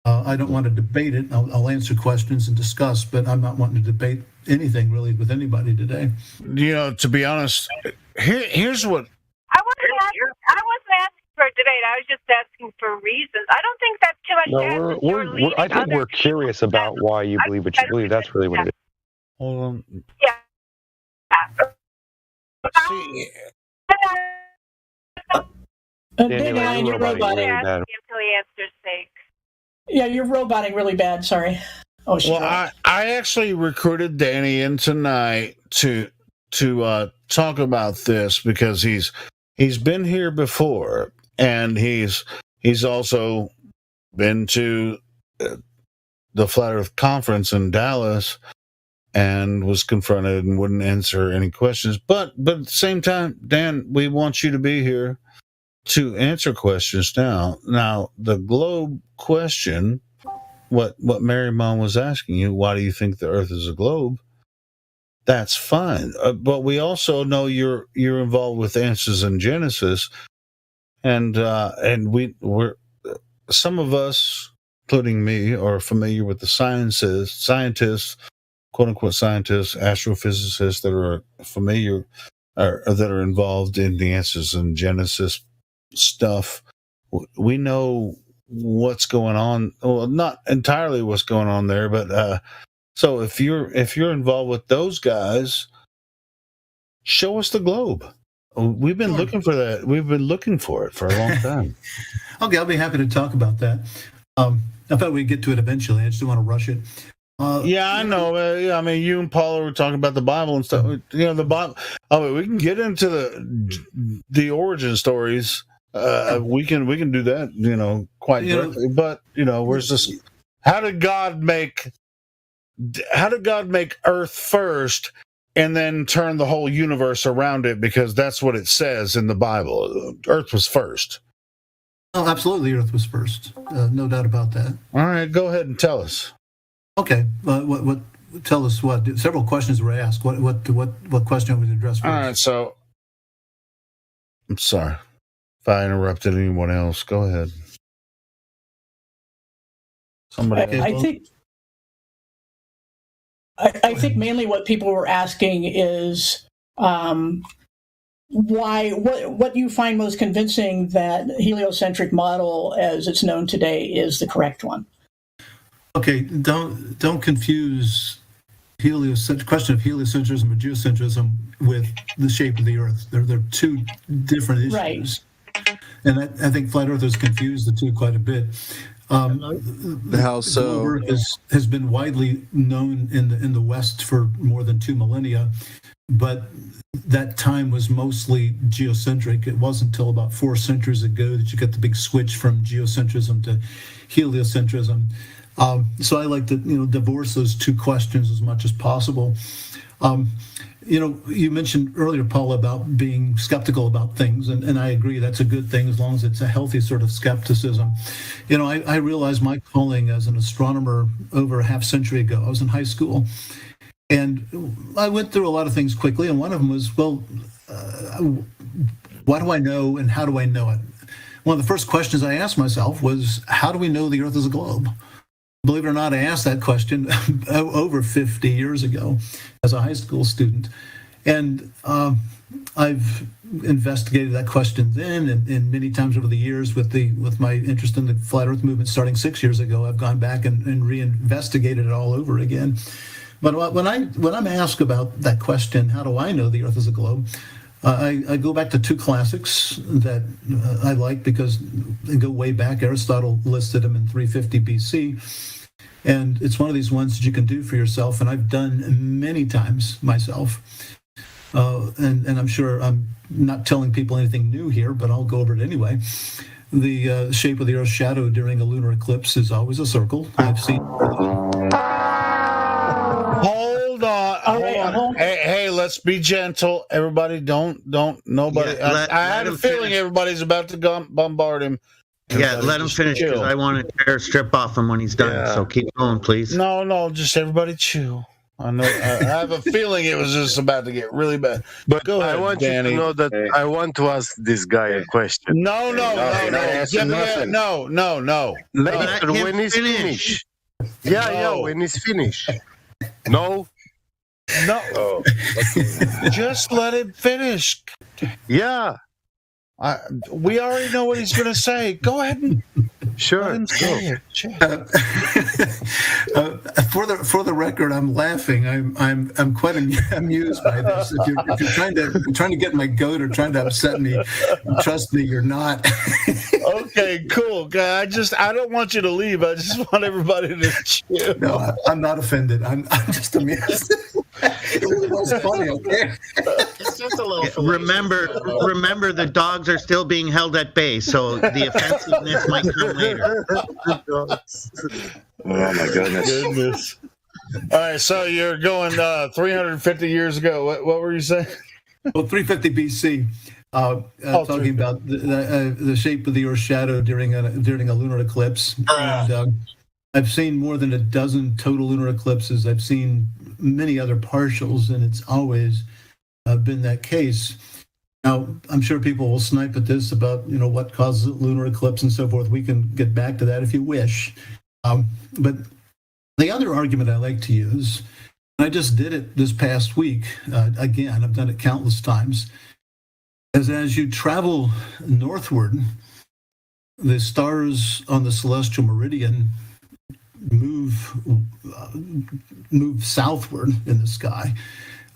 I don't want to debate it. I'll answer questions and discuss, but I'm not wanting to debate anything really with anybody today. To be honest, here's what. I wasn't asking for a debate. I was just asking for reasons. I don't think that's too much. I think we're curious about why you believe what you believe. That's really what it is. Hold on. Yeah. Dandelion, you're roboting. Until he answers sake. Yeah, you're roboting really bad. Sorry. Oh, shit. Well, I actually recruited Danny in tonight to talk about this because he's been here before, and he's also been to the Flat Earth Conference in Dallas and was confronted and wouldn't answer any questions. But at the same time, Dan, we want you to be here to answer questions now. Now, the globe question, what Mary Mom was asking you, why do you think the Earth is a globe? That's fine. But we also know you're involved with Answers in Genesis, and we're some of us, including me, are familiar with the scientists, quote unquote scientists, astrophysicists that are familiar or that are involved in the Answers in Genesis stuff. We know what's going on. Well, not entirely what's going on there, but so if you're involved with those guys, show us the globe. We've been looking for that. We've been looking for it for a long time. Okay, I'll be happy to talk about that. I thought we'd get to it eventually. I just don't want to rush it. Yeah, I know. I mean, you and Paula were talking about the Bible and stuff. The Bible. I mean, we can get into the origin stories. We can do that. Quite directly. But where's this? How did God make Earth first, and then turn the whole universe around it? Because that's what it says in the Bible. Earth was first. Oh, absolutely, Earth was first. No doubt about that. All right, go ahead and tell us. Okay, what? Tell us what. Several questions were asked. What question would address first? All right, so I'm sorry if I interrupted anyone else. Go ahead. Somebody. I think mainly what people were asking is why. What you find most convincing that heliocentric model, as it's known today, is the correct one. Okay, don't confuse question of heliocentrism or geocentrism with the shape of the Earth. They're two different issues, right? And I think flat earthers confuse the two quite a bit. How so? Globe Earth has been widely known in the West for more than 2 millennia, but that time was mostly geocentric. It wasn't until about 4 centuries ago that you got the big switch from geocentrism to heliocentrism. So I like to divorce those two questions as much as possible. You mentioned earlier, Paul, about being skeptical about things, and I agree that's a good thing as long as it's a healthy sort of skepticism. I realized my calling as an astronomer over a half century ago. I was in high school, and I went through a lot of things quickly, and one of them was, what do I know and how do I know it? One of the first questions I asked myself was, how do we know the Earth is a globe? Believe it or not, I asked that question over 50 years ago as a high school student. And I've investigated that question then and many times over the years with my interest in the flat earth movement starting 6 years ago. I've gone back and reinvestigated it all over again. But when I'm asked about that question, how do I know the Earth is a globe? I go back to 2 classics that I like because they go way back. Aristotle listed them in 350 BC. And it's one of these ones that you can do for yourself, and I've done many times myself. And I'm sure I'm not telling people anything new here, but I'll go over it anyway. The shape of the Earth's shadow during a lunar eclipse is always a circle. I've seen. Hold on. Hey, let's be gentle. Everybody, don't. Nobody. Yeah, I had a feeling everybody's about to bombard him. Yeah, let him finish because I want to tear a strip off him when he's done. Yeah. So keep going, please. No, just everybody chill. I know. I have a feeling it was just about to get really bad. But Go ahead, I want Danny. you to know that I want to ask this guy a question. No. Later, when he's finished. Yeah, when he's finished. No. Just let him finish. Yeah. We already know what he's going to say. Go ahead and let him say it. For the record, I'm laughing. I'm quite amused by this. If you're trying to get my goat or trying to upset me, trust me, you're not. Okay, cool. I don't want you to leave. I just want everybody to chill. No, I'm not offended. I'm just amused. It was funny. Okay. It's just a little. Remember, the dogs are still being held at bay, so the offensiveness might come later. Oh my goodness. All right, so you're going 350 years ago. What were you saying? Well, 350 BC. Talking about the shape of the Earth's shadow during a lunar eclipse. And, I've seen more than a dozen total lunar eclipses. I've seen many other partials, and it's always been that case. Now, I'm sure people will snipe at this about what causes a lunar eclipse and so forth. We can get back to that if you wish. But the other argument I like to use, and I just did it this past week, again, I've done it countless times, is as you travel northward, the stars on the celestial meridian move southward in the sky.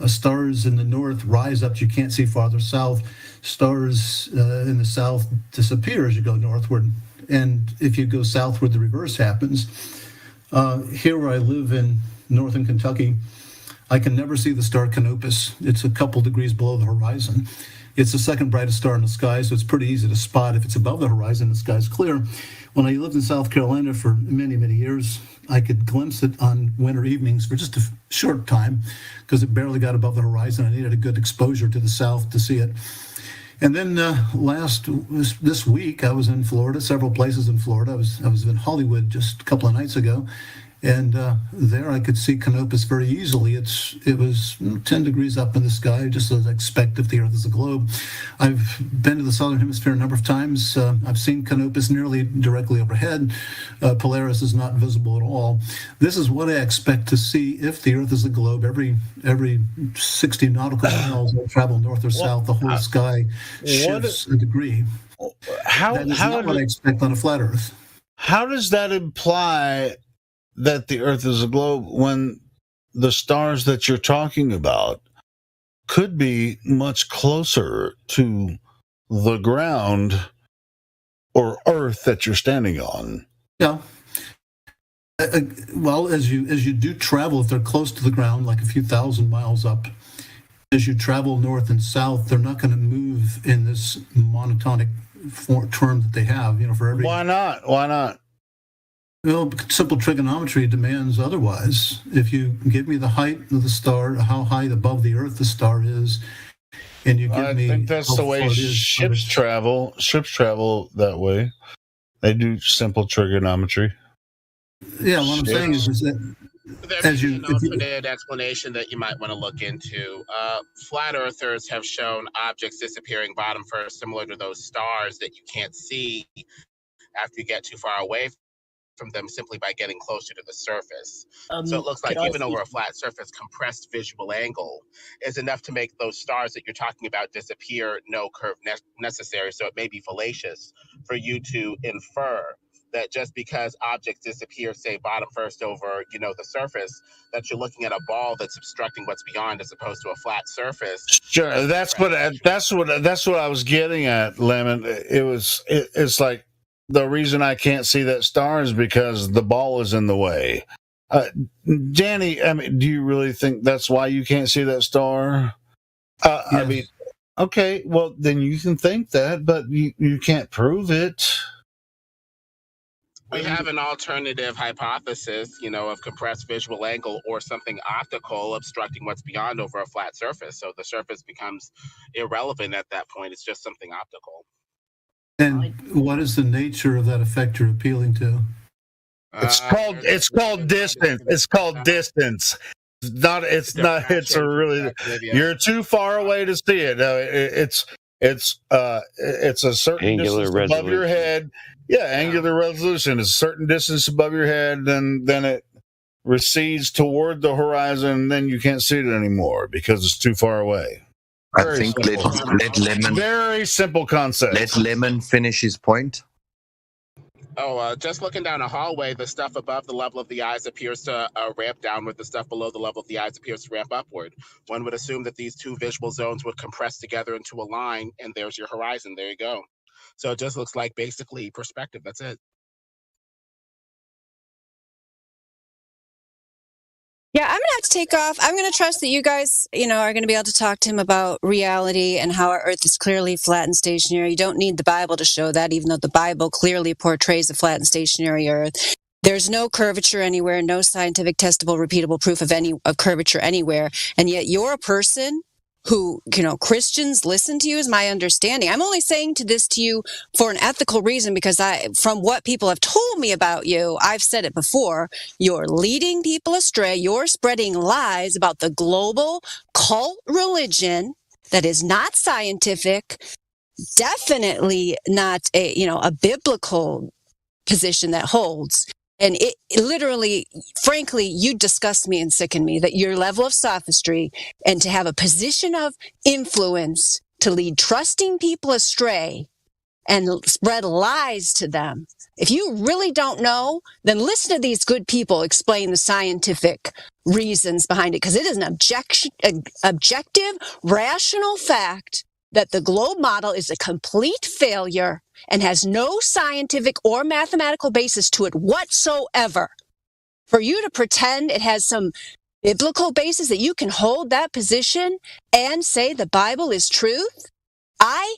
Stars in the north rise up. You can't see farther south. Stars in the south disappear as you go northward. And if you go southward, the reverse happens. Here where I live in northern Kentucky, I can never see the star Canopus. It's a couple degrees below the horizon. It's the second brightest star in the sky, so it's pretty easy to spot. If it's above the horizon, the sky's clear. When I lived in South Carolina for many, many years, I could glimpse it on winter evenings for just a short time because it barely got above the horizon. I needed a good exposure to the south to see it. And then this week, I was in Florida, several places in Florida. I was in Hollywood just a couple of nights ago. And there I could see Canopus very easily. It was 10 degrees up in the sky, just as I expect if the Earth is a globe. I've been to the Southern Hemisphere a number of times. I've seen Canopus nearly directly overhead. Polaris is not visible at all. This is what I expect to see if the Earth is a globe. Every 60 nautical miles I travel north or south, the whole sky shifts a degree. That is not what I expect on a flat Earth. How does that imply that the Earth is a globe when the stars that you're talking about could be much closer to the ground or Earth that you're standing on? Yeah. Well, as you do travel, if they're close to the ground, like a few thousand miles up, as you travel north and south, they're not going to move in this monotonic term that they have. For every. Why not? Well, simple trigonometry demands otherwise. If you give me the height of the star, how high above the Earth the star is, and you give me... I think that's the way ships travel. Ships travel that way. They do simple trigonometry. Yeah, what I'm saying is that... There's an alternate explanation that you might want to look into. Flat earthers have shown objects disappearing bottom first, similar to those stars that you can't see after you get too far away from them simply by getting closer to the surface. So it looks like even over a flat surface, compressed visual angle is enough to make those stars that you're talking about disappear, no curve necessary. So it may be fallacious for you to infer that just because objects disappear, say bottom first over, the surface, that you're looking at a ball that's obstructing what's beyond as opposed to a flat surface. Sure, that's what I was getting at, Lemon. It's like the reason I can't see that star is because the ball is in the way. Danny, I mean, do you really think that's why you can't see that star? Yes. I mean, okay, well, then you can think that, but you can't prove it. We have an alternative hypothesis, of compressed visual angle or something optical obstructing what's beyond over a flat surface. So the surface becomes irrelevant at that point. It's just something optical. And what is the nature of that effect you're appealing to? It's called distance. It's called distance. It's you're too far away to see it. It's a certain Angular distance above your head. Yeah, angular resolution is a certain distance above your head, and then it recedes toward the horizon, then you can't see it anymore because it's too far away. I think let Lemon. Very simple concept. Let Lemon finish his point. Just looking down a hallway, the stuff above the level of the eyes appears to ramp downward. The stuff below the level of the eyes appears to ramp upward. One would assume that these two visual zones would compress together into a line, and there's your horizon. There you go. So it just looks like basically perspective. That's it. Yeah, I'm going to have to take off. I'm going to trust that you guys, are going to be able to talk to him about reality and how our Earth is clearly flat and stationary. You don't need the Bible to show that, even though the Bible clearly portrays a flat and stationary Earth. There's no curvature anywhere, no scientific, testable, repeatable proof of curvature anywhere. And yet you're a person who, Christians listen to you, is my understanding. I'm only saying this to you for an ethical reason because from what people have told me about you, I've said it before, you're leading people astray. You're spreading lies about the global cult religion that is not scientific, definitely not a biblical position that holds. And it literally, frankly, you disgust me and sicken me that your level of sophistry and to have a position of influence to lead trusting people astray and spread lies to them. If you really don't know, then listen to these good people explain the scientific reasons behind it, because it is an objective, rational fact that the globe model is a complete failure and has no scientific or mathematical basis to it whatsoever. For you to pretend it has some biblical basis that you can hold that position and say the Bible is truth, I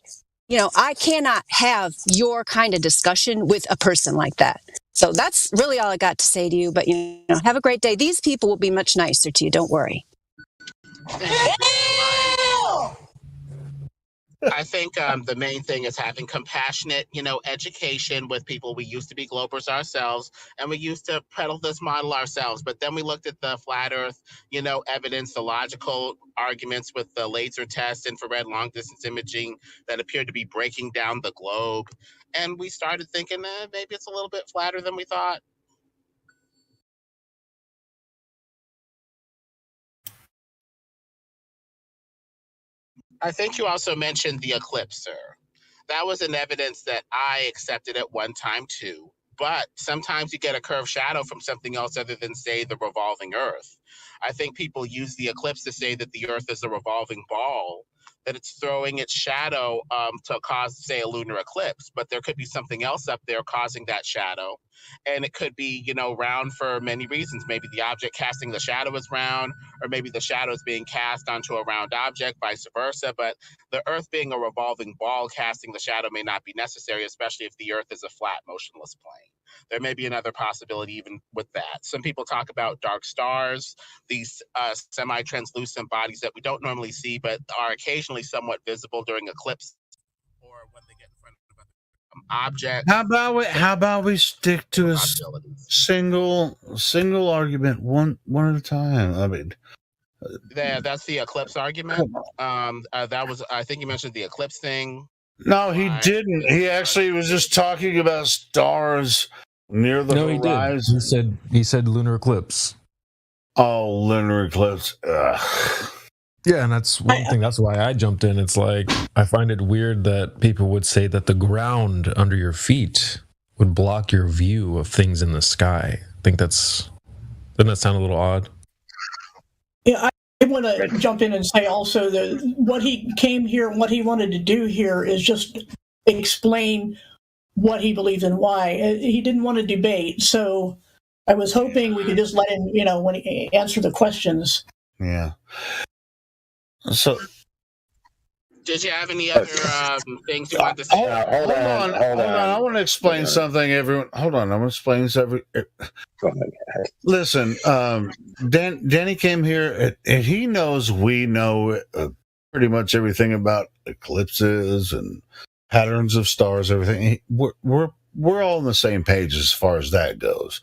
cannot have your kind of discussion with a person like that. So that's really all I got to say to you. But, have a great day. These people will be much nicer to you. Don't worry. I think the main thing is having compassionate, education with people. We used to be Globers ourselves, and we used to peddle this model ourselves. But then we looked at the flat Earth, evidence, the logical arguments with the laser test, infrared long distance imaging that appeared to be breaking down the globe. And we started thinking, maybe it's a little bit flatter than we thought. I think you also mentioned the eclipse, sir. That was an evidence that I accepted at one time too. But sometimes you get a curved shadow from something else other than, say, the revolving Earth. I think people use the eclipse to say that the Earth is a revolving ball, that it's throwing its shadow to cause, say, a lunar eclipse. But there could be something else up there causing that shadow. And it could be, round for many reasons. Maybe the object casting the shadow is round, or maybe the shadow is being cast onto a round object, vice versa. But the Earth being a revolving ball casting the shadow may not be necessary, especially if the Earth is a flat, motionless plane. There may be another possibility even with that. Some people talk about dark stars, these semi-translucent bodies that we don't normally see, but are occasionally somewhat visible during eclipse or when they get in front of objects. How about we stick to a single argument one at a time? I mean, that's the eclipse argument. That was, I think you mentioned the eclipse thing. No, he didn't. He actually was just talking about stars near the horizon. He did. He said lunar eclipse. Oh, lunar eclipse. Ugh. Yeah, and that's one thing. That's why I jumped in. It's like, I find it weird that people would say that the ground under your feet would block your view of things in the sky. I think doesn't that sound a little odd? Yeah, I want to jump in and say also that what he came here and what he wanted to do here is just explain what he believes and why. He didn't want to debate, so I was hoping we could just let him, when he answer the questions. Yeah. So, did you have any other things you wanted to say? Hold on. I want to explain something, everyone. Hold on. I'm going to explain something. Listen, Danny came here, and he knows we know pretty much everything about eclipses and patterns of stars, everything. We're all on the same page as far as that goes.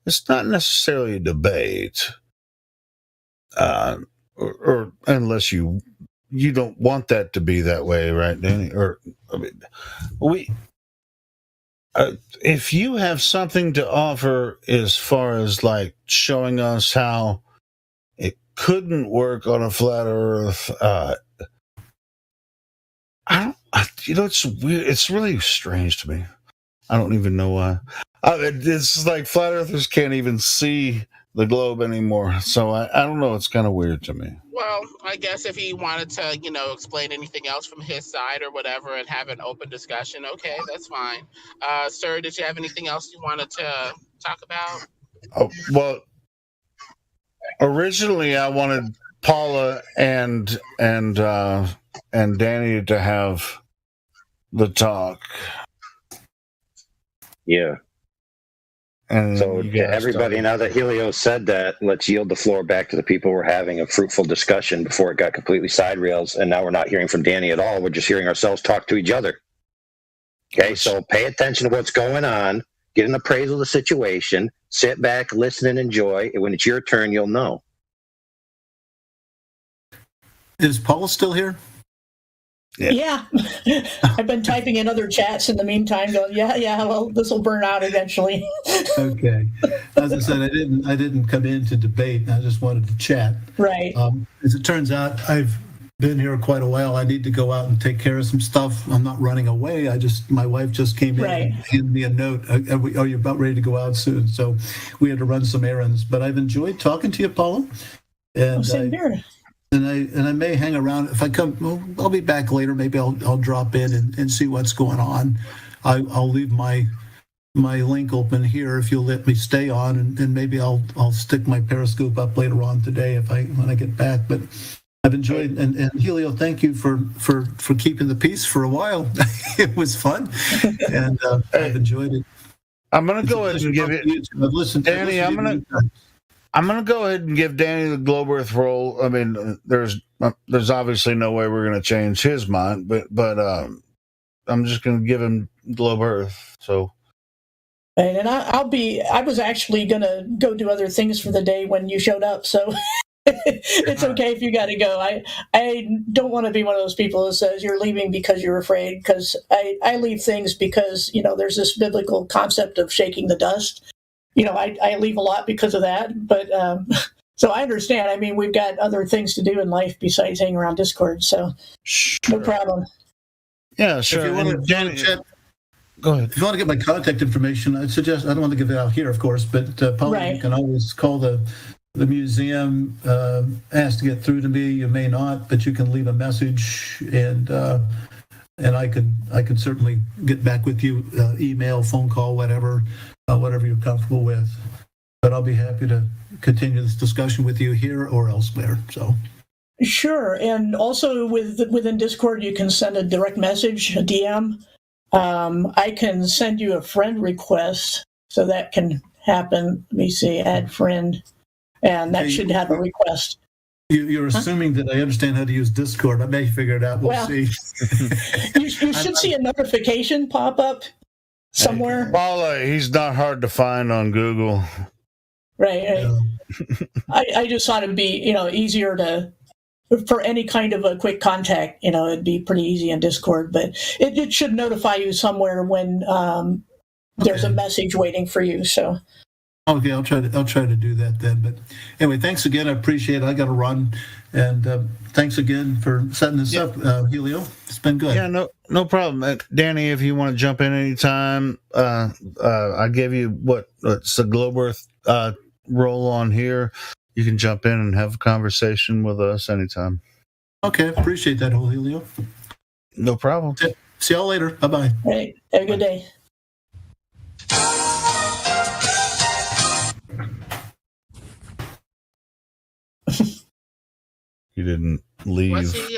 It's not necessarily a debate, or unless you don't want that to be that way, right, Danny? Or if you have something to offer as far as like showing us how it couldn't work on a flat Earth, it's weird. It's really strange to me. I don't even know why. It's like flat earthers can't even see the globe anymore. So I don't know. It's kind of weird to me. Well, I guess if he wanted to, explain anything else from his side or whatever and have an open discussion, okay, that's fine. Sir, did you have anything else you wanted to talk about? Oh, well, originally I wanted Paula and Danny to have the talk. Yeah. And so everybody, now that Helios said that, let's yield the floor back to the people. We're having a fruitful discussion before it got completely side rails, and now we're not hearing from Danny at all. We're just hearing ourselves talk to each other. Okay, so pay attention to what's going on, get an appraisal of the situation, sit back, listen, and enjoy. And when it's your turn, you'll know. Is Paula still here? Yeah. I've been typing in other chats in the meantime, going, well, this will burn out eventually. Okay. As I said, I didn't come in to debate. I just wanted to chat. Right. As it turns out, I've been here quite a while. I need to go out and take care of some stuff. I'm not running away. My wife just came in and handed me a note. Are you about ready to go out soon? So we had to run some errands. But I've enjoyed talking to you, Paula. And same here. And I may hang around. If I come, I'll be back later. Maybe I'll drop in and see what's going on. I'll leave my link open here if you'll let me stay on, and maybe I'll stick my Periscope up later on today when I get back. But I've enjoyed, and Helio, thank you for keeping the peace for a while. It was fun, and I've enjoyed it. I'm gonna go ahead and give it, Danny. I'm going to go ahead and give Danny the Globe Earth role. I mean, there's obviously no way we're going to change his mind, but I'm just going to give him Globe Earth. So, and I was actually going to go do other things for the day when you showed up. So it's okay if you got to go. I don't want to be one of those people who says you're leaving because you're afraid, because I leave things because, there's this biblical concept of shaking the dust. I leave a lot because of that, but so I understand. I mean, we've got other things to do in life besides hanging around Discord, so no problem. Yeah, sure. If you want to go ahead. If you want to get my contact information, I'd suggest, I don't want to give it out here, of course, but Paula, you can always call the museum, ask to get through to me. You may not, but you can leave a message, and I could certainly get back with you, email, phone call, whatever you're comfortable with. But I'll be happy to continue this discussion with you here or elsewhere. So. Sure, and also within Discord, you can send a direct message, a DM. I can send you a friend request, so that can happen. Let me see, add friend, and that should have a request. You're assuming that I understand how to use Discord. I may figure it out. We'll see. You should see a notification pop up somewhere. Paula, he's not hard to find on Google. Right. Yeah. I just thought it'd be, easier for any kind of a quick contact. It'd be pretty easy in Discord, but it should notify you somewhere when there's a message waiting for you. So. Okay, I'll try to do that then. But anyway, thanks again. I appreciate it. I got to run, and thanks again for setting this up, Helio. It's been good. Yeah, no problem, Danny. If you want to jump in anytime, I give you what's the Globe Earth role on here. You can jump in and have a conversation with us anytime. Okay, appreciate that, Helio. No problem. See y'all later. Bye-bye. All right. Have a good day. He didn't leave. Was he?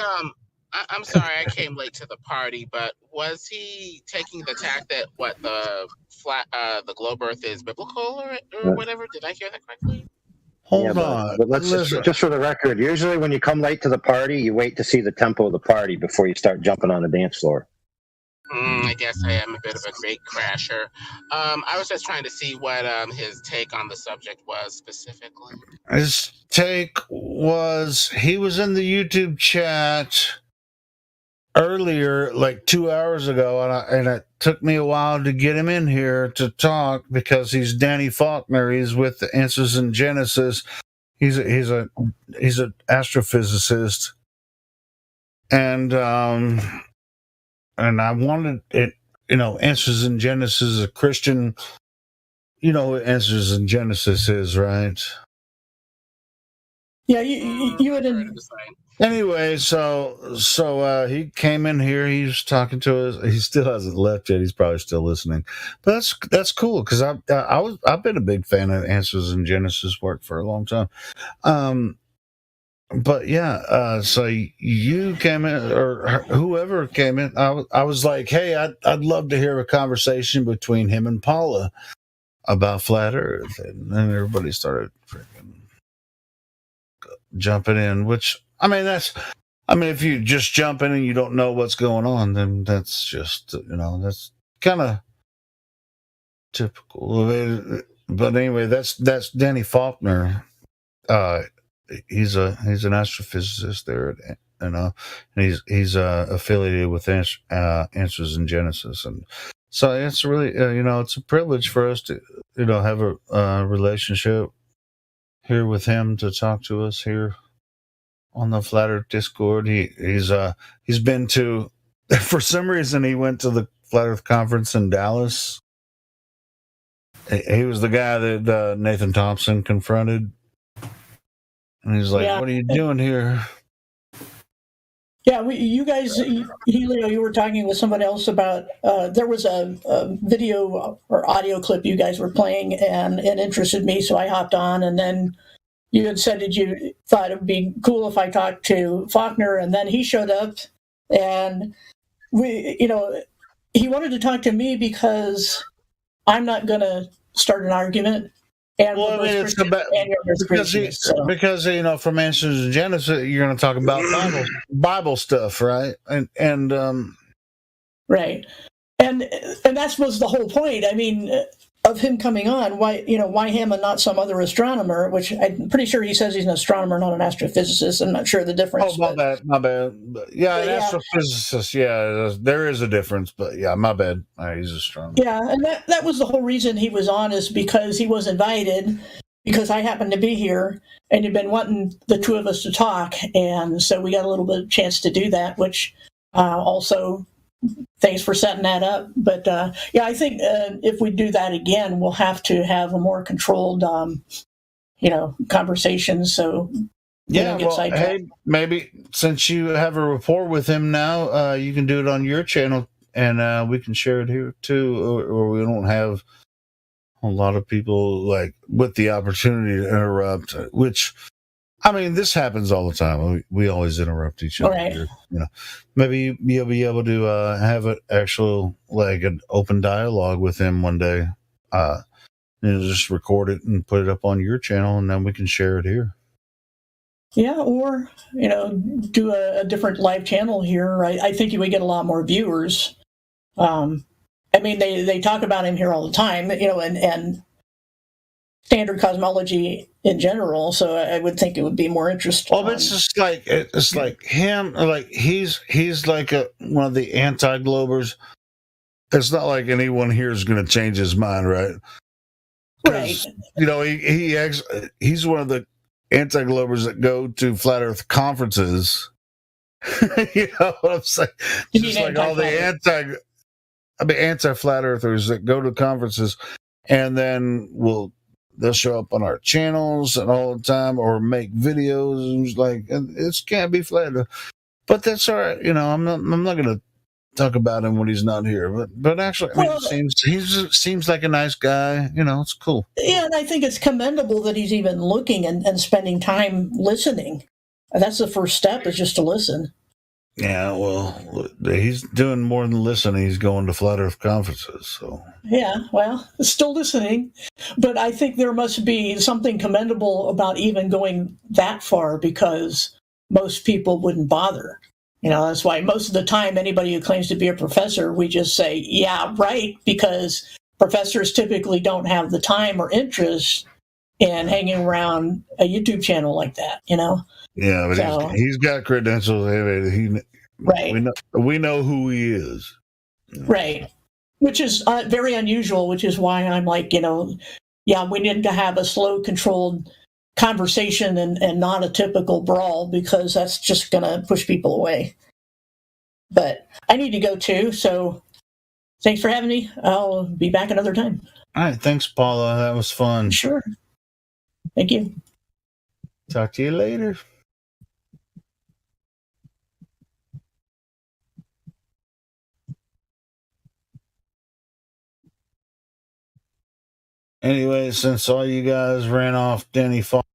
I'm sorry, I came late to the party, but was he taking the tack that the globe Earth is biblical or whatever? Did I hear that correctly? Hold on. But let's just for the record. Usually, when you come late to the party, you wait to see the tempo of the party before you start jumping on the dance floor. I guess I am a bit of a great crasher. I was just trying to see what his take on the subject was specifically. His take was he was in the YouTube chat earlier, like 2 hours ago, and it took me a while to get him in here to talk because he's Danny Faulkner. He's with the Answers in Genesis. He's an astrophysicist, and I wanted it. Answers in Genesis is a Christian. You know what Answers in Genesis is, right? Yeah, you would. Anyway, so he came in here. He was talking to us. He still hasn't left yet. He's probably still listening. But that's cool because I've been a big fan of Answers in Genesis work for a long time. But yeah, so you came in, or whoever came in. I was like, hey, I'd love to hear a conversation between him and Paula about flat Earth, and then everybody started freaking jumping in. Which if you just jump in and you don't know what's going on, then that's just that's kind of typical. But anyway, that's Danny Faulkner. He's an astrophysicist there, and he's affiliated with Answers in Genesis, and so it's really it's a privilege for us to have a relationship here with him to talk to us here on the Flat Earth Discord. He's been to, for some reason he went to the Flat Earth Conference in Dallas. He was the guy that Nathan Thompson confronted. And he's like, What are you doing here? Yeah, you guys, Helio, you were talking with someone else about, there was a video or audio clip you guys were playing, and it interested me, so I hopped on, and then you had said that you thought it would be cool if I talked to Faulkner, and then he showed up, and he wanted to talk to me because I'm not going to start an argument. And it's because from Answers in Genesis, you're going to talk about Bible stuff, right? And right, and that was the whole point. I mean, of him coming on. Why him and not some other astronomer? Which I'm pretty sure he says he's an astronomer, not an astrophysicist. I'm not sure the difference. Oh, my bad. Astrophysicist. Yeah, there is a difference, but yeah, my bad. He's an astronomer. Yeah, and that was the whole reason he was on, is because he was invited, because I happened to be here, and you've been wanting the two of us to talk, and so we got a little bit of chance to do that, which also. Thanks for setting that up. But I think if we do that again, we'll have to have a more controlled, conversations. So hey, maybe since you have a rapport with him now, you can do it on your channel, and we can share it here too, or we don't have a lot of people like with the opportunity to interrupt, which. I mean, this happens all the time. We always interrupt each other. Right. Maybe you'll be able to have an actual, like, an open dialogue with him one day. Just record it and put it up on your channel, and then we can share it here. Yeah, or do a different live channel here. I think you would get a lot more viewers. I mean, they talk about him here all the time. And standard cosmology in general, so I would think it would be more interesting. Well, it's just like him, like he's like one of the anti-globers. It's not like anyone here is going to change his mind, right? Right. He's one of the anti-globers that go to flat Earth conferences. You know what I'm saying? Just like all the anti-flat Earthers that go to conferences and then they'll show up on our channels and all the time, or make videos, and it can't be flat. But that's all right. I'm not going to talk about him when he's not here. But actually, he seems like a nice guy. It's cool. Yeah, and I think it's commendable that he's even looking and spending time listening. That's the first step, is just to listen. Yeah, well, he's doing more than listening. He's going to flat Earth conferences. So Yeah, well, still listening. But I think there must be something commendable about even going that far, because most people wouldn't bother. That's why most of the time anybody who claims to be a professor, we just say, yeah, right, because professors typically don't have the time or interest in hanging around a YouTube channel like that, Yeah, but So- he's got credentials. Right. We know who he is. Right. Which is very unusual, which is why I'm like, we need to have a slow, controlled conversation and not a typical brawl, because that's just going to push people away. But I need to go too, so thanks for having me. I'll be back another time. All right. Thanks, Paula. That was fun. Sure. Thank you. Talk to you later. Anyway, since all you guys ran off Danny Fox,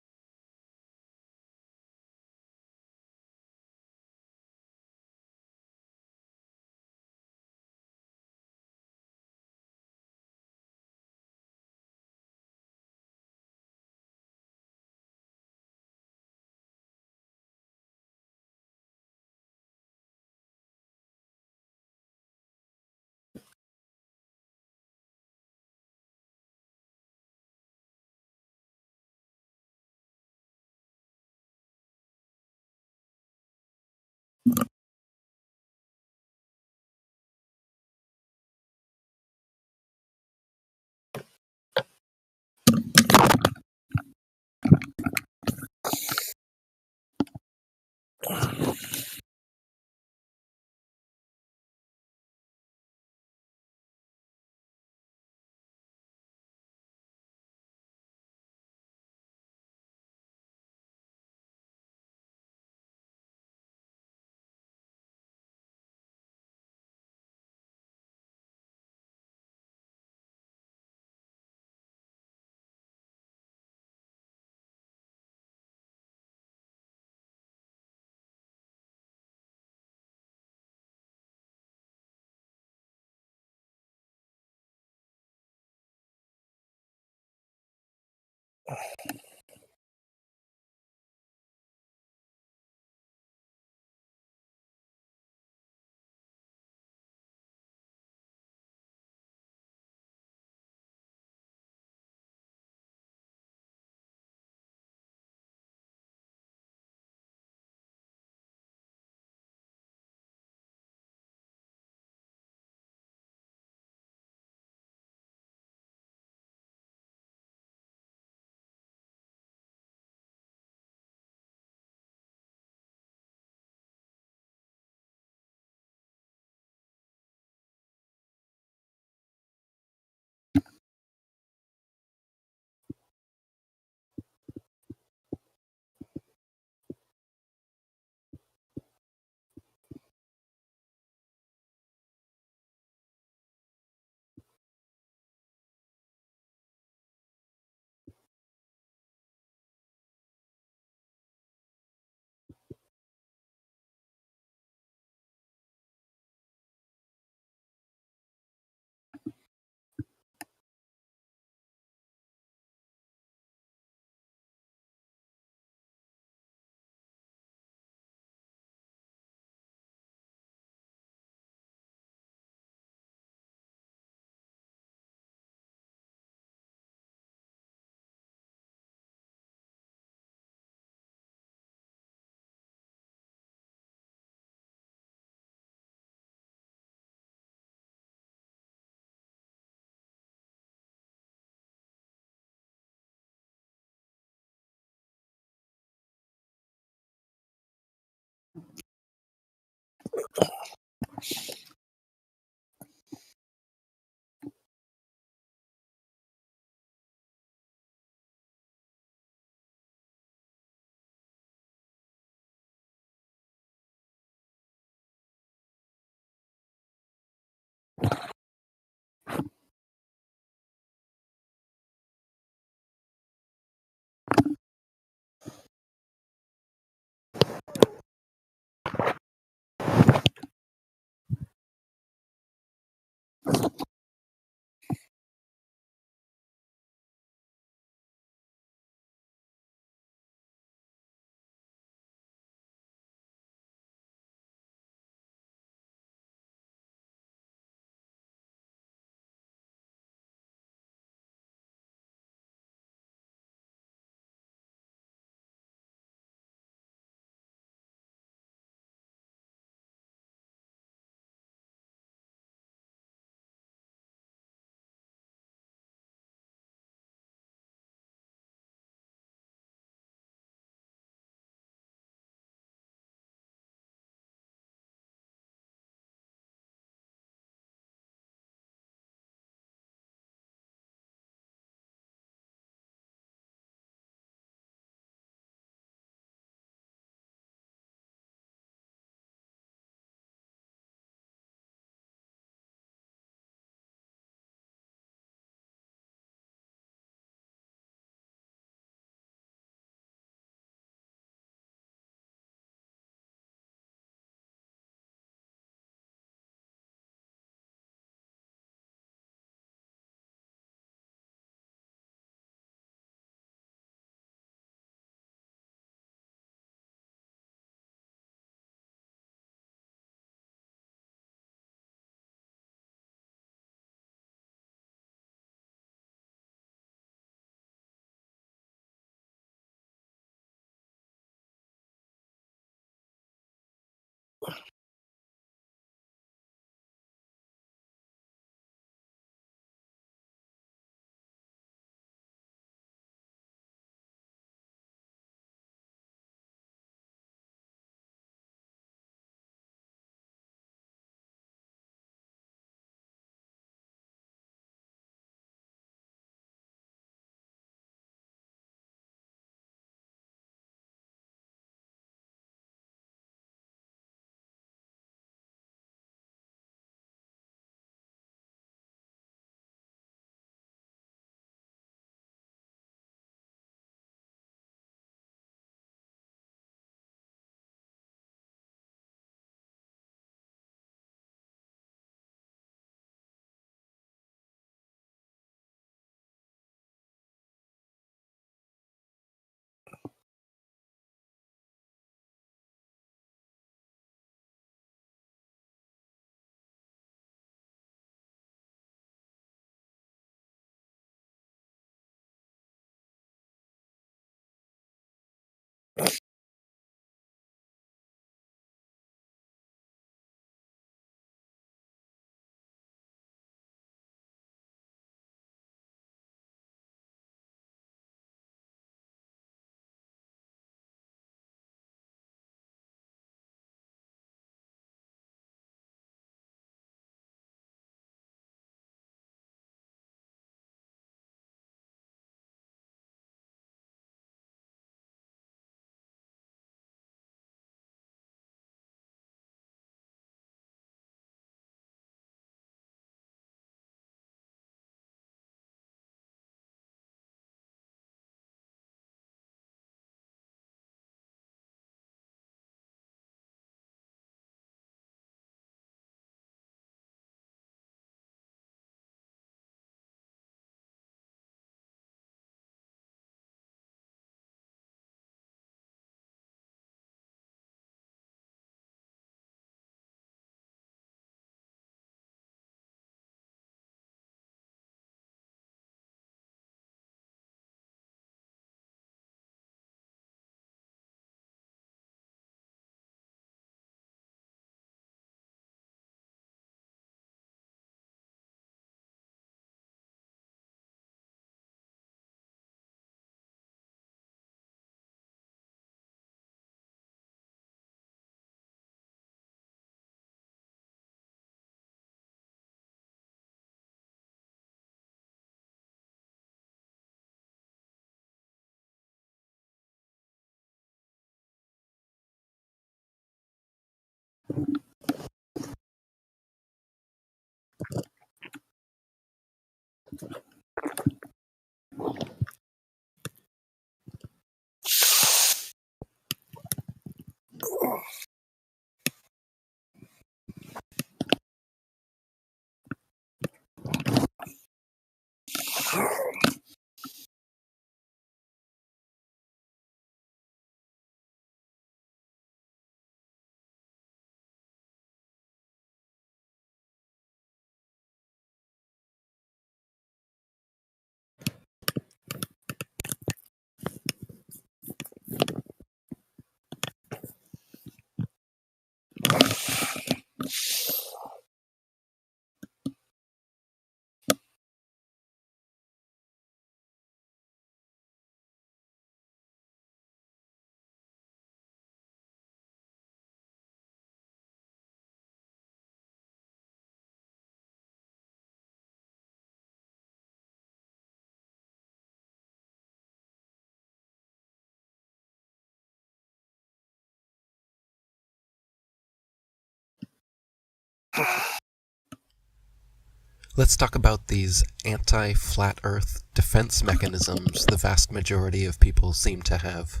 Let's talk about these anti-flat earth defense mechanisms the vast majority of people seem to have.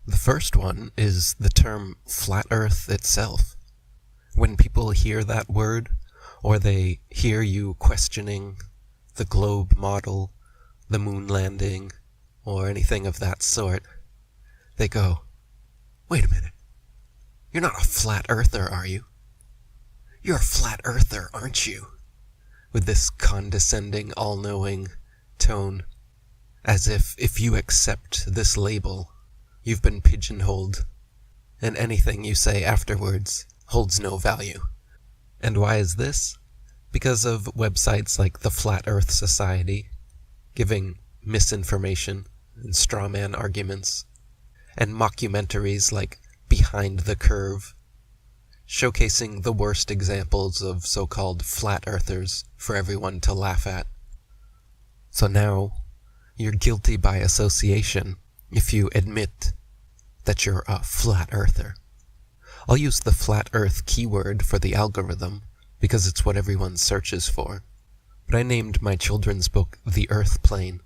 The first one is the term flat earth itself. When people hear that word, or they hear you questioning the globe model, the moon landing, or anything of that sort, they go, "Wait a minute, you're not a flat earther, are you? You're a flat earther, aren't you?" With this condescending, all-knowing tone, as if you accept this label, you've been pigeonholed, and anything you say afterwards holds no value. And why is this? Because of websites like the Flat Earth Society, giving misinformation and straw man arguments, and mockumentaries like Behind the Curve, showcasing the worst examples of so-called flat earthers for everyone to laugh at. So now, you're guilty by association if you admit that you're a flat earther. I'll use the flat earth keyword for the algorithm because it's what everyone searches for. But I named my children's book The Earth Plane,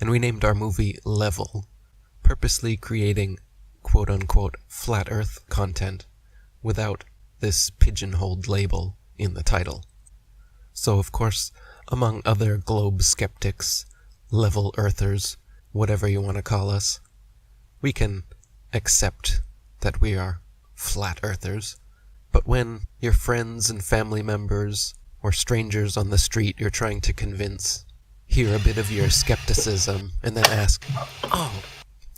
and we named our movie Level, purposely creating quote-unquote flat earth content without this pigeonholed label in the title. So of course, among other globe skeptics, level earthers, whatever you want to call us, we can accept that we are flat earthers. But when your friends and family members or strangers on the street you're trying to convince hear a bit of your skepticism and then ask, "Oh,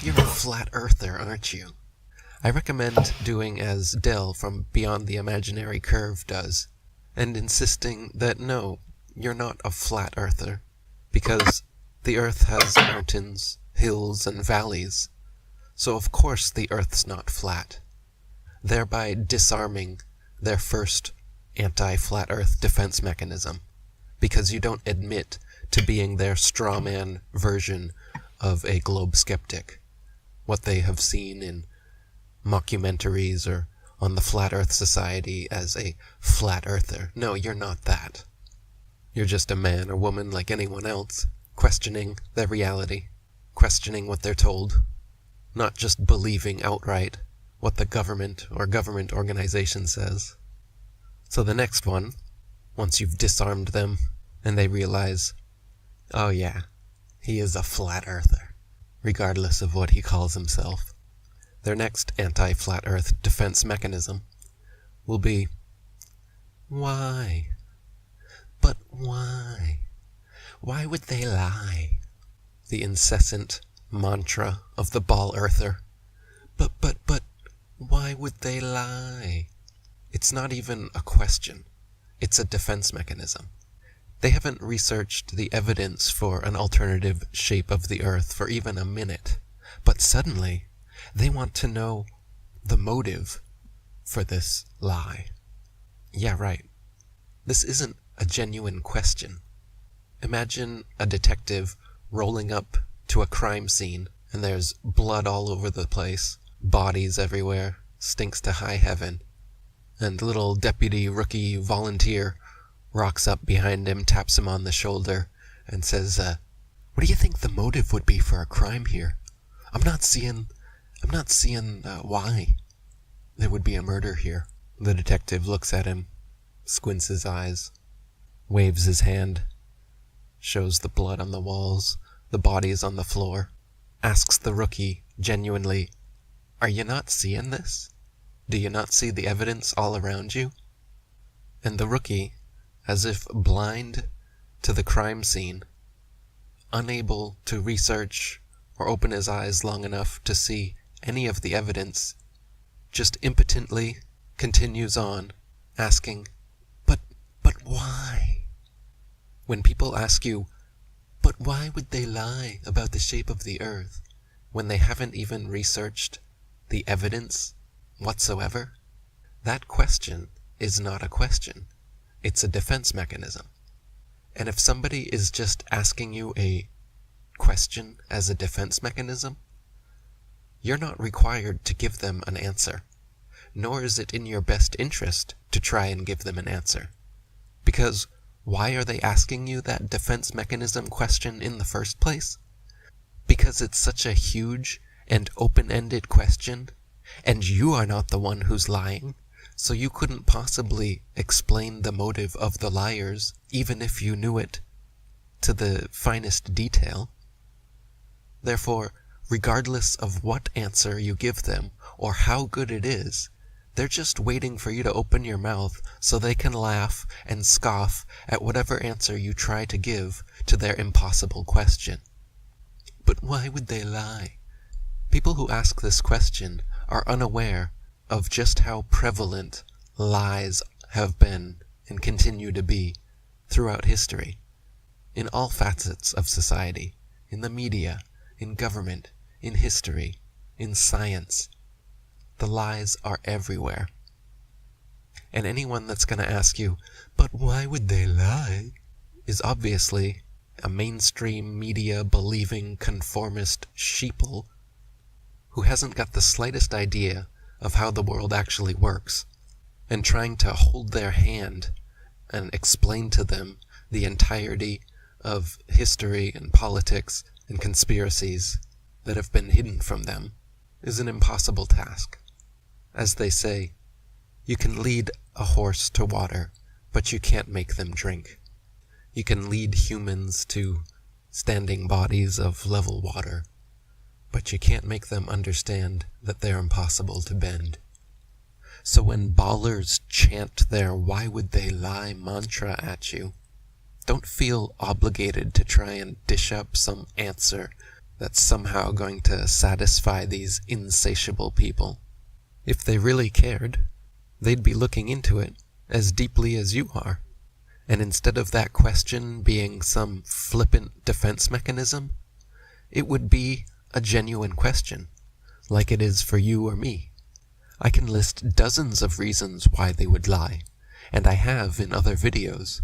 You're a flat earther, aren't you? I recommend doing as Del from Beyond the Imaginary Curve does, and insisting that no, you're not a flat earther, because the earth has mountains, hills, and valleys, so of course the earth's not flat, thereby disarming their first anti-flat earth defense mechanism, because you don't admit to being their straw man version of a globe skeptic, what they have seen in mockumentaries or on the Flat Earth Society as a flat earther. No, you're not that. You're just a man or woman like anyone else, questioning their reality, questioning what they're told, not just believing outright what the government or government organization says. So the next one, once you've disarmed them and they realize, oh yeah, he is a flat earther, regardless of what he calls himself, their next anti-flat earth defense mechanism will be, why? But why? Why would they lie? The incessant mantra of the ball earther. But, why would they lie? It's not even a question. It's a defense mechanism. They haven't researched the evidence for an alternative shape of the earth for even a minute, but suddenly they want to know the motive for this lie. Yeah, right. This isn't a genuine question. Imagine a detective rolling up to a crime scene and there's blood all over the place, bodies everywhere, stinks to high heaven, and little deputy rookie volunteer rocks up behind him, taps him on the shoulder, and says, what do you think the motive would be for a crime here? I'm not seeing why there would be a murder here. The detective looks at him, squints his eyes, waves his hand, shows the blood on the walls, the bodies on the floor, asks the rookie genuinely, are you not seeing this? Do you not see the evidence all around you? And the rookie, as if blind to the crime scene, unable to research or open his eyes long enough to see any of the evidence, just impotently continues on, asking, but why? When people ask you, but why would they lie about the shape of the earth when they haven't even researched the evidence whatsoever? That question is not a question. It's a defense mechanism. And if somebody is just asking you a question as a defense mechanism, you're not required to give them an answer, nor is it in your best interest to try and give them an answer. Because why are they asking you that defense mechanism question in the first place? Because it's such a huge and open-ended question, and you are not the one who's lying, so you couldn't possibly explain the motive of the liars, even if you knew it to the finest detail. Therefore, regardless of what answer you give them, or how good it is, they're just waiting for you to open your mouth so they can laugh and scoff at whatever answer you try to give to their impossible question. But why would they lie? People who ask this question are unaware of just how prevalent lies have been and continue to be throughout history, in all facets of society, in the media, in government, in history, in science. The lies are everywhere. And anyone that's going to ask you, but why would they lie, is obviously a mainstream media believing conformist sheeple who hasn't got the slightest idea of how the world actually works, and trying to hold their hand and explain to them the entirety of history and politics and conspiracies that have been hidden from them is an impossible task. As they say, you can lead a horse to water, but you can't make them drink. You can lead humans to standing bodies of level water, but you can't make them understand that they're impossible to bend. So when ballers chant their why would they lie mantra at you, don't feel obligated to try and dish up some answer that's somehow going to satisfy these insatiable people. If they really cared, they'd be looking into it as deeply as you are. And instead of that question being some flippant defense mechanism, it would be a genuine question, like it is for you or me. I can list dozens of reasons why they would lie, and I have in other videos,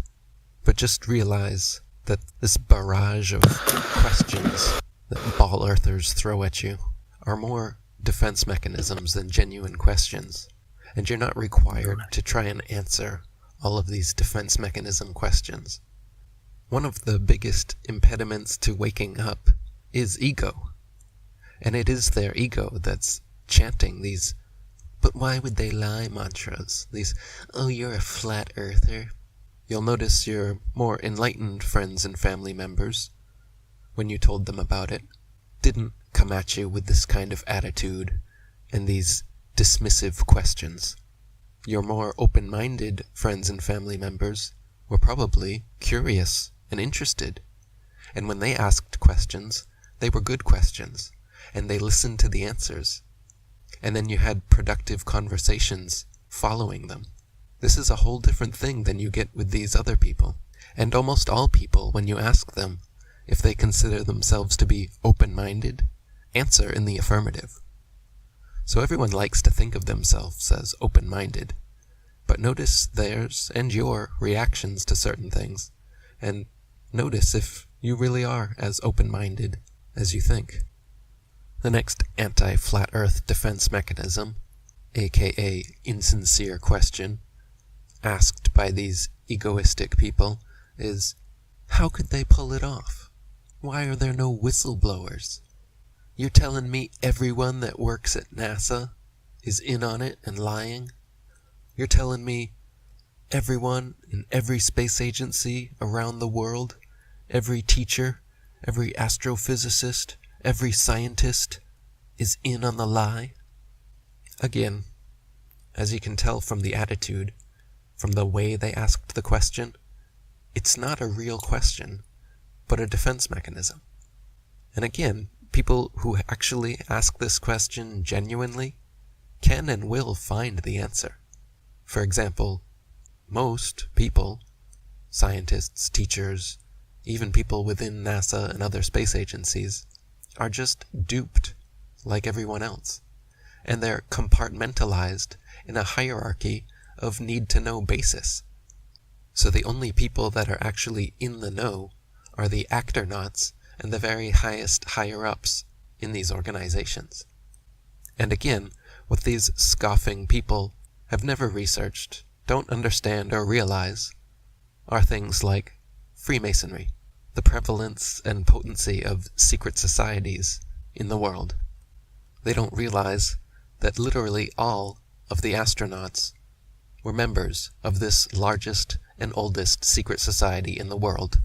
but just realize that this barrage of questions that ball earthers throw at you are more defense mechanisms than genuine questions, and you're not required to try and answer all of these defense mechanism questions. One of the biggest impediments to waking up is ego, and it is their ego that's chanting these "but why would they lie" mantras, these "oh, you're a flat earther." You'll notice your more enlightened friends and family members, when you told them about it, didn't come at you with this kind of attitude and these dismissive questions. Your more open-minded friends and family members were probably curious and interested, and when they asked questions, they were good questions, and they listened to the answers, and then you had productive conversations following them. This is a whole different thing than you get with these other people, and almost all people, when you ask them if they consider themselves to be open-minded, answer in the affirmative. So everyone likes to think of themselves as open-minded, but notice theirs and your reactions to certain things, and notice if you really are as open-minded as you think. The next anti-flat earth defense mechanism, aka insincere question, asked by these egoistic people is, how could they pull it off? Why are there no whistleblowers? You're telling me everyone that works at NASA is in on it and lying? You're telling me everyone in every space agency around the world, every teacher, every astrophysicist, every scientist is in on the lie? Again, as you can tell from the attitude, from the way they asked the question, it's not a real question, but a defense mechanism. And again, people who actually ask this question genuinely can and will find the answer. For example, most people, scientists, teachers, even people within NASA and other space agencies, are just duped like everyone else. And they're compartmentalized in a hierarchy of need-to-know basis. So the only people that are actually in the know are the acternauts and the very highest higher-ups in these organizations. And again, what these scoffing people have never researched, don't understand or realize, are things like Freemasonry, the prevalence and potency of secret societies in the world. They don't realize that literally all of the astronauts were members of this largest and oldest secret society in the world,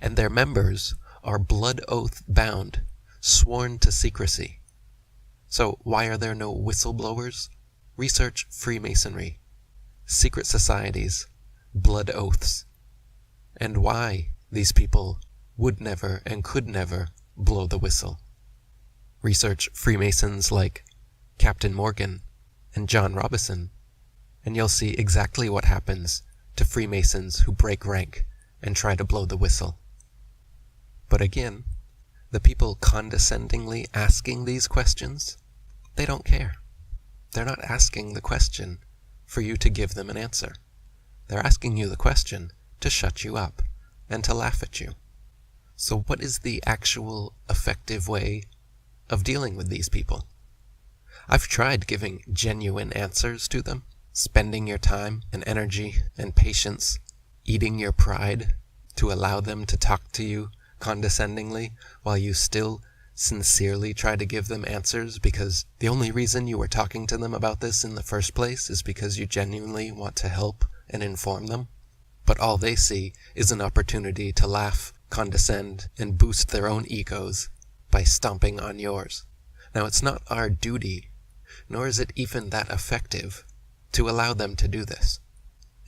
and their members are blood oath bound, sworn to secrecy. So why are there no whistleblowers? Research Freemasonry, secret societies, blood oaths, and why these people would never and could never blow the whistle. Research Freemasons like Captain Morgan and John Robison, and you'll see exactly what happens to Freemasons who break rank and try to blow the whistle. But again, the people condescendingly asking these questions, they don't care. They're not asking the question for you to give them an answer. They're asking you the question to shut you up and to laugh at you. So what is the actual effective way of dealing with these people? I've tried giving genuine answers to them, spending your time and energy and patience, eating your pride to allow them to talk to you condescendingly while you still sincerely try to give them answers, because the only reason you were talking to them about this in the first place is because you genuinely want to help and inform them. But all they see is an opportunity to laugh, condescend, and boost their own egos by stomping on yours. Now, it's not our duty, nor is it even that effective, to allow them to do this.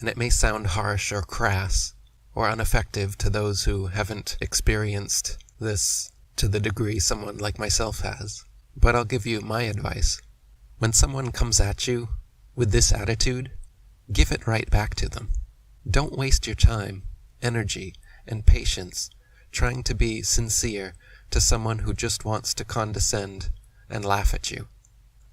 And it may sound harsh or crass or ineffective to those who haven't experienced this to the degree someone like myself has, but I'll give you my advice. When someone comes at you with this attitude, give it right back to them. Don't waste your time, energy, and patience trying to be sincere to someone who just wants to condescend and laugh at you.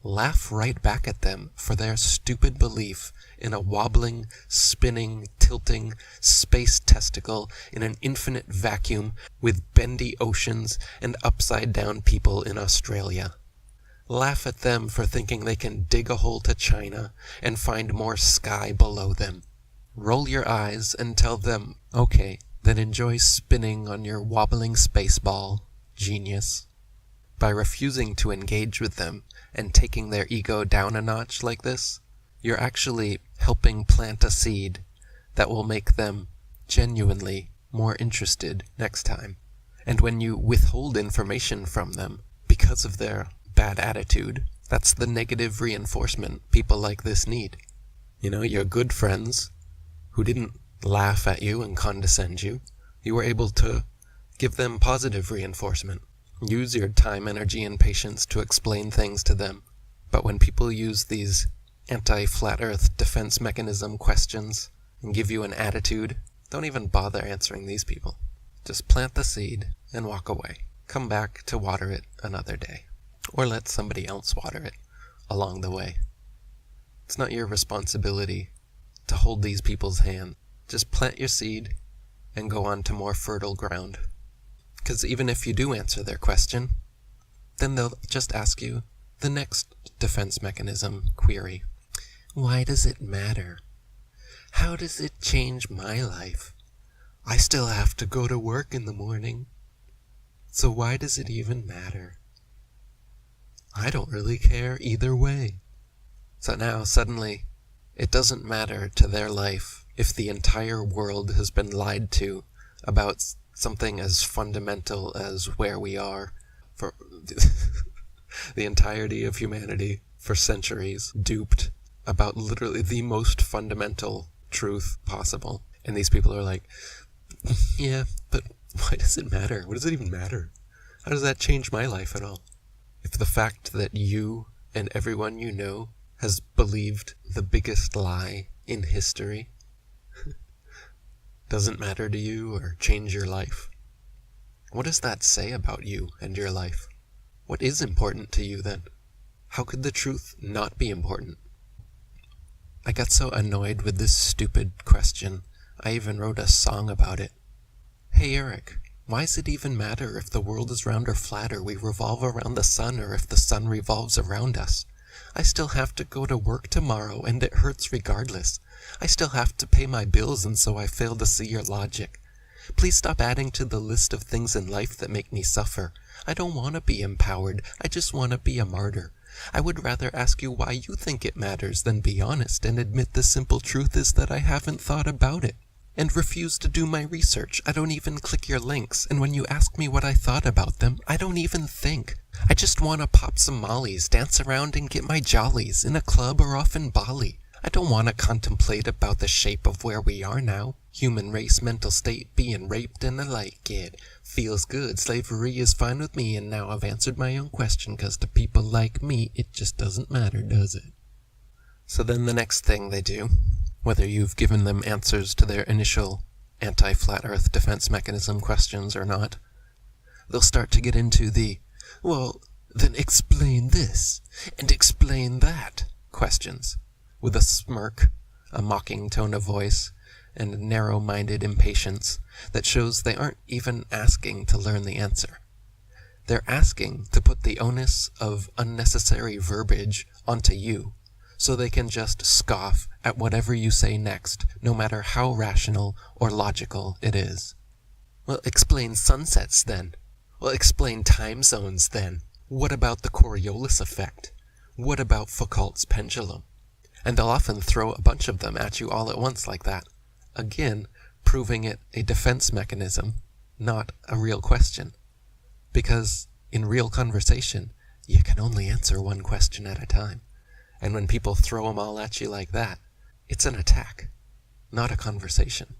Laugh right back at them for their stupid belief in a wobbling, spinning, tilting space testicle in an infinite vacuum with bendy oceans and upside-down people in Australia. Laugh at them for thinking they can dig a hole to China and find more sky below them. Roll your eyes and tell them, okay, then enjoy spinning on your wobbling space ball, genius. By refusing to engage with them and taking their ego down a notch like this, you're actually helping plant a seed that will make them genuinely more interested next time. And when you withhold information from them because of their bad attitude, that's the negative reinforcement people like this need. You know, your good friends who didn't laugh at you and condescend you, you were able to give them positive reinforcement. Use your time, energy, and patience to explain things to them. But when people use these anti-flat earth defense mechanism questions and give you an attitude, don't even bother answering these people. Just plant the seed and walk away. Come back to water it another day. Or let somebody else water it along the way. It's not your responsibility to hold these people's hand. Just plant your seed and go on to more fertile ground. Because even if you do answer their question, then they'll just ask you the next defense mechanism query. Why does it matter? How does it change my life? I still have to go to work in the morning. So why does it even matter? I don't really care either way. So now suddenly, it doesn't matter to their life if the entire world has been lied to about something as fundamental as where we are for the entirety of humanity for centuries, duped about literally the most fundamental truth possible. And these people are like, yeah, but why does it matter? What does it even matter? How does that change my life at all? If the fact that you and everyone you know has believed the biggest lie in history doesn't matter to you or change your life, what does that say about you and your life? What is important to you then? How could the truth not be important? I got so annoyed with this stupid question, I even wrote a song about it. Hey Eric, why does it even matter if the world is round or flat, or we revolve around the sun, or if the sun revolves around us? I still have to go to work tomorrow, and it hurts regardless. I still have to pay my bills, and so I fail to see your logic. Please stop adding to the list of things in life that make me suffer. I don't want to be empowered. I just want to be a martyr. I would rather ask you why you think it matters than be honest and admit the simple truth is that I haven't thought about it and refuse to do my research. I don't even click your links, and when you ask me what I thought about them, I don't even think. I just want to pop some mollies, dance around and get my jollies in a club or off in Bali. I don't want to contemplate about the shape of where we are now. Human race, mental state, being raped, and I like it. Feels good, slavery is fine with me, and now I've answered my own question, 'cause to people like me, it just doesn't matter, does it? So then the next thing they do, whether you've given them answers to their initial anti-flat earth defense mechanism questions or not, they'll start to get into the, well, then explain this, and explain that questions, with a smirk, a mocking tone of voice, and narrow-minded impatience that shows they aren't even asking to learn the answer. They're asking to put the onus of unnecessary verbiage onto you, so they can just scoff at whatever you say next, no matter how rational or logical it is. Well, explain sunsets then. Well, explain time zones then. What about the Coriolis effect? What about Foucault's pendulum? And they'll often throw a bunch of them at you all at once like that. Again, proving it a defense mechanism, not a real question. Because in real conversation, you can only answer one question at a time. And when people throw them all at you like that, it's an attack, not a conversation.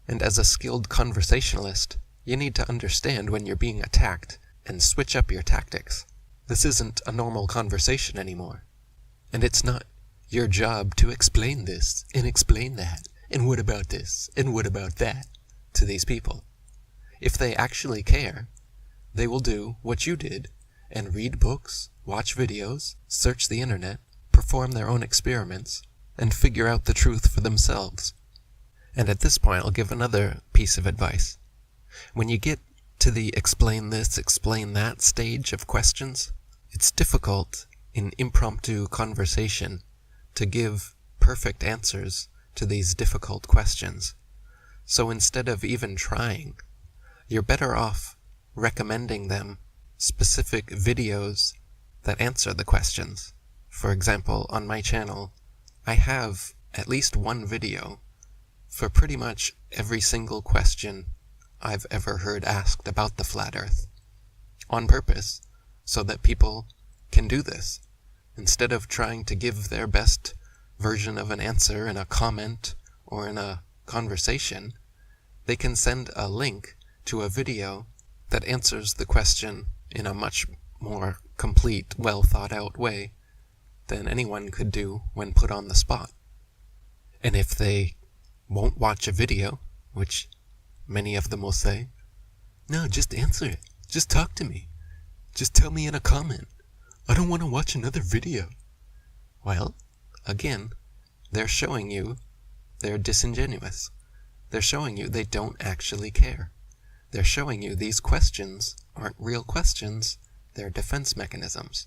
And as a skilled conversationalist, you need to understand when you're being attacked and switch up your tactics. This isn't a normal conversation anymore. And it's not your job to explain this and explain that, and what about this, and what about that, to these people. If they actually care, they will do what you did and read books, watch videos, search the internet, perform their own experiments, and figure out the truth for themselves. And at this point, I'll give another piece of advice. When you get to the explain this, explain that stage of questions, it's difficult in impromptu conversation to give perfect answers to these difficult questions. So instead of even trying, you're better off recommending them specific videos that answer the questions. For example, on my channel, I have at least one video for pretty much every single question I've ever heard asked about the flat Earth, on purpose, so that people can do this. Instead of trying to give their best version of an answer in a comment or in a conversation, they can send a link to a video that answers the question in a much more complete, well thought out way than anyone could do when put on the spot. And if they won't watch a video, which many of them will say, no, just answer it. Just talk to me. Just tell me in a comment. I don't want to watch another video. Well, again, they're showing you they're disingenuous. They're showing you they don't actually care. They're showing you these questions aren't real questions, they're defense mechanisms.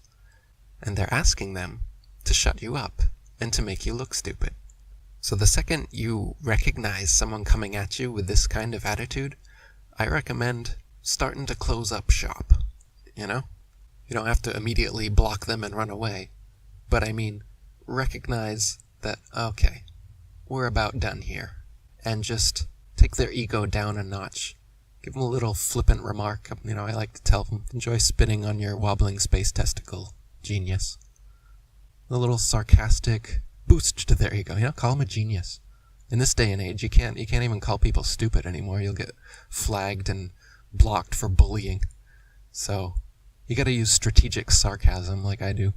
And they're asking them to shut you up and to make you look stupid. So the second you recognize someone coming at you with this kind of attitude, I recommend starting to close up shop, you know? You don't have to immediately block them and run away. But I mean, recognize that, okay, we're about done here. And just take their ego down a notch. Give them a little flippant remark. You know, I like to tell them, enjoy spinning on your wobbling space testicle, genius. A little sarcastic boost to their ego, you know, call them a genius. In this day and age, you can't even call people stupid anymore. You'll get flagged and blocked for bullying. So you gotta use strategic sarcasm like I do.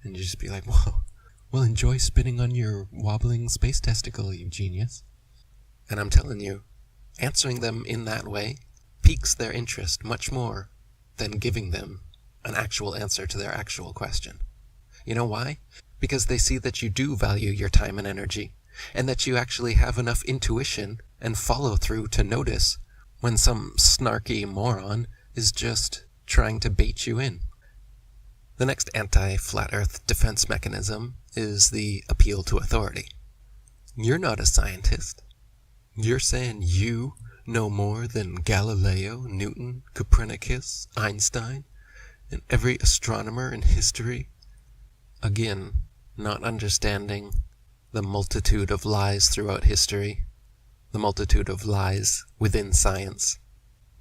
And you just be like, whoa, well, enjoy spinning on your wobbling space testicle, you genius. And I'm telling you, answering them in that way piques their interest much more than giving them an actual answer to their actual question. You know why? Because they see that you do value your time and energy, and that you actually have enough intuition and follow through to notice when some snarky moron is just trying to bait you in. The next anti-flat Earth defense mechanism is the appeal to authority. You're not a scientist. You're saying you know more than Galileo, Newton, Copernicus, Einstein, and every astronomer in history? Again, not understanding the multitude of lies throughout history, the multitude of lies within science,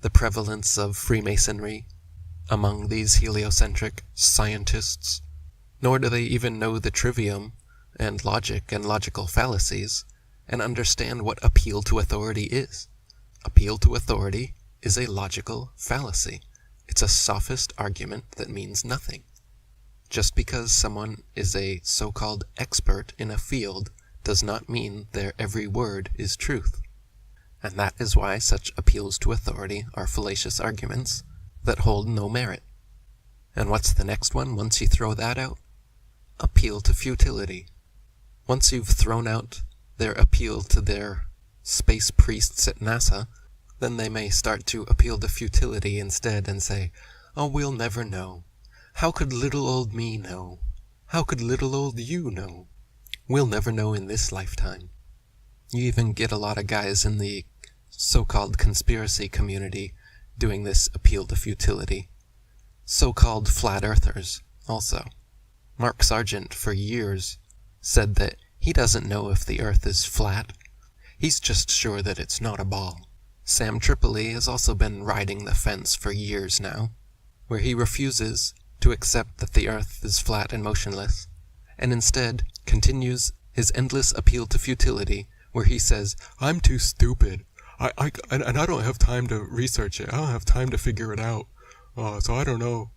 the prevalence of Freemasonry among these heliocentric scientists, nor do they even know the trivium and logic and logical fallacies and understand what appeal to authority is. Appeal to authority is a logical fallacy. It's a sophist argument that means nothing. Just because someone is a so-called expert in a field does not mean their every word is truth. And that is why such appeals to authority are fallacious arguments that hold no merit. And what's the next one once you throw that out? Appeal to futility. Once you've thrown out their appeal to their space priests at NASA, then they may start to appeal to futility instead and say, oh, we'll never know. How could little old me know? How could little old you know? We'll never know in this lifetime. You even get a lot of guys in the so-called conspiracy community doing this appeal to futility. So-called flat earthers also. Mark Sargent, for years, said that he doesn't know if the earth is flat. He's just sure that it's not a ball. Sam Tripoli has also been riding the fence for years now, where he refuses to accept that the earth is flat and motionless, and instead continues his endless appeal to futility, where he says, I'm too stupid. I don't have time to research it. I don't have time to figure it out. So I don't know.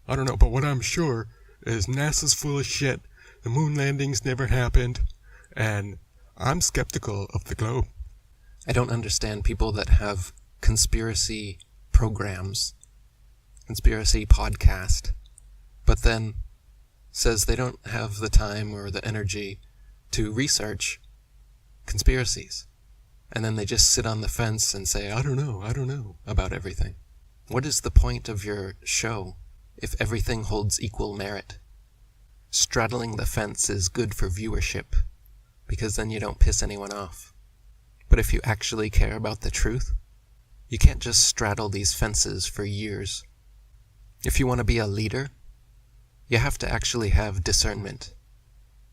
But what I'm sure is NASA's full of shit. The moon landings never happened. And I'm skeptical of the globe. I don't understand people that have conspiracy programs, conspiracy podcast, but then says they don't have the time or the energy to research conspiracies. And then they just sit on the fence and say, I don't know about everything. What is the point of your show if everything holds equal merit? Straddling the fence is good for viewership, because then you don't piss anyone off. But if you actually care about the truth, you can't just straddle these fences for years. If you want to be a leader, you have to actually have discernment.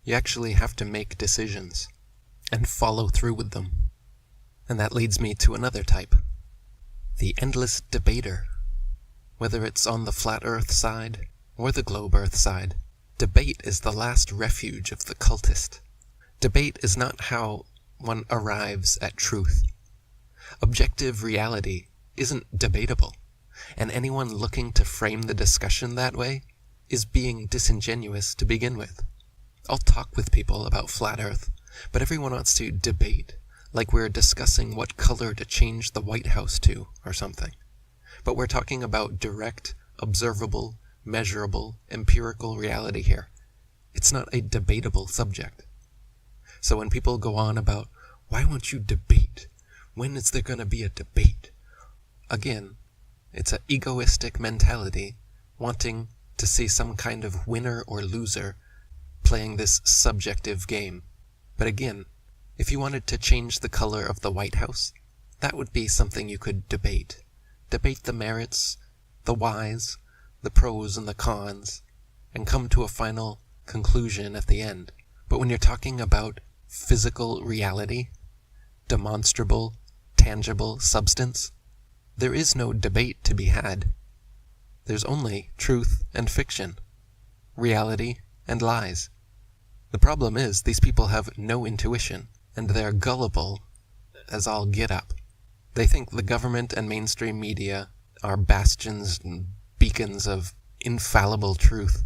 You actually have to make decisions and follow through with them. And that leads me to another type, the endless debater. Whether it's on the flat earth side or the globe earth side, debate is the last refuge of the cultist. Debate is not how one arrives at truth. Objective reality isn't debatable, and anyone looking to frame the discussion that way is being disingenuous to begin with. I'll talk with people about flat earth, but everyone wants to debate, like we're discussing what color to change the White House to or something. But we're talking about direct, observable, measurable, empirical reality here. It's not a debatable subject. So when people go on about, why won't you debate? When is there going to be a debate? Again, it's an egoistic mentality wanting to see some kind of winner or loser playing this subjective game. But again, if you wanted to change the color of the White House, that would be something you could debate. Debate the merits, the whys, the pros and the cons, and come to a final conclusion at the end. But when you're talking about physical reality, demonstrable, tangible substance, there is no debate to be had. There's only truth and fiction, reality and lies. The problem is these people have no intuition, and they're gullible as all get up. They think the government and mainstream media are bastions and beacons of infallible truth.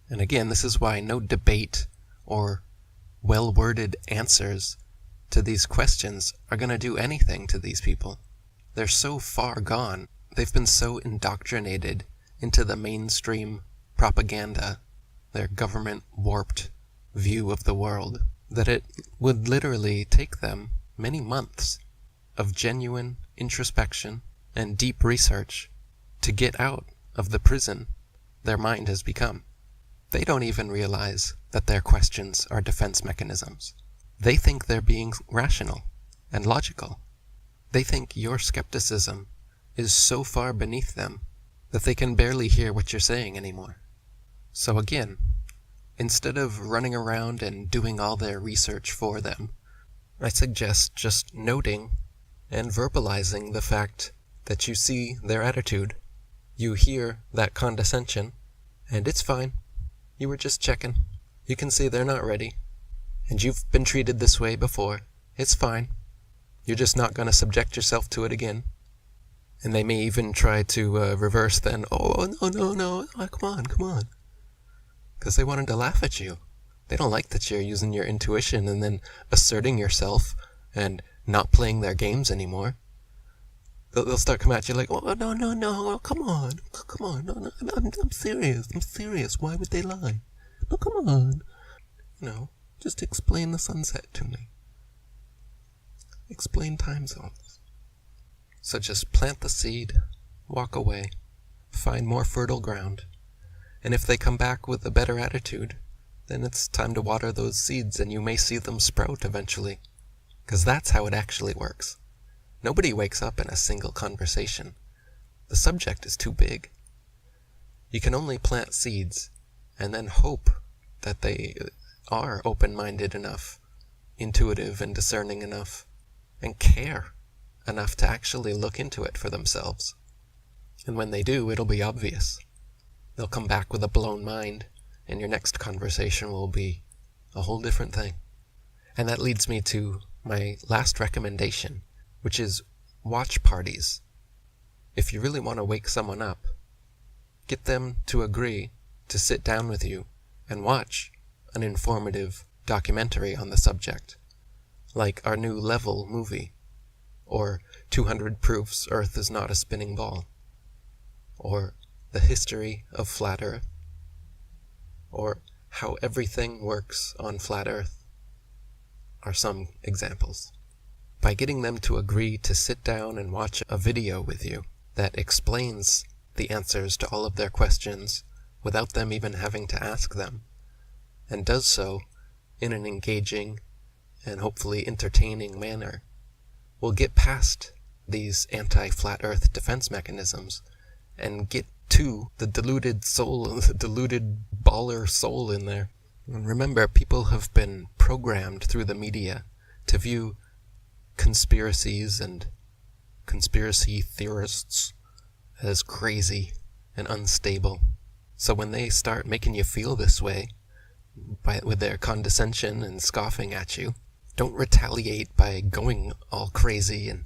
And again, this is why no debate or well-worded answers to these questions are going to do anything to these people. They're so far gone. They've been so indoctrinated into the mainstream propaganda, their government-warped view of the world, that it would literally take them many months of genuine introspection and deep research to get out of the prison their mind has become. They don't even realize that their questions are defense mechanisms. They think they're being rational and logical. They think your skepticism is so far beneath them that they can barely hear what you're saying anymore. So again, instead of running around and doing all their research for them, I suggest just noting and verbalizing the fact that you see their attitude, you hear that condescension, and it's fine. You were just checking. You can see they're not ready. And you've been treated this way before. It's fine. You're just not going to subject yourself to it again. And they may even try to reverse then, oh, no, oh, come on. Because they wanted to laugh at you. They don't like that you're using your intuition and then asserting yourself and not playing their games anymore. They'll start coming at you like, oh, no, come on, no, I'm serious, why would they lie? No, come on. Just explain the sunset to me. Explain time zones. So just plant the seed, walk away, find more fertile ground, and if they come back with a better attitude, then it's time to water those seeds and you may see them sprout eventually. Because that's how it actually works. Nobody wakes up in a single conversation. The subject is too big. You can only plant seeds and then hope that they are open-minded enough, intuitive and discerning enough, and care enough to actually look into it for themselves. And when they do, it'll be obvious. They'll come back with a blown mind, and your next conversation will be a whole different thing. And that leads me to my last recommendation, which is watch parties. If you really want to wake someone up, Get them to agree to sit down with you and watch an informative documentary on the subject, like our new Level movie, or 200 Proofs Earth is Not a Spinning Ball, or The History of Flat Earth, or How Everything Works on Flat Earth, are some examples. By getting them to agree to sit down and watch a video with you that explains the answers to all of their questions without them even having to ask them, and does so in an engaging and hopefully entertaining manner, we'll get past these anti-flat earth defense mechanisms and get to the deluded soul, the deluded baller soul in there. And remember, people have been programmed through the media to view conspiracies and conspiracy theorists as crazy and unstable. So when they start making you feel this way, with their condescension and scoffing at you, don't retaliate by going all crazy and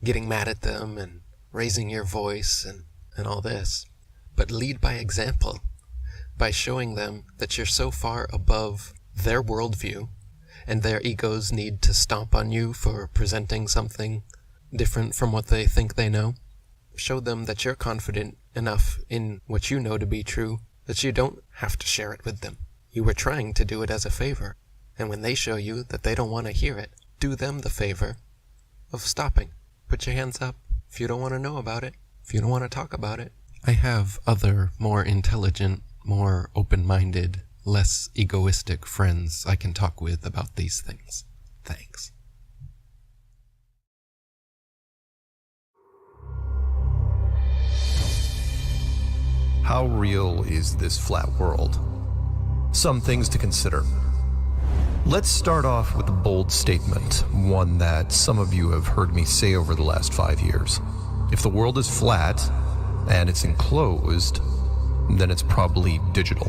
getting mad at them and raising your voice and all this. But lead by example, by showing them that you're so far above their worldview and their egos need to stomp on you for presenting something different from what they think they know. Show them that you're confident enough in what you know to be true that you don't have to share it with them. You were trying to do it as a favor, and when they show you that they don't want to hear it, do them the favor of stopping. Put your hands up if you don't want to know about it, if you don't want to talk about it. I have other more intelligent, more open-minded, less egoistic friends I can talk with about these things. Thanks. How real is this flat world? Some things to consider. Let's start off with a bold statement, one that some of you have heard me say over the last 5 years. If the world is flat and it's enclosed, then it's probably digital.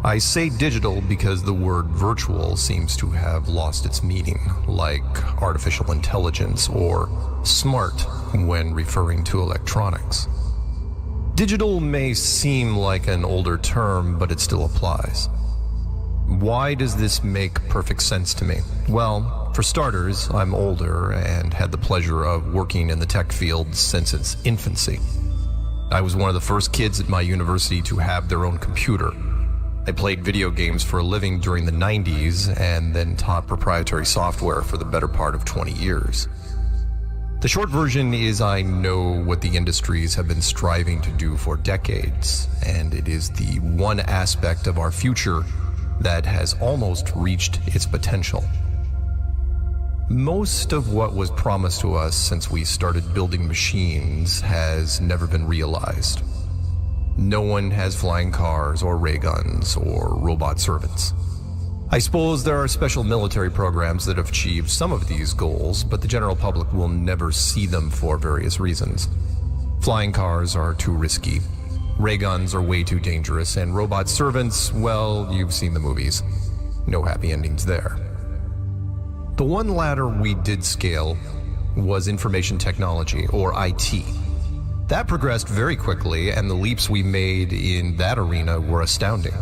I say digital because the word virtual seems to have lost its meaning, like artificial intelligence or smart when referring to electronics. Digital may seem like an older term, but it still applies. Why does this make perfect sense to me? Well, for starters, I'm older and had the pleasure of working in the tech field since its infancy. I was one of the first kids at my university to have their own computer. I played video games for a living during the 90s and then taught proprietary software for the better part of 20 years. The short version is I know what the industries have been striving to do for decades, and it is the one aspect of our future that has almost reached its potential. Most of what was promised to us since we started building machines has never been realized. No one has flying cars or ray guns or robot servants. I suppose there are special military programs that have achieved some of these goals, but the general public will never see them for various reasons. Flying cars are too risky. Ray guns are way too dangerous, and robot servants, well, you've seen the movies. No happy endings there. The one ladder we did scale was information technology, or IT. That progressed very quickly, and the leaps we made in that arena were astounding.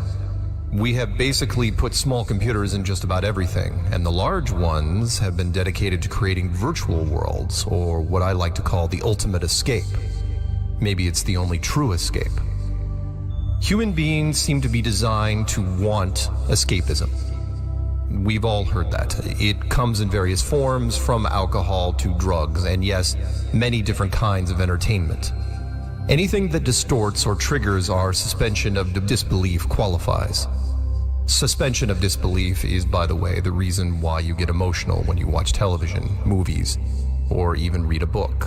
We have basically put small computers in just about everything, and the large ones have been dedicated to creating virtual worlds, or what I like to call the ultimate escape. Maybe it's the only true escape. Human beings seem to be designed to want escapism. We've all heard that. It comes in various forms, from alcohol to drugs, and yes, many different kinds of entertainment. Anything that distorts or triggers our suspension of disbelief qualifies. Suspension of disbelief is, by the way, the reason why you get emotional when you watch television, movies, or even read a book.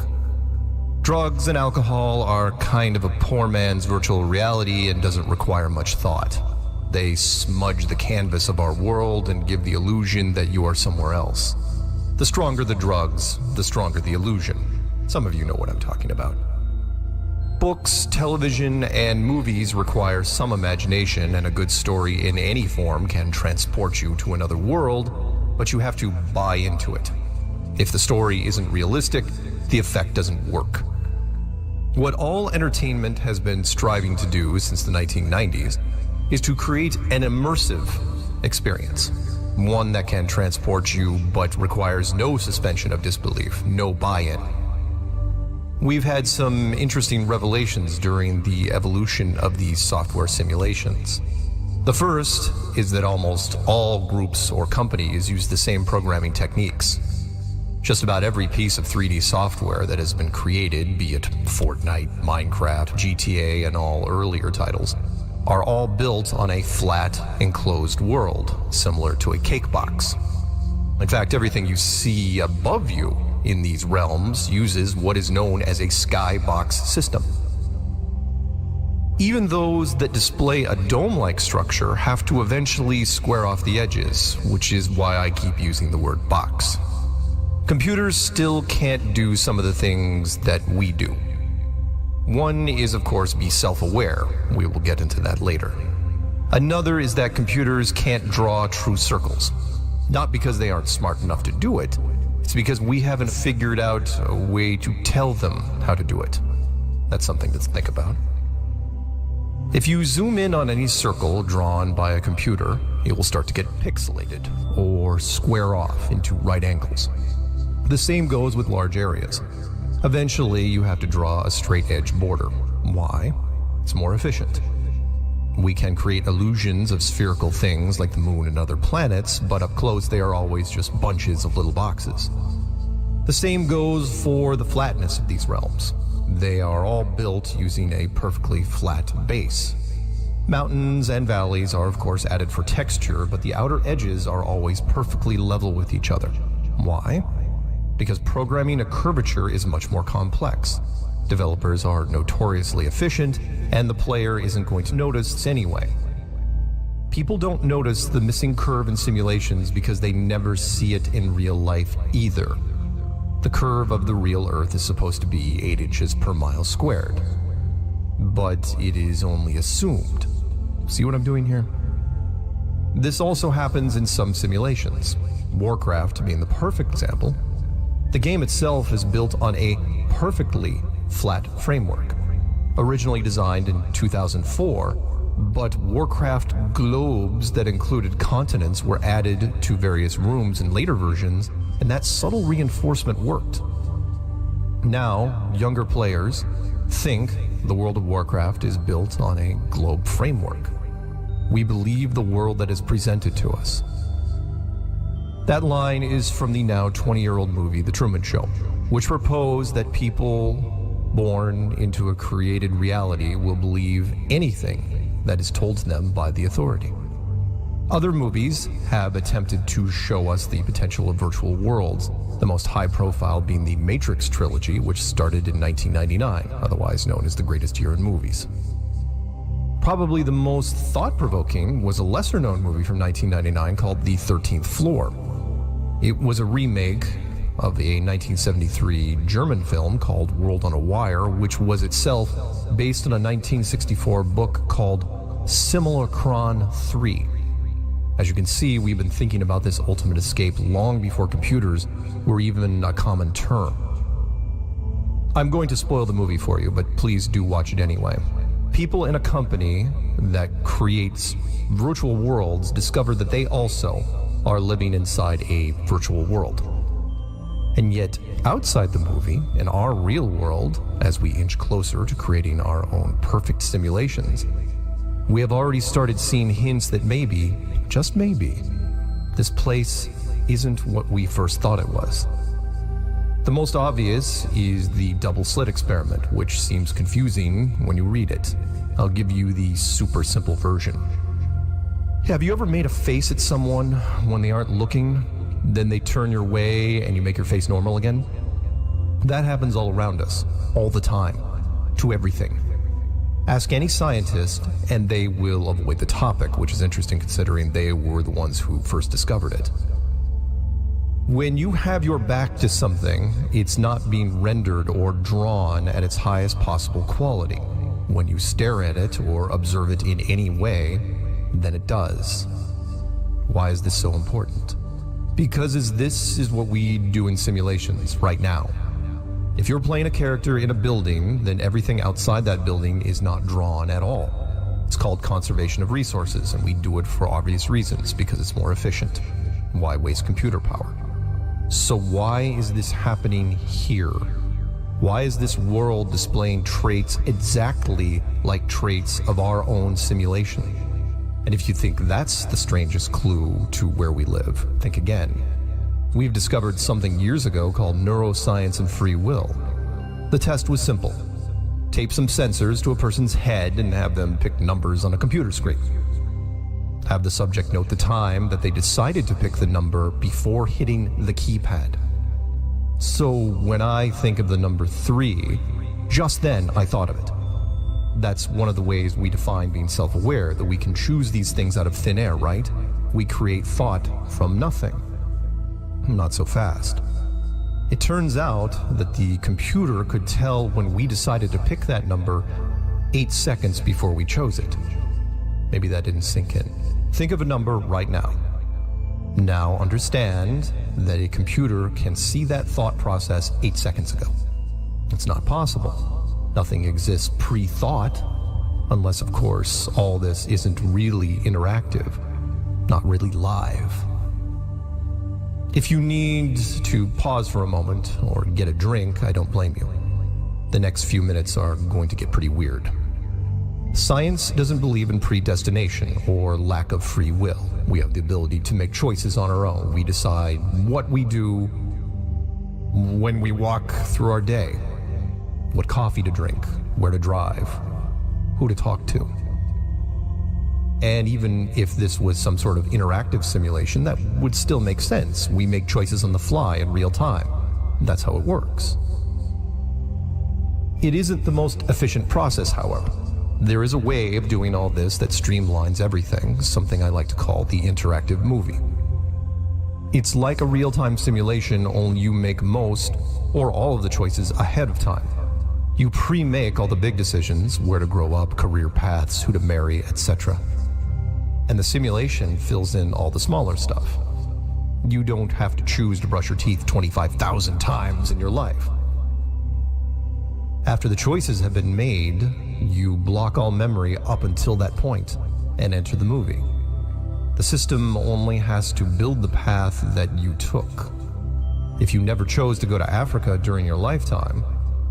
Drugs and alcohol are kind of a poor man's virtual reality and doesn't require much thought. They smudge the canvas of our world and give the illusion that you are somewhere else. The stronger the drugs, the stronger the illusion. Some of you know what I'm talking about. Books, television, and movies require some imagination, and a good story in any form can transport you to another world, but you have to buy into it. If the story isn't realistic, the effect doesn't work. What all entertainment has been striving to do since the 1990s is to create an immersive experience. One that can transport you but requires no suspension of disbelief, no buy-in. We've had some interesting revelations during the evolution of these software simulations. The first is that almost all groups or companies use the same programming techniques. Just about every piece of 3D software that has been created, be it Fortnite, Minecraft, GTA, and all earlier titles, are all built on a flat, enclosed world, similar to a cake box. In fact, everything you see above you in these realms uses what is known as a skybox system. Even those that display a dome-like structure have to eventually square off the edges, which is why I keep using the word box. Computers still can't do some of the things that we do. One is, of course, be self-aware. We will get into that later. Another is that computers can't draw true circles. Not because they aren't smart enough to do it, it's because we haven't figured out a way to tell them how to do it. That's something to think about. If you zoom in on any circle drawn by a computer, it will start to get pixelated or square off into right angles. The same goes with large areas. Eventually, you have to draw a straight edge border. Why? It's more efficient. We can create illusions of spherical things like the moon and other planets, but up close they are always just bunches of little boxes. The same goes for the flatness of these realms. They are all built using a perfectly flat base. Mountains and valleys are of course added for texture, but the outer edges are always perfectly level with each other. Why? Because programming a curvature is much more complex. Developers are notoriously efficient, and the player isn't going to notice anyway. People don't notice the missing curve in simulations because they never see it in real life either. The curve of the real Earth is supposed to be 8 inches per mile squared. But it is only assumed. See what I'm doing here? This also happens in some simulations, Warcraft being the perfect example. The game itself is built on a perfectly flat framework, originally designed in 2004, but Warcraft globes that included continents were added to various rooms in later versions, and that subtle reinforcement worked. Now, younger players think the World of Warcraft is built on a globe framework. We believe the world that is presented to us. That line is from the now 20-year-old movie The Truman Show, which proposed that people born into a created reality will believe anything that is told to them by the authority. Other movies have attempted to show us the potential of virtual worlds, the most high-profile being the Matrix trilogy, which started in 1999, otherwise known as the greatest year in movies. Probably the most thought-provoking was a lesser-known movie from 1999 called The 13th Floor. It was a remake of a 1973 German film called World on a Wire, which was itself based on a 1964 book called Simulacron 3. As you can see, we've been thinking about this ultimate escape long before computers were even a common term. I'm going to spoil the movie for you, but please do watch it anyway. People in a company that creates virtual worlds discover that they also are living inside a virtual world. And yet, outside the movie, in our real world, as we inch closer to creating our own perfect simulations, we have already started seeing hints that maybe, just maybe, this place isn't what we first thought it was. The most obvious is the double slit experiment, which seems confusing when you read it. I'll give you the super simple version. Have you ever made a face at someone when they aren't looking, then they turn your way and you make your face normal again? That happens all around us, all the time, to everything. Ask any scientist and they will avoid the topic, which is interesting considering they were the ones who first discovered it. When you have your back to something, it's not being rendered or drawn at its highest possible quality. When you stare at it or observe it in any way, then it does. Why is this so important? Because this is what we do in simulations right now. If you're playing a character in a building, then everything outside that building is not drawn at all. It's called conservation of resources, and we do it for obvious reasons, because it's more efficient. Why waste computer power? So why is this happening here? Why is this world displaying traits exactly like traits of our own simulation? And if you think that's the strangest clue to where we live, think again. We've discovered something years ago called neuroscience and free will. The test was simple. Tape some sensors to a person's head and have them pick numbers on a computer screen. Have the subject note the time that they decided to pick the number before hitting the keypad. So when I think of the number 3, just then I thought of it. That's one of the ways we define being self-aware, that we can choose these things out of thin air, right? We create thought from nothing. Not so fast. It turns out that the computer could tell when we decided to pick that number 8 seconds before we chose it. Maybe that didn't sink in. Think of a number right now. Now understand that a computer can see that thought process 8 seconds ago. It's not possible. Nothing exists pre-thought, unless, of course, all this isn't really interactive, not really live. If you need to pause for a moment or get a drink, I don't blame you. The next few minutes are going to get pretty weird. Science doesn't believe in predestination or lack of free will. We have the ability to make choices on our own. We decide what we do when we walk through our day, what coffee to drink, where to drive, who to talk to. And even if this was some sort of interactive simulation, that would still make sense. We make choices on the fly in real time. That's how it works. It isn't the most efficient process, however. There is a way of doing all this that streamlines everything, something I like to call the interactive movie. It's like a real-time simulation, only you make most or all of the choices ahead of time. You pre-make all the big decisions, where to grow up, career paths, who to marry, etc. And the simulation fills in all the smaller stuff. You don't have to choose to brush your teeth 25,000 times in your life. After the choices have been made, you block all memory up until that point and enter the movie. The system only has to build the path that you took. If you never chose to go to Africa during your lifetime,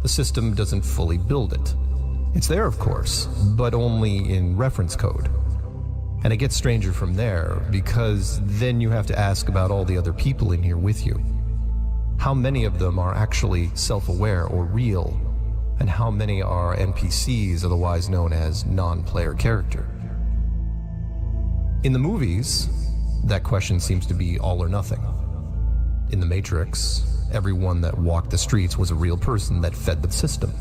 the system doesn't fully build it. It's there, of course, but only in reference code. And it gets stranger from there, because then you have to ask about all the other people in here with you. How many of them are actually self-aware or real? And how many are NPCs, otherwise known as non-player character? In the movies, that question seems to be all or nothing. In The Matrix, everyone that walked the streets was a real person that fed the system.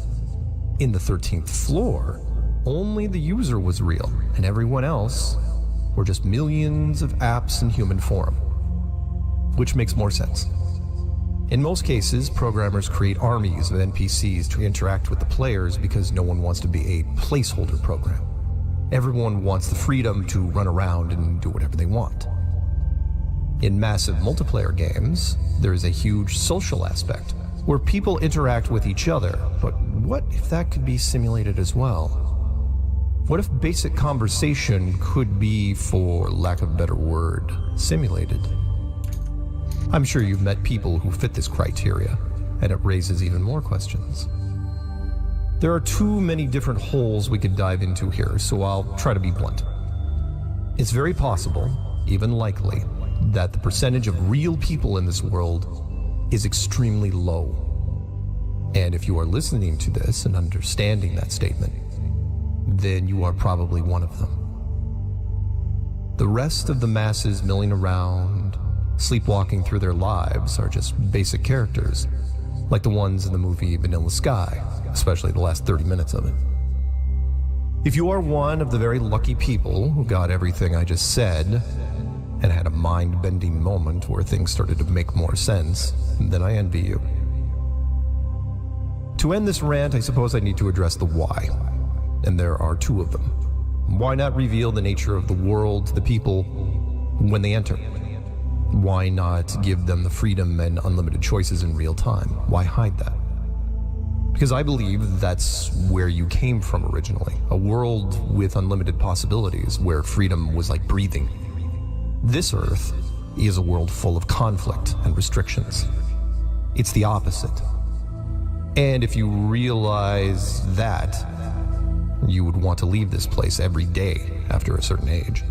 In the 13th floor, only the user was real, and everyone else were just millions of apps in human form. Which makes more sense. In most cases, programmers create armies of NPCs to interact with the players because no one wants to be a placeholder program. Everyone wants the freedom to run around and do whatever they want. In massive multiplayer games, there is a huge social aspect where people interact with each other, but what if that could be simulated as well? What if basic conversation could be, for lack of a better word, simulated? I'm sure you've met people who fit this criteria, and it raises even more questions. There are too many different holes we could dive into here, so I'll try to be blunt. It's very possible, even likely, that the percentage of real people in this world is extremely low. And if you are listening to this and understanding that statement, then you are probably one of them. The rest of the masses milling around, sleepwalking through their lives, are just basic characters, like the ones in the movie Vanilla Sky, especially the last 30 minutes of it. If you are one of the very lucky people who got everything I just said, and had a mind-bending moment where things started to make more sense, then I envy you. To end this rant, I suppose I need to address the why, and there are two of them. Why not reveal the nature of the world to the people when they enter? Why not give them the freedom and unlimited choices in real time? Why hide that? Because I believe that's where you came from originally. A world with unlimited possibilities, where freedom was like breathing. This Earth is a world full of conflict and restrictions. It's the opposite. And if you realize that, you would want to leave this place every day after a certain age.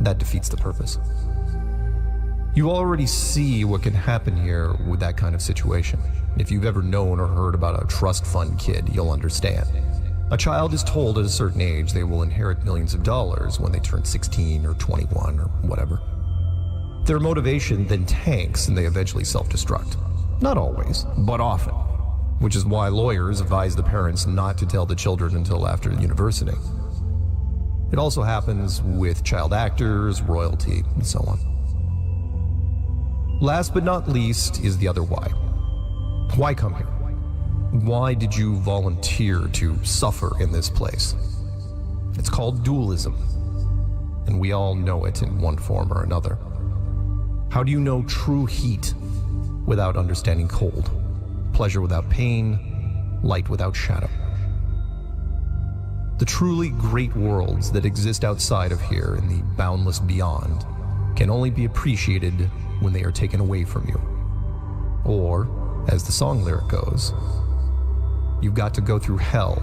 That defeats the purpose. You already see what can happen here with that kind of situation. If you've ever known or heard about a trust fund kid, you'll understand. A child is told at a certain age they will inherit millions of dollars when they turn 16 or 21 or whatever. Their motivation then tanks and they eventually self-destruct. Not always, but often. Which is why lawyers advise the parents not to tell the children until after university. It also happens with child actors, royalty, and so on. Last but not least is the other why. Why come here? Why did you volunteer to suffer in this place? It's called dualism, and we all know it in one form or another. How do you know true heat without understanding cold? Pleasure without pain, light without shadow. The truly great worlds that exist outside of here in the boundless beyond can only be appreciated when they are taken away from you. Or, as the song lyric goes, you've got to go through hell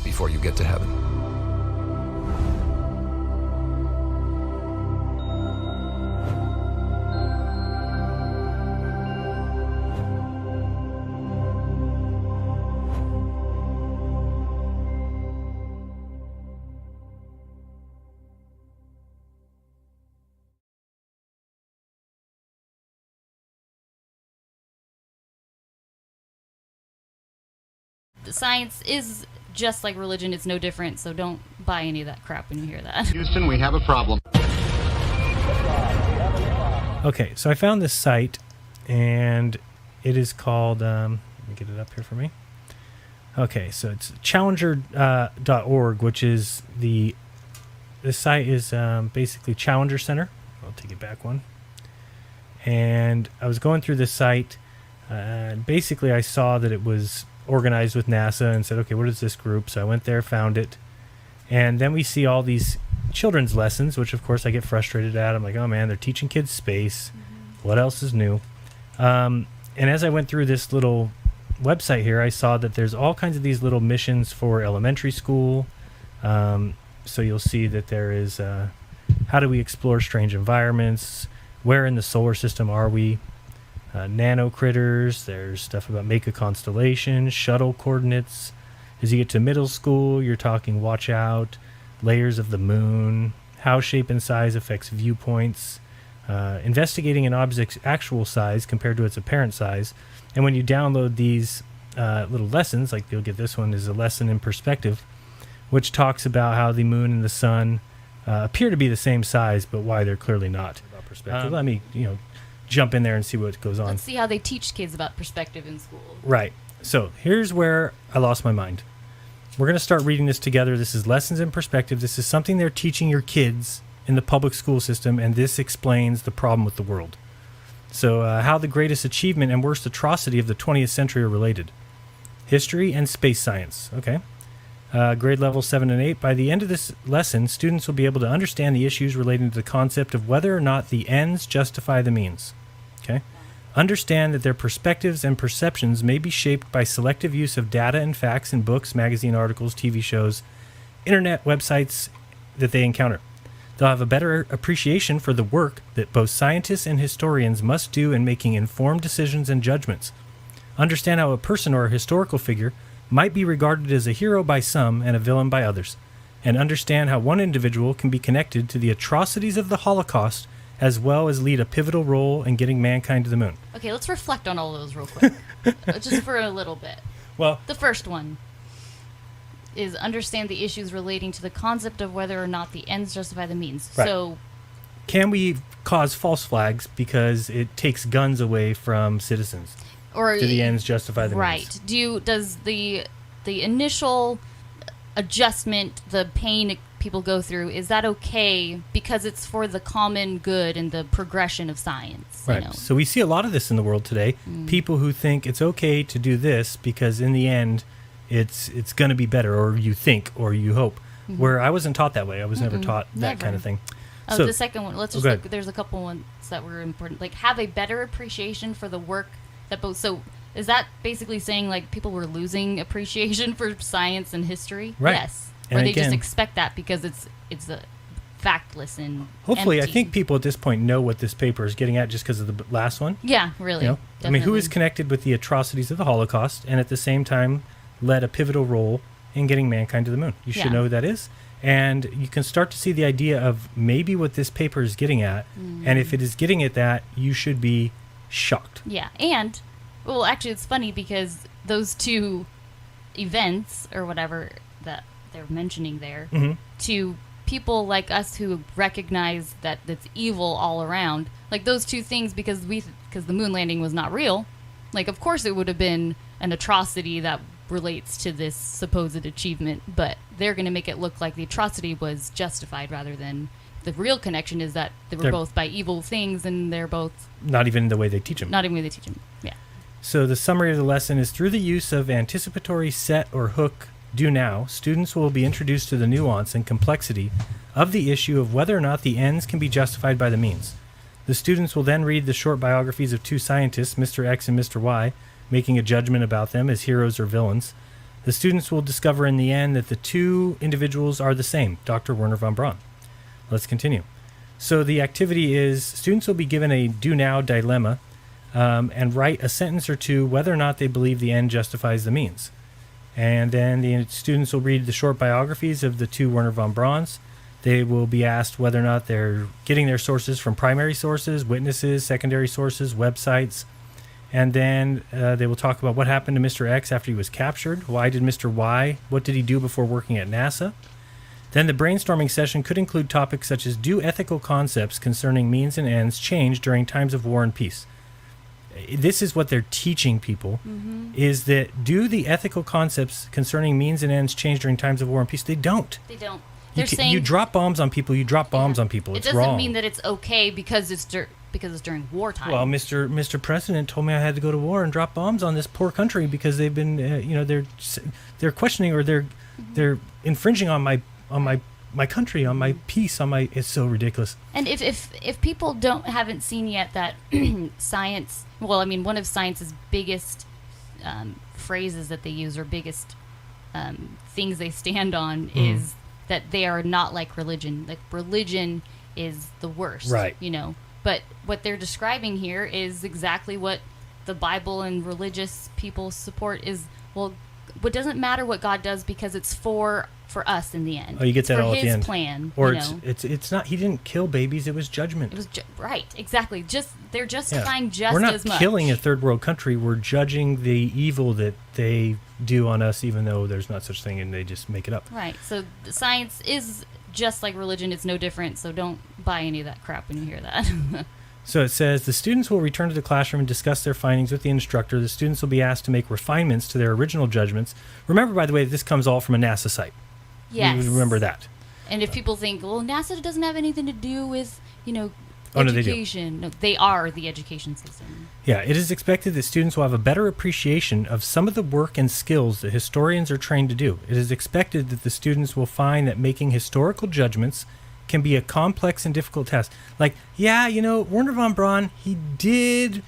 before you get to heaven. Science is just like religion. It's no different, so don't buy any of that crap when you hear that. Houston, we have a problem. Okay, so I found this site, and it is called, let me get it up here for me. Okay, so it's challenger.org, which is this site is basically Challenger Center. I'll take it back one. And I was going through this site, and basically I saw that it was organized with NASA and said, okay, what is this group? So I went there, found it, and then we see all these children's lessons, which of course I get frustrated at. I'm like, oh man, they're teaching kids space. What else is new? And as I went through this little website here, I saw that there's all kinds of these little missions for elementary school. So you'll see that there is how do we explore strange environments? Where in the solar system are we? Nano critters. There's stuff about make a constellation, shuttle coordinates. As you get to middle school, you're talking watch out, layers of the moon, how shape and size affects viewpoints, investigating an object's actual size compared to its apparent size. And when you download these little lessons, like you'll get this one is a lesson in perspective, which talks about how the moon and the sun appear to be the same size, but why they're clearly not. About perspective. Let me, jump in there and see what goes on. Let's see how they teach kids about perspective in school. Right. So here's where I lost my mind. We're going to start reading this together. This is Lessons in Perspective. This is something they're teaching your kids in the public school system, and this explains the problem with the world. So how the greatest achievement and worst atrocity of the 20th century are related. History and space science. Okay. Grade level 7 and 8. By the end of this lesson, students will be able to understand the issues relating to the concept of whether or not the ends justify the means. Okay? Understand that their perspectives and perceptions may be shaped by selective use of data and facts in books, magazine articles, TV shows, internet websites that they encounter. They'll have a better appreciation for the work that both scientists and historians must do in making informed decisions and judgments. Understand how a person or a historical figure might be regarded as a hero by some and a villain by others, and understand how one individual can be connected to the atrocities of the Holocaust as well as lead a pivotal role in getting mankind to the moon. Okay, let's reflect on all of those real quick, just for a little bit. Well, the first one is understand the issues relating to the concept of whether or not the ends justify the means. Right. So, can we cause false flags because it takes guns away from citizens? Or do the ends justify the means? Right. Does the initial adjustment, the pain people go through, is that okay because it's for the common good and the progression of science? Right. You know? So we see a lot of this in the world today. People who think it's okay to do this because in the end, it's going to be better, or you think, or you hope. Where I wasn't taught that way. I was never taught that kind of thing. Oh, So- the second one. Let's just go look. ahead. There's a couple ones that were important. Like, have a better appreciation for the work that both. So, is that basically saying like people were losing appreciation for science and history? Right. Yes. And or they just again- expect that because it's a factless and Hopefully, empty. I think people at this point know what this paper is getting at just because of the last one. Yeah, really. You know? I mean, who is Definitely. connected with the atrocities of the Holocaust and at the same time led a pivotal role in getting mankind to the moon? You should Yeah. know who that is. And you can start to see the idea of maybe what this paper is getting at. And if it is getting at that, you should be shocked. Yeah, and well, actually, it's funny because those two events or whatever that they're mentioning there to people like us who recognize that it's evil all around, like those two things, because the moon landing was not real. Like, of course, it would have been an atrocity that relates to this supposed achievement, but they're going to make it look like the atrocity was justified rather than the real connection is that they were They're- both by evil things and they're both Not even the way they teach them. not even the way they teach them. Yeah. So the summary of the lesson is through the use of anticipatory set or hook do now, students will be introduced to the nuance and complexity of the issue of whether or not the ends can be justified by the means. The students will then read the short biographies of two scientists, Mr. X and Mr. Y, making a judgment about them as heroes or villains. The students will discover in the end that the two individuals are the same, Dr. Werner von Braun. Let's continue. So the activity is students will be given a do now dilemma and write a sentence or two whether or not they believe the end justifies the means. And then the students will read the short biographies of the two Werner von Brauns. They will be asked whether or not they're getting their sources from primary sources, witnesses, secondary sources, websites. And then they will talk about what happened to Mr. X after he was captured. Why did Mr. Y? What did he do before working at NASA? Then the brainstorming session could include topics such as do ethical concepts concerning means and ends change during times of war and peace? This is what they're teaching people, is that do the ethical concepts concerning means and ends change during times of war and peace? They don't. They don't. You, They're saying you drop bombs on people, you drop bombs on people. it It's doesn't wrong. mean that it's okay because it's during wartime. Well, Mr. President told me I had to go to war and drop bombs on this poor country because they've been, they're questioning or they're infringing on my country, on my peace, on my. It's so ridiculous. And if people haven't seen yet that science, well, I mean, one of science's biggest phrases that they use or biggest things they stand on is that they are not like religion. Like, religion is the worst, Right. But what they're describing here is exactly what the Bible and religious people support is, well, what doesn't matter what God does because it's for us in the end. Oh, you get It's that for all at the his end. plan. Or you know? it's not. He didn't kill babies. It was judgment. It was right, exactly. They're justifying just We're not as much. killing a third world country. We're judging the evil that they do on us, even though there's not such thing, and they just make it up. Right. So the science is just like religion. It's no different. So don't buy any of that crap when you hear that. So it says the students will return to the classroom and discuss their findings with the instructor. The students will be asked to make refinements to their original judgments. Remember, by the way, this comes all from a NASA site. Yes. You remember that. And if people think, well, NASA doesn't have anything to do with, Oh, no, they do. education. No, they are the education system. Yeah, it is expected that students will have a better appreciation of some of the work and skills that historians are trained to do. It is expected that the students will find that making historical judgments can be a complex and difficult task. Like, Werner von Braun, he did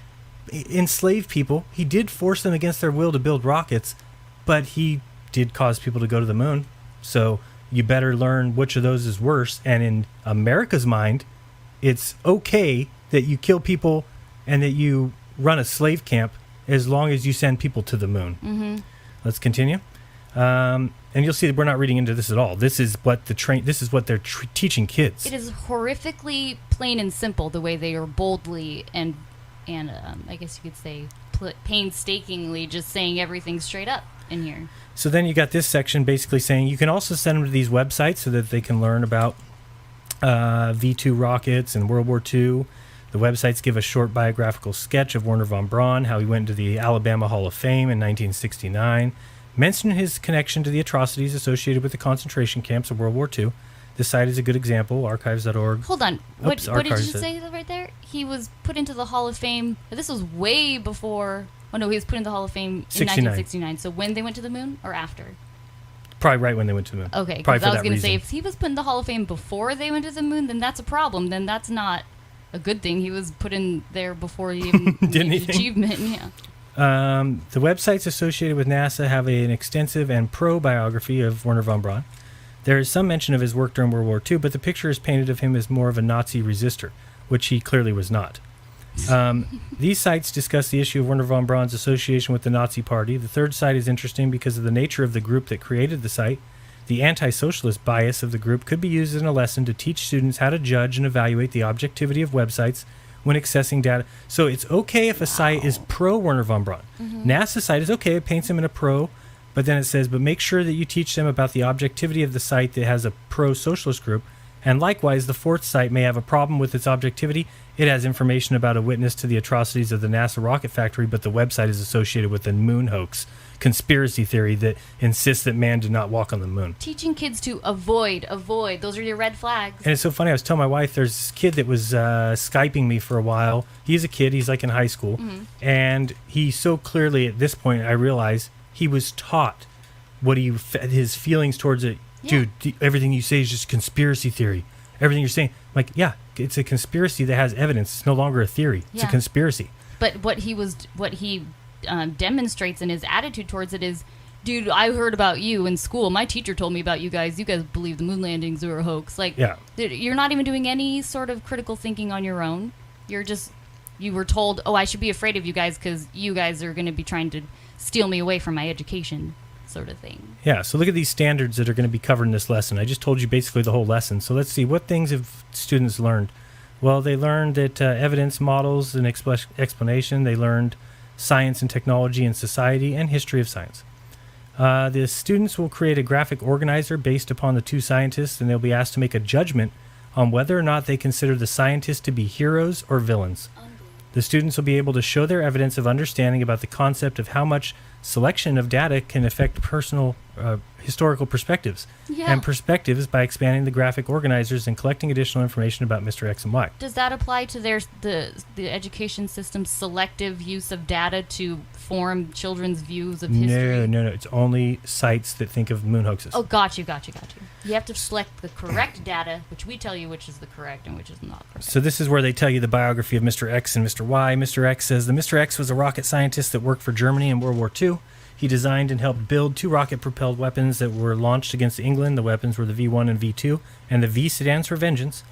enslave people. He did force them against their will to build rockets, but he did cause people to go to the moon. So you better learn which of those is worse. And in America's mind, it's okay that you kill people and that you run a slave camp as long as you send people to the moon. Mm-hmm. Let's continue. And you'll see that we're not reading into this at all. This is what they're teaching kids. It is horrifically plain and simple the way they are boldly and I guess you could say painstakingly just saying everything straight up in here. So then you got this section basically saying you can also send them to these websites so that they can learn about V2 rockets and World War II. The websites give a short biographical sketch of Werner von Braun, how he went to the Alabama Hall of Fame in 1969, mention his connection to the atrocities associated with the concentration camps of World War II. The site is a good example, archives.org. Hold on. What did you archives- say right there? He was put into the Hall of Fame. This was way before. Oh, no, he was put into the Hall of Fame in 1969. So when they went to the moon or after? Probably right when they went to the moon. Okay, Probably because for I was that going to say, reason. if he was put in the Hall of Fame before they went to the moon, then that's a problem. Then that's not a good thing. He was put in there before he even Did made anything? achievement. Yeah. The websites associated with NASA have an extensive and pro biography of Wernher von Braun. There is some mention of his work during World War II, but the picture is painted of him as more of a Nazi resistor, which he clearly was not. These sites discuss the issue of Wernher von Braun's association with the Nazi Party. The third site is interesting because of the nature of the group that created the site. The anti-socialist bias of the group could be used in a lesson to teach students how to judge and evaluate the objectivity of websites when accessing data. So it's okay if a site is pro Wernher von Braun. NASA site is okay, it paints him in a pro, but then it says, but make sure that you teach them about the objectivity of the site that has a pro-socialist group. And likewise, the fourth site may have a problem with its objectivity. It has information about a witness to the atrocities of the NASA rocket factory, but the website is associated with the moon hoax conspiracy theory that insists that man did not walk on the moon. Teaching kids to avoid. Those are your red flags. And it's so funny. I was telling my wife, there's this kid that was Skyping me for a while. He's a kid. He's like in high school. And he so clearly, at this point, I realize he was taught what his feelings towards it. Dude, everything you say is just conspiracy theory. Everything you're saying. I'm like, yeah, it's a conspiracy that has evidence. It's no longer a theory. It's a conspiracy. But what he demonstrates in his attitude towards it is, dude, I heard about you in school. My teacher told me about you guys. You guys believe the moon landings were a hoax. Like, dude, you're not even doing any sort of critical thinking on your own. You were told, oh, I should be afraid of you guys because you guys are going to be trying to steal me away from my education, sort of thing. Yeah, so look at these standards that are going to be covered in this lesson. I just told you basically the whole lesson. So let's see, what things have students learned? Well, they learned that evidence, models, and explanation. They learned science and technology and society and history of science. The students will create a graphic organizer based upon the two scientists, and they'll be asked to make a judgment on whether or not they consider the scientists to be heroes or villains. The students will be able to show their evidence of understanding about the concept of how much selection of data can affect personal historical perspectives and perspectives by expanding the graphic organizers and collecting additional information about Mr. X and Y. Does that apply to the education system's selective use of data to form children's views of history? No. It's only sites that think of moon hoaxes. Oh, got you. You have to select the correct data, which we tell you which is the correct and which is not correct. So this is where they tell you the biography of Mr. X and Mr. Y. Mr. X says the Mr. X was a rocket scientist that worked for Germany in World War II. He designed and helped build two rocket-propelled weapons that were launched against England. The weapons were the V-1 and V-2, and the V stands for Vengeance.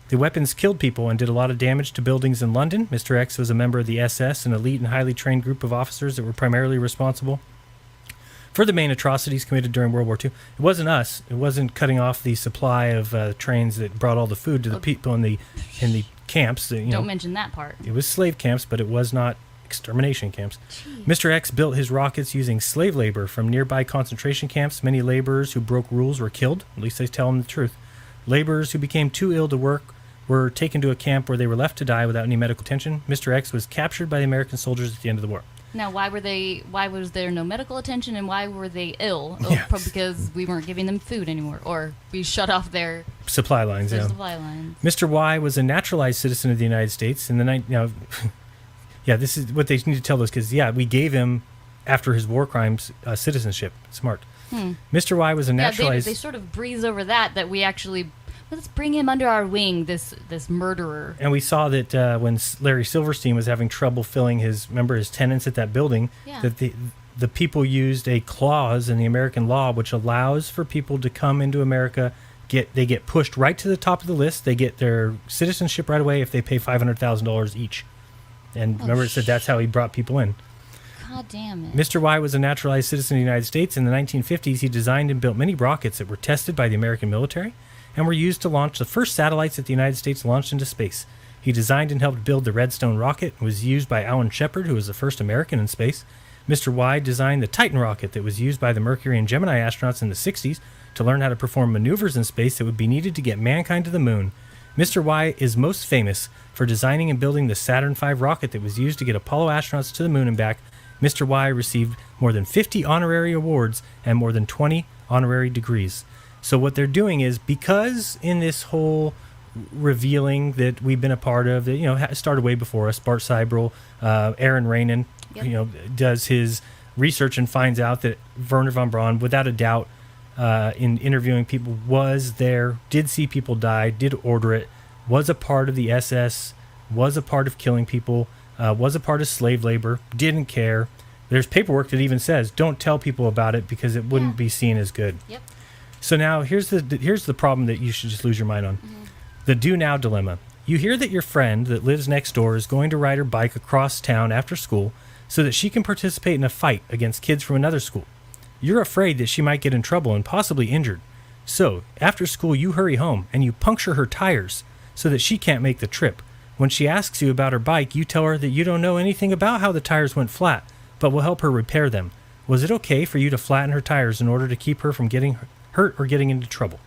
The weapons killed people and did a lot of damage to buildings in London. Mr. X was a member of the SS, an elite and highly trained group of officers that were primarily responsible for the main atrocities committed during World War II. It wasn't us. It wasn't cutting off the supply of trains that brought all the food to the people in the camps. Don't mention that part. It was slave camps, but it was not extermination camps. Jeez. Mr. X built his rockets using slave labor from nearby concentration camps. Many laborers who broke rules were killed. At least they tell him the truth. Laborers who became too ill to work were taken to a camp where they were left to die without any medical attention. Mr. X was captured by the American soldiers at the end of the war. Now, why was there no medical attention, and why were they ill? Yes. Because we weren't giving them food anymore, or we shut off their supply lines. Supply lines. Mr. Y was a naturalized citizen of the United States in the Yeah, this is what they need to tell us because, we gave him, after his war crimes, citizenship. Smart. Mr. Y was a naturalized... They sort of breeze over that we actually... Let's bring him under our wing, this murderer. And we saw that when Larry Silverstein was having trouble filling his tenants at that building, that the people used a clause in the American law which allows for people to come into America, they get pushed right to the top of the list, they get their citizenship right away if they pay $500,000 each. And remember, it said that's how he brought people in. God damn it. Mr. Y was a naturalized citizen of the United States. In the 1950s, he designed and built many rockets that were tested by the American military and were used to launch the first satellites that the United States launched into space. He designed and helped build the Redstone rocket and was used by Alan Shepard, who was the first American in space. Mr. Y designed the Titan rocket that was used by the Mercury and Gemini astronauts in the 60s to learn how to perform maneuvers in space that would be needed to get mankind to the moon. Mr. Y is most famous for designing and building the Saturn V rocket that was used to get Apollo astronauts to the moon and back. Mr. Y received more than 50 honorary awards and more than 20 honorary degrees. So what they're doing is, because in this whole revealing that we've been a part of, that started way before us, Bart Seibel, Aaron Rainen, does his research and finds out that Wernher von Braun, without a doubt, in interviewing people, was there, did see people die, did order it, was a part of the SS, was a part of killing people, was a part of slave labor, didn't care. There's paperwork that even says, don't tell people about it because it wouldn't be seen as good. Yep. So now here's the problem that you should just lose your mind on. The do now dilemma. You hear that your friend that lives next door is going to ride her bike across town after school so that she can participate in a fight against kids from another school. You're afraid that she might get in trouble and possibly injured. So, after school, you hurry home and you puncture her tires so that she can't make the trip. When she asks you about her bike, you tell her that you don't know anything about how the tires went flat, but will help her repair them. Was it okay for you to flatten her tires in order to keep her from getting hurt or getting into trouble?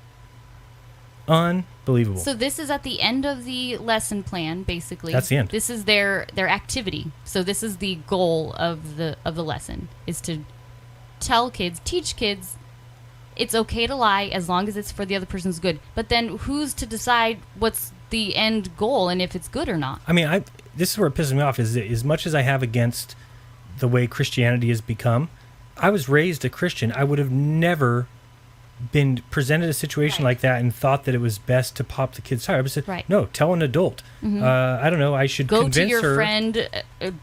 Unbelievable. So this is at the end of the lesson plan, basically. That's the end. This is their activity. So this is the goal of the lesson, is to teach kids it's okay to lie as long as it's for the other person's good. But then who's to decide what's the end goal and if it's good or not? I mean, this is where it pisses me off, is that as much as I have against the way Christianity has become, I was raised a Christian. I would have never been presented a situation like that and thought that it was best to pop the kid's tire. I said, no, tell an adult. I don't know, I should convince her. Go to your friend.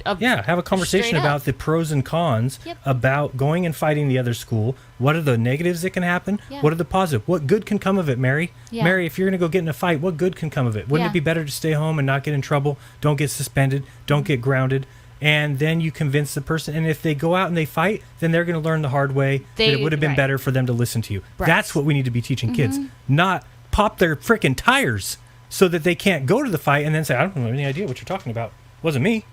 Have a conversation about the pros and cons, about going and fighting the other school. What are the negatives that can happen? Yeah. What are the positives? What good can come of it, Mary? Yeah. Mary, if you're going to go get in a fight, what good can come of it? Wouldn't it be better to stay home and not get in trouble? Don't get suspended. Don't get grounded. And then you convince the person, and if they go out and they fight, then they're going to learn the hard way that it would have been better for them to listen to you. Right. That's what we need to be teaching kids, not pop their frickin' tires so that they can't go to the fight and then say, I don't have any idea what you're talking about. It wasn't me.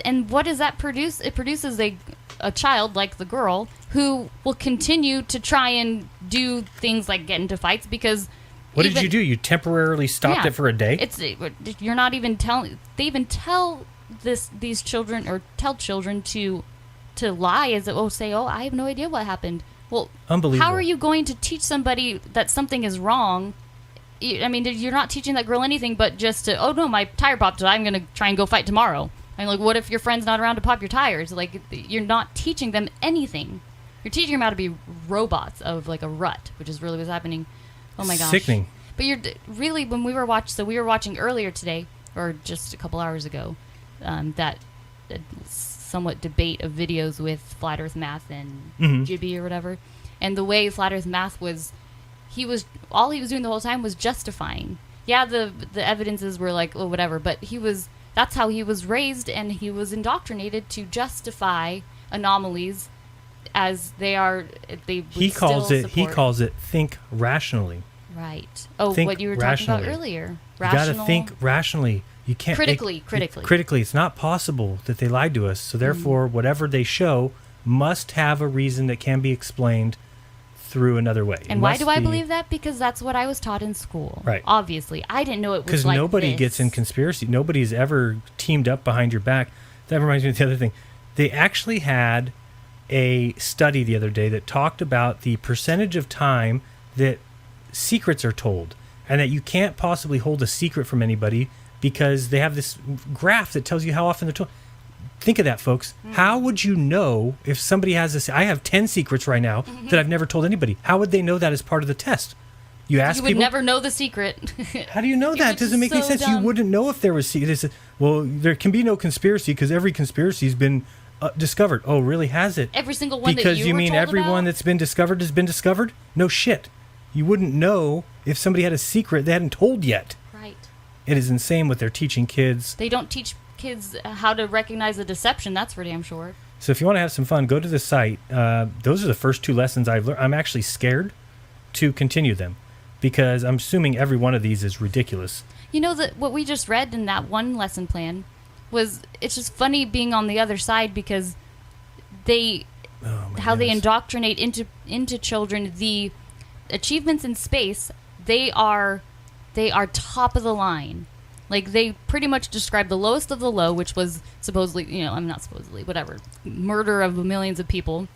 And what does that produce? It produces a child like the girl who will continue to try and do things like get into fights because... What did you do? You temporarily stopped it for a day? You're not even telling... They even tell... these children, or tell children to lie, I have no idea what happened. Well, unbelievable. How are you going to teach somebody that something is wrong? I mean, you're not teaching that girl anything but just to, oh no, my tire popped, I'm going to try and go fight tomorrow. I mean, like, what if your friend's not around to pop your tires? Like, you're not teaching them anything. You're teaching them how to be robots of like a rut, which is really what's happening. Oh my gosh. Sickening. But you're really, when we were watching earlier today, or just a couple hours ago, that somewhat debate of videos with Flat Earth Math and Jibby or whatever, and the way Flat Earth Math was all he was doing the whole time was justifying. Yeah, the evidences were like, oh, whatever, but that's how he was raised, and he was indoctrinated to justify anomalies as they are. He calls it think rationally. Right. Oh, think what you were rationally. talking about earlier. You got to think rationally. You can't critically. Critically, it's not possible that they lied to us. So therefore, whatever they show must have a reason that can be explained through another way. And why do I believe that? Because that's what I was taught in school. Right. Obviously, I didn't know it was because like nobody this. gets in conspiracy. Nobody's ever teamed up behind your back. That reminds me of the other thing. They actually had a study the other day that talked about the percentage of time that secrets are told, and that you can't possibly hold a secret from anybody because they have this graph that tells you how often they're told. Think of that, folks. How would you know if somebody has this? I have 10 secrets right now that I've never told anybody. How would they know that as part of the test? You ask people. You would never know the secret. How do you know that? It doesn't make any sense. Dumb. You wouldn't know if there was secrets. Well, there can be no conspiracy because every conspiracy has been discovered. Oh, really? Has it? Every single one because that you were mean told everyone about? That's been discovered has been discovered? No shit. You wouldn't know if somebody had a secret they hadn't told yet. Right. It is insane what they're teaching kids. They don't teach kids how to recognize a deception, that's for damn sure. So if you want to have some fun, go to the site. Those are the first 2 lessons I've learned. I'm actually scared to continue them because I'm assuming every one of these is ridiculous. You know, what we just read in that one lesson plan it's just funny being on the other side because they indoctrinate into children the achievements in space. They are top of the line. Like, they pretty much describe the lowest of the low, which was supposedly, I'm not supposedly, whatever, murder of millions of people,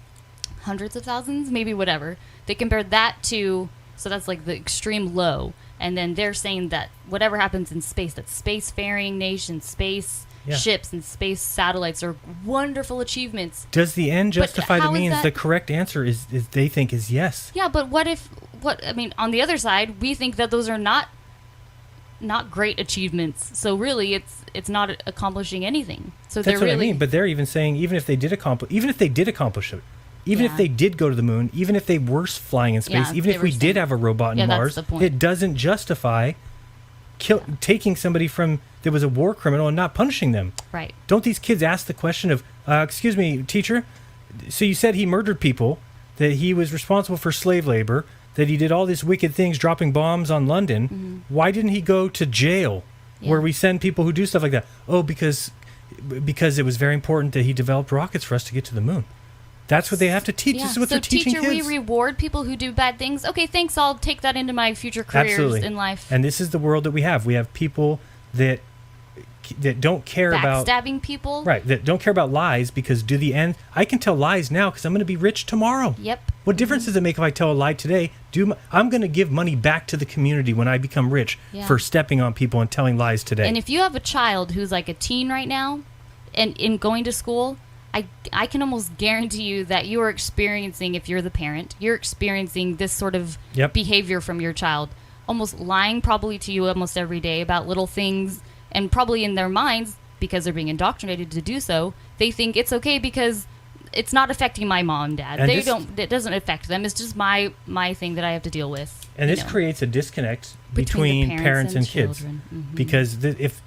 hundreds of thousands, maybe, whatever. They compared that to So that's like the extreme low. And then they're saying that whatever happens in space, that spacefaring nations, space ships and space satellites are wonderful achievements. Does the end justify the means? The correct answer is they think is yes. Yeah, but on the other side, we think that those are not great achievements. So really, it's not accomplishing anything. So that's what I mean. But they're even saying even if they did accomplish it, even if they did go to the moon, even if they were flying in space, even if we did have a robot in Mars, it doesn't justify taking somebody that was a war criminal and not punishing them. Right. Don't these kids ask the question of, excuse me, teacher, so you said he murdered people, that he was responsible for slave labor, that he did all these wicked things, dropping bombs on London. Mm-hmm. Why didn't he go to jail where we send people who do stuff like that? Oh, because it was very important that he developed rockets for us to get to the moon. That's what they have to teach. Yeah. This is what they're teaching kids. So, teacher, we reward people who do bad things. Okay, thanks. I'll take that into my future careers in life. And this is the world that we have. We have people that don't care about backstabbing people. Right. That don't care about lies because I can tell lies now because I'm going to be rich tomorrow. Yep. What difference does it make if I tell a lie today? I'm going to give money back to the community when I become rich for stepping on people and telling lies today. And if you have a child who's like a teen right now, and in going to school, I can almost guarantee you that you are experiencing, if you're the parent, you're experiencing this sort of behavior from your child. Almost lying probably to you almost every day about little things, and probably in their minds, because they're being indoctrinated to do so, they think it's okay because it's not affecting my mom and dad. It doesn't affect them. It's just my thing that I have to deal with. And this creates a disconnect between parents and kids. Mm-hmm. Because if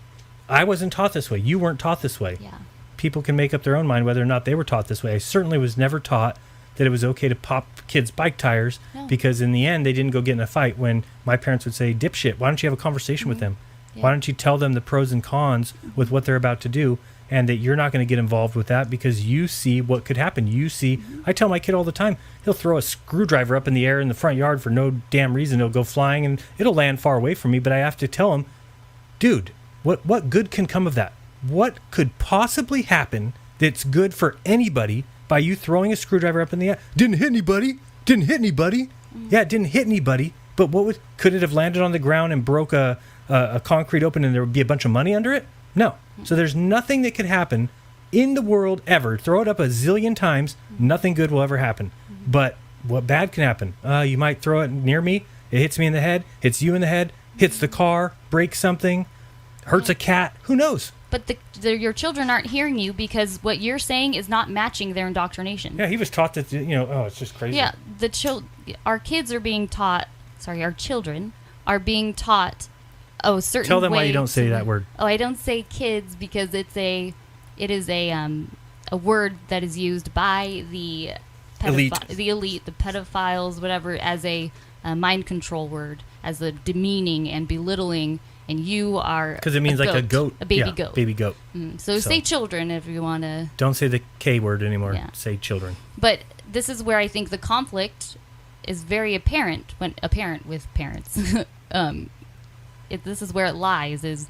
I wasn't taught this way, you weren't taught this way. Yeah. People can make up their own mind whether or not they were taught this way. I certainly was never taught that it was okay to pop kids' bike tires because in the end they didn't go get in a fight when my parents would say, dipshit, why don't you have a conversation with them? Yeah. Why don't you tell them the pros and cons with what they're about to do and that you're not going to get involved with that because you see what could happen. I tell my kid all the time, he'll throw a screwdriver up in the air in the front yard for no damn reason. It'll go flying and it'll land far away from me, but I have to tell him, dude, what good can come of that? What could possibly happen that's good for anybody by you throwing a screwdriver up in the air? Didn't hit anybody. Yeah, it didn't hit anybody. But could it have landed on the ground and broke a concrete open and there would be a bunch of money under it? No. So there's nothing that could happen in the world ever. Throw it up a zillion times, nothing good will ever happen. But what bad can happen? You might throw it near me. It hits me in the head, hits you in the head, hits the car, breaks something, hurts a cat. Who knows? But your children aren't hearing you because what you're saying is not matching their indoctrination. Yeah, he was taught that, it's just crazy. Yeah, our kids are being taught, our children are being taught, certain Tell them ways. Why you don't say that word. I don't say kids because it is a word that is used by the elite, the pedophiles, whatever, as a mind control word, as a demeaning and belittling. And you are because it means like a goat, a baby goat. Baby goat. So say children if you want to. Don't say the K word anymore. Yeah. Say children. But this is where I think the conflict is very apparent with parents. This is where it lies. Is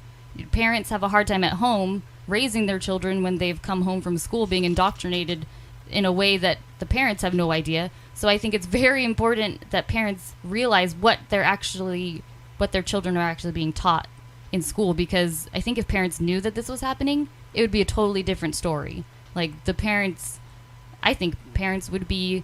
parents have a hard time at home raising their children when they've come home from school being indoctrinated in a way that the parents have no idea. So I think it's very important that parents realize what their children are actually being taught in school, because I think if parents knew that this was happening, it would be a totally different story. Like I think parents would be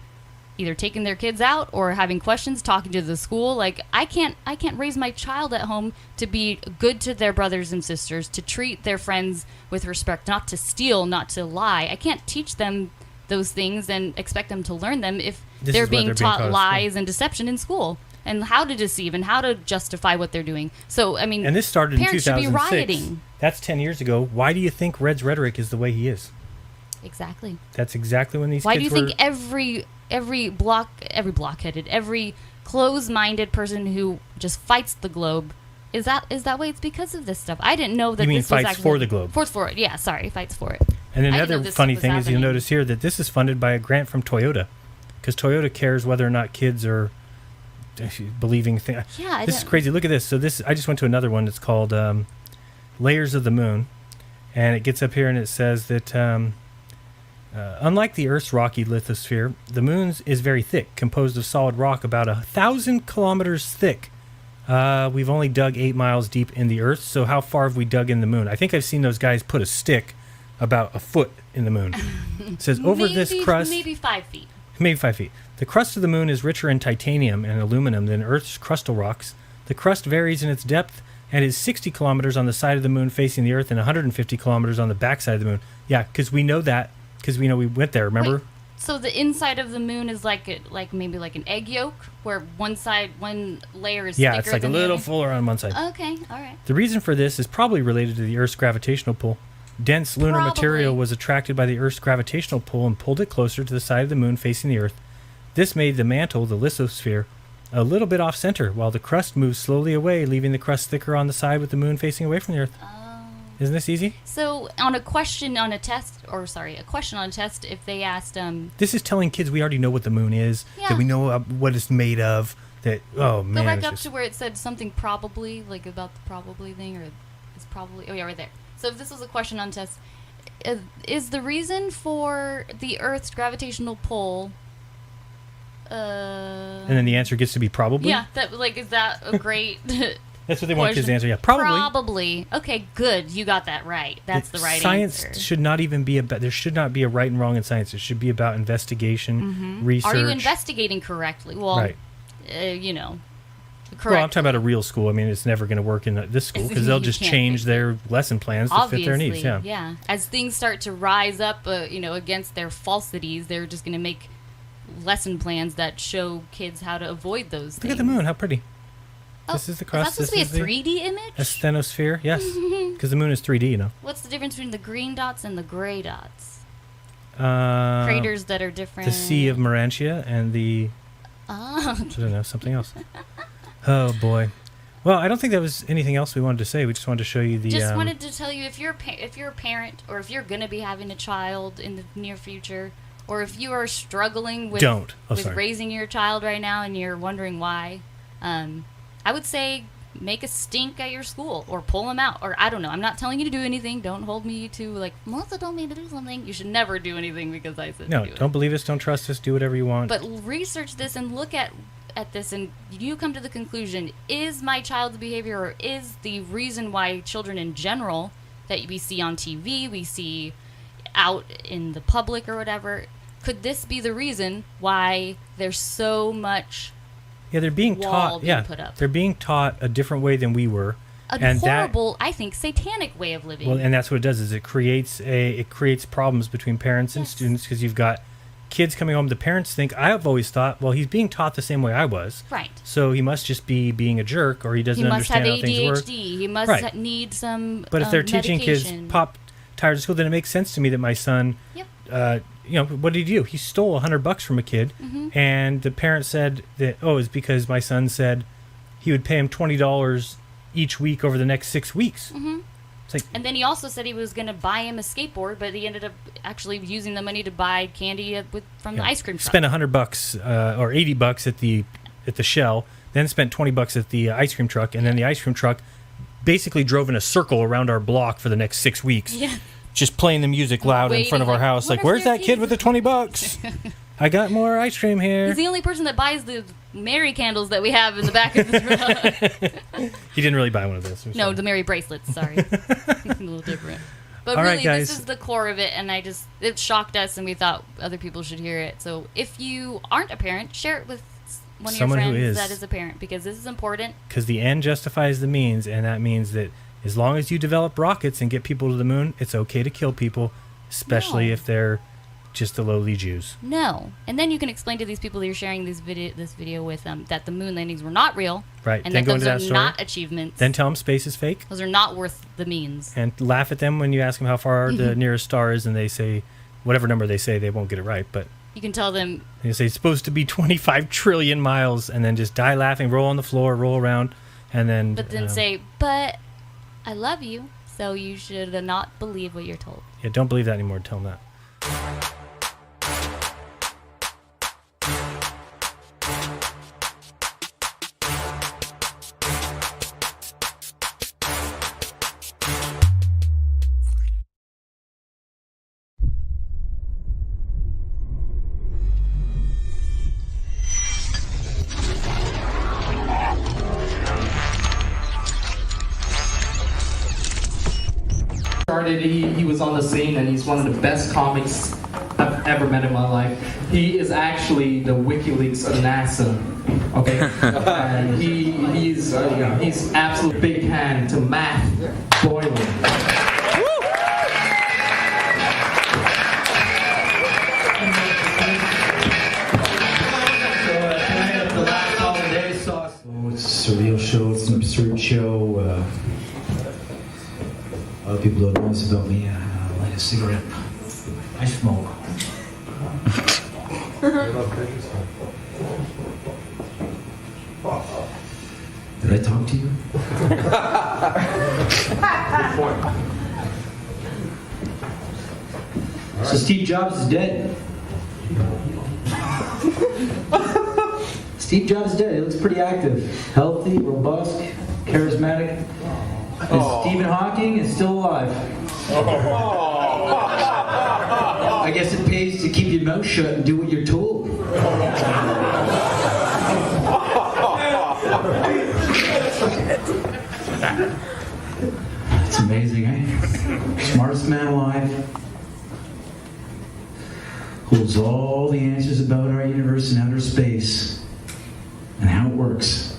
either taking their kids out or having questions, talking to the school. Like I can't raise my child at home to be good to their brothers and sisters, to treat their friends with respect, not to steal, not to lie. I can't teach them those things and expect them to learn them if they're being taught lies and deception in school. And how to deceive and how to justify what they're doing. So, I mean, and this started in 2006. Parents should be rioting. That's 10 years ago. Why do you think Red's rhetoric is the way he is? Exactly. That's exactly when these Why kids do you think every blockheaded, every closed-minded person who just fights the globe is that way? It's because of this stuff. I didn't know that. You mean this was fights for the globe? Fights for it. Yeah, sorry, fights for it. And another funny thing is you'll notice here that this is funded by a grant from Toyota, because Toyota cares whether or not kids are believing things. Yeah, this is crazy. Look at this. So I just went to another one that's called Layers of the Moon, and it gets up here and it says that Unlike the Earth's rocky lithosphere, the moon's is very thick, composed of solid rock about 1,000 kilometers thick. We've only dug 8 miles deep in the Earth, so how far have we dug in the moon? I think I've seen those guys put a stick about a foot in the moon. It says, over this crust... Maybe 5 feet. Maybe 5 feet. The crust of the moon is richer in titanium and aluminum than Earth's crustal rocks. The crust varies in its depth and is 60 kilometers on the side of the moon facing the Earth and 150 kilometers on the backside of the moon. Yeah, because we know that, because we know we went there, remember? Wait, so the inside of the moon is like maybe like an egg yolk, where one layer is thicker it's like a than little the other? fuller on one side. Okay, all right. The reason for this is probably related to the Earth's gravitational pull. Dense lunar material was attracted by the Earth's gravitational pull and pulled it closer to the side of the moon facing the Earth. This made the mantle, the lithosphere, a little bit off-center, while the crust moves slowly away, leaving the crust thicker on the side with the moon facing away from the Earth. Isn't this easy? So on a question on a test, if they asked... This is telling kids we already know what the moon is, that we know what it's made of, that, oh man. Go back up to where it said something probably, like about the probably thing, or it's probably... Oh yeah, right there. So if this was a question on test, is the reason for the Earth's gravitational pull... and then the answer gets to be probably? Yeah, is that a great... That's what they want kids to answer, yeah. Probably. Probably. Okay, good. You got that right. That's the right science answer. Science should not even be about... There should not be a right and wrong in science. It should be about investigation, research. Are you investigating correctly? Well, right. Correct. Well, I'm talking about a real school. I mean, it's never going to work in this school because they'll just change their lesson plans to fit their needs. Yeah. As things start to rise up, against their falsities, they're just going to make lesson plans that show kids how to avoid those things. Look at the moon. How pretty. This is the crust. Is that supposed to be a 3D image? A stenosphere, yes. Because the moon is 3D, What's the difference between the green dots and the gray dots? Craters that are different. The Sea of Marantia and the... Oh. I don't know, something else. Oh, boy. Well, I don't think that was anything else we wanted to say. We just wanted to show you the... Just wanted to tell you, if you're a parent, or if you're going to be having a child in the near future, or if you are struggling with, raising your child right now and you're wondering why... I would say make a stink at your school or pull them out, or I don't know. I'm not telling you to do anything. Don't hold me to Melissa told me to do something. You should never do anything because I said no. To do Don't believe us. Don't trust us. Do whatever you want. But research this and look at this, and you come to the conclusion: is my child's behavior, or is the reason why children in general that we see on TV, we see out in the public or whatever, could this be the reason why there's so much? Yeah, they're being taught. They're being taught a different way than we were. Horrible, I think, satanic way of living. Well, and that's what it does. Is it creates problems between parents and students because you've got kids coming home. The parents think, I've always thought, well, he's being taught the same way I was. Right. So he must just be being a jerk, or he doesn't understand how things work. He must have ADHD. He must need some. But if they're teaching kids pop tires at school, then it makes sense to me that my son. Yep. What did he do? He stole $100 from a kid, and the parent said that, it's because my son said he would pay him $20 each week over the next 6 weeks. It's like, and then he also said he was going to buy him a skateboard, but he ended up actually using the money to buy candy from the ice cream truck. Spent $100 or $80 at the Shell, then spent $20 at the ice cream truck, and then the ice cream truck basically drove in a circle around our block for the next 6 weeks. Yeah. Just playing the music loud in front of our house. Where's that kid with the $20? I got more ice cream here. He's the only person that buys the Mary candles that we have in the back of the truck. He didn't really buy one of those. No, the Mary bracelets, sorry. A little different. But all really, right, guys. This is the core of it, and it shocked us, and we thought other people should hear it. So if you aren't a parent, share it with one of your friends that is a parent, because this is important. Because the end justifies the means, and that means that as long as you develop rockets and get people to the moon, it's okay to kill people, especially if they're just the lowly Jews. No. And then you can explain to these people that you're sharing this video with that the moon landings were not real. Right. And then that those are not achievements. Then tell them space is fake. Those are not worth the means. And laugh at them when you ask them how far the nearest star is, and they say, whatever number they say, they won't get it right. But you can tell them. You say it's supposed to be 25 trillion miles, and then just die laughing, roll on the floor, roll around, and then. But then say, but I love you, so you should not believe what you're told. Yeah, don't believe that anymore. Tell them that. started, he was on the scene, and he's one of the best comics I've ever met in my life. He is actually the WikiLeaks of NASA. Okay, and he's absolute big hand to Matt Boylan. It's a surreal show, it's an absurd show. A lot of people don't know this about me. I light a cigarette. I smoke. Did I talk to you? So Steve Jobs is dead. Steve Jobs is dead. He looks pretty active, healthy, robust, charismatic. And Stephen Hawking is still alive. I guess it pays to keep your mouth shut and do what you're told. It's amazing, eh? Smartest man alive. Holds all the answers about our universe and outer space and how it works.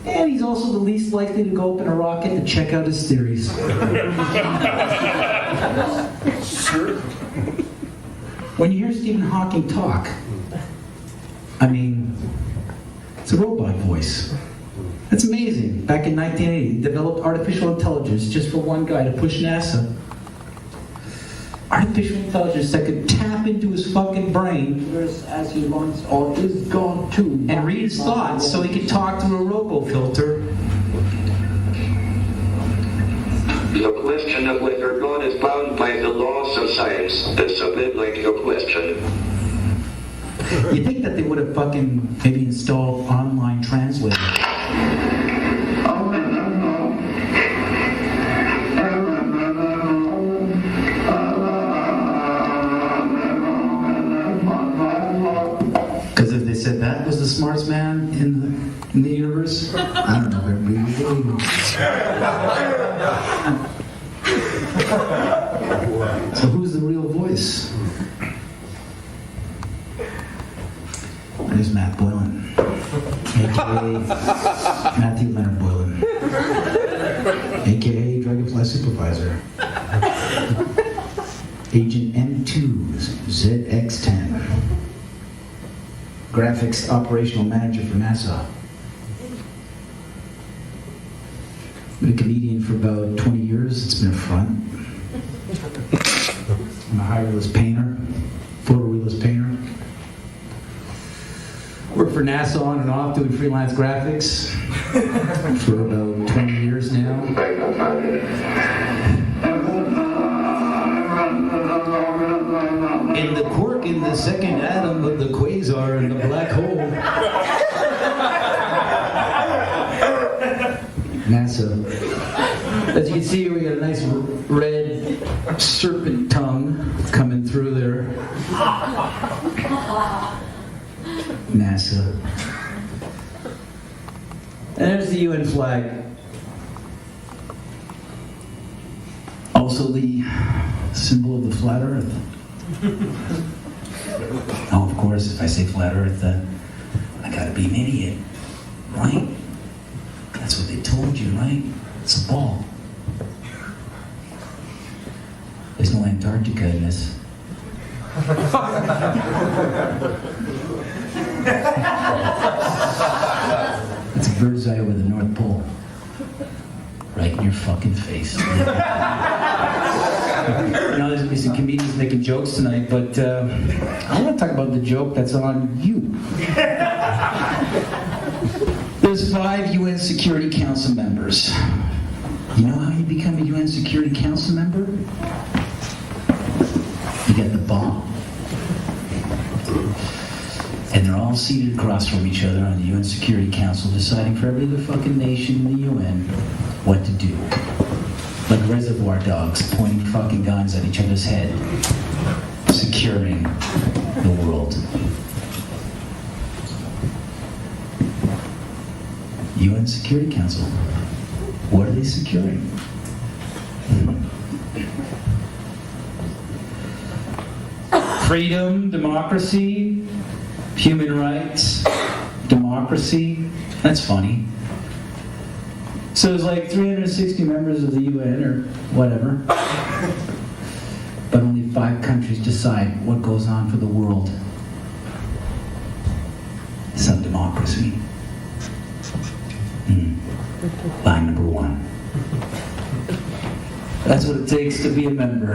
And he's also the least likely to go up in a rocket to check out his theories. When you hear Stephen Hawking talk, I mean, it's a robot voice. That's amazing. Back in 1980, he developed artificial intelligence just for one guy to push NASA. Artificial intelligence that could tap into his fucking brain as he wants, or is gone too, and read his thoughts so he could talk through a robo-filter. The question of whether God is bound by the laws of science is a biblical question. You think that they would have fucking maybe installed online translator? Because if they said that was the smartest man in the universe, I don't know if everybody would believe him. So who's the real voice? My name's Matt Boylan, a.k.a. Matthew Leonard Boylan, a.k.a. Dragonfly Supervisor, Agent M2 ZX10, Graphics Operational Manager for NASA. Been a comedian for about 20 years. It's been a front. I'm a high-realist painter, photorealist painter. Worked for NASA on and off doing freelance graphics for about 20 years now. And the quark in the second atom of the quasar in the black hole. NASA. As you can see, we got a nice red serpent tongue coming through there. NASA. And there's the UN flag. Also the symbol of the flat earth. Oh, of course, if I say flat earth, I gotta be an idiot, right? That's what they told you, right? It's a ball. There's no Antarctica in this. It's a bird's eye over the North Pole. Right in your fucking face. You know, there's gonna be some comedians making jokes tonight, but I want to talk about the joke that's on you. There's 5 UN Security Council members. You know how you become a UN Security Council member? You get the bomb. And they're all seated across from each other on the UN Security Council, deciding for every other fucking nation in the UN what to do. Like reservoir dogs pointing fucking guns at each other's head, securing the world. UN Security Council. What are they securing? Freedom, democracy, human rights, democracy. That's funny. So there's like 360 members of the UN or whatever. But only 5 countries decide what goes on for the world. Some democracy. Line number 1. That's what it takes to be a member.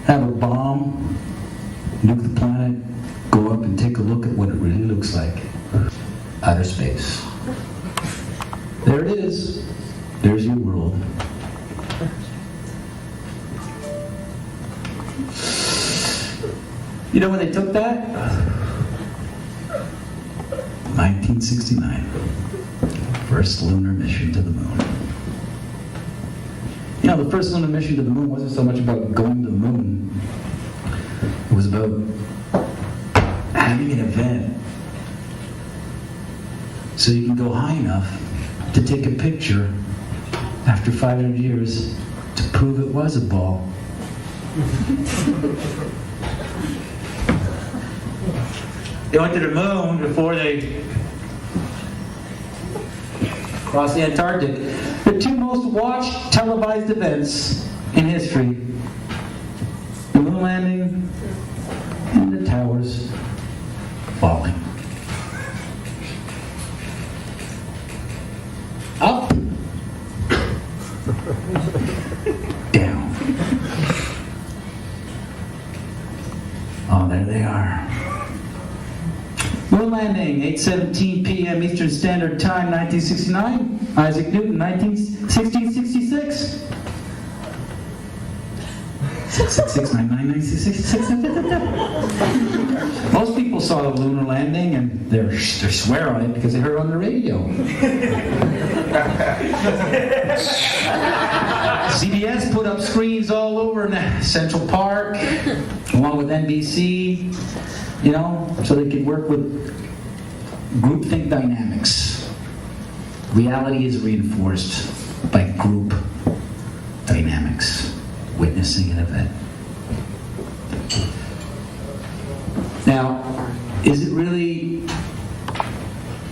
Have a bomb, nuke the planet, go up and take a look at what it really looks like. Outer space. There it is. There's your world. You know when they took that? 1969. First lunar mission to the moon. You know, the first lunar mission to the moon wasn't so much about going to the moon. It was about having an event so you can go high enough to take a picture after 500 years to prove it was a ball. They went to the moon before they crossed the Antarctic. The 2 most watched televised events in history: the moon landing and the towers falling. Up, down. Oh, there they are. Moon landing, 8:17 p.m. Eastern Standard Time, 1969. Isaac Newton, 1666. 6669966. Most people saw the lunar landing and they swear on it because they heard it on the radio. CBS put up screens all over in Central Park, along with NBC, you know, so they could work with groupthink dynamics. Reality is reinforced by group dynamics, witnessing an event. Now, is it really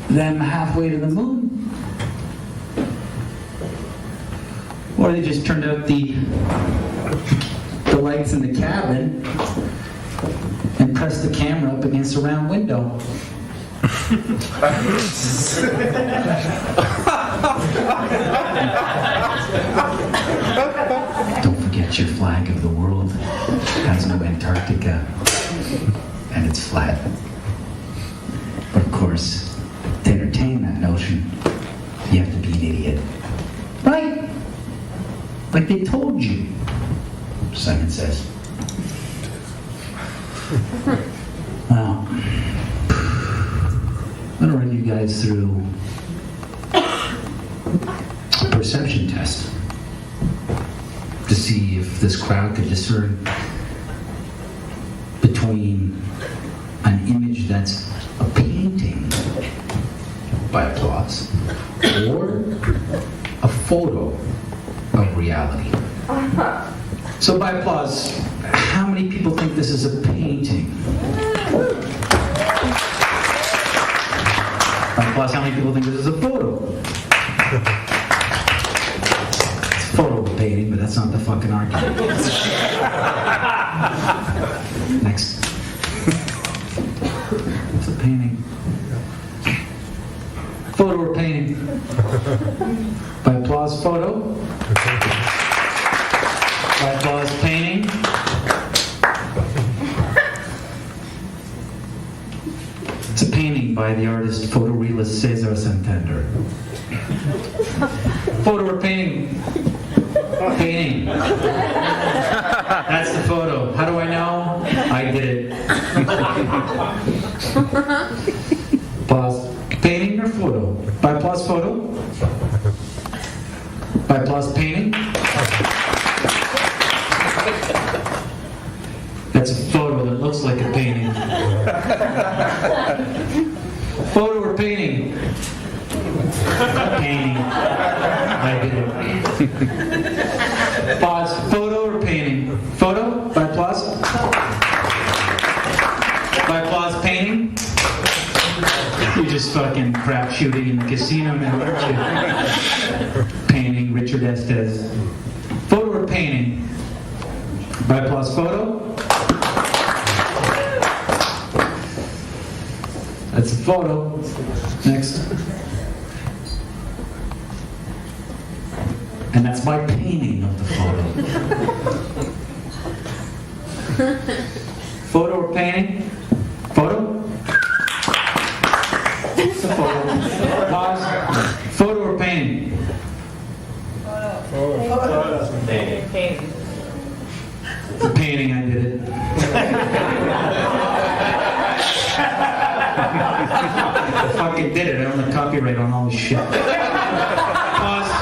them halfway to the moon? Or they just turned out the lights in the cabin and pressed the camera up against a round window? Don't forget your flag of the world has no Antarctica, and it's flat. But of course, to entertain that notion, you have to be an idiot. Right? Like they told you, Simon says. Well, I'm gonna run you guys through a perception test to see if this crowd could discern between an image that's a painting by applause or a photo of reality. So by applause, how many people think this is a painting? By applause, how many people think this is a photo? It's a photo of a painting, but that's not the fucking argument. Next. It's a painting. Photo or painting? By applause, photo. By applause, painting. It's a painting by the artist photorealist Cesar Santander. Photo or painting? Painting. That's the photo. How do I know? I did it. Applause. Painting or photo? By applause, photo. By applause, painting. That's a photo that looks like a painting. Photo or painting? Painting. I did it. Pause. Photo fucking crap shooting in the casino now, aren't you? Painting, Richard Estes. Photo or painting? By applause, photo. That's a photo. Next. And that's my painting of the photo. Photo or painting? Photo? It's a photo. Pause. Photo or painting? Photo. Painting. The painting, I did it. I fucking did it. I own the copyright on all this shit. Pause.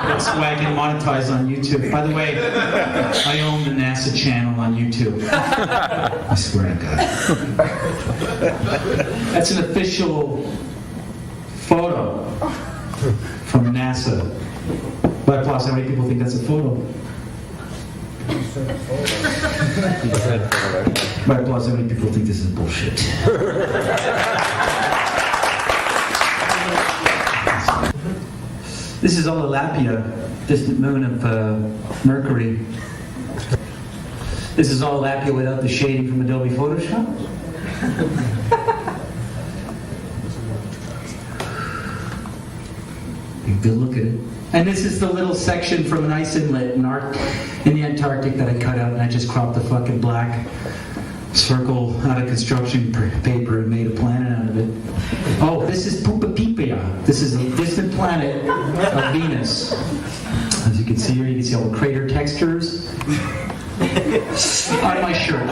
That's why I can monetize on YouTube. By the way, I own the NASA channel on YouTube. I swear to God. That's an official photo from NASA. By applause, how many people think that's a photo? By applause, how many people think this is bullshit? This is Ololapia, distant moon of Mercury. This is Ololapia without the shading from Adobe Photoshop. Take a good look at it. And this is the little section from an ice inlet in the Antarctic that I cut out, and I just cropped the fucking black circle out of construction paper and made a planet out of it. Oh, this is Pupapipia. This is a distant planet of Venus. As you can see here, you can see all the crater textures on my shirt.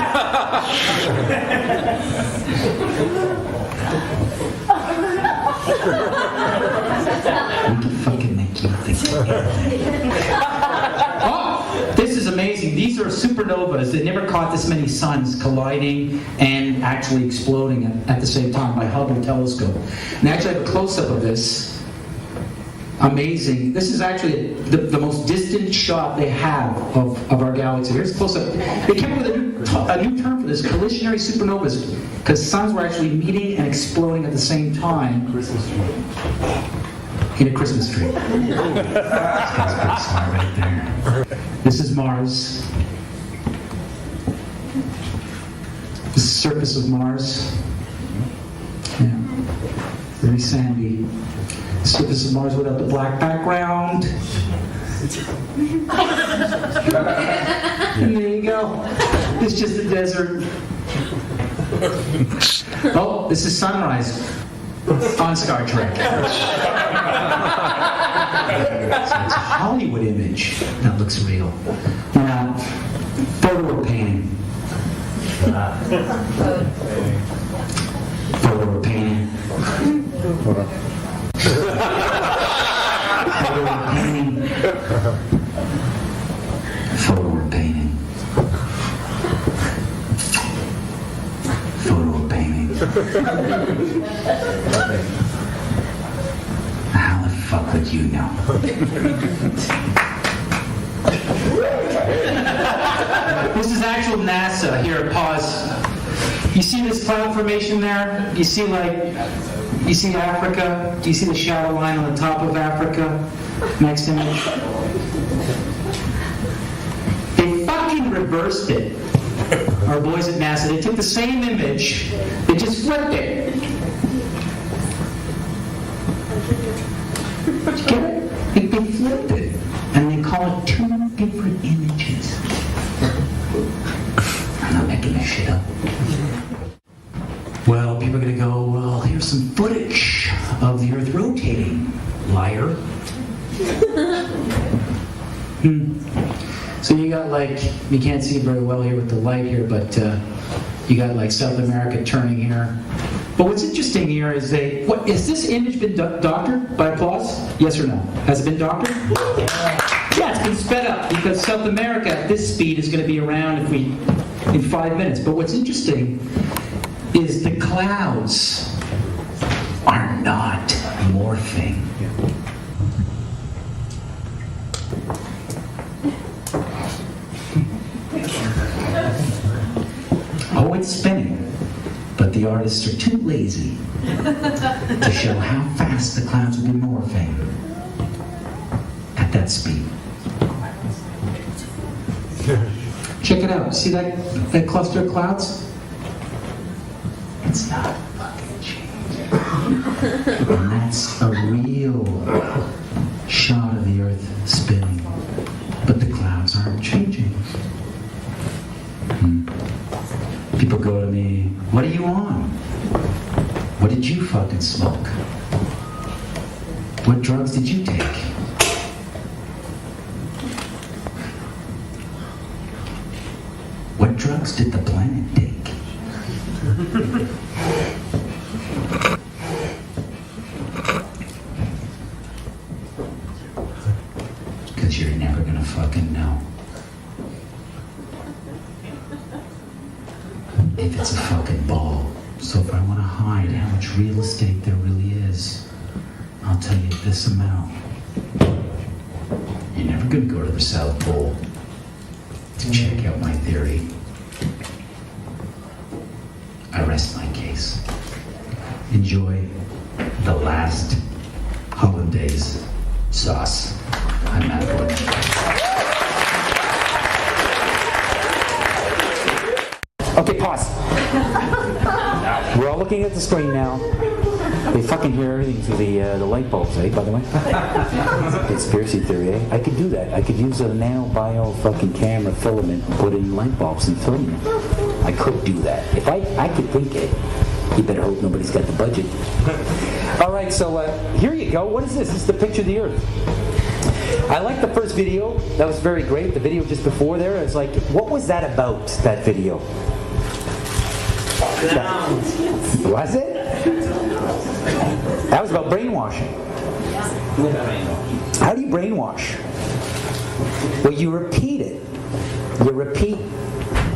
We can fucking make you think. Oh, this is amazing. These are supernovas. They never caught this many suns colliding and actually exploding at the same time by Hubble telescope. And I actually have a close-up of this. Amazing. This is actually the most distant shot they have of our galaxy. Here's a close-up. They came up with a new term for this, collisionary supernovas, because suns were actually meeting and exploding at the same time. In a Christmas tree. This guy's pretty smart right there. This is Mars. This is the surface of Mars. Yeah. Very sandy. The surface of Mars without the black background. And there you go. It's just a desert. Oh, this is sunrise on Star Trek. So it's a Hollywood image that looks real. Now, photo or painting? Photo or painting? Photo or painting? Photo or painting? Photo or painting? How the fuck would you know? This is actual NASA. Here, pause. You see this cloud formation there? You see Africa? Do you see the shadow line on the top of Africa? Next image. They fucking reversed it. Our boys at NASA, they took the same image, they just flipped it. Did you get it? They flipped it. And they call it two different images. I'm not making this shit up. Well, people are going to go, well, here's some footage of the Earth rotating, liar. So you got you can't see very well here with the light here, but you got South America turning here. But what's interesting here is has this image been doctored by applause? Yes or no? Has it been doctored? Yeah, it's been sped up because South America at this speed is going to be around in 5 minutes. But what's interesting is the clouds are not morphing. Oh, it's spinning, but the artists are too lazy to show how fast the clouds will be morphing at that speed. Check it out. See that cluster of clouds? It's not fucking changing. And that's a real shot of the Earth spinning. But the clouds aren't changing. People go to me, what are you on? What did you fucking smoke? What drugs did you take? What drugs did the planet take? Because you're never gonna fucking know. If it's a fucking ball. So if I want to hide how much real estate there really is, I'll tell you this amount. You're never gonna go to the South Pole to check out my theory. I rest my case. Enjoy the last hollandaise sauce. I'm Matt Wood. Okay, pause. We're all looking at the screen now. They fucking hear everything through the light bulbs, eh, by the way? Conspiracy theory, eh? I could do that. I could use a nano-bio fucking camera filament and put in light bulbs and film it. I could do that. If I could think it. You better hope nobody's got the budget. All right, so here you go. What is this? This is the picture of the Earth. I like the first video. That was very great. The video just before there, it's like, what was that about, that video? Was it? That was about brainwashing. How do you brainwash? Well, you repeat it. You repeat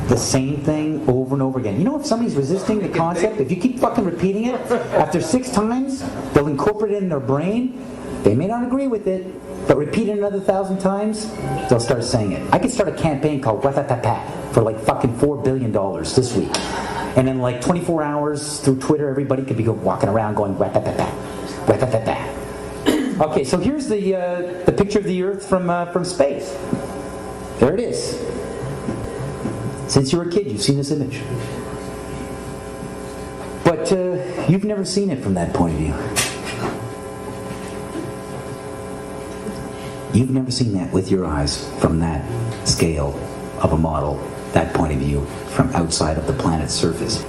the same thing over and over again. You know, if somebody's resisting the concept, if you keep fucking repeating it, after 6 times, they'll incorporate it in their brain. They may not agree with it, but repeat it another 1,000 times, they'll start saying it. I could start a campaign called Wethatata for like fucking $4 billion this week. And in like 24 hours through Twitter, everybody could be walking around going Wethatata, Wethatata. Okay, so here's the picture of the Earth from space. There it is. Since you were a kid, you've seen this image. But you've never seen it from that point of view. You've never seen that with your eyes from that scale of a model, that point of view, from outside of the planet's surface.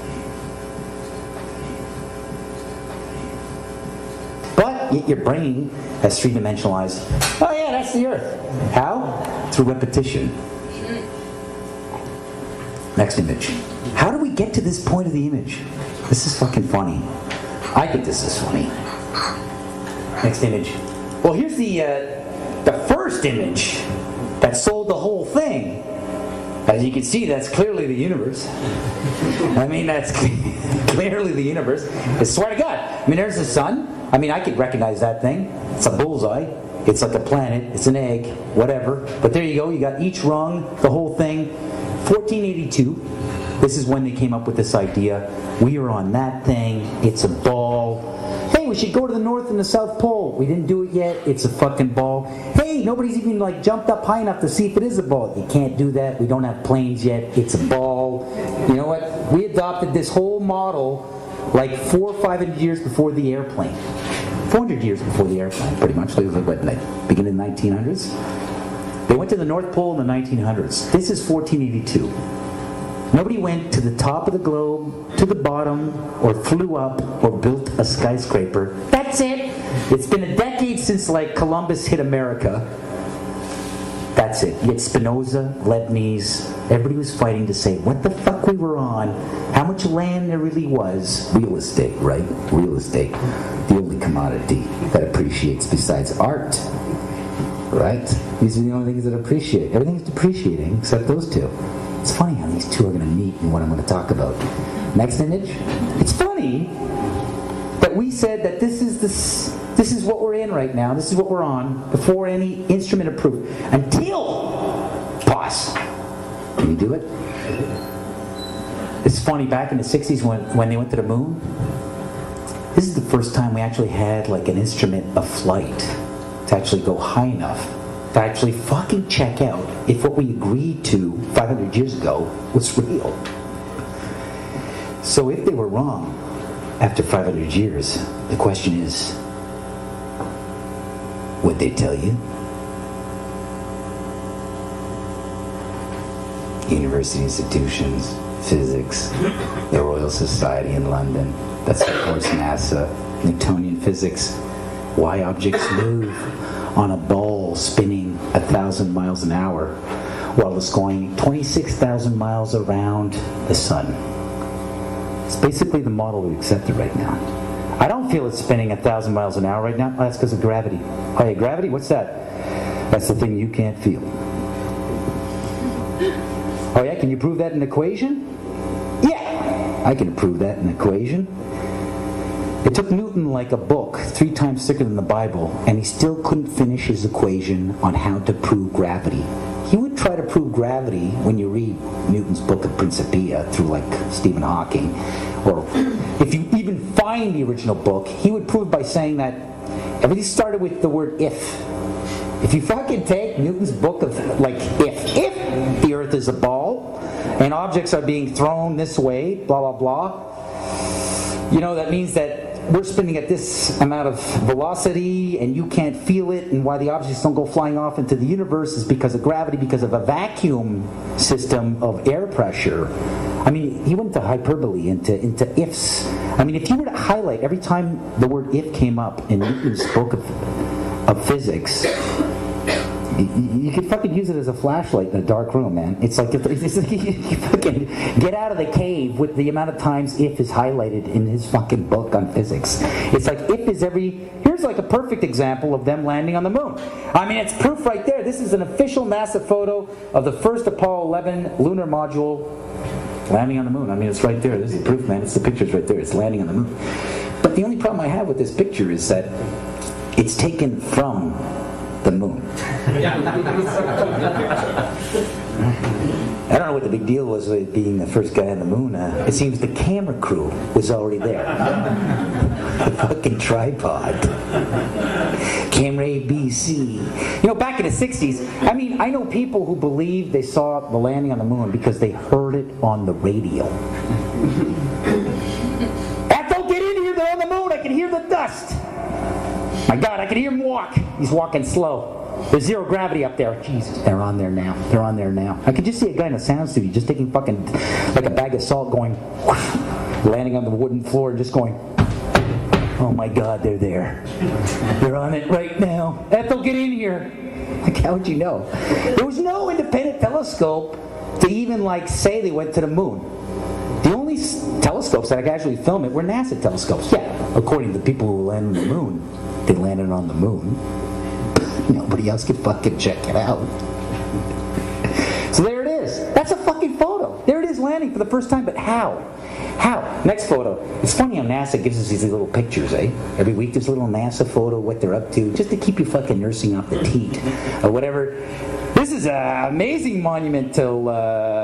But yet your brain has three-dimensionalized, oh yeah, that's the Earth. How? Through repetition. Next image. How do we get to this point of the image? This is fucking funny. I think this is funny. Next image. Well, here's the first image that sold the whole thing. As you can see, that's clearly the universe. I mean, that's clearly the universe. I swear to God. I mean, there's the sun. I mean, I could recognize that thing. It's a bullseye. It's like a planet. It's an egg. Whatever. But there you go. You got each rung, the whole thing. 1482. This is when they came up with this idea. We are on that thing. It's a ball. Hey, we should go to the North and the South Pole. We didn't do it yet. It's a fucking ball. Hey, nobody's even like jumped up high enough to see if it is a ball. You can't do that. We don't have planes yet. It's a ball. You know what? We adopted this whole model like 400 or 500 years before the airplane. 400 years before the airplane, pretty much. Like what, like beginning of the 1900s? They went to the North Pole in the 1900s. This is 1482. Nobody went to the top of the globe, to the bottom, or flew up, or built a skyscraper. That's it. It's been a decade since like Columbus hit America. That's it. You had Spinoza, Leibniz. Everybody was fighting to say what the fuck we were on, how much land there really was. Real estate, right? Real estate. The only commodity that appreciates besides art. Right? These are the only things that appreciate. Everything's depreciating except those two. It's funny how these two are going to meet and what I'm going to talk about. Next image. It's funny that we said that this is what we're in right now. This is what we're on before any instrument approved. Until pause. Can you do it? It's funny, back in the 60s when they went to the moon, this is the first time we actually had like an instrument of flight to actually go high enough to actually fucking check out if what we agreed to 500 years ago was real. So if they were wrong after 500 years, the question is, would they tell you? University institutions, physics, the Royal Society in London, that's of course NASA, Newtonian physics, why objects move on a ball spinning 1,000 miles an hour while it's going 26,000 miles around the sun. It's basically the model we accepted right now. I don't feel it's spinning 1,000 miles an hour right now. Oh, that's because of gravity. Oh yeah, gravity? What's that? That's the thing you can't feel. Oh yeah, can you prove that in an equation? Yeah, I can prove that in an equation. It took Newton like a book 3 times thicker than the Bible, and he still couldn't finish his equation on how to prove gravity. He would try to prove gravity when you read Newton's book of Principia through like Stephen Hawking, or if you even find the original book, he would prove by saying that everything started with the word if. If you fucking take Newton's book of, like, if the Earth is a ball and objects are being thrown this way, blah, blah, blah, you know, that means that we're spinning at this amount of velocity and you can't feel it, and why the objects don't go flying off into the universe is because of gravity, because of a vacuum system of air pressure. I mean, he went to hyperbole, into ifs. I mean, if you were to highlight every time the word if came up in Newton's book of physics, you could fucking use it as a flashlight in a dark room, man. It's like you fucking get out of the cave with the amount of times if is highlighted in his fucking book on physics. It's like if is here's like a perfect example of them landing on the moon. I mean, it's proof right there. This is an official NASA photo of the first Apollo 11 lunar module landing on the moon. I mean, it's right there. This is proof, man. It's the picture's right there. It's landing on the moon. But the only problem I have with this picture is that it's taken from the moon. I don't know what the big deal was with being the first guy on the moon. It seems the camera crew was already there. The fucking tripod. Camera A, B, C. You know, back in the 60s, I mean, I know people who believe they saw the landing on the moon because they heard it on the radio. Ethel, get in here, they're on the moon, I can hear the dust. My God, I can hear him walk. He's walking slow. There's zero gravity up there. Jesus, they're on there now. They're on there now. I could just see a guy in a sound studio just taking fucking, like a bag of salt going, landing on the wooden floor and just going, oh my God, they're there. They're on it right now. Ethel, get in here. Like, how would you know? There was no independent telescope to even, like, say they went to the moon. The only telescopes that I could actually film it were NASA telescopes. Yeah, according to the people who landed on the moon. They landed on the moon. Nobody else could fucking check it out. So there it is. That's a fucking photo. There it is landing for the first time, but how? How? Next photo. It's funny how NASA gives us these little pictures, eh? Every week there's a little NASA photo of what they're up to, just to keep you fucking nursing off the teat or whatever. This is an amazing monumental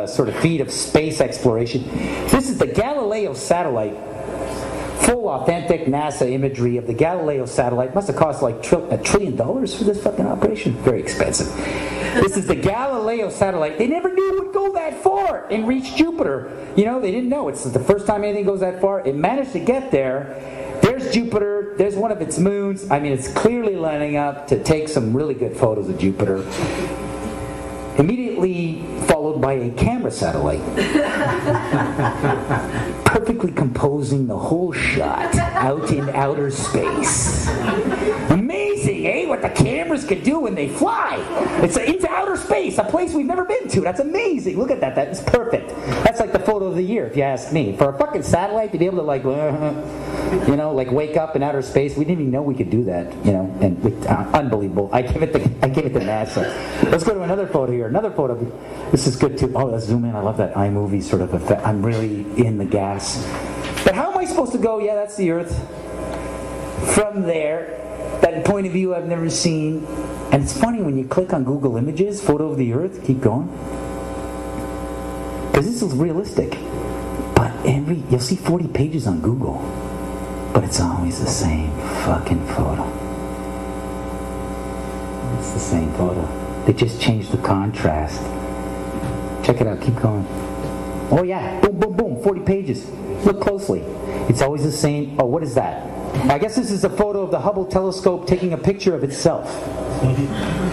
sort of feat of space exploration. This is the Galileo satellite. Full authentic NASA imagery of the Galileo satellite. Must have cost like $1 trillion for this fucking operation. Very expensive. This is the Galileo satellite. They never knew it would go that far and reach Jupiter. You know, they didn't know. It's the first time anything goes that far. It managed to get there. There's Jupiter. There's one of its moons. I mean, it's clearly lining up to take some really good photos of Jupiter. Immediately followed by a camera satellite. Perfectly composing the whole shot out in outer space. Amazing, eh? What the cameras can do when they fly. It's into outer space, a place we've never been to. That's amazing. Look at that. That's perfect. That's like the photo of the year, if you ask me. For a fucking satellite to be able to, like, you know, like wake up in outer space. We didn't even know we could do that, you know. And unbelievable. I give it to NASA. Let's go to another photo here. Another photo. This is good too. Oh, let's zoom in. I love that iMovie sort of effect. I'm really in the gas. But how am I supposed to go? Yeah, that's the Earth. From there, that point of view I've never seen. And it's funny when you click on Google Images, photo of the Earth. Keep going. Because this is realistic. But you'll see 40 pages on Google, but it's always the same fucking photo. It's the same photo. They just changed the contrast. Check it out, keep going. Oh yeah, boom, boom, boom, 40 pages. Look closely. It's always the same. Oh, what is that? I guess this is a photo of the Hubble telescope taking a picture of itself.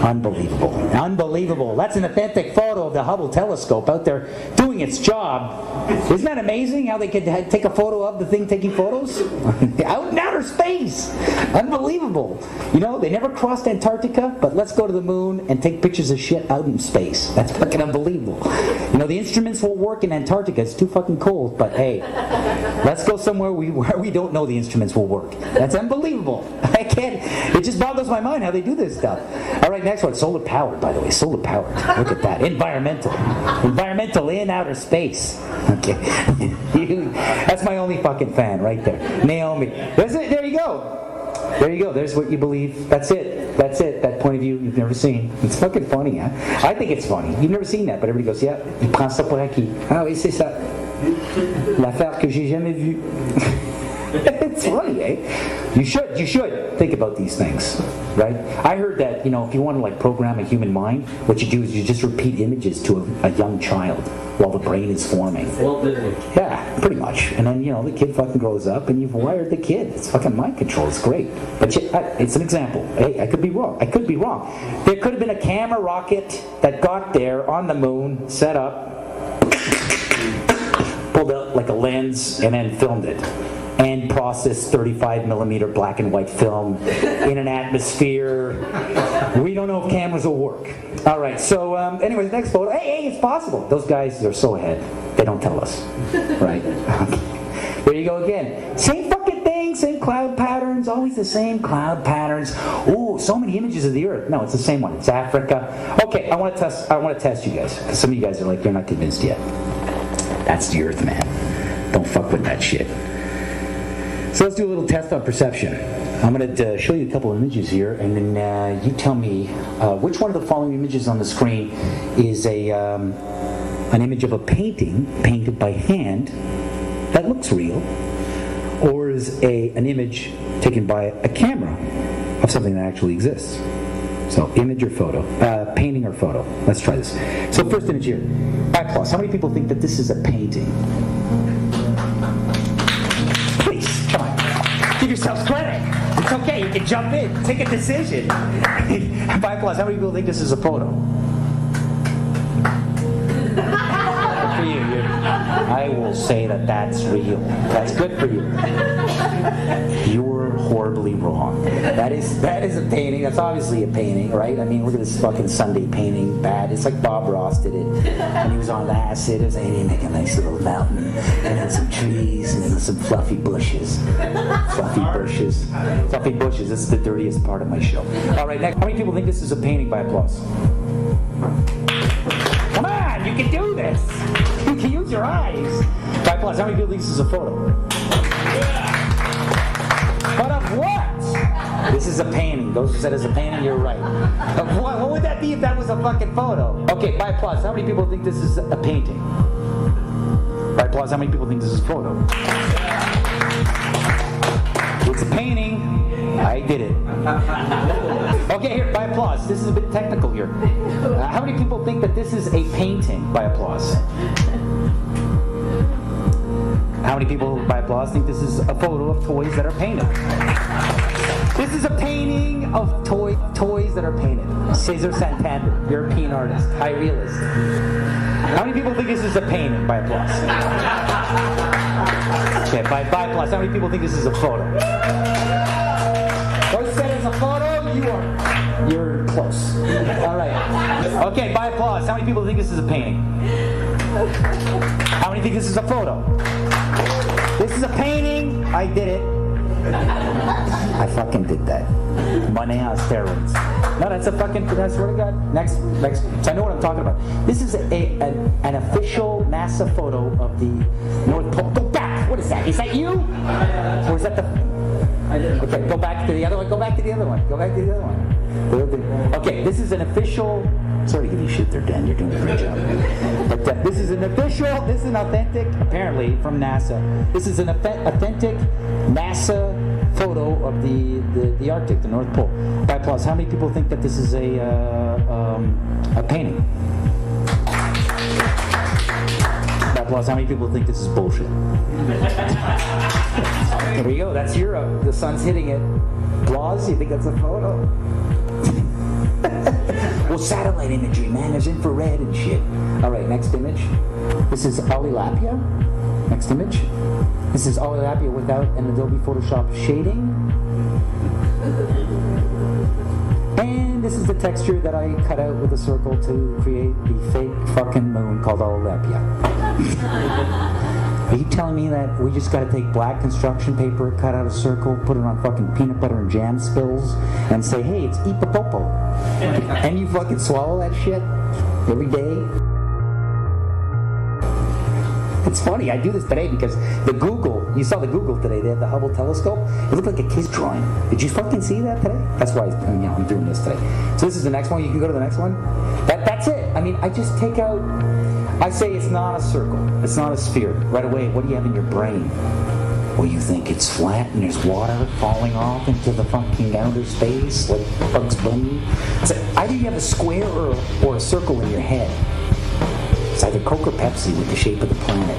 Unbelievable. Unbelievable. That's an authentic photo of the Hubble telescope out there doing its job. Isn't that amazing how they could take a photo of the thing taking photos? Out in outer space. Unbelievable. You know, they never crossed Antarctica, but let's go to the moon and take pictures of shit out in space. That's fucking unbelievable. You know, the instruments will work in Antarctica. It's too fucking cold, but hey, let's go somewhere where we don't know the instruments will work. That's unbelievable. I can't. It just boggles my mind how they do this stuff. All right, next one. Solar powered, by the way. Solar powered. Look at that. Environmental. Environmental in outer space. Okay. That's my only fucking fan right there. Naomi. That's it. There you go. There you go. There's what you believe. That's it. That's it. That point of view you've never seen. It's fucking funny, huh? I think it's funny. You've never seen that, but everybody goes, yeah, il prend ça pour acquis. Ah oui, c'est ça. L'affaire que j'ai jamais vue. It's funny, eh? You should think about these things, right? I heard that, you know, if you want to like program a human mind, what you do is you just repeat images to a young child while the brain is forming. Yeah, pretty much. And then, you know, the kid fucking grows up and you've wired the kid. It's fucking mind control. It's great. But it's an example. Hey, I could be wrong. There could have been a camera rocket that got there on the moon, set up, pulled out like a lens, and then filmed it. And processed 35mm black and white film in an atmosphere. We don't know if cameras will work. All right, so anyways, next photo. Hey, it's possible. Those guys, they're so ahead. They don't tell us, right? There you go again. Same fucking thing, same cloud patterns, always the same cloud patterns. Ooh, so many images of the Earth. No, it's the same one. It's Africa. Okay, I want to test you guys, because some of you guys are like, you're not convinced yet. That's the Earth, man. Don't fuck with that shit. So let's do a little test on perception. I'm going to show you a couple of images here, and then you tell me which one of the following images on the screen is an image of a painting painted by hand that looks real, or is an image taken by a camera of something that actually exists. So image or photo, painting or photo. Let's try this. So first image here. Applause. How many people think that this is a painting? Come on. Give yourselves credit. It's okay. You can jump in. Take a decision. By applause. How many people think this is a photo? Good for you. I will say that that's real. That's good for you. You're horribly wrong. That is a painting. That's obviously a painting, right? I mean, look at this fucking Sunday painting. Bad. It's like Bob Ross did it. And he was on acid. It was like, he make a nice little mountain. And then some trees and then some fluffy bushes. Fluffy bushes. This is the dirtiest part of my show. All right, next. How many people think this is a painting? By applause. Come on, you can do this. You can use your eyes. By applause. How many people think this is a photo? But of what? This is a painting. Those who said it's a painting, you're right. Of what? What would that be if that was a fucking photo? Okay, by applause. How many people think this is a painting? By applause. How many people think this is a photo? It's a painting. I did it. Okay, here, by applause. This is a bit technical here. How many people think that this is a painting? By applause. How many people, by applause, think this is a photo of toys that are painted? This is a painting of toys that are painted. Cesar Santander, European artist, high realist. How many people think this is a painting? By applause. Okay, by applause. How many people think this is a photo? Those said it's a photo, you're close. All right. Okay, by applause. How many people think this is a painting? How many think this is a photo? This is a painting. I did it. I fucking did that. Money on steroids. No, that's I swear to God. Next. So I know what I'm talking about. This is an official NASA photo of the North Pole. Go back. What is that? Is that you? Or is that the... Okay, go back to the other one. Okay, this is an official Sorry to give you shit there, Dan. You're doing a great job. But this is an authentic, apparently, from NASA. This is an authentic NASA photo of the Arctic, the North Pole. By applause. How many people think that this is a painting? By applause. How many people think this is bullshit? There we go. That's Europe. The sun's hitting it. Applause. You think that's a photo? Well, satellite imagery, man. There's infrared and shit. All right, next image. This is Olilapia. Next image. This is Olilapia without an Adobe Photoshop shading. And this is the texture that I cut out with a circle to create the fake fucking moon called Olilapia. Are you telling me that we just gotta take black construction paper, cut out a circle, put it on fucking peanut butter and jam spills, and say, hey, it's Ipapopo? And you fucking swallow that shit every day? It's funny, I do this today because you saw the Google today, they have the Hubble telescope. It looked like a kid's drawing. Did you fucking see that today? That's why I'm doing this today. So this is the next one, you can go to the next one. That's it. I mean, I just take out, I say it's not a circle, it's not a sphere. Right away, what do you have in your brain? Well, you think it's flat and there's water falling off into the fucking outer space like Bugs Bunny? So either you have a square or a circle in your head. It's either Coke or Pepsi with the shape of the planet.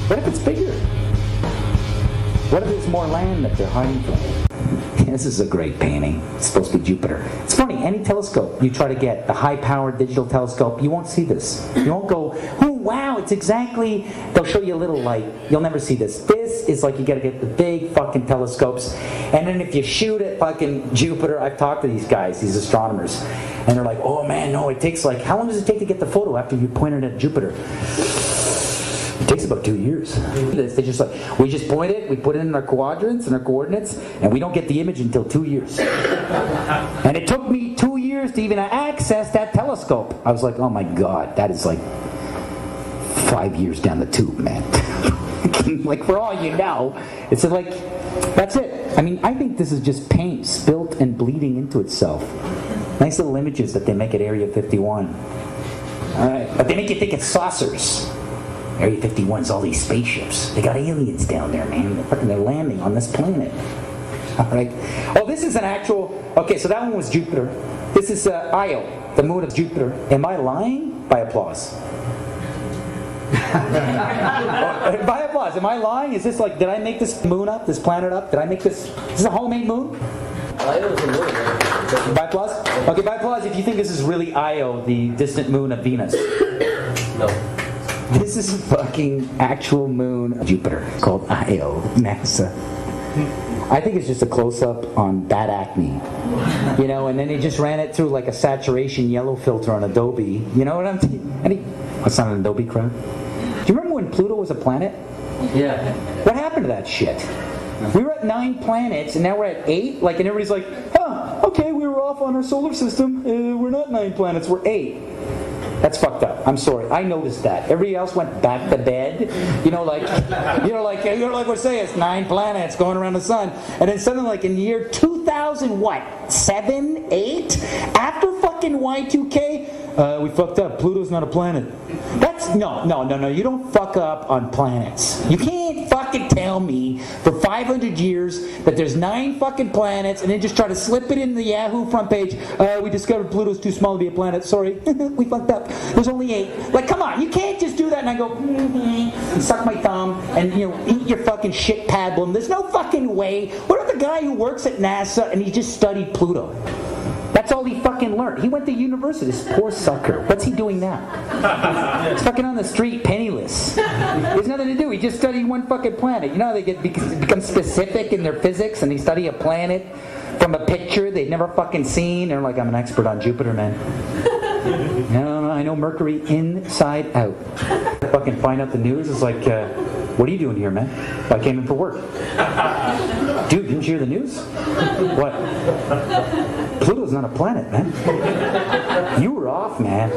What if it's bigger? What if there's more land that they're hiding from? This is a great painting. It's supposed to be Jupiter. It's funny, any telescope you try to get, the high-powered digital telescope, you won't see this. You won't go, oh wow, it's exactly, they'll show you a little light. You'll never see this. This is like you gotta get the big fucking telescopes, and then if you shoot at fucking Jupiter, I've talked to these guys, these astronomers, and they're like, oh man, no, it takes like, how long does it take to get the photo after you point it at Jupiter? It takes about 2 years. They just like, we just point it, we put it in our quadrants and our coordinates, and we don't get the image until 2 years. And it took me 2 years to even access that telescope. I was like, oh my God, that is like 5 years down the tube, man. Like, for all you know, it's like, that's it. I mean, I think this is just paint spilt and bleeding into itself. Nice little images that they make at Area 51. All right, but they make you think it's saucers. Area 51's all these spaceships. They got aliens down there, man. They're landing on this planet. All right. Oh, this is an actual... Okay, so that one was Jupiter. This is Io, the moon of Jupiter. Am I lying? By applause. By applause. Am I lying? Is this like... Did I make this moon up? This planet up? Did I make this... Is this a homemade moon? Io is a moon. By applause? Okay, by applause if you think this is really Io, the distant moon of Venus. No. This is a fucking actual moon of Jupiter called Io, NASA. I think it's just a close-up on bad acne. You know, and then they just ran it through like a saturation yellow filter on Adobe. You know what I'm saying? That's not an Adobe crowd. Do you remember when Pluto was a planet? Yeah. What happened to that shit? We were at 9 planets, and now we're at 8? Like, and everybody's like, huh, okay, we were off on our solar system. We're not 9 planets, we're 8. That's fucked up. I'm sorry. I noticed that. Everybody else went back to bed. like we're saying, it's 9 planets going around the sun. And then suddenly, like in the year 2000, what? 7, 8? After fucking Y2K, we fucked up. Pluto's not a planet. That's no. You don't fuck up on planets. You can't fucking tell me for 500 years that there's 9 fucking planets and then just try to slip it in the Yahoo front page. We discovered Pluto's too small to be a planet. Sorry, we fucked up. There's only 8. Like, come on, you can't just do that and I go, and suck my thumb and eat your fucking shit pablum. There's no fucking way. What about the guy who works at NASA and he just studied Pluto? That's all he fucking learned. He went to university, this poor sucker. What's he doing now? He's fucking on the street, penniless. He has nothing to do. He just studied one fucking planet. You know how they become specific in their physics and they study a planet from a picture they've never fucking seen? They're like, I'm an expert on Jupiter, man. No, I know Mercury inside out. Fucking find out the news. It's like, what are you doing here, man? I came in for work. Dude, didn't you hear the news? What? Pluto's not a planet, man. You were off, man.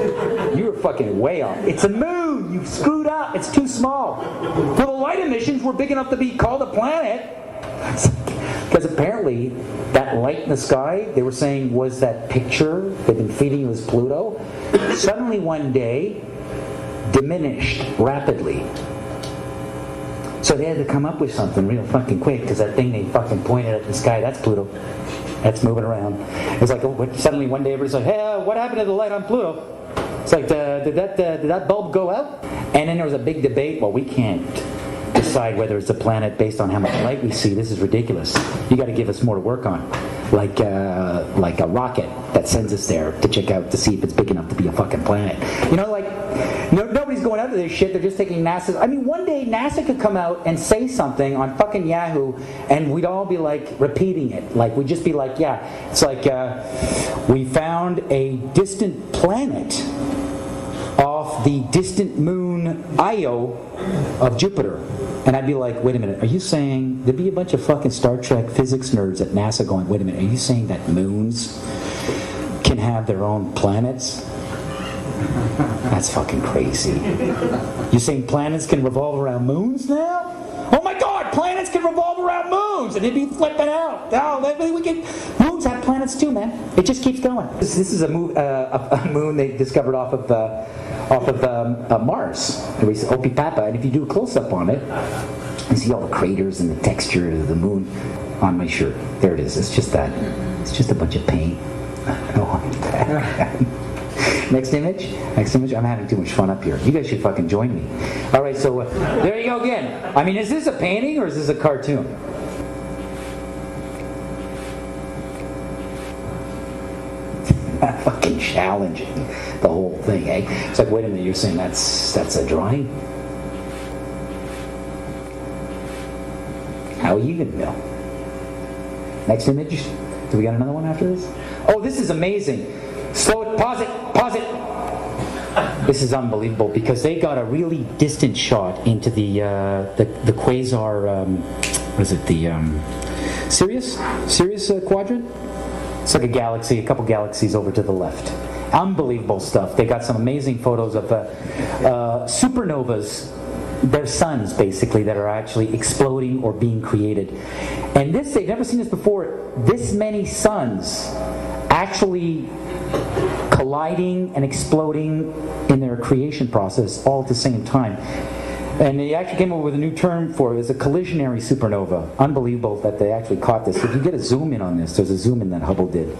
You were fucking way off. It's a moon. You screwed up. It's too small. Well, the light emissions were big enough to be called a planet. Because apparently that light in the sky, they were saying, was that picture they've been feeding you as Pluto. Suddenly one day, diminished rapidly. So they had to come up with something real fucking quick, because that thing they fucking pointed at the sky, that's Pluto. That's moving around. It's like, suddenly one day everybody's like, hey, what happened to the light on Pluto? It's like, did that bulb go out? And then there was a big debate. Well, we can't decide whether it's a planet based on how much light we see. This is ridiculous. You got to give us more to work on, like a rocket that sends us there to check out to see if it's big enough to be a fucking planet. You know, like nobody's going after this shit. They're just taking NASA's. I mean, one day NASA could come out and say something on fucking Yahoo, and we'd all be like repeating it. Like we'd just be like, yeah, it's like we found a distant planet off the distant moon Io of Jupiter. And I'd be like, wait a minute, are you saying, there'd be a bunch of fucking Star Trek physics nerds at NASA going, wait a minute, are you saying that moons can have their own planets? That's fucking crazy. You saying planets can revolve around moons now? Oh my God, planets can revolve around moons, and they'd be flipping out. Oh, moons have planets too, man. It just keeps going. This is a moon they discovered off of Mars. Opipapa, and if you do a close-up on it, you see all the craters and the texture of the moon on my shirt. There it is. It's just that. It's just a bunch of paint. Next image. I'm having too much fun up here. You guys should fucking join me. All right, so there you go again. I mean, is this a painting or is this a cartoon? Fucking challenging the whole thing, eh? It's like, wait a minute, you're saying that's a drawing? How are you gonna know? Next image. Do we got another one after this? Oh, this is amazing. Slow it, pause it. This is unbelievable because they got a really distant shot into the quasar. What is it? The Sirius quadrant. It's like a galaxy, a couple galaxies over to the left. Unbelievable stuff. They got some amazing photos of supernovas. They're suns, basically, that are actually exploding or being created. And this, they've never seen this before. This many suns actually colliding and exploding in their creation process all at the same time. And they actually came up with a new term for it. It's a collisionary supernova. Unbelievable that they actually caught this. If you get a zoom in on this, there's a zoom in that Hubble did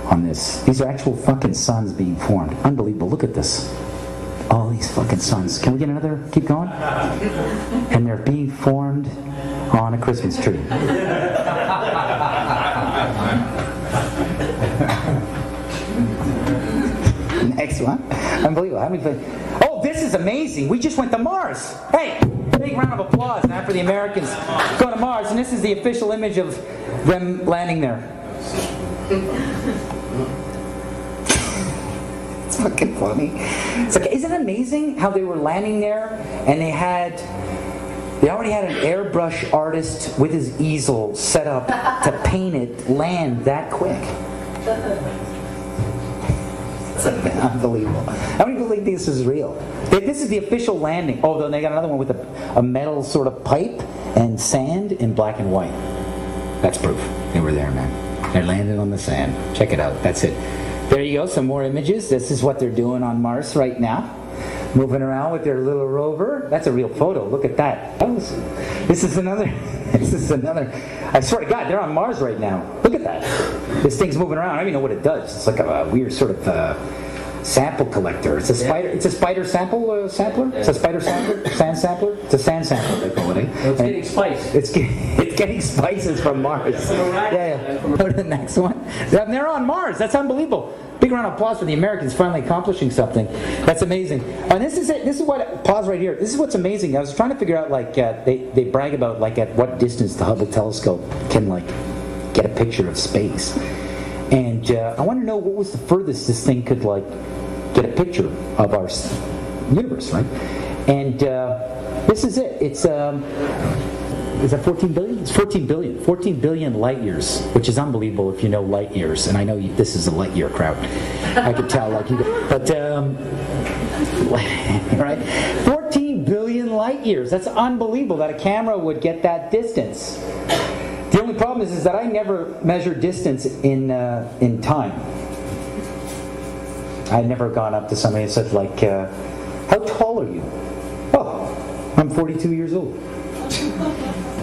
on this. These are actual fucking suns being formed. Unbelievable. Look at this. All these fucking suns. Can we get another? Keep going? And they're being formed on a Christmas tree. Next one. Unbelievable. How many? Oh, this is amazing. We just went to Mars. Hey, big round of applause now for the Americans going to Mars. And this is the official image of them landing there. It's fucking funny. It's like, isn't it amazing how they were landing there and they already had an airbrush artist with his easel set up to paint it land that quick. It's unbelievable. How many people think this is real? This is the official landing. Oh, then they got another one with a metal sort of pipe and sand in black and white. That's proof. They were there, man. They're landing on the sand. Check it out. That's it. There you go. Some more images. This is what they're doing on Mars right now. Moving around with their little rover. That's a real photo. Look at that. This is another. I swear to God, they're on Mars right now. Look at that. This thing's moving around. I don't even know what it does. It's like a weird sort of sample collector. It's a spider. It's a spider sampler. It's a spider sampler. Sand sampler. It's a sand sampler. They call it. It's getting spice. It's getting spices from Mars. Yeah. Go to the next one. They're on Mars. That's unbelievable. Big round of applause for the Americans finally accomplishing something. That's amazing. And this is it. This is what, pause right here. This is what's amazing. I was trying to figure out, like, they brag about, like, at what distance the Hubble telescope can, like, get a picture of space. And I want to know what was the furthest this thing could, like, get a picture of our universe, right? And this is it. It's is that 14 billion? It's 14 billion. 14 billion light years, which is unbelievable if you know light years. And I know this is a light year crowd. I could tell, like you. But right, 14 billion light years. That's unbelievable that a camera would get that distance. The only problem is that I never measure distance in time. I've never gone up to somebody and said, like, how tall are you? Oh, I'm 42 years old.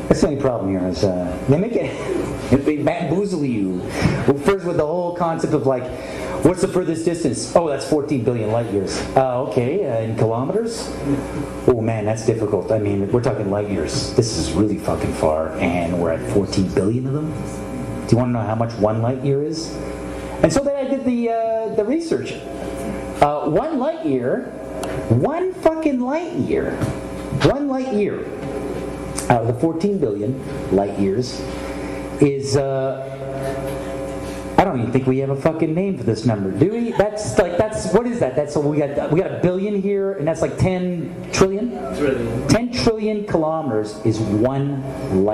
That's the only problem here is they make it, they bamboozle you. Well, first with the whole concept of like, what's the furthest distance? Oh, that's 14 billion light years. Okay, in kilometers? Oh man, that's difficult. I mean, we're talking light years. This is really fucking far, and we're at 14 billion of them. Do you want to know how much 1 light year is? And so then I did the research. 1 light year, 1 fucking light year, 1 light year out of the 14 billion light years is, I don't even think we have a fucking name for this number, do we? That's what is that? That's, so we got a billion here, and that's like 10 trillion? 10 trillion kilometers is 1 light